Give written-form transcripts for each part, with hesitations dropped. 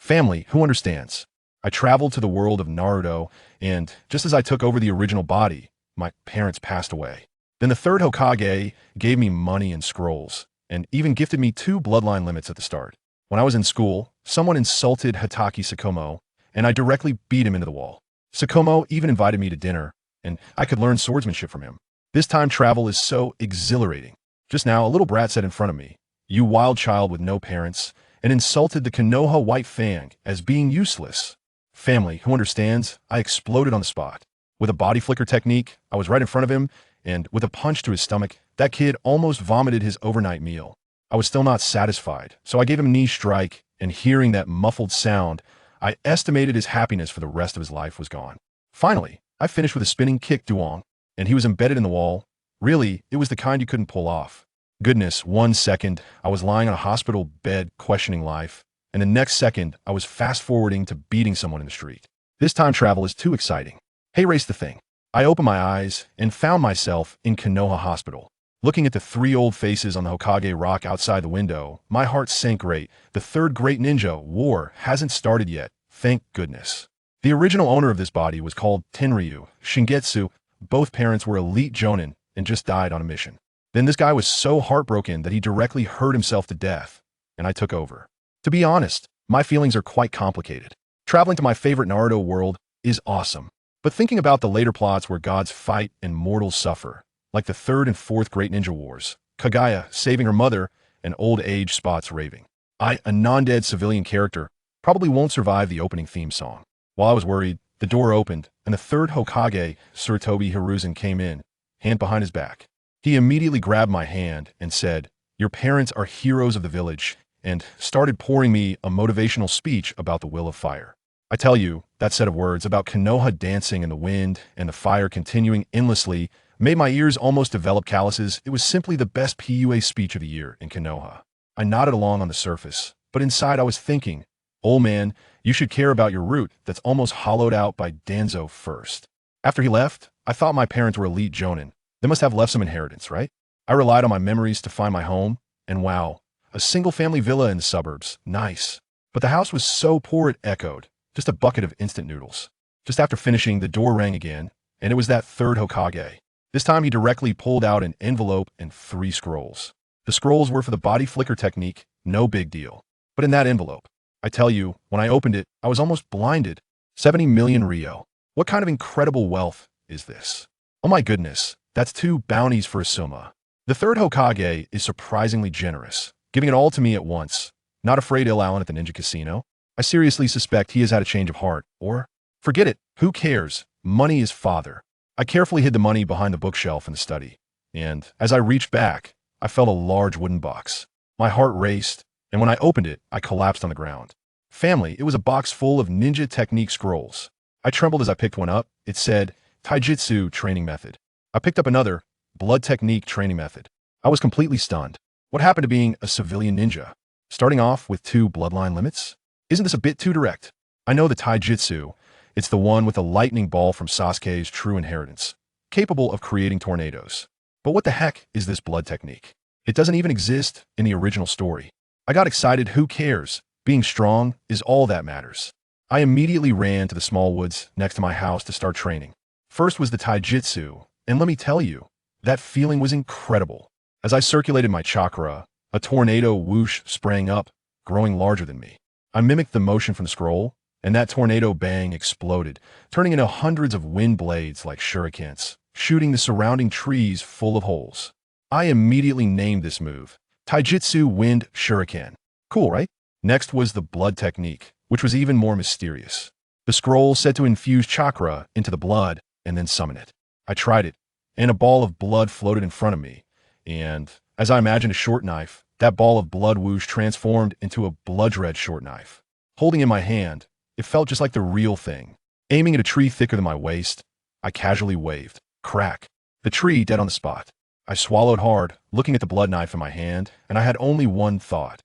Family, who understands? I traveled to the world of Naruto, and just as I took over the original body, my parents passed away. Then the third Hokage gave me money and scrolls, and even gifted me 2 bloodline limits at the start. When I was in school, someone insulted Hatake Sakumo, and I directly beat him into the wall. Sakumo even invited me to dinner, and I could learn swordsmanship from him. This time travel is so exhilarating. Just now, a little brat said in front of me, "You wild child with no parents," and insulted the Konoha White Fang as being useless. Family, who understands? I exploded on the spot. With a body flicker technique, I was right in front of him, and with a punch to his stomach, that kid almost vomited his overnight meal. I was still not satisfied, so I gave him a knee strike, and hearing that muffled sound, I estimated his happiness for the rest of his life was gone. Finally, I finished with a spinning kick duong, and he was embedded in the wall. Really, it was the kind you couldn't pull off. Goodness, 1 second, I was lying on a hospital bed questioning life, and the next second, I was fast-forwarding to beating someone in the street. This time travel is too exciting. Hey, race the thing. I opened my eyes and found myself in Konoha Hospital. Looking at the 3 old faces on the Hokage rock outside the window, my heart sank great. The third great ninja war hasn't started yet, thank goodness. The original owner of this body was called Tenryu Shingetsu. Both parents were elite jonin and just died on a mission. Then this guy was so heartbroken that he directly hurt himself to death, and I took over. To be honest, my feelings are quite complicated. Traveling to my favorite Naruto world is awesome, but thinking about the later plots where gods fight and mortals suffer, like the 3rd and 4th Great Ninja Wars, Kaguya saving her mother, and old age spots raving. I, a non-dead civilian character, probably won't survive the opening theme song. While I was worried, the door opened, and the 3rd Hokage, Sir Toby Hiruzen, came in, hand behind his back. He immediately grabbed my hand and said, "Your parents are heroes of the village," and started pouring me a motivational speech about the will of fire. I tell you, that set of words about Konoha dancing in the wind and the fire continuing endlessly made my ears almost develop calluses. It was simply the best PUA speech of the year in Konoha. I nodded along on the surface, but inside I was thinking, "Old man, you should care about your root that's almost hollowed out by Danzo first." After he left, I thought my parents were elite jonin. They must have left some inheritance, right? I relied on my memories to find my home, and wow, a single-family villa in the suburbs. Nice. But the house was so poor it echoed. Just a bucket of instant noodles. Just after finishing, the door rang again, and it was that 3rd Hokage. This time he directly pulled out an envelope and 3 scrolls. The scrolls were for the body flicker technique, no big deal. But in that envelope, I tell you, when I opened it, I was almost blinded. 70 million Rio. What kind of incredible wealth is this? Oh my goodness, that's 2 bounties for a Soma. The 3rd Hokage is surprisingly generous, giving it all to me at once. Not afraid ill Allen at the ninja casino. I seriously suspect he has had a change of heart, or forget it, who cares? Money is father. I carefully hid the money behind the bookshelf in the study, and as I reached back, I felt a large wooden box. My heart raced, and when I opened it, I collapsed on the ground. Family, it was a box full of ninja technique scrolls. I trembled as I picked one up. It said, Taijutsu Training Method. I picked up another, Blood Technique Training Method. I was completely stunned. What happened to being a civilian ninja? Starting off with 2 bloodline limits? Isn't this a bit too direct? I know the Taijutsu. It's the one with the lightning ball from Sasuke's true inheritance, capable of creating tornadoes. But what the heck is this blood technique? It doesn't even exist in the original story. I got excited. Who cares? Being strong is all that matters. I immediately ran to the small woods next to my house to start training. First was the Taijutsu, and let me tell you, that feeling was incredible. As I circulated my chakra, a tornado whoosh sprang up, growing larger than me. I mimicked the motion from the scroll, and that tornado bang exploded, turning into hundreds of wind blades like shurikens, shooting the surrounding trees full of holes. I immediately named this move, Taijutsu Wind Shuriken. Cool, right? Next was the blood technique, which was even more mysterious. The scroll said to infuse chakra into the blood and then summon it. I tried it, and a ball of blood floated in front of me, and as I imagined a short knife, that ball of blood whoosh transformed into a blood-red short knife. Holding in my hand, it felt just like the real thing. Aiming at a tree thicker than my waist, I casually waved. Crack. The tree dead on the spot. I swallowed hard, looking at the blood knife in my hand, and I had only one thought.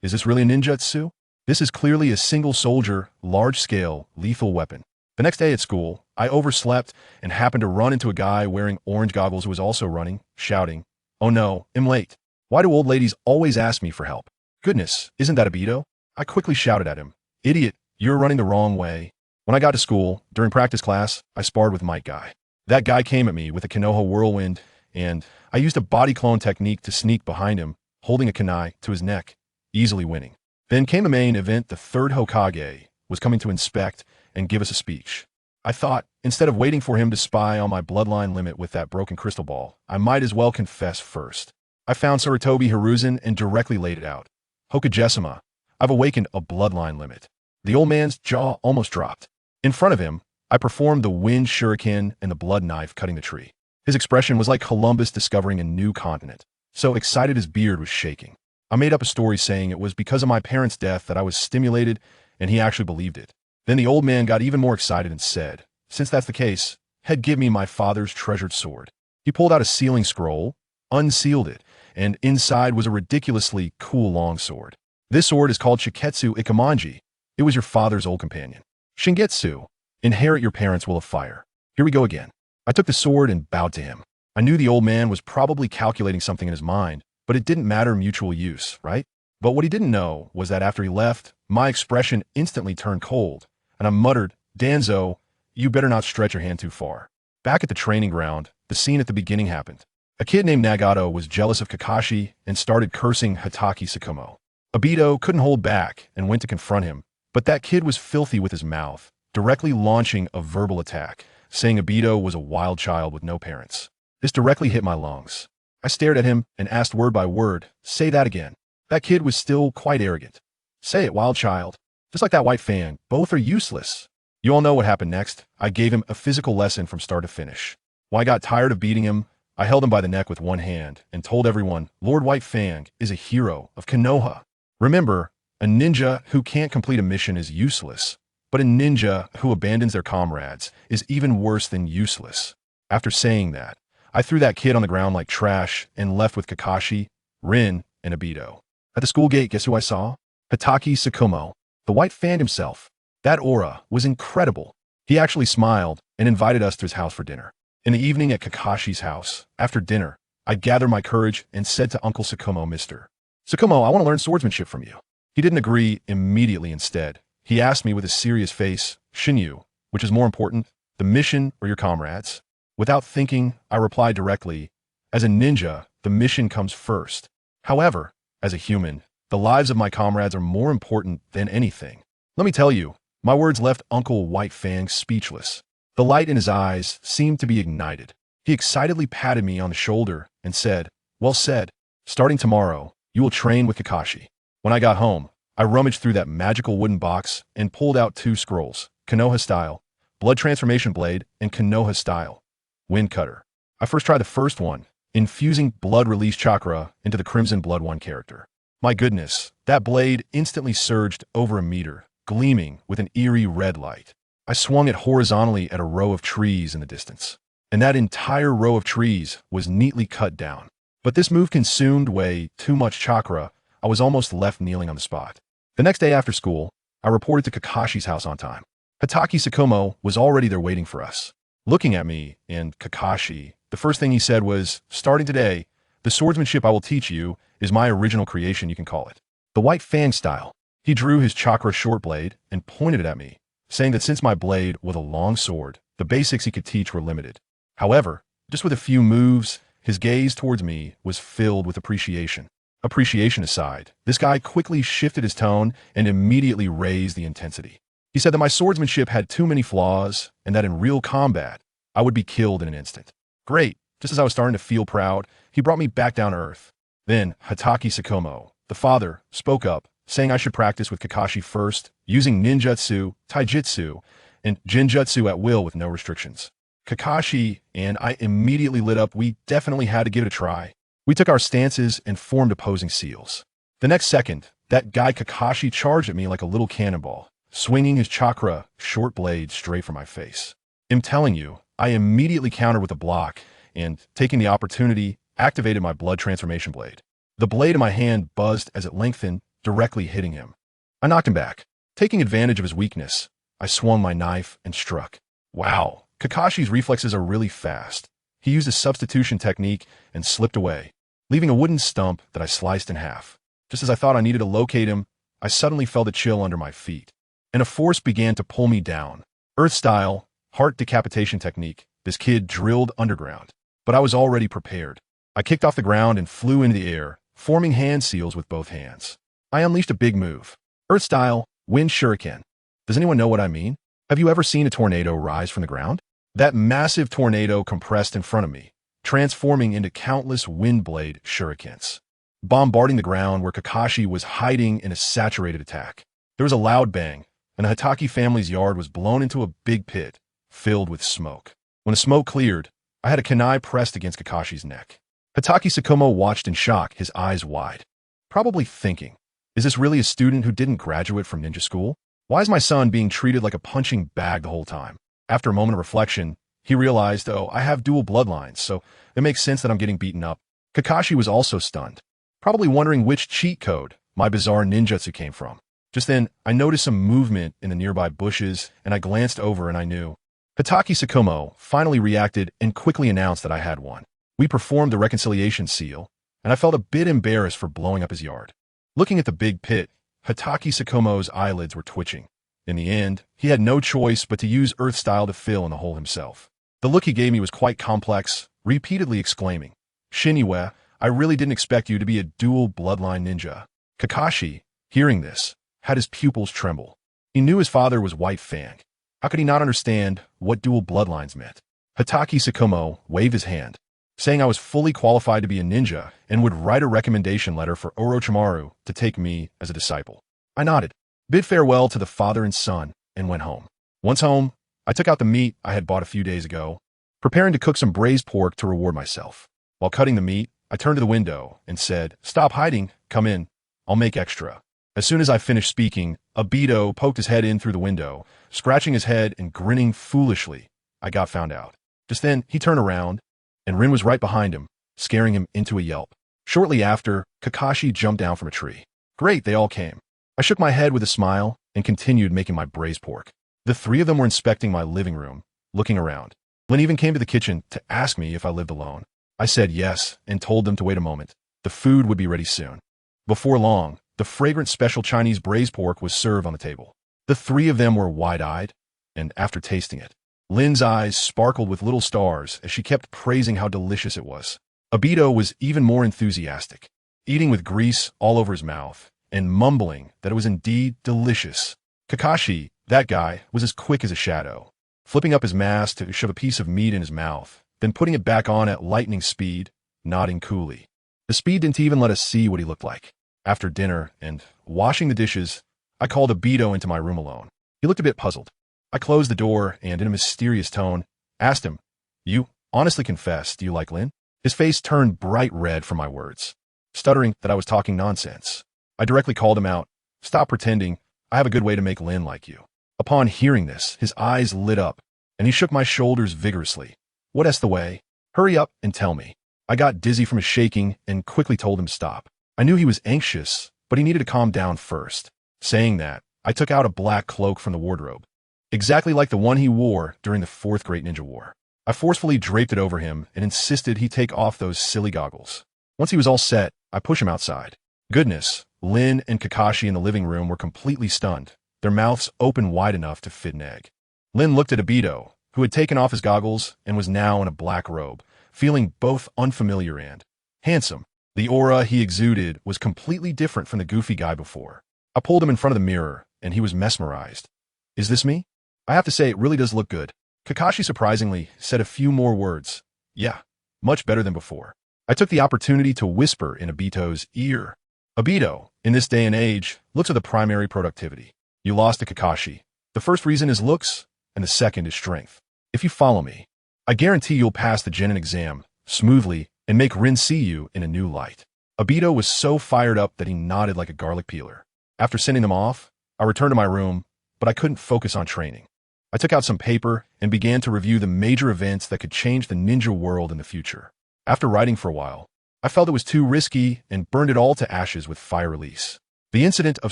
Is this really a ninjutsu? This is clearly a single-soldier, large-scale, lethal weapon. The next day at school, I overslept and happened to run into a guy wearing orange goggles who was also running, shouting, "Oh no, I'm late. Why do old ladies always ask me for help? Goodness, isn't that Obito?" I quickly shouted at him, Idiot, you're running the wrong way. When I got to school, during practice class, I sparred with Mike Guy. That guy came at me with a Konoha whirlwind, and I used a body clone technique to sneak behind him, holding a kunai to his neck, easily winning. Then came the main event. The third Hokage was coming to inspect and give us a speech. I thought, instead of waiting for him to spy on my bloodline limit with that broken crystal ball, I might as well confess first. I found Sarutobi Hiruzen and directly laid it out. Hokage-sama, I've awakened a bloodline limit. The old man's jaw almost dropped. In front of him, I performed the wind shuriken and the blood knife cutting the tree. His expression was like Columbus discovering a new continent. So excited his beard was shaking. I made up a story saying it was because of my parents' death that I was stimulated, and he actually believed it. Then the old man got even more excited and said, since that's the case, head give me my father's treasured sword. He pulled out a sealing scroll, unsealed it, and inside was a ridiculously cool longsword. This sword is called Shiketsu Ikamanji. It was your father's old companion. Shingetsu, inherit your parents' will of fire. Here we go again. I took the sword and bowed to him. I knew the old man was probably calculating something in his mind, but it didn't matter mutual use, right? But what he didn't know was that after he left, my expression instantly turned cold, and I muttered, Danzo, you better not stretch your hand too far. Back at the training ground, the scene at the beginning happened. A kid named Nagato was jealous of Kakashi and started cursing Hatake Sakumo. Obito couldn't hold back and went to confront him, but that kid was filthy with his mouth, directly launching a verbal attack, saying Obito was a wild child with no parents. This directly hit my lungs. I stared at him and asked word by word, say that again. That kid was still quite arrogant. Say it, wild child. Just like that white fan, both are useless. You all know what happened next. I gave him a physical lesson from start to finish. When I got tired of beating him, I held him by the neck with one hand and told everyone Lord White Fang is a hero of Konoha. Remember, a ninja who can't complete a mission is useless, but a ninja who abandons their comrades is even worse than useless. After saying that, I threw that kid on the ground like trash and left with Kakashi, Rin, and Obito. At the school gate, guess who I saw? Hatake Sakumo, the white fan himself. That aura was incredible. He actually smiled and invited us to his house for dinner. In the evening at Kakashi's house, after dinner, I gathered my courage and said to Uncle Sakumo, Mr. Sakumo, I want to learn swordsmanship from you. He didn't agree immediately. Instead, he asked me with a serious face, Shinyu, which is more important, the mission or your comrades? Without thinking, I replied directly, as a ninja, the mission comes first. However, as a human, the lives of my comrades are more important than anything. Let me tell you, my words left Uncle White Fang speechless. The light in his eyes seemed to be ignited. He excitedly patted me on the shoulder and said, well said. Starting tomorrow, you will train with Kakashi. When I got home, I rummaged through that magical wooden box and pulled out 2 scrolls, Konoha style, blood transformation blade, and Konoha style, wind cutter. I first tried the first one, infusing blood release chakra into the Crimson Blood 1 character. My goodness, that blade instantly surged over a meter, gleaming with an eerie red light. I swung it horizontally at a row of trees in the distance, and that entire row of trees was neatly cut down. But this move consumed way too much chakra. I was almost left kneeling on the spot. The next day after school, I reported to Kakashi's house on time. Hatake Sakumo was already there waiting for us. Looking at me and Kakashi, the first thing he said was, starting today, the swordsmanship I will teach you is my original creation, you can call it. The White Fang style. He drew his chakra short blade and pointed it at me, saying that since my blade was a long sword, the basics he could teach were limited. However, just with a few moves, his gaze towards me was filled with appreciation. Appreciation aside, this guy quickly shifted his tone and immediately raised the intensity. He said that my swordsmanship had too many flaws and that in real combat, I would be killed in an instant. Great. Just as I was starting to feel proud, he brought me back down to earth. Then Hatake Sakumo, the father, spoke up, saying I should practice with Kakashi first, using ninjutsu, taijutsu, and jinjutsu at will with no restrictions. Kakashi and I immediately lit up. We definitely had to give it a try. We took our stances and formed opposing seals. The next second, that guy Kakashi charged at me like a little cannonball, swinging his chakra short blade straight for my face. I'm telling you, I immediately countered with a block and, taking the opportunity, activated my blood transformation blade. The blade in my hand buzzed as it lengthened, directly hitting him. I knocked him back. Taking advantage of his weakness, I swung my knife and struck. Wow, Kakashi's reflexes are really fast. He used a substitution technique and slipped away, leaving a wooden stump that I sliced in half. Just as I thought I needed to locate him, I suddenly felt a chill under my feet. and a force began to pull me down. Earth-style, heart decapitation technique, this kid drilled underground. But I was already prepared. I kicked off the ground and flew into the air, forming hand seals with both hands. I unleashed a big move. Earth-style, wind shuriken. Does anyone know what I mean? Have you ever seen a tornado rise from the ground? That massive tornado compressed in front of me, transforming into countless wind blade shurikens, bombarding the ground where Kakashi was hiding in a saturated attack. There was a loud bang, and the Hatake family's yard was blown into a big pit, filled with smoke. When the smoke cleared, I had a kunai pressed against Kakashi's neck. Hatake Sakumo watched in shock, his eyes wide, probably thinking, is this really a student who didn't graduate from ninja school? Why is my son being treated like a punching bag the whole time? After a moment of reflection, he realized, oh, I have dual bloodlines, so it makes sense that I'm getting beaten up. Kakashi was also stunned, probably wondering which cheat code my bizarre ninjutsu came from. Just then, I noticed some movement in the nearby bushes, and I glanced over and I knew. Hatake Sakumo finally reacted and quickly announced that I had won. We performed the reconciliation seal, and I felt a bit embarrassed for blowing up his yard. Looking at the big pit, Hatake Sakumo's eyelids were twitching. In the end, he had no choice but to use Earth style to fill in the hole himself. The look he gave me was quite complex, repeatedly exclaiming, "Shiniwe, I really didn't expect you to be a dual bloodline ninja." Kakashi, hearing this, had his pupils tremble. He knew his father was White Fang. How could he not understand what dual bloodlines meant? Hatake Sakumo waved his hand, saying I was fully qualified to be a ninja and would write a recommendation letter for Orochimaru to take me as a disciple. I nodded, bid farewell to the father and son, and went home. Once home, I took out the meat I had bought a few days ago, preparing to cook some braised pork to reward myself. While cutting the meat, I turned to the window and said, "Stop hiding, come in, I'll make extra." As soon as I finished speaking, Obito poked his head in through the window, scratching his head and grinning foolishly. I got found out. Just then, he turned around, and Rin was right behind him, scaring him into a yelp. Shortly after, Kakashi jumped down from a tree. Great, they all came. I shook my head with a smile and continued making my braised pork. The three of them were inspecting my living room, looking around. Lin even came to the kitchen to ask me if I lived alone. I said yes and told them to wait a moment. The food would be ready soon. Before long, the fragrant special Chinese braised pork was served on the table. The three of them were wide-eyed, and after tasting it, Lin's eyes sparkled with little stars as she kept praising how delicious it was. Obito was even more enthusiastic, eating with grease all over his mouth and mumbling that it was indeed delicious. Kakashi, that guy, was as quick as a shadow, flipping up his mask to shove a piece of meat in his mouth, then putting it back on at lightning speed, nodding coolly. The speed didn't even let us see what he looked like. After dinner and washing the dishes, I called Obito into my room alone. He looked a bit puzzled. I closed the door and, in a mysterious tone, asked him, "You honestly confess, do you like Lin?" His face turned bright red from my words, stuttering that I was talking nonsense. I directly called him out, "Stop pretending. I have a good way to make Lin like you." Upon hearing this, his eyes lit up, and he shook my shoulders vigorously. "What's the way? Hurry up and tell me." I got dizzy from his shaking and quickly told him to stop. I knew he was anxious, but he needed to calm down first. Saying that, I took out a black cloak from the wardrobe, exactly like the one he wore during the Fourth Great Ninja War. I forcefully draped it over him and insisted he take off those silly goggles. Once he was all set, I pushed him outside. Goodness, Lin and Kakashi in the living room were completely stunned, their mouths open wide enough to fit an egg. Lin looked at Obito, who had taken off his goggles and was now in a black robe, feeling both unfamiliar and handsome. The aura he exuded was completely different from the goofy guy before. I pulled him in front of the mirror, and he was mesmerized. "Is this me?" "I have to say, it really does look good." Kakashi surprisingly said a few more words. "Yeah, much better than before." I took the opportunity to whisper in Obito's ear. "Obito, in this day and age, looks are the primary productivity. You lost to Kakashi. The first reason is looks, and the second is strength. If you follow me, I guarantee you'll pass the Genin exam smoothly and make Rin see you in a new light." Obito was so fired up that he nodded like a garlic peeler. After sending them off, I returned to my room, but I couldn't focus on training. I took out some paper and began to review the major events that could change the ninja world in the future. After writing for a while, I felt it was too risky and burned it all to ashes with fire release. The incident of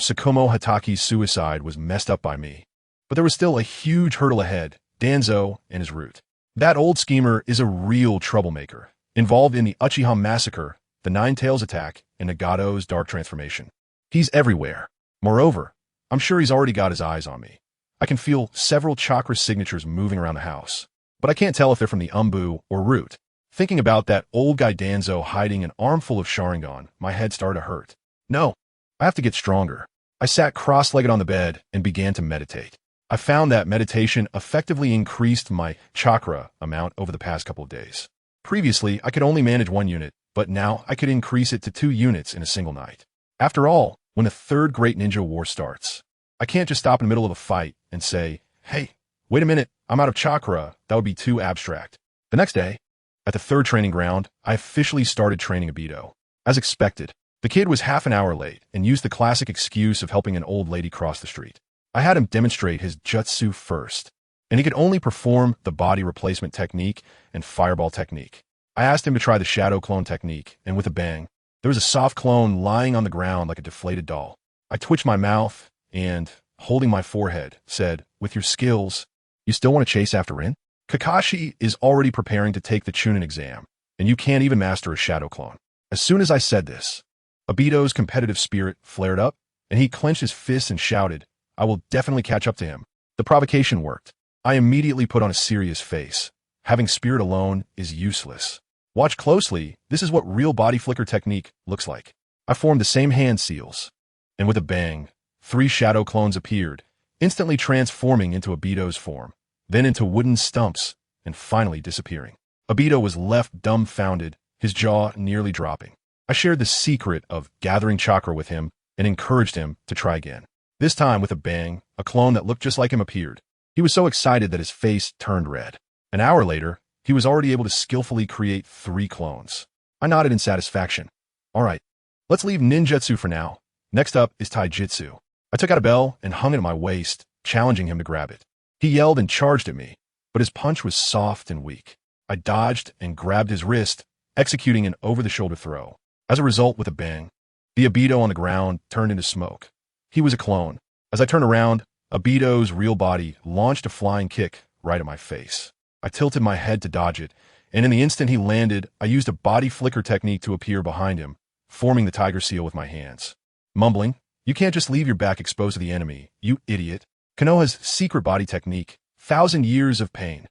Sakumo Hatake's suicide was messed up by me, but there was still a huge hurdle ahead, Danzo and his route. That old schemer is a real troublemaker, involved in the Uchiha massacre, the Nine Tails attack, and Nagato's dark transformation. He's everywhere. Moreover, I'm sure he's already got his eyes on me. I can feel several chakra signatures moving around the house, but I can't tell if they're from the Umbu or root. Thinking about that old guy Danzo hiding an armful of Sharingan, my head started to hurt. No, I have to get stronger. I sat cross-legged on the bed and began to meditate. I found that meditation effectively increased my chakra amount over the past couple of days. Previously, I could only manage 1 unit, but now I could increase it to 2 units in a single night. After all, when the third Great Ninja War starts, I can't just stop in the middle of a fight and say, hey, wait a minute, I'm out of chakra. That would be too abstract. The next day, at the third training ground, I officially started training Obito. As expected, the kid was half an hour late and used the classic excuse of helping an old lady cross the street. I had him demonstrate his jutsu first, and he could only perform the body replacement technique and fireball technique. I asked him to try the shadow clone technique, and with a bang, there was a soft clone lying on the ground like a deflated doll. I twitched my mouth and, holding my forehead, said, with your skills, you still want to chase after Rin? Kakashi is already preparing to take the Chunin exam, and you can't even master a shadow clone. As soon as I said this, Obito's competitive spirit flared up, and he clenched his fists and shouted, I will definitely catch up to him. The provocation worked. I immediately put on a serious face. Having spirit alone is useless. Watch closely, this is what real body flicker technique looks like. I formed the same hand seals, and with a bang, 3 shadow clones appeared, instantly transforming into Obito's form, then into wooden stumps, and finally disappearing. Obito was left dumbfounded, his jaw nearly dropping. I shared the secret of gathering chakra with him and encouraged him to try again. This time, with a bang, a clone that looked just like him appeared. He was so excited that his face turned red. An hour later, he was already able to skillfully create 3 clones. I nodded in satisfaction. All right, let's leave ninjutsu for now. Next up is taijutsu. I took out a bell and hung it at my waist, challenging him to grab it. He yelled and charged at me, but his punch was soft and weak. I dodged and grabbed his wrist, executing an over-the-shoulder throw. As a result, with a bang, the Obito on the ground turned into smoke. He was a clone. As I turned around, Obito's real body launched a flying kick right at my face. I tilted my head to dodge it, and in the instant he landed, I used a body flicker technique to appear behind him, forming the tiger seal with my hands. Mumbling, you can't just leave your back exposed to the enemy, you idiot. Konoha's secret body technique, 1,000 years of pain.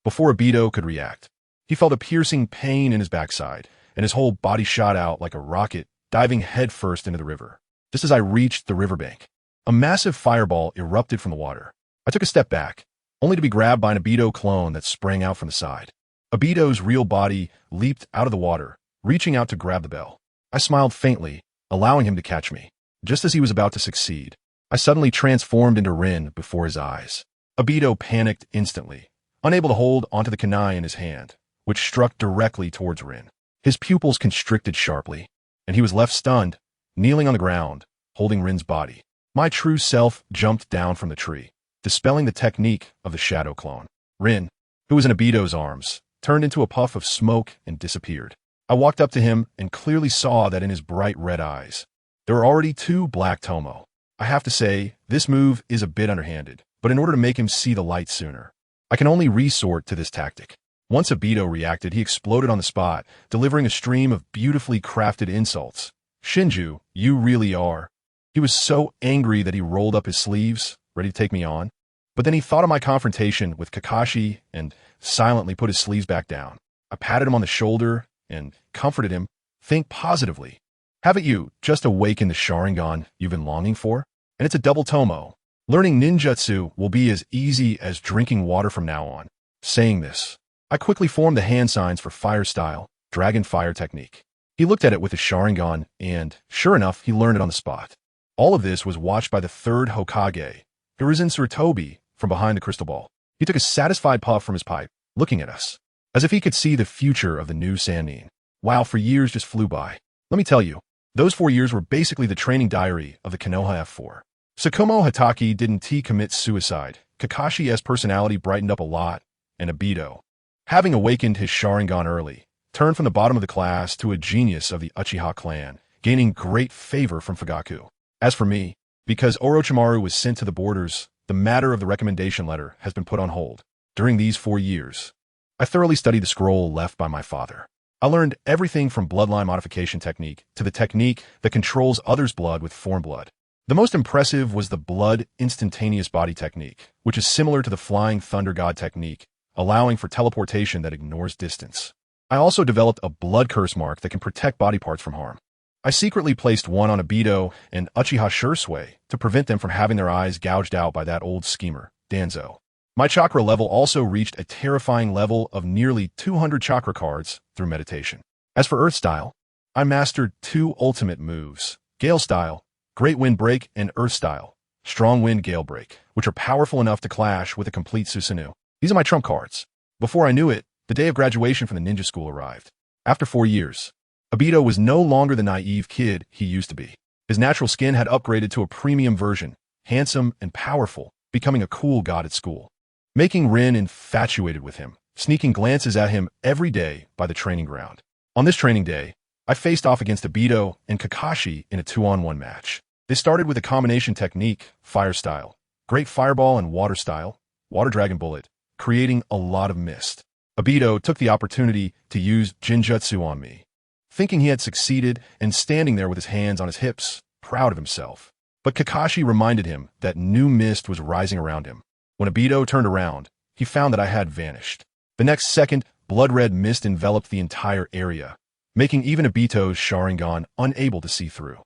Before Obito could react, he felt a piercing pain in his backside, and his whole body shot out like a rocket, diving headfirst into the river. Just as I reached the riverbank, a massive fireball erupted from the water. I took a step back, only to be grabbed by an Obito clone that sprang out from the side. Obito's real body leaped out of the water, reaching out to grab the bell. I smiled faintly, allowing him to catch me. Just as he was about to succeed, I suddenly transformed into Rin before his eyes. Obito panicked instantly, unable to hold onto the kunai in his hand, which struck directly towards Rin. His pupils constricted sharply, and he was left stunned, kneeling on the ground, holding Rin's body. My true self jumped down from the tree, dispelling the technique of the shadow clone. Rin, who was in Obito's arms, turned into a puff of smoke and disappeared. I walked up to him and clearly saw that in his bright red eyes, there were already 2 black tomo. I have to say, this move is a bit underhanded, but in order to make him see the light sooner, I can only resort to this tactic. Once Obito reacted, he exploded on the spot, delivering a stream of beautifully crafted insults. Shinju, you really are. He was so angry that he rolled up his sleeves, ready to take me on. But then he thought of my confrontation with Kakashi and silently put his sleeves back down. I patted him on the shoulder and comforted him. Think positively. Haven't you just awakened the Sharingan you've been longing for? And it's a double tomo. Learning ninjutsu will be as easy as drinking water from now on. Saying this, I quickly formed the hand signs for fire style, dragon fire technique. He looked at it with his Sharingan, and, sure enough, he learned it on the spot. All of this was watched by the third Hokage, Hiruzen Sarutobi, from behind the crystal ball. He took a satisfied puff from his pipe, looking at us, as if he could see the future of the new Sannin. Wow, for years just flew by. Let me tell you, those 4 years were basically the training diary of the Konoha F4. Sakumo Hatake didn't commit suicide. Kakashi's personality brightened up a lot, and Obito, having awakened his Sharingan early, turned from the bottom of the class to a genius of the Uchiha clan, gaining great favor from Fugaku. As for me, because Orochimaru was sent to the borders, the matter of the recommendation letter has been put on hold. During these 4 years, I thoroughly studied the scroll left by my father. I learned everything from bloodline modification technique to the technique that controls others' blood with foreign blood. The most impressive was the blood instantaneous body technique, which is similar to the flying thunder god technique, allowing for teleportation that ignores distance. I also developed a blood curse mark that can protect body parts from harm. I secretly placed one on Obito and Uchiha Shursui to prevent them from having their eyes gouged out by that old schemer, Danzo. My chakra level also reached a terrifying level of nearly 200 chakra cards through meditation. As for Earth Style, I mastered 2 ultimate moves, Gale Style, Great Wind Break, and Earth Style, Strong Wind Gale Break, which are powerful enough to clash with a complete Susanoo. These are my trump cards. Before I knew it, the day of graduation from the ninja school arrived. After 4 years, Obito was no longer the naive kid he used to be. His natural skin had upgraded to a premium version, handsome and powerful, becoming a cool god at school, making Rin infatuated with him, sneaking glances at him every day by the training ground. On this training day, I faced off against Obito and Kakashi in a 2-on-1 match. They started with a combination technique, Fire Style, Great Fireball and Water Style, Water Dragon Bullet, creating a lot of mist. Obito took the opportunity to use Jinjutsu on me, thinking he had succeeded and standing there with his hands on his hips, proud of himself. But Kakashi reminded him that new mist was rising around him. When Obito turned around, he found that I had vanished. The next second, blood-red mist enveloped the entire area, making even Obito's Sharingan unable to see through.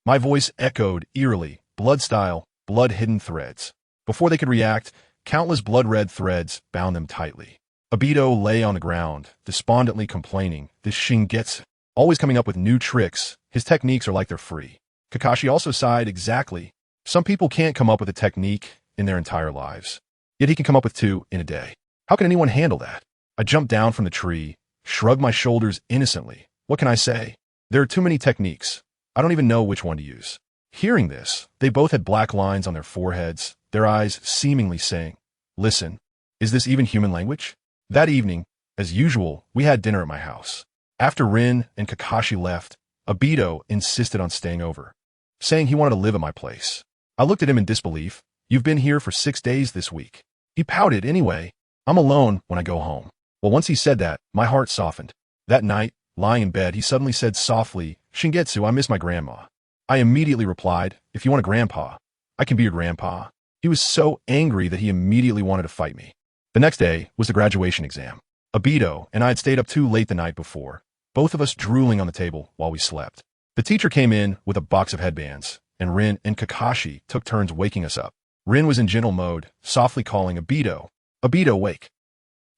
My voice echoed eerily, blood style, blood-hidden threads. Before they could react, countless blood-red threads bound them tightly. Obito lay on the ground, despondently complaining, this Shingetsu, always coming up with new tricks. His techniques are like they're free. Kakashi also sighed exactly. Some people can't come up with a technique in their entire lives. Yet he can come up with 2 in a day. How can anyone handle that? I jumped down from the tree, shrugged my shoulders innocently. What can I say? There are too many techniques. I don't even know which one to use. Hearing this, they both had black lines on their foreheads, their eyes seemingly saying, listen, is this even human language? That evening, as usual, we had dinner at my house. After Rin and Kakashi left, Obito insisted on staying over, saying he wanted to live at my place. I looked at him in disbelief. You've been here for 6 days this week. He pouted anyway. I'm alone when I go home. Well, once he said that, my heart softened. That night, lying in bed, he suddenly said softly, Shingetsu, I miss my grandma. I immediately replied, if you want a grandpa, I can be your grandpa. He was so angry that he immediately wanted to fight me. The next day was the graduation exam. Obito and I had stayed up too late the night before, both of us drooling on the table while we slept. The teacher came in with a box of headbands, and Rin and Kakashi took turns waking us up. Rin was in gentle mode, softly calling Obito. Obito, wake.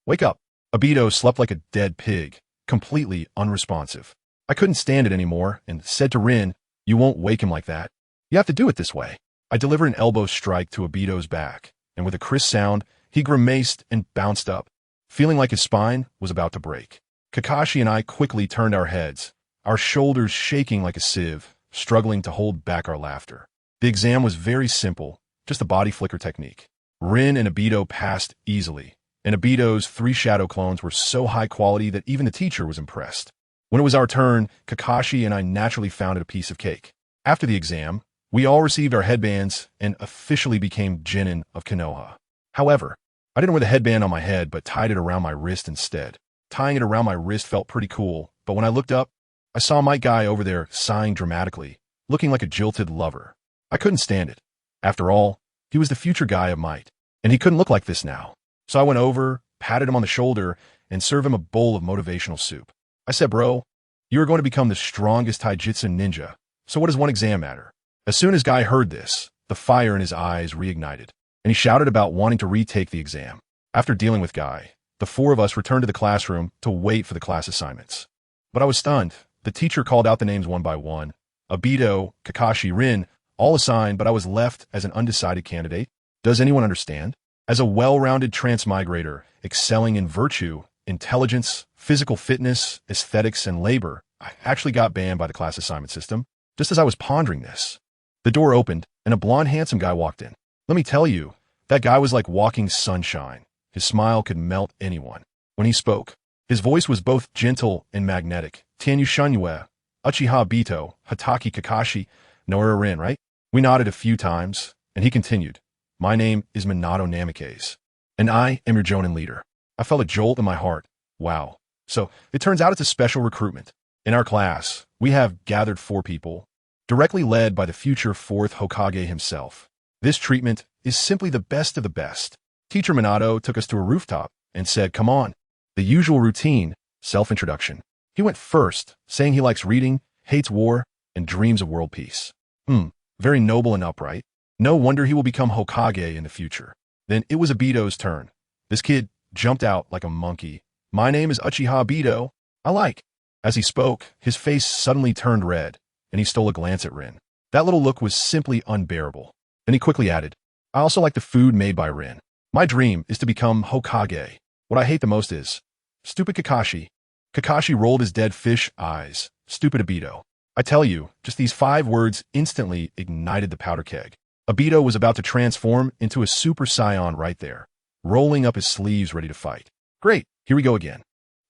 Wake up. Obito slept like a dead pig, completely unresponsive. I couldn't stand it anymore and said to Rin, you won't wake him like that. You have to do it this way. I delivered an elbow strike to Obito's back, and with a crisp sound, he grimaced and bounced up, feeling like his spine was about to break. Kakashi and I quickly turned our heads, our shoulders shaking like a sieve, struggling to hold back our laughter. The exam was very simple, just a body flicker technique. Rin and Obito passed easily, and Obito's 3 shadow clones were so high quality that even the teacher was impressed. When it was our turn, Kakashi and I naturally found it a piece of cake. After the exam, we all received our headbands and officially became Genin of Konoha. However, I didn't wear the headband on my head but tied it around my wrist instead. Tying it around my wrist felt pretty cool, but when I looked up, I saw my guy over there sighing dramatically, looking like a jilted lover. I couldn't stand it. After all, he was the future guy of Might, and he couldn't look like this now. So I went over, patted him on the shoulder, and served him a bowl of motivational soup. I said, bro, you are going to become the strongest taijutsu ninja, so what does one exam matter? As soon as Guy heard this, the fire in his eyes reignited, and he shouted about wanting to retake the exam. After dealing with Guy, the 4 of us returned to the classroom to wait for the class assignments. But I was stunned. The teacher called out the names one by one. Obito, Kakashi, Rin, all assigned, but I was left as an undecided candidate. Does anyone understand? As a well-rounded transmigrator, excelling in virtue, intelligence, physical fitness, aesthetics, and labor, I actually got banned by the class assignment system. Just as I was pondering this, the door opened, and a blonde, handsome guy walked in. Let me tell you, that guy was like walking sunshine. His smile could melt anyone. When he spoke, his voice was both gentle and magnetic. Tianyu Shunyue, Uchiha Obito, Hatake Kakashi, Noura Rin, right? We nodded a few times, and he continued. My name is Minato Namikaze, and I am your Jonin leader. I felt a jolt in my heart. Wow. So, it turns out it's a special recruitment. In our class, we have gathered 4 people, directly led by the future 4th Hokage himself. This treatment is simply the best of the best. Teacher Minato took us to a rooftop and said, "Come on." The usual routine, self-introduction. He went first, saying he likes reading, hates war, and dreams of world peace. Very noble and upright. No wonder he will become Hokage in the future. Then it was Obito's turn. This kid jumped out like a monkey. "My name is Uchiha Obito. I like." As he spoke, his face suddenly turned red, and he stole a glance at Rin. That little look was simply unbearable. Then he quickly added, "I also like the food made by Rin. My dream is to become Hokage. What I hate the most is stupid Kakashi." Kakashi rolled his dead fish eyes. "Stupid Obito." I tell you, just these 5 words instantly ignited the powder keg. Obito was about to transform into a Super Saiyan right there, rolling up his sleeves ready to fight. Great, here we go again.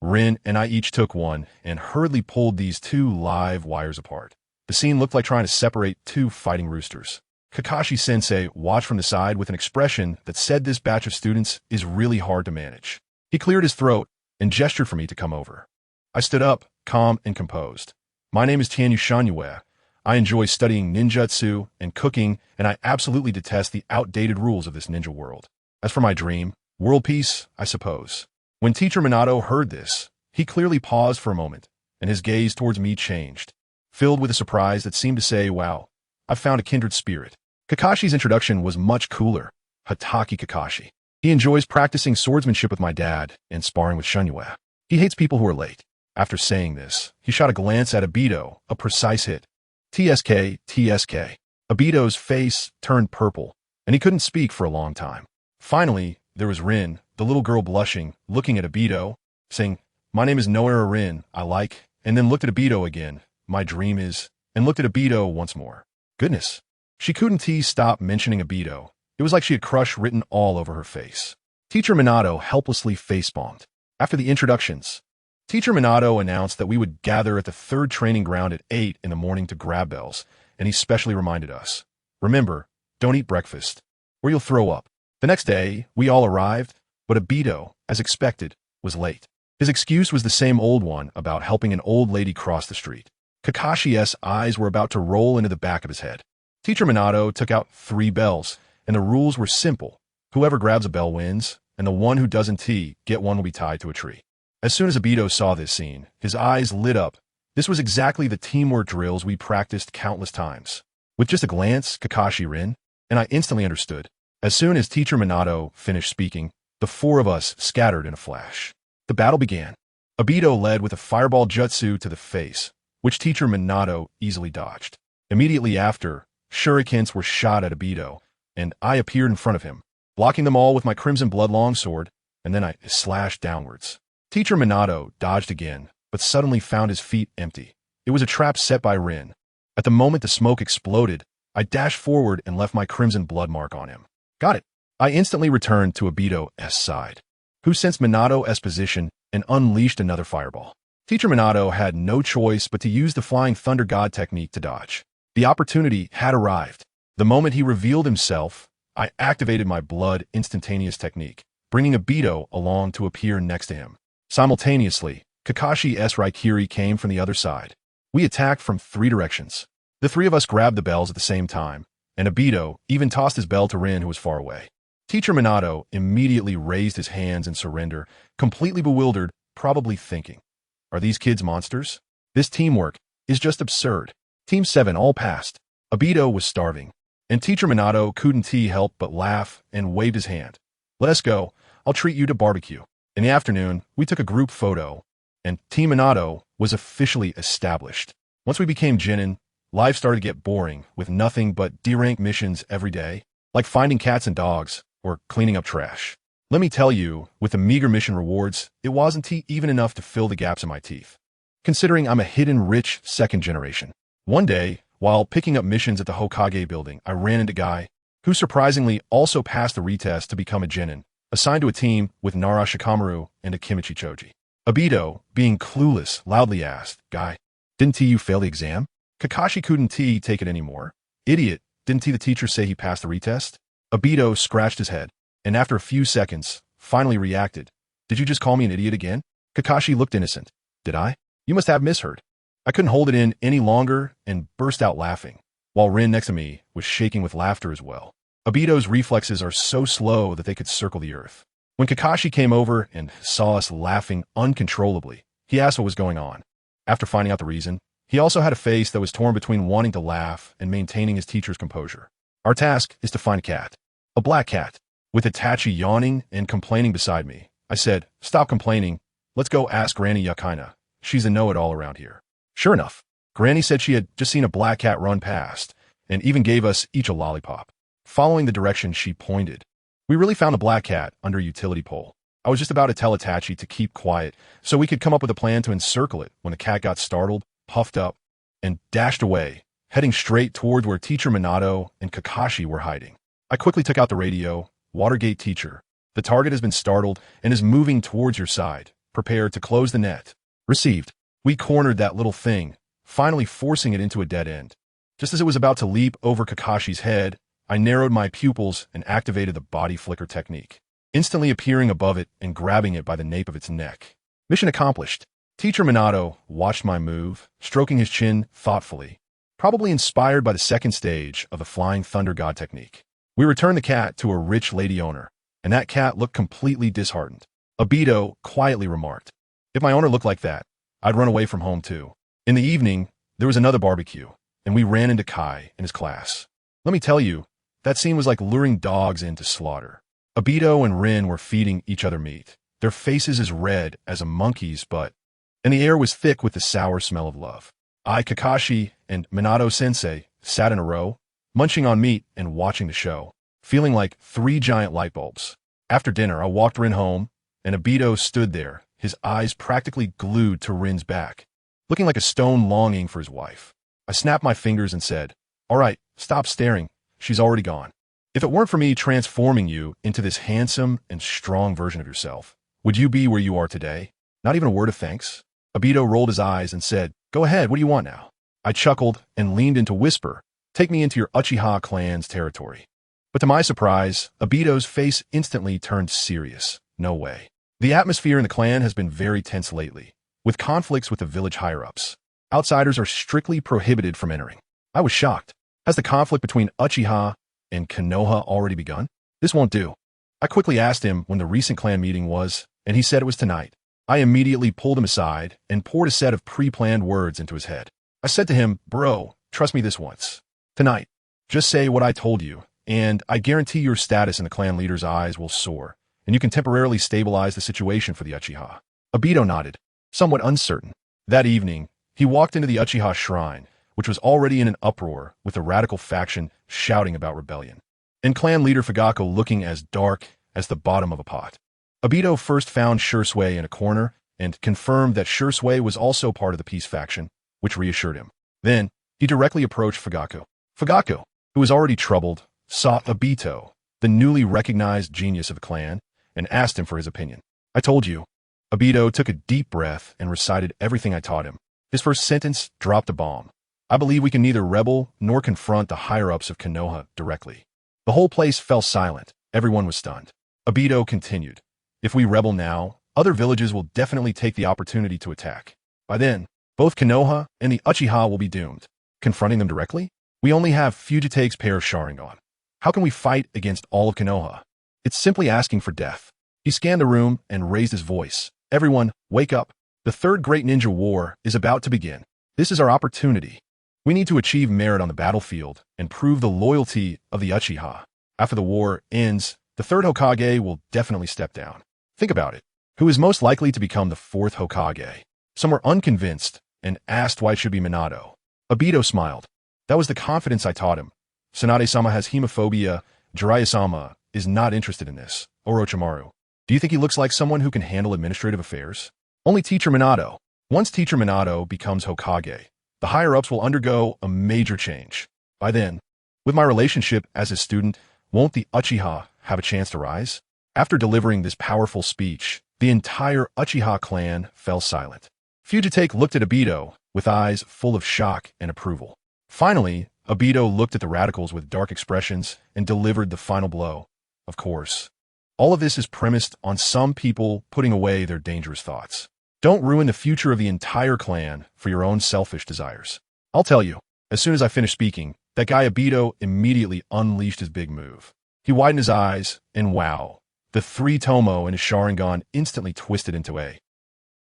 Rin and I each took one and hurriedly pulled these 2 live wires apart. The scene looked like trying to separate 2 fighting roosters. Kakashi-sensei watched from the side with an expression that said this batch of students is really hard to manage. He cleared his throat and gestured for me to come over. I stood up, calm and composed. "My name is Tianyu Shanyue. I enjoy studying ninjutsu and cooking, and I absolutely detest the outdated rules of this ninja world. As for my dream, world peace, I suppose." When Teacher Minato heard this, he clearly paused for a moment, and his gaze towards me changed, filled with a surprise that seemed to say, "Wow, I've found a kindred spirit." Kakashi's introduction was much cooler. Hatake Kakashi. He enjoys practicing swordsmanship with my dad and sparring with Shanyue. He hates people who are late. After saying this, he shot a glance at Obito, a precise hit. TSK, TSK. Obito's face turned purple, and he couldn't speak for a long time. Finally, there was Rin, the little girl blushing, looking at Obito, saying, "My name is Noera Rin, I like," and then looked at Obito again. "My dream is," and looked at Obito once more. Goodness. She couldn't stop mentioning Obito. It was like she had crush written all over her face. Teacher Minato helplessly facepalmed. After the introductions, Teacher Minato announced that we would gather at the 3rd training ground at 8 in the morning to grab bells, and he specially reminded us, "Remember, don't eat breakfast, or you'll throw up." The next day, we all arrived, but Obito, as expected, was late. His excuse was the same old one about helping an old lady cross the street. Kakashi's eyes were about to roll into the back of his head. Teacher Minato took out 3 bells, and the rules were simple. Whoever grabs a bell wins, and the one who doesn't get one will be tied to a tree. As soon as Obito saw this scene, his eyes lit up. This was exactly the teamwork drills we practiced countless times. With just a glance, Kakashi Rin, and I instantly understood. As soon as Teacher Minato finished speaking, the 4 of us scattered in a flash. The battle began. Obito led with a fireball jutsu to the face, which Teacher Minato easily dodged. Immediately after, shurikens were shot at Obito, and I appeared in front of him, blocking them all with my crimson blood longsword, and then I slashed downwards. Teacher Minato dodged again, but suddenly found his feet empty. It was a trap set by Rin. At the moment the smoke exploded, I dashed forward and left my crimson blood mark on him. Got it. I instantly returned to Obito's side, who sensed Minato's position and unleashed another fireball. Teacher Minato had no choice but to use the Flying Thunder God technique to dodge. The opportunity had arrived. The moment he revealed himself, I activated my blood instantaneous technique, bringing Obito along to appear next to him. Simultaneously, Kakashi's Raikiri came from the other side. We attacked from 3 directions. The 3 of us grabbed the bells at the same time, and Obito even tossed his bell to Rin, who was far away. Teacher Minato immediately raised his hands in surrender, completely bewildered, probably thinking, "Are these kids monsters? This teamwork is just absurd." Team 7 all passed. Obito was starving, and Teacher Minato couldn't help but laugh and waved his hand. "Let us go. I'll treat you to barbecue." In the afternoon, we took a group photo, and Team Minato was officially established. Once we became Genin, life started to get boring, with nothing but D-rank missions every day, like finding cats and dogs, or cleaning up trash. Let me tell you, with the meager mission rewards, it wasn't even enough to fill the gaps in my teeth, considering I'm a hidden rich 2nd generation. One day, while picking up missions at the Hokage building, I ran into a guy who surprisingly also passed the retest to become a Genin, assigned to a team with Nara Shikamaru and Akimichi Choji. Obito, being clueless, loudly asked, "Guy, didn't you fail the exam?" Kakashi couldn't take it anymore. "Idiot, didn't the teacher say he passed the retest?" Obito scratched his head, and after a few seconds, finally reacted, "Did you just call me an idiot again?" Kakashi looked innocent. "Did I? You must have misheard. I couldn't hold it in any longer and burst out laughing, while Rin next to me was shaking with laughter as well. Obito's reflexes are so slow that they could circle the earth. When Kakashi came over and saw us laughing uncontrollably, he asked what was going on. After finding out the reason, he also had a face that was torn between wanting to laugh and maintaining his teacher's composure. Our task is to find a cat. A black cat. With Itachi yawning and complaining beside me, I said, "Stop complaining. Let's go ask Granny Yakina. She's a know-it-all around here." Sure enough, Granny said she had just seen a black cat run past and even gave us each a lollipop. Following the direction she pointed, we really found the black cat under a utility pole. I was just about to tell Itachi to keep quiet so we could come up with a plan to encircle it when the cat got startled, puffed up, and dashed away, heading straight towards where Teacher Minato and Kakashi were hiding. I quickly took out the radio. "Watergate teacher, the target has been startled and is moving towards your side. Prepare to close the net." Received. We cornered that little thing, finally forcing it into a dead end. Just as it was about to leap over Kakashi's head, I narrowed my pupils and activated the body flicker technique, instantly appearing above it and grabbing it by the nape of its neck. Mission accomplished. Teacher Minato watched my move, stroking his chin thoughtfully, probably inspired by the second stage of the Flying Thunder God technique. We returned the cat to a rich lady owner, and that cat looked completely disheartened. Obito quietly remarked, "If my owner looked like that, I'd run away from home too." In the evening, there was another barbecue, and we ran into Kai in his class. Let me tell you, that scene was like luring dogs in to slaughter. Obito and Rin were feeding each other meat, their faces as red as a monkey's butt, and the air was thick with the sour smell of love. I, Kakashi, and Minato-sensei sat in a row, munching on meat and watching the show, feeling like three giant light bulbs. After dinner, I walked Rin home, and Obito stood there, his eyes practically glued to Rin's back, looking like a stone longing for his wife. I snapped my fingers and said, "All right, stop staring. She's already gone. If it weren't for me transforming you into this handsome and strong version of yourself, would you be where you are today? Not even a word of thanks?" Obito rolled his eyes and said, "Go ahead, what do you want now?" I chuckled and leaned in to whisper, "Take me into your Uchiha clan's territory." But to my surprise, Obito's face instantly turned serious. No way. The atmosphere in the clan has been very tense lately, with conflicts with the village higher-ups. Outsiders are strictly prohibited from entering. I was shocked. Has the conflict between Uchiha and Konoha already begun? This won't do. I quickly asked him when the recent clan meeting was, and he said it was tonight. I immediately pulled him aside and poured a set of pre-planned words into his head. I said to him, "Bro, trust me this once. Tonight, just say what I told you, and I guarantee your status in the clan leader's eyes will soar, and you can temporarily stabilize the situation for the Uchiha." Obito nodded, somewhat uncertain. That evening, he walked into the Uchiha shrine, which was already in an uproar with the radical faction shouting about rebellion, and clan leader Fugako looking as dark as the bottom of a pot. Obito first found Shursui in a corner and confirmed that Shursui was also part of the peace faction, which reassured him. Then, he directly approached Fugako. Fugako, who was already troubled, sought Obito, the newly recognized genius of the clan, and asked him for his opinion. "I told you." Obito took a deep breath and recited everything I taught him. His first sentence dropped a bomb. "I believe we can neither rebel nor confront the higher-ups of Konoha directly." The whole place fell silent. Everyone was stunned. Obito continued, "If we rebel now, other villages will definitely take the opportunity to attack. By then, both Konoha and the Uchiha will be doomed. Confronting them directly? We only have Fugitake's pair of Sharingan. How can we fight against all of Konoha? It's simply asking for death." He scanned the room and raised his voice. "Everyone, wake up. The Third Great Ninja War is about to begin. This is our opportunity. We need to achieve merit on the battlefield and prove the loyalty of the Uchiha. After the war ends, the third Hokage will definitely step down. Think about it. Who is most likely to become the fourth Hokage?" Some were unconvinced and asked why it should be Minato. Obito smiled. "That was the confidence I taught him. Tsunade-sama has hemophobia. Jiraiya-sama is not interested in this. Orochimaru. Do you think he looks like someone who can handle administrative affairs? Only Teacher Minato. Once Teacher Minato becomes Hokage, the higher-ups will undergo a major change. By then, with my relationship as his student, won't the Uchiha have a chance to rise?" After delivering this powerful speech, the entire Uchiha clan fell silent. Fugitake looked at Obito with eyes full of shock and approval. Finally, Obito looked at the radicals with dark expressions and delivered the final blow. "Of course. All of this is premised on some people putting away their dangerous thoughts. Don't ruin the future of the entire clan for your own selfish desires. I'll tell you, as soon as I finished speaking, that guy Obito immediately unleashed his big move. He widened his eyes, and wow, the three Tomo in his Sharingan instantly twisted into a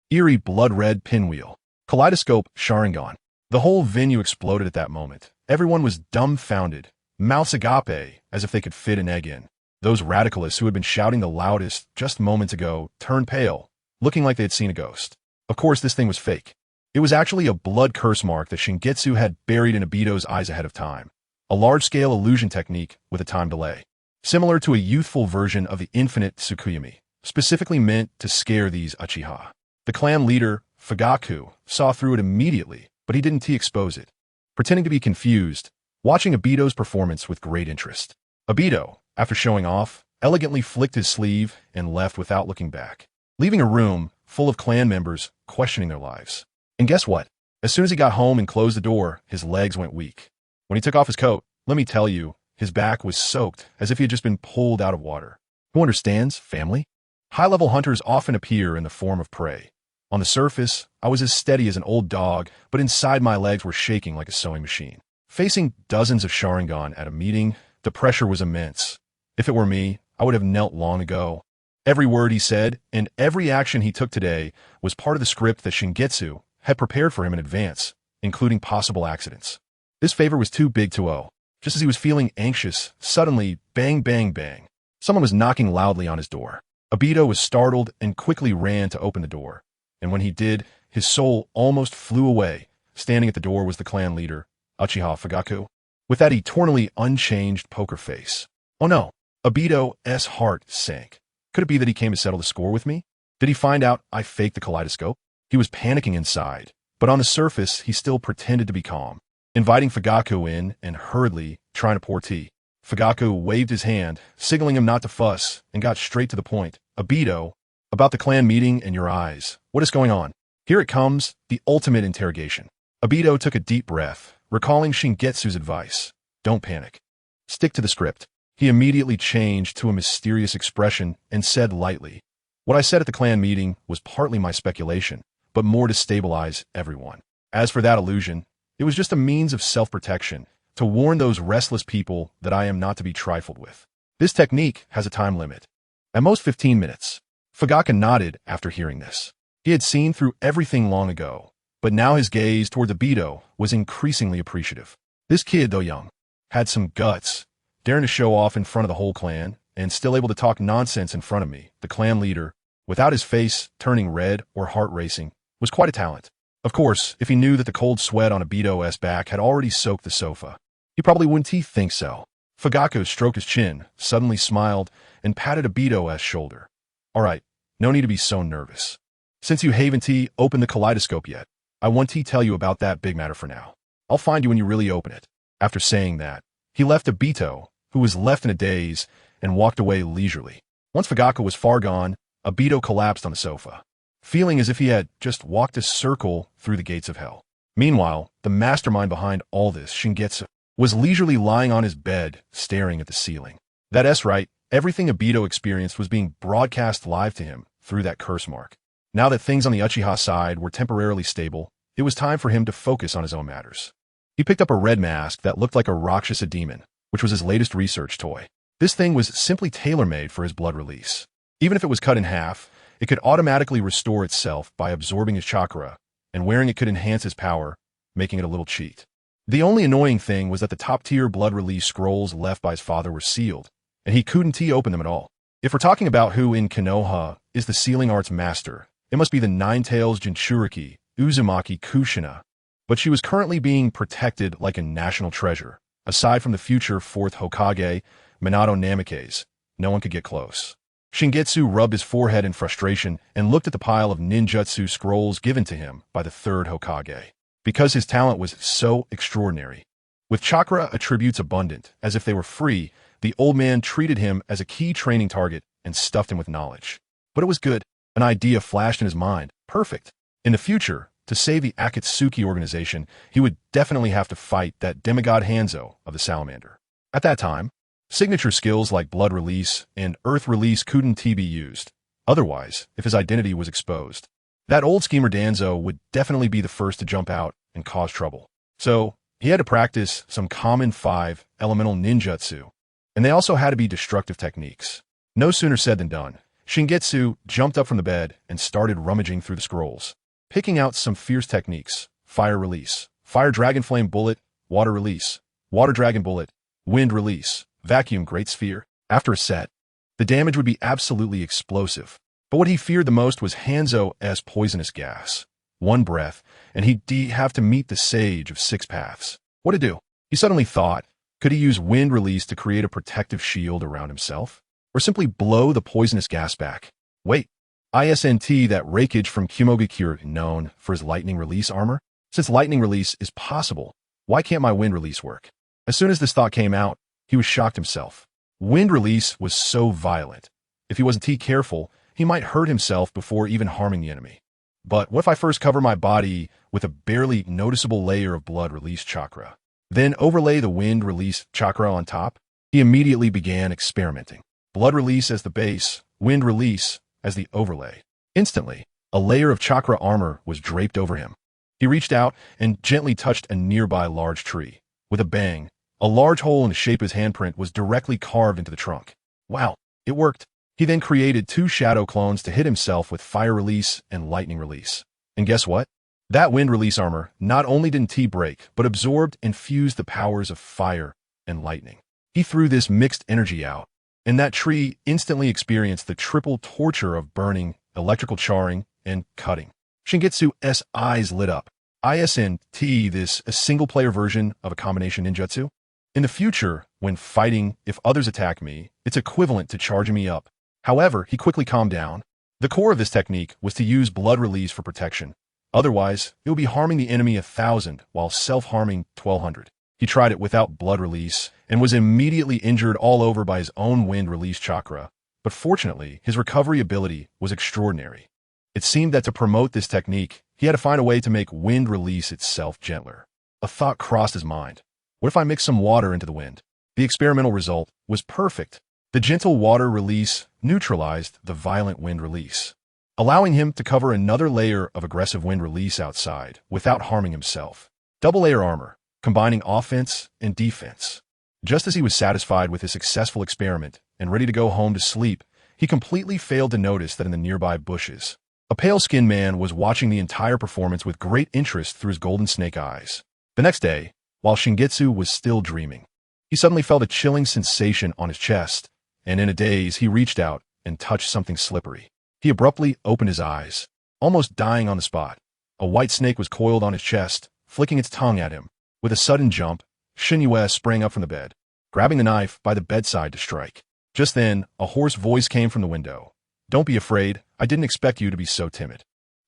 eerie blood-red pinwheel. Kaleidoscope Sharingan. The whole venue exploded at that moment. Everyone was dumbfounded, mouths agape, as if they could fit an egg in. Those radicalists who had been shouting the loudest just moments ago turned pale, looking like they had seen a ghost. Of course, this thing was fake. It was actually a blood curse mark that Shingetsu had buried in Obito's eyes ahead of time. A large-scale illusion technique with a time delay. Similar to a youthful version of the infinite Tsukuyomi, specifically meant to scare these Uchiha. The clan leader, Fugaku, saw through it immediately, but he didn't expose it. Pretending to be confused, watching Obito's performance with great interest. Obito, after showing off, elegantly flicked his sleeve and left without looking back, leaving a room full of clan members questioning their lives. And guess what? As soon as he got home and closed the door, his legs went weak. When he took off his coat, let me tell you, his back was soaked as if he had just been pulled out of water. Who understands, family? High-level hunters often appear in the form of prey. On the surface, I was as steady as an old dog, but inside my legs were shaking like a sewing machine. Facing dozens of Sharingan at a meeting, the pressure was immense. If it were me, I would have knelt long ago. Every word he said and every action he took today was part of the script that Shingetsu had prepared for him in advance, including possible accidents. This favor was too big to owe. Just as he was feeling anxious, suddenly, bang, bang, bang. Someone was knocking loudly on his door. Obito was startled and quickly ran to open the door. And when he did, his soul almost flew away. Standing at the door was the clan leader, Uchiha Fugaku, with that eternally unchanged poker face. Oh no, Obito's heart sank. Could it be that he came to settle the score with me? Did he find out I faked the kaleidoscope? He was panicking inside, but on the surface, he still pretended to be calm, inviting Fugaku in and hurriedly trying to pour tea. Fugaku waved his hand, signaling him not to fuss, and got straight to the point. Obito, about the clan meeting and your eyes. What is going on? Here it comes, the ultimate interrogation. Obito took a deep breath, recalling Shingetsu's advice. Don't panic. Stick to the script. He immediately changed to a mysterious expression and said lightly, what I said at the clan meeting was partly my speculation, but more to stabilize everyone. As for that illusion, it was just a means of self-protection, to warn those restless people that I am not to be trifled with. This technique has a time limit. At most 15 minutes. Fugaku nodded after hearing this. He had seen through everything long ago, but now his gaze toward Obito was increasingly appreciative. This kid, though young, had some guts, daring to show off in front of the whole clan, and still able to talk nonsense in front of me, the clan leader, without his face turning red or heart racing, was quite a talent. Of course, if he knew that the cold sweat on Obito's back had already soaked the sofa, he probably wouldn't think so. Fugaku stroked his chin, suddenly smiled, and patted Obito's shoulder. All right, no need to be so nervous. Since you haven't opened the kaleidoscope yet, I want to tell you about that big matter for now. I'll find you when you really open it. After saying that, he left Obito, who was left in a daze, and walked away leisurely. Once Fugaku was far gone, Obito collapsed on the sofa, feeling as if he had just walked a circle through the gates of hell. Meanwhile, the mastermind behind all this, Shingetsu, was leisurely lying on his bed, staring at the ceiling. That's right, everything Obito experienced was being broadcast live to him through that curse mark. Now that things on the Uchiha side were temporarily stable, it was time for him to focus on his own matters. He picked up a red mask that looked like a Rakshasa demon, which was his latest research toy. This thing was simply tailor-made for his blood release. Even if it was cut in half, it could automatically restore itself by absorbing his chakra, and wearing it could enhance his power, making it a little cheat. The only annoying thing was that the top-tier blood release scrolls left by his father were sealed, and he couldn't open them at all. If we're talking about who in Konoha is the sealing arts master, it must be the Nine-Tails Jinchuriki, Uzumaki Kushina, but she was currently being protected like a national treasure. Aside from the future 4th Hokage, Minato Namikaze, no one could get close. Shingetsu rubbed his forehead in frustration and looked at the pile of ninjutsu scrolls given to him by the 3rd Hokage. Because his talent was so extraordinary. With chakra attributes abundant, as if they were free, the old man treated him as a key training target and stuffed him with knowledge. But it was good. An idea flashed in his mind. Perfect. In the future, to save the Akatsuki organization, he would definitely have to fight that demigod Hanzo of the Salamander. At that time, signature skills like blood release and earth release couldn't be used. Otherwise, if his identity was exposed, That old schemer Danzo would definitely be the first to jump out and cause trouble. So he had to practice some common 5 elemental ninjutsu, and they also had to be destructive techniques. No sooner said than done. Shingetsu jumped up from the bed and started rummaging through the scrolls, picking out some fierce techniques: fire release, fire dragon flame bullet, water release, water dragon bullet, wind release, vacuum great sphere. After a set, the damage would be absolutely explosive. But what he feared the most was Hanzo's poisonous gas. One breath, and he'd have to meet the sage of 6 paths. What to do? He suddenly thought, could he use wind release to create a protective shield around himself? Or simply blow the poisonous gas back? Wait, isn't that Raikage from Kimogakure known for his lightning release armor? Since lightning release is possible, why can't my wind release work? As soon as this thought came out, he was shocked himself. Wind release was so violent. If he wasn't careful, he might hurt himself before even harming the enemy. But what if I first cover my body with a barely noticeable layer of blood release chakra, then overlay the wind release chakra on top? He immediately began experimenting. Blood release as the base, wind release as the overlay. Instantly, a layer of chakra armor was draped over him. He reached out and gently touched a nearby large tree. With a bang, a large hole in the shape of his handprint was directly carved into the trunk. Wow, it worked. He then created 2 shadow clones to hit himself with fire release and lightning release. And guess what? That wind release armor not only didn't break, but absorbed and fused the powers of fire and lightning. He threw this mixed energy out, and that tree instantly experienced the triple torture of burning, electrical charring, and cutting. Shingetsu's eyes lit up. Isn't this a single-player version of a combination ninjutsu? In the future, when fighting, if others attack me, it's equivalent to charging me up. However, he quickly calmed down. The core of this technique was to use blood release for protection. Otherwise, it would be harming the enemy 1,000 while self-harming 1,200. He tried it without blood release and was immediately injured all over by his own wind release chakra. But fortunately, his recovery ability was extraordinary. It seemed that to promote this technique, he had to find a way to make wind release itself gentler. A thought crossed his mind. What if I mix some water into the wind? The experimental result was perfect. The gentle water release neutralized the violent wind release, allowing him to cover another layer of aggressive wind release outside without harming himself. Double-layer armor, combining offense and defense. Just as he was satisfied with his successful experiment and ready to go home to sleep, he completely failed to notice that in the nearby bushes, a pale-skinned man was watching the entire performance with great interest through his golden snake eyes. The next day, while Shingetsu was still dreaming, he suddenly felt a chilling sensation on his chest, and in a daze, he reached out and touched something slippery. He abruptly opened his eyes, almost dying on the spot. A white snake was coiled on his chest, flicking its tongue at him. With a sudden jump, Shinue sprang up from the bed, grabbing the knife by the bedside to strike. Just then, a hoarse voice came from the window. "Don't be afraid. I didn't expect you to be so timid."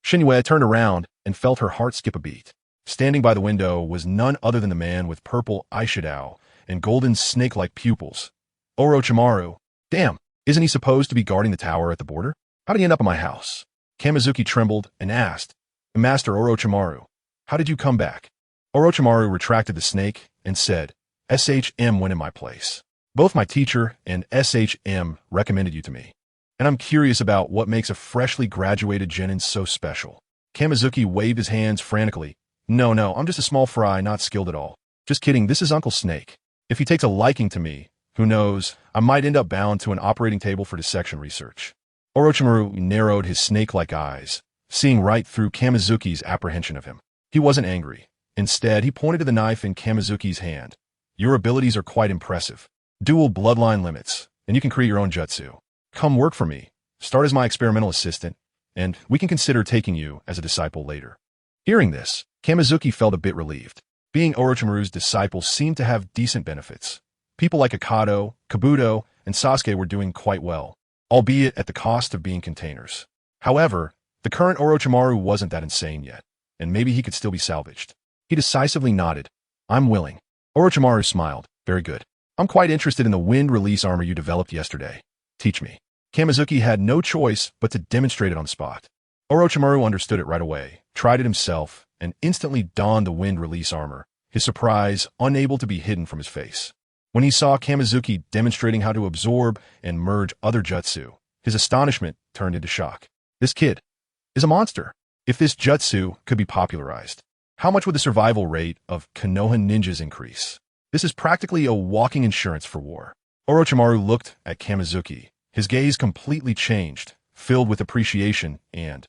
Shinue turned around and felt her heart skip a beat. Standing by the window was none other than the man with purple eyeshadow and golden snake-like pupils. Orochimaru. Damn, isn't he supposed to be guarding the tower at the border? How did he end up in my house? Kamizuki trembled and asked, "Master Orochimaru, how did you come back?" Orochimaru retracted the snake and said, "SHM went in my place. Both my teacher and SHM recommended you to me. And I'm curious about what makes a freshly graduated genin so special." Kamizuki waved his hands frantically. No, I'm just a small fry, not skilled at all. Just kidding, this is Uncle Snake. If he takes a liking to me, who knows, I might end up bound to an operating table for dissection research. Orochimaru narrowed his snake-like eyes, seeing right through Kamizuki's apprehension of him. He wasn't angry. Instead, he pointed to the knife in Kamizuki's hand. "Your abilities are quite impressive. Dual bloodline limits, and you can create your own jutsu. Come work for me. Start as my experimental assistant, and we can consider taking you as a disciple later." Hearing this, Kamizuki felt a bit relieved. Being Orochimaru's disciple seemed to have decent benefits. People like Akado, Kabuto, and Sasuke were doing quite well, albeit at the cost of being containers. However, the current Orochimaru wasn't that insane yet, and maybe he could still be salvaged. He decisively nodded. "I'm willing." Orochimaru smiled. "Very good. I'm quite interested in the wind release armor you developed yesterday. Teach me." Kamizuki had no choice but to demonstrate it on the spot. Orochimaru understood it right away, tried it himself, and instantly donned the wind release armor, his surprise unable to be hidden from his face. When he saw Kamizuki demonstrating how to absorb and merge other jutsu, his astonishment turned into shock. This kid is a monster. If this jutsu could be popularized, how much would the survival rate of Konoha ninjas increase? This is practically a walking insurance for war. Orochimaru looked at Kamizuki. His gaze completely changed, filled with appreciation and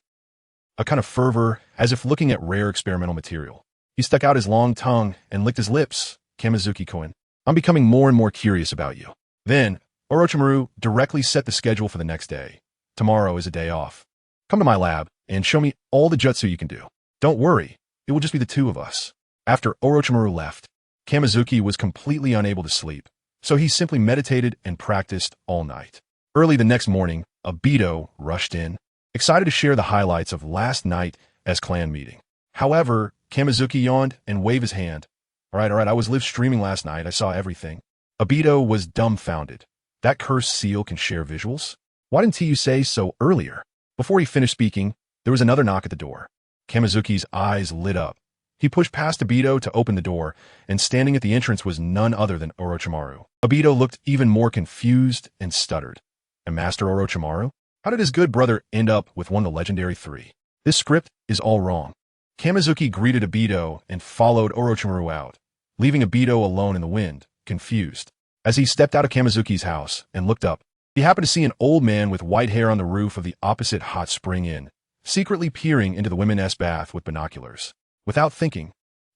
a kind of fervor, as if looking at rare experimental material. He stuck out his long tongue and licked his lips. Kamizuki-kun, I'm becoming more and more curious about you. Then, Orochimaru directly set the schedule for the next day. Tomorrow is a day off. Come to my lab and show me all the jutsu you can do. Don't worry, it will just be the two of us. After Orochimaru left, Kamizuki was completely unable to sleep, so he simply meditated and practiced all night. Early the next morning, Obito rushed in, excited to share the highlights of last night as clan meeting. However, Kamizuki yawned and waved his hand. All right, I was live streaming last night. I saw everything. Obito was dumbfounded. That cursed seal can share visuals? Why didn't you say so earlier? Before he finished speaking, there was another knock at the door. Kamizuki's eyes lit up. He pushed past Obito to open the door, and standing at the entrance was none other than Orochimaru. Obito looked even more confused and stuttered. And Master Orochimaru? How did his good brother end up with one of the legendary three? This script is all wrong. Kamizuki greeted Obito and followed Orochimaru out, leaving Obito alone in the wind, confused. As he stepped out of Kamizuki's house and looked up, he happened to see an old man with white hair on the roof of the opposite hot spring inn, secretly peering into the women's bath with binoculars. Without thinking,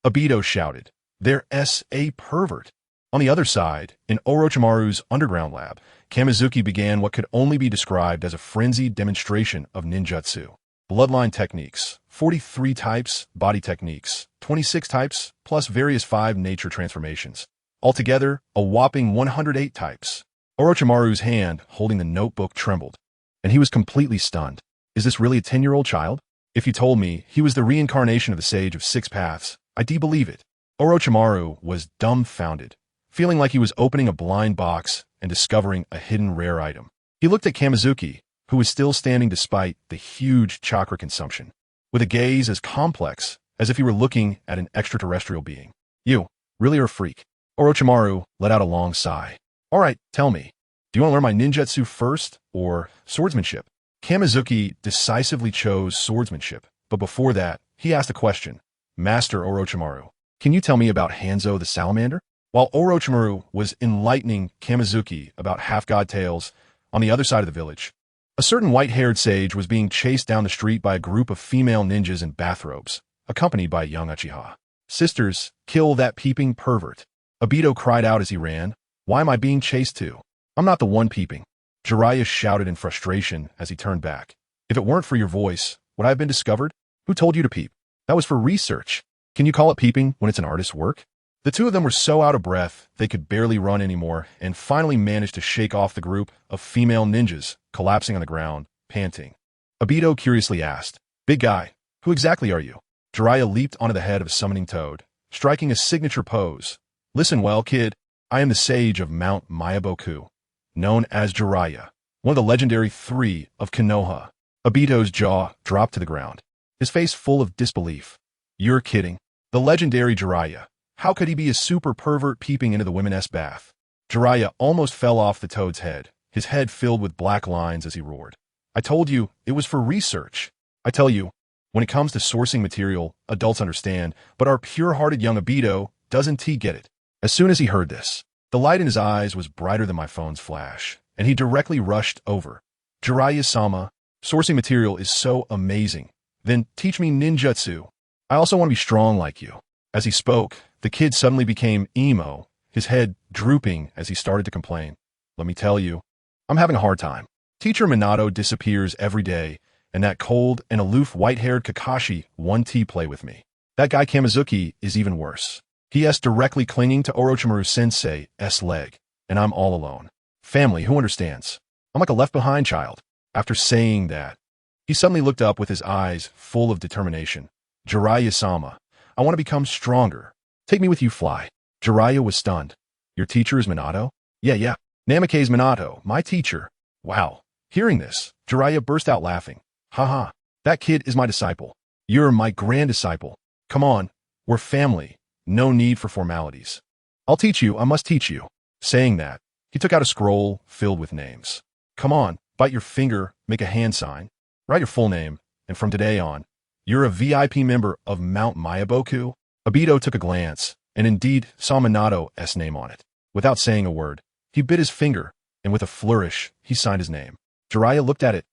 Obito shouted, "There's a pervert." On the other side, in Orochimaru's underground lab, Kamizuki began what could only be described as a frenzied demonstration of ninjutsu. Bloodline techniques, 43 types, body techniques, 26 types, plus various 5 nature transformations. Altogether, a whopping 108 types. Orochimaru's hand holding the notebook trembled, and he was completely stunned. Is this really a 10-year-old child? If you told me he was the reincarnation of the Sage of Six Paths, I'd believe it. Orochimaru was dumbfounded, feeling like he was opening a blind box and discovering a hidden rare item. He looked at Kamizuki, who was still standing despite the huge chakra consumption, with a gaze as complex as if he were looking at an extraterrestrial being. You really are a freak. Orochimaru let out a long sigh. All right, tell me, do you want to learn my ninjutsu first or swordsmanship? Kamizuki decisively chose swordsmanship, but before that, he asked a question. Master Orochimaru, can you tell me about Hanzo the Salamander? While Orochimaru was enlightening Kamizuki about half-god tales on the other side of the village, a certain white-haired sage was being chased down the street by a group of female ninjas in bathrobes, accompanied by a young Uchiha. Sisters, kill that peeping pervert. Obito cried out as he ran. Why am I being chased too? I'm not the one peeping. Jiraiya shouted in frustration as he turned back. If it weren't for your voice, would I have been discovered? Who told you to peep? That was for research. Can you call it peeping when it's an artist's work? The two of them were so out of breath they could barely run anymore and finally managed to shake off the group of female ninjas, collapsing on the ground, panting. Obito curiously asked, Big guy, who exactly are you? Jiraiya leaped onto the head of a summoning toad, striking a signature pose. Listen well, kid. I am the sage of Mount Mayaboku, known as Jiraiya, one of the legendary 3 of Konoha. Obito's jaw dropped to the ground, his face full of disbelief. You're kidding. The legendary Jiraiya. How could he be a super pervert peeping into the women's bath? Jiraiya almost fell off the toad's head, his head filled with black lines as he roared. I told you, it was for research. I tell you, when it comes to sourcing material, adults understand, but our pure-hearted young Obito doesn't get it. As soon as he heard this, the light in his eyes was brighter than my phone's flash, and he directly rushed over. Jiraiya-sama, sourcing material is so amazing. Then teach me ninjutsu. I also want to be strong like you. As he spoke, the kid suddenly became emo, his head drooping as he started to complain. Let me tell you, I'm having a hard time. Teacher Minato disappears every day, and that cold and aloof white-haired Kakashi won't play with me. That guy Kamizuki is even worse. He is directly clinging to Orochimaru Sensei's leg, and I'm all alone. Family, who understands? I'm like a left-behind child. After saying that, he suddenly looked up with his eyes full of determination. Jiraiya-sama, I want to become stronger. Take me with you, fly. Jiraiya was stunned. Your teacher is Minato? Yeah. Namake's Minato, my teacher. Wow. Hearing this, Jiraiya burst out laughing. Haha, that kid is my disciple. You're my grand disciple. Come on, we're family. No need for formalities. I'll teach you, I must teach you. Saying that, he took out a scroll filled with names. Come on, bite your finger, make a hand sign, write your full name, and from today on, You're a VIP member of Mount Mayaboku? Obito took a glance, and indeed saw Minato's name on it. Without saying a word, he bit his finger, and with a flourish, he signed his name. Jiraiya looked at it.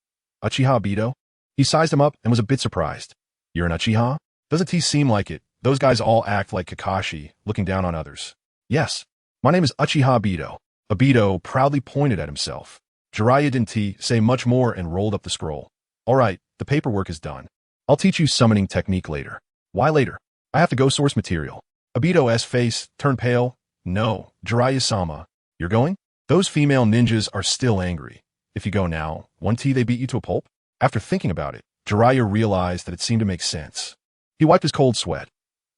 Uchiha Obito? He sized him up and was a bit surprised. You're an Uchiha? Doesn't he seem like it? Those guys all act like Kakashi, looking down on others. Yes. My name is Uchiha Obito. Obito proudly pointed at himself. Jiraiya didn't say much more and rolled up the scroll. All right, the paperwork is done. I'll teach you summoning technique later. Why later? I have to go source material. Obito's face turned pale. No, Jiraiya-sama. You're going? Those female ninjas are still angry. If you go now, won't they beat you to a pulp? After thinking about it, Jiraiya realized that it seemed to make sense. He wiped his cold sweat.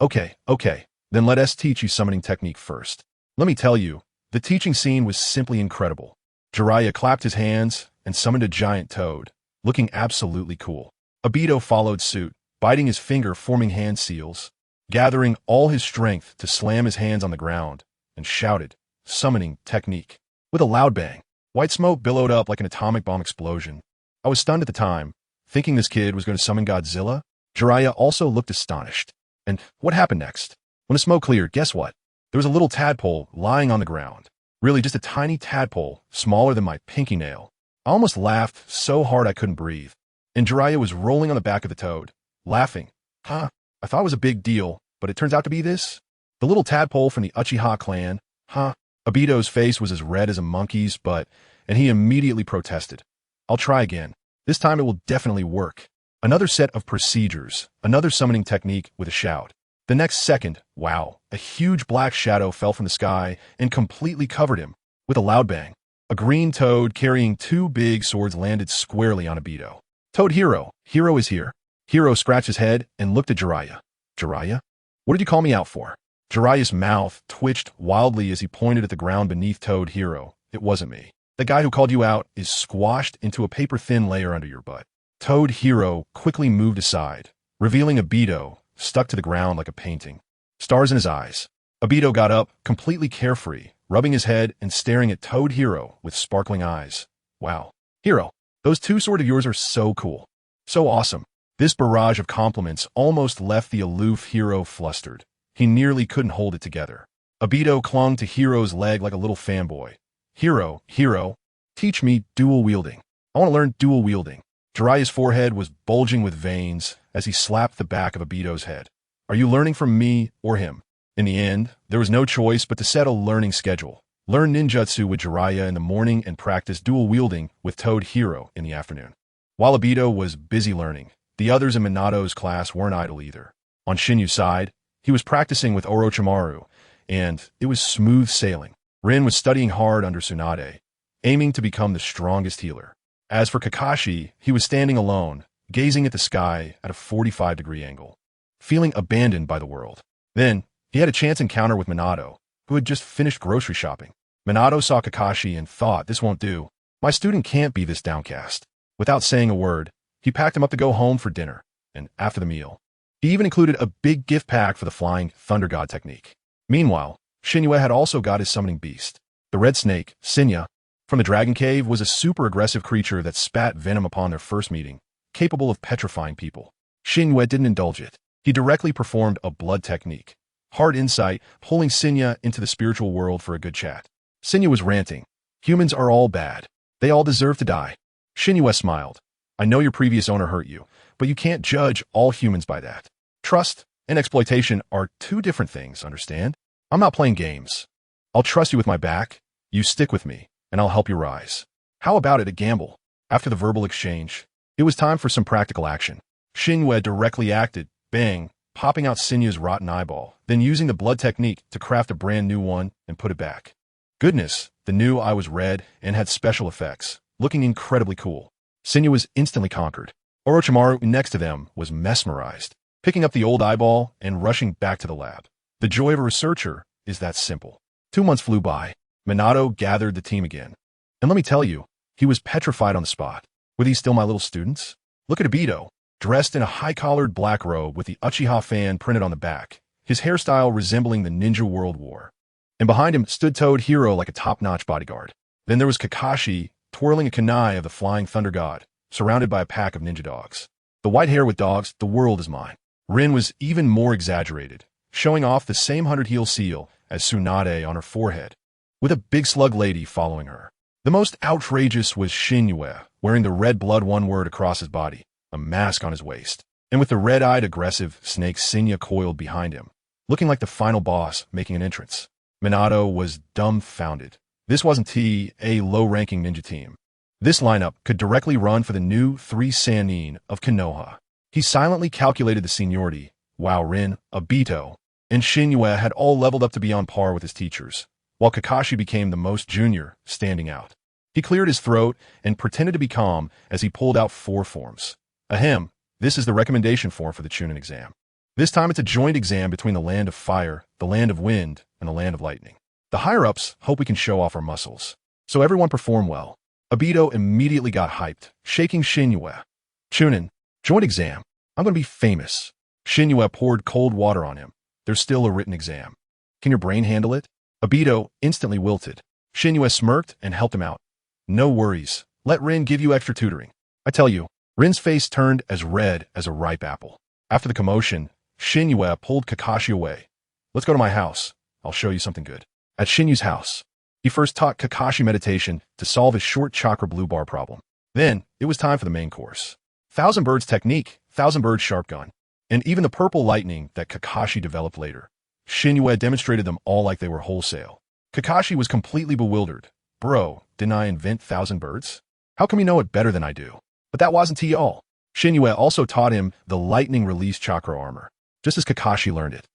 Okay, then let us teach you summoning technique first. Let me tell you, the teaching scene was simply incredible. Jiraiya clapped his hands and summoned a giant toad, looking absolutely cool. Obito followed suit, biting his finger, forming hand seals, gathering all his strength to slam his hands on the ground, and shouted, summoning technique. With a loud bang, white smoke billowed up like an atomic bomb explosion. I was stunned at the time, thinking this kid was going to summon Godzilla. Jiraiya also looked astonished. And what happened next? When the smoke cleared, guess what? There was a little tadpole lying on the ground. Really, just a tiny tadpole, smaller than my pinky nail. I almost laughed so hard I couldn't breathe. And Jiraiya was rolling on the back of the toad, laughing. I thought it was a big deal, but it turns out to be this? The little tadpole from the Uchiha clan? Obito's face was as red as a monkey's, and he immediately protested. I'll try again. This time it will definitely work. Another set of procedures, another summoning technique with a shout. The next second, wow, a huge black shadow fell from the sky and completely covered him. With a loud bang, a green toad carrying two big swords landed squarely on Obito. Toad Hero is here. Hero scratched his head and looked at Jiraiya. Jiraiya? What did you call me out for? Jiraiya's mouth twitched wildly as he pointed at the ground beneath Toad Hero. It wasn't me. The guy who called you out is squashed into a paper-thin layer under your butt. Toad Hero quickly moved aside, revealing Obito stuck to the ground like a painting. Stars in his eyes. Obito got up, completely carefree, rubbing his head and staring at Toad Hero with sparkling eyes. Wow. Hero, those two swords of yours are so cool. So awesome. This barrage of compliments almost left the aloof Hero flustered. He nearly couldn't hold it together. Obito clung to Hero's leg like a little fanboy. Hero, teach me dual wielding. I want to learn dual wielding. Jiraiya's forehead was bulging with veins as he slapped the back of Obito's head. Are you learning from me or him? In the end, there was no choice but to set a learning schedule. Learn ninjutsu with Jiraiya in the morning and practice dual wielding with Toad Hero in the afternoon. While Obito was busy learning, the others in Minato's class weren't idle either. On Shinyu's side, he was practicing with Orochimaru, and it was smooth sailing. Rin was studying hard under Tsunade, aiming to become the strongest healer. As for Kakashi, he was standing alone, gazing at the sky at a 45-degree angle, feeling abandoned by the world. Then, he had a chance encounter with Minato, who had just finished grocery shopping. Minato saw Kakashi and thought, this won't do. My student can't be this downcast. Without saying a word, he packed him up to go home for dinner, and after the meal, he even included a big gift pack for the flying Thunder God technique. Meanwhile, Shinue had also got his summoning beast. The red snake, Sinya, from the Dragon Cave was a super aggressive creature that spat venom upon their first meeting, capable of petrifying people. Shinue didn't indulge it. He directly performed a blood technique. Hard insight, pulling Sinya into the spiritual world for a good chat. Sinya was ranting. Humans are all bad. They all deserve to die. Shinue smiled. I know your previous owner hurt you, but you can't judge all humans by that. Trust and exploitation are two different things, understand? I'm not playing games. I'll trust you with my back, you stick with me, and I'll help you rise. How about it, a gamble? After the verbal exchange, it was time for some practical action. Shinue directly acted, bang, popping out Sinya's rotten eyeball, then using the blood technique to craft a brand new one and put it back. Goodness, the new eye was red and had special effects, looking incredibly cool. Sinya was instantly conquered. Orochimaru next to them was mesmerized, picking up the old eyeball and rushing back to the lab. The joy of a researcher is that simple. 2 months flew by. Minato gathered the team again. And let me tell you, he was petrified on the spot. Were these still my little students? Look at Obito, dressed in a high-collared black robe with the Uchiha fan printed on the back, his hairstyle resembling the Ninja World War. And behind him stood Toad Hero like a top-notch bodyguard. Then there was Kakashi, twirling a kunai of the Flying Thunder God, surrounded by a pack of ninja dogs. The white hair with dogs, the world is mine. Rin was even more exaggerated, showing off the same 100-heel seal as Tsunade on her forehead, with a big slug lady following her. The most outrageous was Shinue, wearing the red blood one word across his body, a mask on his waist, and with the red-eyed aggressive snake Senya coiled behind him, looking like the final boss making an entrance. Minato was dumbfounded. This wasn't a low-ranking ninja team. This lineup could directly run for the new 3 Sannin of Konoha. He silently calculated the seniority, while Rin, Obito, and Shinue had all leveled up to be on par with his teachers, while Kakashi became the most junior, standing out. He cleared his throat and pretended to be calm as he pulled out 4 forms. Ahem, this is the recommendation form for the Chunin exam. This time it's a joint exam between the land of fire, the land of wind, and the land of lightning. The higher-ups hope we can show off our muscles, so everyone perform well. Obito immediately got hyped, shaking Shinue. Chunin, joint exam. I'm going to be famous. Shinue poured cold water on him. There's still a written exam. Can your brain handle it? Obito instantly wilted. Shinue smirked and helped him out. No worries. Let Rin give you extra tutoring. I tell you, Rin's face turned as red as a ripe apple. After the commotion, Shinue pulled Kakashi away. Let's go to my house. I'll show you something good. At Shinyu's house, he first taught Kakashi meditation to solve his short chakra blue bar problem. Then, it was time for the main course. Thousand Birds technique, Thousand Birds sharp gun, and even the purple lightning that Kakashi developed later. Shinue demonstrated them all like they were wholesale. Kakashi was completely bewildered. Bro, didn't I invent Thousand Birds? How come you know it better than I do? But that wasn't all. Shinue also taught him the lightning release chakra armor, just as Kakashi learned it.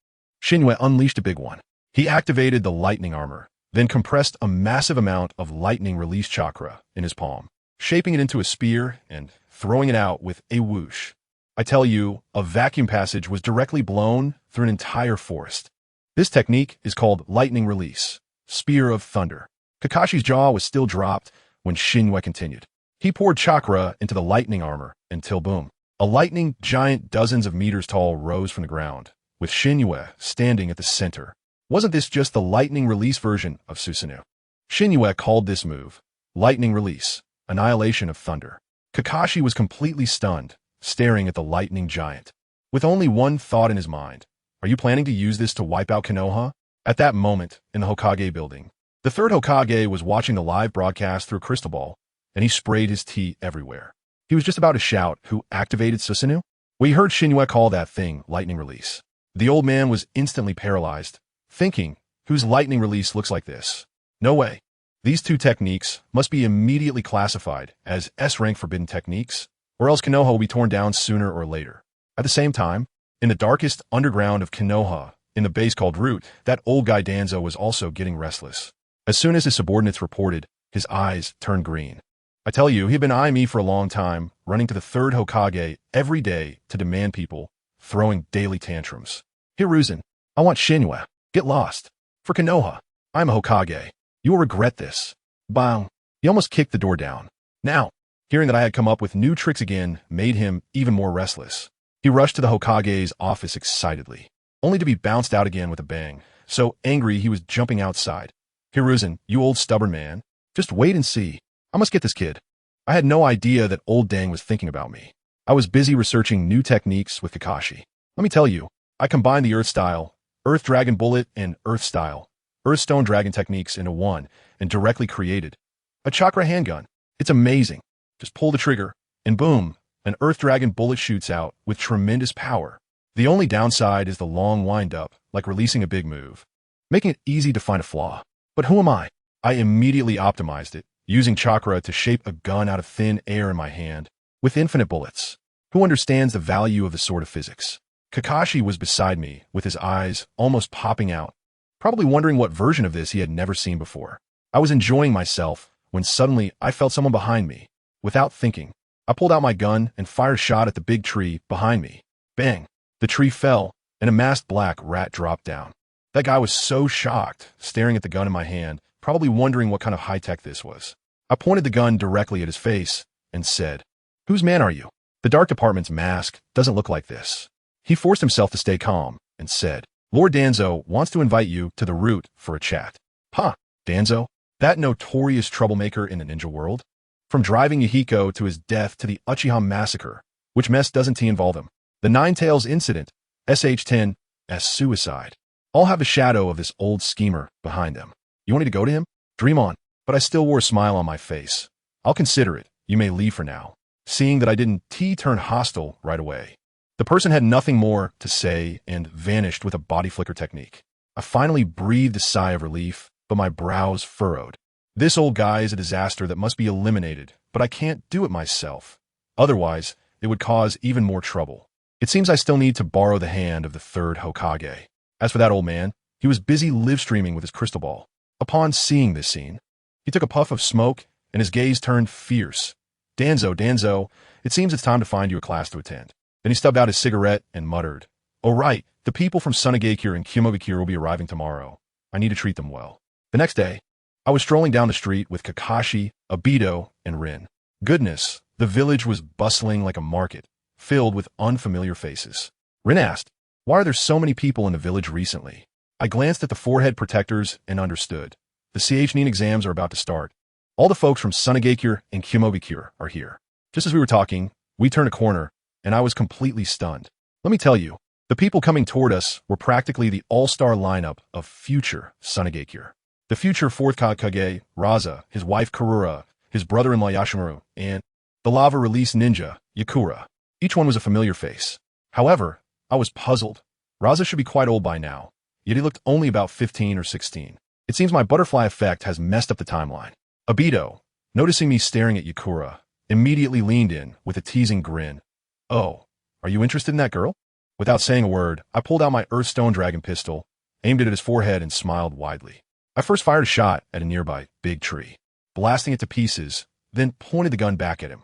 Shinue unleashed a big one. He activated the lightning armor, then compressed a massive amount of lightning release chakra in his palm, shaping it into a spear and throwing it out with a whoosh. I tell you, a vacuum passage was directly blown through an entire forest. This technique is called lightning release, spear of thunder. Kakashi's jaw was still dropped when Shinue continued. He poured chakra into the lightning armor until boom, a lightning giant dozens of meters tall rose from the ground, with Shinue standing at the center. Wasn't this just the lightning release version of Susanoo? Shinue called this move lightning release, annihilation of thunder. Kakashi was completely stunned, staring at the lightning giant, with only one thought in his mind. Are you planning to use this to wipe out Konoha? At that moment, in the Hokage building, the third Hokage was watching the live broadcast through a crystal ball, and he sprayed his tea everywhere. He was just about to shout who activated Susanoo. We heard Shinue call that thing lightning release. The old man was instantly paralyzed, thinking, whose lightning release looks like this? No way. These 2 techniques must be immediately classified as S-rank forbidden techniques, or else Konoha will be torn down sooner or later. At the same time, in the darkest underground of Konoha, in the base called Root, that old guy Danzo was also getting restless. As soon as his subordinates reported, his eyes turned green. I tell you, he had been eyeing me for a long time, running to the third Hokage every day to demand people, throwing daily tantrums. Hiruzen, I want Shinue. Get lost. For Konoha, I'm a Hokage. You will regret this. Bang. He almost kicked the door down. Now, hearing that I had come up with new tricks again made him even more restless. He rushed to the Hokage's office excitedly, only to be bounced out again with a bang. So angry he was jumping outside. Hiruzen, you old stubborn man. Just wait and see. I must get this kid. I had no idea that old Dang was thinking about me. I was busy researching new techniques with Kakashi. Let me tell you, I combined the Earth style, Earth Dragon Bullet, and Earth style, Earth Stone Dragon techniques into one and directly created a chakra handgun. It's amazing. Just pull the trigger, and boom, an Earth Dragon Bullet shoots out with tremendous power. The only downside is the long wind-up, like releasing a big move, making it easy to find a flaw. But who am I? I immediately optimized it, using chakra to shape a gun out of thin air in my hand, with infinite bullets. Who understands the value of the sword of physics? Kakashi was beside me, with his eyes almost popping out, probably wondering what version of this he had never seen before. I was enjoying myself when suddenly I felt someone behind me. Without thinking, I pulled out my gun and fired a shot at the big tree behind me. Bang! The tree fell, and a masked black rat dropped down. That guy was so shocked, staring at the gun in my hand, probably wondering what kind of high-tech this was. I pointed the gun directly at his face and said, "Whose man are you? The Dark Department's mask doesn't look like this." He forced himself to stay calm and said, "Lord Danzo wants to invite you to the Root for a chat." Huh, Danzo? That notorious troublemaker in the ninja world? From driving Yahiko to his death to the Uchiha massacre, Which mess doesn't he involve him? The Nine Tails incident, SH-10, S suicide. All have a shadow of this old schemer behind them. You want me to go to him? Dream on. But I still wore a smile on my face. I'll consider it. You may leave for now. Seeing that I didn't turn hostile right away. The person had nothing more to say and vanished with a body flicker technique. I finally breathed a sigh of relief, but my brows furrowed. This old guy is a disaster that must be eliminated, but I can't do it myself. Otherwise, it would cause even more trouble. It seems I still need to borrow the hand of the third Hokage. As for that old man, he was busy live-streaming with his crystal ball. Upon seeing this scene, he took a puff of smoke and his gaze turned fierce. Danzo, it seems it's time to find you a class to attend. Then he stubbed out his cigarette and muttered, "Oh right, the people from Sunagakure and Kimobikure will be arriving tomorrow. I need to treat them well." The next day, I was strolling down the street with Kakashi, Obito, and Rin. Goodness, the village was bustling like a market, filled with unfamiliar faces. Rin asked, "Why are there so many people in the village recently?" I glanced at the forehead protectors and understood. The CH9 exams are about to start. All the folks from Sunagakure and Kimobikure are here. Just as we were talking, we turned a corner, and I was completely stunned. Let me tell you, the people coming toward us were practically the all-star lineup of future Sunagakure. The future fourth Hokage, Raza, his wife Karura, his brother-in-law Yashimaru, and the lava-release ninja, Yakura. Each one was a familiar face. However, I was puzzled. Raza should be quite old by now, yet he looked only about 15 or 16. It seems my butterfly effect has messed up the timeline. Obito, noticing me staring at Yakura, immediately leaned in with a teasing grin. "Oh, are you interested in that girl?" Without saying a word, I pulled out my Earthstone Dragon pistol, aimed it at his forehead, and smiled widely. I first fired a shot at a nearby big tree, blasting it to pieces, then pointed the gun back at him.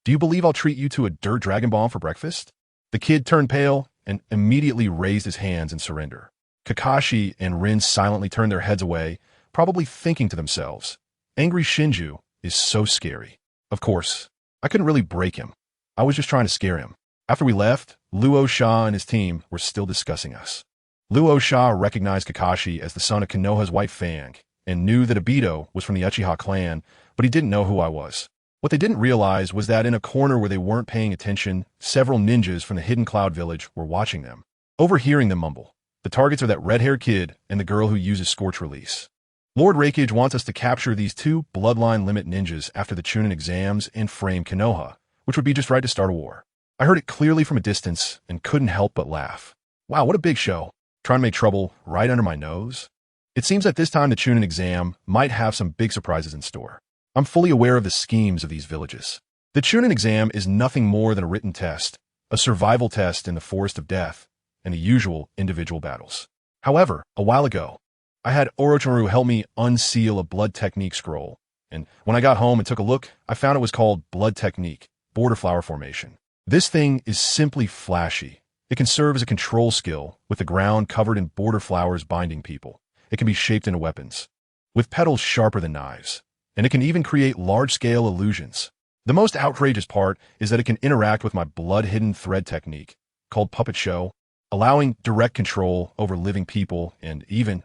"Do you believe I'll treat you to a dirt dragon bomb for breakfast?" The kid turned pale and immediately raised his hands in surrender. Kakashi and Rin silently turned their heads away, probably thinking to themselves, "Angry Shinju is so scary." Of course, I couldn't really break him. I was just trying to scare him. After we left, Luo Sha and his team were still discussing us. Luo Sha recognized Kakashi as the son of Konoha's White Fang and knew that Obito was from the Uchiha clan, but he didn't know who I was. What they didn't realize was that in a corner where they weren't paying attention, several ninjas from the Hidden Cloud Village were watching them. Overhearing them mumble, "The targets are that red-haired kid and the girl who uses Scorch Release. Lord Raikage wants us to capture these two bloodline limit ninjas after the Chunin exams and frame Konoha, which would be just right to start a war." I heard it clearly from a distance and couldn't help but laugh. Wow, what a big show. Trying to make trouble right under my nose. It seems that this time the Chunin exam might have some big surprises in store. I'm fully aware of the schemes of these villages. The Chunin exam is nothing more than a written test, a survival test in the forest of death, and the usual individual battles. However, a while ago, I had Orochimaru help me unseal a blood technique scroll, and when I got home and took a look, I found it was called Blood Technique, Border Flower Formation. This thing is simply flashy. It can serve as a control skill, with the ground covered in border flowers binding people. It can be shaped into weapons, with petals sharper than knives, and it can even create large-scale illusions. The most outrageous part is that it can interact with my blood-hidden thread technique, called Puppet Show, allowing direct control over living people and even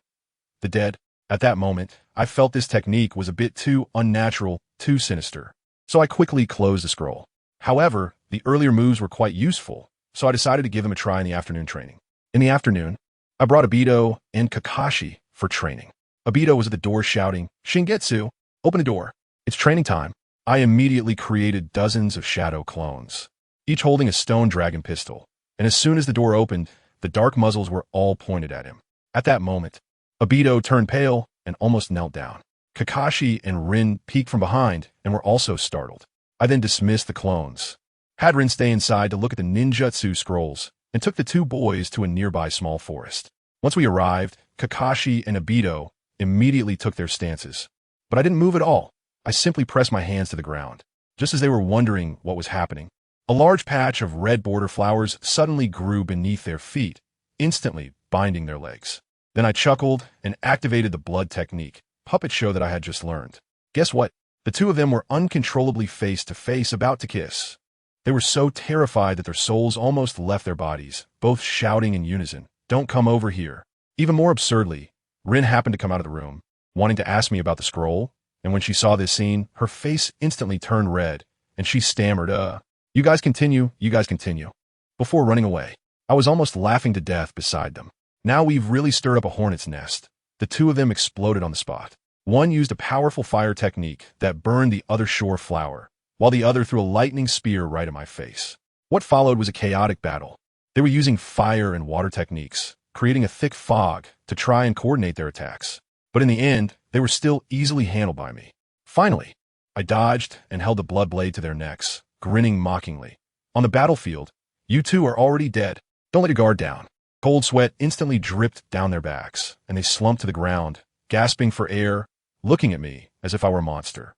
the dead. At that moment, I felt this technique was a bit too unnatural, too sinister, so I quickly closed the scroll. However, the earlier moves were quite useful, so I decided to give them a try in the afternoon training. In the afternoon, I brought Obito and Kakashi for training. Obito was at the door shouting, "Shingetsu, open the door. It's training time." I immediately created dozens of shadow clones, each holding a stone dragon pistol, and as soon as the door opened, the dark muzzles were all pointed at him. At that moment, Obito turned pale and almost knelt down. Kakashi and Rin peeked from behind and were also startled. I then dismissed the clones, had Rin stay inside to look at the ninjutsu scrolls, and took the two boys to a nearby small forest. Once we arrived, Kakashi and Obito immediately took their stances. But I didn't move at all. I simply pressed my hands to the ground. Just as they were wondering what was happening, a large patch of red border flowers suddenly grew beneath their feet, instantly binding their legs. Then I chuckled and activated the blood technique, Puppet Show, that I had just learned. Guess what? The two of them were uncontrollably face to face, about to kiss. They were so terrified that their souls almost left their bodies, both shouting in unison, "Don't come over here." Even more absurdly, Rin happened to come out of the room, wanting to ask me about the scroll, and when she saw this scene, her face instantly turned red, and she stammered, You guys continue. Before running away, I was almost laughing to death beside them. Now we've really stirred up a hornet's nest. The two of them exploded on the spot. One used a powerful fire technique that burned the other shore flower, while the other threw a lightning spear right at my face. What followed was a chaotic battle. They were using fire and water techniques, creating a thick fog to try and coordinate their attacks. But in the end, they were still easily handled by me. Finally, I dodged and held the blood blade to their necks, grinning mockingly. On the battlefield, you two are already dead. Don't let your guard down. Cold sweat instantly dripped down their backs, and they slumped to the ground, gasping for air, looking at me as if I were a monster.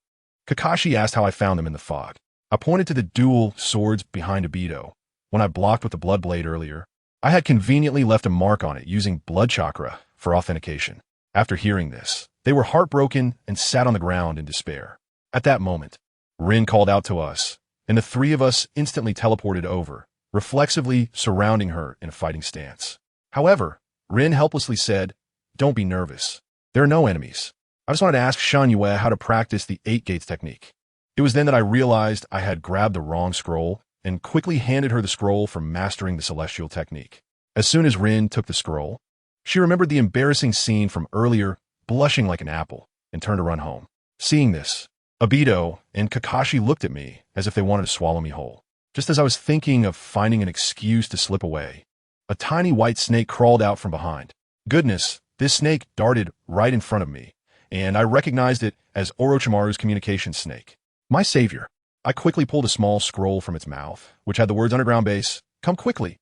Kakashi asked how I found them in the fog. I pointed to the dual swords behind Obito. When I blocked with the blood blade earlier, I had conveniently left a mark on it using blood chakra for authentication. After hearing this, they were heartbroken and sat on the ground in despair. At that moment, Rin called out to us, and the three of us instantly teleported over, reflexively surrounding her in a fighting stance. However, Rin helplessly said, "Don't be nervous. There are no enemies. I just wanted to ask Shan Yue how to practice the 8 gates technique." It was then that I realized I had grabbed the wrong scroll and quickly handed her the scroll for mastering the celestial technique. As soon as Rin took the scroll, she remembered the embarrassing scene from earlier, blushing like an apple, and turned to run home. Seeing this, Obito and Kakashi looked at me as if they wanted to swallow me whole. Just as I was thinking of finding an excuse to slip away, a tiny white snake crawled out from behind. Goodness, this snake darted right in front of me, and I recognized it as Orochimaru's communication snake. My savior. I quickly pulled a small scroll from its mouth, which had the words underground base, "Come quickly,"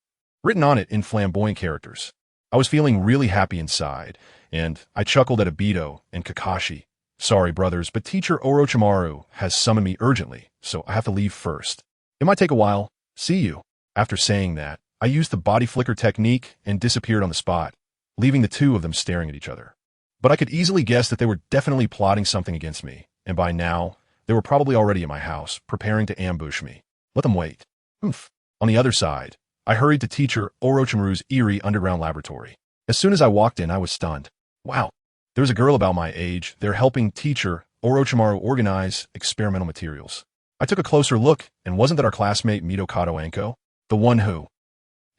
written on it in flamboyant characters. I was feeling really happy inside, and I chuckled at Obito and Kakashi. "Sorry, brothers, but Teacher Orochimaru has summoned me urgently, so I have to leave first. It might take a while. See you." After saying that, I used the body flicker technique and disappeared on the spot, leaving the two of them staring at each other. But I could easily guess that they were definitely plotting something against me, and by now, they were probably already at my house, preparing to ambush me. Let them wait. Oomph. On the other side, I hurried to Teacher Orochimaru's eerie underground laboratory. As soon as I walked in, I was stunned. Wow, there was a girl about my age there helping Teacher Orochimaru organize experimental materials. I took a closer look, and wasn't that our classmate Midokado Anko? The one who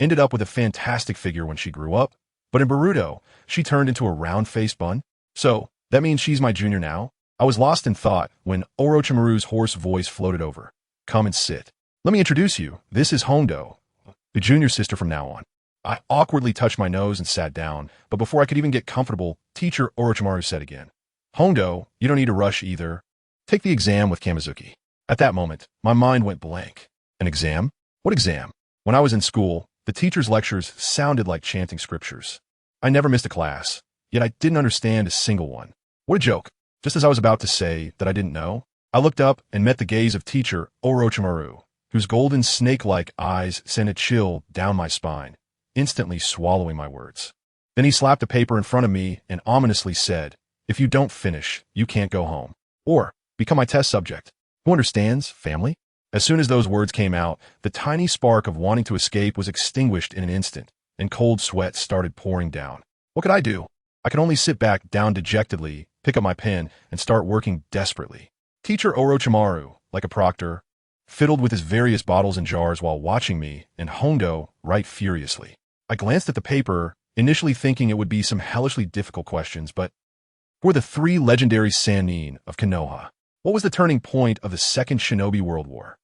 ended up with a fantastic figure when she grew up, but in Boruto, she turned into a round-faced bun? So, that means she's my junior now? I was lost in thought when Orochimaru's hoarse voice floated over. "Come and sit. Let me introduce you. This is Hondo, the junior sister from now on." I awkwardly touched my nose and sat down, but before I could even get comfortable, Teacher Orochimaru said again, "Hondo, you don't need to rush either. Take the exam with Kamizuki." At that moment, my mind went blank. An exam? What exam? When I was in school, the teacher's lectures sounded like chanting scriptures. I never missed a class, yet I didn't understand a single one. What a joke. Just as I was about to say that I didn't know, I looked up and met the gaze of Teacher Orochimaru, whose golden snake-like eyes sent a chill down my spine, instantly swallowing my words. Then he slapped a paper in front of me and ominously said, "If you don't finish, you can't go home. Or become my test subject. Who understands, family?" As soon as those words came out, the tiny spark of wanting to escape was extinguished in an instant, and cold sweat started pouring down. What could I do? I could only sit back down dejectedly, pick up my pen, and start working desperately. Teacher Orochimaru, like a proctor, fiddled with his various bottles and jars while watching me, and Hondo write furiously. I glanced at the paper, initially thinking it would be some hellishly difficult questions, but who were the 3 legendary Sannin of Konoha? What was the turning point of the Second Shinobi World War?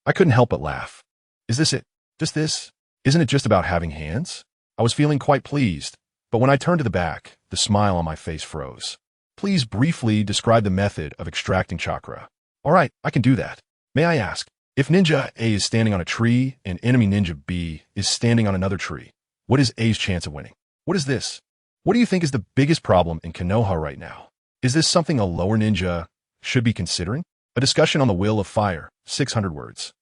I couldn't help but laugh. Is this it? Just this? Isn't it just about having hands? I was feeling quite pleased, but when I turned to the back, the smile on my face froze. Please briefly describe the method of extracting chakra. All right, I can do that. May I ask, if Ninja A is standing on a tree and enemy Ninja B is standing on another tree, what is A's chance of winning? What is this? What do you think is the biggest problem in Konoha right now? Is this something a lower ninja should be considering? A discussion on the will of fire, 600 words.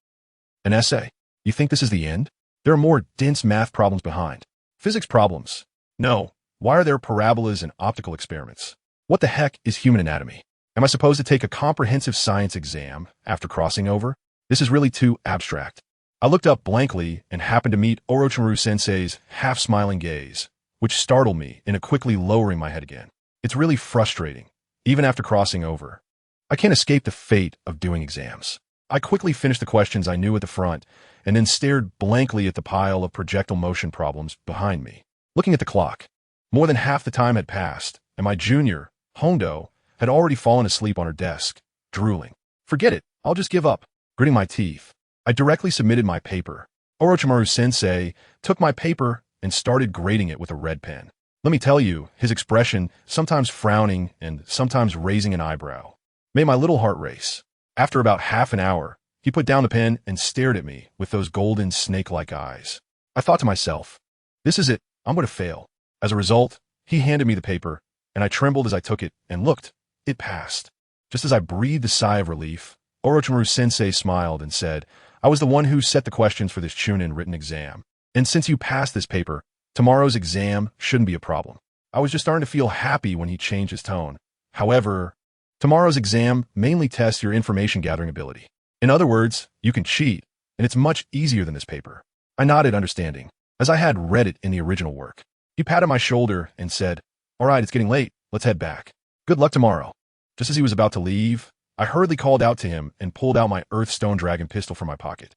An essay. You think this is the end? There are more dense math problems behind. Physics problems. No. Why are there parabolas and optical experiments? What the heck is human anatomy? Am I supposed to take a comprehensive science exam after crossing over? This is really too abstract. I looked up blankly and happened to meet Orochimaru-sensei's half-smiling gaze, which startled me into quickly lowering my head again. It's really frustrating, even after crossing over. I can't escape the fate of doing exams. I quickly finished the questions I knew at the front, and then stared blankly at the pile of projectile motion problems behind me. Looking at the clock, more than half the time had passed, and my junior, Hondo, had already fallen asleep on her desk, drooling. Forget it, I'll just give up. Gritting my teeth, I directly submitted my paper. Orochimaru-sensei took my paper and started grading it with a red pen. Let me tell you, his expression, sometimes frowning and sometimes raising an eyebrow, made my little heart race. After about half an hour, he put down the pen and stared at me with those golden snake-like eyes. I thought to myself, this is it, I'm going to fail. As a result, he handed me the paper, and I trembled as I took it, and looked, it passed. Just as I breathed a sigh of relief, Orochimaru-sensei smiled and said, I was the one who set the questions for this Chunin written exam. And since you passed this paper, tomorrow's exam shouldn't be a problem. I was just starting to feel happy when he changed his tone. However, tomorrow's exam mainly tests your information gathering ability. In other words, you can cheat, and it's much easier than this paper. I nodded understanding, as I had read it in the original work. He patted my shoulder and said, all right, it's getting late, let's head back. Good luck tomorrow. Just as he was about to leave, I hurriedly called out to him and pulled out my Earthstone Dragon pistol from my pocket.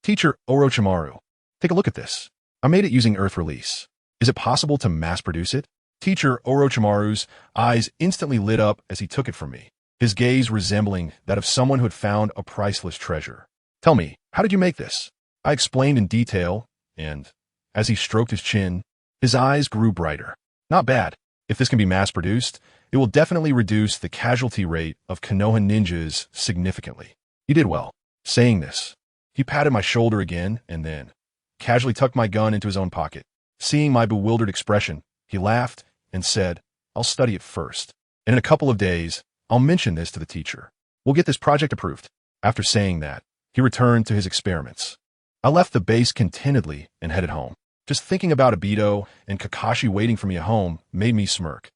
Teacher Orochimaru, take a look at this. I made it using Earth Release. Is it possible to mass-produce it? Teacher Orochimaru's eyes instantly lit up as he took it from me, his gaze resembling that of someone who had found a priceless treasure. Tell me, how did you make this? I explained in detail, and as he stroked his chin, his eyes grew brighter. Not bad. If this can be mass-produced, it will definitely reduce the casualty rate of Konoha ninjas significantly. You did well. Saying this, he patted my shoulder again and then casually tucked my gun into his own pocket. Seeing my bewildered expression, he laughed and said, I'll study it first. And in a couple of days, I'll mention this to the teacher. We'll get this project approved. After saying that, he returned to his experiments. I left the base contentedly and headed home. Just thinking about Obito and Kakashi waiting for me at home made me smirk.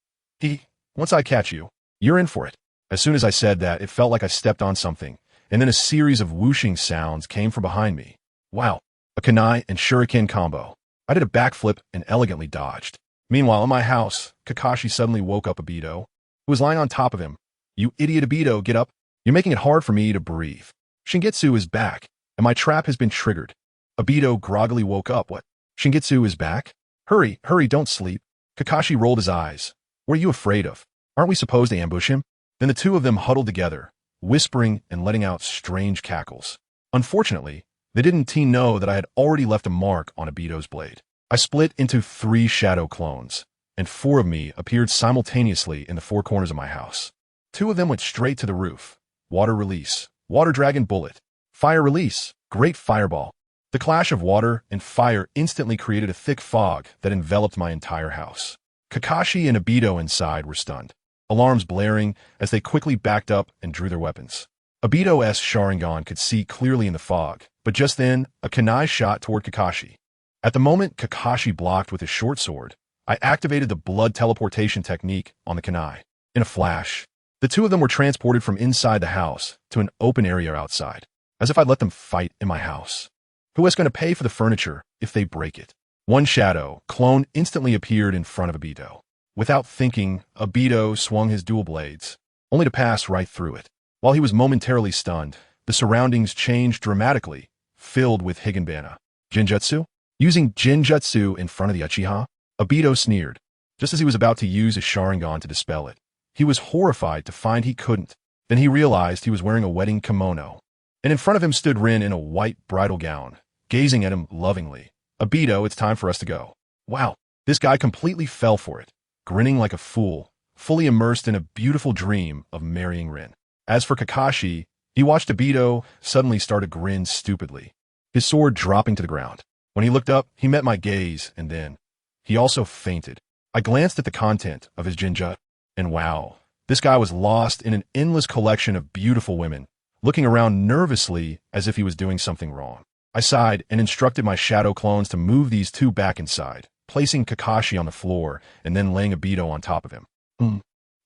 Once I catch you, you're in for it. As soon as I said that, it felt like I stepped on something, and then a series of whooshing sounds came from behind me. Wow, a kunai and shuriken combo. I did a backflip and elegantly dodged. Meanwhile, in my house, Kakashi suddenly woke up Obito, who was lying on top of him. You idiot Obito, get up. You're making it hard for me to breathe. Shingetsu is back, and my trap has been triggered. Obito groggily woke up. What? Shingetsu is back? Hurry, don't sleep. Kakashi rolled his eyes. What are you afraid of? Aren't we supposed to ambush him? Then the two of them huddled together, whispering and letting out strange cackles. Unfortunately, they didn't know that I had already left a mark on Obito's blade. I split into 3 shadow clones, and 4 of me appeared simultaneously in the 4 corners of my house. 2 of them went straight to the roof. Water release, water dragon bullet, fire release, great fireball. The clash of water and fire instantly created a thick fog that enveloped my entire house. Kakashi and Obito inside were stunned, alarms blaring as they quickly backed up and drew their weapons. Obito's Sharingan could see clearly in the fog, but just then, a kunai shot toward Kakashi. At the moment Kakashi blocked with his short sword, I activated the blood teleportation technique on the kunai. In a flash, the 2 of them were transported from inside the house to an open area outside, as if I'd let them fight in my house. Who is going to pay for the furniture if they break it? 1 shadow clone instantly appeared in front of Obito. Without thinking, Obito swung his dual blades, only to pass right through it. While he was momentarily stunned, the surroundings changed dramatically, filled with Higanbana. Genjutsu? Using Genjutsu in front of the Uchiha? Obito sneered, just as he was about to use his Sharingan to dispel it. He was horrified to find he couldn't. Then he realized he was wearing a wedding kimono. And in front of him stood Rin in a white bridal gown, gazing at him lovingly. Obito, it's time for us to go. Wow, this guy completely fell for it, grinning like a fool, fully immersed in a beautiful dream of marrying Rin. As for Kakashi, he watched Obito suddenly start to grin stupidly, his sword dropping to the ground. When he looked up, he met my gaze, and then he also fainted. I glanced at the content of his Jinja, and wow, this guy was lost in an endless collection of beautiful women, looking around nervously as if he was doing something wrong. I sighed and instructed my shadow clones to move these 2 back inside, placing Kakashi on the floor and then laying Obito on top of him.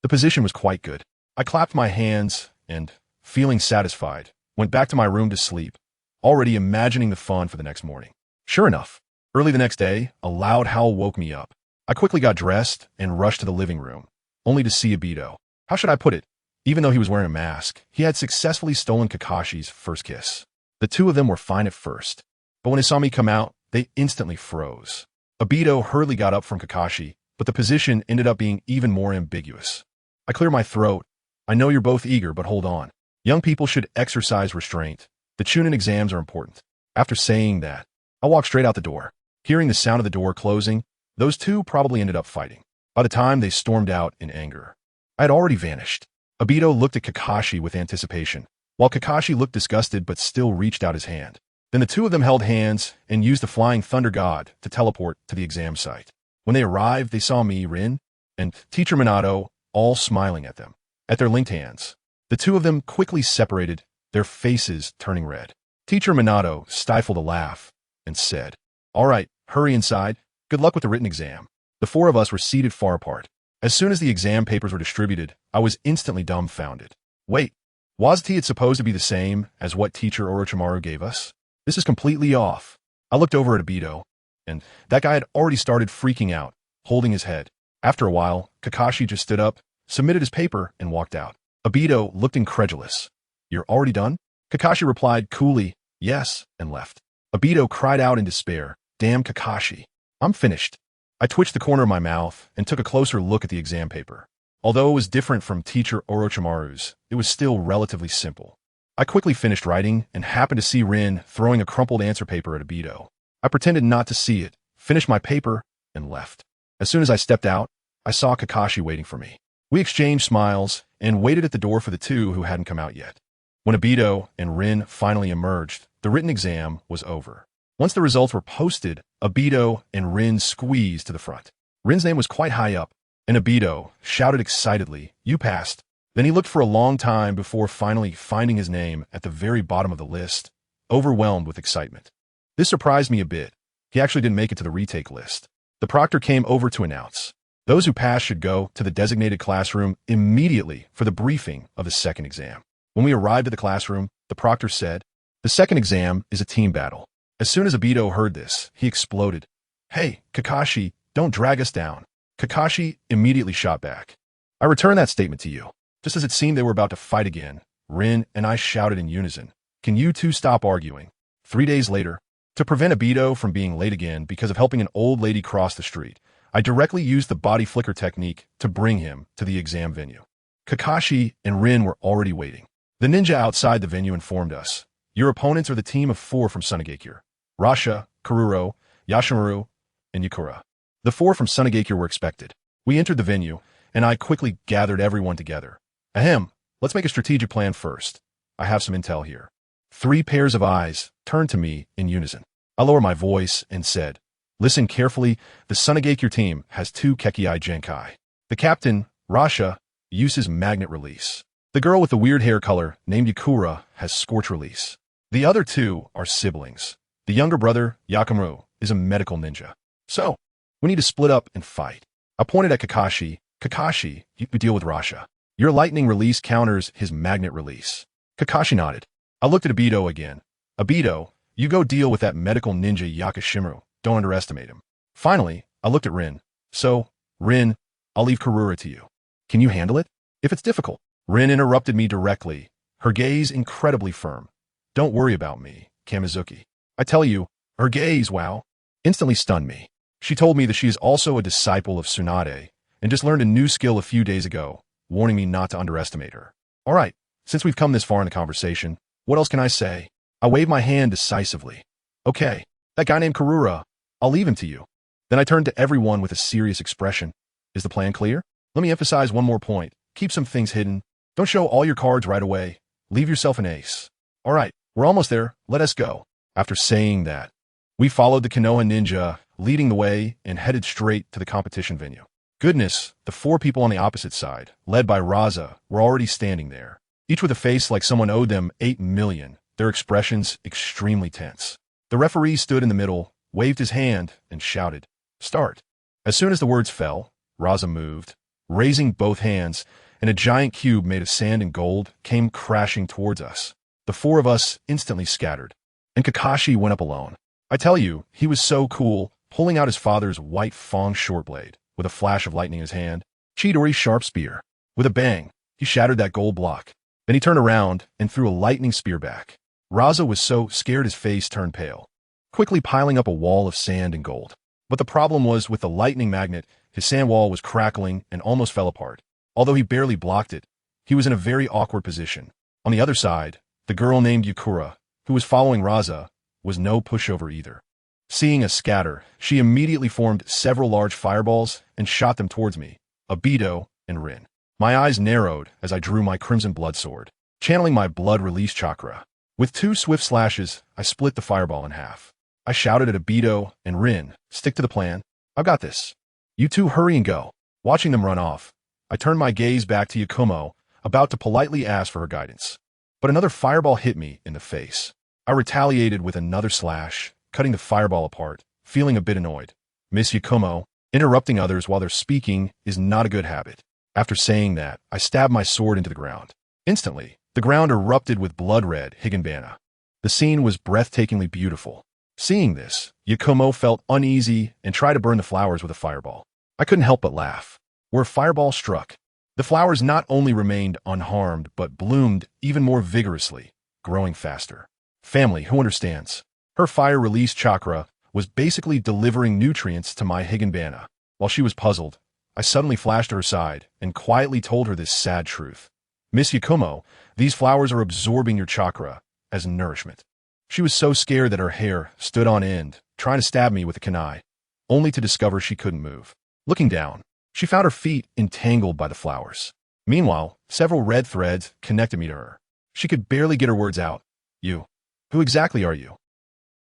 The position was quite good. I clapped my hands and, feeling satisfied, went back to my room to sleep, already imagining the fun for the next morning. Sure enough, early the next day, a loud howl woke me up. I quickly got dressed and rushed to the living room, only to see Obito. How should I put it? Even though he was wearing a mask, he had successfully stolen Kakashi's first kiss. The two of them were fine at first, but when they saw me come out, they instantly froze. Obito hurriedly got up from Kakashi, but the position ended up being even more ambiguous. I clear my throat. I know you're both eager, but hold on. Young people should exercise restraint. The Chunin exams are important. After saying that, I walked straight out the door. Hearing the sound of the door closing, those two probably ended up fighting. By the time they stormed out in anger, I had already vanished. Obito looked at Kakashi with anticipation, while Kakashi looked disgusted but still reached out his hand. Then the two of them held hands and used the Flying Thunder God to teleport to the exam site. When they arrived, they saw me, Rin, and Teacher Minato all smiling at them. At their linked hands, the two of them quickly separated, their faces turning red. Teacher Minato stifled a laugh and said, "All right, hurry inside. Good luck with the written exam." The four of us were seated far apart. As soon as the exam papers were distributed, I was instantly dumbfounded. Wait, wasn't it supposed to be the same as what Teacher Orochimaru gave us? This is completely off. I looked over at Obito, and that guy had already started freaking out, holding his head. After a while, Kakashi just stood up, submitted his paper, and walked out. Obito looked incredulous. "You're already done?" Kakashi replied coolly, "Yes," and left. Obito cried out in despair, "Damn Kakashi. I'm finished." I twitched the corner of my mouth and took a closer look at the exam paper. Although it was different from Teacher Orochimaru's, it was still relatively simple. I quickly finished writing and happened to see Rin throwing a crumpled answer paper at Obito. I pretended not to see it, finished my paper, and left. As soon as I stepped out, I saw Kakashi waiting for me. We exchanged smiles and waited at the door for the two who hadn't come out yet. When Obito and Rin finally emerged, the written exam was over. Once the results were posted, Obito and Rin squeezed to the front. Rin's name was quite high up, and Obito shouted excitedly, "You passed." Then he looked for a long time before finally finding his name at the very bottom of the list, overwhelmed with excitement. This surprised me a bit. He actually didn't make it to the retake list. The proctor came over to announce, those who passed should go to the designated classroom immediately for the briefing of the second exam. When we arrived at the classroom, the proctor said, "The second exam is a team battle." As soon as Obito heard this, he exploded. "Hey, Kakashi, don't drag us down." Kakashi immediately shot back. "I return that statement to you." Just as it seemed they were about to fight again, Rin and I shouted in unison, "Can you two stop arguing?" 3 days later, to prevent Obito from being late again because of helping an old lady cross the street, I directly used the body flicker technique to bring him to the exam venue. Kakashi and Rin were already waiting. The ninja outside the venue informed us, "Your opponents are the team of 4 from Sunagakure: Rasha, Kururo, Yashimaru, and Yakura." The 4 from Sunagakure were expected. We entered the venue, and I quickly gathered everyone together. "Ahem, let's make a strategic plan first. I have some intel here." 3 pairs of eyes turned to me in unison. I lowered my voice and said, "Listen carefully, the Sunagakure team has 2 Kekkai Genkai. The captain, Rasha, uses magnet release. The girl with the weird hair color, named Yakura, has scorch release. The other 2 are siblings. The younger brother, Yakimaru, is a medical ninja. So, we need to split up and fight." I pointed at Kakashi. "Kakashi, you deal with Rasha. Your lightning release counters his magnet release." Kakashi nodded. I looked at Obito again. "Obito, you go deal with that medical ninja Yakishimaru. Don't underestimate him." Finally, I looked at Rin. "So, Rin, I'll leave Kurura to you. Can you handle it? If it's difficult." Rin interrupted me directly, her gaze incredibly firm. "Don't worry about me, Kamizuki. I tell you, her gaze, wow, instantly stunned me. She told me that she is also a disciple of Tsunade and just learned a new skill a few days ago, warning me not to underestimate her. All right, since we've come this far in the conversation, what else can I say?" I waved my hand decisively. "Okay, that guy named Kurura, I'll leave him to you." Then I turned to everyone with a serious expression. "Is the plan clear? Let me emphasize one more point. Keep some things hidden. Don't show all your cards right away. Leave yourself an ace. All right, we're almost there. Let us go." After saying that, we followed the Konoha ninja, leading the way and headed straight to the competition venue. Goodness, the 4 people on the opposite side, led by Raza, were already standing there, each with a face like someone owed them 8 million, their expressions extremely tense. The referee stood in the middle, waved his hand, and shouted, "Start." As soon as the words fell, Raza moved, raising both hands, and a giant cube made of sand and gold came crashing towards us. The 4 of us instantly scattered, and Kakashi went up alone. I tell you, he was so cool, pulling out his father's white Fong short blade, with a flash of lightning in his hand, Chidori's sharp spear. With a bang, He shattered that gold block. Then he turned around and threw a lightning spear back. Raza was so scared his face turned pale, quickly piling up a wall of sand and gold. But the problem was with the lightning magnet, his sand wall was crackling and almost fell apart. Although he barely blocked it, he was in a very awkward position. On the other side, the girl named Yukura, who was following Raza, was no pushover either. Seeing us scatter, she immediately formed several large fireballs and shot them towards me, Obito and Rin. My eyes narrowed as I drew my crimson blood sword, channeling my blood release chakra. With 2 swift slashes, I split the fireball in half. I shouted at Obito and Rin, "Stick to the plan. I've got this. You two hurry and go." Watching them run off, I turned my gaze back to Yakumo, about to politely ask for her guidance. But another fireball hit me in the face. I retaliated with another slash, cutting the fireball apart, feeling a bit annoyed. "Miss Yakumo, interrupting others while they're speaking is not a good habit." After saying that, I stabbed my sword into the ground. Instantly, the ground erupted with blood-red higanbana. The scene was breathtakingly beautiful. Seeing this, Yakumo felt uneasy and tried to burn the flowers with a fireball. I couldn't help but laugh. Where a fireball struck, the flowers not only remained unharmed but bloomed even more vigorously, growing faster. Family, who understands? Her fire release chakra was basically delivering nutrients to my higanbana. While she was puzzled, I suddenly flashed to her side and quietly told her this sad truth. "Miss Yakumo, these flowers are absorbing your chakra as nourishment." She was so scared that her hair stood on end, trying to stab me with a kunai, only to discover she couldn't move. Looking down, she found her feet entangled by the flowers. Meanwhile, several red threads connected me to her. She could barely get her words out. "You. Who exactly are you?"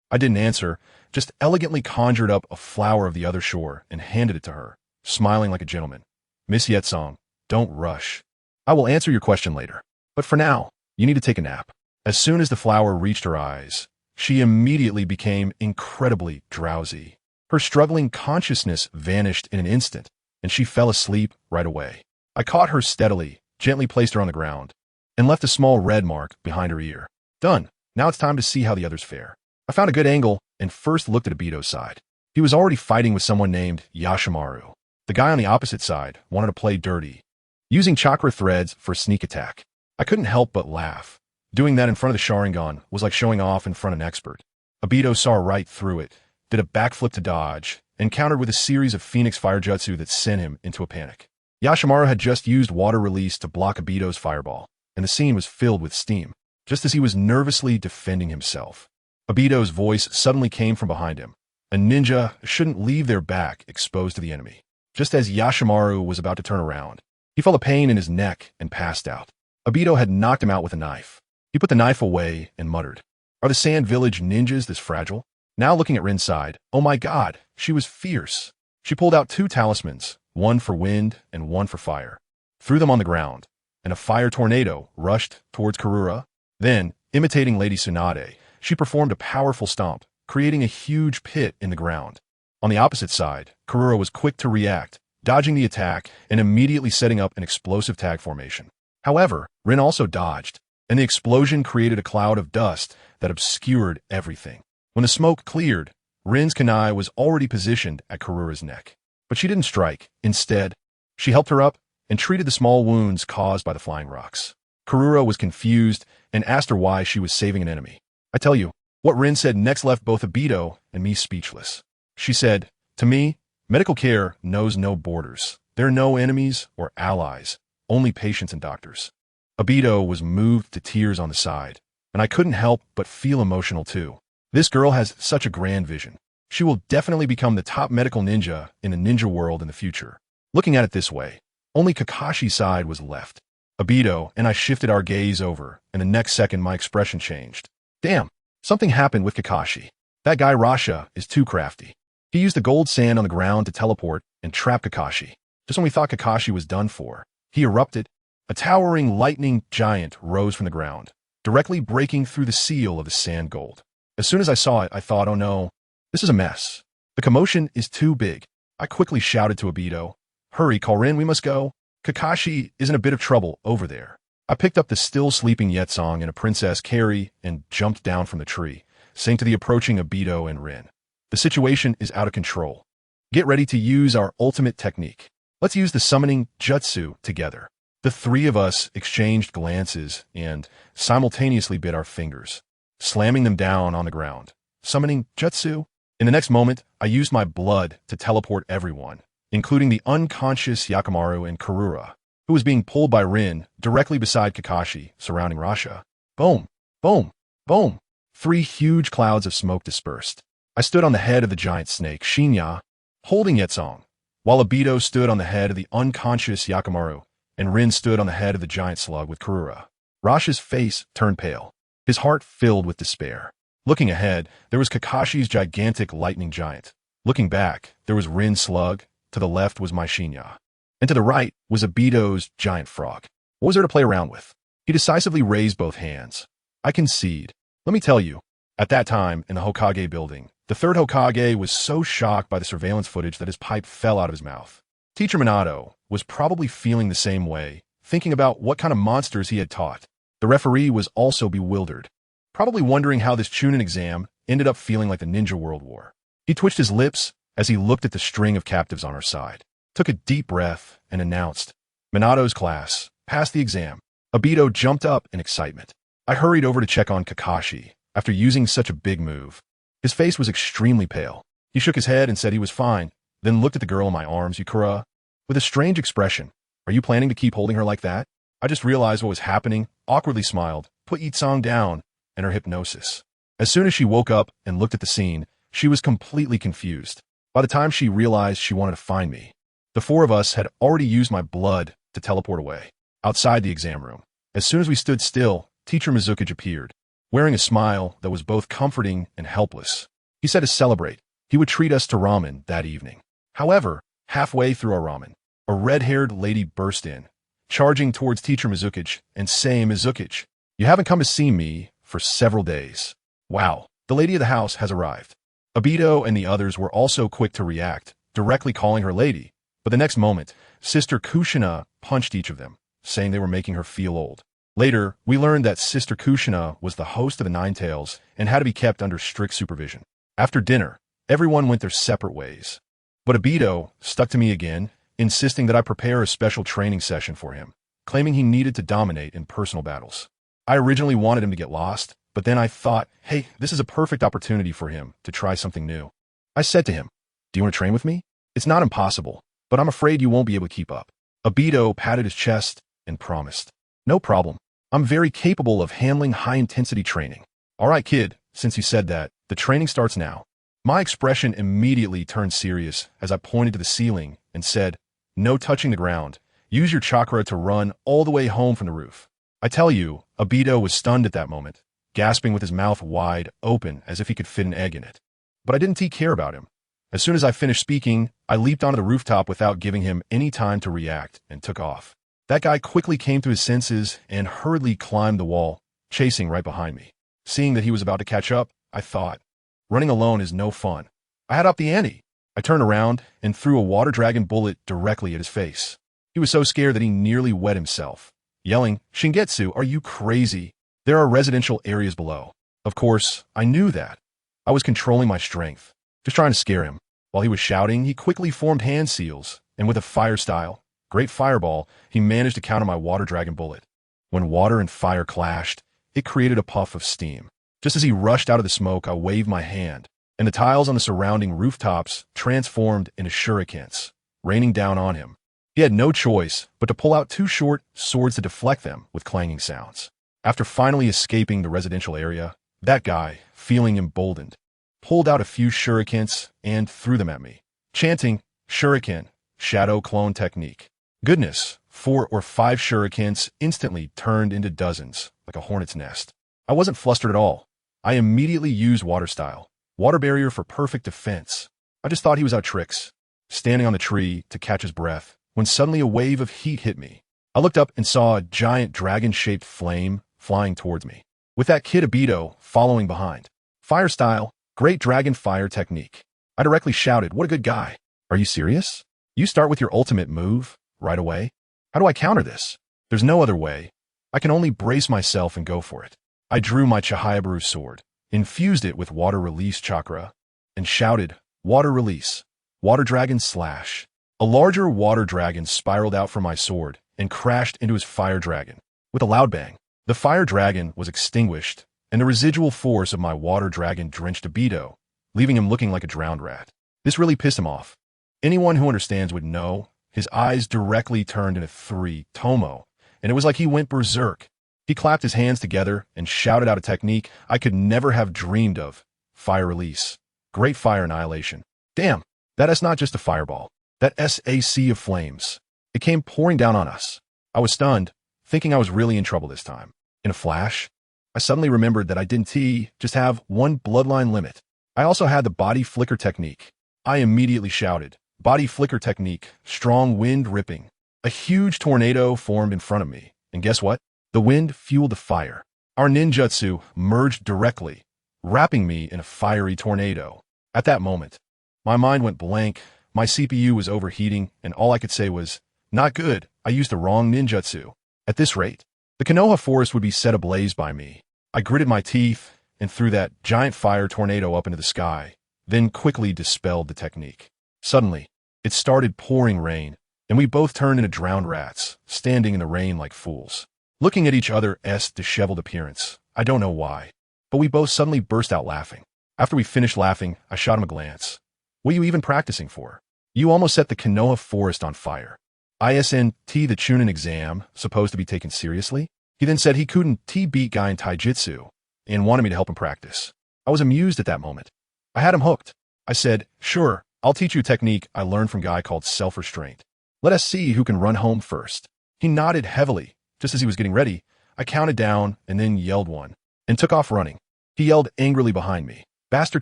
I didn't answer, just elegantly conjured up a flower of the other shore and handed it to her, smiling like a gentleman. "Miss Yetsong, don't rush. I will answer your question later. But for now, you need to take a nap." As soon as the flower reached her eyes, she immediately became incredibly drowsy. Her struggling consciousness vanished in an instant, and she fell asleep right away. I caught her steadily, gently placed her on the ground, and left a small red mark behind her ear. Done. Now it's time to see how the others fare. I found a good angle and first looked at Obito's side. He was already fighting with someone named Yashimaru. The guy on the opposite side wanted to play dirty, using chakra threads for a sneak attack. I couldn't help but laugh. Doing that in front of the Sharingan was like showing off in front of an expert. Obito saw right through it, did a backflip to dodge, and countered with a series of Phoenix Fire Jutsu that sent him into a panic. Yashimaru had just used water release to block Obito's fireball, and the scene was filled with steam, just as he was nervously defending himself. Obito's voice suddenly came from behind him. A ninja shouldn't leave their back exposed to the enemy. Just as Yashimaru was about to turn around, he felt a pain in his neck and passed out. Obito had knocked him out with a knife. He put the knife away and muttered, "Are the Sand Village ninjas this fragile?" Now looking at Rin's side, oh my god, she was fierce. She pulled out 2 talismans, one for wind and one for fire, threw them on the ground, and a fire tornado rushed towards Karura. Then, imitating Lady Tsunade, she performed a powerful stomp, creating a huge pit in the ground. On the opposite side, Karura was quick to react, dodging the attack and immediately setting up an explosive tag formation. However, Rin also dodged, and the explosion created a cloud of dust that obscured everything. When the smoke cleared, Rin's kunai was already positioned at Karura's neck. But she didn't strike. Instead, she helped her up and treated the small wounds caused by the flying rocks. Karura was confused and asked her why she was saving an enemy. I tell you, what Rin said next left both Obito and me speechless. She said, "To me, medical care knows no borders. There are no enemies or allies, only patients and doctors." Obito was moved to tears on the side, and I couldn't help but feel emotional too. This girl has such a grand vision. She will definitely become the top medical ninja in the ninja world in the future. Looking at it this way, only Kakashi's side was left. Obito and I shifted our gaze over, and the next second my expression changed. Damn, something happened with Kakashi. That guy Rasha is too crafty. He used the gold sand on the ground to teleport and trap Kakashi. Just when we thought Kakashi was done for, he erupted. A towering lightning giant rose from the ground, directly breaking through the seal of the sand gold. As soon as I saw it, I thought, oh no, this is a mess. The commotion is too big. I quickly shouted to Obito, "Hurry, call Rin, we must go. Kakashi is in a bit of trouble over there." I picked up the still sleeping Yetsong and a Princess Carrie and jumped down from the tree, saying to the approaching Obito and Rin, "The situation is out of control. Get ready to use our ultimate technique. Let's use the summoning jutsu together." The three of us exchanged glances and simultaneously bit our fingers, slamming them down on the ground, summoning jutsu. In the next moment, I used my blood to teleport everyone, including the unconscious Yakimaru and Karura, who was being pulled by Rin directly beside Kakashi, surrounding Rasha. Boom, boom, boom. 3 huge clouds of smoke dispersed. I stood on the head of the giant snake, Shinya, holding Yetsong, while Obito stood on the head of the unconscious Yakimaru, and Rin stood on the head of the giant slug with Karura. Rasha's face turned pale, his heart filled with despair. Looking ahead, there was Kakashi's gigantic lightning giant. Looking back, there was Rin's slug, to the left was my Shinya, and to the right was Obito's giant frog. What was there to play around with? He decisively raised both hands. I concede. Let me tell you, at that time, in the Hokage building, the third Hokage was so shocked by the surveillance footage that his pipe fell out of his mouth. Teacher Minato was probably feeling the same way, thinking about what kind of monsters he had taught. The referee was also bewildered, probably wondering how this Chunin exam ended up feeling like the Ninja World War. He twitched his lips as he looked at the string of captives on our side, took a deep breath, and announced, "Minato's class passed the exam." Obito jumped up in excitement. I hurried over to check on Kakashi after using such a big move. His face was extremely pale. He shook his head and said he was fine, then looked at the girl in my arms, Yukura, with a strange expression. "Are you planning to keep holding her like that?" I just realized what was happening, awkwardly smiled, put Itsong down, and her hypnosis. As soon as she woke up and looked at the scene, she was completely confused. By the time she realized she wanted to find me, the 4 of us had already used my blood to teleport away. Outside the exam room, as soon as we stood still, Teacher Mizuki appeared, wearing a smile that was both comforting and helpless. He said to celebrate, he would treat us to ramen that evening. However, halfway through our ramen, a red-haired lady burst in, charging towards Teacher Mizuki and saying, "Mizuki, you haven't come to see me for several days." Wow, the lady of the house has arrived. Obito and the others were also quick to react, directly calling her lady, but the next moment, Sister Kushina punched each of them, saying they were making her feel old. Later, we learned that Sister Kushina was the host of the Nine Tails and had to be kept under strict supervision. After dinner, everyone went their separate ways. But Obito stuck to me again, insisting that I prepare a special training session for him, claiming he needed to dominate in personal battles. I originally wanted him to get lost, but then I thought, hey, this is a perfect opportunity for him to try something new. I said to him, "Do you want to train with me? It's not impossible, but I'm afraid you won't be able to keep up." Obito patted his chest and promised, "No problem. I'm very capable of handling high-intensity training." "All right, kid, since you said that, the training starts now." My expression immediately turned serious as I pointed to the ceiling and said, "No touching the ground. Use your chakra to run all the way home from the roof." I tell you, Obito was stunned at that moment, gasping with his mouth wide open as if he could fit an egg in it. But I didn't care about him. As soon as I finished speaking, I leaped onto the rooftop without giving him any time to react and took off. That guy quickly came to his senses and hurriedly climbed the wall, chasing right behind me. Seeing that he was about to catch up, I thought, running alone is no fun. I had upped the ante. I turned around and threw a water dragon bullet directly at his face. He was so scared that he nearly wet himself, yelling, "Shingetsu, are you crazy? There are residential areas below." Of course, I knew that. I was controlling my strength, just trying to scare him. While he was shouting, he quickly formed hand seals, and with a fire-style, great fireball, he managed to counter my water dragon bullet. When water and fire clashed, it created a puff of steam. Just as he rushed out of the smoke, I waved my hand, and the tiles on the surrounding rooftops transformed into shurikens, raining down on him. He had no choice but to pull out 2 short swords to deflect them with clanging sounds. After finally escaping the residential area, that guy, feeling emboldened, pulled out a few shurikens and threw them at me, chanting, "Shuriken, shadow clone technique." Goodness, 4 or 5 shurikens instantly turned into dozens, like a hornet's nest. I wasn't flustered at all. I immediately used water style, water barrier for perfect defense. I just thought he was out tricks, standing on the tree to catch his breath, when suddenly a wave of heat hit me. I looked up and saw a giant dragon-shaped flame flying towards me, with that kid Obito following behind. Fire style, great dragon fire technique. I directly shouted, "What a good guy. Are you serious? You start with your ultimate move right away? How do I counter this? There's no other way. I can only brace myself and go for it." I drew my Chihayabaru sword, infused it with water release chakra, and shouted, "Water release, water dragon slash." A larger water dragon spiraled out from my sword, and crashed into his fire dragon. With a loud bang, the fire dragon was extinguished, and the residual force of my water dragon drenched Obito, leaving him looking like a drowned rat. This really pissed him off. Anyone who understands would know his eyes directly turned into three Tomo, and it was like he went berserk. He clapped his hands together and shouted out a technique I could never have dreamed of. Fire release. Great fire annihilation. Damn, that is not just a fireball. That SAC of flames. It came pouring down on us. I was stunned, thinking I was really in trouble this time. In a flash, I suddenly remembered that I didn't just have one bloodline limit. I also had the body flicker technique. I immediately shouted, "Body flicker technique, strong wind ripping." A huge tornado formed in front of me, and guess what? The wind fueled the fire. Our ninjutsu merged directly, wrapping me in a fiery tornado. At that moment, my mind went blank, my CPU was overheating, and all I could say was, "Not good, I used the wrong ninjutsu." At this rate, the Konoha forest would be set ablaze by me. I gritted my teeth and threw that giant fire tornado up into the sky, then quickly dispelled the technique. Suddenly, it started pouring rain, and we both turned into drowned rats, standing in the rain like fools. Looking at each other's disheveled appearance, I don't know why, but we both suddenly burst out laughing. After we finished laughing, I shot him a glance. "What are you even practicing for? You almost set the Konoha forest on fire." ISNT the Chunin exam, supposed to be taken seriously? He then said he couldn't beat guy in taijutsu, and wanted me to help him practice. I was amused at that moment. I had him hooked. I said, "Sure, I'll teach you a technique I learned from a guy called self-restraint. Let us see who can run home first." He nodded heavily. Just as he was getting ready, I counted down and then yelled one, and took off running. He yelled angrily behind me, "Bastard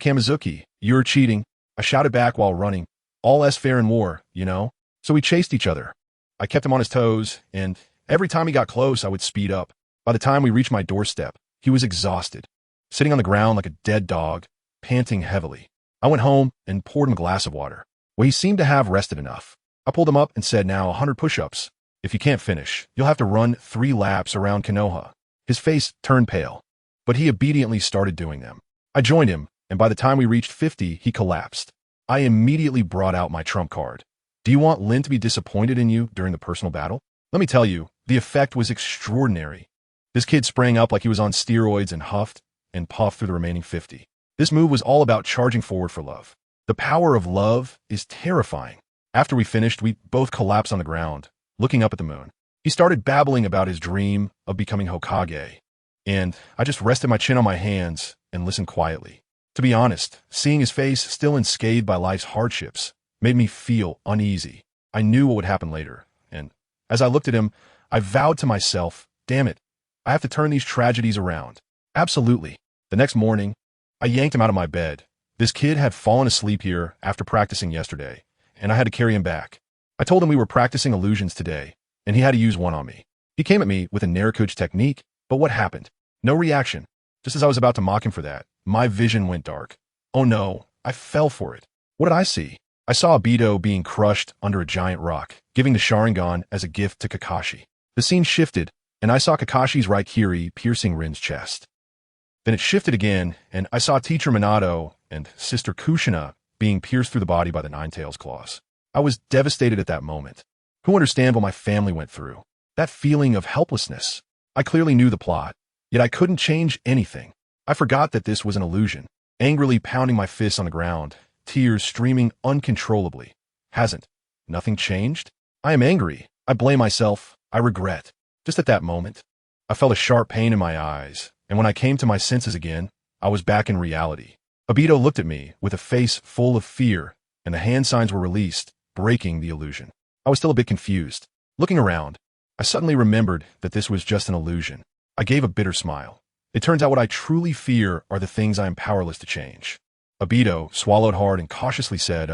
Kamizuki, you're cheating." I shouted back while running, "All is fair in war, you know?" So we chased each other. I kept him on his toes, and every time he got close, I would speed up. By the time we reached my doorstep, he was exhausted, sitting on the ground like a dead dog, panting heavily. I went home and poured him a glass of water. Well, he seemed to have rested enough. I pulled him up and said, "Now 100 push-ups. If you can't finish, you'll have to run 3 laps around Konoha." His face turned pale, but he obediently started doing them. I joined him, and by the time we reached 50, he collapsed. I immediately brought out my trump card. Do you want Lin to be disappointed in you during the personal battle? Let me tell you, the effect was extraordinary. This kid sprang up like he was on steroids and huffed and puffed through the remaining 50. This move was all about charging forward for love. The power of love is terrifying. After we finished, we both collapsed on the ground, looking up at the moon. He started babbling about his dream of becoming Hokage, and I just rested my chin on my hands and listened quietly. To be honest, seeing his face still unscathed by life's hardships made me feel uneasy. I knew what would happen later, and as I looked at him, I vowed to myself, damn it, I have to turn these tragedies around. Absolutely. The next morning, I yanked him out of my bed. This kid had fallen asleep here after practicing yesterday, and I had to carry him back. I told him we were practicing illusions today, and he had to use one on me. He came at me with a Naruto technique, but what happened? No reaction. Just as I was about to mock him for that, my vision went dark. Oh no, I fell for it. What did I see? I saw Obito being crushed under a giant rock, giving the Sharingan as a gift to Kakashi. The scene shifted, and I saw Kakashi's Raikiri piercing Rin's chest. Then it shifted again, and I saw Teacher Minato and Sister Kushina being pierced through the body by the Nine-Tails claws. I was devastated at that moment. Who understands what my family went through? That feeling of helplessness. I clearly knew the plot, yet I couldn't change anything. I forgot that this was an illusion, angrily pounding my fists on the ground, tears streaming uncontrollably. Hasn't nothing changed? I am angry. I blame myself. I regret. Just at that moment, I felt a sharp pain in my eyes, and when I came to my senses again, I was back in reality. Obito looked at me with a face full of fear, and the hand signs were released, breaking the illusion. I was still a bit confused. Looking around, I suddenly remembered that this was just an illusion. I gave a bitter smile. It turns out what I truly fear are the things I am powerless to change. Obito swallowed hard and cautiously said,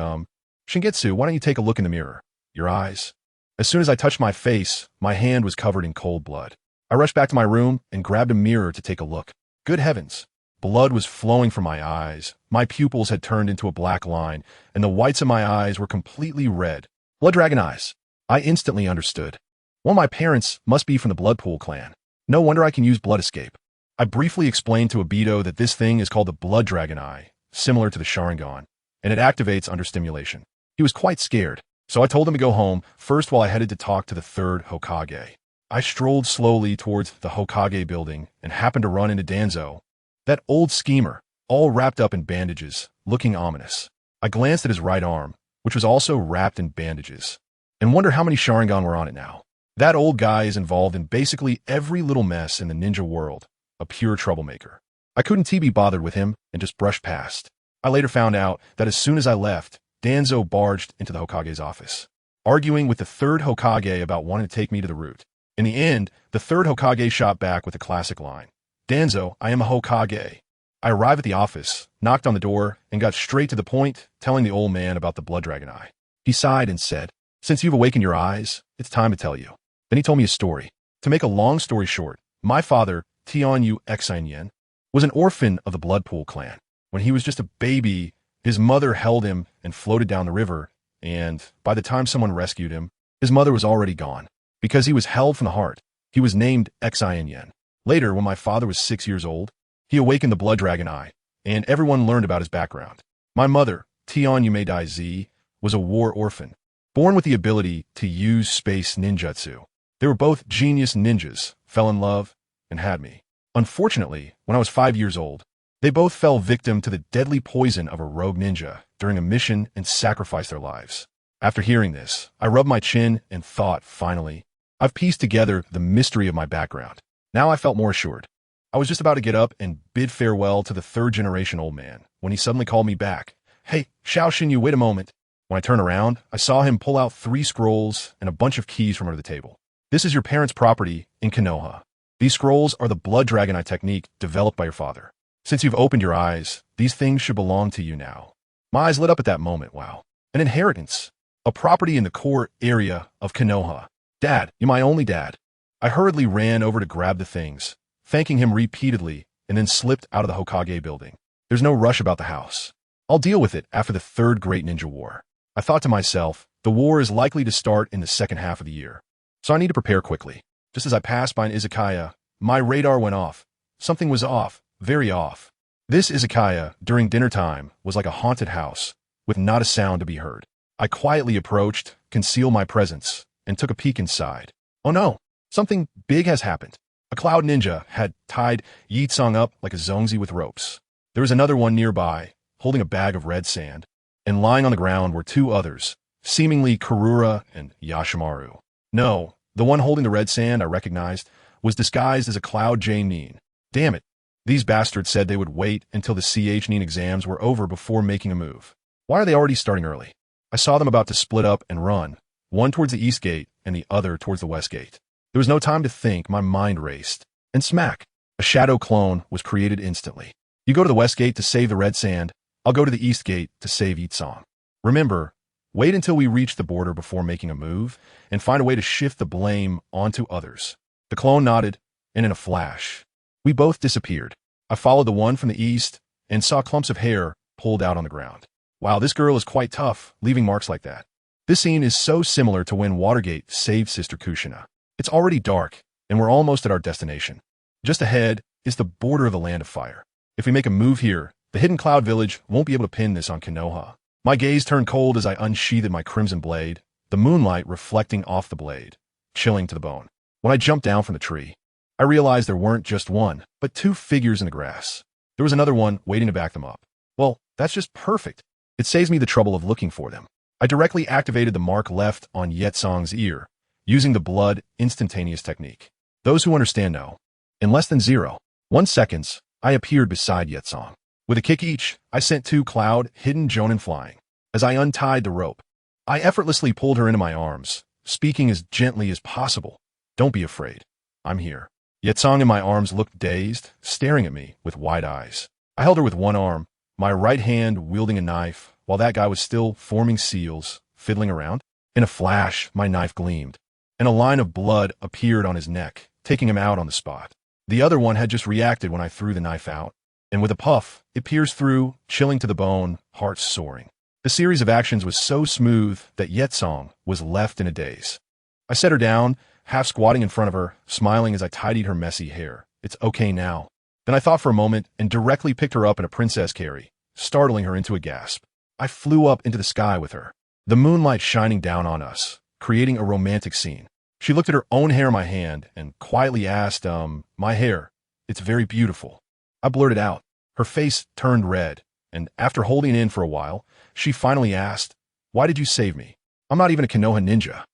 Shingetsu, why don't you take a look in the mirror? Your eyes. As soon as I touched my face, my hand was covered in cold blood. I rushed back to my room and grabbed a mirror to take a look. Good heavens. Blood was flowing from my eyes. My pupils had turned into a black line, and the whites of my eyes were completely red. Blood dragon eyes. I instantly understood. One of my parents must be from the Blood Pool clan. No wonder I can use blood escape. I briefly explained to Obito that this thing is called the Blood Dragon Eye, similar to the Sharingan, and it activates under stimulation. He was quite scared. So I told him to go home first while I headed to talk to the third Hokage. I strolled slowly towards the Hokage building and happened to run into Danzo, that old schemer, all wrapped up in bandages, looking ominous. I glanced at his right arm, which was also wrapped in bandages, and wonder how many Sharingan were on it now. That old guy is involved in basically every little mess in the ninja world, a pure troublemaker. I couldn't be bothered with him and just brushed past. I later found out that as soon as I left, Danzo barged into the Hokage's office, arguing with the third Hokage about wanting to take me to the root. In the end, the third Hokage shot back with a classic line. Danzo, I am a Hokage. I arrived at the office, knocked on the door, and got straight to the point, telling the old man about the blood dragon eye. He sighed and said, since you've awakened your eyes, it's time to tell you. Then he told me a story. To make a long story short, my father, Tianyu Xinyen, was an orphan of the Blood Pool clan. When he was just a baby, his mother held him and floated down the river, and by the time someone rescued him, his mother was already gone. Because he was held from the heart, he was named Xinyen. Later, when my father was 6 years old, he awakened the blood dragon eye, and everyone learned about his background. My mother, Tianyu Z, was a war orphan, born with the ability to use space ninjutsu. They were both genius ninjas, fell in love, and had me. Unfortunately, when I was 5 years old, they both fell victim to the deadly poison of a rogue ninja during a mission and sacrificed their lives. After hearing this, I rubbed my chin and thought, finally, I've pieced together the mystery of my background. Now I felt more assured. I was just about to get up and bid farewell to the third-generation old man when he suddenly called me back. Hey, Xiao wait a moment. When I turned around, I saw him pull out 3 scrolls and a bunch of keys from under the table. This is your parents' property in Konoha. These scrolls are the blood dragon eye technique developed by your father. Since you've opened your eyes, these things should belong to you now. My eyes lit up at that moment. Wow. An inheritance. A property in the core area of Konoha. Dad, you're my only dad. I hurriedly ran over to grab the things, thanking him repeatedly, and then slipped out of the Hokage building. There's no rush about the house. I'll deal with it after the third Great Ninja War. I thought to myself, the war is likely to start in the second half of the year, so I need to prepare quickly. Just as I passed by an izakaya, my radar went off. Something was off, very off. This izakaya, during dinner time, was like a haunted house, with not a sound to be heard. I quietly approached, concealed my presence, and took a peek inside. Oh no, something big has happened. A cloud ninja had tied Yitsong up like a zongzi with ropes. There was another one nearby, holding a bag of red sand, and lying on the ground were 2 others, seemingly Karura and Yashimaru. No, the one holding the red sand I recognized was disguised as a Cloud J Nin. Damn it, these bastards said they would wait until the CH Nin exams were over before making a move. Why are they already starting early? I saw them about to split up and run, one towards the east gate and the other towards the west gate. There was no time to think, my mind raced. And smack, a shadow clone was created instantly. You go to the west gate to save the red sand, I'll go to the east gate to save Yitsong. Remember, wait until we reach the border before making a move, and find a way to shift the blame onto others. The clone nodded, and in a flash, we both disappeared. I followed the one from the east, and saw clumps of hair pulled out on the ground. Wow, this girl is quite tough, leaving marks like that. This scene is so similar to when Watergate saved Sister Kushina. It's already dark, and we're almost at our destination. Just ahead is the border of the Land of Fire. If we make a move here, the hidden cloud village won't be able to pin this on Konoha. My gaze turned cold as I unsheathed my crimson blade, the moonlight reflecting off the blade, chilling to the bone. When I jumped down from the tree, I realized there weren't just one, but 2 figures in the grass. There was another one waiting to back them up. Well, that's just perfect. It saves me the trouble of looking for them. I directly activated the mark left on Yetsong's ear, using the blood instantaneous technique. Those who understand know. In less than 0.1 seconds, I appeared beside Yetsong. With a kick each, I sent 2 cloud hidden jonin flying. As I untied the rope, I effortlessly pulled her into my arms, speaking as gently as possible. Don't be afraid. I'm here. Yetsong in my arms looked dazed, staring at me with wide eyes. I held her with one arm, my right hand wielding a knife, while that guy was still forming seals, fiddling around. In a flash, my knife gleamed, and a line of blood appeared on his neck, taking him out on the spot. The other one had just reacted when I threw the knife out, and with a puff, it pierced through, chilling to the bone, heart soaring. The series of actions was so smooth that Yetsong was left in a daze. I set her down, half squatting in front of her, smiling as I tidied her messy hair. It's okay now. Then I thought for a moment and directly picked her up in a princess carry, startling her into a gasp. I flew up into the sky with her. the moonlight shining down on us, creating a romantic scene. She looked at her own hair in my hand and quietly asked, my hair, it's very beautiful. I blurted out. Her face turned red, and after holding it in for a while, she finally asked, why did you save me? I'm not even a Konoha ninja.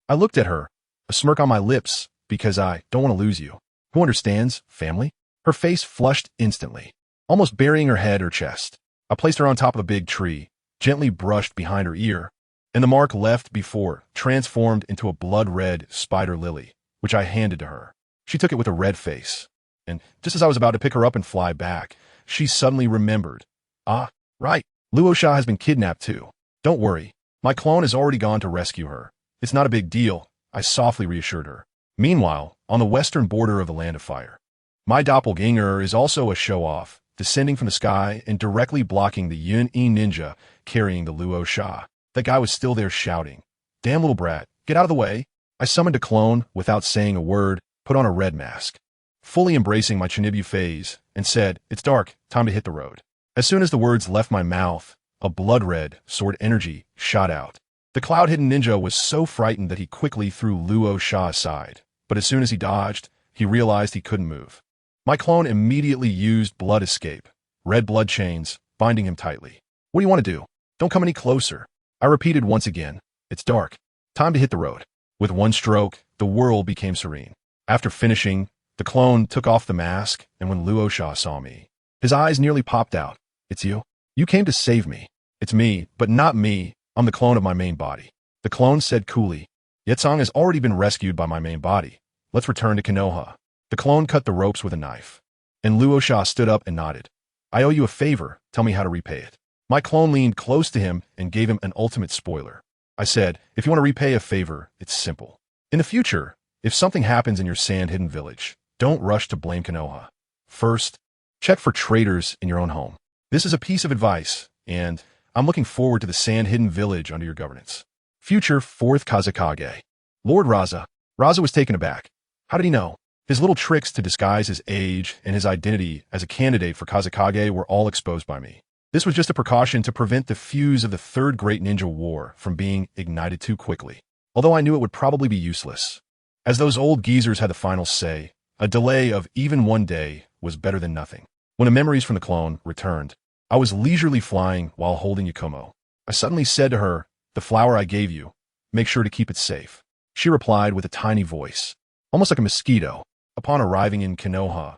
I looked at her, a smirk on my lips, because I don't want to lose you. Who understands, family? Her face flushed instantly, almost burying her head or chest. I placed her on top of a big tree, gently brushed behind her ear, and the mark left before transformed into a blood-red spider lily, which I handed to her. She took it with a red face, and just as I was about to pick her up and fly back, she suddenly remembered. Ah, right, Luosha has been kidnapped too. Don't worry, my clone has already gone to rescue her. It's not a big deal, I softly reassured her. Meanwhile, on the western border of the Land of Fire, my doppelganger is also a show-off, descending from the sky and directly blocking the Yun-E ninja carrying the Luosha. That guy was still there shouting, damn little brat, get out of the way. I summoned a clone without saying a word, put on a red mask, fully embracing my Chinibu phase, and said, it's dark, time to hit the road. As soon as the words left my mouth, a blood-red sword energy shot out. The cloud-hidden ninja was so frightened that he quickly threw Luosha aside, but as soon as he dodged, he realized he couldn't move. My clone immediately used blood escape, red blood chains, binding him tightly. What do you want to do? Don't come any closer. I repeated once again, it's dark. Time to hit the road. With one stroke, the world became serene. After finishing, the clone took off the mask, and when Luosha saw me, his eyes nearly popped out. It's you? You came to save me. It's me, but not me. I'm the clone of my main body. The clone said coolly, Yetsong has already been rescued by my main body. Let's return to Konoha. The clone cut the ropes with a knife, and Luosha stood up and nodded. I owe you a favor. Tell me how to repay it. My clone leaned close to him and gave him an ultimate spoiler. I said, if you want to repay a favor, it's simple. In the future, if something happens in your sand-hidden village, don't rush to blame Konoha. First, check for traitors in your own home. This is a piece of advice, and I'm looking forward to the sand-hidden village under your governance. Future 4th Kazekage. Lord Raza. Raza was taken aback. How did he know? His little tricks to disguise his age and his identity as a candidate for Kazekage were all exposed by me. This was just a precaution to prevent the fuse of the Third Great Ninja War from being ignited too quickly, although I knew it would probably be useless. As those old geezers had the final say, a delay of even one day was better than nothing. When the memories from the clone returned, I was leisurely flying while holding Yakumo. I suddenly said to her, the flower I gave you, make sure to keep it safe. She replied with a tiny voice, almost like a mosquito. Upon arriving in Konoha,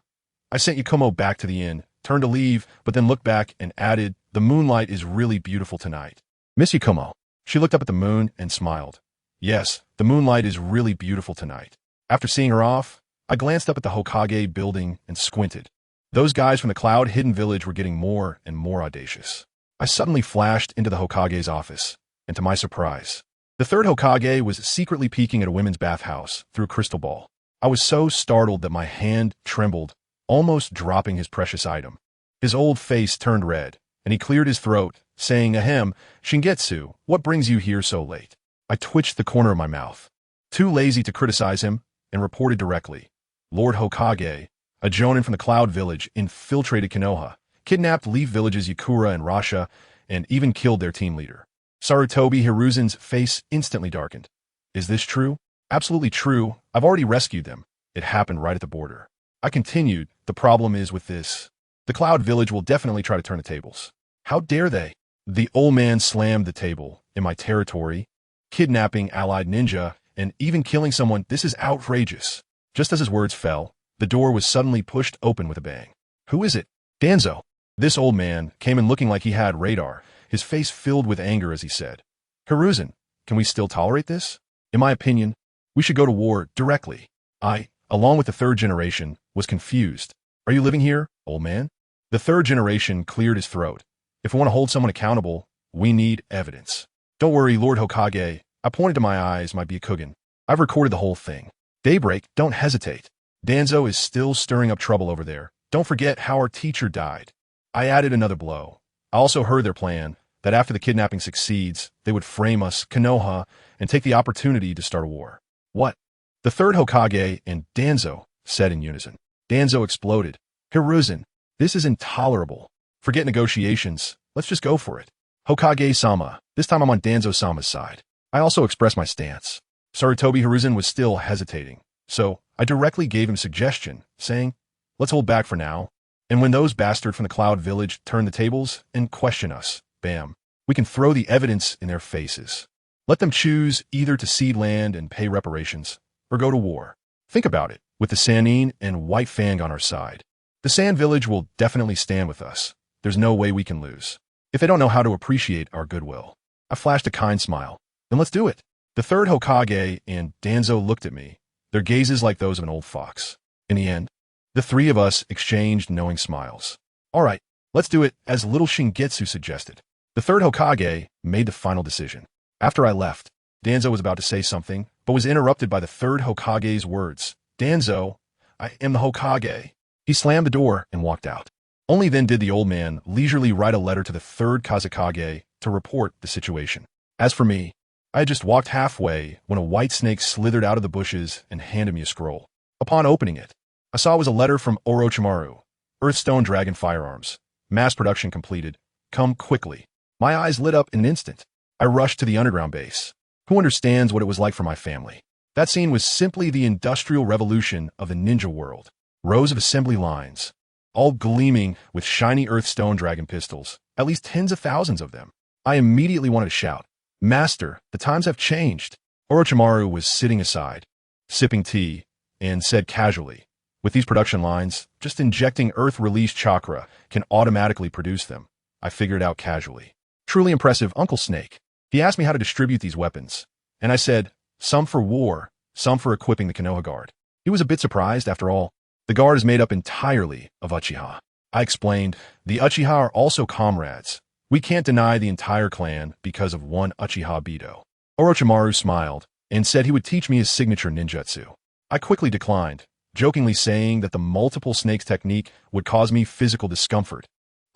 I sent Yakumo back to the inn, turned to leave, but then looked back and added, the moonlight is really beautiful tonight. Miss Yakumo. She looked up at the moon and smiled. Yes, the moonlight is really beautiful tonight. After seeing her off, I glanced up at the Hokage building and squinted. Those guys from the cloud-hidden village were getting more and more audacious. I suddenly flashed into the Hokage's office, and to my surprise, the third Hokage was secretly peeking at a women's bathhouse through a crystal ball. I was so startled that my hand trembled, almost dropping his precious item. His old face turned red, and he cleared his throat, saying, Ahem, Shingetsu, what brings you here so late? I twitched the corner of my mouth, too lazy to criticize him, and reported directly. Lord Hokage, a jonin from the Cloud Village, infiltrated Konoha, kidnapped Leaf Village's Yakura and Rasha, and even killed their team leader. Sarutobi Hiruzen's face instantly darkened. Is this true? Absolutely true. I've already rescued them. It happened right at the border. I continued, the problem is with this. The Cloud Village will definitely try to turn the tables. How dare they? The old man slammed the table. In my territory, kidnapping allied ninja, and even killing someone, this is outrageous. Just as his words fell, the door was suddenly pushed open with a bang. Who is it? Danzo. This old man came in looking like he had radar, his face filled with anger as he said, Hiruzen, can we still tolerate this? In my opinion, we should go to war directly. I, along with the third generation, was confused. Are you living here, old man? The third generation cleared his throat. If we want to hold someone accountable, we need evidence. Don't worry, Lord Hokage. I pointed to my eyes, my Byakugan. I've recorded the whole thing. Daybreak, don't hesitate. Danzo is still stirring up trouble over there. Don't forget how our teacher died. I added another blow. I also heard their plan, that after the kidnapping succeeds, they would frame us, Konoha, and take the opportunity to start a war. What? The third Hokage and Danzo said in unison. Danzo exploded. Hiruzen, this is intolerable. Forget negotiations. Let's just go for it. Hokage-sama, This time I'm on Danzo-sama's side. I also expressed my stance. Sarutobi Hiruzen was still hesitating, so I directly gave him a suggestion, saying, let's hold back for now. And when those bastards from the Cloud Village turn the tables and question us, bam, we can throw the evidence in their faces. Let them choose either to cede land and pay reparations, or go to war. Think about it, with the Sannin and White Fang on our side. The Sand Village will definitely stand with us. There's no way we can lose. If they don't know how to appreciate our goodwill. I flashed a kind smile. Then let's do it. The third Hokage and Danzo looked at me, their gazes like those of an old fox. In the end, the three of us exchanged knowing smiles. All right, let's do it, as little Shingetsu suggested. The third Hokage made the final decision. After I left, Danzo was about to say something, but was interrupted by the third Hokage's words. Danzo, I am the Hokage. He slammed the door and walked out. Only then did the old man leisurely write a letter to the third Kazekage to report the situation. As for me, I had just walked halfway when a white snake slithered out of the bushes and handed me a scroll. Upon opening it, I saw it was a letter from Orochimaru. Earthstone Dragon Firearms. Mass production completed. Come quickly. My eyes lit up in an instant. I rushed to the underground base. Who understands what it was like for my family? That scene was simply the industrial revolution of the ninja world. Rows of assembly lines, all gleaming with shiny Earthstone Dragon pistols, at least tens of thousands of them. I immediately wanted to shout, Master, the times have changed. Orochimaru was sitting aside, sipping tea, and said casually, with these production lines, just injecting Earth-release chakra can automatically produce them. I figured out casually. Truly impressive, Uncle Snake. He asked me how to distribute these weapons, and I said, some for war, some for equipping the Konoha Guard. He was a bit surprised, after all. The guard is made up entirely of Uchiha. I explained, the Uchiha are also comrades. We can't deny the entire clan because of one Uchiha Obito. Orochimaru smiled and said he would teach me his signature ninjutsu. I quickly declined, jokingly saying that the multiple snakes technique would cause me physical discomfort.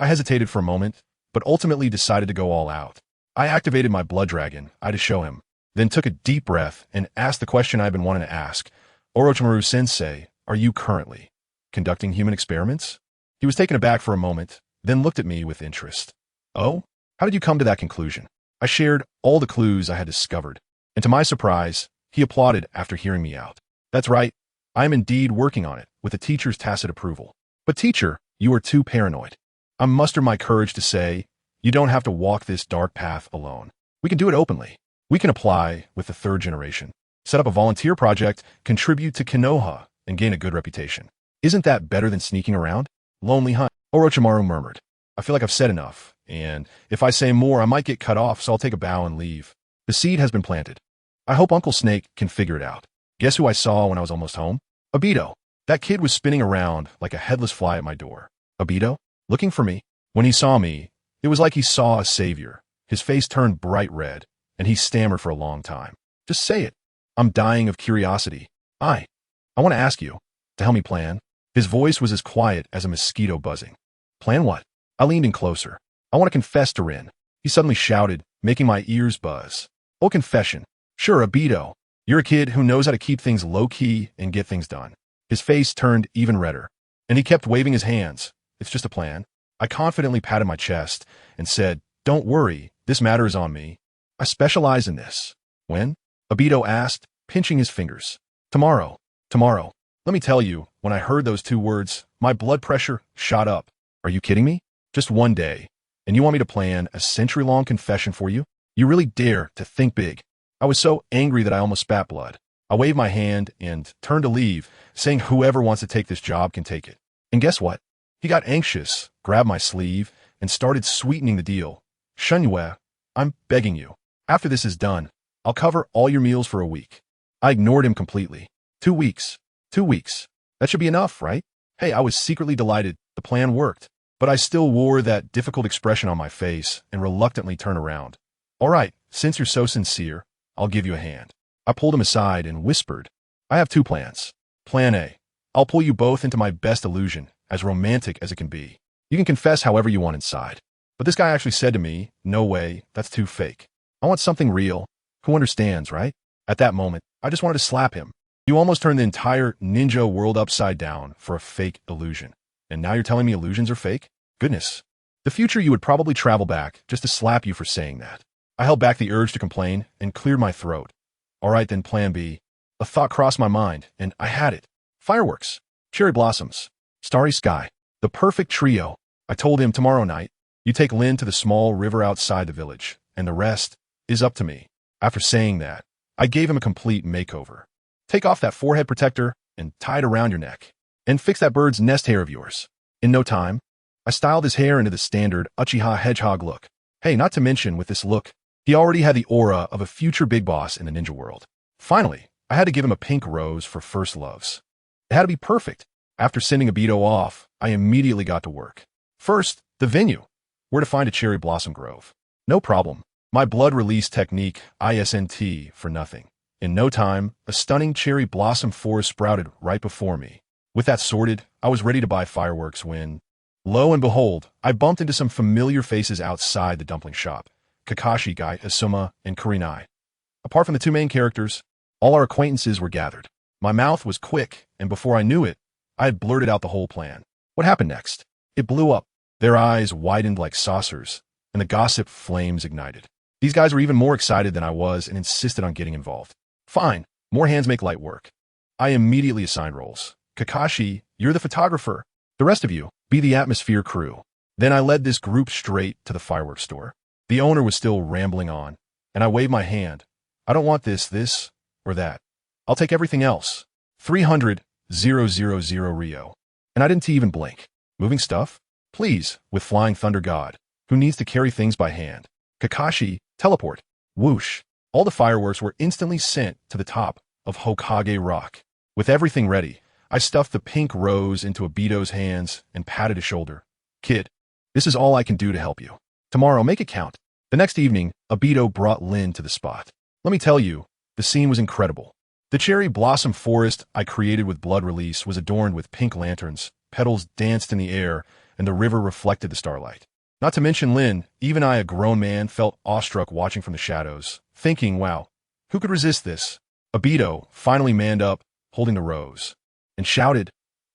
I hesitated for a moment, but ultimately decided to go all out. I activated my blood dragon, to show him, then took a deep breath and asked the question I've been wanting to ask. Orochimaru-sensei, are you currently conducting human experiments? He was taken aback for a moment, then looked at me with interest. Oh? How did you come to that conclusion? I shared all the clues I had discovered, and to my surprise, he applauded after hearing me out. That's right, I am indeed working on it, with the teacher's tacit approval. But teacher, you are too paranoid. I muster my courage to say, you don't have to walk this dark path alone. We can do it openly. We can apply with the third generation, set up a volunteer project, contribute to Konoha, and gain a good reputation. Isn't that better than sneaking around? Lonely hunt. Orochimaru murmured. I feel like I've said enough, and if I say more, I might get cut off, so I'll take a bow and leave. The seed has been planted. I hope Uncle Snake can figure it out. Guess who I saw when I was almost home? Obito. That kid was spinning around like a headless fly at my door. Obito? Looking for me. When he saw me, it was like he saw a savior. His face turned bright red, and he stammered for a long time. Just say it. I'm dying of curiosity. I want to ask you to help me plan. His voice was as quiet as a mosquito buzzing. Plan what? I leaned in closer. I want to confess to Rin. He suddenly shouted, making my ears buzz. Oh, confession. Sure, Obito. You're a kid who knows how to keep things low-key and get things done. His face turned even redder, and he kept waving his hands. It's just a plan. I confidently patted my chest and said, don't worry, this matter is on me. I specialize in this. When? Obito asked, pinching his fingers. Tomorrow. Tomorrow. Let me tell you, when I heard those two words, my blood pressure shot up. Are you kidding me? Just one day. And you want me to plan a century-long confession for you? You really dare to think big. I was so angry that I almost spat blood. I waved my hand and turned to leave, saying whoever wants to take this job can take it. And guess what? He got anxious, grabbed my sleeve, and started sweetening the deal. Shunyue, I'm begging you. After this is done, I'll cover all your meals for a week. I ignored him completely. 2 weeks. 2 weeks. That should be enough, right? Hey, I was secretly delighted. The plan worked. But I still wore that difficult expression on my face and reluctantly turned around. All right, since you're so sincere, I'll give you a hand. I pulled him aside and whispered, I have 2 plans. Plan A. I'll pull you both into my best illusion, as romantic as it can be. You can confess however you want inside. But this guy actually said to me, no way, that's too fake. I want something real. Who understands, right? At that moment, I just wanted to slap him. You almost turned the entire ninja world upside down for a fake illusion. And now you're telling me illusions are fake? Goodness. The future you would probably travel back just to slap you for saying that. I held back the urge to complain and cleared my throat. All right then, plan B. A thought crossed my mind, and I had it. Fireworks, cherry blossoms, starry sky, the perfect trio. I told him tomorrow night, you take Lin to the small river outside the village, and the rest is up to me. After saying that, I gave him a complete makeover. Take off that forehead protector and tie it around your neck. And fix that bird's nest hair of yours. In no time, I styled his hair into the standard Uchiha hedgehog look. Hey, not to mention with this look, he already had the aura of a future big boss in the ninja world. Finally, I had to give him a pink rose for first loves. It had to be perfect. After sending Obito off, I immediately got to work. First, the venue. Where to find a cherry blossom grove. No problem. My blood release technique, ISNT, for nothing. In no time, a stunning cherry blossom forest sprouted right before me. With that sorted, I was ready to buy fireworks when, lo and behold, I bumped into some familiar faces outside the dumpling shop. Kakashi, Guy, Asuma, and Kurenai. Apart from the two main characters, all our acquaintances were gathered. My mouth was quick, and before I knew it, I had blurted out the whole plan. What happened next? It blew up. Their eyes widened like saucers, and the gossip flames ignited. These guys were even more excited than I was and insisted on getting involved. Fine, more hands make light work. I immediately assigned roles. Kakashi, you're the photographer. The rest of you, be the atmosphere crew. Then I led this group straight to the fireworks store. The owner was still rambling on, and I waved my hand. I don't want this, or that. I'll take everything else. 300,000 Rio. And I didn't even blink. Moving stuff? Please, with Flying Thunder God, who needs to carry things by hand. Kakashi, teleport. Whoosh. All the fireworks were instantly sent to the top of Hokage Rock. With everything ready, I stuffed the pink rose into Obito's hands and patted his shoulder. Kid, this is all I can do to help you. Tomorrow, make it count. The next evening, Obito brought Lin to the spot. Let me tell you, the scene was incredible. The cherry blossom forest I created with blood release was adorned with pink lanterns, petals danced in the air, and the river reflected the starlight. Not to mention Lin, even I, a grown man, felt awestruck watching from the shadows, thinking, wow, who could resist this? Obito finally manned up, holding the rose, and shouted,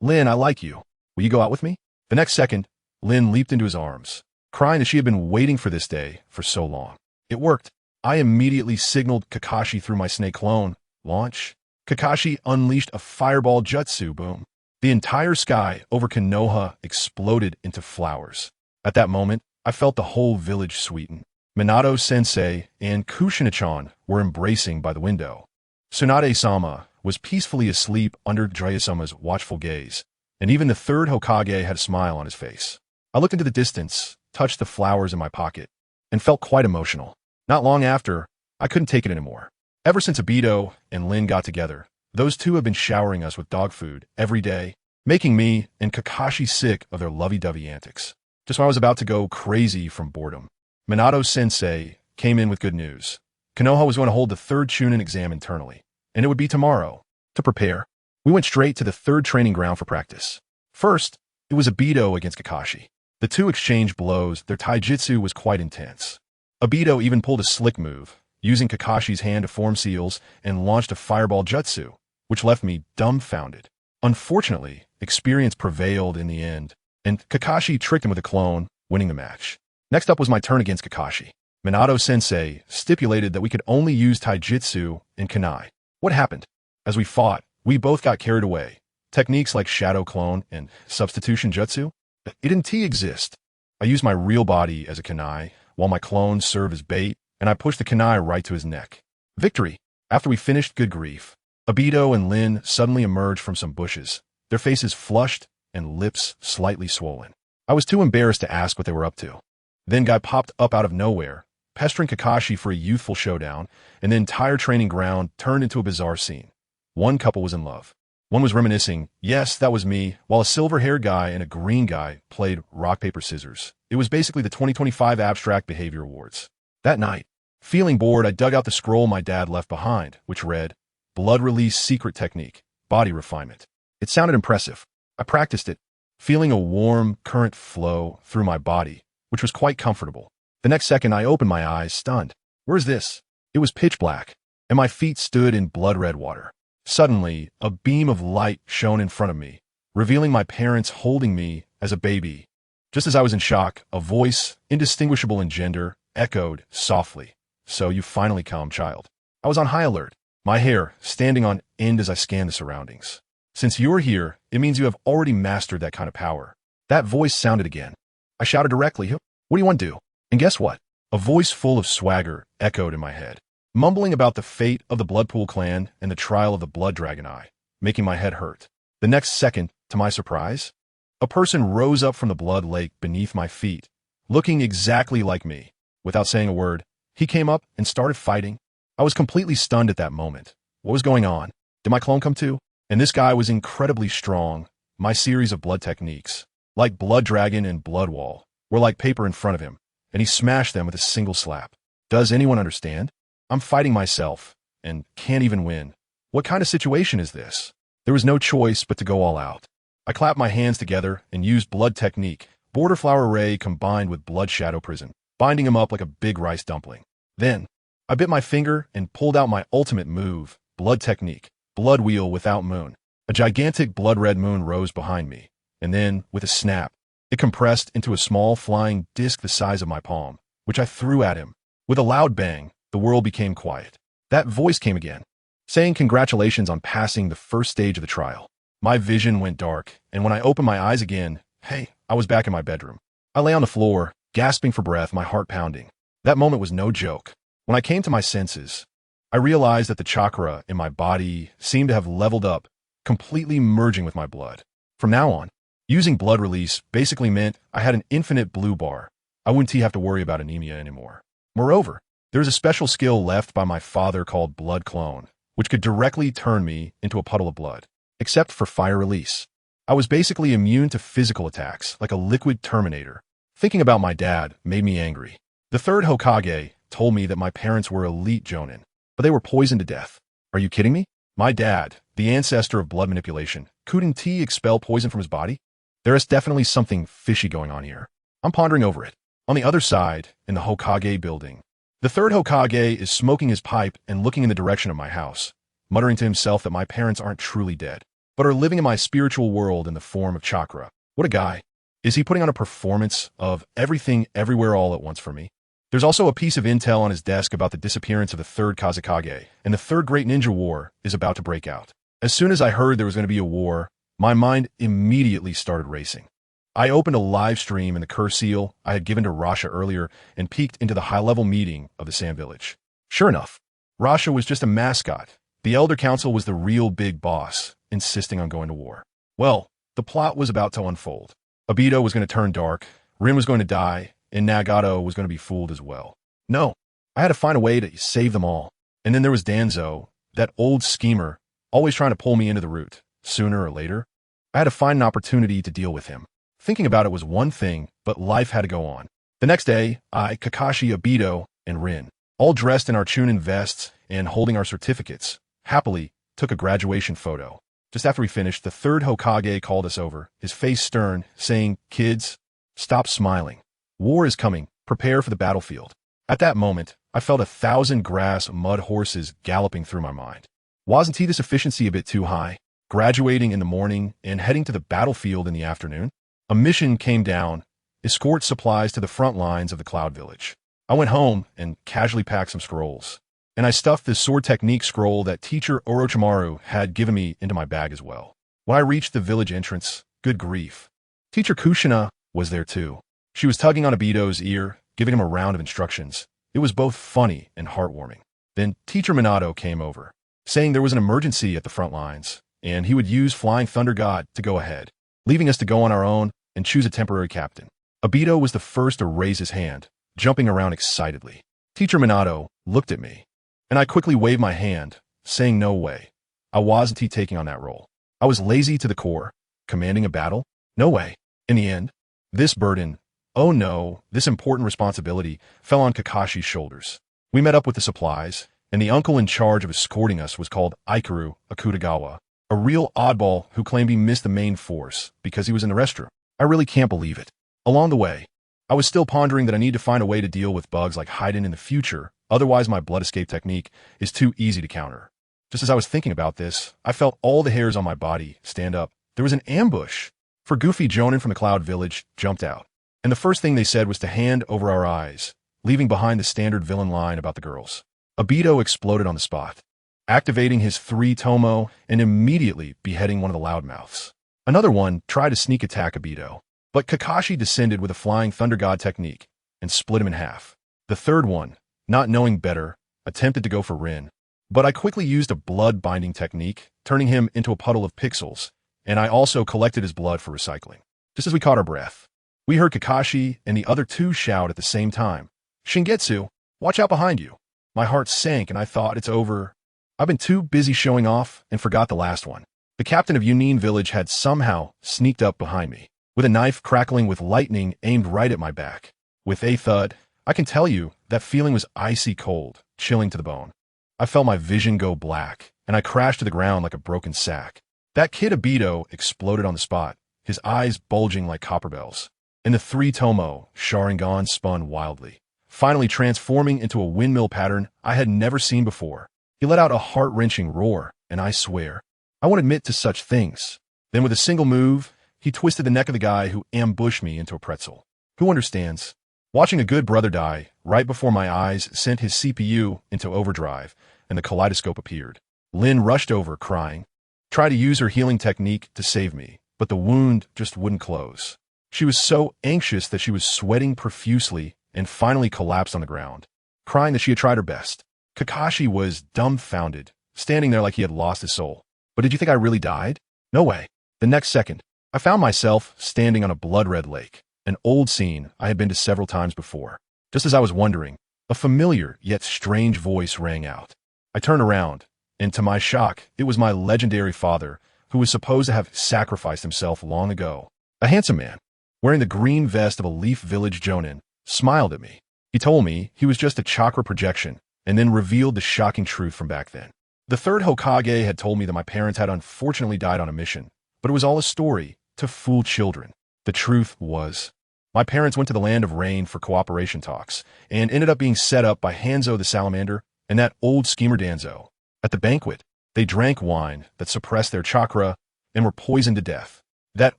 Lin, I like you. Will you go out with me? The next second, Lin leaped into his arms, crying that she had been waiting for this day for so long. It worked. I immediately signaled Kakashi through my snake clone. Launch. Kakashi unleashed a fireball jutsu boom. The entire sky over Konoha exploded into flowers. At that moment, I felt the whole village sweeten. Minato-sensei and Kushina-chan were embracing by the window. Tsunade-sama was peacefully asleep under Jiraiya-sama's watchful gaze, and even the third Hokage had a smile on his face. I looked into the distance, touched the flowers in my pocket, and felt quite emotional. Not long after, I couldn't take it anymore. Ever since Obito and Lin got together, those two have been showering us with dog food every day, making me and Kakashi sick of their lovey-dovey antics. Just when I was about to go crazy from boredom, Minato-sensei came in with good news. Konoha was going to hold the third Chunin exam internally, and it would be tomorrow. To prepare, we went straight to the third training ground for practice. First, it was Obito against Kakashi. The two exchanged blows. Their taijutsu was quite intense. Obito even pulled a slick move, using Kakashi's hand to form seals and launched a fireball jutsu, which left me dumbfounded. Unfortunately, experience prevailed in the end, and Kakashi tricked him with a clone, winning the match. Next up was my turn against Kakashi. Minato-sensei stipulated that we could only use taijutsu and kunai. What happened? As we fought, we both got carried away. Techniques like shadow clone and substitution jutsu, it didn't exist. I used my real body as a kunai, while my clones served as bait, and I pushed the kunai right to his neck. Victory! After we finished, good grief, Obito and Lin suddenly emerged from some bushes, their faces flushed and lips slightly swollen. I was too embarrassed to ask what they were up to. Then Guy popped up out of nowhere, pestering Kakashi for a youthful showdown, and the entire training ground turned into a bizarre scene. One couple was in love. One was reminiscing, yes, that was me, while a silver-haired guy and a green guy played rock, paper, scissors. It was basically the 2025 Abstract Behavior Awards. That night, feeling bored, I dug out the scroll my dad left behind, which read, Blood Release Secret Technique, Body Refinement. It sounded impressive. I practiced it, feeling a warm current flow through my body, which was quite comfortable. The next second, I opened my eyes, stunned. Where's this? It was pitch black, and my feet stood in blood-red water. Suddenly, a beam of light shone in front of me, revealing my parents holding me as a baby. Just as I was in shock, a voice, indistinguishable in gender, echoed softly. So you finally come, child. I was on high alert, my hair standing on end as I scanned the surroundings. Since you're here, it means you have already mastered that kind of power. That voice sounded again. I shouted directly, "What do you want to do?" And guess what? A voice full of swagger echoed in my head, mumbling about the fate of the Bloodpool clan and the trial of the Blood Dragon Eye, making my head hurt. The next second, to my surprise, a person rose up from the blood lake beneath my feet, looking exactly like me. Without saying a word, he came up and started fighting. I was completely stunned at that moment. What was going on? Did my clone come too? And this guy was incredibly strong. My series of blood techniques, like Blood Dragon and Blood Wall, were like paper in front of him, and he smashed them with a single slap. Does anyone understand? I'm fighting myself, and can't even win. What kind of situation is this? There was no choice but to go all out. I clapped my hands together and used blood technique, Border Flower Ray combined with Blood Shadow Prison, binding him up like a big rice dumpling. Then, I bit my finger and pulled out my ultimate move, Blood Technique, Blood Wheel without moon. A gigantic blood-red moon rose behind me, and then, with a snap, it compressed into a small flying disc the size of my palm, which I threw at him. With a loud bang, the world became quiet. That voice came again, saying congratulations on passing the first stage of the trial. My vision went dark, and when I opened my eyes again, hey, I was back in my bedroom. I lay on the floor, gasping for breath, my heart pounding. That moment was no joke. When I came to my senses, I realized that the chakra in my body seemed to have leveled up, completely merging with my blood. From now on, using blood release basically meant I had an infinite blue bar. I wouldn't have to worry about anemia anymore. Moreover, there was a special skill left by my father called Blood Clone, which could directly turn me into a puddle of blood, except for fire release. I was basically immune to physical attacks, like a liquid Terminator. Thinking about my dad made me angry. The third Hokage told me that my parents were elite Jonin, but they were poisoned to death. Are you kidding me? My dad, the ancestor of blood manipulation, couldn't he expel poison from his body? There is definitely something fishy going on here. I'm pondering over it. On the other side, in the Hokage building, the third Hokage is smoking his pipe and looking in the direction of my house, muttering to himself that my parents aren't truly dead, but are living in my spiritual world in the form of chakra. What a guy. Is he putting on a performance of everything everywhere all at once for me? There's also a piece of intel on his desk about the disappearance of the third Kazekage, and the third Great Ninja War is about to break out. As soon as I heard there was going to be a war, my mind immediately started racing. I opened a live stream in the curse seal I had given to Rasha earlier and peeked into the high-level meeting of the Sand Village. Sure enough, Rasha was just a mascot. The Elder Council was the real big boss, insisting on going to war. Well, the plot was about to unfold. Obito was going to turn dark, Rin was going to die, and Nagato was going to be fooled as well. No, I had to find a way to save them all. And then there was Danzo, that old schemer, always trying to pull me into the route. Sooner or later, I had to find an opportunity to deal with him. Thinking about it was one thing, but life had to go on. The next day, I, Kakashi, Obito, and Rin, all dressed in our Chunin vests and holding our certificates, happily took a graduation photo. Just after we finished, the third Hokage called us over, his face stern, saying, "Kids, stop smiling. War is coming. Prepare for the battlefield." At that moment, I felt 1,000 grass mud horses galloping through my mind. Wasn't this efficiency a bit too high? Graduating in the morning and heading to the battlefield in the afternoon? A mission came down, escort supplies to the front lines of the Cloud Village. I went home and casually packed some scrolls. And I stuffed the sword technique scroll that teacher Orochimaru had given me into my bag as well. When I reached the village entrance, good grief, teacher Kushina was there too. She was tugging on Obito's ear, giving him a round of instructions. It was both funny and heartwarming. Then teacher Minato came over, saying there was an emergency at the front lines, and he would use Flying Thunder God to go ahead, leaving us to go on our own and choose a temporary captain. Obito was the first to raise his hand, jumping around excitedly. Teacher Minato looked at me, and I quickly waved my hand, saying no way. I wasn't taking on that role. I was lazy to the core. Commanding a battle? No way. In the end, this burden, oh no, this important responsibility fell on Kakashi's shoulders. We met up with the supplies, and the uncle in charge of escorting us was called Aikuru Akutagawa, a real oddball who claimed he missed the main force because he was in the restroom. I really can't believe it. Along the way, I was still pondering that I need to find a way to deal with bugs like Haiden in the future, otherwise my blood escape technique is too easy to counter. Just as I was thinking about this, I felt all the hairs on my body stand up. There was an ambush. For Goofy Jonin from the Cloud Village jumped out, and the first thing they said was to hand over our eyes, leaving behind the standard villain line about the girls. Obito exploded on the spot, activating his 3 Tomo and immediately beheading one of the loudmouths. Another one tried to sneak attack Obito, but Kakashi descended with a flying Thunder God technique and split him in half. The third one, not knowing better, attempted to go for Rin, but I quickly used a blood binding technique, turning him into a puddle of pixels, and I also collected his blood for recycling. Just as we caught our breath, we heard Kakashi and the other two shout at the same time, "Shingetsu, watch out behind you." My heart sank and I thought, it's over. I've been too busy showing off and forgot the last one. The captain of Yunin village had somehow sneaked up behind me, with a knife crackling with lightning aimed right at my back. With a thud, I can tell you that feeling was icy cold, chilling to the bone. I felt my vision go black, and I crashed to the ground like a broken sack. That kid Obito exploded on the spot, his eyes bulging like copper bells. And the 3 Tomo Sharingan spun wildly, finally transforming into a windmill pattern I had never seen before. He let out a heart-wrenching roar, and I swear, I won't admit to such things. Then with a single move, he twisted the neck of the guy who ambushed me into a pretzel. Who understands? Watching a good brother die right before my eyes sent his CPU into overdrive, and the kaleidoscope appeared. Lin rushed over, crying. Tried to use her healing technique to save me, but the wound just wouldn't close. She was so anxious that she was sweating profusely and finally collapsed on the ground, crying that she had tried her best. Kakashi was dumbfounded, standing there like he had lost his soul. But did you think I really died? No way. The next second, I found myself standing on a blood-red lake, an old scene I had been to several times before. Just as I was wondering, a familiar yet strange voice rang out. I turned around, and to my shock, it was my legendary father, who was supposed to have sacrificed himself long ago. A handsome man, wearing the green vest of a Leaf Village Jonin, smiled at me. He told me he was just a chakra projection, and then revealed the shocking truth from back then. The third Hokage had told me that my parents had unfortunately died on a mission, but it was all a story to fool children. The truth was, my parents went to the Land of Rain for cooperation talks, and ended up being set up by Hanzo the Salamander and that old schemer Danzo. At the banquet, they drank wine that suppressed their chakra and were poisoned to death. That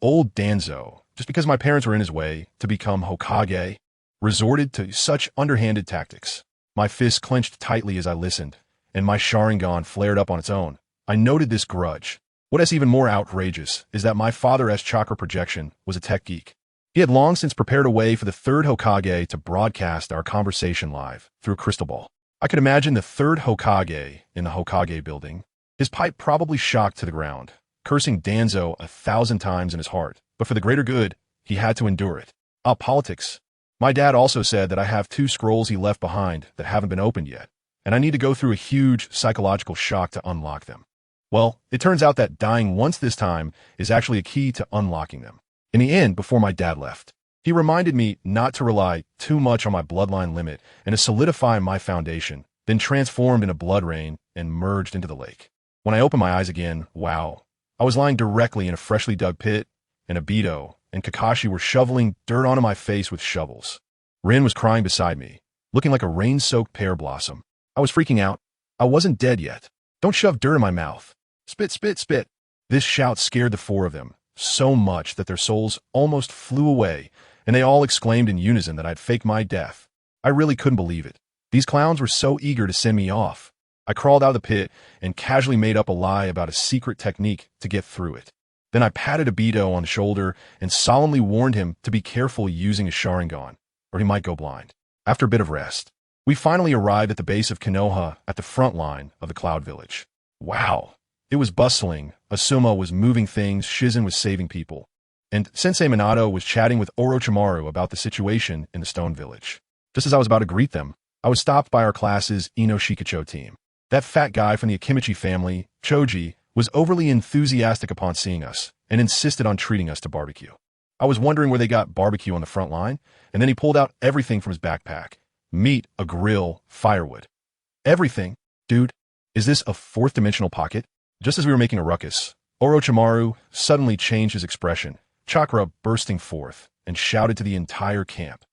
old Danzo, just because my parents were in his way to become Hokage, resorted to such underhanded tactics. My fists clenched tightly as I listened, and my Sharingan flared up on its own. I noted this grudge. What is even more outrageous is that my father's chakra projection was a tech geek. He had long since prepared a way for the third Hokage to broadcast our conversation live through a crystal ball. I could imagine the third Hokage in the Hokage building, his pipe probably shocked to the ground, cursing Danzo 1,000 times in his heart, but for the greater good, he had to endure it. Politics. My dad also said that I have 2 scrolls he left behind that haven't been opened yet, and I need to go through a huge psychological shock to unlock them. Well, it turns out that dying once this time is actually a key to unlocking them. In the end, before my dad left, he reminded me not to rely too much on my bloodline limit and to solidify my foundation, then transformed in a blood rain and merged into the lake. When I opened my eyes again, wow, I was lying directly in a freshly dug pit, and Obito and Kakashi were shoveling dirt onto my face with shovels. Rin was crying beside me, looking like a rain-soaked pear blossom. I was freaking out. I wasn't dead yet. Don't shove dirt in my mouth. Spit, spit, spit. This shout scared the 4 of them so much that their souls almost flew away, and they all exclaimed in unison that I'd faked my death. I really couldn't believe it. These clowns were so eager to send me off. I crawled out of the pit and casually made up a lie about a secret technique to get through it. Then I patted Obito on the shoulder and solemnly warned him to be careful using his Sharingan, or he might go blind. After a bit of rest, we finally arrived at the base of Konoha at the front line of the Cloud Village. Wow! It was bustling. Asuma was moving things, Shizen was saving people, and Sensei Minato was chatting with Orochimaru about the situation in the Stone Village. Just as I was about to greet them, I was stopped by our class's Ino Shikacho team. That fat guy from the Akimichi family, Choji, was overly enthusiastic upon seeing us and insisted on treating us to barbecue. I was wondering where they got barbecue on the front line, and then he pulled out everything from his backpack. Meat, a grill, firewood. Everything. Dude, is this a 4th-dimensional pocket? Just as we were making a ruckus, Orochimaru suddenly changed his expression, chakra bursting forth, and shouted to the entire camp.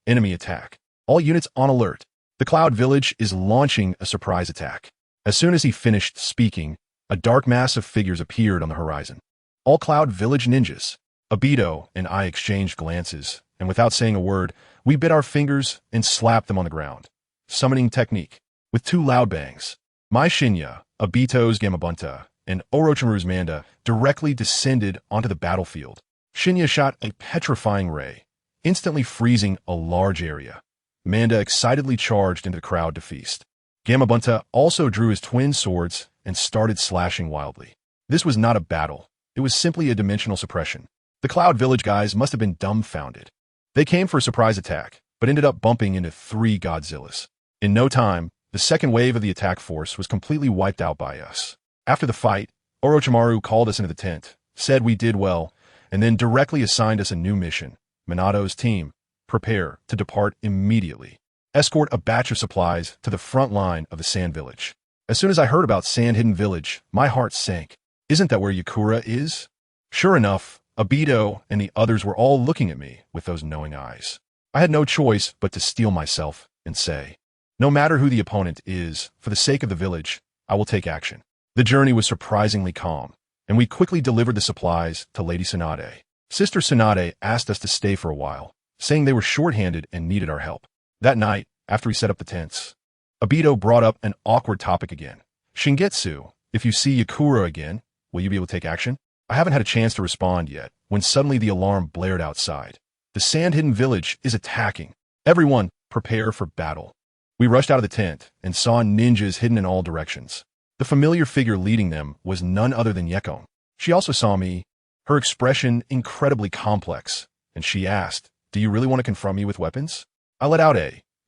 Enemy attack. All units on alert. The Cloud Village is launching a surprise attack. As soon as he finished speaking, a dark mass of figures appeared on the horizon. All Cloud Village ninjas. Obito and I exchanged glances, and without saying a word, We bit our fingers and slapped them on the ground. Summoning technique. With 2 loud bangs. My Shinya, Obito's Gamabunta, and Orochimaru's Manda directly descended onto the battlefield. Shinya shot a petrifying ray, instantly freezing a large area. Manda excitedly charged into the crowd to feast. Gamabunta also drew his twin swords and started slashing wildly. This was not a battle. It was simply a dimensional suppression. The Cloud Village guys must have been dumbfounded. They came for a surprise attack, but ended up bumping into 3 Godzillas. In no time, the second wave of the attack force was completely wiped out by us. After the fight, Orochimaru called us into the tent, said we did well, and then directly assigned us a new mission. Minato's team, prepare to depart immediately. Escort a batch of supplies to the front line of the Sand Village. As soon as I heard about Sand Hidden Village, my heart sank. Isn't that where Yakura is? Sure enough, Obito and the others were all looking at me with those knowing eyes. I had no choice but to steel myself and say, no matter who the opponent is, for the sake of the village, I will take action. The journey was surprisingly calm, and we quickly delivered the supplies to Lady Tsunade. Sister Tsunade asked us to stay for a while, saying they were short-handed and needed our help. That night, after we set up the tents, Obito brought up an awkward topic again. Shingetsu, if you see Yakura again, will you be able to take action? I haven't had a chance to respond yet, when suddenly the alarm blared outside. The Sand Hidden Village is attacking. Everyone, prepare for battle. We rushed out of the tent and saw ninjas hidden in all directions. The familiar figure leading them was none other than Yekon. She also saw me, her expression incredibly complex, and she asked, do you really want to confront me with weapons? I let out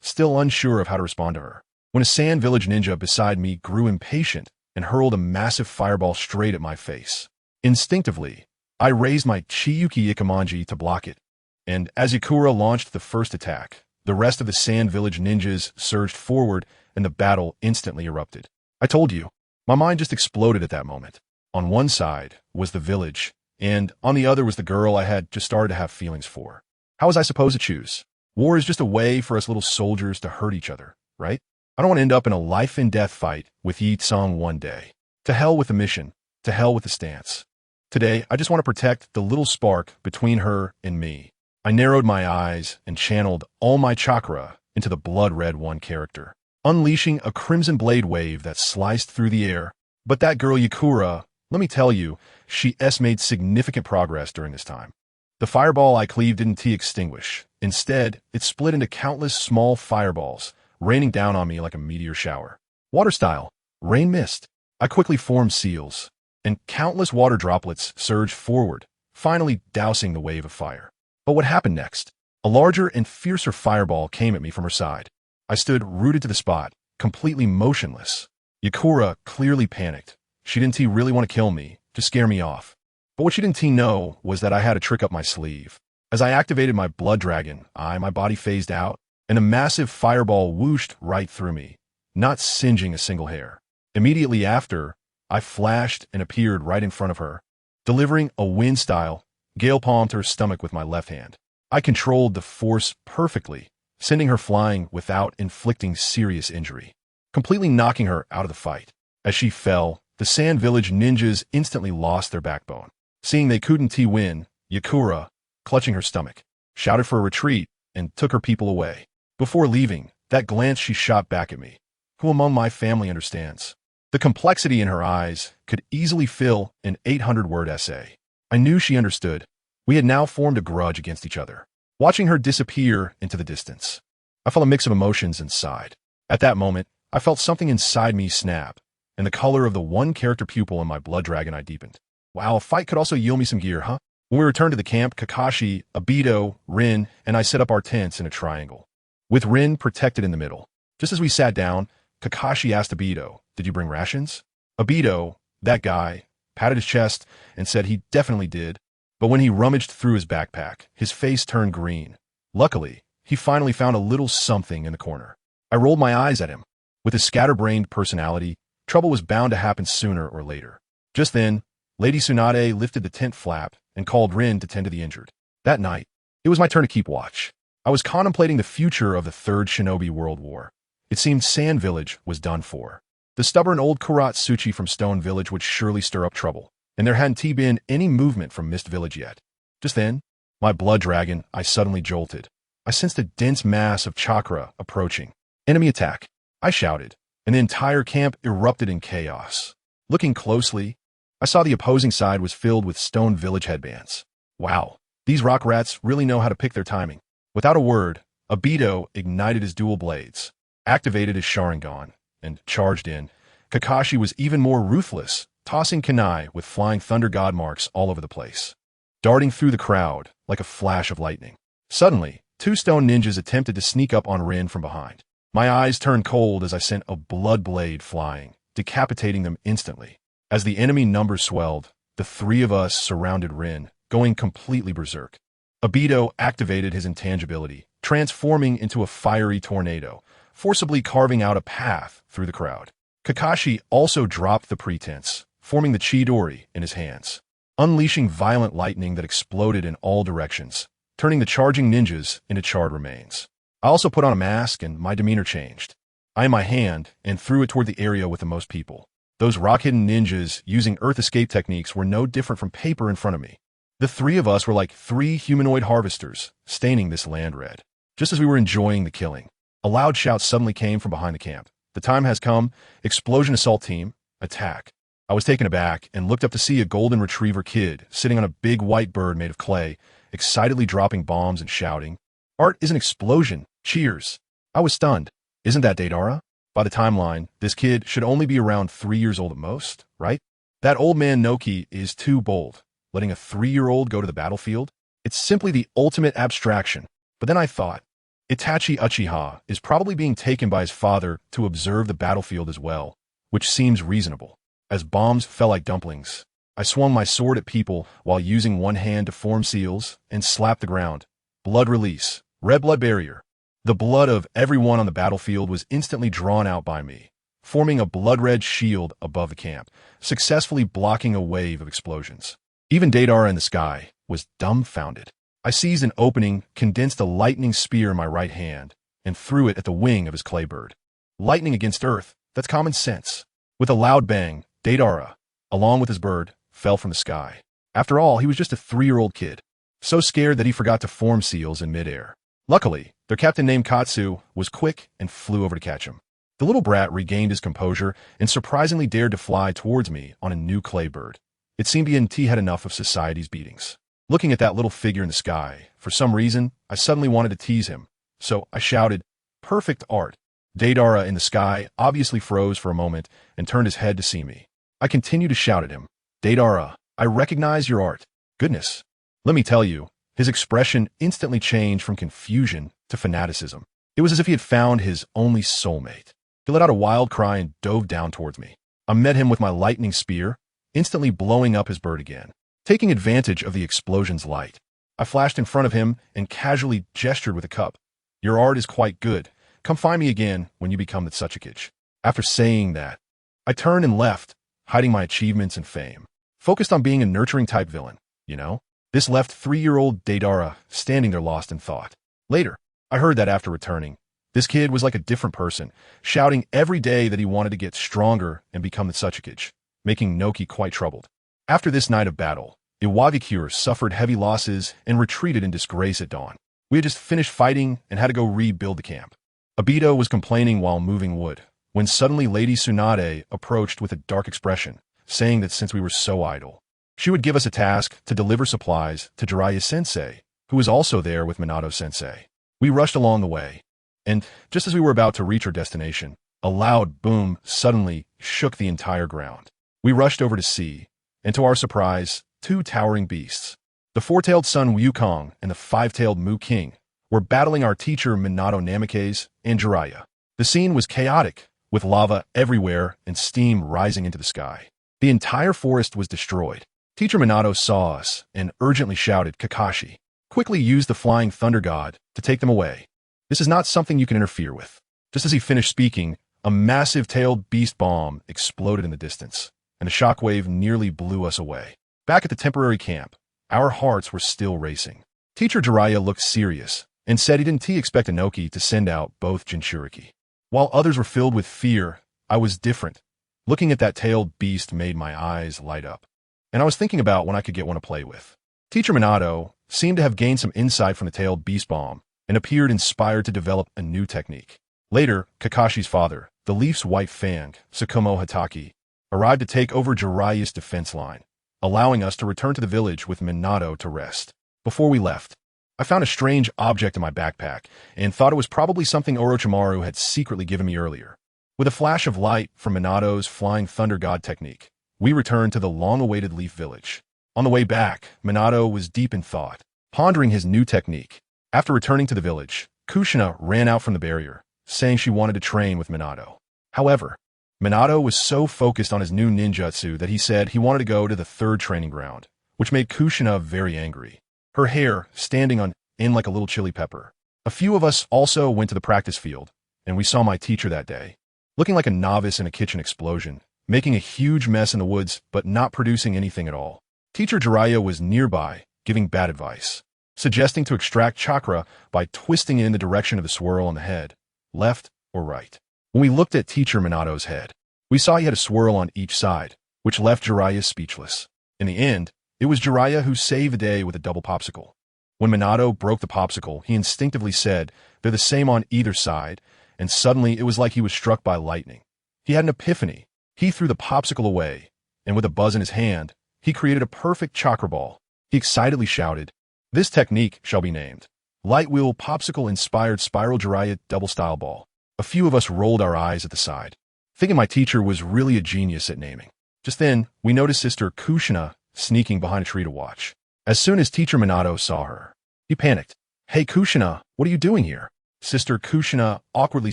still unsure of how to respond to her, when a Sand Village ninja beside me grew impatient and hurled a massive fireball straight at my face. Instinctively, I raised my Chiyuki Ikamanji to block it, and as Yakura launched the first attack, the rest of the Sand Village ninjas surged forward and the battle instantly erupted. I told you, my mind just exploded at that moment. On one side was the village, and on the other was the girl I had just started to have feelings for. How was I supposed to choose? War is just a way for us little soldiers to hurt each other, right? I don't want to end up in a life-and-death fight with Yi Tsung one day. To hell with the mission. To hell with the stance. Today, I just want to protect the little spark between her and me. I narrowed my eyes and channeled all my chakra into the blood-red one character, unleashing a crimson blade wave that sliced through the air. But that girl Yakura, let me tell you, she made significant progress during this time. The fireball I cleaved didn't extinguish. Instead, it split into countless small fireballs, raining down on me like a meteor shower. Water style, rain mist. I quickly formed seals, and countless water droplets surged forward, finally dousing the wave of fire. But what happened next? A larger and fiercer fireball came at me from her side. I stood rooted to the spot, completely motionless. Yakura clearly panicked. She didn't really want to kill me, to scare me off. But what she didn't know was that I had a trick up my sleeve. As I activated my blood dragon, my body phased out, and a massive fireball whooshed right through me, not singeing a single hair. Immediately after, I flashed and appeared right in front of her, delivering a wind-style, gale-palmed her stomach with my left hand. I controlled the force perfectly, sending her flying without inflicting serious injury, completely knocking her out of the fight. As she fell, the Sand Village ninjas instantly lost their backbone. Seeing they couldn't win, Yakura, clutching her stomach, shouted for a retreat and took her people away. Before leaving, that glance she shot back at me. Who among my family understands? The complexity in her eyes could easily fill an 800-word essay. I knew she understood. We had now formed a grudge against each other. Watching her disappear into the distance, I felt a mix of emotions and sighed. At that moment, I felt something inside me snap, and the color of the one character pupil in my blood dragon eye deepened. Wow, a fight could also yield me some gear, huh? When we returned to the camp, Kakashi, Obito, Rin, and I set up our tents in a triangle, with Rin protected in the middle. Just as we sat down, Kakashi asked Obito, "Did you bring rations?" Obito, that guy, patted his chest and said he definitely did, but when he rummaged through his backpack, his face turned green. Luckily, he finally found a little something in the corner. I rolled my eyes at him. With his scatterbrained personality, trouble was bound to happen sooner or later. Just then, Lady Tsunade lifted the tent flap and called Rin to tend to the injured. That night, it was my turn to keep watch. I was contemplating the future of the Third Shinobi World War. It seemed Sand Village was done for. The stubborn old Kuratsuchi from Stone Village would surely stir up trouble, and there hadn't been any movement from Mist Village yet. Just then, my blood dragon, I suddenly jolted. I sensed a dense mass of chakra approaching. Enemy attack, I shouted, and the entire camp erupted in chaos. Looking closely, I saw the opposing side was filled with stone village headbands. Wow, these rock rats really know how to pick their timing. Without a word, Obito ignited his dual blades, activated his Sharingan, and charged in. Kakashi was even more ruthless, tossing kunai with flying thunder god marks all over the place, darting through the crowd like a flash of lightning. Suddenly, two stone ninjas attempted to sneak up on Rin from behind. My eyes turned cold as I sent a blood blade flying, decapitating them instantly. As the enemy numbers swelled, the three of us surrounded Rin, going completely berserk. Obito activated his intangibility, transforming into a fiery tornado, forcibly carving out a path through the crowd. Kakashi also dropped the pretense, forming the Chidori in his hands, unleashing violent lightning that exploded in all directions, turning the charging ninjas into charred remains. I also put on a mask and my demeanor changed. I aimed my hand and threw it toward the area with the most people. Those rock-hidden ninjas using earth escape techniques were no different from paper in front of me. The three of us were like three humanoid harvesters, staining this land red. Just as we were enjoying the killing, a loud shout suddenly came from behind the camp. The time has come. Explosion assault team, attack. I was taken aback and looked up to see a golden retriever kid sitting on a big white bird made of clay, excitedly dropping bombs and shouting, "Art is an explosion! Cheers!" I was stunned. Isn't that Deidara? By the timeline, this kid should only be around 3 years old at most, right? That old man Noki is too bold, letting a 3-year-old go to the battlefield. It's simply the ultimate abstraction. But then I thought, Itachi Uchiha is probably being taken by his father to observe the battlefield as well, which seems reasonable. As bombs fell like dumplings, I swung my sword at people while using one hand to form seals and slap the ground. Blood release, red blood barrier. The blood of everyone on the battlefield was instantly drawn out by me, forming a blood-red shield above the camp, successfully blocking a wave of explosions. Even Deidara in the sky was dumbfounded. I seized an opening, condensed a lightning spear in my right hand, and threw it at the wing of his clay bird. Lightning against earth, that's common sense. With a loud bang, Deidara, along with his bird, fell from the sky. After all, he was just a 3-year-old kid, so scared that he forgot to form seals in midair. Luckily, their captain named Katsu was quick and flew over to catch him. The little brat regained his composure and surprisingly dared to fly towards me on a new clay bird. It seemed he had enough of society's beatings. Looking at that little figure in the sky, for some reason, I suddenly wanted to tease him. So I shouted, "Perfect art." Deidara in the sky obviously froze for a moment and turned his head to see me. I continued to shout at him, "Deidara, I recognize your art." Goodness. Let me tell you, his expression instantly changed from confusion to fanaticism. It was as if he had found his only soulmate. He let out a wild cry and dove down towards me. I met him with my lightning spear, instantly blowing up his bird again. Taking advantage of the explosion's light, I flashed in front of him and casually gestured with a cup. "Your art is quite good. Come find me again when you become the Tsuchikage." After saying that, I turned and left, hiding my achievements and fame. Focused on being a nurturing type villain, you know? This left 3-year-old Deidara standing there lost in thought. Later, I heard that after returning, this kid was like a different person, shouting every day that he wanted to get stronger and become the Tsuchikage, making Noki quite troubled. After this night of battle, Iwabikure suffered heavy losses and retreated in disgrace at dawn. We had just finished fighting and had to go rebuild the camp. Obito was complaining while moving wood, when suddenly Lady Tsunade approached with a dark expression, saying that since we were so idle, she would give us a task to deliver supplies to Jiraiya-sensei, who was also there with Minato-sensei. We rushed along the way, and just as we were about to reach our destination, a loud boom suddenly shook the entire ground. We rushed over to see, and to our surprise, 2 towering beasts, the 4-tailed son Wukong and the 5-tailed Mu King, were battling our teacher Minato Namikaze and Jiraiya. The scene was chaotic, with lava everywhere and steam rising into the sky. The entire forest was destroyed. Teacher Minato saw us and urgently shouted, "Kakashi, quickly use the flying thunder god to take them away. This is not something you can interfere with." Just as he finished speaking, a massive tailed beast bomb exploded in the distance, and a shockwave nearly blew us away. Back at the temporary camp, our hearts were still racing. Teacher Jiraiya looked serious and said he didn't expect Inoki to send out both Jinchuriki. While others were filled with fear, I was different. Looking at that tailed beast made my eyes light up, and I was thinking about when I could get one to play with. Teacher Minato seemed to have gained some insight from the tailed beast bomb, and appeared inspired to develop a new technique. Later, Kakashi's father, the Leaf's white fang, Sakumo Hatake, arrived to take over Jiraiya's defense line, allowing us to return to the village with Minato to rest. Before we left, I found a strange object in my backpack and thought it was probably something Orochimaru had secretly given me earlier. With a flash of light from Minato's Flying Thunder God technique, we returned to the long-awaited Leaf Village. On the way back, Minato was deep in thought, pondering his new technique. After returning to the village, Kushina ran out from the barrier, saying she wanted to train with Minato. However, Minato was so focused on his new ninjutsu that he said he wanted to go to the third training ground, which made Kushina very angry, her hair standing on end like a little chili pepper. A few of us also went to the practice field, and we saw my teacher that day, looking like a novice in a kitchen explosion, making a huge mess in the woods but not producing anything at all. Teacher Jiraiya was nearby, giving bad advice, suggesting to extract chakra by twisting it in the direction of the swirl on the head, left or right. When we looked at Teacher Minato's head, we saw he had a swirl on each side, which left Jiraiya speechless. In the end, it was Jiraiya who saved the day with a double popsicle. When Minato broke the popsicle, he instinctively said, "They're the same on either side," and suddenly it was like he was struck by lightning. He had an epiphany. He threw the popsicle away, and with a buzz in his hand, he created a perfect chakra ball. He excitedly shouted, "This technique shall be named Light Wheel Popsicle-Inspired Spiral Jiraiya Double Style Ball." A few of us rolled our eyes at the side, thinking my teacher was really a genius at naming. Just then, we noticed Sister Kushina sneaking behind a tree to watch. As soon as Teacher Minato saw her, he panicked. "Hey Kushina, what are you doing here?" Sister Kushina awkwardly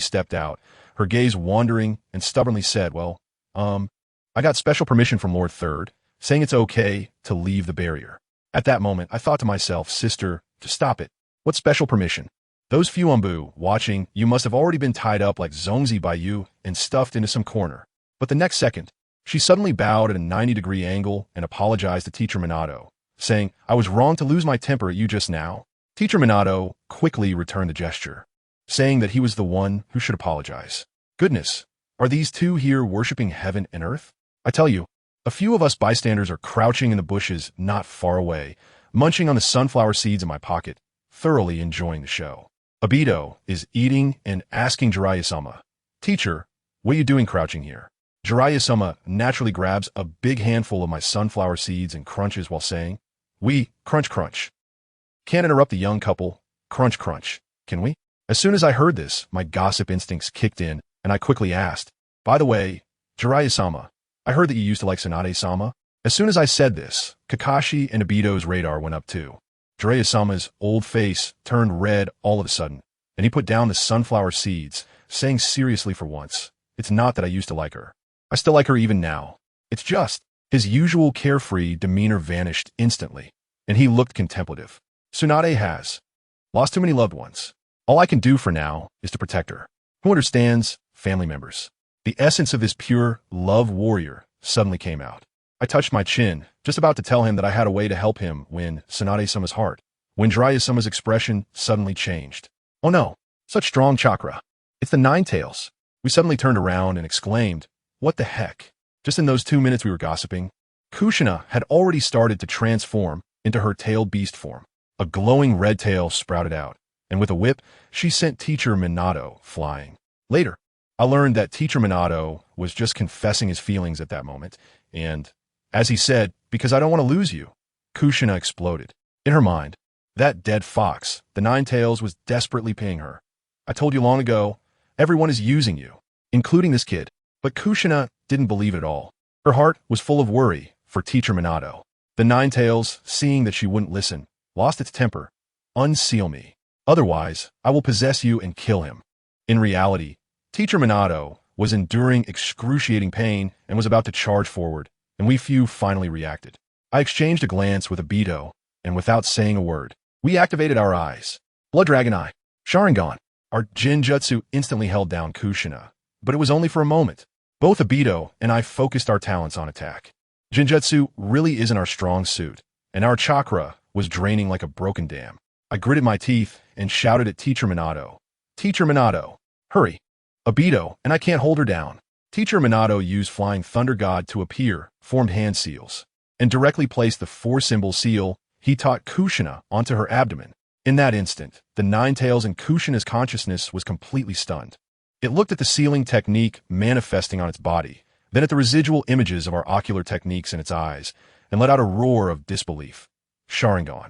stepped out, her gaze wandering, and stubbornly said, I got special permission from Lord Third, saying it's okay to leave the barrier." At that moment, I thought to myself, "Sister, just stop it. What special permission? Those few Umbu watching you must have already been tied up like Zongzi by you and stuffed into some corner." But the next second, she suddenly bowed at a 90-degree angle and apologized to Teacher Minato, saying, "I was wrong to lose my temper at you just now." Teacher Minato quickly returned the gesture, saying that he was the one who should apologize. Goodness, are these two here worshipping heaven and earth? I tell you, a few of us bystanders are crouching in the bushes not far away, munching on the sunflower seeds in my pocket, thoroughly enjoying the show. Obito is eating and asking Jiraiya-sama, "Teacher, what are you doing crouching here?" Jiraiya-sama naturally grabs a big handful of my sunflower seeds and crunches while saying, "We, crunch crunch." Can't interrupt the young couple, crunch crunch, can we? As soon as I heard this, my gossip instincts kicked in, and I quickly asked, "By the way, Jiraiya-sama, I heard that you used to like Tsunade-sama." As soon as I said this, Kakashi and Obito's radar went up too. Jiraiya-sama's old face turned red all of a sudden, and he put down the sunflower seeds, saying seriously for once, "It's not that I used to like her. I still like her even now. It's just..." His usual carefree demeanor vanished instantly, and he looked contemplative. "Tsunade has lost too many loved ones. All I can do for now is to protect her. Who understands? Family members." The essence of this pure love warrior suddenly came out. I touched my chin, just about to tell him that I had a way to help him when Tsunade-sama's heart, when Jiraiya-sama's expression suddenly changed. "Oh no, such strong chakra. It's the Nine Tails." We suddenly turned around and exclaimed, "What the heck?" Just in those 2 minutes we were gossiping, Kushina had already started to transform into her tailed beast form. A glowing red tail sprouted out, and with a whip, she sent Teacher Minato flying. Later, I learned that Teacher Minato was just confessing his feelings at that moment, and, as he said, "Because I don't want to lose you." Kushina exploded. In her mind, that dead fox, the Nine Tails, was desperately paying her. "I told you long ago, everyone is using you, including this kid." But Kushina didn't believe it at all. Her heart was full of worry for Teacher Minato. The Nine Tails, seeing that she wouldn't listen, lost its temper. "Unseal me. Otherwise, I will possess you and kill him." In reality, Teacher Minato was enduring excruciating pain and was about to charge forward, and we few finally reacted. I exchanged a glance with Obito, and without saying a word, we activated our eyes. Blood Dragon Eye. Sharingan. Our Jinjutsu instantly held down Kushina, but it was only for a moment. Both Obito and I focused our talents on attack. Jinjutsu really isn't our strong suit, and our chakra was draining like a broken dam. I gritted my teeth and shouted at Teacher Minato, "Teacher Minato, hurry. Obito, and I can't hold her down." Teacher Minato used Flying Thunder God to appear, formed hand seals, and directly placed the 4-symbol seal he taught Kushina onto her abdomen. In that instant, the Nine Tails in Kushina's consciousness was completely stunned. It looked at the sealing technique manifesting on its body, then at the residual images of our ocular techniques in its eyes, and let out a roar of disbelief. Sharingan.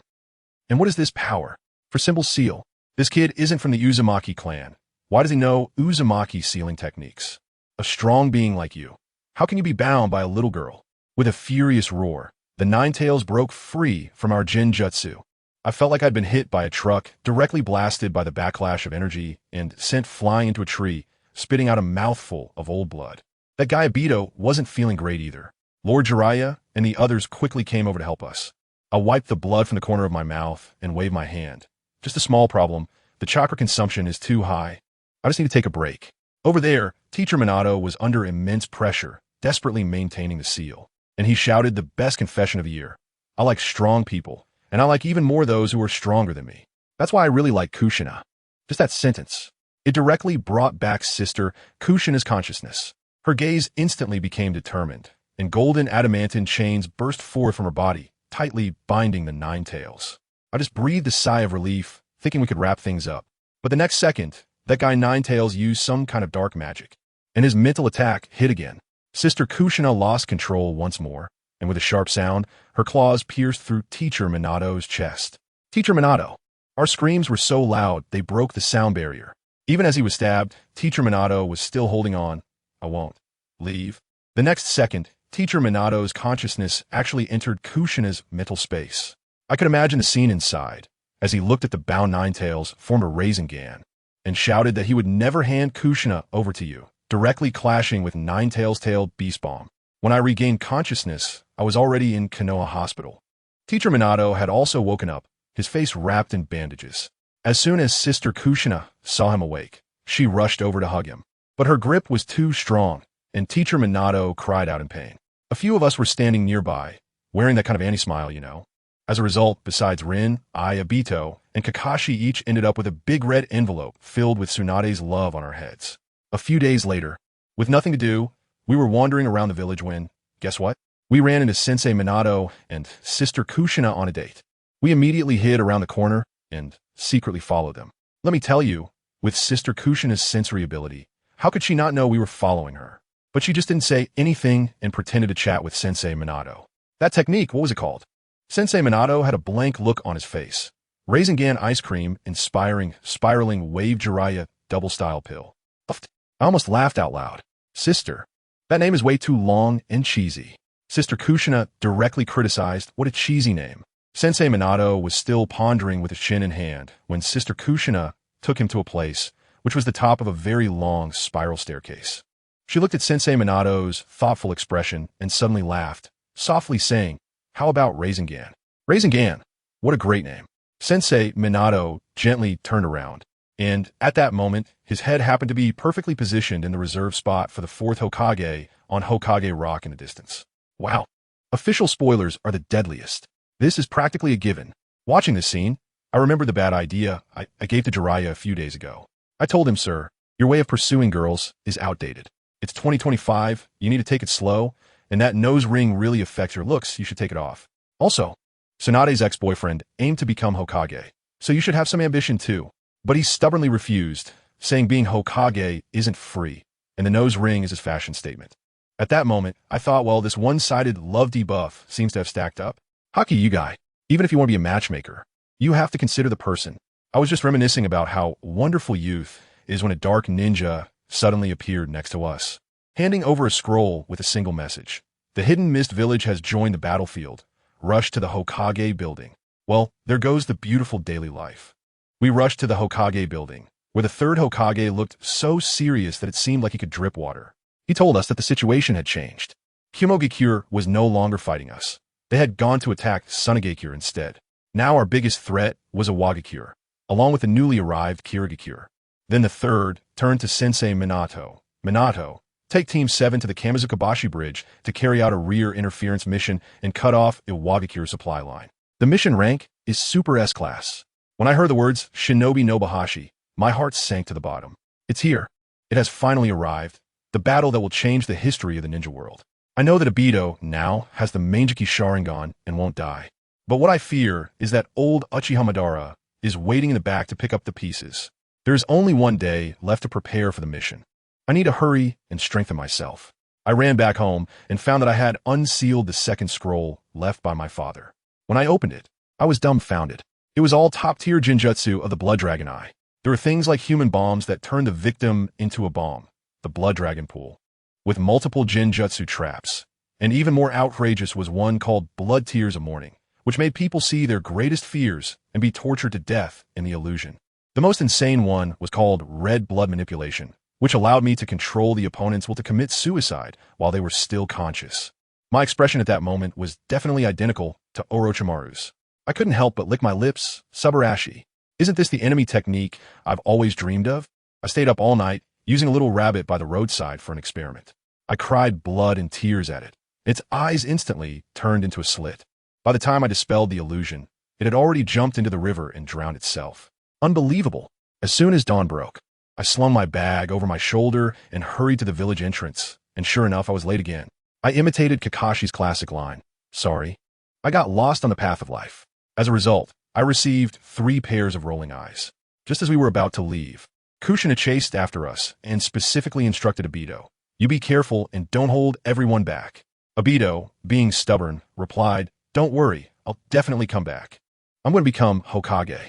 And what is this power? For simple seal. This kid isn't from the Uzumaki clan. Why does he know Uzumaki sealing techniques? A strong being like you. How can you be bound by a little girl? With a furious roar, the Nine Tails broke free from our Jinjutsu. I felt like I'd been hit by a truck, directly blasted by the backlash of energy, and sent flying into a tree, spitting out a mouthful of old blood. That guy Obito wasn't feeling great either. Lord Jiraiya and the others quickly came over to help us. I wiped the blood from the corner of my mouth and waved my hand. Just a small problem. The chakra consumption is too high. I just need to take a break. Over there, Teacher Minato was under immense pressure, desperately maintaining the seal. And he shouted the best confession of the year. I like strong people, and I like even more those who are stronger than me. That's why I really like Kushina. Just that sentence. It directly brought back Sister Kushina's consciousness. Her gaze instantly became determined, and golden adamantine chains burst forth from her body, tightly binding the Nine Tails. I just breathed a sigh of relief, thinking we could wrap things up. But the next second, that guy Nine Tails used some kind of dark magic, and his mental attack hit again. Sister Kushina lost control once more, and with a sharp sound, her claws pierced through Teacher Minato's chest. Teacher Minato! Our screams were so loud they broke the sound barrier. Even as he was stabbed, Teacher Minato was still holding on. I won't leave. The next second, Teacher Minato's consciousness actually entered Kushina's mental space. I could imagine the scene inside, as he looked at the bound Nine Tails, formed a Rasengan, and shouted that he would never hand Kushina over to you, directly clashing with Nine Tails' tail Beast Bomb. When I regained consciousness, I was already in Konoha Hospital. Teacher Minato had also woken up, his face wrapped in bandages. As soon as Sister Kushina saw him awake, she rushed over to hug him. But her grip was too strong, and Teacher Minato cried out in pain. A few of us were standing nearby, wearing that kind of anti-smile, you know. As a result, besides Rin, I, Obito, and Kakashi each ended up with a big red envelope filled with Tsunade's love on our heads. A few days later, with nothing to do, we were wandering around the village when, guess what? We ran into Sensei Minato and Sister Kushina on a date. We immediately hid around the corner and secretly followed them. Let me tell you, with Sister Kushina's sensory ability, how could she not know we were following her? But she just didn't say anything and pretended to chat with Sensei Minato. That technique, what was it called? Sensei Minato had a blank look on his face. Rasengan ice cream, spiraling wave Jiraiya double-style pill. I almost laughed out loud. Sister. That name is way too long and cheesy. Sister Kushina directly criticized, what a cheesy name. Sensei Minato was still pondering with his chin in hand when Sister Kushina took him to a place, which was the top of a very long spiral staircase. She looked at Sensei Minato's thoughtful expression and suddenly laughed, softly saying, how about Rasengan? Rasengan! What a great name. Sensei Minato gently turned around, and at that moment, his head happened to be perfectly positioned in the reserve spot for the fourth Hokage on Hokage Rock in the distance. Wow. Official spoilers are the deadliest. This is practically a given. Watching this scene, I remembered the bad idea I gave to Jiraiya a few days ago. I told him, sir, your way of pursuing girls is outdated. It's 2025, you need to take it slow, and that nose ring really affects your looks, you should take it off. Also, Tsunade's ex-boyfriend aimed to become Hokage, so you should have some ambition too. But he stubbornly refused, saying being Hokage isn't free, and the nose ring is his fashion statement. At that moment, I thought, well, this one-sided love debuff seems to have stacked up. Haki, you guy, even if you want to be a matchmaker, you have to consider the person. I was just reminiscing about how wonderful youth is when a dark ninja suddenly appeared next to us, handing over a scroll with a single message. The hidden mist village has joined the battlefield. Rush to the Hokage building. Well, there goes the beautiful daily life. We rushed to the Hokage building, where the third Hokage looked so serious that it seemed like he could drip water. He told us that the situation had changed. Kumogakure was no longer fighting us. They had gone to attack Sunagakure instead. Now our biggest threat was a Wagakure, along with the newly arrived Kirigakure. Then the third turned to Sensei Minato. Minato, take Team 7 to the KamizukiBeats bridge to carry out a rear interference mission and cut off Iwagakure's supply line. The mission rank is Super S-Class. When I heard the words Shinobi Nobuhashi, my heart sank to the bottom. It's here. It has finally arrived. The battle that will change the history of the ninja world. I know that Obito now has the Manjiki Sharingan and won't die. But what I fear is that old Uchiha Madara is waiting in the back to pick up the pieces. There is only one day left to prepare for the mission. I need to hurry and strengthen myself. I ran back home and found that I had unsealed the second scroll left by my father. When I opened it, I was dumbfounded. It was all top-tier Jinjutsu of the Blood Dragon Eye. There were things like human bombs that turned the victim into a bomb, the Blood Dragon Pool, with multiple Jinjutsu traps. And even more outrageous was one called Blood Tears of Mourning, which made people see their greatest fears and be tortured to death in the illusion. The most insane one was called Red Blood Manipulation, which allowed me to control the opponents to commit suicide while they were still conscious. My expression at that moment was definitely identical to Orochimaru's. I couldn't help but lick my lips. Subarashi. Isn't this the enemy technique I've always dreamed of? I stayed up all night, using a little rabbit by the roadside for an experiment. I cried blood and tears at it. Its eyes instantly turned into a slit. By the time I dispelled the illusion, it had already jumped into the river and drowned itself. Unbelievable. As soon as dawn broke, I slung my bag over my shoulder and hurried to the village entrance, and sure enough, I was late again. I imitated Kakashi's classic line, "Sorry." I got lost on the path of life. As a result, I received 3 pairs of rolling eyes. Just as we were about to leave, Kushina chased after us and specifically instructed Obito, "You be careful and don't hold everyone back." Obito, being stubborn, replied, "Don't worry, I'll definitely come back. I'm going to become Hokage."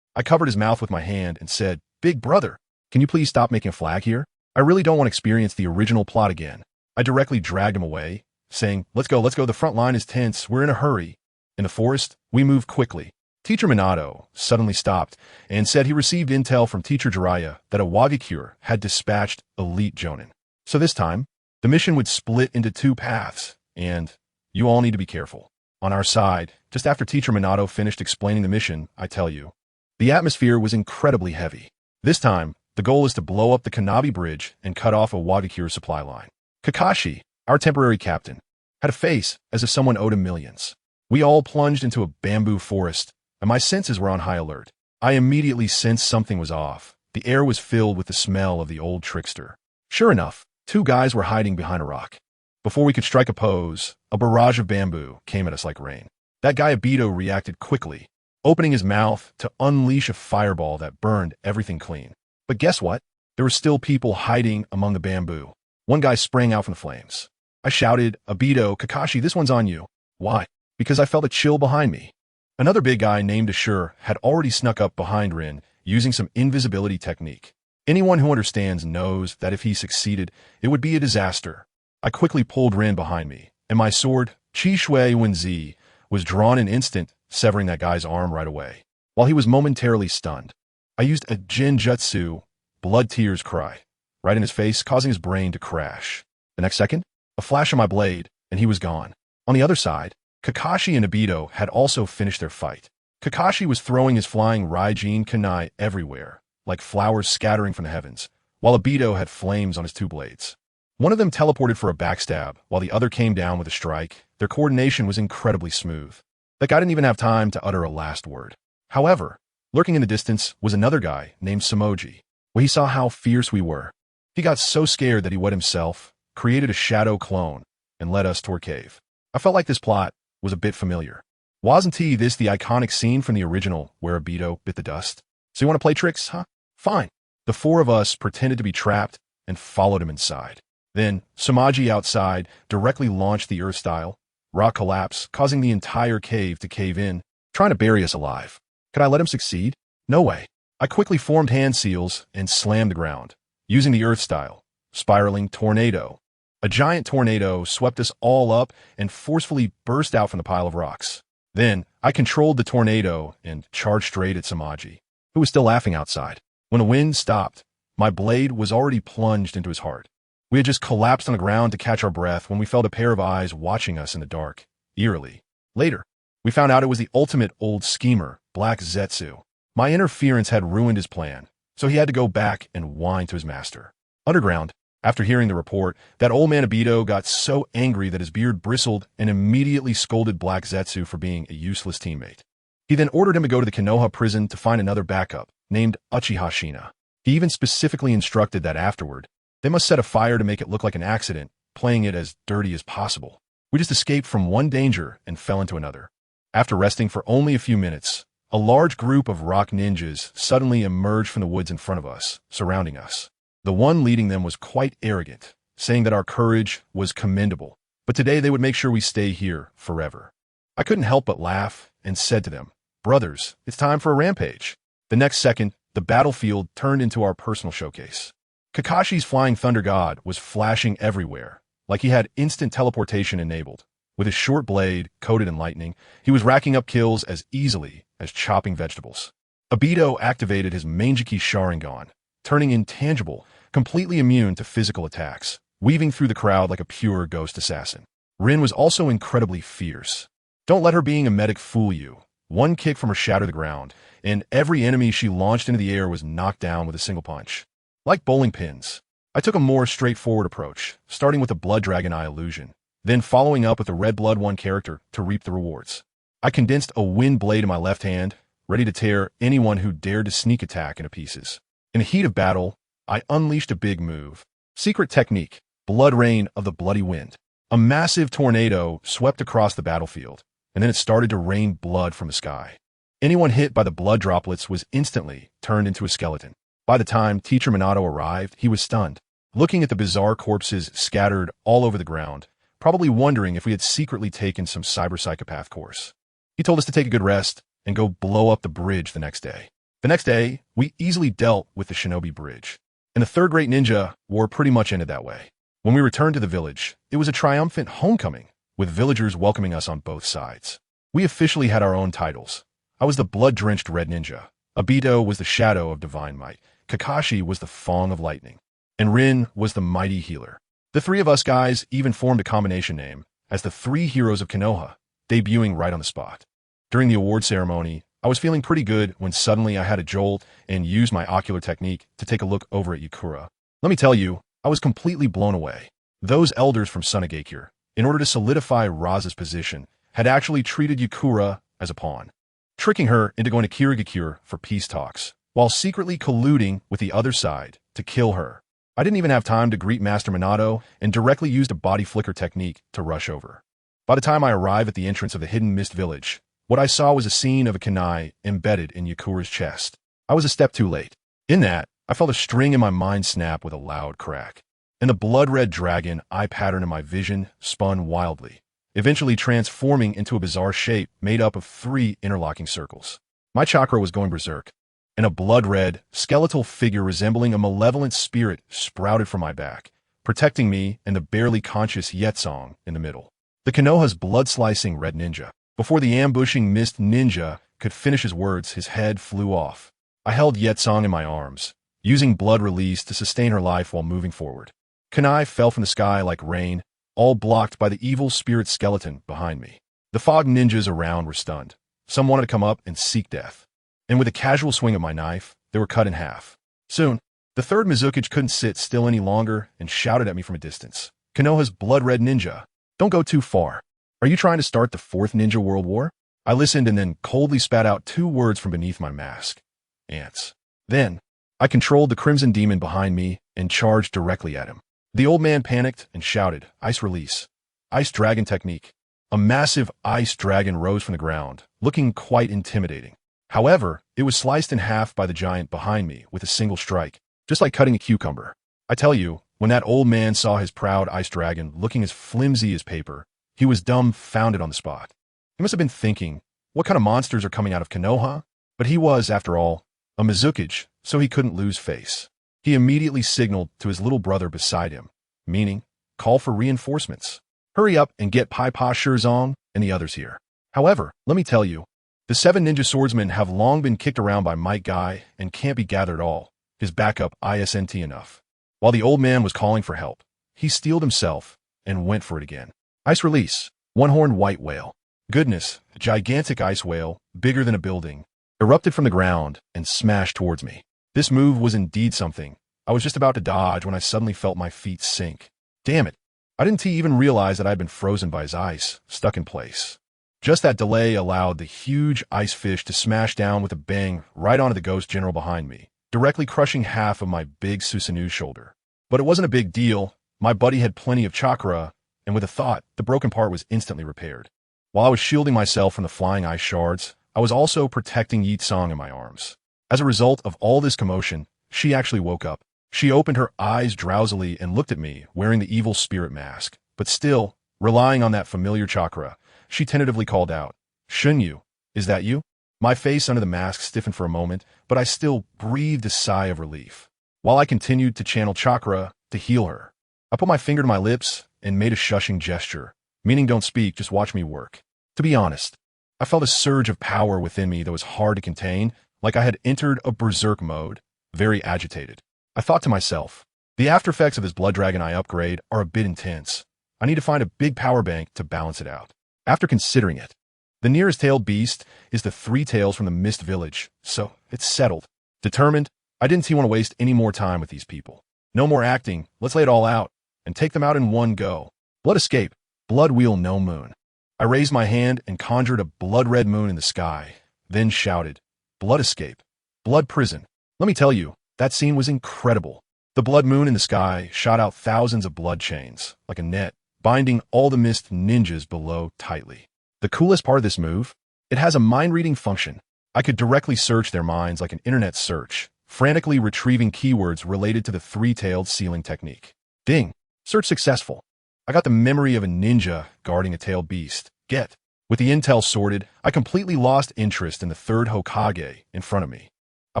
I covered his mouth with my hand and said, "Big brother, can you please stop making a flag here? I really don't want to experience the original plot again." I directly dragged him away, saying, let's go, the front line is tense, we're in a hurry." In the forest, we moved quickly. Teacher Minato suddenly stopped and said he received intel from Teacher Jiraiya that a Wagakure had dispatched elite Jonin. So this time, the mission would split into 2 paths, and you all need to be careful. On our side, just after Teacher Minato finished explaining the mission, I tell you, the atmosphere was incredibly heavy. This time, the goal is to blow up the Kanabi Bridge and cut off a Wagakure supply line. Kakashi, our temporary captain, had a face as if someone owed him millions. We all plunged into a bamboo forest, and my senses were on high alert. I immediately sensed something was off. The air was filled with the smell of the old trickster. Sure enough, 2 guys were hiding behind a rock. Before we could strike a pose, a barrage of bamboo came at us like rain. That guy Obito reacted quickly, opening his mouth to unleash a fireball that burned everything clean. But guess what? There were still people hiding among the bamboo. One guy sprang out from the flames. I shouted, "Obito, Kakashi, this one's on you." Why? Because I felt a chill behind me. Another big guy named Ashur had already snuck up behind Rin using some invisibility technique. Anyone who understands knows that if he succeeded, it would be a disaster. I quickly pulled Rin behind me, and my sword, Chi Shui Wenzi, was drawn an instant, severing that guy's arm right away. While he was momentarily stunned, I used a Jinjutsu blood tears cry right in his face, causing his brain to crash. The next second, a flash of my blade, and he was gone. On the other side, Kakashi and Obito had also finished their fight. Kakashi was throwing his flying Raijin Kunai everywhere, like flowers scattering from the heavens, while Obito had flames on his 2 blades. One of them teleported for a backstab, while the other came down with a strike. Their coordination was incredibly smooth. That guy didn't even have time to utter a last word. However, lurking in the distance was another guy named Samoji. When he saw how fierce we were, he got so scared that he wet himself, created a shadow clone, and led us toward cave. I felt like this plot was a bit familiar. Wasn't this the iconic scene from the original where Obito bit the dust? So you want to play tricks, huh? Fine. The 4 of us pretended to be trapped and followed him inside. Then, Samaji outside directly launched the earth-style rock collapse, causing the entire cave to cave in, trying to bury us alive. Could I let him succeed? No way. I quickly formed hand seals and slammed the ground, using the earth-style spiraling tornado. A giant tornado swept us all up and forcefully burst out from the pile of rocks. Then, I controlled the tornado and charged straight at Samaji, who was still laughing outside. When the wind stopped, my blade was already plunged into his heart. We had just collapsed on the ground to catch our breath when we felt a pair of eyes watching us in the dark, eerily. Later, we found out it was the ultimate old schemer, Black Zetsu. My interference had ruined his plan, so he had to go back and whine to his master. Underground, after hearing the report, that old man Obito got so angry that his beard bristled and immediately scolded Black Zetsu for being a useless teammate. He then ordered him to go to the Konoha prison to find another backup, named Uchiha Shina. He even specifically instructed that afterward, they must set a fire to make it look like an accident, playing it as dirty as possible. We just escaped from one danger and fell into another. After resting for only a few minutes, A large group of rock ninjas suddenly emerged from the woods in front of us, surrounding us. The one leading them was quite arrogant, saying that our courage was commendable, but today they would make sure we stay here forever. I couldn't help but laugh and said to them, "Brothers, it's time for a rampage." The next second, the battlefield turned into our personal showcase. Kakashi's flying thunder god was flashing everywhere, like he had instant teleportation enabled. With his short blade coated in lightning, he was racking up kills as easily as chopping vegetables. Obito activated his Manjiki Sharingan, turning intangible, completely immune to physical attacks, weaving through the crowd like a pure ghost assassin. Rin was also incredibly fierce. Don't let her being a medic fool you. One kick from her shattered the ground, and every enemy she launched into the air was knocked down with a single punch. Like bowling pins, I took a more straightforward approach, starting with the Blood Dragon Eye illusion, then following up with the Red Blood 1 character to reap the rewards. I condensed a wind blade in my left hand, ready to tear anyone who dared to sneak attack into pieces. In the heat of battle, I unleashed a big move. Secret technique, Blood Rain of the Bloody Wind. A massive tornado swept across the battlefield, and then it started to rain blood from the sky. Anyone hit by the blood droplets was instantly turned into a skeleton. By the time Teacher Minato arrived, he was stunned, looking at the bizarre corpses scattered all over the ground, probably wondering if we had secretly taken some cyber-psychopath course. He told us to take a good rest and go blow up the bridge the next day. The next day, we easily dealt with the Shinobi Bridge, and the Third Great Ninja War pretty much ended that way. When we returned to the village, it was a triumphant homecoming, with villagers welcoming us on both sides. We officially had our own titles. I was the blood-drenched Red Ninja. Obito was the Shadow of Divine Might. Kakashi was the Fong of Lightning. And Rin was the Mighty Healer. The three of us guys even formed a combination name as the Three Heroes of Konoha, debuting right on the spot. During the award ceremony, I was feeling pretty good when suddenly I had a jolt and used my ocular technique to take a look over at Yukura. Let me tell you, I was completely blown away. Those elders from Sunagakure, in order to solidify Raza's position, had actually treated Yukura as a pawn, tricking her into going to Kirigakure for peace talks, while secretly colluding with the other side to kill her. I didn't even have time to greet Master Minato and directly used a body flicker technique to rush over. By the time I arrived at the entrance of the Hidden Mist Village, what I saw was a scene of a kunai embedded in Yukura's chest. I was a step too late. In that, I felt a string in my mind snap with a loud crack, and the blood-red dragon eye pattern in my vision spun wildly, eventually transforming into a bizarre shape made up of 3 interlocking circles. My chakra was going berserk, and a blood-red, skeletal figure resembling a malevolent spirit sprouted from my back, protecting me and the barely conscious Yetsong in the middle. The Konoha's blood-slicing Red Ninja. Before the ambushing Mist Ninja could finish his words, his head flew off. I held Yetsong in my arms, using blood release to sustain her life while moving forward. Kunai fell from the sky like rain, all blocked by the evil spirit skeleton behind me. The fog ninjas around were stunned. Some wanted to come up and seek death. And with a casual swing of my knife, they were cut in half. Soon, the third Mizukage couldn't sit still any longer and shouted at me from a distance. "Konoha's blood-red ninja. Don't go too far. Are you trying to start the 4th Ninja World War?" I listened and then coldly spat out 2 words from beneath my mask. Ants. Then, I controlled the Crimson Demon behind me and charged directly at him. The old man panicked and shouted, "Ice release. Ice dragon technique." A massive ice dragon rose from the ground, looking quite intimidating. However, it was sliced in half by the giant behind me with a single strike, just like cutting a cucumber. I tell you, when that old man saw his proud ice dragon looking as flimsy as paper, he was dumbfounded on the spot. He must have been thinking, what kind of monsters are coming out of Konoha? But he was, after all, a Mizukage, so he couldn't lose face. He immediately signaled to his little brother beside him, meaning, call for reinforcements. Hurry up and get Pai Pa Shirzong and the others here. However, let me tell you, the 7 ninja swordsmen have long been kicked around by Might Guy and can't be gathered all, his backup isn't enough. While the old man was calling for help, he steeled himself and went for it again. Ice release, one-horned white whale. Goodness, a gigantic ice whale, bigger than a building, erupted from the ground and smashed towards me. This move was indeed something. I was just about to dodge when I suddenly felt my feet sink. Damn it. I didn't even realize that I'd been frozen by his ice, stuck in place. Just that delay allowed the huge ice fish to smash down with a bang right onto the ghost general behind me, directly crushing half of my big Susanu's shoulder. But it wasn't a big deal. My buddy had plenty of chakra, and with a thought, the broken part was instantly repaired. While I was shielding myself from the flying ice shards, I was also protecting Yi Tsang in my arms. As a result of all this commotion, she actually woke up. She opened her eyes drowsily and looked at me, wearing the evil spirit mask. But still, relying on that familiar chakra, she tentatively called out, "Shunyu, is that you?" My face under the mask stiffened for a moment, but I still breathed a sigh of relief. While I continued to channel chakra to heal her, I put my finger to my lips and made a shushing gesture, meaning don't speak, just watch me work. To be honest, I felt a surge of power within me that was hard to contain, like I had entered a berserk mode, very agitated. I thought to myself, the aftereffects of this Blood Dragon Eye upgrade are a bit intense. I need to find a big power bank to balance it out. After considering it, the nearest tailed beast is the three tails from the Mist Village, so it's settled. Determined, I didn't want to waste any more time with these people. No more acting, let's lay it all out, and take them out in one go. Blood escape, blood wheel no moon. I raised my hand and conjured a blood-red moon in the sky, then shouted, blood escape, blood prison. Let me tell you, that scene was incredible. The blood moon in the sky shot out thousands of blood chains, like a net, binding all the mist ninjas below tightly. The coolest part of this move? It has a mind-reading function. I could directly search their minds like an internet search, frantically retrieving keywords related to the three-tailed sealing technique. Ding! Search successful. I got the memory of a ninja guarding a tailed beast. Get. With the intel sorted, I completely lost interest in the third Hokage in front of me. I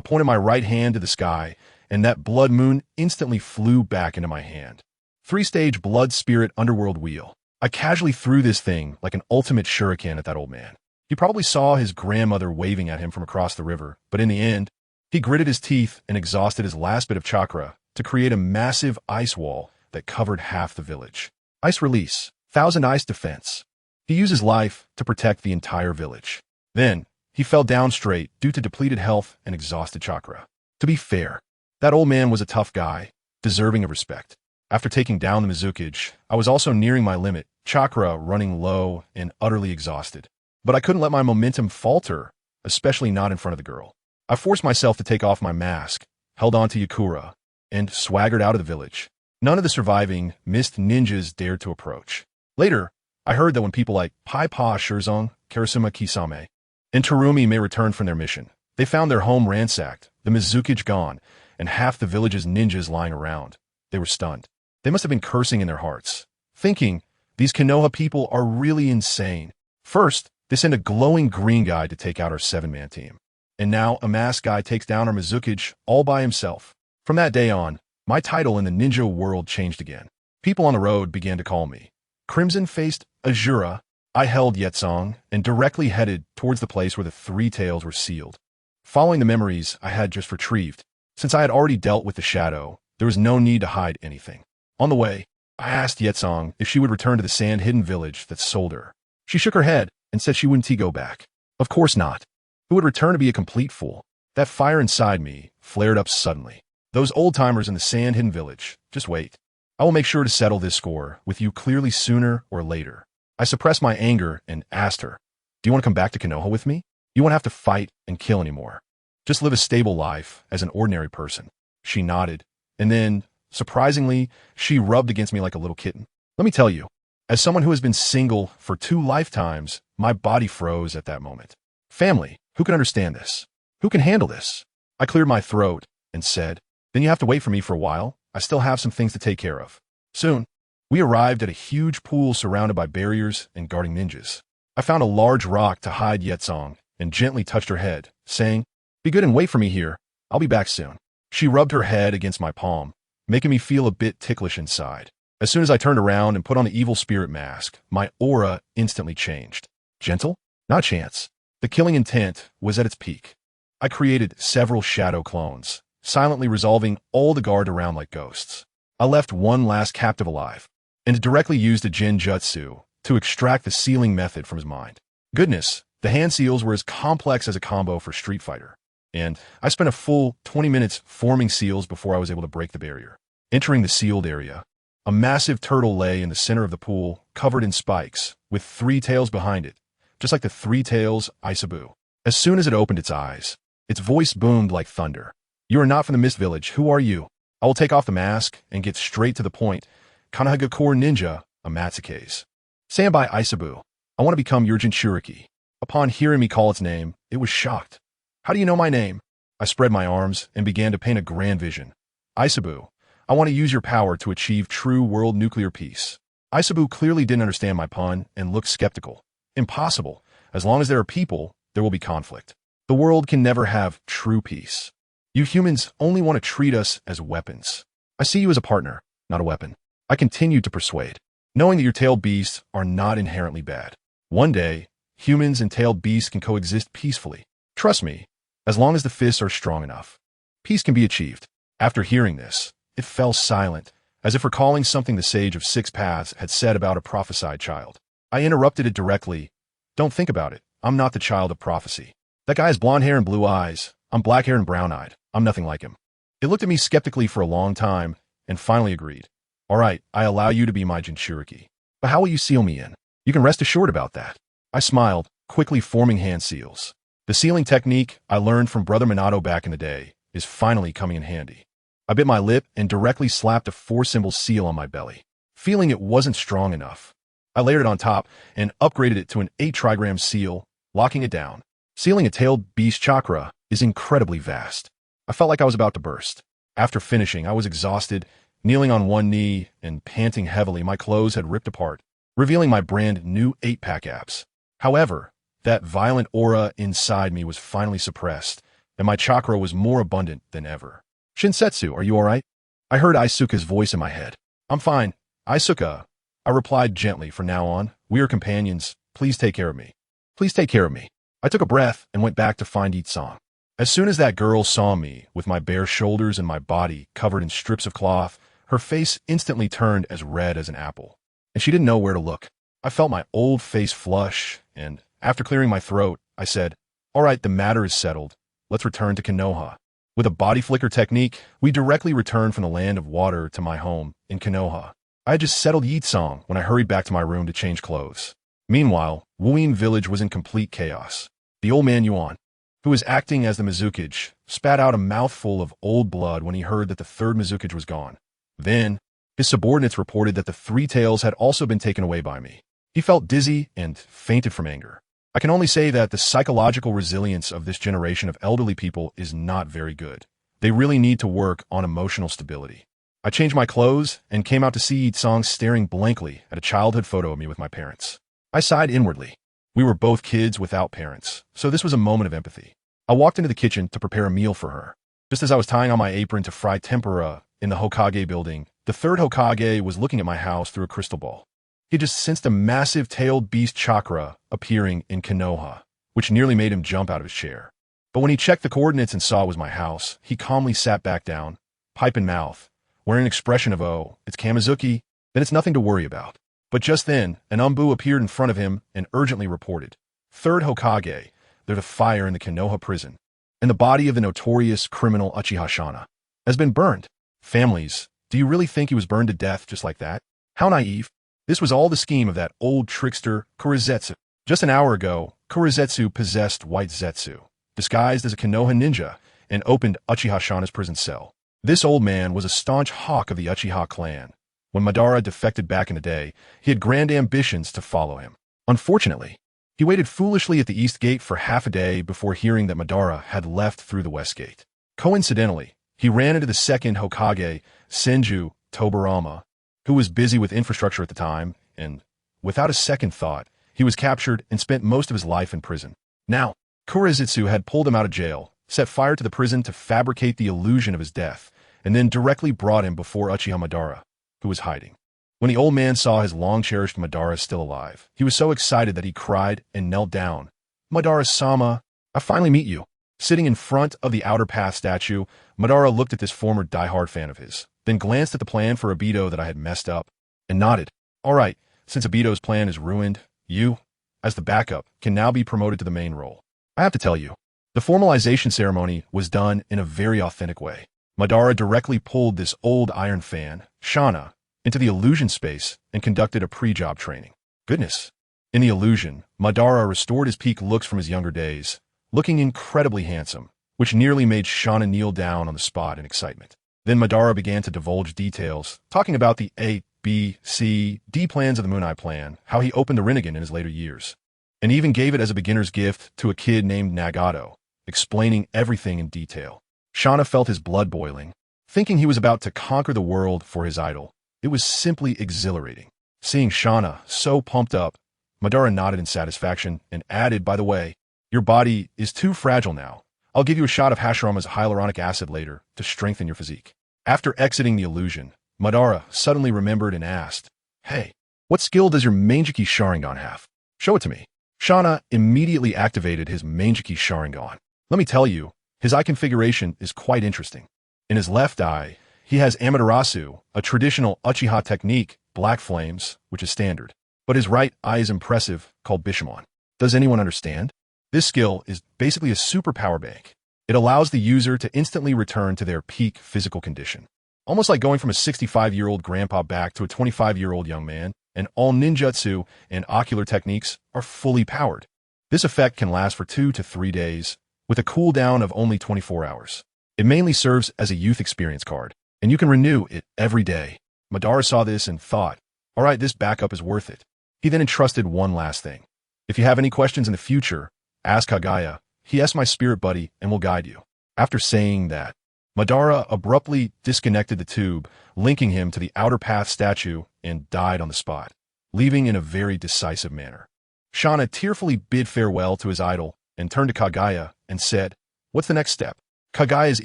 pointed my right hand to the sky, and that blood moon instantly flew back into my hand. Three-stage blood spirit underworld wheel. I casually threw this thing like an ultimate shuriken at that old man. He probably saw his grandmother waving at him from across the river, but in the end, he gritted his teeth and exhausted his last bit of chakra to create a massive ice wall that covered half the village. Ice release, 1,000 ice defense. He used his life to protect the entire village. Then, he fell down straight due to depleted health and exhausted chakra. To be fair, that old man was a tough guy, deserving of respect. After taking down the Mizukage, I was also nearing my limit, chakra running low and utterly exhausted. But I couldn't let my momentum falter, especially not in front of the girl. I forced myself to take off my mask, held on to Yakura, and swaggered out of the village. None of the surviving mist ninjas dared to approach. Later, I heard that when people like Pai Pa Shirzong, Karasuma Kisame, and Terumi may return from their mission, they found their home ransacked, the Mizukage gone, and half the village's ninjas lying around. They were stunned. They must have been cursing in their hearts, thinking, these Konoha people are really insane. First, they send a glowing green guy to take out our 7-man team. And now a masked guy takes down our Mizukage all by himself. From that day on, my title in the ninja world changed again. People on the road began to call me Crimson-Faced Azura. I held Yetsong and directly headed towards the place where the three tails were sealed. Following the memories I had just retrieved, since I had already dealt with the shadow, there was no need to hide anything. On the way, I asked Yetsong if she would return to the sand-hidden village that sold her. She shook her head and said she wouldn't go back. Of course not. Who would return to be a complete fool? That fire inside me flared up suddenly. Those old-timers in the sand-hidden village, just wait. I will make sure to settle this score with you clearly sooner or later. I suppressed my anger and asked her, do you want to come back to Konoha with me? You won't have to fight and kill anymore. Just live a stable life as an ordinary person. She nodded, and then, surprisingly, she rubbed against me like a little kitten. Let me tell you, as someone who has been single for 2 lifetimes, my body froze at that moment. Family, who can understand this? Who can handle this? I cleared my throat and said, then you have to wait for me for a while. I still have some things to take care of. Soon, we arrived at a huge pool surrounded by barriers and guarding ninjas. I found a large rock to hide Yetsong and gently touched her head, saying, be good and wait for me here. I'll be back soon. She rubbed her head against my palm, making me feel a bit ticklish inside. As soon as I turned around and put on the evil spirit mask, my aura instantly changed. Gentle? Not a chance. The killing intent was at its peak. I created several shadow clones, silently resolving all the guard around like ghosts. I left one last captive alive, and directly used a Genjutsu to extract the sealing method from his mind. Goodness, the hand seals were as complex as a combo for Street Fighter, and I spent a full 20 minutes forming seals before I was able to break the barrier. Entering the sealed area, a massive turtle lay in the center of the pool, covered in spikes, with 3 tails behind it, just like the 3 tails Isabu. As soon as it opened its eyes, its voice boomed like thunder. You are not from the Mist Village. Who are you? I will take off the mask and get straight to the point. Konoha Ninja, a Matsuke's. Stand by Isabu. I want to become your Jinchuriki. Upon hearing me call its name, It was shocked. How do you know my name? I spread my arms and began to paint a grand vision. Isabu, I want to use your power to achieve true world nuclear peace. Isabu clearly didn't understand my pun and looked skeptical. Impossible. As long as there are people, there will be conflict. The world can never have true peace. You humans only want to treat us as weapons. I see you as a partner, not a weapon. I continued to persuade, knowing that your tailed beasts are not inherently bad. One day, humans and tailed beasts can coexist peacefully. Trust me, as long as the fists are strong enough. Peace can be achieved. After hearing this, it fell silent, as if recalling something the sage of six paths had said about a prophesied child. I interrupted it directly. Don't think about it. I'm not the child of prophecy. That guy has blonde hair and blue eyes. I'm black-haired and brown-eyed. I'm nothing like him. It looked at me skeptically for a long time, and finally agreed. All right, I allow you to be my Jinchuriki. But how will you seal me in? You can rest assured about that. I smiled, quickly forming hand seals. The sealing technique I learned from Brother Minato back in the day is finally coming in handy. I bit my lip and directly slapped a 4-symbol seal on my belly. Feeling it wasn't strong enough, I layered it on top and upgraded it to an 8-trigram seal, locking it down. Sealing a tailed beast chakra is incredibly vast. I felt like I was about to burst. After finishing, I was exhausted, kneeling on one knee and panting heavily. My clothes had ripped apart, revealing my brand new 8-pack abs. However, that violent aura inside me was finally suppressed, and my chakra was more abundant than ever. Shinsetsu, are you all right? I heard Isuka's voice in my head. I'm fine. Isuka, I replied gently. From now on, we are companions. Please take care of me. Please take care of me. I took a breath and went back to find Itsang. As soon as that girl saw me, with my bare shoulders and my body covered in strips of cloth, her face instantly turned as red as an apple, and she didn't know where to look. I felt my old face flush, and after clearing my throat, I said, all right, the matter is settled. Let's return to Konoha. With a body flicker technique, we directly returned from the land of water to my home in Konoha. I had just settled Yitsong when I hurried back to my room to change clothes. Meanwhile, Wuin village was in complete chaos. The old man Yuan, who was acting as the Mizukage, spat out a mouthful of old blood when he heard that the third Mizukage was gone. Then, his subordinates reported that the 3 tails had also been taken away by me. He felt dizzy and fainted from anger. I can only say that the psychological resilience of this generation of elderly people is not very good. They really need to work on emotional stability. I changed my clothes and came out to see Itsang staring blankly at a childhood photo of me with my parents. I sighed inwardly. We were both kids without parents, so this was a moment of empathy. I walked into the kitchen to prepare a meal for her. Just as I was tying on my apron to fry tempura in the Hokage building, the third Hokage was looking at my house through a crystal ball. He just sensed a massive tailed beast chakra appearing in Konoha, which nearly made him jump out of his chair. But when he checked the coordinates and saw it was my house, he calmly sat back down, pipe in mouth, wearing an expression of, oh, it's Kamizuki, then it's nothing to worry about. But just then, an Umbu appeared in front of him and urgently reported, Third Hokage, there's a fire in the Konoha prison, and the body of the notorious criminal Uchiha Shana has been burned. Families, do you really think he was burned to death just like that? How naive. This was all the scheme of that old trickster, Kurizetsu. Just an hour ago, Kurizetsu possessed White Zetsu, disguised as a Konoha ninja, and opened Uchiha Shana's prison cell. This old man was a staunch hawk of the Uchiha clan. When Madara defected back in the day, he had grand ambitions to follow him. Unfortunately, he waited foolishly at the east gate for half a day before hearing that Madara had left through the west gate. Coincidentally, he ran into the second Hokage, Senju Tobarama, who was busy with infrastructure at the time, and, without a second thought, he was captured and spent most of his life in prison. Now, Kurizetsu had pulled him out of jail, set fire to the prison to fabricate the illusion of his death, and then directly brought him before Uchiha Madara, who was hiding. When the old man saw his long-cherished Madara still alive, he was so excited that he cried and knelt down. Madara-sama, I finally meet you. Sitting in front of the Outer Path statue, Madara looked at this former diehard fan of his, then glanced at the plan for Obito that I had messed up, and nodded. All right, since Obito's plan is ruined, you, as the backup, can now be promoted to the main role. I have to tell you, the formalization ceremony was done in a very authentic way. Madara directly pulled this old iron fan, Shana, into the illusion space and conducted a pre-job training. Goodness. In the illusion, Madara restored his peak looks from his younger days, looking incredibly handsome, which nearly made Shana kneel down on the spot in excitement. Then Madara began to divulge details, talking about the A, B, C, D plans of the Moon Eye plan, how he opened the Rinnegan in his later years. and even gave it as a beginner's gift to a kid named Nagato, explaining everything in detail. Shauna felt his blood boiling, thinking he was about to conquer the world for his idol. It was simply exhilarating. Seeing Shauna so pumped up, Madara nodded in satisfaction and added, by the way, your body is too fragile now. I'll give you a shot of Hashirama's hyaluronic acid later to strengthen your physique. After exiting the illusion, Madara suddenly remembered and asked, hey, what skill does your Manjiki Sharingan have? Show it to me. Shauna immediately activated his Manjiki Sharingan. Let me tell you, his eye configuration is quite interesting. In his left eye, he has Amaterasu, a traditional Uchiha technique, black flames, which is standard. But his right eye is impressive, called Bishamon. Does anyone understand? This skill is basically a super power bank. It allows the user to instantly return to their peak physical condition. Almost like going from a 65-year-old grandpa back to a 25-year-old young man, and all ninjutsu and ocular techniques are fully powered. This effect can last for 2 to 3 days, with a cooldown of only 24 hours. It mainly serves as a youth experience card, and you can renew it every day. Madara saw this and thought, alright, this backup is worth it. He then entrusted one last thing. If you have any questions in the future, ask Kagaya. He is my spirit buddy and will guide you. After saying that, Madara abruptly disconnected the tube, linking him to the outer path statue, and died on the spot, leaving in a very decisive manner. Shauna tearfully bid farewell to his idol and turned to Kagaya and said, what's the next step? Kagaya's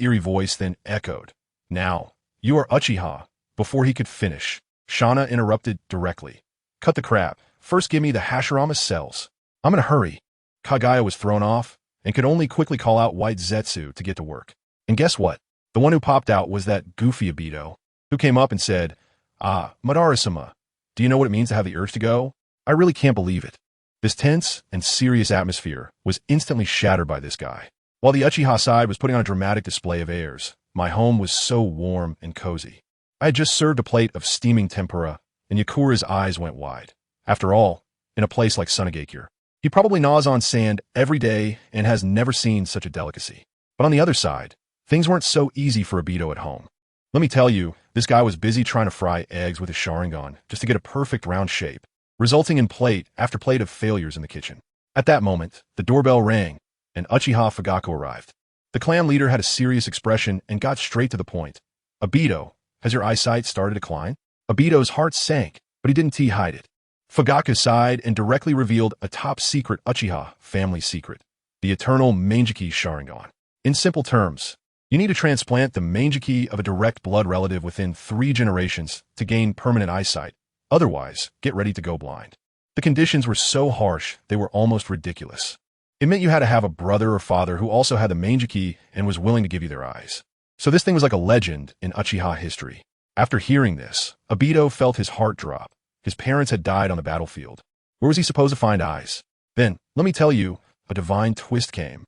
eerie voice then echoed, now, you are Uchiha. Before he could finish, Shauna interrupted directly. Cut the crap. First give me the Hashirama cells. I'm in a hurry. Kagaya was thrown off and could only quickly call out White Zetsu to get to work. And guess what? The one who popped out was that goofy Obito, who came up and said, Madara-sama, do you know what it means to have the urge to go? I really can't believe it. This tense and serious atmosphere was instantly shattered by this guy. While the Uchiha side was putting on a dramatic display of airs, my home was so warm and cozy. I had just served a plate of steaming tempura, and Yakura's eyes went wide. After all, in a place like Sunagakure, he probably gnaws on sand every day and has never seen such a delicacy. But on the other side, things weren't so easy for Obito at home. Let me tell you, this guy was busy trying to fry eggs with his Sharingan just to get a perfect round shape, resulting in plate after plate of failures in the kitchen. At that moment, the doorbell rang, and Uchiha Fugaku arrived. The clan leader had a serious expression and got straight to the point. Obito, has your eyesight started to decline? Obito's heart sank, but he didn't hide it. Fugaku sighed and directly revealed a top-secret Uchiha family secret, the eternal Manjiki Sharingan. In simple terms, you need to transplant the Manjiki of a direct blood relative within 3 generations to gain permanent eyesight. Otherwise, get ready to go blind. The conditions were so harsh, they were almost ridiculous. It meant you had to have a brother or father who also had the Manjiki and was willing to give you their eyes. So this thing was like a legend in Uchiha history. After hearing this, Obito felt his heart drop. His parents had died on the battlefield. Where was he supposed to find eyes? Then, let me tell you, a divine twist came.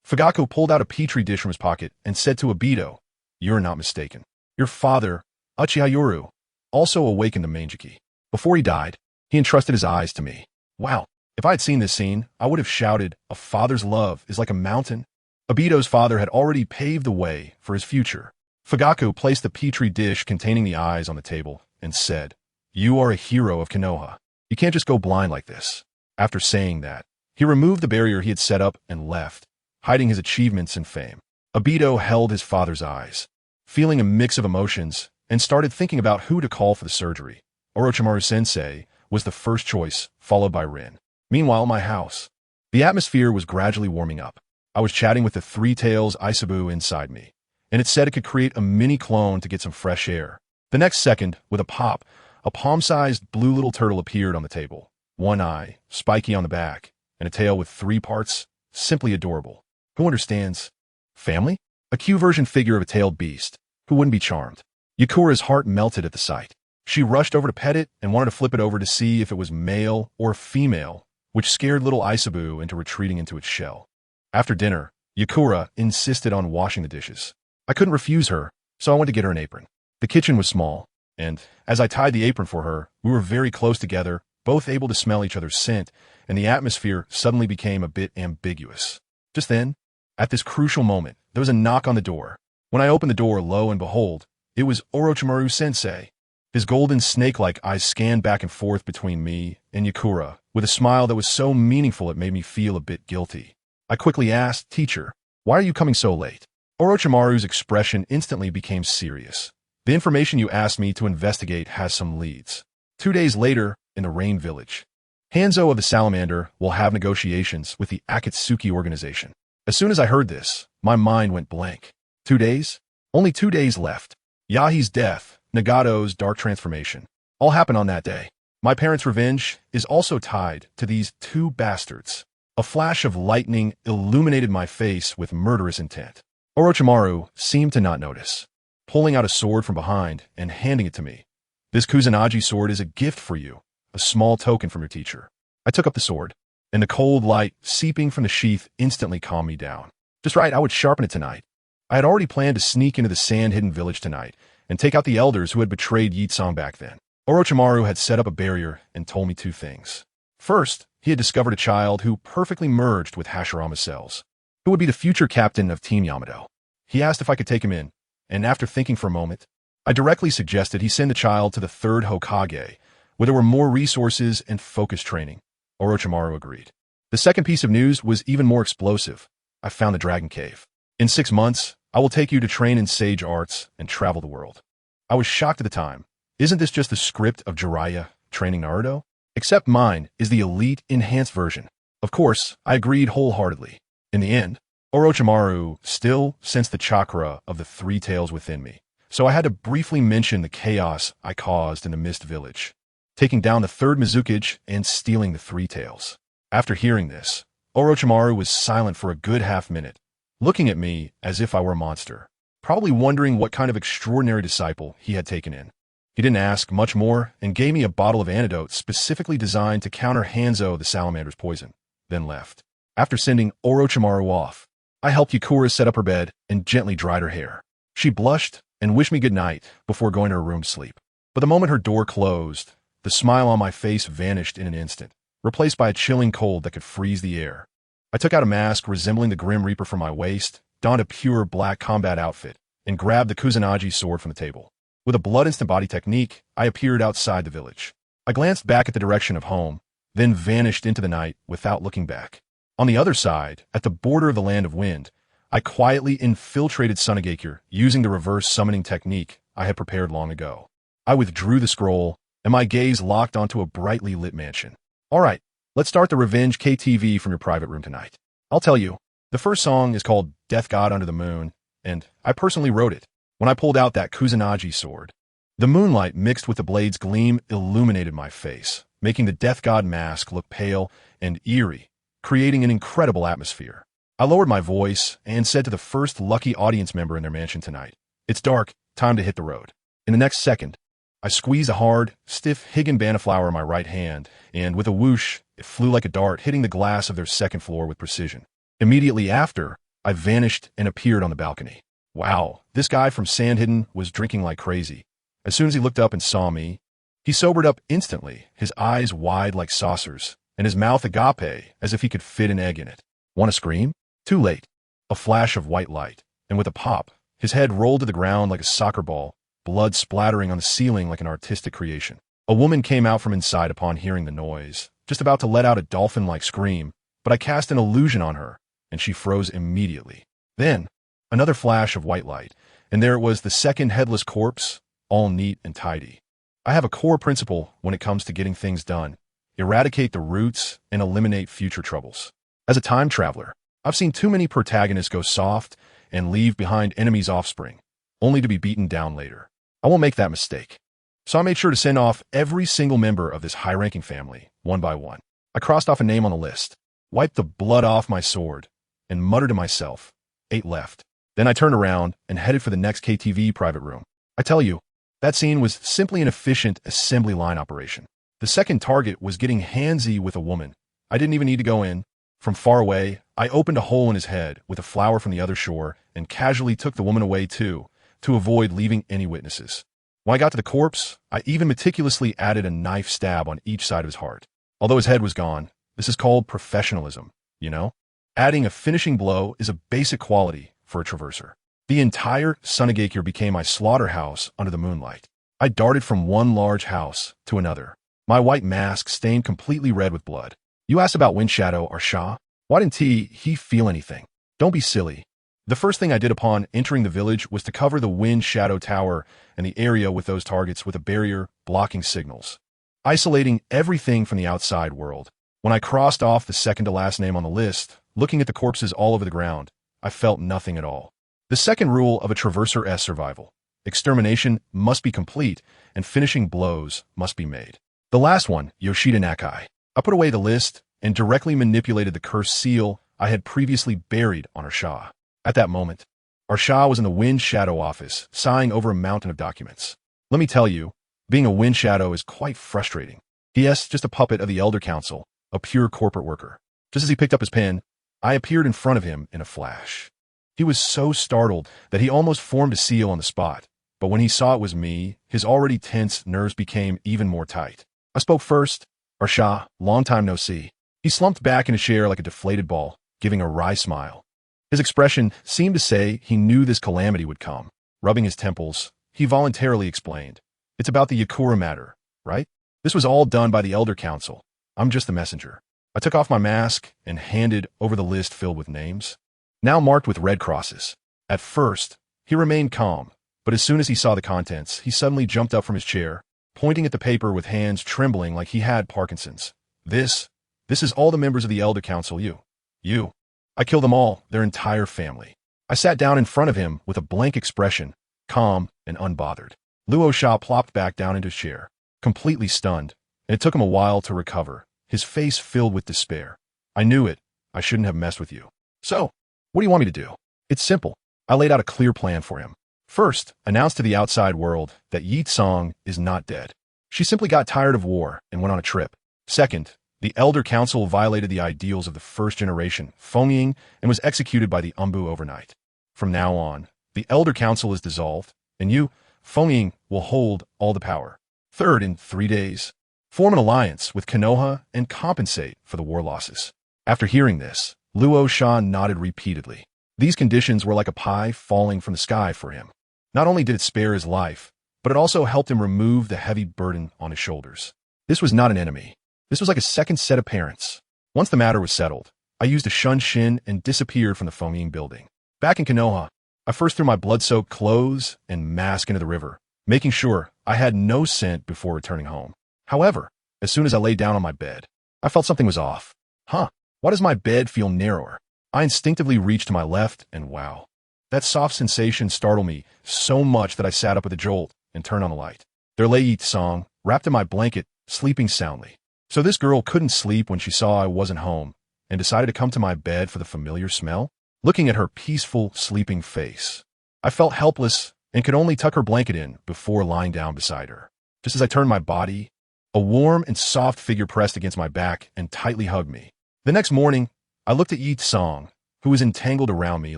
Fugaku pulled out a petri dish from his pocket and said to Obito, you're not mistaken. Your father, Uchiha Yoru, also awakened the Manjiki. Before he died, he entrusted his eyes to me. Wow, if I had seen this scene, I would have shouted, a father's love is like a mountain. Obito's father had already paved the way for his future. Fugaku placed the petri dish containing the eyes on the table and said, you are a hero of Konoha. You can't just go blind like this. After saying that, he removed the barrier he had set up and left, hiding his achievements and fame. Obito held his father's eyes, feeling a mix of emotions, and started thinking about who to call for the surgery. Orochimaru-sensei was the first choice, followed by Rin. Meanwhile, my house. The atmosphere was gradually warming up. I was chatting with the Three Tails Isabu inside me, and it said it could create a mini clone to get some fresh air. The next second, with a pop, a palm-sized blue little turtle appeared on the table. One eye, spiky on the back, and a tail with 3 parts, simply adorable. Who understands? Family? A Q-version figure of a tailed beast. Who wouldn't be charmed? Yakura's heart melted at the sight. She rushed over to pet it and wanted to flip it over to see if it was male or female, which scared little Isabu into retreating into its shell. After dinner, Yakura insisted on washing the dishes. I couldn't refuse her, so I went to get her an apron. The kitchen was small, and as I tied the apron for her, we were very close together, both able to smell each other's scent, and the atmosphere suddenly became a bit ambiguous. Just then, at this crucial moment, there was a knock on the door. When I opened the door, lo and behold, it was Orochimaru-sensei. His golden snake-like eyes scanned back and forth between me and Yakura, with a smile that was so meaningful it made me feel a bit guilty. I quickly asked, "Teacher, why are you coming so late?" Orochimaru's expression instantly became serious. "The information you asked me to investigate has some leads." 2 days later, in the Rain Village, Hanzo of the Salamander will have negotiations with the Akatsuki organization. As soon as I heard this, my mind went blank. 2 days? Only 2 days left. Yahi's death, Nagato's dark transformation, all happened on that day. My parents' revenge is also tied to these two bastards. A flash of lightning illuminated my face with murderous intent. Orochimaru seemed to not notice, pulling out a sword from behind and handing it to me. "This Kusanagi sword is a gift for you, a small token from your teacher." I took up the sword, and the cold light seeping from the sheath instantly calmed me down. Just right, I would sharpen it tonight. I had already planned to sneak into the sand-hidden village tonight and take out the elders who had betrayed Yitsong back then. Orochimaru had set up a barrier and told me 2 things. First, he had discovered a child who perfectly merged with Hashirama's cells, who would be the future captain of Team Yamato. He asked if I could take him in, and after thinking for a moment, I directly suggested he send the child to the 3rd Hokage, where there were more resources and focused training. Orochimaru agreed. The second piece of news was even more explosive. I found the Dragon Cave. "In 6 months, I will take you to train in sage arts and travel the world." I was shocked at the time. Isn't this just the script of Jiraiya training Naruto? Except mine is the elite enhanced version. Of course, I agreed wholeheartedly. In the end, Orochimaru still sensed the chakra of the 3 tails within me, so I had to briefly mention the chaos I caused in the Mist Village, taking down the 3rd Mizukage and stealing the 3 tails. After hearing this, Orochimaru was silent for a good half-minute, looking at me as if I were a monster, probably wondering what kind of extraordinary disciple he had taken in. He didn't ask much more and gave me a bottle of antidote specifically designed to counter Hanzo the Salamander's poison, then left. After sending Orochimaru off, I helped Yakura set up her bed and gently dried her hair. She blushed and wished me good night before going to her room to sleep. But the moment her door closed, the smile on my face vanished in an instant, replaced by a chilling cold that could freeze the air. I took out a mask resembling the Grim Reaper from my waist, donned a pure black combat outfit, and grabbed the Kusanagi sword from the table. With a blood instant body technique, I appeared outside the village. I glanced back at the direction of home, then vanished into the night without looking back. On the other side, at the border of the Land of Wind, I quietly infiltrated Sunagakure using the reverse summoning technique I had prepared long ago. I withdrew the scroll, and my gaze locked onto a brightly lit mansion. "All right, let's start the Revenge KTV from your private room tonight. I'll tell you, the first song is called Death God Under the Moon, and I personally wrote it when I pulled out that Kusanagi sword. The moonlight mixed with the blade's gleam illuminated my face, making the Death God mask look pale and eerie, creating an incredible atmosphere. I lowered my voice and said to the first lucky audience member in their mansion tonight, "It's dark, time to hit the road." In the next second, I squeezed a hard, stiff Higginbana flower in my right hand, and with a whoosh, it flew like a dart, hitting the glass of their 2nd floor with precision. Immediately after, I vanished and appeared on the balcony. Wow, this guy from Sandhidden was drinking like crazy. As soon as he looked up and saw me, he sobered up instantly, his eyes wide like saucers, and his mouth agape as if he could fit an egg in it. Want to scream? Too late. A flash of white light, and with a pop, his head rolled to the ground like a soccer ball, blood splattering on the ceiling like an artistic creation. A woman came out from inside upon hearing the noise, just about to let out a dolphin-like scream, but I cast an illusion on her, and she froze immediately. Then, another flash of white light, and there it was, the 2nd headless corpse, all neat and tidy. I have a core principle when it comes to getting things done: eradicate the roots and eliminate future troubles. As a time traveler, I've seen too many protagonists go soft and leave behind enemies' offspring, only to be beaten down later. I won't make that mistake. So I made sure to send off every single member of this high-ranking family, one by one. I crossed off a name on the list, wiped the blood off my sword, and muttered to myself, 8 left. Then I turned around and headed for the next KTV private room. I tell you, that scene was simply an efficient assembly line operation. The second target was getting handsy with a woman. I didn't even need to go in. From far away, I opened a hole in his head with a flower from the other shore and casually took the woman away too, to avoid leaving any witnesses. When I got to the corpse, I even meticulously added a knife stab on each side of his heart. Although his head was gone, this is called professionalism, you know? Adding a finishing blow is a basic quality for a traverser. The entire Sunagakure became my slaughterhouse under the moonlight. I darted from one large house to another, my white mask stained completely red with blood. You asked about Wind Shadow or Sha? Why didn't he feel anything? Don't be silly. The first thing I did upon entering the village was to cover the Wind Shadow Tower and the area with those targets with a barrier blocking signals, isolating everything from the outside world. When I crossed off the second to last name on the list, looking at the corpses all over the ground, I felt nothing at all. The second rule of a Traverser-S survival: extermination must be complete and finishing blows must be made. The last one, Yoshida Nakai. I put away the list and directly manipulated the cursed seal I had previously buried on Arsha. At that moment, Arsha was in the Wind Shadow office, sighing over a mountain of documents. Let me tell you, being a Wind Shadow is quite frustrating. Yes, just a puppet of the Elder Council, a pure corporate worker. Just as he picked up his pen, I appeared in front of him in a flash. He was so startled that he almost formed a seal on the spot, but when he saw it was me, his already tense nerves became even more tight. I spoke first. Arsha, long time no see. He slumped back in a chair like a deflated ball, giving a wry smile. His expression seemed to say he knew this calamity would come. Rubbing his temples, he voluntarily explained. It's about the Yakura matter, right? This was all done by the Elder Council. I'm just the messenger. I took off my mask and handed over the list filled with names, now marked with red crosses. At first, he remained calm, but as soon as he saw the contents, he suddenly jumped up from his chair, pointing at the paper with hands trembling like he had Parkinson's. This is all the members of the Elder Council. You. I killed them all, their entire family. I sat down in front of him with a blank expression, calm and unbothered. Luo Sha plopped back down into his chair, completely stunned, and it took him a while to recover, his face filled with despair. I knew it. I shouldn't have messed with you. So, what do you want me to do? It's simple. I laid out a clear plan for him. First, announce to the outside world that Yi Song is not dead. She simply got tired of war and went on a trip. Second, the Elder Council violated the ideals of the first generation, Fengying, and was executed by the Umbu overnight. From now on, the Elder Council is dissolved, and you, Fengying, will hold all the power. Third, in 3 days, form an alliance with Konoha and compensate for the war losses. After hearing this, Luo Sha nodded repeatedly. These conditions were like a pie falling from the sky for him. Not only did it spare his life, but it also helped him remove the heavy burden on his shoulders. This was not an enemy. This was like a second set of parents. Once the matter was settled, I used a Shun Shin and disappeared from the Fengying building. Back in Konoha, I first threw my blood-soaked clothes and mask into the river, making sure I had no scent before returning home. However, as soon as I lay down on my bed, I felt something was off. Why does my bed feel narrower? I instinctively reached to my left, and wow. That soft sensation startled me so much that I sat up with a jolt and turned on the light. There lay Yi Song, wrapped in my blanket, sleeping soundly. So this girl couldn't sleep when she saw I wasn't home and decided to come to my bed for the familiar smell? Looking at her peaceful, sleeping face, I felt helpless and could only tuck her blanket in before lying down beside her. Just as I turned my body, a warm and soft figure pressed against my back and tightly hugged me. The next morning, I looked at Yi Song, who was entangled around me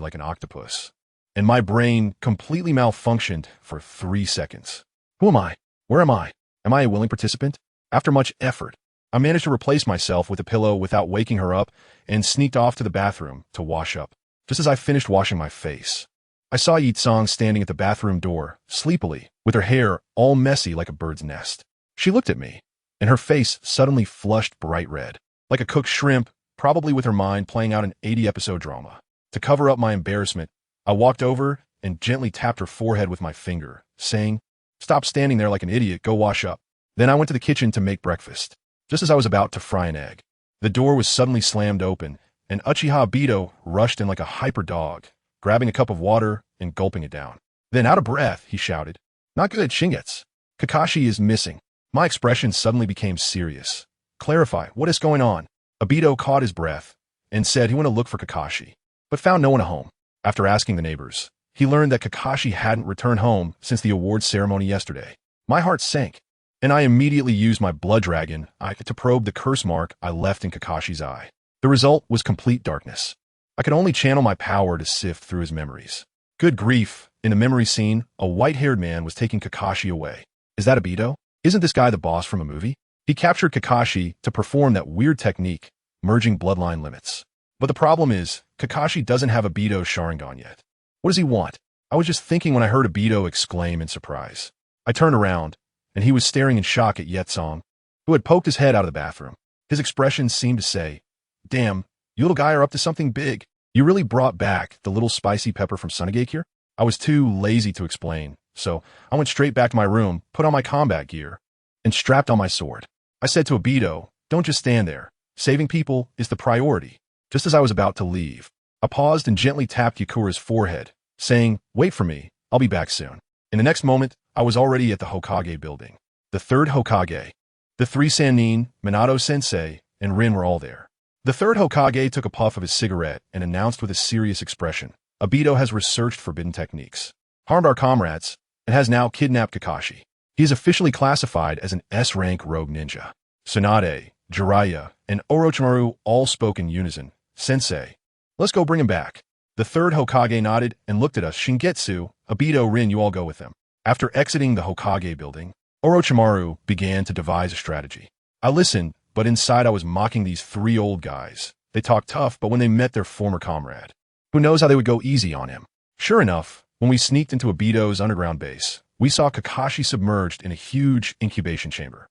like an octopus, and my brain completely malfunctioned for 3 seconds. Who am I? Where am I? Am I a willing participant? After much effort, I managed to replace myself with a pillow without waking her up and sneaked off to the bathroom to wash up. Just as I finished washing my face, I saw Yi Song standing at the bathroom door, sleepily, with her hair all messy like a bird's nest. She looked at me, and her face suddenly flushed bright red, like a cooked shrimp, probably with her mind playing out an 80-episode drama. To cover up my embarrassment, I walked over and gently tapped her forehead with my finger, saying, "Stop standing there like an idiot, go wash up." Then I went to the kitchen to make breakfast. Just as I was about to fry an egg, the door was suddenly slammed open, and Uchiha Obito rushed in like a hyper dog, grabbing a cup of water and gulping it down. Then, out of breath, he shouted, "Not good, Shingetsu. Kakashi is missing." My expression suddenly became serious. "Clarify, what is going on?" Obito caught his breath and said he went to look for Kakashi, but found no one at home. After asking the neighbors, he learned that Kakashi hadn't returned home since the awards ceremony yesterday. My heart sank, and I immediately used my blood dragon to probe the curse mark I left in Kakashi's eye. The result was complete darkness. I could only channel my power to sift through his memories. Good grief, in the memory scene, a white-haired man was taking Kakashi away. Is that Obito? Isn't this guy the boss from a movie? He captured Kakashi to perform that weird technique, merging bloodline limits. But the problem is, Kakashi doesn't have Obito's Sharingan yet. What does he want? I was just thinking when I heard Obito exclaim in surprise. I turned around, and he was staring in shock at Yetsong, who had poked his head out of the bathroom. His expression seemed to say, "Damn, you little guy are up to something big. You really brought back the little spicy pepper from Sunagake here?" I was too lazy to explain, so I went straight back to my room, put on my combat gear, and strapped on my sword. I said to Obito, "Don't just stand there. Saving people is the priority." Just as I was about to leave, I paused and gently tapped Yakura's forehead, saying, "Wait for me. I'll be back soon." In the next moment, I was already at the Hokage building. The third Hokage, the three Sannin, Minato-sensei, and Rin were all there. The third Hokage took a puff of his cigarette and announced with a serious expression, "Obito has researched forbidden techniques, harmed our comrades, and has now kidnapped Kakashi. He is officially classified as an S-rank rogue ninja." Tsunade, Jiraiya, and Orochimaru all spoke in unison. "Sensei, let's go bring him back." The third Hokage nodded and looked at us. "Shingetsu, Obito, Rin, you all go with them." After exiting the Hokage building, Orochimaru began to devise a strategy. I listened, but inside I was mocking these three old guys. They talked tough, but when they met their former comrade, who knows how they would go easy on him. Sure enough, when we sneaked into Obito's underground base, we saw Kakashi submerged in a huge incubation chamber.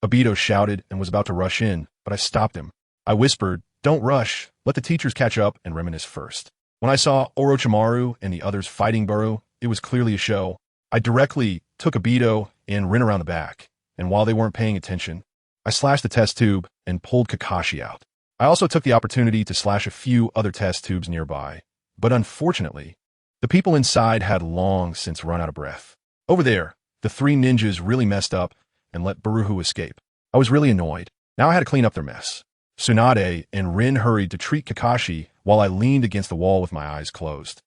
Obito shouted and was about to rush in, but I stopped him. I whispered, "Don't rush, let the teachers catch up and reminisce first." When I saw Orochimaru and the others fighting Buru, it was clearly a show. I directly took Obito and Rin around the back, and while they weren't paying attention, I slashed the test tube and pulled Kakashi out. I also took the opportunity to slash a few other test tubes nearby, but unfortunately, the people inside had long since run out of breath. Over there, the three ninjas really messed up and let Baruhu escape. I was really annoyed. Now I had to clean up their mess. Tsunade and Rin hurried to treat Kakashi while I leaned against the wall with my eyes closed.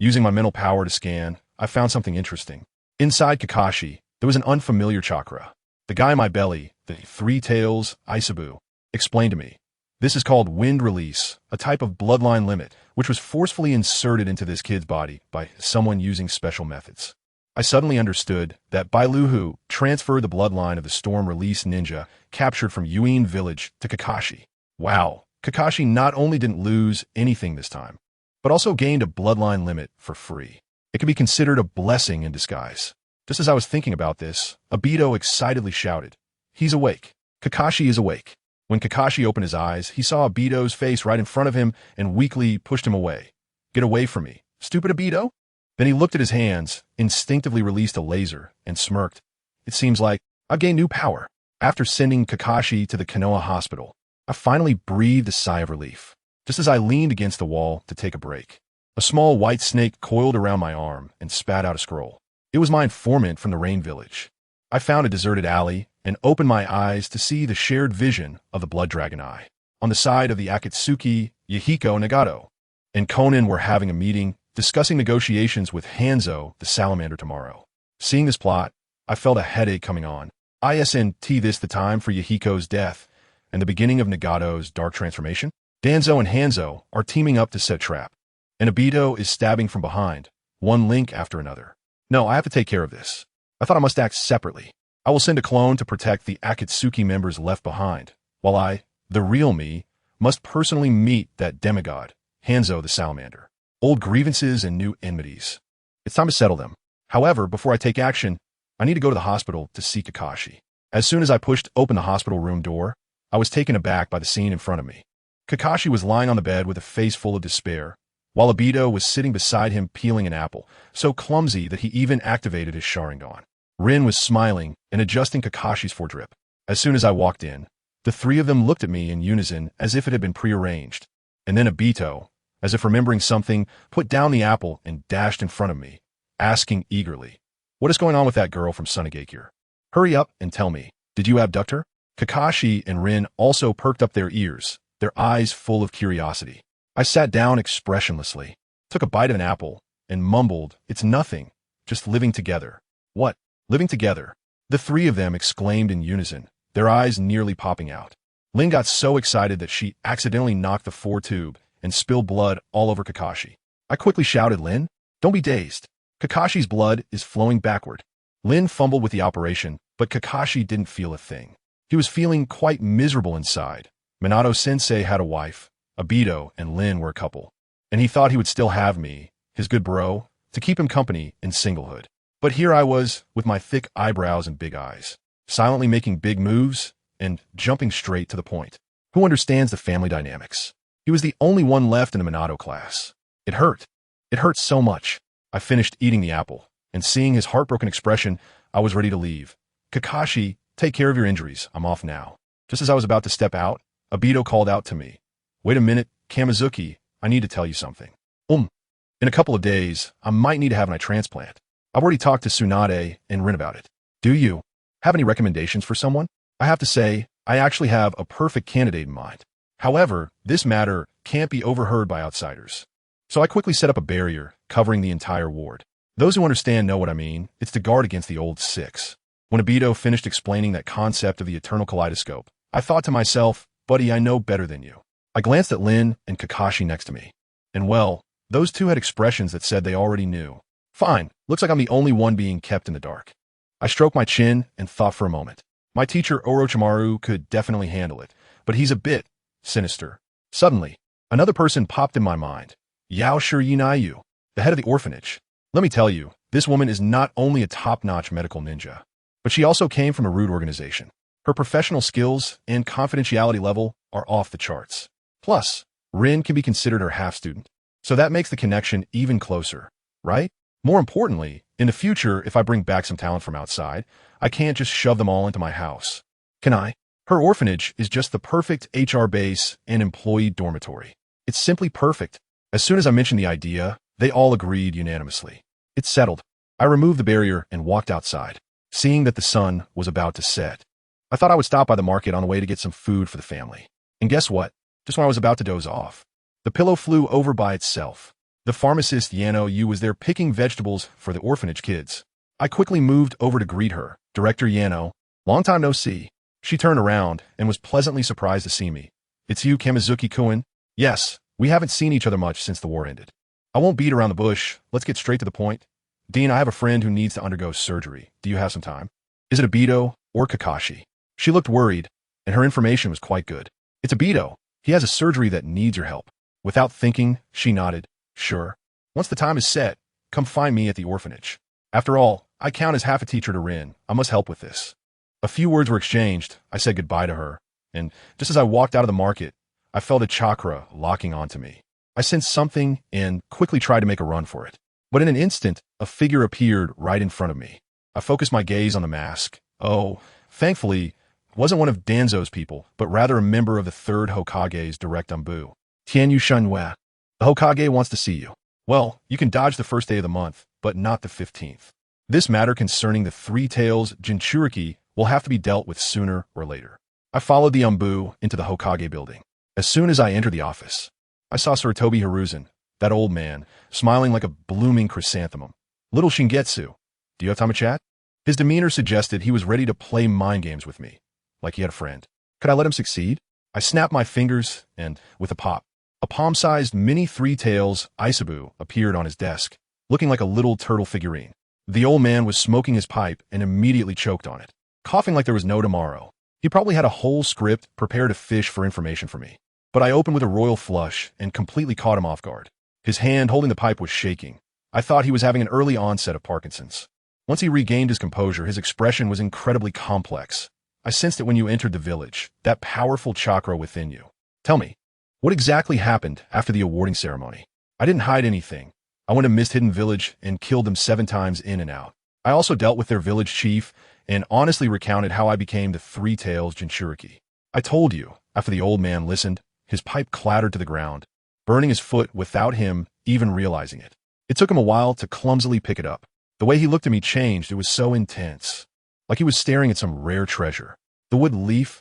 Using my mental power to scan, I found something interesting. Inside Kakashi, there was an unfamiliar chakra. The guy in my belly, the Three Tails Isabu, explained to me. This is called wind release, a type of bloodline limit, which was forcefully inserted into this kid's body by someone using special methods. I suddenly understood that Bailuhu transferred the bloodline of the storm release ninja captured from Yuin village to Kakashi. Wow, Kakashi not only didn't lose anything this time, but also gained a bloodline limit for free. It could be considered a blessing in disguise. Just as I was thinking about this, Obito excitedly shouted, "He's awake. Kakashi is awake." When Kakashi opened his eyes, he saw Obito's face right in front of him and weakly pushed him away. "Get away from me, stupid Obito." Then he looked at his hands, instinctively released a laser, and smirked. "It seems like I've gained new power." After sending Kakashi to the Konoha hospital, I finally breathed a sigh of relief, just as I leaned against the wall to take a break. A small white snake coiled around my arm and spat out a scroll. It was my informant from the Rain Village. I found a deserted alley and opened my eyes to see the shared vision of the Blood Dragon Eye. On the side of the Akatsuki, Yahiko, Nagato, and Konan were having a meeting discussing negotiations with Hanzo, the salamander, tomorrow. Seeing this plot, I felt a headache coming on. Isn't this the time for Yahiko's death and the beginning of Nagato's dark transformation? Danzo and Hanzo are teaming up to set a trap, and Obito is stabbing from behind, one link after another. No, I have to take care of this. I thought I must act separately. I will send a clone to protect the Akatsuki members left behind, while I, the real me, must personally meet that demigod, Hanzo the salamander. Old grievances and new enmities. It's time to settle them. However, before I take action, I need to go to the hospital to see Kakashi. As soon as I pushed open the hospital room door, I was taken aback by the scene in front of me. Kakashi was lying on the bed with a face full of despair, while Obito was sitting beside him peeling an apple, so clumsy that he even activated his Sharingan. Rin was smiling and adjusting Kakashi's foredrip. As soon as I walked in, the three of them looked at me in unison as if it had been prearranged. And then Obito, as if remembering something, put down the apple and dashed in front of me, asking eagerly, "What is going on with that girl from Sunagake? Hurry up and tell me. Did you abduct her?" Kakashi and Rin also perked up their ears, their eyes full of curiosity. I sat down expressionlessly, took a bite of an apple, and mumbled, "It's nothing, just living together." "What? Living together?" The three of them exclaimed in unison, their eyes nearly popping out. Lin got so excited that she accidentally knocked the foretube and spilled blood all over Kakashi. I quickly shouted, "Lin, don't be dazed. Kakashi's blood is flowing backward." Lin fumbled with the operation, but Kakashi didn't feel a thing. He was feeling quite miserable inside. Minato-sensei had a wife, Obito and Lin were a couple, and he thought he would still have me, his good bro, to keep him company in singlehood. But here I was, with my thick eyebrows and big eyes, silently making big moves and jumping straight to the point. Who understands the family dynamics? He was the only one left in the Minato class. It hurt. It hurt so much. I finished eating the apple, and seeing his heartbroken expression, I was ready to leave. Kakashi, take care of your injuries. I'm off now. Just as I was about to step out, Obito called out to me. Wait a minute, Kamizuki, I need to tell you something. In a couple of days, I might need to have an eye transplant. I've already talked to Tsunade and Rin about it. Do you have any recommendations for someone? I have to say, I actually have a perfect candidate in mind. However, this matter can't be overheard by outsiders. So I quickly set up a barrier covering the entire ward. Those who understand know what I mean. It's to guard against the old six. When Obito finished explaining that concept of the eternal kaleidoscope, I thought to myself, buddy, I know better than you. I glanced at Lin and Kakashi next to me. And well, those two had expressions that said they already knew. Fine, looks like I'm the only one being kept in the dark. I stroked my chin and thought for a moment. My teacher Orochimaru could definitely handle it, but he's a bit sinister. Suddenly, another person popped in my mind. Yao Shirinayu, the head of the orphanage. Let me tell you, this woman is not only a top-notch medical ninja, but she also came from a rude organization. Her professional skills and confidentiality level are off the charts. Plus, Rin can be considered her half-student, so that makes the connection even closer, right? More importantly, in the future, if I bring back some talent from outside, I can't just shove them all into my house. Can I? Her orphanage is just the perfect HR base and employee dormitory. It's simply perfect. As soon as I mentioned the idea, they all agreed unanimously. It's settled. I removed the barrier and walked outside, seeing that the sun was about to set. I thought I would stop by the market on the way to get some food for the family. And guess what? Just when I was about to doze off, the pillow flew over by itself. The pharmacist Yano Yu was there picking vegetables for the orphanage kids. I quickly moved over to greet her. Director Yano, long time no see. She turned around and was pleasantly surprised to see me. It's you, Kamizuki-kun? Yes, we haven't seen each other much since the war ended. I won't beat around the bush. Let's get straight to the point. Dean, I have a friend who needs to undergo surgery. Do you have some time? Is it Obito or Kakashi? She looked worried, and her information was quite good. It's Obito. He has a surgery that needs your help. Without thinking, she nodded. Sure. Once the time is set, come find me at the orphanage. After all, I count as half a teacher to Rin. I must help with this. A few words were exchanged. I said goodbye to her, and just as I walked out of the market, I felt a chakra locking onto me. I sensed something and quickly tried to make a run for it. But in an instant, a figure appeared right in front of me. I focused my gaze on the mask. Oh, thankfully, it wasn't one of Danzo's people, but rather a member of the 3rd Hokage's direct umbu. Tianyu Shunhua. The Hokage wants to see you. Well, you can dodge the first day of the month, but not the 15th. This matter concerning the Three Tails Jinchuriki will have to be dealt with sooner or later. I followed the umbu into the Hokage building. As soon as I entered the office, I saw Sarutobi Hiruzen, that old man, smiling like a blooming chrysanthemum. Little Shingetsu, do you have time to chat? His demeanor suggested he was ready to play mind games with me, like he had a friend. Could I let him succeed? I snapped my fingers, and with a pop, a palm-sized mini Three Tails Isabu appeared on his desk, looking like a little turtle figurine. The old man was smoking his pipe and immediately choked on it, coughing like there was no tomorrow. He probably had a whole script prepared to fish for information for me. But I opened with a royal flush and completely caught him off guard. His hand holding the pipe was shaking. I thought he was having an early onset of Parkinson's. Once he regained his composure, his expression was incredibly complex. I sensed it when you entered the village, that powerful chakra within you. Tell me, what exactly happened after the awarding ceremony? I didn't hide anything. I went to Mist Hidden Village and killed them 7 times in and out. I also dealt with their village chief and honestly recounted how I became the Three Tails Jinchuriki. I told you. After the old man listened, his pipe clattered to the ground, burning his foot without him even realizing it. It took him a while to clumsily pick it up. The way he looked at me changed. It was so intense, like he was staring at some rare treasure. The wood leaf,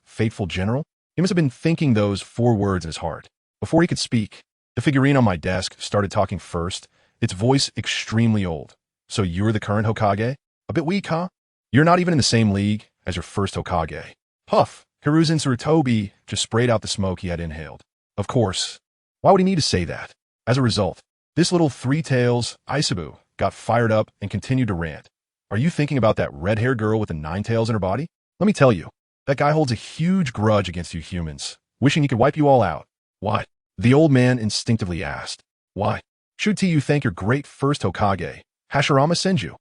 fateful general? He must have been thinking those 4 words in his heart. Before he could speak, the figurine on my desk started talking first, its voice extremely old. So you're the current Hokage? A bit weak, huh? You're not even in the same league as your first Hokage. Puff! Hiruzen Sarutobi just sprayed out the smoke he had inhaled. Of course. Why would he need to say that? As a result, this little Three Tails Isabu got fired up and continued to rant. Are you thinking about that red-haired girl with the 9 tails in her body? Let me tell you, that guy holds a huge grudge against you humans, wishing he could wipe you all out. Why? The old man instinctively asked. Why? Should you thank your great first Hokage? Hashirama Senju.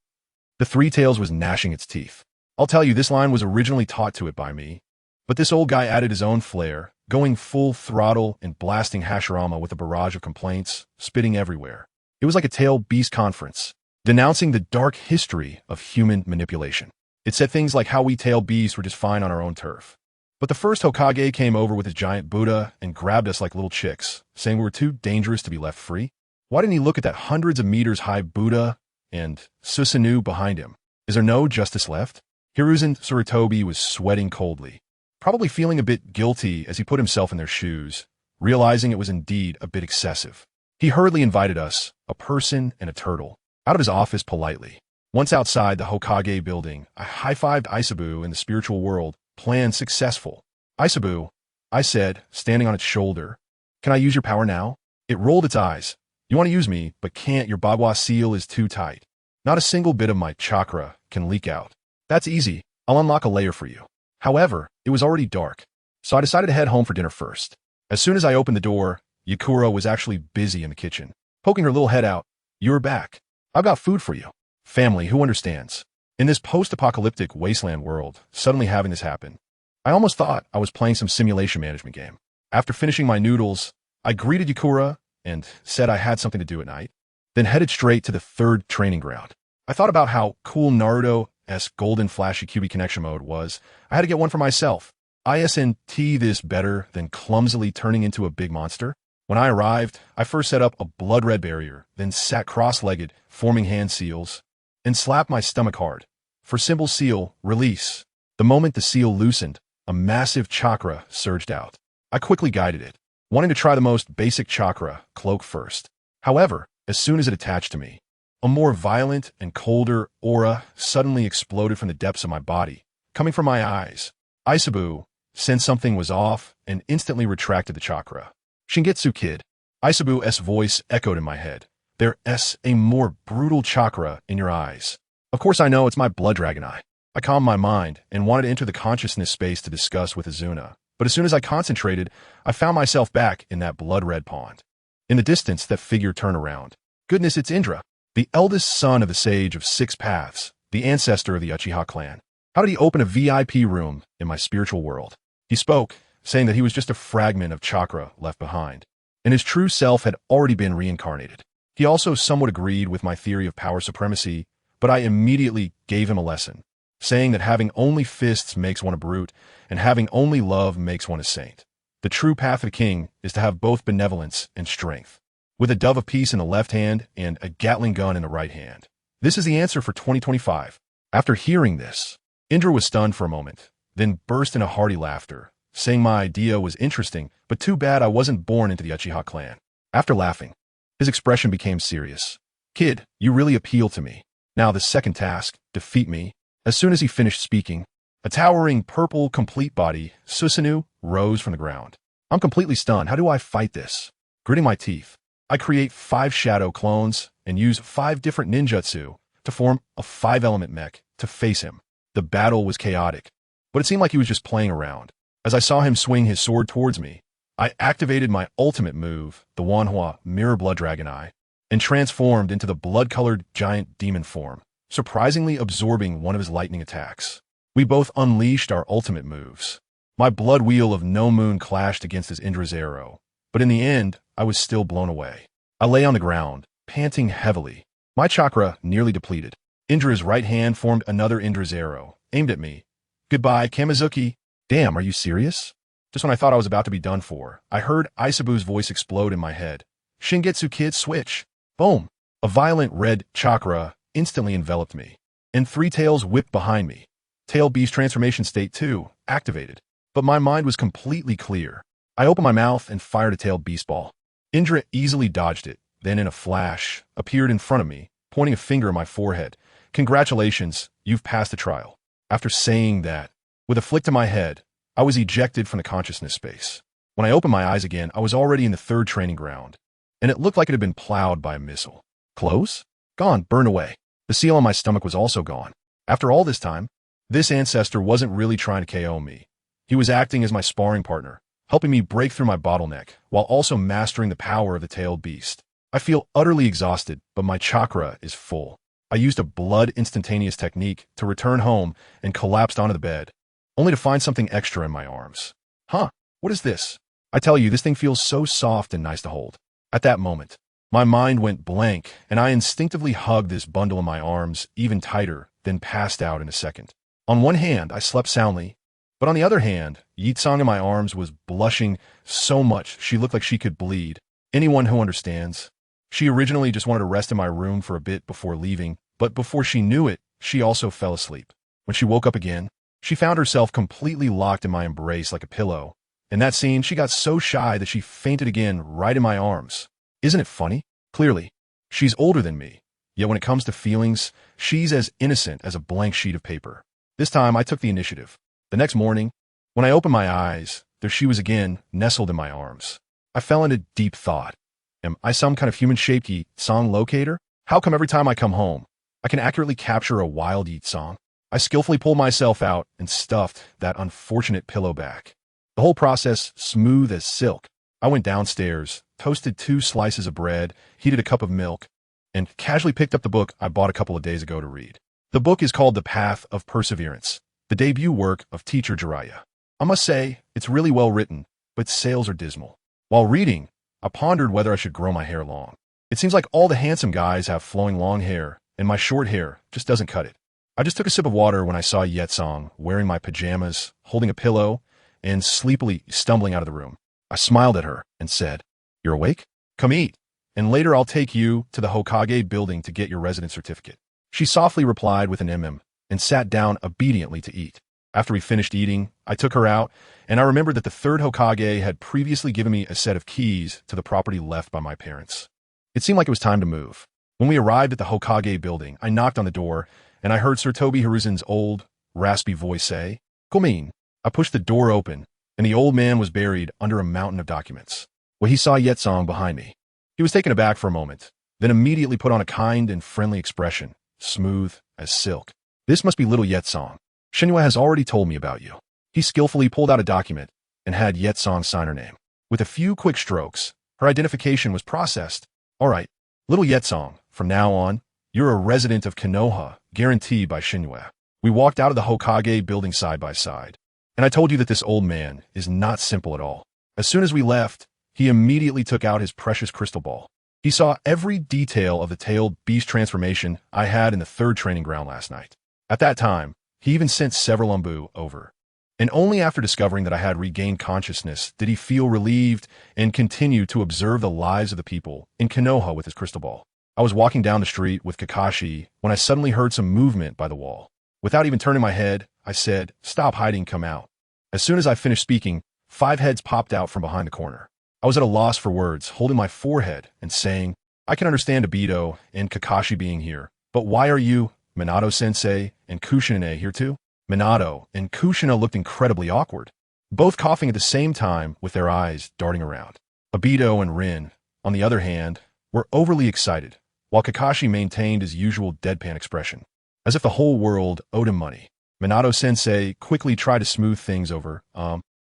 The Three Tails was gnashing its teeth. I'll tell you, this line was originally taught to it by me, but this old guy added his own flair, going full throttle and blasting Hashirama with a barrage of complaints, spitting everywhere. It was like a tail beast conference, denouncing the dark history of human manipulation. It said things like how we tail beasts were just fine on our own turf. But the first Hokage came over with his giant Buddha and grabbed us like little chicks, saying we were too dangerous to be left free. Why didn't he look at that hundreds of meters high Buddha and Susanoo behind him? Is there no justice left? Hiruzen Tsurutobi was sweating coldly, probably feeling a bit guilty as he put himself in their shoes, realizing it was indeed a bit excessive. He hurriedly invited us, a person and a turtle, out of his office politely. Once outside the Hokage building, I high-fived Aisabu in the spiritual world, plan successful. Aisabu, I said, standing on its shoulder, can I use your power now? It rolled its eyes. You want to use me, but can't. Your Bagua seal is too tight. Not a single bit of my chakra can leak out. That's easy. I'll unlock a layer for you. However, it was already dark, so I decided to head home for dinner first. As soon as I opened the door, Yakura was actually busy in the kitchen, poking her little head out. You're back. I've got food for you. Family, who understands? In this post-apocalyptic wasteland world, suddenly having this happen, I almost thought I was playing some simulation management game. After finishing my noodles, I greeted Yakura and said I had something to do at night, then headed straight to the third training ground. I thought about how cool Naruto-esque golden flashy QB connection mode was. I had to get one for myself. ISNT this better than clumsily turning into a big monster. When I arrived, I first set up a blood red barrier, then sat cross-legged, forming hand seals, and slapped my stomach hard. For symbol seal, release. The moment the seal loosened, a massive chakra surged out. I quickly guided it, wanting to try the most basic chakra, cloak first. However, as soon as it attached to me, a more violent and colder aura suddenly exploded from the depths of my body, coming from my eyes. Aisabu sensed something was off and instantly retracted the chakra. Shingetsu kid. Aisabu's voice echoed in my head. There's a more brutal chakra in your eyes. Of course I know, it's my blood dragon eye. I calmed my mind and wanted to enter the consciousness space to discuss with Azuna. But as soon as I concentrated, I found myself back in that blood-red pond. In the distance, that figure turned around. Goodness, it's Indra, the eldest son of the Sage of Six Paths, the ancestor of the Uchiha clan. How did he open a VIP room in my spiritual world? He spoke, saying that he was just a fragment of chakra left behind, and his true self had already been reincarnated. He also somewhat agreed with my theory of power supremacy, but I immediately gave him a lesson, saying that having only fists makes one a brute, and having only love makes one a saint. The true path of the king is to have both benevolence and strength, with a dove of peace in the left hand and a Gatling gun in the right hand. This is the answer for 2025. After hearing this, Indra was stunned for a moment, then burst into hearty laughter, saying my idea was interesting, but too bad I wasn't born into the Uchiha clan. After laughing, his expression became serious. Kid, you really appeal to me. Now the second task, defeat me. As soon as he finished speaking, a towering purple complete body, Susanoo, rose from the ground. I'm completely stunned. How do I fight this? Gritting my teeth, I create 5 shadow clones and use 5 different ninjutsu to form a 5-element mech to face him. The battle was chaotic, but it seemed like he was just playing around. As I saw him swing his sword towards me, I activated my ultimate move, the Wanhua Mirror Blood Dragon Eye, and transformed into the blood-colored giant demon form, surprisingly absorbing one of his lightning attacks. We both unleashed our ultimate moves. My blood wheel of no moon clashed against his Indra's arrow, but in the end, I was still blown away. I lay on the ground, panting heavily, my chakra nearly depleted. Indra's right hand formed another Indra's arrow, aimed at me. Goodbye, Kamizuki. Damn, are you serious? Just when I thought I was about to be done for, I heard Aisabu's voice explode in my head. Shingetsu kid, switch. Boom. A violent red chakra instantly enveloped me, and 3 tails whipped behind me. Tail Beast Transformation State 2 activated, but my mind was completely clear. I opened my mouth and fired a Tail Beast Ball. Indra easily dodged it, then in a flash, appeared in front of me, pointing a finger at my forehead. Congratulations, you've passed the trial. After saying that, with a flick to my head, I was ejected from the consciousness space. When I opened my eyes again, I was already in the third training ground, and it looked like it had been plowed by a missile. Clothes? Gone, burned away. The seal on my stomach was also gone. After all this time, this ancestor wasn't really trying to KO me. He was acting as my sparring partner, helping me break through my bottleneck, while also mastering the power of the tailed beast. I feel utterly exhausted, but my chakra is full. I used a blood instantaneous technique to return home and collapsed onto the bed, only to find something extra in my arms. Huh, what is this? I tell you, this thing feels so soft and nice to hold. At that moment, my mind went blank, and I instinctively hugged this bundle in my arms even tighter, then passed out in a second. On one hand, I slept soundly, but on the other hand, Yitsong in my arms was blushing so much she looked like she could bleed. Anyone who understands. She originally just wanted to rest in my room for a bit before leaving, but before she knew it, she also fell asleep. When she woke up again, she found herself completely locked in my embrace like a pillow. In that scene, she got so shy that she fainted again right in my arms. Isn't it funny? Clearly, she's older than me, yet when it comes to feelings, she's as innocent as a blank sheet of paper. This time, I took the initiative. The next morning, when I opened my eyes, there she was again, nestled in my arms. I fell into deep thought. Am I some kind of human-shaped Yitsong locator? How come every time I come home, I can accurately capture a wild Yitsong? I skillfully pulled myself out and stuffed that unfortunate pillow back. The whole process smooth as silk. I went downstairs, toasted 2 slices of bread, heated a cup of milk, and casually picked up the book I bought a couple of days ago to read. The book is called The Path of Perseverance, the debut work of teacher Jiraiya. I must say, it's really well written, but sales are dismal. While reading, I pondered whether I should grow my hair long. It seems like all the handsome guys have flowing long hair, and my short hair just doesn't cut it. I just took a sip of water when I saw Yetsong wearing my pajamas, holding a pillow, and sleepily stumbling out of the room. I smiled at her and said, "You're awake? Come eat, and later I'll take you to the Hokage building to get your residence certificate." She softly replied with an and sat down obediently to eat. After we finished eating, I took her out, and I remembered that the 3rd Hokage had previously given me a set of keys to the property left by my parents. It seemed like it was time to move. When we arrived at the Hokage building, I knocked on the door, and I heard Sir Toby Hiruzen's old, raspy voice say, "Come in." I pushed the door open, and the old man was buried under a mountain of documents. Well, he saw Yetsong behind me. He was taken aback for a moment, then immediately put on a kind and friendly expression, smooth as silk. "This must be little Yetsong. Shinua has already told me about you." He skillfully pulled out a document and had Yetsong sign her name. With a few quick strokes, her identification was processed. "All right, little Yetsong, from now on, you're a resident of Konoha, guaranteed by Shinua." We walked out of the Hokage building side by side. And I told you that this old man is not simple at all. As soon as we left, he immediately took out his precious crystal ball. He saw every detail of the tailed beast transformation I had in the 3rd training ground last night. At that time, he even sent several Umbu over. And only after discovering that I had regained consciousness did he feel relieved and continue to observe the lives of the people in Konoha with his crystal ball. I was walking down the street with Kakashi when I suddenly heard some movement by the wall. Without even turning my head, I said, "Stop hiding, come out." As soon as I finished speaking, 5 heads popped out from behind the corner. I was at a loss for words, holding my forehead and saying, "I can understand Obito and Kakashi being here, but why are you, Minato-sensei, and Kushina here too?" Minato and Kushina looked incredibly awkward, both coughing at the same time with their eyes darting around. Obito and Rin, on the other hand, were overly excited, while Kakashi maintained his usual deadpan expression, as if the whole world owed him money. Minato-sensei quickly tried to smooth things over.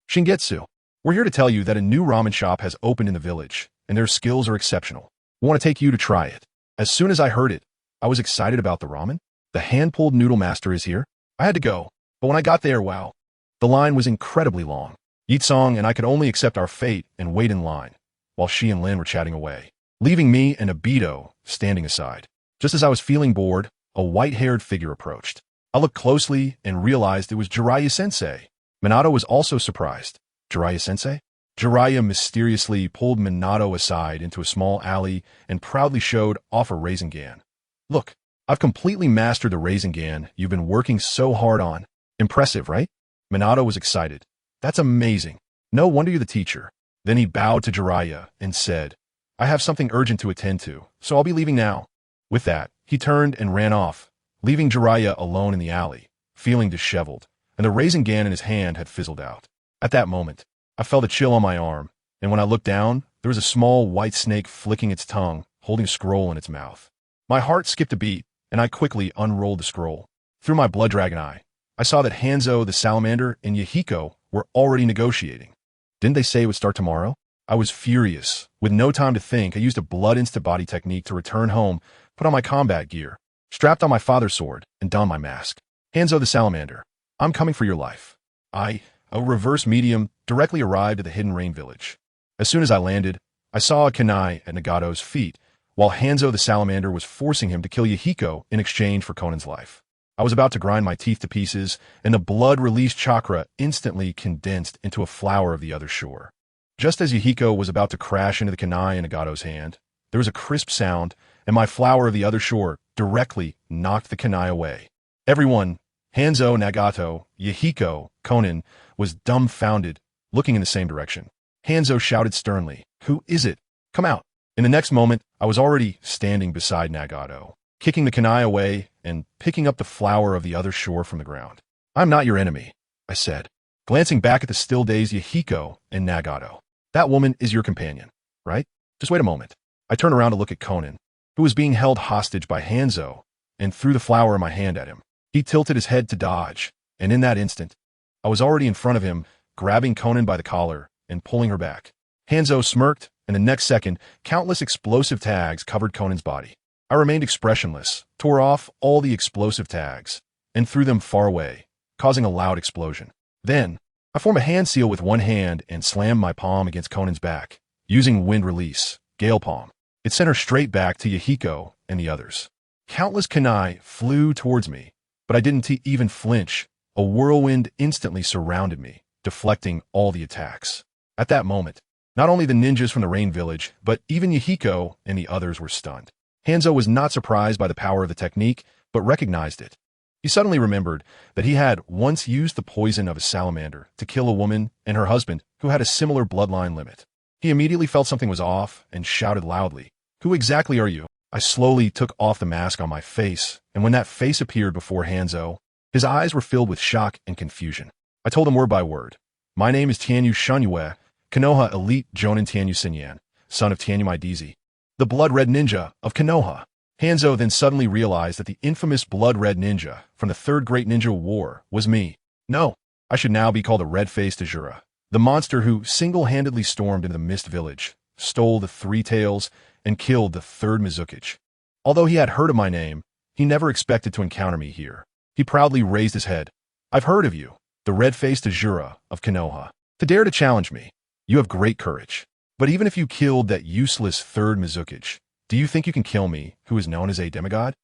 Shingetsu, we're here to tell you that a new ramen shop has opened in the village, and their skills are exceptional. We want to take you to try it." As soon as I heard it, I was excited about the ramen. The hand-pulled noodle master is here. I had to go, but when I got there, wow, the line was incredibly long. Yitsong and I could only accept our fate and wait in line, while she and Lin were chatting away, leaving me and Obito standing aside. Just as I was feeling bored, a white-haired figure approached. I looked closely and realized it was Jiraiya-sensei. Minato was also surprised. "Jiraiya-sensei?" Jiraiya mysteriously pulled Minato aside into a small alley and proudly showed off a Rasengan. "Look, I've completely mastered the Rasengan you've been working so hard on. Impressive, right?" Minato was excited. "That's amazing. No wonder you're the teacher." Then he bowed to Jiraiya and said, "I have something urgent to attend to, so I'll be leaving now." With that, he turned and ran off, leaving Jiraiya alone in the alley, feeling disheveled, and the Rasengan in his hand had fizzled out. At that moment, I felt a chill on my arm, and when I looked down, there was a small white snake flicking its tongue, holding a scroll in its mouth. My heart skipped a beat, and I quickly unrolled the scroll. Through my blood dragon eye, I saw that Hanzo the salamander and Yahiko were already negotiating. Didn't they say it would start tomorrow? I was furious. With no time to think, I used a blood insta-body technique to return home, put on my combat gear, strapped on my father's sword, and donned my mask. Hanzo the Salamander, I'm coming for your life. A reverse medium, directly arrived at the Hidden Rain village. As soon as I landed, I saw a kunai at Nagato's feet, while Hanzo the Salamander was forcing him to kill Yahiko in exchange for Konan's life. I was about to grind my teeth to pieces, and the blood-release chakra instantly condensed into a flower of the other shore. Just as Yahiko was about to crash into the kunai in Nagato's hand, there was a crisp sound, and my flower of the other shore directly knocked the kunai away. Everyone, Hanzo, Nagato, Yahiko, Konan, was dumbfounded, looking in the same direction. Hanzo shouted sternly, "Who is it? Come out!" In the next moment, I was already standing beside Nagato, kicking the kunai away and picking up the flower of the other shore from the ground. "I'm not your enemy," I said, glancing back at the still-dazed Yahiko and Nagato. "That woman is your companion, right? Just wait a moment." I turned around to look at Konan, who was being held hostage by Hanzo, and threw the flower in my hand at him. He tilted his head to dodge, and in that instant, I was already in front of him, grabbing Konan by the collar and pulling her back. Hanzo smirked, and the next second, countless explosive tags covered Konan's body. I remained expressionless, tore off all the explosive tags, and threw them far away, causing a loud explosion. Then, I formed a hand seal with one hand and slammed my palm against Konan's back, using wind release, gale palm. It sent her straight back to Yahiko and the others. Countless kunai flew towards me, but I didn't even flinch. A whirlwind instantly surrounded me, deflecting all the attacks. At that moment, not only the ninjas from the Rain Village, but even Yahiko and the others were stunned. Hanzo was not surprised by the power of the technique, but recognized it. He suddenly remembered that he had once used the poison of a salamander to kill a woman and her husband who had a similar bloodline limit. He immediately felt something was off and shouted loudly, "Who exactly are you?" I slowly took off the mask on my face, and when that face appeared before Hanzo, his eyes were filled with shock and confusion. I told him word by word, "My name is Tianyu Shanyue, Konoha Elite Jonin Tianyu Senyan, son of Tianyu Maidizi, the Blood-Red Ninja of Konoha." Hanzo then suddenly realized that the infamous Blood-Red Ninja from the Third Great Ninja War was me. No, I should now be called the Red-Faced Ajura, the monster who single-handedly stormed into the Mist Village, stole the Three Tails, and killed the third Mizukage. Although he had heard of my name, he never expected to encounter me here. He proudly raised his head. "I've heard of you, the Red-Faced Ajura of Konoha. To dare to challenge me, you have great courage. But even if you killed that useless third Mizukage, do you think you can kill me, who is known as a demigod?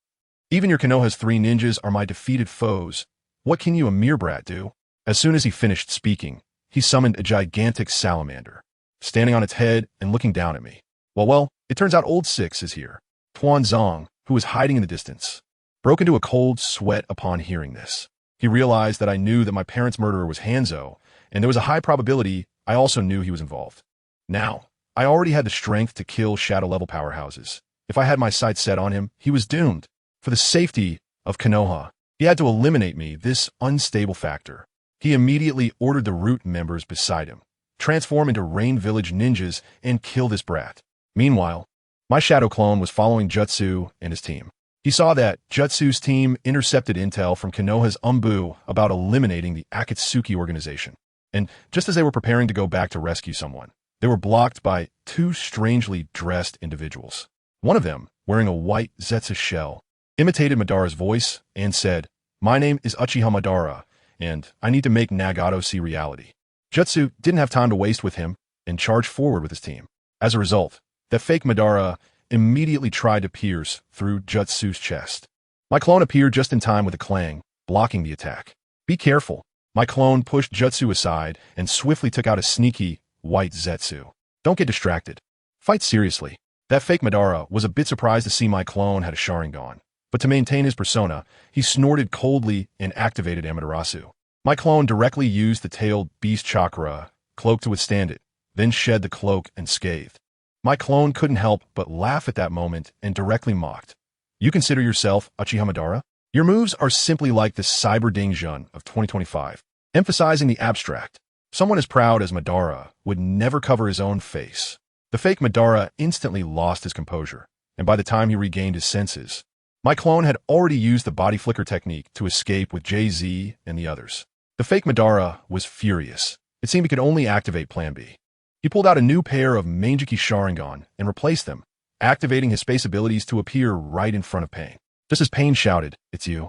Even your Konoha's three ninjas are my defeated foes. What can you, a mere brat, do?" As soon as he finished speaking, he summoned a gigantic salamander, standing on its head and looking down at me. Well, it turns out Old Six is here. Tuan Zong, who was hiding in the distance, broke into a cold sweat upon hearing this. He realized that I knew that my parents' murderer was Hanzo, and there was a high probability I also knew he was involved. Now, I already had the strength to kill shadow-level powerhouses. If I had my sights set on him, he was doomed. For the safety of Konoha, he had to eliminate me, this unstable factor. He immediately ordered the Root members beside him, transform into Rain Village ninjas, and kill this brat. Meanwhile, my shadow clone was following Jutsu and his team. He saw that Jutsu's team intercepted intel from Konoha's Umbu about eliminating the Akatsuki organization. And just as they were preparing to go back to rescue someone, they were blocked by two strangely dressed individuals. One of them, wearing a white Zetsu shell, imitated Madara's voice and said, "My name is Uchiha Madara, and I need to make Nagato see reality." Jutsu didn't have time to waste with him and charged forward with his team. As a result, that fake Madara immediately tried to pierce through Jutsu's chest. My clone appeared just in time with a clang, blocking the attack. "Be careful." My clone pushed Jutsu aside and swiftly took out a sneaky, white Zetsu. "Don't get distracted. Fight seriously." That fake Madara was a bit surprised to see my clone had a Sharingan, but to maintain his persona, he snorted coldly and activated Amaterasu. My clone directly used the tailed beast chakra cloak to withstand it, then shed the cloak unscathed. My clone couldn't help but laugh at that moment and directly mocked. "You consider yourself Uchiha Madara? Your moves are simply like the Cyber Dingjun of 2025, emphasizing the abstract. Someone as proud as Madara would never cover his own face." The fake Madara instantly lost his composure, and by the time he regained his senses, my clone had already used the body flicker technique to escape with Jay-Z and the others. The fake Madara was furious. It seemed he could only activate Plan B. He pulled out a new pair of Manjiki Sharingan and replaced them, activating his space abilities to appear right in front of Pain. Just as Pain shouted, "It's you,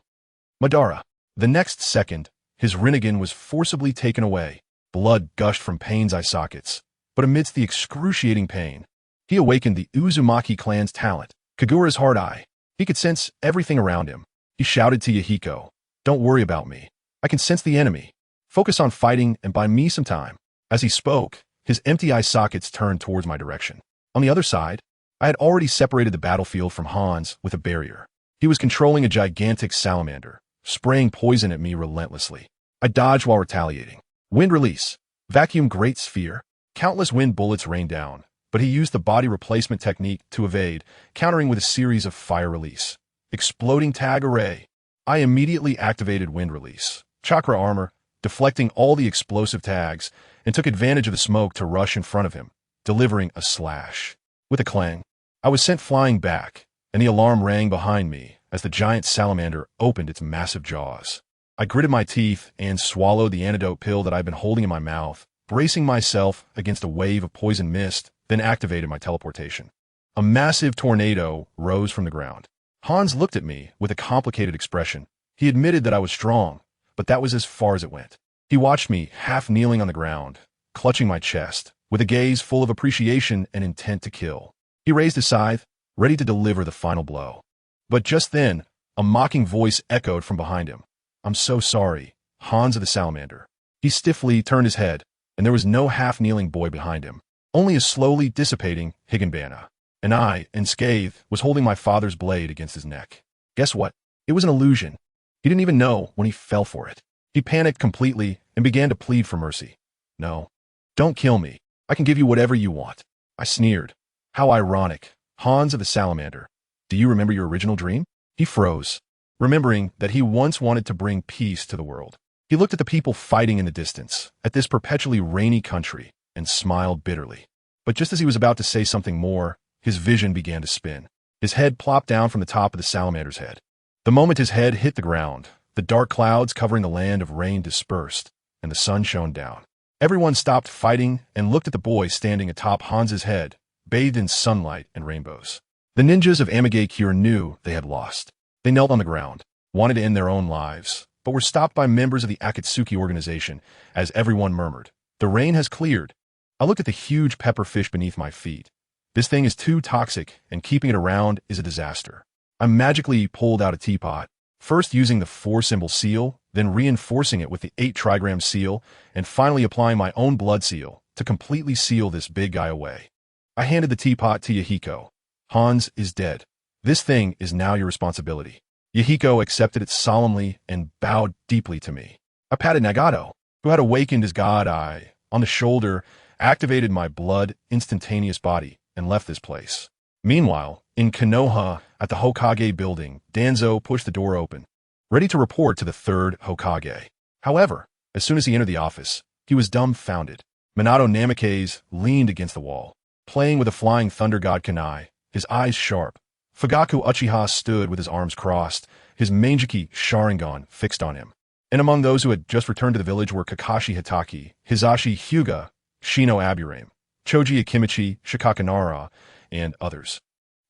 Madara." The next second, his Rinnegan was forcibly taken away. Blood gushed from Pain's eye sockets. But amidst the excruciating pain, he awakened the Uzumaki clan's talent, Kagura's hard eye. He could sense everything around him. He shouted to Yahiko, "Don't worry about me. I can sense the enemy. Focus on fighting and buy me some time." As he spoke, his empty eye sockets turned towards my direction. On the other side, I had already separated the battlefield from Hans with a barrier. He was controlling a gigantic salamander, spraying poison at me relentlessly. I dodged while retaliating. Wind release. Vacuum great sphere. Countless wind bullets rained down, but he used the body replacement technique to evade, countering with a series of fire release. Exploding tag array. I immediately activated wind release, chakra armor, deflecting all the explosive tags, and took advantage of the smoke to rush in front of him, delivering a slash. With a clang, I was sent flying back, and the alarm rang behind me as the giant salamander opened its massive jaws. I gritted my teeth and swallowed the antidote pill that I'd been holding in my mouth, bracing myself against a wave of poison mist, then activated my teleportation. A massive tornado rose from the ground. Hans looked at me with a complicated expression. He admitted that I was strong, but that was as far as it went. He watched me, half kneeling on the ground, clutching my chest, with a gaze full of appreciation and intent to kill. He raised his scythe, ready to deliver the final blow. But just then, a mocking voice echoed from behind him. "I'm so sorry, Hans of the Salamander." He stiffly turned his head, and there was no half-kneeling boy behind him, only a slowly dissipating Higanbana. And I, unscathed, was holding my father's blade against his neck. Guess what? It was an illusion. He didn't even know when he fell for it. He panicked completely and began to plead for mercy. "No, don't kill me. I can give you whatever you want." I sneered. "How ironic. Hans of the Salamander. Do you remember your original dream?" He froze, remembering that he once wanted to bring peace to the world. He looked at the people fighting in the distance, at this perpetually rainy country, and smiled bitterly. But just as he was about to say something more, his vision began to spin. His head plopped down from the top of the salamander's head. The moment his head hit the ground, the dark clouds covering the land of rain dispersed, and the sun shone down. Everyone stopped fighting and looked at the boy standing atop Hans's head, bathed in sunlight and rainbows. The ninjas of Amage knew they had lost. They knelt on the ground, wanted to end their own lives, but were stopped by members of the Akatsuki organization as everyone murmured, "The rain has cleared." I looked at the huge pepperfish beneath my feet. This thing is too toxic, and keeping it around is a disaster. I magically pulled out a teapot, first using the 4-symbol seal, then reinforcing it with the 8-trigram seal, and finally applying my own blood seal to completely seal this big guy away. I handed the teapot to Yahiko. "Hans is dead. This thing is now your responsibility." Yahiko accepted it solemnly and bowed deeply to me. I patted Nagato, who had awakened his god eye, on the shoulder, activated my blood instantaneous body, and left this place. Meanwhile, in Konoha, at the Hokage building, Danzo pushed the door open, ready to report to the 3rd Hokage. However, as soon as he entered the office, he was dumbfounded. Minato Namikaze leaned against the wall, playing with a flying thunder god kunai, his eyes sharp. Fugaku Uchiha stood with his arms crossed, his Mangeki Sharingan fixed on him. And among those who had just returned to the village were Kakashi Hatake, Hizashi Hyuga, Shino Aburame, Choji Akimichi, Shikakanara, and others.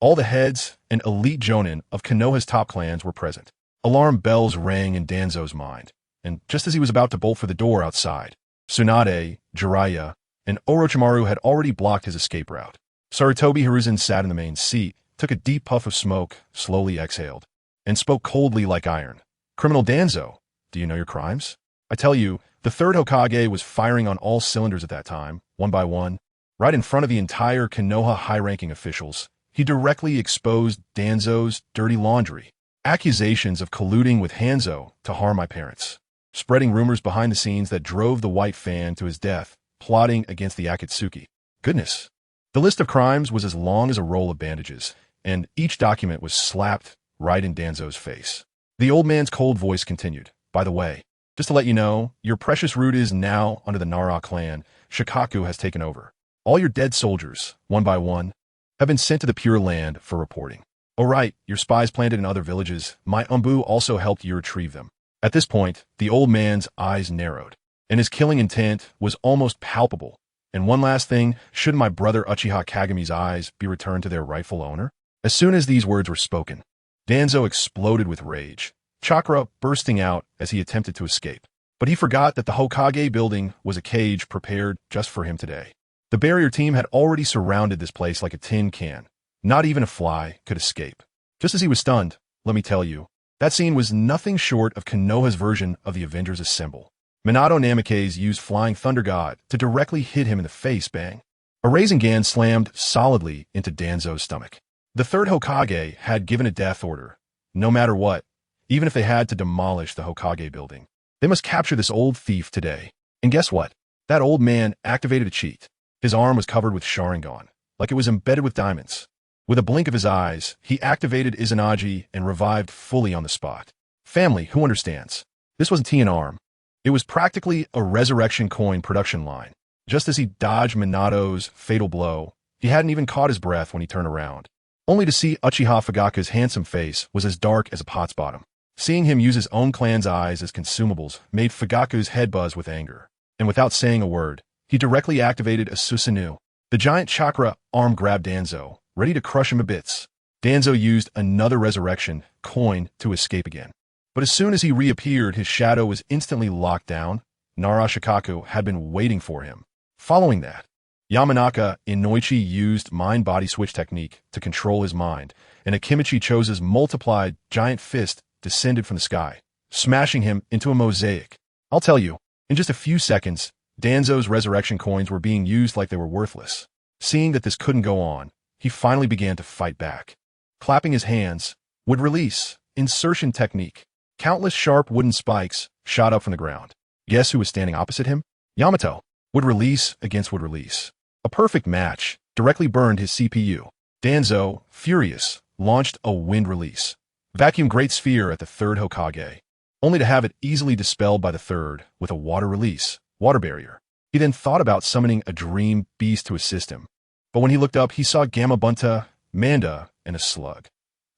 All the heads and elite jonin of Konoha's top clans were present. Alarm bells rang in Danzo's mind, and just as he was about to bolt for the door outside, Tsunade, Jiraiya, and Orochimaru had already blocked his escape route. Sarutobi Hiruzen sat in the main seat, took a deep puff of smoke, slowly exhaled, and spoke coldly like iron. "Criminal Danzo, do you know your crimes? I tell you, the 3rd Hokage was firing on all cylinders at that time, one by one. Right in front of the entire Konoha high-ranking officials, he directly exposed Danzo's dirty laundry, accusations of colluding with Hanzo to harm my parents, spreading rumors behind the scenes that drove the White Fan to his death, plotting against the Akatsuki. Goodness. The list of crimes was as long as a roll of bandages, and each document was slapped right in Danzo's face. The old man's cold voice continued, "By the way, just to let you know, your precious root is now under the Nara clan. Shikaku has taken over. All your dead soldiers, one by one, have been sent to the Pure Land for reporting. Oh right, your spies planted in other villages. My Umbu also helped you retrieve them." At this point, the old man's eyes narrowed, and his killing intent was almost palpable. And one last thing, should my brother Uchiha Kagami's eyes be returned to their rightful owner? As soon as these words were spoken, Danzo exploded with rage, chakra bursting out as he attempted to escape. But he forgot that the Hokage building was a cage prepared just for him today. The barrier team had already surrounded this place like a tin can. Not even a fly could escape. Just as he was stunned, let me tell you, that scene was nothing short of Konoha's version of the Avengers Assemble. Minato Namikaze used Flying Thunder God to directly hit him in the face, bang. A Rasengan slammed solidly into Danzo's stomach. The third Hokage had given a death order. No matter what, even if they had to demolish the Hokage building, they must capture this old thief today. And guess what? That old man activated a cheat. His arm was covered with Sharingan, like it was embedded with diamonds. With a blink of his eyes, he activated Izanagi and revived fully on the spot. Family, who understands? This wasn't an arm. It was practically a resurrection coin production line. Just as he dodged Minato's fatal blow, he hadn't even caught his breath when he turned around. Only to see Uchiha Fugaku's handsome face was as dark as a pot's bottom. Seeing him use his own clan's eyes as consumables made Fugaku's head buzz with anger. And without saying a word, he directly activated a Susanoo. The giant chakra arm grabbed Danzo, ready to crush him to bits. Danzo used another resurrection coin to escape again. But as soon as he reappeared, his shadow was instantly locked down. Narashikaku had been waiting for him. Following that, Yamanaka Inoichi used mind-body switch technique to control his mind, and Akimichi Chose's multiplied giant fist descended from the sky, smashing him into a mosaic. I'll tell you, in just a few seconds, Danzo's resurrection coins were being used like they were worthless. Seeing that this couldn't go on, he finally began to fight back. Clapping his hands, would release, insertion technique. Countless sharp wooden spikes shot up from the ground. Guess who was standing opposite him? Yamato. Would release against would release. A perfect match directly burned his CPU. Danzo, furious, launched a wind release. Vacuum Great Sphere at the third Hokage, only to have it easily dispelled by the third with a water release, water barrier. He then thought about summoning a dream beast to assist him. But when he looked up, he saw Gamabunta, Manda, and a slug.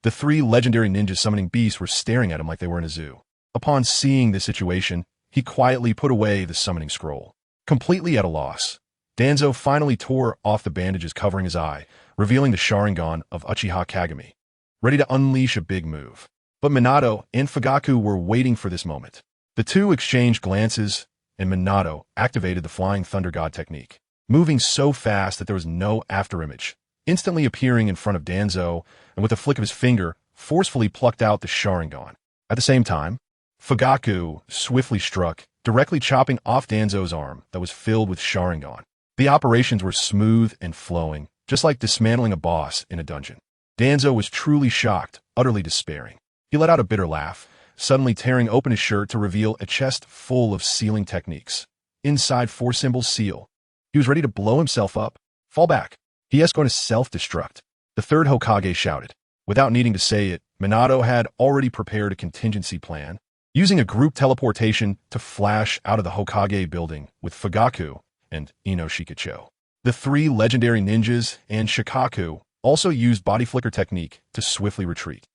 The three legendary ninjas summoning beasts were staring at him like they were in a zoo. Upon seeing this situation, he quietly put away the summoning scroll. Completely at a loss, Danzo finally tore off the bandages covering his eye, revealing the Sharingan of Uchiha Kagami, ready to unleash a big move. But Minato and Fugaku were waiting for this moment. The two exchanged glances, and Minato activated the Flying Thunder God technique, moving so fast that there was no afterimage, instantly appearing in front of Danzo, and with a flick of his finger, forcefully plucked out the Sharingan. At the same time, Fugaku swiftly struck, directly chopping off Danzo's arm that was filled with Sharingan. The operations were smooth and flowing, just like dismantling a boss in a dungeon. Danzo was truly shocked, utterly despairing. He let out a bitter laugh, suddenly tearing open his shirt to reveal a chest full of sealing techniques. Inside 4 symbols seal. He was ready to blow himself up. Fall back. He is going to self-destruct. The third Hokage shouted. Without needing to say it, Minato had already prepared a contingency plan, using a group teleportation to flash out of the Hokage building with Fugaku and Ino Shikacho. The 3 legendary ninjas and Shikaku also used body flicker technique to swiftly retreat.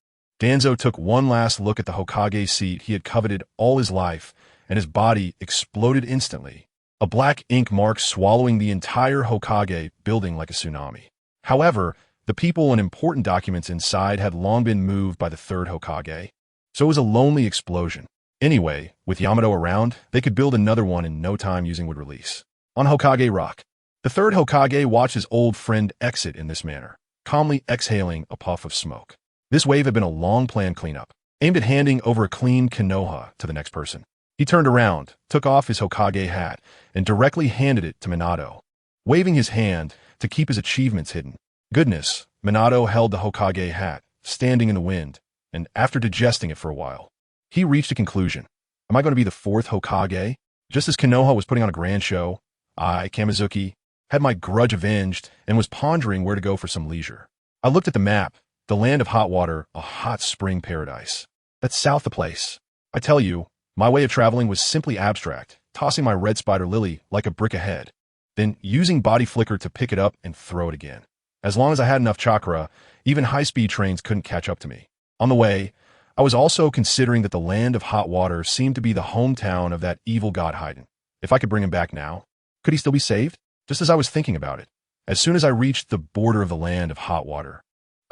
Danzo took one last look at the Hokage seat he had coveted all his life, and his body exploded instantly, a black ink mark swallowing the entire Hokage building like a tsunami. However, the people and important documents inside had long been moved by the third Hokage, so it was a lonely explosion. Anyway, with Yamato around, they could build another one in no time using wood release. On Hokage Rock, the third Hokage watched his old friend exit in this manner, calmly exhaling a puff of smoke. This wave had been a long-planned cleanup, aimed at handing over a clean Konoha to the next person. He turned around, took off his Hokage hat, and directly handed it to Minato, waving his hand to keep his achievements hidden. Goodness, Minato held the Hokage hat, standing in the wind, and after digesting it for a while, he reached a conclusion. Am I going to be the 4th Hokage? Just as Konoha was putting on a grand show, I, Kamizuki, had my grudge avenged and was pondering where to go for some leisure. I looked at the map, the land of hot water, a hot spring paradise. That's south the place. I tell you, my way of traveling was simply abstract, tossing my red spider lily like a brick ahead, then using body flicker to pick it up and throw it again. As long as I had enough chakra, even high-speed trains couldn't catch up to me. On the way, I was also considering that the land of hot water seemed to be the hometown of that evil god Haiden. If I could bring him back now, could he still be saved? Just as I was thinking about it, as soon as I reached the border of the land of hot water,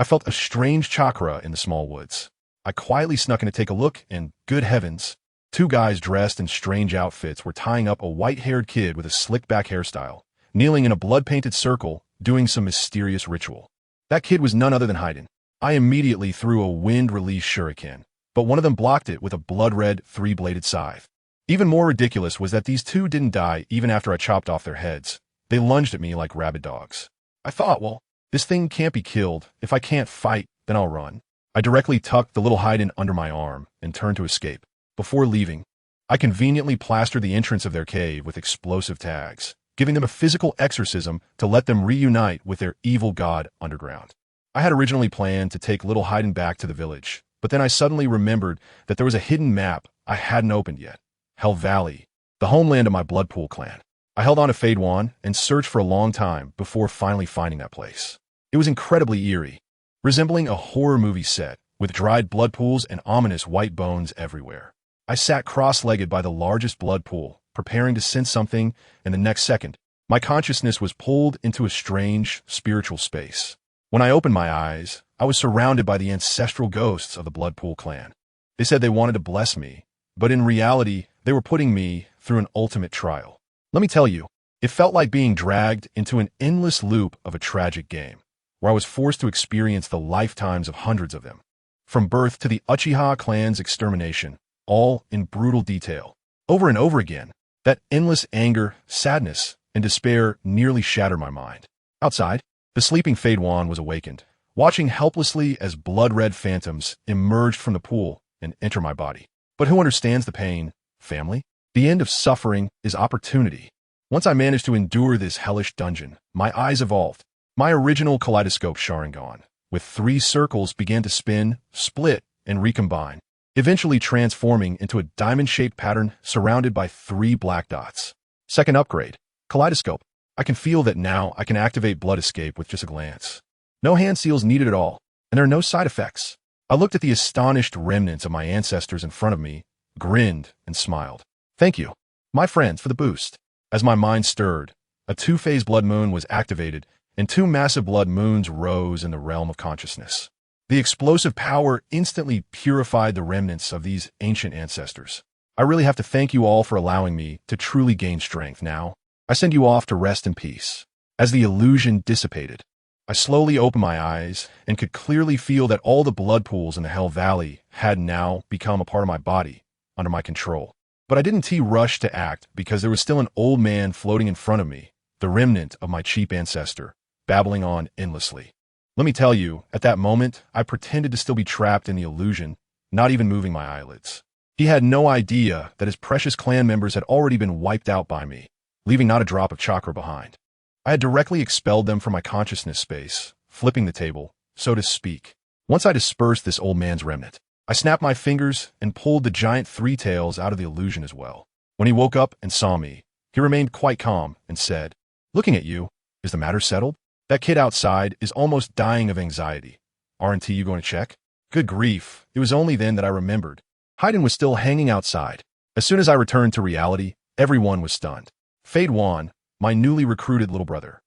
I felt a strange chakra in the small woods. I quietly snuck in to take a look, and good heavens, two guys dressed in strange outfits were tying up a white-haired kid with a slick-back hairstyle, kneeling in a blood-painted circle, doing some mysterious ritual. That kid was none other than Haiden. I immediately threw a wind-release shuriken, but one of them blocked it with a blood-red, three-bladed scythe. Even more ridiculous was that these two didn't die even after I chopped off their heads. They lunged at me like rabid dogs. I thought, well, this thing can't be killed. If I can't fight, then I'll run. I directly tucked the little Haiden under my arm and turned to escape. Before leaving, I conveniently plastered the entrance of their cave with explosive tags, giving them a physical exorcism to let them reunite with their evil god underground. I had originally planned to take little Haiden back to the village, but then I suddenly remembered that there was a hidden map I hadn't opened yet. Hell Valley, the homeland of my Bloodpool clan. I held on to Fade Wan and searched for a long time before finally finding that place. It was incredibly eerie, resembling a horror movie set, with dried blood pools and ominous white bones everywhere. I sat cross-legged by the largest blood pool, preparing to sense something, and the next second, my consciousness was pulled into a strange, spiritual space. When I opened my eyes, I was surrounded by the ancestral ghosts of the Bloodpool clan. They said they wanted to bless me, but in reality, they were putting me through an ultimate trial. Let me tell you, it felt like being dragged into an endless loop of a tragic game, where I was forced to experience the lifetimes of hundreds of them. From birth to the Uchiha clan's extermination, all in brutal detail. Over and over again, that endless anger, sadness, and despair nearly shattered my mind. Outside, the sleeping Fade Wan was awakened, watching helplessly as blood-red phantoms emerged from the pool and enter my body. But who understands the pain? Family? The end of suffering is opportunity. Once I managed to endure this hellish dungeon, my eyes evolved. My original kaleidoscope Sharingan, with 3 circles, began to spin, split, and recombine, eventually transforming into a diamond-shaped pattern surrounded by 3 black dots. Second upgrade, Kaleidoscope. I can feel that now I can activate Blood Escape with just a glance. No hand seals needed at all, and there are no side effects. I looked at the astonished remnants of my ancestors in front of me, grinned, and smiled. Thank you, my friends, for the boost. As my mind stirred, a 2-phase blood moon was activated, and 2 massive blood moons rose in the realm of consciousness. The explosive power instantly purified the remnants of these ancient ancestors. I really have to thank you all for allowing me to truly gain strength now. I send you off to rest in peace. As the illusion dissipated, I slowly opened my eyes and could clearly feel that all the blood pools in the Hell Valley had now become a part of my body, under my control. But I didn't rush to act because there was still an old man floating in front of me, the remnant of my cheap ancestor, babbling on endlessly. Let me tell you, at that moment, I pretended to still be trapped in the illusion, not even moving my eyelids. He had no idea that his precious clan members had already been wiped out by me, leaving not a drop of chakra behind. I had directly expelled them from my consciousness space, flipping the table, so to speak. Once I dispersed this old man's remnant, I snapped my fingers and pulled the giant 3 tails out of the illusion as well. When he woke up and saw me, he remained quite calm and said, "Looking at you, is the matter settled? That kid outside is almost dying of anxiety. Aren't you going to check?" Good grief, it was only then that I remembered. Haiden was still hanging outside. As soon as I returned to reality, everyone was stunned. Fade Wan, my newly recruited little brother,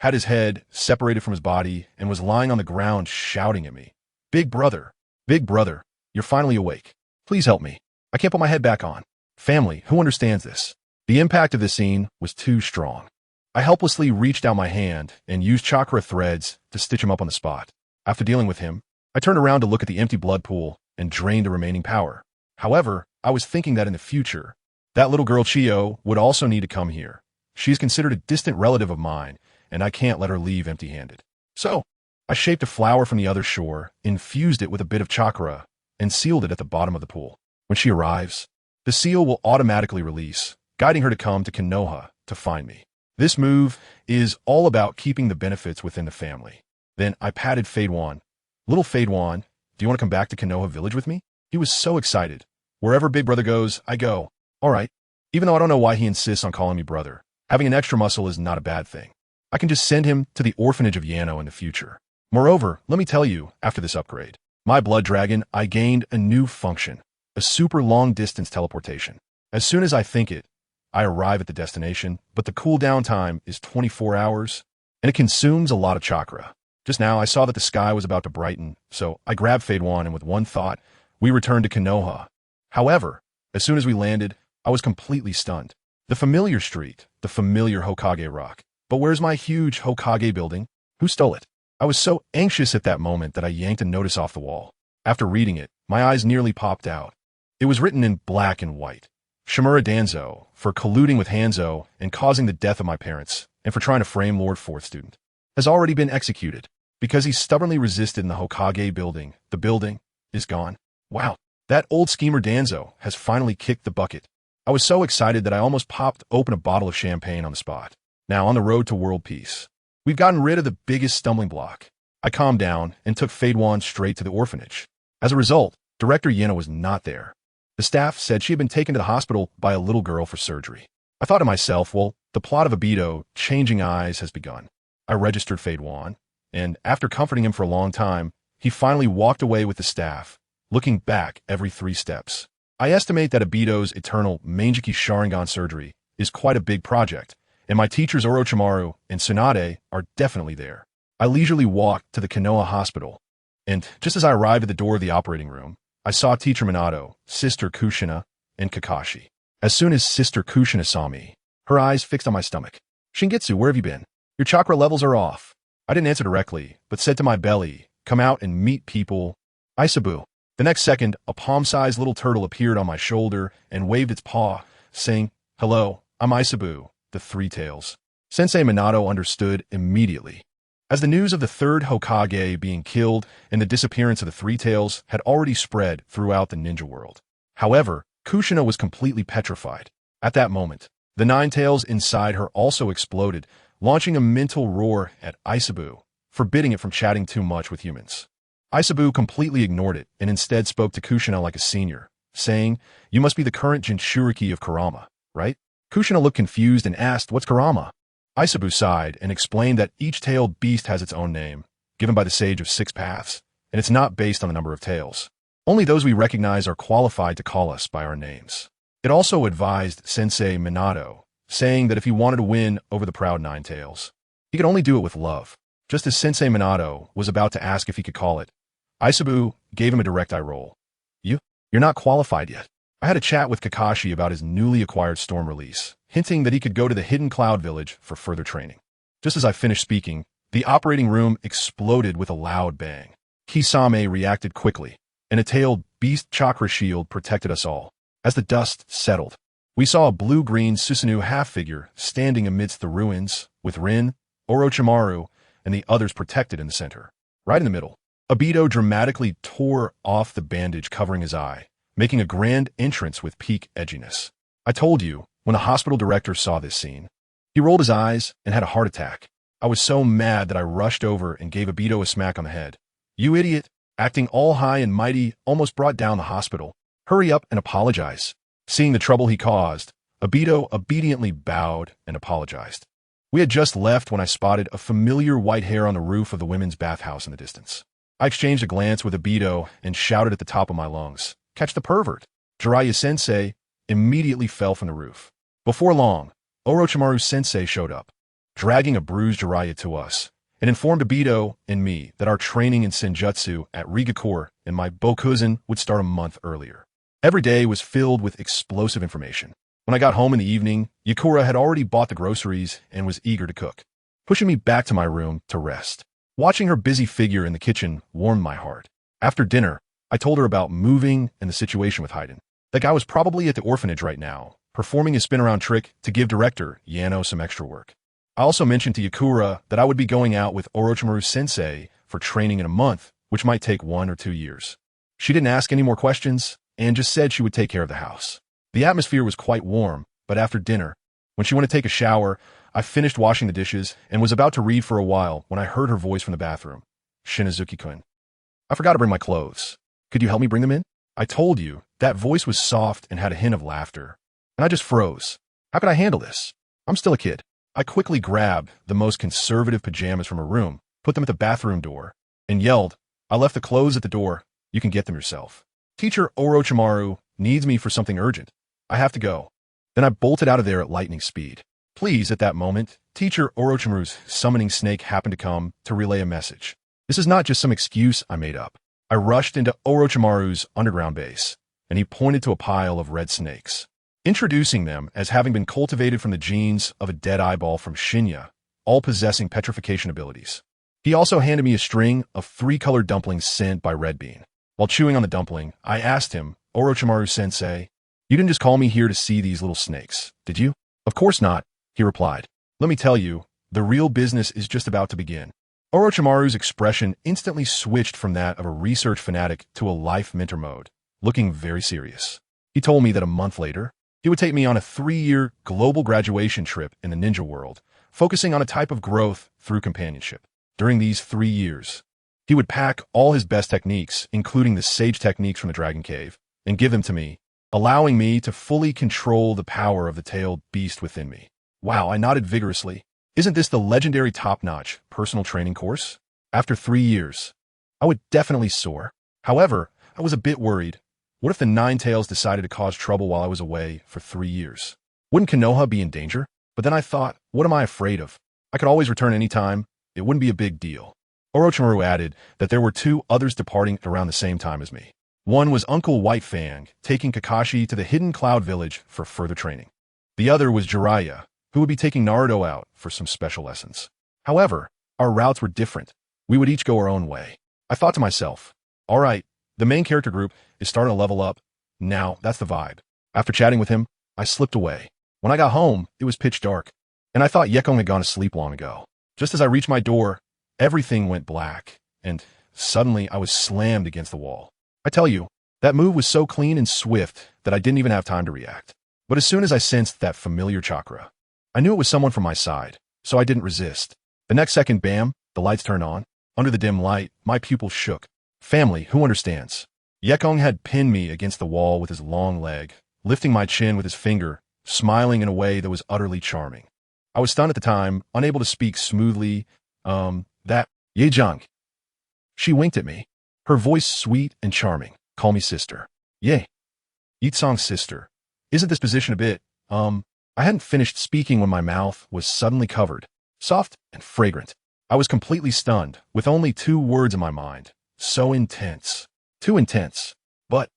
had his head separated from his body and was lying on the ground shouting at me. Big brother, you're finally awake. Please help me. I can't put my head back on. Family, who understands this?" The impact of this scene was too strong. I helplessly reached out my hand and used chakra threads to stitch him up on the spot. After dealing with him, I turned around to look at the empty blood pool and drained the remaining power. However, I was thinking that in the future, that little girl Chio would also need to come here. She's considered a distant relative of mine, and I can't let her leave empty-handed. So, I shaped a flower from the other shore, infused it with a bit of chakra, and sealed it at the bottom of the pool. When she arrives, the seal will automatically release, guiding her to come to Konoha to find me. This move is all about keeping the benefits within the family. Then I patted Fade Wan. "Little Fade Wan, do you want to come back to Konoha village with me?" He was so excited. "Wherever Big Brother goes, I go." All right. Even though I don't know why he insists on calling me brother, having an extra muscle is not a bad thing. I can just send him to the orphanage of Yano in the future. Moreover, let me tell you, after this upgrade, my blood dragon, I gained a new function, a super long-distance teleportation. As soon as I think it, I arrive at the destination, but the cooldown time is 24 hours, and it consumes a lot of chakra. Just now, I saw that the sky was about to brighten, so I grabbed Fade One, and with one thought, we returned to Konoha. However, as soon as we landed, I was completely stunned. The familiar street, the familiar Hokage rock. But where's my huge Hokage building? Who stole it? I was so anxious at that moment that I yanked a notice off the wall. After reading it, my eyes nearly popped out. It was written in black and white. Shimura Danzo, for colluding with Hanzo and causing the death of my parents, and for trying to frame Lord Fourth Student, has already been executed. Because he stubbornly resisted in the Hokage building, the building is gone. Wow, that old schemer Danzo has finally kicked the bucket. I was so excited that I almost popped open a bottle of champagne on the spot. Now on the road to world peace. We've gotten rid of the biggest stumbling block. I calmed down and took Fade One straight to the orphanage. As a result, Director Yena was not there. The staff said she had been taken to the hospital by a little girl for surgery. I thought to myself, well, the plot of Obito, Changing Eyes, has begun. I registered Fade One, and after comforting him for a long time, he finally walked away with the staff, looking back every 3 steps. I estimate that Obito's eternal Manjiki Sharingan surgery is quite a big project, and my teachers Orochimaru and Tsunade are definitely there. I leisurely walked to the Konoha hospital, and just as I arrived at the door of the operating room, I saw Teacher Minato, Sister Kushina, and Kakashi. As soon as Sister Kushina saw me, her eyes fixed on my stomach. Shingetsu, where have you been? Your chakra levels are off. I didn't answer directly, but said to my belly, come out and meet people. Aisabu. The next second, a palm-sized little turtle appeared on my shoulder and waved its paw, saying, hello, I'm Aisabu, the Three Tails. Sensei Minato understood immediately. As the news of the third Hokage being killed and the disappearance of the Three Tails had already spread throughout the ninja world. However, Kushina was completely petrified. At that moment, the 9 tails inside her also exploded, launching a mental roar at Aisabu, forbidding it from chatting too much with humans. Aisabu completely ignored it and instead spoke to Kushina like a senior, saying, you must be the current Jinchuriki of Kurama, right? Kushina looked confused and asked, what's Kurama? Aisabu sighed and explained that each tailed beast has its own name, given by the Sage of 6 Paths, and it's not based on the number of tails. Only those we recognize are qualified to call us by our names. It also advised Sensei Minato, saying that if he wanted to win over the proud 9 tails, he could only do it with love. Just as Sensei Minato was about to ask if he could call it, Aisabu gave him a direct eye roll. You're not qualified yet. I had a chat with Kakashi about his newly acquired storm release, hinting that he could go to the Hidden Cloud Village for further training. Just as I finished speaking, the operating room exploded with a loud bang. Kisame reacted quickly, and a tailed beast chakra shield protected us all. As the dust settled, we saw a blue-green Susanoo half-figure standing amidst the ruins, with Rin, Orochimaru, and the others protected in the center. Right in the middle, Obito dramatically tore off the bandage covering his eye, making a grand entrance with peak edginess. I told you, when the hospital director saw this scene, he rolled his eyes and had a heart attack. I was so mad that I rushed over and gave Obito a smack on the head. You idiot, acting all high and mighty, almost brought down the hospital. Hurry up and apologize. Seeing the trouble he caused, Obito obediently bowed and apologized. We had just left when I spotted a familiar white hair on the roof of the women's bathhouse in the distance. I exchanged a glance with Obito and shouted at the top of my lungs, catch the pervert. Jiraiya-sensei immediately fell from the roof. Before long, Orochimaru-sensei showed up, dragging a bruised Jiraiya to us, and informed Obito and me that our training in Senjutsu at Rigakure and my Bokuzen would start a month earlier. Every day was filled with explosive information. When I got home in the evening, Yakura had already bought the groceries and was eager to cook, pushing me back to my room to rest. Watching her busy figure in the kitchen warmed my heart. After dinner, I told her about moving and the situation with Hayden. That guy was probably at the orphanage right now, performing his spin-around trick to give director Yano some extra work. I also mentioned to Yakura that I would be going out with Orochimaru-sensei for training in a month, which might take 1 or 2 years. She didn't ask any more questions and just said she would take care of the house. The atmosphere was quite warm, but after dinner, when she went to take a shower, I finished washing the dishes and was about to read for a while when I heard her voice from the bathroom. Shinazuki-kun. I forgot to bring my clothes. Could you help me bring them in? I told you, that voice was soft and had a hint of laughter. And I just froze. How could I handle this? I'm still a kid. I quickly grabbed the most conservative pajamas from her room, put them at the bathroom door, and yelled, I left the clothes at the door. You can get them yourself. Teacher Orochimaru needs me for something urgent. I have to go. Then I bolted out of there at lightning speed. Please, at that moment, Teacher Orochimaru's summoning snake happened to come to relay a message. This is not just some excuse I made up. I rushed into Orochimaru's underground base, and he pointed to a pile of red snakes, introducing them as having been cultivated from the genes of a dead eyeball from Shinya, all possessing petrification abilities. He also handed me a string of 3-colored dumplings sent by Red Bean. While chewing on the dumpling, I asked him, Orochimaru-sensei, you didn't just call me here to see these little snakes, did you? Of course not, he replied. Let me tell you, the real business is just about to begin. Orochimaru's expression instantly switched from that of a research fanatic to a life mentor mode, looking very serious. He told me that a month later, he would take me on a 3-year global graduation trip in the ninja world, focusing on a type of growth through companionship. During these 3 years, he would pack all his best techniques, including the sage techniques from the Dragon Cave, and give them to me, allowing me to fully control the power of the tailed beast within me. Wow, I nodded vigorously. Isn't this the legendary top-notch personal training course? After 3 years, I would definitely soar. However, I was a bit worried. What if the Nine Tails decided to cause trouble while I was away for 3 years? Wouldn't Konoha be in danger? But then I thought, what am I afraid of? I could always return any time. It wouldn't be a big deal. Orochimaru added that there were 2 others departing around the same time as me. One was Uncle White Fang, taking Kakashi to the Hidden Cloud Village for further training. The other was Jiraiya, who would be taking Naruto out for some special lessons. However, our routes were different. We would each go our own way. I thought to myself, all right, the main character group is starting to level up. Now, that's the vibe. After chatting with him, I slipped away. When I got home, it was pitch dark, and I thought Yekong had gone to sleep long ago. Just as I reached my door, everything went black, and suddenly I was slammed against the wall. I tell you, that move was so clean and swift that I didn't even have time to react. But as soon as I sensed that familiar chakra, I knew it was someone from my side, so I didn't resist. The next second, bam, the lights turned on. Under the dim light, my pupils shook. Family, who understands? Yekong had pinned me against the wall with his long leg, lifting my chin with his finger, smiling in a way that was utterly charming. I was stunned at the time, unable to speak smoothly. That, Yejang. She winked at me, her voice sweet and charming. Call me sister. Ye. Yitsong's sister. Isn't this position a bit, I hadn't finished speaking when my mouth was suddenly covered, soft and fragrant. I was completely stunned, with only 2 words in my mind. So intense. Too intense. But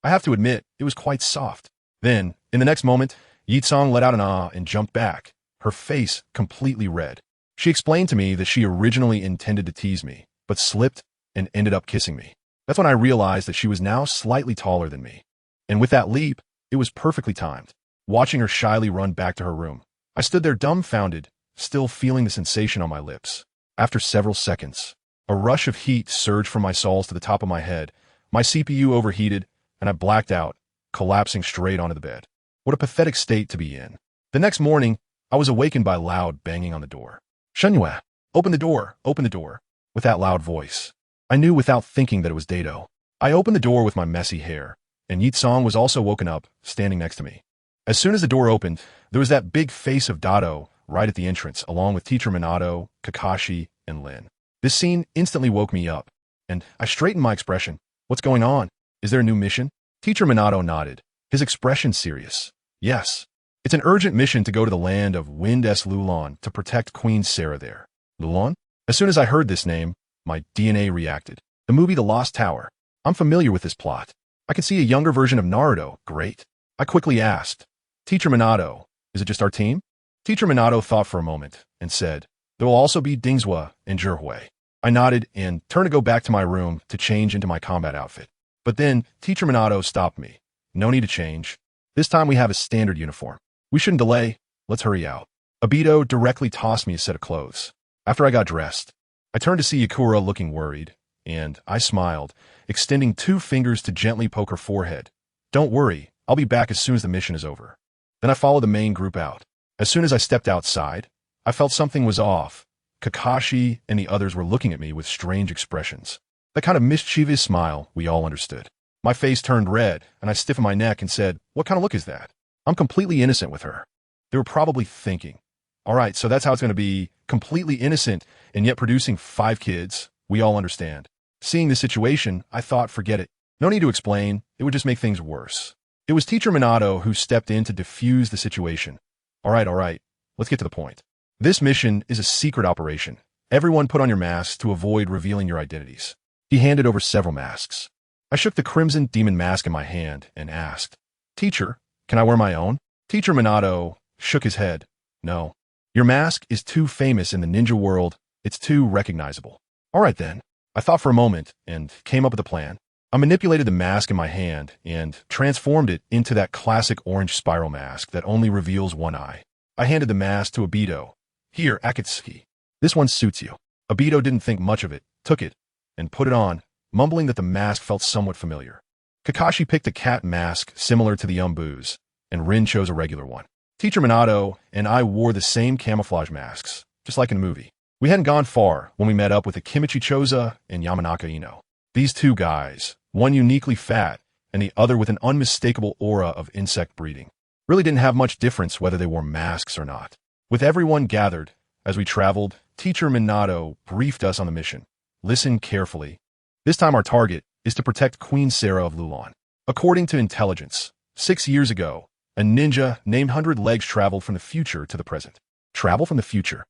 I have to admit, it was quite soft. Then, in the next moment, Yitsong let out an ah and jumped back, her face completely red. She explained to me that she originally intended to tease me, but slipped and ended up kissing me. That's when I realized that she was now slightly taller than me. And with that leap, it was perfectly timed. Watching her shyly run back to her room, I stood there dumbfounded, still feeling the sensation on my lips. After several seconds, a rush of heat surged from my soles to the top of my head. My CPU overheated, and I blacked out, collapsing straight onto the bed. What a pathetic state to be in. The next morning, I was awakened by loud banging on the door. Shunyue, open the door, open the door. With that loud voice, I knew without thinking that it was Dato. I opened the door with my messy hair, and Yitsong was also woken up, standing next to me. As soon as the door opened, there was that big face of Dato right at the entrance, along with Teacher Minato, Kakashi, and Lin. This scene instantly woke me up, and I straightened my expression. What's going on? Is there a new mission? Teacher Minato nodded, his expression serious. Yes. It's an urgent mission to go to the land of Wind S. Lulon to protect Queen Sarah there. Lulon? As soon as I heard this name, my DNA reacted. The movie The Lost Tower. I'm familiar with this plot. I can see a younger version of Naruto. Great. I quickly asked, Teacher Minato, is it just our team? Teacher Minato thought for a moment and said, there will also be Dingzhua and Zhihui. I nodded and turned to go back to my room to change into my combat outfit. But then Teacher Minato stopped me. No need to change. This time we have a standard uniform. We shouldn't delay. Let's hurry out. Obito directly tossed me a set of clothes. After I got dressed, I turned to see Yakura looking worried, and I smiled, extending 2 fingers to gently poke her forehead. Don't worry, I'll be back as soon as the mission is over. Then I followed the main group out. As soon as I stepped outside, I felt something was off. Kakashi and the others were looking at me with strange expressions. That kind of mischievous smile we all understood. My face turned red, and I stiffened my neck and said, what kind of look is that? I'm completely innocent with her. They were probably thinking, all right, so that's how it's going to be, completely innocent and yet producing 5 kids. We all understand. Seeing the situation, I thought, forget it. No need to explain. It would just make things worse. It was Teacher Minato who stepped in to defuse the situation. All right. let's get to the point. This mission is a secret operation. Everyone put on your masks to avoid revealing your identities. He handed over several masks. I shook the crimson demon mask in my hand and asked, Teacher, can I wear my own? Teacher Minato shook his head. No. Your mask is too famous in the ninja world. It's too recognizable. All right then. I thought for a moment and came up with a plan. I manipulated the mask in my hand and transformed it into that classic orange spiral mask that only reveals one eye. I handed the mask to Obito. Here, Akatsuki. This one suits you. Obito didn't think much of it, took it, and put it on, mumbling that the mask felt somewhat familiar. Kakashi picked a cat mask similar to the Umbu's, and Rin chose a regular one. Teacher Minato and I wore the same camouflage masks, just like in the movie. We hadn't gone far when we met up with Akimichi Choza and Yamanaka Ino. These two guys, one uniquely fat and the other with an unmistakable aura of insect breeding, really didn't have much difference whether they wore masks or not. With everyone gathered, as we traveled, Teacher Minato briefed us on the mission. Listen carefully. This time our target is to protect Queen Sarah of Lulon. According to intelligence, 6 years ago, a ninja named 100 Legs traveled from the future to the present. Travel from the future?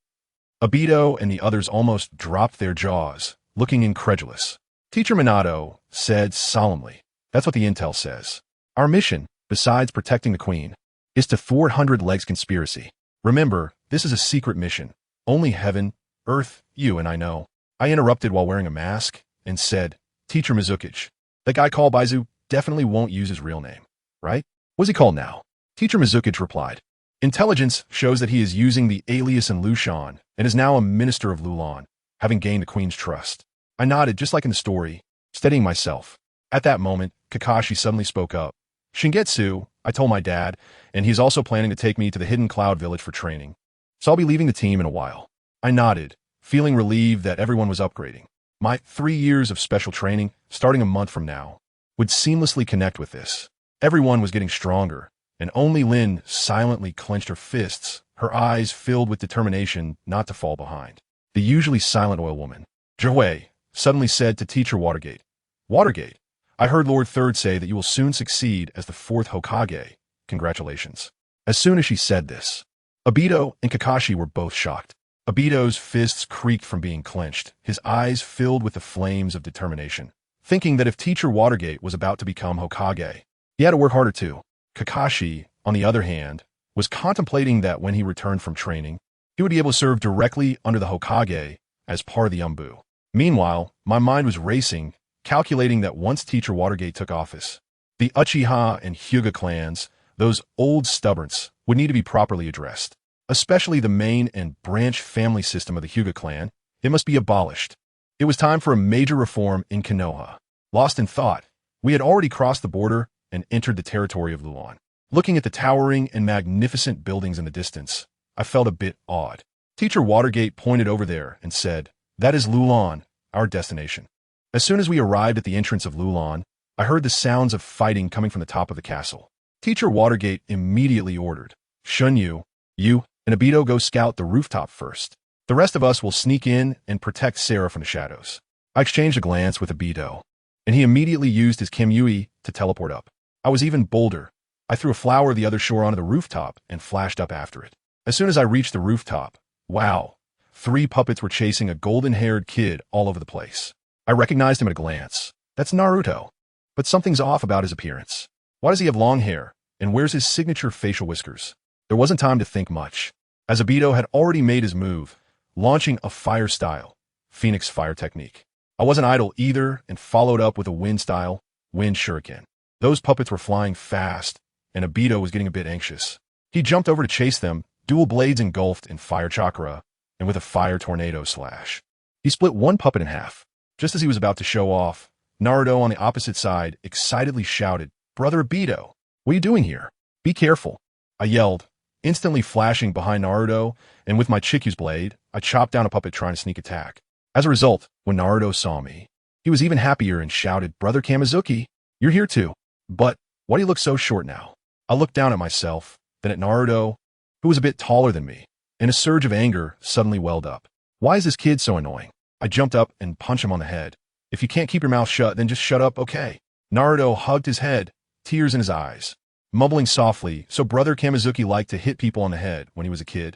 Obito and the others almost dropped their jaws, looking incredulous. Teacher Minato said solemnly, that's what the intel says. Our mission, besides protecting the queen, is to thwart 100 Legs conspiracy. Remember, this is a secret mission. Only heaven, earth, you and I know. I interrupted while wearing a mask and said, Teacher Mizuki's. That guy called Baizu definitely won't use his real name, right? What's he called now? Teacher Mizuki's replied. Intelligence shows that he is using the alias in Lushan and is now a minister of Lulon, having gained the queen's trust. I nodded just like in the story, steadying myself. At that moment, Kakashi suddenly spoke up. Shingetsu, I told my dad, and he's also planning to take me to the Hidden Cloud Village for training. So I'll be leaving the team in a while. I nodded, feeling relieved that everyone was upgrading. My 3 years of special training, starting a month from now, would seamlessly connect with this. Everyone was getting stronger, and only Lin silently clenched her fists, her eyes filled with determination not to fall behind. The usually silent oil woman, Jihui, suddenly said to Teacher Watergate, Watergate, I heard Lord Third say that you will soon succeed as the 4th Hokage. Congratulations. As soon as she said this, Obito and Kakashi were both shocked. Obito's fists creaked from being clenched, his eyes filled with the flames of determination, thinking that if Teacher Watergate was about to become Hokage, he had to work harder too. Kakashi, on the other hand, was contemplating that when he returned from training, he would be able to serve directly under the Hokage as part of the Umbu. Meanwhile, my mind was racing, calculating that once Teacher Watergate took office, the Uchiha and Hyuga clans, those old stubborns, would need to be properly addressed. Especially the main and branch family system of the Hyuga clan, it must be abolished. It was time for a major reform in Konoha. Lost in thought, we had already crossed the border and entered the territory of Lulon. Looking at the towering and magnificent buildings in the distance, I felt a bit awed. Teacher Watergate pointed over there and said, That is Lulon, our destination. As soon as we arrived at the entrance of Lulon, I heard the sounds of fighting coming from the top of the castle. Teacher Watergate immediately ordered, Shunyu, you and Obito go scout the rooftop first. The rest of us will sneak in and protect Sarah from the shadows. I exchanged a glance with Obito, and he immediately used his Kimyui to teleport up. I was even bolder. I threw a flower of the other shore onto the rooftop and flashed up after it. As soon as I reached the rooftop, wow, 3 puppets were chasing a golden-haired kid all over the place. I recognized him at a glance. That's Naruto. But something's off about his appearance. Why does he have long hair, and where's his signature facial whiskers? There wasn't time to think much, as Obito had already made his move, launching a fire-style, Phoenix Fire technique. I wasn't idle either and followed up with a wind-style, Wind Shuriken. Those puppets were flying fast, and Obito was getting a bit anxious. He jumped over to chase them, dual blades engulfed in fire chakra, and with a fire tornado slash. He split one puppet in half. Just as he was about to show off, Naruto on the opposite side excitedly shouted, Brother Obito, what are you doing here? Be careful. I yelled, instantly flashing behind Naruto, and with my Chikyu's blade, I chopped down a puppet trying to sneak attack. As a result, when Naruto saw me, he was even happier and shouted, Brother Kamizuki, you're here too. But why do you look so short now? I looked down at myself, then at Naruto, who was a bit taller than me, and a surge of anger suddenly welled up. Why is this kid so annoying? I jumped up and punched him on the head. If you can't keep your mouth shut, then just shut up, okay? Naruto hugged his head, tears in his eyes, mumbling softly, so Brother Kamizuki liked to hit people on the head when he was a kid.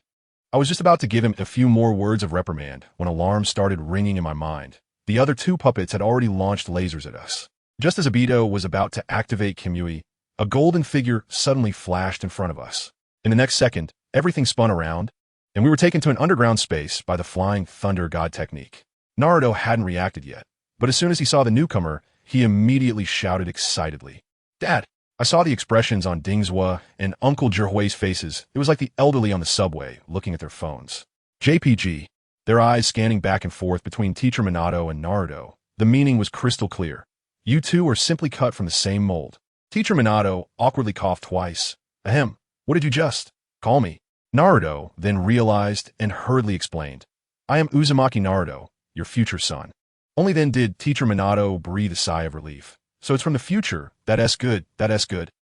I was just about to give him a few more words of reprimand when alarms started ringing in my mind. The other two puppets had already launched lasers at us. Just as Obito was about to activate Kamui, a golden figure suddenly flashed in front of us. In the next second, everything spun around, and we were taken to an underground space by the flying thunder god technique. Naruto hadn't reacted yet, but as soon as he saw the newcomer, he immediately shouted excitedly, "Dad!" I saw the expressions on Dingzhua and Uncle Jirhui's faces. It was like the elderly on the subway looking at their phones. JPG, their eyes scanning back and forth between Teacher Minato and Naruto. The meaning was crystal clear. You two are simply cut from the same mold. Teacher Minato awkwardly coughed twice. Ahem, what did you just call me? Naruto then realized and hurriedly explained. I am Uzumaki Naruto, your future son. Only then did Teacher Minato breathe a sigh of relief. So it's from the future. That's good.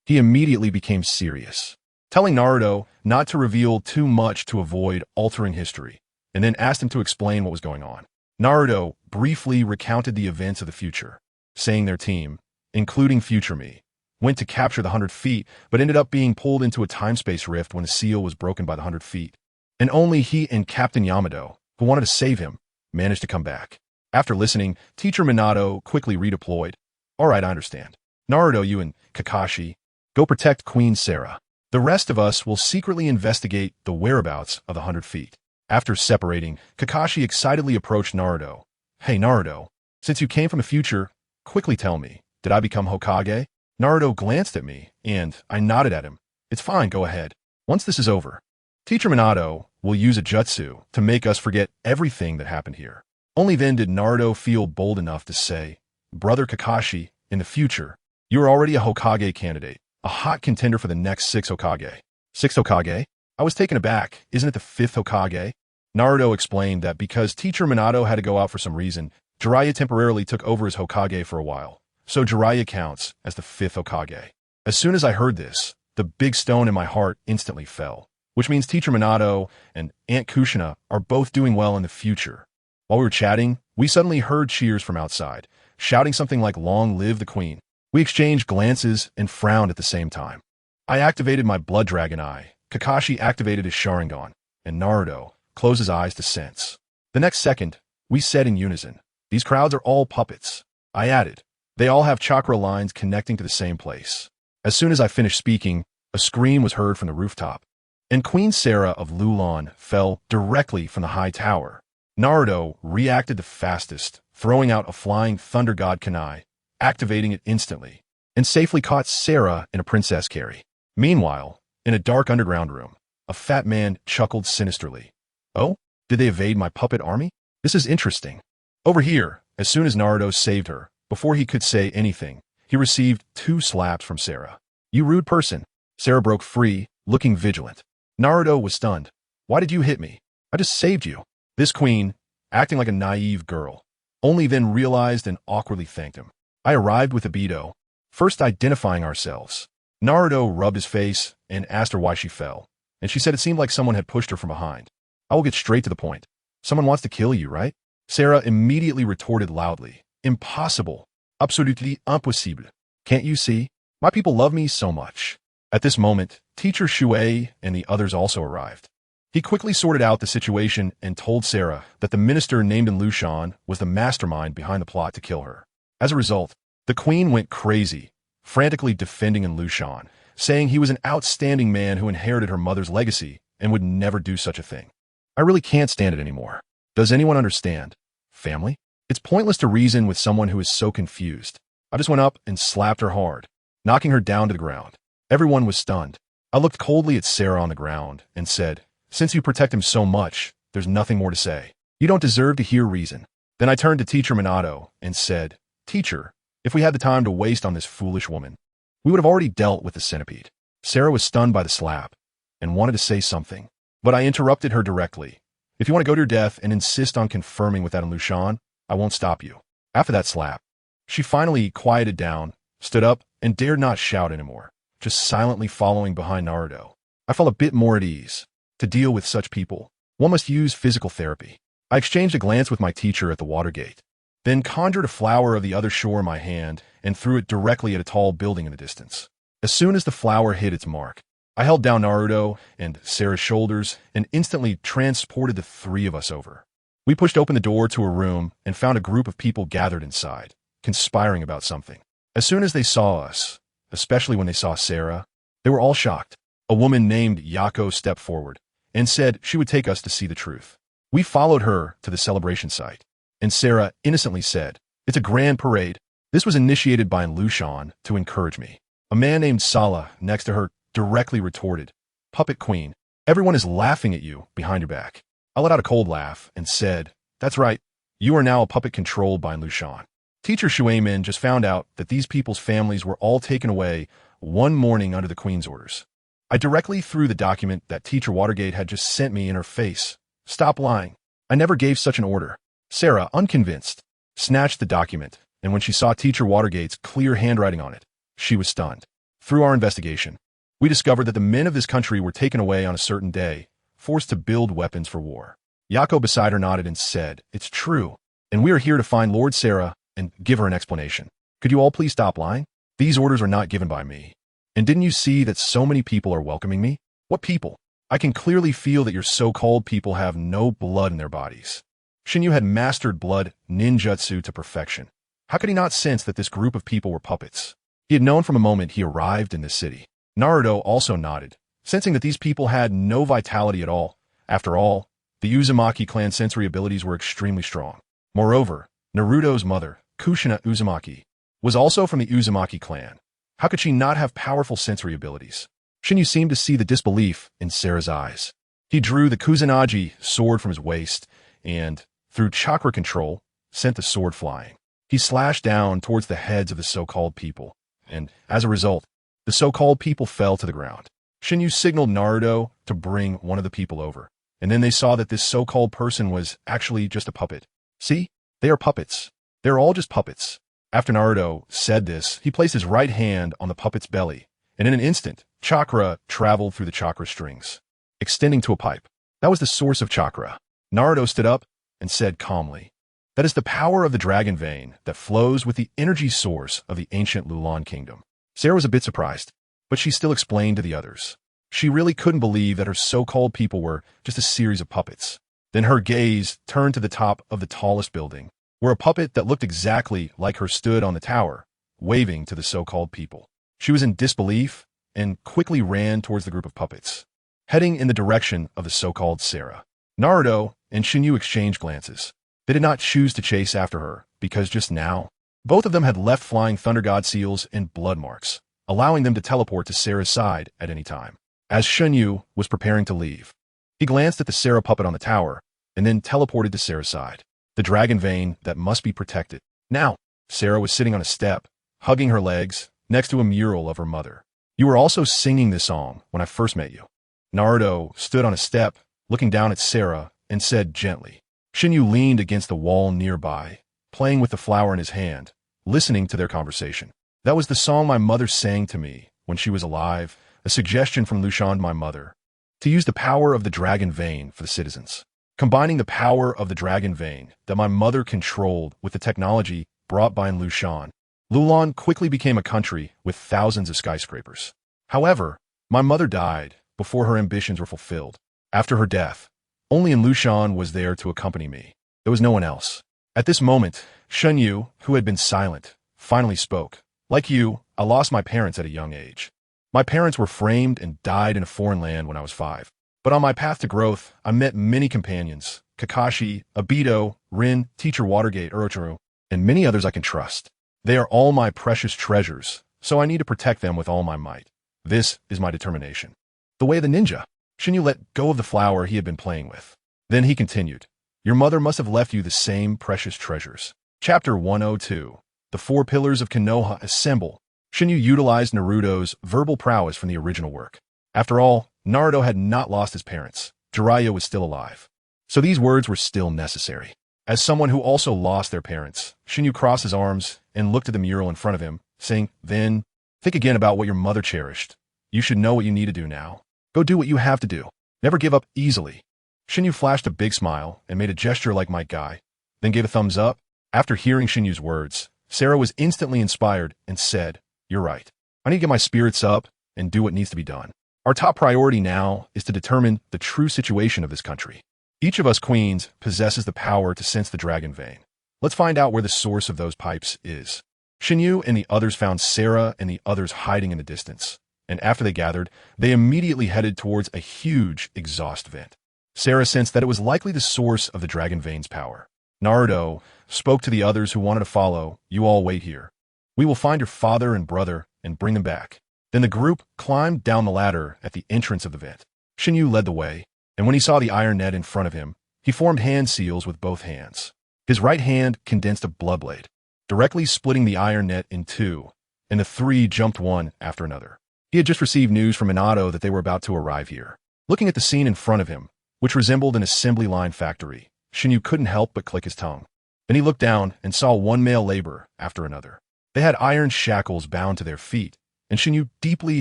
He immediately became serious, telling Naruto not to reveal too much to avoid altering history, and then asked him to explain what was going on. Naruto briefly recounted the events of the future, saying their team, including Future Me, went to capture the 100 feet, but ended up being pulled into a time-space rift when the seal was broken by the 100 feet. And only he and Captain Yamato, who wanted to save him, managed to come back. After listening, Teacher Minato quickly redeployed. All right, I understand. Naruto, you and Kakashi, go protect Queen Sarah. The rest of us will secretly investigate the whereabouts of the 100 feet. After separating, Kakashi excitedly approached Naruto. Hey, Naruto, since you came from the future, quickly tell me, did I become Hokage? Naruto glanced at me, and I nodded at him. It's fine, go ahead. Once this is over, Teacher Minato will use a jutsu to make us forget everything that happened here. Only then did Naruto feel bold enough to say, Brother Kakashi, in the future, you are already a Hokage candidate, a hot contender for the next 6 Hokage. 6 Hokage? I was taken aback. Isn't it the 5th Hokage? Naruto explained that because Teacher Minato had to go out for some reason, Jiraiya temporarily took over as Hokage for a while. So Jiraiya counts as the 5th Hokage. As soon as I heard this, the big stone in my heart instantly fell, which means Teacher Minato and Aunt Kushina are both doing well in the future. While we were chatting, we suddenly heard cheers from outside, shouting something like "Long live the Queen." We exchanged glances and frowned at the same time. I activated my Blood Dragon Eye, Kakashi activated his Sharingan, and Naruto closed his eyes to sense. The next second, we said in unison, "These crowds are all puppets." I added, "They all have chakra lines connecting to the same place." As soon as I finished speaking, a scream was heard from the rooftop, and Queen Sarah of Lulan fell directly from the high tower. Naruto reacted the fastest, throwing out a flying thunder god kunai, activating it instantly, and safely caught Sarah in a princess carry. Meanwhile, in a dark underground room, a fat man chuckled sinisterly. Oh, did they evade my puppet army? This is interesting. Over here, as soon as Naruto saved her, before he could say anything, he received 2 slaps from Sarah. You rude person. Sarah broke free, looking vigilant. Naruto was stunned. Why did you hit me? I just saved you. This queen, acting like a naive girl, only then realized and awkwardly thanked him. I arrived with Obito, first identifying ourselves. Naruto rubbed his face and asked her why she fell, and she said it seemed like someone had pushed her from behind. I will get straight to the point. Someone wants to kill you, right? Sarah immediately retorted loudly. Impossible. Absolutely impossible. Can't you see? My people love me so much. At this moment, Teacher Shuei and the others also arrived. He quickly sorted out the situation and told Sarah that the minister named in Lushan was the mastermind behind the plot to kill her. As a result, the queen went crazy, frantically defending in Lushan, saying he was an outstanding man who inherited her mother's legacy and would never do such a thing. I really can't stand it anymore. Does anyone understand? Family? It's pointless to reason with someone who is so confused. I just went up and slapped her hard, knocking her down to the ground. Everyone was stunned. I looked coldly at Sarah on the ground and said, Since you protect him so much, there's nothing more to say. You don't deserve to hear reason. Then I turned to Teacher Minato and said, Teacher, if we had the time to waste on this foolish woman, we would have already dealt with the centipede. Sarah was stunned by the slap and wanted to say something, but I interrupted her directly. If you want to go to your death and insist on confirming with that in Lushan, I won't stop you. After that slap, she finally quieted down, stood up, and dared not shout anymore, just silently following behind Naruto. I felt a bit more at ease. To deal with such people, one must use physical therapy. I exchanged a glance with my teacher at the watergate, then conjured a flower of the other shore in my hand and threw it directly at a tall building in the distance. As soon as the flower hit its mark, I held down Naruto and Sarah's shoulders and instantly transported the three of us over. We pushed open the door to a room and found a group of people gathered inside, conspiring about something. As soon as they saw us, especially when they saw Sarah, they were all shocked. A woman named Yako stepped forward and said she would take us to see the truth. We followed her to the celebration site, and Sarah innocently said, "It's a grand parade." This was initiated by Lushan to encourage me. A man named Sala next to her directly retorted, "Puppet Queen, everyone is laughing at you behind your back." I let out a cold laugh and said, "That's right, you are now a puppet controlled by Lushan." Teacher Shuemin just found out that these people's families were all taken away one morning under the Queen's orders. I directly threw the document that Teacher Watergate had just sent me in her face. "Stop lying. I never gave such an order." Sarah, unconvinced, snatched the document, and when she saw Teacher Watergate's clear handwriting on it, she was stunned. Through our investigation, we discovered that the men of this country were taken away on a certain day, forced to build weapons for war. Yako beside her nodded and said, "It's true, and we are here to find Lord Sarah and give her an explanation. Could you all please stop lying? These orders are not given by me. And didn't you see that so many people are welcoming me?" "What people? I can clearly feel that your so-called people have no blood in their bodies." Shinyu had mastered blood ninjutsu to perfection. How could he not sense that this group of people were puppets? He had known from a moment he arrived in this city. Naruto also nodded, sensing that these people had no vitality at all. After all, the Uzumaki clan sensory abilities were extremely strong. Moreover, Naruto's mother, Kushina Uzumaki, was also from the Uzumaki clan. How could she not have powerful sensory abilities? Shinyu seemed to see the disbelief in Sarah's eyes. He drew the Kusanagi sword from his waist and, through chakra control, sent the sword flying. He slashed down towards the heads of the so-called people, and as a result, the so-called people fell to the ground. Shinyu signaled Naruto to bring one of the people over, and then they saw that this so-called person was actually just a puppet. "See? They are puppets. They're all just puppets." After Naruto said this, he placed his right hand on the puppet's belly, and in an instant, chakra traveled through the chakra strings, extending to a pipe. That was the source of chakra. Naruto stood up and said calmly, "That is the power of the dragon vein that flows with the energy source of the ancient Lulan kingdom." Sarah was a bit surprised, but she still explained to the others. She really couldn't believe that her so-called people were just a series of puppets. Then her gaze turned to the top of the tallest building, where a puppet that looked exactly like her stood on the tower, waving to the so-called people. She was in disbelief and quickly ran towards the group of puppets, heading in the direction of the so-called Sarah. Naruto and Shinyu exchanged glances. They did not choose to chase after her, because just now, both of them had left flying Thunder God seals and blood marks, allowing them to teleport to Sarah's side at any time. As Shinyu was preparing to leave, he glanced at the Sarah puppet on the tower, and then teleported to Sarah's side. The dragon vein that must be protected. Now, Sarah was sitting on a step, hugging her legs, next to a mural of her mother. "You were also singing this song when I first met you." Naruto stood on a step, looking down at Sarah, and said gently. Shinyu leaned against the wall nearby, playing with the flower in his hand, listening to their conversation. "That was the song my mother sang to me when she was alive, a suggestion from Lushan, my mother, to use the power of the dragon vein for the citizens. Combining the power of the dragon vein that my mother controlled with the technology brought by Lushan, Lulan quickly became a country with thousands of skyscrapers. However, my mother died before her ambitions were fulfilled. After her death, only Lushan was there to accompany me. There was no one else." At this moment, Shinyu, who had been silent, finally spoke. "Like you, I lost my parents at a young age. My parents were framed and died in a foreign land when I was 5. But on my path to growth, I met many companions, Kakashi, Obito, Rin, Teacher Watergate, Urochimaru, and many others I can trust. They are all my precious treasures, so I need to protect them with all my might. This is my determination." The way of the ninja. Shinyu let go of the flower he had been playing with. Then he continued, "Your mother must have left you the same precious treasures." Chapter 102. The 4 Pillars of Konoha Assemble. Shinyu utilized Naruto's verbal prowess from the original work. After all, Naruto had not lost his parents. Jiraiya was still alive. So these words were still necessary. As someone who also lost their parents, Shinyu crossed his arms and looked at the mural in front of him, saying, "Then, think again about what your mother cherished. You should know what you need to do now. Go do what you have to do. Never give up easily." Shinyu flashed a big smile and made a gesture like Might Guy, then gave a thumbs up. After hearing Shinyu's words, Sarah was instantly inspired and said, "You're right. I need to get my spirits up and do what needs to be done." Our top priority now is to determine the true situation of this country. Each of us queens possesses the power to sense the dragon vein. Let's find out where the source of those pipes is. Shinyu and the others found Sarah and the others hiding in the distance, and after they gathered, they immediately headed towards a huge exhaust vent. Sarah sensed that it was likely the source of the dragon vein's power. Naruto spoke to the others who wanted to follow. You all wait here. We will find your father and brother and bring them back. Then the group climbed down the ladder at the entrance of the vent. Shinyu led the way, and when he saw the iron net in front of him, he formed hand seals with both hands. His right hand condensed a blood blade, directly splitting the iron net in two, and the three jumped one after another. He had just received news from Minato that they were about to arrive here. Looking at the scene in front of him, which resembled an assembly line factory, Shinyu couldn't help but click his tongue. Then he looked down and saw one male laborer after another. They had iron shackles bound to their feet, and Shinyu deeply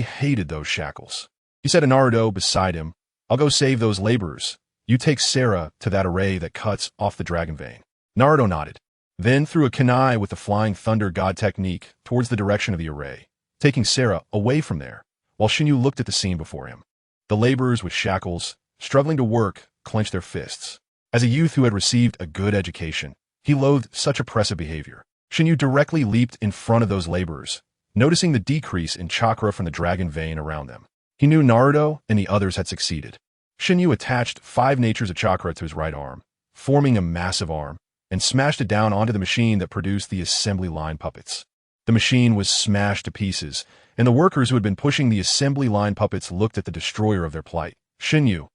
hated those shackles. He said to Naruto beside him, I'll go save those laborers. You take Sarah to that array that cuts off the dragon vein. Naruto nodded, then threw a kunai with the flying thunder god technique towards the direction of the array, taking Sarah away from there, while Shinyu looked at the scene before him. The laborers with shackles, struggling to work, clenched their fists. As a youth who had received a good education, he loathed such oppressive behavior. Shinyu directly leaped in front of those laborers, noticing the decrease in chakra from the dragon vein around them. He knew Naruto and the others had succeeded. Shinyu attached 5 natures of chakra to his right arm, forming a massive arm, and smashed it down onto the machine that produced the assembly line puppets. The machine was smashed to pieces, and the workers who had been pushing the assembly line puppets looked at the destroyer of their plight. Shinyu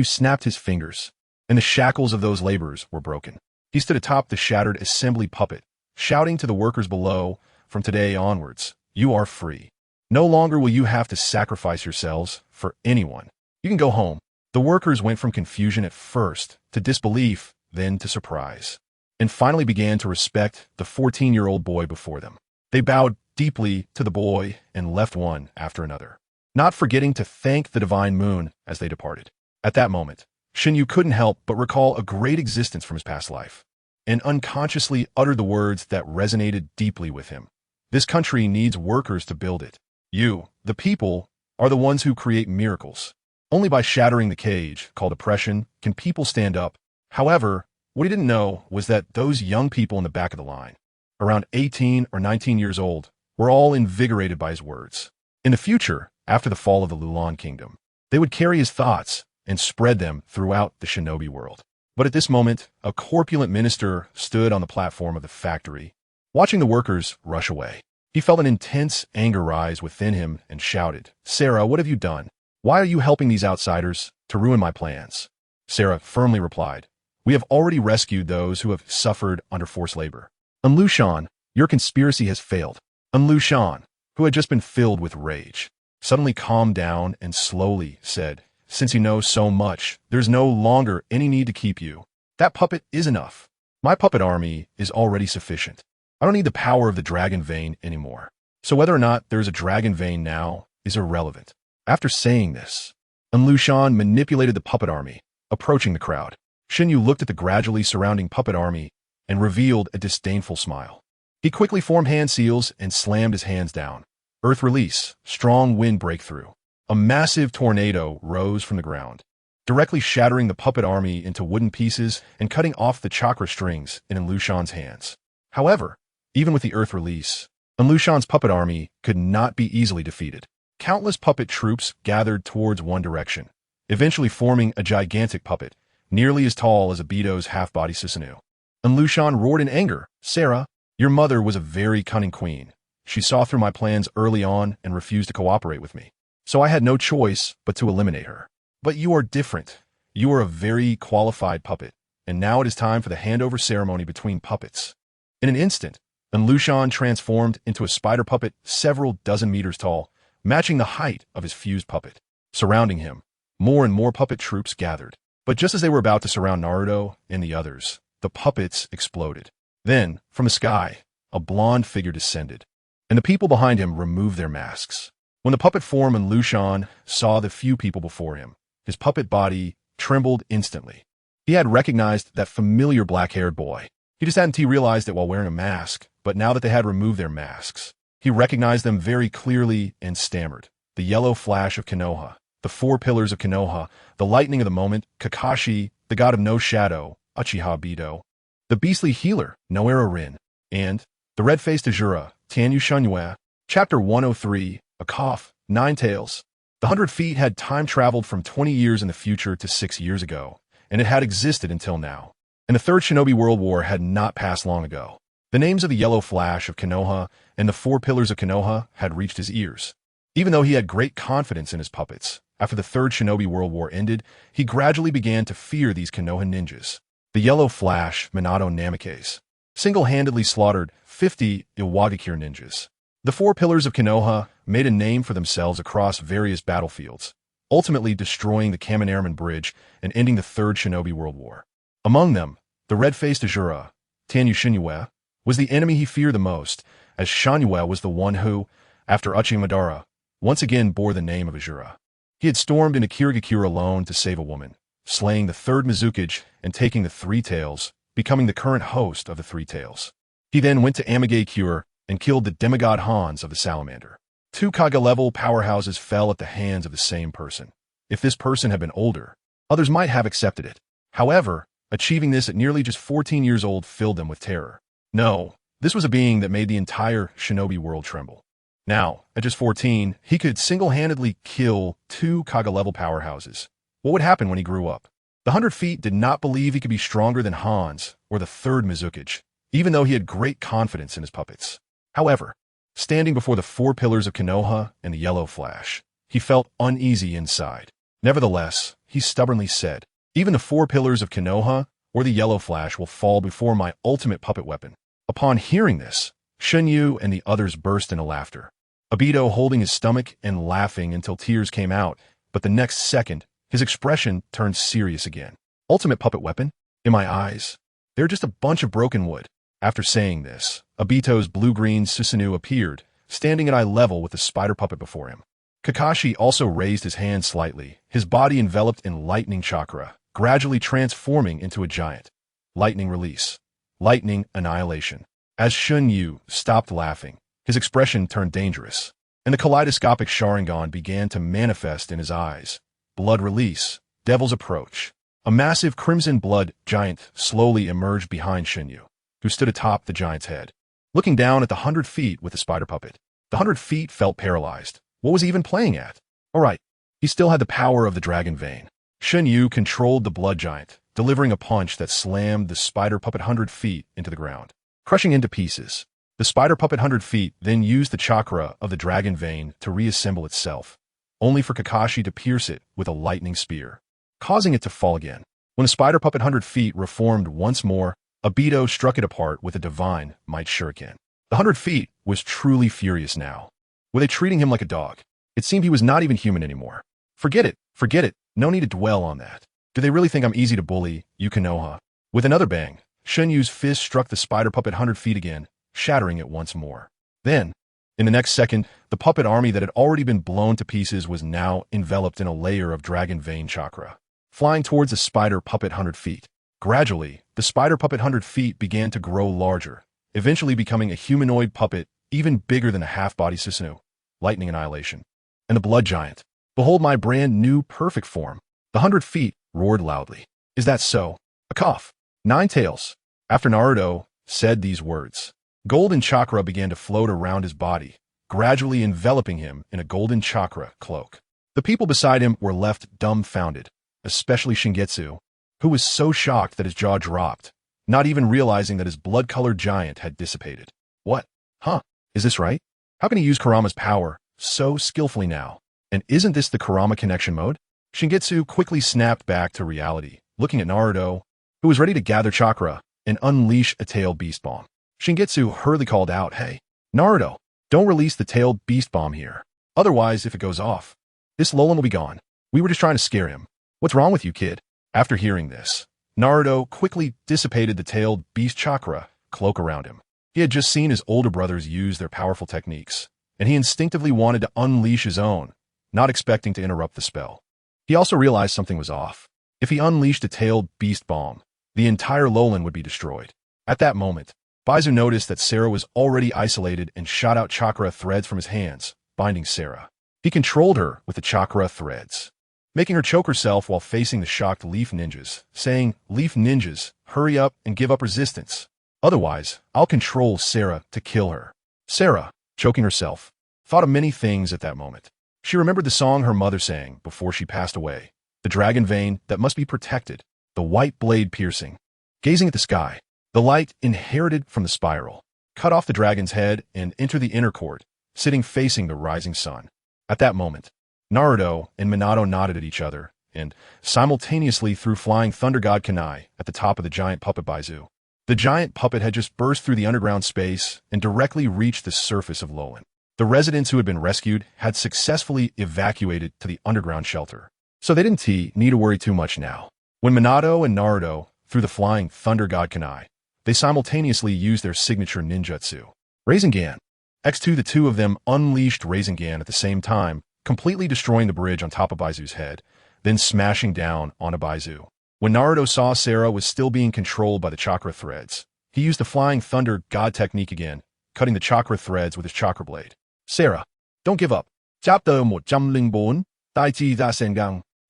snapped his fingers, and the shackles of those laborers were broken. He stood atop the shattered assembly puppet, shouting to the workers below, from today onwards, you are free. No longer will you have to sacrifice yourselves for anyone. You can go home. The workers went from confusion at first to disbelief, then to surprise, and finally began to respect the 14-year-old boy before them. They bowed deeply to the boy and left one after another, not forgetting to thank the divine moon as they departed. At that moment, Shinyu couldn't help but recall a great existence from his past life, and unconsciously uttered the words that resonated deeply with him. This country needs workers to build it. You, the people, are the ones who create miracles. Only by shattering the cage, called oppression, can people stand up. However, what he didn't know was that those young people in the back of the line, around 18 or 19 years old, were all invigorated by his words. In the future, after the fall of the Lulan kingdom, they would carry his thoughts and spread them throughout the shinobi world. But at this moment, a corpulent minister stood on the platform of the factory, watching the workers rush away. He felt an intense anger rise within him and shouted, Sarah, what have you done? Why are you helping these outsiders to ruin my plans? Sarah firmly replied, we have already rescued those who have suffered under forced labor. Lushan, your conspiracy has failed. Lushan, who had just been filled with rage, suddenly calmed down and slowly said, since you know so much, there's no longer any need to keep you. That puppet is enough. My puppet army is already sufficient. I don't need the power of the dragon vein anymore. So whether or not there is a dragon vein now is irrelevant. After saying this, Lushan manipulated the puppet army, approaching the crowd. Shinyu looked at the gradually surrounding puppet army and revealed a disdainful smile. He quickly formed hand seals and slammed his hands down. Earth release, strong wind breakthrough. A massive tornado rose from the ground, directly shattering the puppet army into wooden pieces and cutting off the chakra strings in Lushan's hands. However, even with the earth release, Lushan's puppet army could not be easily defeated. Countless puppet troops gathered towards one direction, eventually forming a gigantic puppet, nearly as tall as Obito's half-body Susanoo. Lushan roared in anger, Sarah, your mother was a very cunning queen. She saw through my plans early on and refused to cooperate with me. So I had no choice but to eliminate her. But you are different. You are a very qualified puppet, and now it is time for the handover ceremony between puppets. In an instant, Lushan transformed into a spider puppet several dozen meters tall, matching the height of his fused puppet. Surrounding him, more and more puppet troops gathered. But just as they were about to surround Naruto and the others, the puppets exploded. Then, from the sky, a blonde figure descended, and the people behind him removed their masks. When the puppet form and Lushan saw the few people before him, his puppet body trembled instantly. He had recognized that familiar black-haired boy. He just hadn't realized it while wearing a mask, but now that they had removed their masks, he recognized them very clearly and stammered. The yellow flash of Konoha, the four pillars of Konoha, the lightning of the moment, Kakashi, the god of no shadow, Uchiha Obito, the beastly healer, Noero Rin, and the red-faced Ajura, Tanyu Shunyue. Chapter 103, A Cough, Nine Tails. The 100 Feet had time-traveled from 20 years in the future to 6 years ago, and it had existed until now. And the Third Shinobi World War had not passed long ago. The names of the Yellow Flash of Konoha and the Four Pillars of Konoha had reached his ears. Even though he had great confidence in his puppets, after the Third Shinobi World War ended, he gradually began to fear these Konoha ninjas. The Yellow Flash, Minato Namikaze, single-handedly slaughtered 50 Iwagakure ninjas. The Four Pillars of Konoha made a name for themselves across various battlefields, ultimately destroying the Kamen Bridge and ending the Third Shinobi World War. Among them, the red-faced Ajura, Tanyu Shunyue, was the enemy he feared the most, as Shunyue was the one who, after Uchimadara, once again bore the name of Ajura. He had stormed into Kirigakure alone to save a woman, slaying the third Mizukage and taking the Three Tails, becoming the current host of the Three Tails. He then went to Amagakure and killed the demigod Hans of the Salamander. Two Kaga-level powerhouses fell at the hands of the same person. If this person had been older, others might have accepted it. However, achieving this at nearly just 14 years old filled them with terror. No, this was a being that made the entire shinobi world tremble. Now, at just 14, he could single-handedly kill two Kaga-level powerhouses. What would happen when he grew up? The 100 Feet did not believe he could be stronger than Hans or the third Mizukage, even though he had great confidence in his puppets. However, standing before the Four Pillars of Konoha and the Yellow Flash, he felt uneasy inside. Nevertheless, he stubbornly said, "Even the Four Pillars of Konoha or the Yellow Flash will fall before my ultimate puppet weapon." Upon hearing this, Shunyu and the others burst into laughter. Obito holding his stomach and laughing until tears came out, but the next second, his expression turned serious again. Ultimate puppet weapon? In my eyes, they're just a bunch of broken wood. After saying this, Obito's blue-green Susanoo appeared, standing at eye level with the spider puppet before him. Kakashi also raised his hand slightly, his body enveloped in lightning chakra, gradually transforming into a giant. Lightning release. Lightning annihilation. As Shunyu stopped laughing, his expression turned dangerous, and the kaleidoscopic Sharingan began to manifest in his eyes. Blood release. Devil's approach. A massive crimson blood giant slowly emerged behind Shunyu, who stood atop the giant's head, looking down at the 100 Feet with the spider puppet. The 100 Feet felt paralyzed. What was he even playing at? All right, he still had the power of the dragon vein. Shunyu controlled the blood giant, delivering a punch that slammed the spider puppet 100 Feet into the ground, crushing into pieces. The spider puppet 100 Feet then used the chakra of the dragon vein to reassemble itself, only for Kakashi to pierce it with a lightning spear, causing it to fall again. When the spider puppet 100 Feet reformed once more, Obito struck it apart with a divine might shuriken. The 100 Feet was truly furious now. Were they treating him like a dog? It seemed he was not even human anymore. Forget it, no need to dwell on that. Do they really think I'm easy to bully, you Konoha? With another bang, Shunyu's fist struck the spider puppet 100 Feet again, shattering it once more. Then, in the next second, the puppet army that had already been blown to pieces was now enveloped in a layer of dragon vein chakra, flying towards the spider puppet 100 Feet. Gradually, the spider puppet 100 Feet began to grow larger, eventually becoming a humanoid puppet even bigger than a half-body Susanoo. Lightning annihilation. And the blood giant. Behold my brand new perfect form. The 100 Feet roared loudly. Is that so? A cough. Nine Tails. After Naruto said these words, golden chakra began to float around his body, gradually enveloping him in a golden chakra cloak. The people beside him were left dumbfounded, especially Shingetsu, who was so shocked that his jaw dropped, not even realizing that his blood-colored giant had dissipated. What? Huh? Is this right? How can he use Kurama's power so skillfully now? And isn't this the Kurama connection mode? Shingetsu quickly snapped back to reality, looking at Naruto, who was ready to gather chakra and unleash a tailed beast bomb. Shingetsu hurriedly called out, "Hey, Naruto, don't release the tailed beast bomb here. Otherwise, if it goes off, this Lolan will be gone. We were just trying to scare him. What's wrong with you, kid?" After hearing this, Naruto quickly dissipated the tailed beast chakra cloak around him. He had just seen his older brothers use their powerful techniques, and he instinctively wanted to unleash his own, not expecting to interrupt the spell. He also realized something was off. If he unleashed a tailed beast bomb, the entire Lolan would be destroyed. At that moment, Baizu noticed that Sarah was already isolated and shot out chakra threads from his hands, binding Sarah. He controlled her with the chakra threads. making her choke herself while facing the shocked Leaf Ninjas, saying, "Leaf Ninjas, hurry up and give up resistance. Otherwise, I'll control Sarah to kill her." Sarah, choking herself, thought of many things at that moment. She remembered the song her mother sang before she passed away, the dragon vein that must be protected, the white blade piercing. Gazing at the sky, the light inherited from the spiral, cut off the dragon's head and entered the inner court, sitting facing the rising sun. At that moment, Naruto and Minato nodded at each other and simultaneously threw flying thunder god kunai at the top of the giant puppet Baizu. The giant puppet had just burst through the underground space and directly reached the surface of Lowland. The residents who had been rescued had successfully evacuated to the underground shelter, so they didn't need to worry too much now. When Minato and Naruto threw the flying thunder god kunai, they simultaneously used their signature ninjutsu, Rasengan. X2, the two of them unleashed Rasengan at the same time, completely destroying the bridge on top of Baizu's head, then smashing down onto Baizu. When Naruto saw Sarah was still being controlled by the chakra threads, he used the flying thunder god technique again, cutting the chakra threads with his chakra blade. "Sarah, don't give up."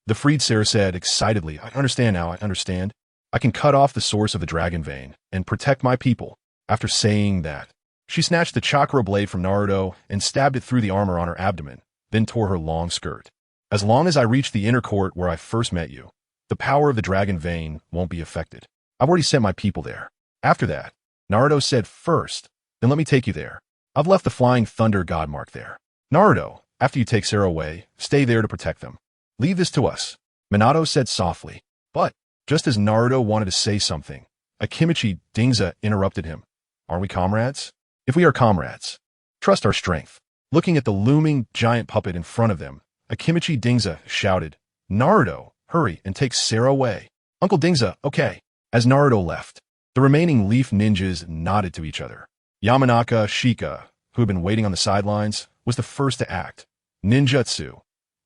The freed Sarah said excitedly, "I understand now, I understand. I can cut off the source of the dragon vein and protect my people." After saying that, she snatched the chakra blade from Naruto and stabbed it through the armor on her abdomen, then tore her long skirt. "As long as I reach the inner court where I first met you, the power of the dragon vein won't be affected. I've already sent my people there." After that, Naruto said, "First, then let me take you there. I've left the flying thunder god mark there. Naruto, after you take Sarah away, stay there to protect them. Leave this to us," Minato said softly. But just as Naruto wanted to say something, Akimichi Dingza interrupted him. "Aren't we comrades? If we are comrades, trust our strength." Looking at the looming giant puppet in front of them, Akimichi Dingza shouted, "Naruto, hurry and take Sarah away." "Uncle Dingza, okay." As Naruto left, the remaining Leaf Ninjas nodded to each other. Yamanaka Shika, who had been waiting on the sidelines, was the first to act. Ninjutsu,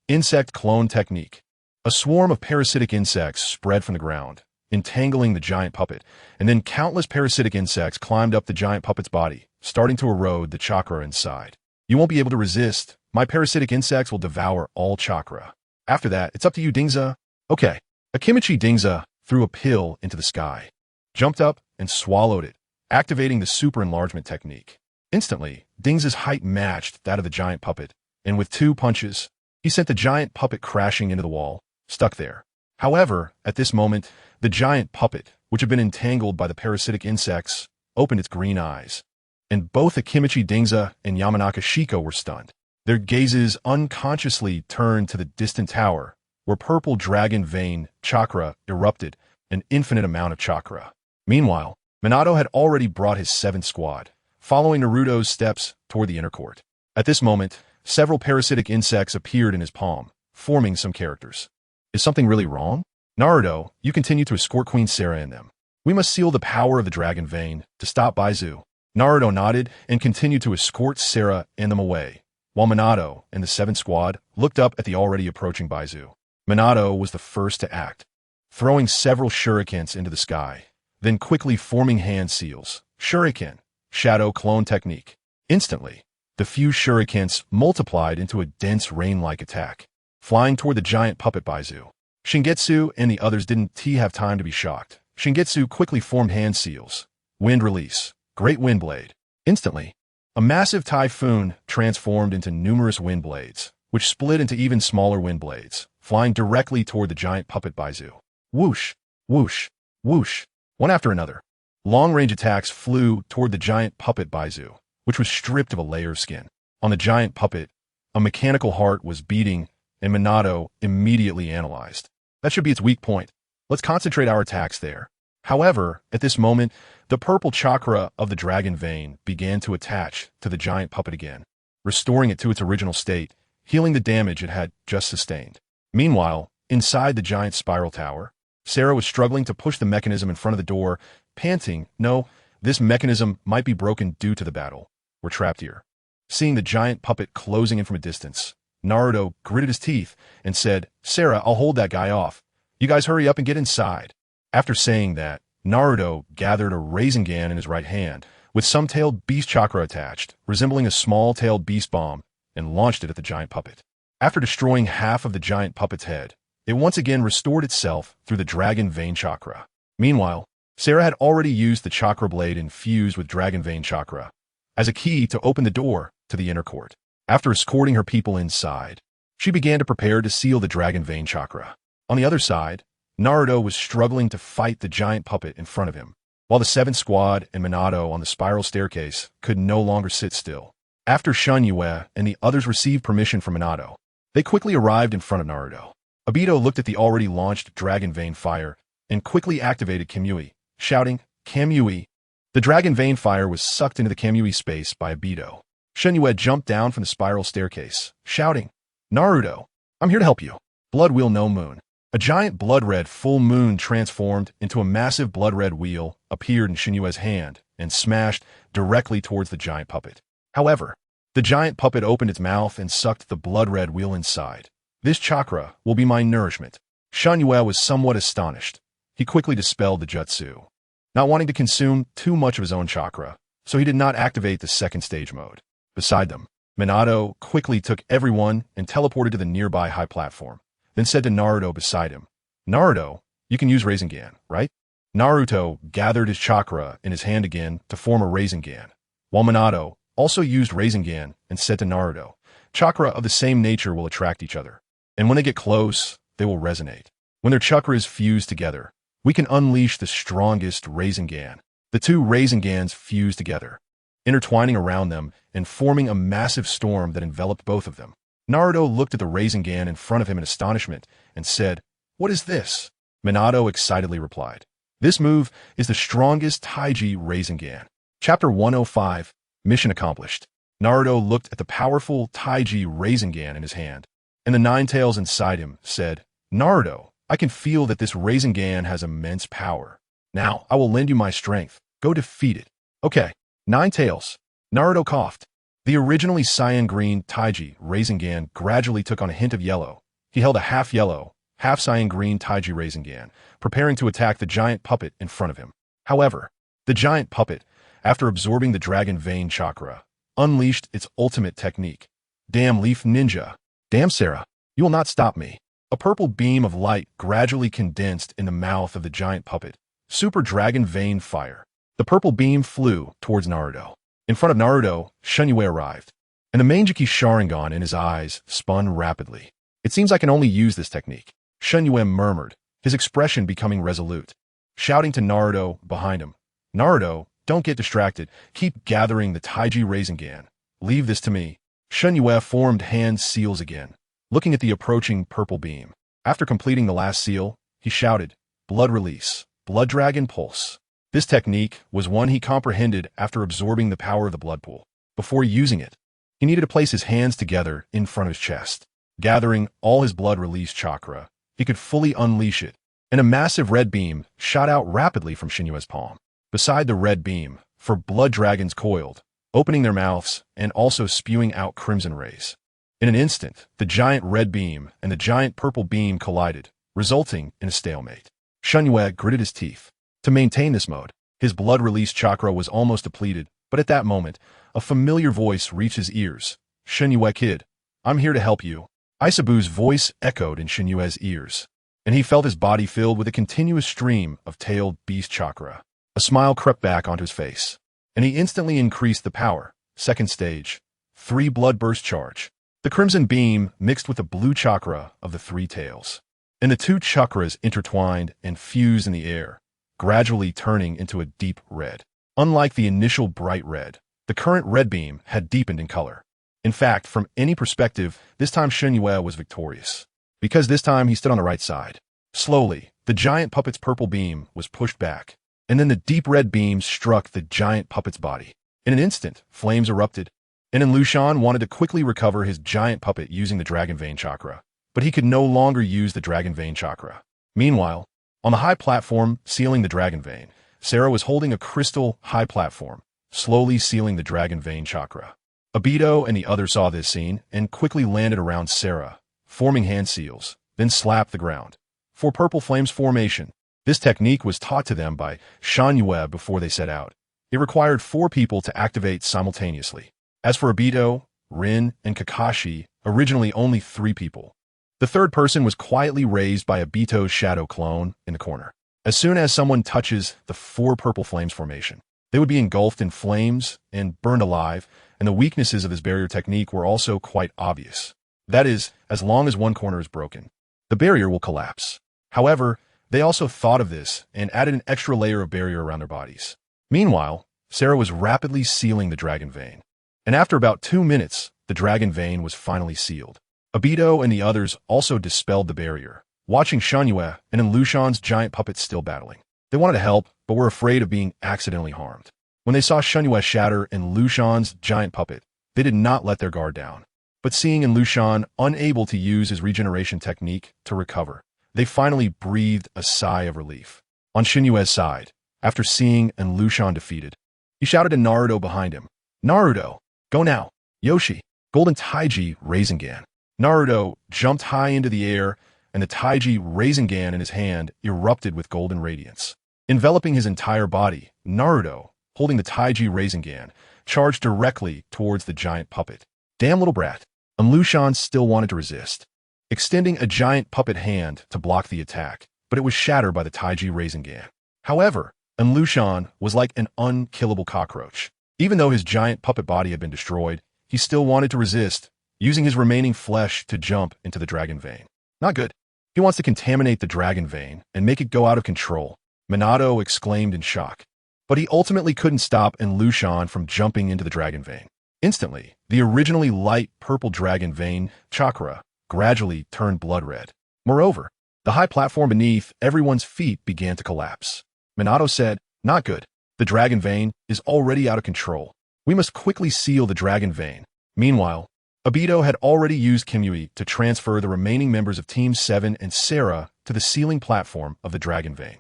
insect clone technique. A swarm of parasitic insects spread from the ground, entangling the giant puppet, and then countless parasitic insects climbed up the giant puppet's body, starting to erode the chakra inside. "You won't be able to resist. My parasitic insects will devour all chakra. After that, it's up to you, Dingza." "Okay." Akimichi Dingza threw a pill into the sky, jumped up, and swallowed it, activating the super enlargement technique. Instantly, Dingza's height matched that of the giant puppet, and with 2 punches, he sent the giant puppet crashing into the wall, stuck there. However, at this moment, the giant puppet, which had been entangled by the parasitic insects, opened its green eyes, and both Akimichi Dingza and Yamanaka Shika were stunned. Their gazes unconsciously turned to the distant tower, where purple dragon vein chakra erupted, an infinite amount of chakra. Meanwhile, Minato had already brought his 7th squad, following Naruto's steps toward the inner court. At this moment, several parasitic insects appeared in his palm, forming some characters. "Is something really wrong? Naruto, you continue to escort Queen Sarah and them. We must seal the power of the dragon vein to stop Baizu." Naruto nodded and continued to escort Sarah and them away, while Minato and the 7th squad looked up at the already approaching Baizu. Minato was the first to act, throwing several shurikens into the sky, then quickly forming hand seals. Shuriken, shadow clone technique. Instantly, the few shurikens multiplied into a dense rain-like attack, flying toward the giant puppet Baizu. Shingetsu and the others didn't have time to be shocked. Shingetsu quickly formed hand seals. Wind release. Great wind blade. Instantly, a massive typhoon transformed into numerous wind blades, which split into even smaller wind blades, flying directly toward the giant puppet Baizu. Whoosh, whoosh, whoosh. One after another, long-range attacks flew toward the giant puppet Baizu, which was stripped of a layer of skin. On the giant puppet, a mechanical heart was beating, and Minato immediately analyzed. That should be its weak point. Let's concentrate our attacks there. However, at this moment, the purple chakra of the dragon vein began to attach to the giant puppet again, restoring it to its original state, healing the damage it had just sustained. Meanwhile, inside the giant spiral tower, Sarah was struggling to push the mechanism in front of the door, panting, "No, this mechanism might be broken due to the battle. We're trapped here." Seeing the giant puppet closing in from a distance, Naruto gritted his teeth and said, "Sarah, I'll hold that guy off. You guys hurry up and get inside." After saying that, Naruto gathered a Rasengan in his right hand, with some tailed beast chakra attached, resembling a small-tailed beast bomb, and launched it at the giant puppet. After destroying half of the giant puppet's head, It once again restored itself through the Dragon Vein Chakra. Meanwhile, Sarah had already used the chakra blade infused with Dragon Vein Chakra as a key to open the door to the inner court. After escorting her people inside, she began to prepare to seal the Dragon Vein Chakra. On the other side, Naruto was struggling to fight the giant puppet in front of him, while the 7th Squad and Minato on the spiral staircase could no longer sit still. After Shunyue and the others received permission from Minato, they quickly arrived in front of Naruto. Obito looked at the already launched Dragon Vein Fire and quickly activated Kamui, shouting, "Kamui!" The Dragon Vein Fire was sucked into the Kamui space by Obito. Shunyue jumped down from the spiral staircase, shouting, "Naruto, I'm here to help you." Blood Wheel No Moon. A giant blood-red full moon transformed into a massive blood-red wheel appeared in Shunyue's hand and smashed directly towards the giant puppet. However, the giant puppet opened its mouth and sucked the blood-red wheel inside. "This chakra will be my nourishment." Shunyue was somewhat astonished. He quickly dispelled the jutsu, not wanting to consume too much of his own chakra, so he did not activate the second stage mode. Beside them, Minato quickly took everyone and teleported to the nearby high platform, then said to Naruto beside him, "Naruto, you can use Rasengan, right?" Naruto gathered his chakra in his hand again to form a Rasengan, while Minato also used Rasengan and said to Naruto, "Chakra of the same nature will attract each other, and when they get close, they will resonate. When their chakras fuse together, we can unleash the strongest Rasengan." The two Rasengans fused together, intertwining around them and forming a massive storm that enveloped both of them. Naruto looked at the Rasengan in front of him in astonishment and said, "What is this?" Minato excitedly replied, "This move is the strongest Taiji Rasengan." Chapter 105, Mission Accomplished. Naruto looked at the powerful Taiji Rasengan in his hand, and the Nine Tails inside him said, "Naruto, I can feel that this Rasengan has immense power. Now, I will lend you my strength. Go defeat it." "Okay, Nine Tails." Naruto coughed. The originally cyan green Taiji Rasengan gradually took on a hint of yellow. He held a half yellow, half cyan green Taiji Rasengan, preparing to attack the giant puppet in front of him. However, the giant puppet, after absorbing the Dragon Vein Chakra, unleashed its ultimate technique. "Damn Leaf Ninja. Damn Sarah, you will not stop me." A purple beam of light gradually condensed in the mouth of the giant puppet. Super Dragon Vein Fire. The purple beam flew towards Naruto. In front of Naruto, Shunyue arrived, and the Manjiki Sharingan in his eyes spun rapidly. "It seems I can only use this technique," Shunyue murmured, his expression becoming resolute, shouting to Naruto behind him, "Naruto, don't get distracted. Keep gathering the Taiji Rasengan. Leave this to me." Shunyue formed hand seals again, looking at the approaching purple beam. After completing the last seal, he shouted, "Blood Release, Blood Dragon Pulse." This technique was one he comprehended after absorbing the power of the blood pool. Before using it, he needed to place his hands together in front of his chest. Gathering all his blood release chakra, he could fully unleash it, and a massive red beam shot out rapidly from Shunyue's palm. Beside the red beam, for blood dragons coiled, opening their mouths and also spewing out crimson rays. In an instant, the giant red beam and the giant purple beam collided, resulting in a stalemate. Shunyue gritted his teeth. To maintain this mode, his blood release chakra was almost depleted, but at that moment, a familiar voice reached his ears. "Shunyue kid, I'm here to help you." Isabu's voice echoed in Shunyue's ears, and he felt his body filled with a continuous stream of tailed beast chakra. A smile crept back onto his face, and he instantly increased the power. Second stage, 3 blood burst charge. The crimson beam mixed with the blue chakra of the 3 tails, and the 2 chakras intertwined and fused in the air, gradually turning into a deep red. Unlike the initial bright red, the current red beam had deepened in color. In fact, from any perspective, this time Shunyue was victorious, because this time he stood on the right side. Slowly, the giant puppet's purple beam was pushed back, and then the deep red beam struck the giant puppet's body. In an instant, flames erupted, and Lushan wanted to quickly recover his giant puppet using the Dragon Vein Chakra, but he could no longer use the Dragon Vein Chakra. Meanwhile, on the high platform sealing the Dragon Vein, Sarah was holding a crystal high platform, slowly sealing the Dragon Vein Chakra. Obito and the others saw this scene and quickly landed around Sarah, forming hand seals, then slapped the ground. For purple flames formation, this technique was taught to them by Shunyue before they set out. It required 4 people to activate simultaneously. As for Obito, Rin, and Kakashi, originally only 3 people. The third person was quietly raised by Obito's shadow clone in the corner. As soon as someone touches the 4 purple flames formation, they would be engulfed in flames and burned alive, and the weaknesses of this barrier technique were also quite obvious. That is, as long as one corner is broken, the barrier will collapse. However, they also thought of this and added an extra layer of barrier around their bodies. Meanwhile, Sarah was rapidly sealing the dragon vein. And after about 2 minutes, the dragon vein was finally sealed. Obito and the others also dispelled the barrier, watching Shunyue and Lushan's giant puppet still battling. They wanted to help, but were afraid of being accidentally harmed. When they saw Shunyue shatter in Lushan's giant puppet, they did not let their guard down. But seeing Lushan unable to use his regeneration technique to recover, they finally breathed a sigh of relief. On Shunyue's side, after seeing Lushan defeated, he shouted to Naruto behind him, "Naruto, go now! Yoshi, Golden Taiji Rasengan." Naruto jumped high into the air, and the Taiji Rasengan in his hand erupted with golden radiance. Enveloping his entire body, Naruto, holding the Taiji Rasengan, charged directly towards the giant puppet. Damn little brat. Lushan still wanted to resist, extending a giant puppet hand to block the attack, but it was shattered by the Taiji Rasengan. However, Lushan was like an unkillable cockroach. Even though his giant puppet body had been destroyed, he still wanted to resist, using his remaining flesh to jump into the dragon vein. Not good. He wants to contaminate the dragon vein and make it go out of control, Minato exclaimed in shock. But he ultimately couldn't stop Lushan from jumping into the dragon vein. Instantly, the originally light purple dragon vein chakra gradually turned blood red. Moreover, the high platform beneath everyone's feet began to collapse. Minato said, "Not good. The dragon vein is already out of control. We must quickly seal the dragon vein." Meanwhile, Obito had already used Kimui to transfer the remaining members of Team 7 and Sarah to the sealing platform of the dragon vein.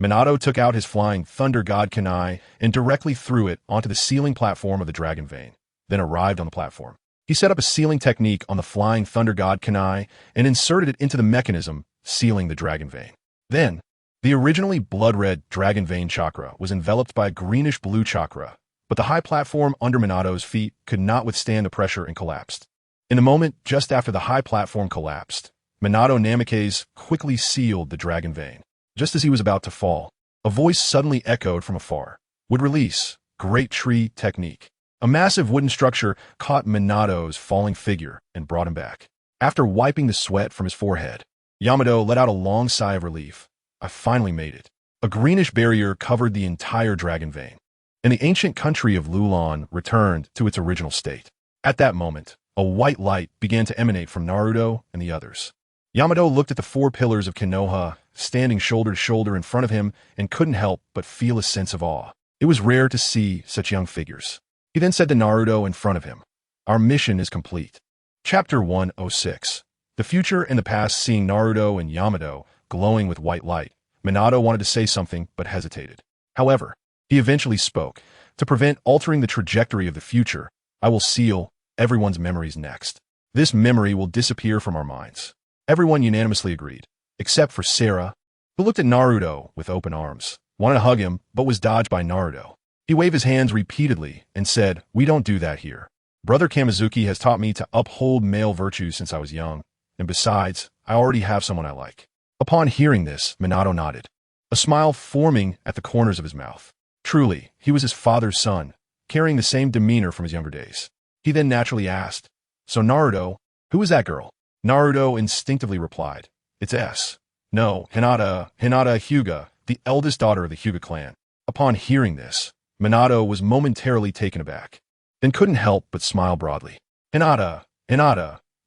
Minato took out his flying Thunder God Kunai and directly threw it onto the sealing platform of the dragon vein, then arrived on the platform. He set up a sealing technique on the flying Thunder God Kunai and inserted it into the mechanism, sealing the dragon vein. Then, the originally blood-red dragon vein chakra was enveloped by a greenish-blue chakra, but the high platform under Minato's feet could not withstand the pressure and collapsed. In the moment just after the high platform collapsed, Minato Namikaze quickly sealed the dragon vein. Just as he was about to fall, a voice suddenly echoed from afar. "Would release. Great tree technique." A massive wooden structure caught Minato's falling figure and brought him back. After wiping the sweat from his forehead, Yamato let out a long sigh of relief. "I finally made it." A greenish barrier covered the entire dragon vein, and the ancient country of Lulan returned to its original state. At that moment, a white light began to emanate from Naruto and the others. Yamato looked at the 4 pillars of Konoha standing shoulder to shoulder in front of him and couldn't help but feel a sense of awe. It was rare to see such young figures. He then said to Naruto in front of him, "Our mission is complete." Chapter 106. The future and the past. Seeing Naruto and Yamato glowing with white light, Minato wanted to say something but hesitated. However, he eventually spoke. "To prevent altering the trajectory of the future, I will seal everyone's memories next. This memory will disappear from our minds." Everyone unanimously agreed, except for Sarah, who looked at Naruto with open arms, wanted to hug him, but was dodged by Naruto. He waved his hands repeatedly and said, "We don't do that here. Brother Kamizuki has taught me to uphold male virtues since I was young, and besides, I already have someone I like." Upon hearing this, Minato nodded, a smile forming at the corners of his mouth. Truly, he was his father's son, carrying the same demeanor from his younger days. He then naturally asked, "So Naruto, who is that girl?" Naruto instinctively replied, "It's S. No, Hinata Hyuga, the eldest daughter of the Hyuga clan." Upon hearing this, Minato was momentarily taken aback, then couldn't help but smile broadly. Hinata,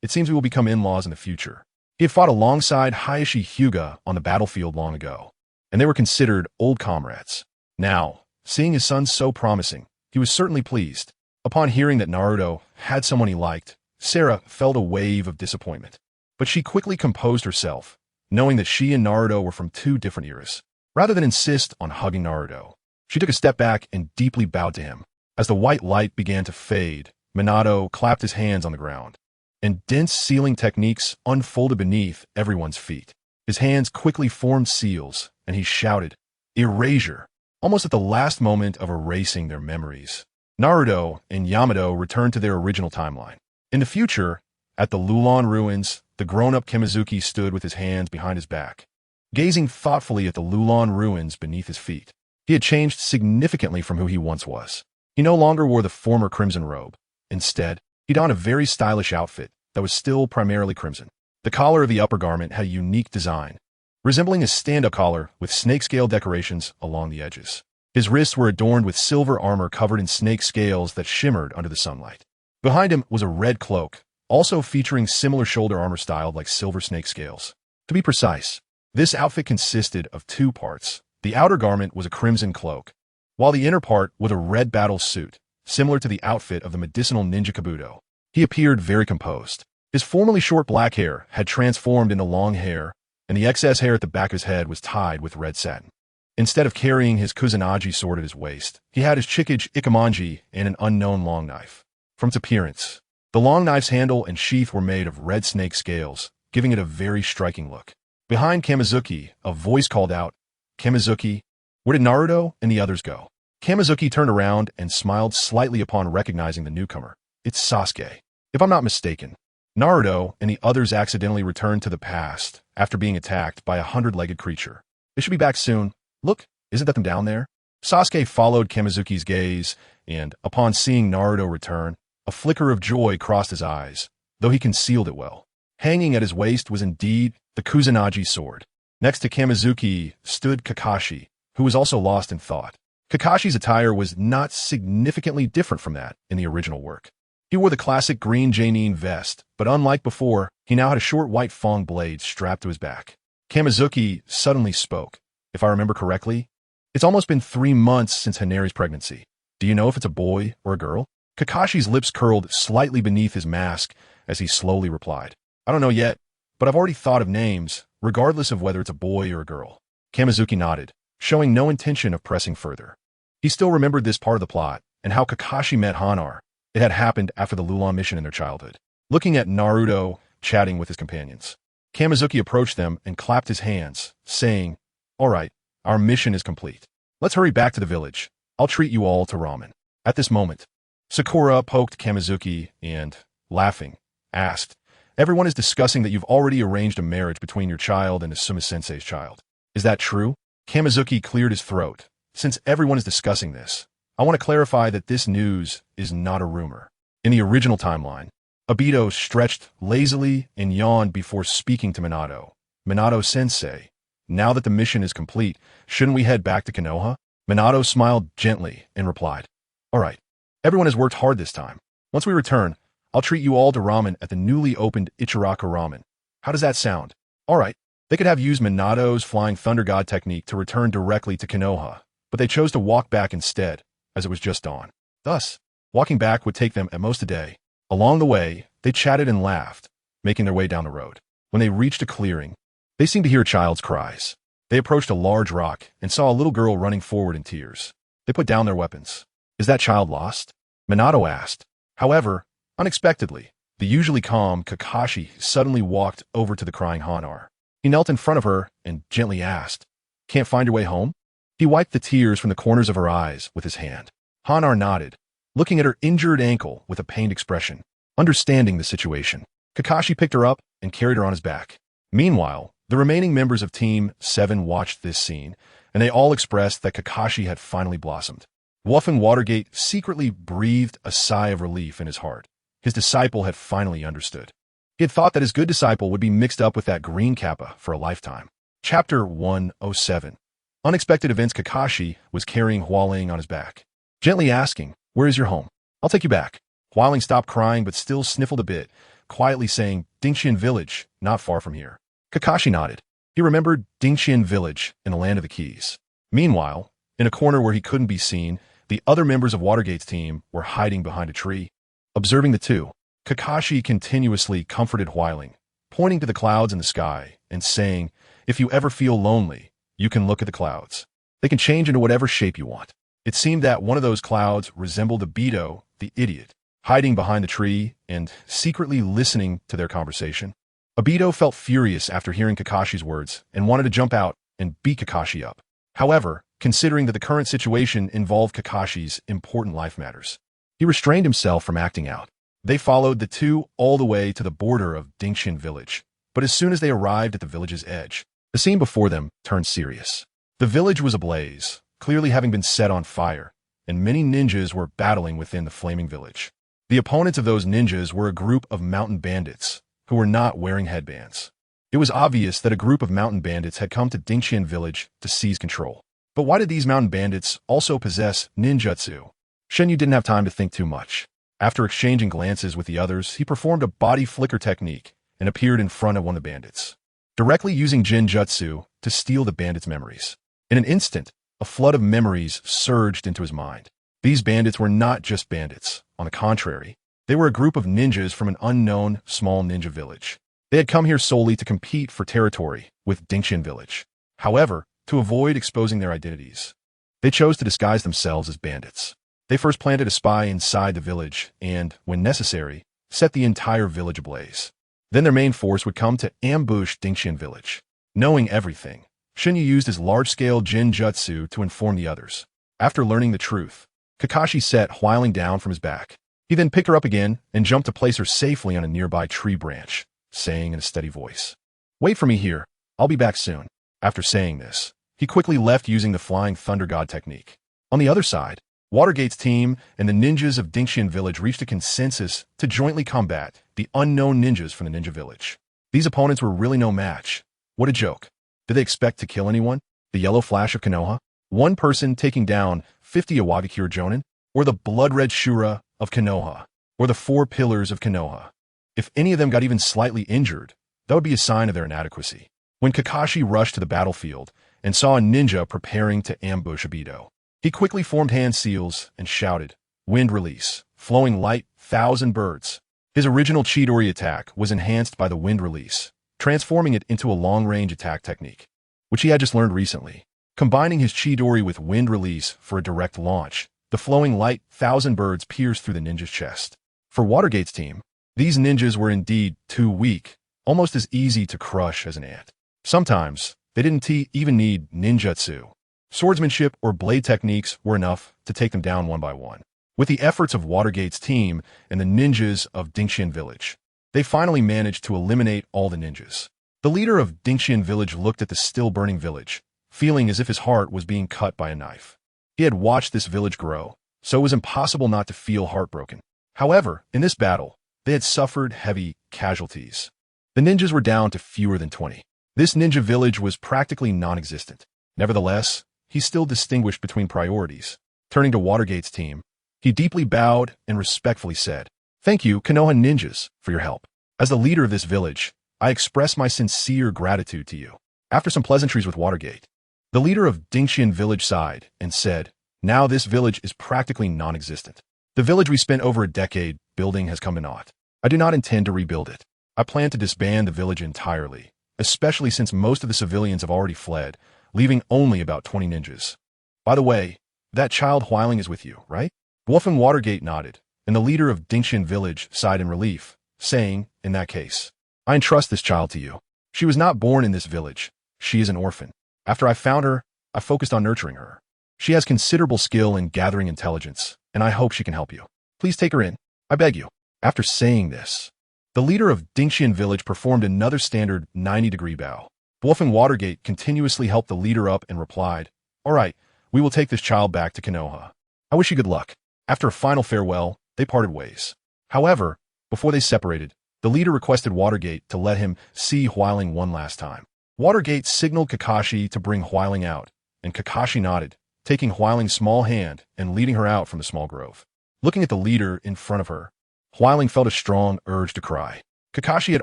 it seems we will become in-laws in the future." He had fought alongside Hayashi Hyuga on the battlefield long ago, and they were considered old comrades. Now, seeing his son so promising, he was certainly pleased. Upon hearing that Naruto had someone he liked, Sarah felt a wave of disappointment. But she quickly composed herself, knowing that she and Naruto were from 2 different eras. Rather than insist on hugging Naruto, she took a step back and deeply bowed to him. As the white light began to fade, Minato clapped his hands on the ground, and dense sealing techniques unfolded beneath everyone's feet. His hands quickly formed seals, and he shouted, "Erasure!" almost at the last moment of erasing their memories. Naruto and Yamato returned to their original timeline. In the future, at the Lulan ruins, the grown-up Kamizuki stood with his hands behind his back, gazing thoughtfully at the Lulon ruins beneath his feet. He had changed significantly from who he once was. He no longer wore the former crimson robe. Instead, he donned a very stylish outfit that was still primarily crimson. The collar of the upper garment had a unique design, resembling a stand-up collar with snake-scale decorations along the edges. His wrists were adorned with silver armor covered in snake scales that shimmered under the sunlight. Behind him was a red cloak, also featuring similar shoulder armor styled like silver snake scales. To be precise, this outfit consisted of two parts. The outer garment was a crimson cloak, while the inner part was a red battle suit, similar to the outfit of the medicinal ninja Kabuto. He appeared very composed. His formerly short black hair had transformed into long hair, and the excess hair at the back of his head was tied with red satin. Instead of carrying his Kusanagi sword at his waist, he had his Chikage Ikamanji and an unknown long knife. From its appearance, the long knife's handle and sheath were made of red snake scales, giving it a very striking look. Behind Kamizuki, a voice called out, "Kamizuki, where did Naruto and the others go?" Kamizuki turned around and smiled slightly upon recognizing the newcomer. "It's Sasuke. If I'm not mistaken, Naruto and the others accidentally returned to the past after being attacked by a 100-legged creature. They should be back soon. Look, isn't that them down there?" Sasuke followed Kamizuki's gaze, and, upon seeing Naruto return, a flicker of joy crossed his eyes, though he concealed it well. Hanging at his waist was indeed the Kusanagi sword. Next to Kamizuki stood Kakashi, who was also lost in thought. Kakashi's attire was not significantly different from that in the original work. He wore the classic green Janine vest, but unlike before, he now had a short white fong blade strapped to his back. Kamizuki suddenly spoke. "If I remember correctly, it's almost been 3 months since Haneri's pregnancy. Do you know if it's a boy or a girl?" Kakashi's lips curled slightly beneath his mask as he slowly replied, "I don't know yet, but I've already thought of names, regardless of whether it's a boy or a girl." Kamizuki nodded, showing no intention of pressing further. He still remembered this part of the plot and how Kakashi met Hanar. It had happened after the Lulon mission in their childhood. Looking at Naruto chatting with his companions, Kamizuki approached them and clapped his hands, saying, "All right, our mission is complete. Let's hurry back to the village. I'll treat you all to ramen." At this moment, Sakura poked Kamizuki and, laughing, asked, "Everyone is discussing that you've already arranged a marriage between your child and Asuma-sensei's child. Is that true?" Kamizuki cleared his throat. "Since everyone is discussing this, I want to clarify that this news is not a rumor." In the original timeline, Obito stretched lazily and yawned before speaking to Minato. "Minato-sensei, now that the mission is complete, shouldn't we head back to Konoha?" Minato smiled gently and replied, "All right, everyone has worked hard this time. Once we return, I'll treat you all to ramen at the newly opened Ichiraku Ramen. How does that sound?" All right. They could have used Minato's Flying Thunder God technique to return directly to Konoha, but they chose to walk back instead, as it was just dawn. Thus, walking back would take them at most a day. Along the way, they chatted and laughed, making their way down the road. When they reached a clearing, they seemed to hear a child's cries. They approached a large rock and saw a little girl running forward in tears. They put down their weapons. "Is that child lost?" Minato asked. However, unexpectedly, the usually calm Kakashi suddenly walked over to the crying Hanar. He knelt in front of her and gently asked, "Can't find your way home?" He wiped the tears from the corners of her eyes with his hand. Hanar nodded, looking at her injured ankle with a pained expression. Understanding the situation, Kakashi picked her up and carried her on his back. Meanwhile, the remaining members of Team 7 watched this scene, and they all expressed that Kakashi had finally blossomed. Wolfen Watergate secretly breathed a sigh of relief in his heart. His disciple had finally understood. He had thought that his good disciple would be mixed up with that green kappa for a lifetime. Chapter 107. Unexpected events. Kakashi was carrying Hualing on his back, gently asking, "Where is your home? I'll take you back." Hualing stopped crying but still sniffled a bit, quietly saying, "Dingxian Village, not far from here." Kakashi nodded. He remembered Dingxian Village in the Land of the Keys. Meanwhile, in a corner where he couldn't be seen, the other members of Watergate's team were hiding behind a tree. Observing the two, Kakashi continuously comforted Hualing, pointing to the clouds in the sky and saying, "If you ever feel lonely, you can look at the clouds. They can change into whatever shape you want." It seemed that one of those clouds resembled Obito, the idiot, hiding behind the tree and secretly listening to their conversation. Obito felt furious after hearing Kakashi's words and wanted to jump out and beat Kakashi up. However, considering that the current situation involved Kakashi's important life matters, he restrained himself from acting out. They followed the two all the way to the border of Dingxian village, but as soon as they arrived at the village's edge, the scene before them turned serious. The village was ablaze, clearly having been set on fire, and many ninjas were battling within the flaming village. The opponents of those ninjas were a group of mountain bandits who were not wearing headbands. It was obvious that a group of mountain bandits had come to Dingxian village to seize control. But why did these mountain bandits also possess ninjutsu? Shenyu didn't have time to think too much. After exchanging glances with the others, he performed a body flicker technique and appeared in front of one of the bandits, directly using Jinjutsu to steal the bandits' memories. In an instant, a flood of memories surged into his mind. These bandits were not just bandits. On the contrary, they were a group of ninjas from an unknown small ninja village. They had come here solely to compete for territory with Dingxian village. However, to avoid exposing their identities, they chose to disguise themselves as bandits. They first planted a spy inside the village and, when necessary, set the entire village ablaze. Then their main force would come to ambush Dingxian village. Knowing everything, Shinyu used his large-scale Jinjutsu to inform the others. After learning the truth, Kakashi set Huailing down from his back. He then picked her up again and jumped to place her safely on a nearby tree branch, saying in a steady voice, "Wait for me here. I'll be back soon." After saying this, he quickly left using the Flying Thunder God technique. On the other side, Watergate's team and the ninjas of Dingxian village reached a consensus to jointly combat the unknown ninjas from the ninja village. These opponents were really no match. What a joke. Did they expect to kill anyone? The yellow flash of Konoha? One person taking down 50 Iwagakure Jonin? Or the blood-red Shura of Konoha? Or the four pillars of Konoha? If any of them got even slightly injured, that would be a sign of their inadequacy. When Kakashi rushed to the battlefield and saw a ninja preparing to ambush Obito, he quickly formed hand seals and shouted, "Wind release, flowing light, 1,000 birds." His original Chidori attack was enhanced by the wind release, transforming it into a long-range attack technique, which he had just learned recently. Combining his Chidori with wind release for a direct launch, the flowing light, 1,000 birds pierced through the ninja's chest. For Watergate's team, these ninjas were indeed too weak, almost as easy to crush as an ant. Sometimes, they didn't even need ninjutsu. Swordsmanship or blade techniques were enough to take them down one by one. With the efforts of Watergate's team and the ninjas of Dingxian village, they finally managed to eliminate all the ninjas. The leader of Dingxian village looked at the still-burning village, feeling as if his heart was being cut by a knife. He had watched this village grow, so it was impossible not to feel heartbroken. However, in this battle, they had suffered heavy casualties. The ninjas were down to fewer than 20. This ninja village was practically non-existent. Nevertheless, he still distinguished between priorities. Turning to Watergate's team, he deeply bowed and respectfully said, "Thank you, Konoha ninjas, for your help. As the leader of this village, I express my sincere gratitude to you." After some pleasantries with Watergate, the leader of Dingxian village sighed and said, "Now this village is practically non-existent. The village we spent over a decade building has come to naught. I do not intend to rebuild it. I plan to disband the village entirely, especially since most of the civilians have already fled, leaving only about 20 ninjas. By the way, that child Huailing is with you, right?" Wolfen Watergate nodded, and the leader of Dingxian village sighed in relief, saying, "In that case, I entrust this child to you. She was not born in this village. She is an orphan. After I found her, I focused on nurturing her. She has considerable skill in gathering intelligence, and I hope she can help you. Please take her in. I beg you." After saying this, the leader of Dingxian village performed another standard 90-degree bow. Wolfen Watergate continuously helped the leader up and replied, "All right, we will take this child back to Konoha. I wish you good luck." After a final farewell, they parted ways. However, before they separated, the leader requested Watergate to let him see Huailing one last time. Watergate signaled Kakashi to bring Huailing out, and Kakashi nodded, taking Huailing's small hand and leading her out from the small grove. Looking at the leader in front of her, Huailing felt a strong urge to cry. Kakashi had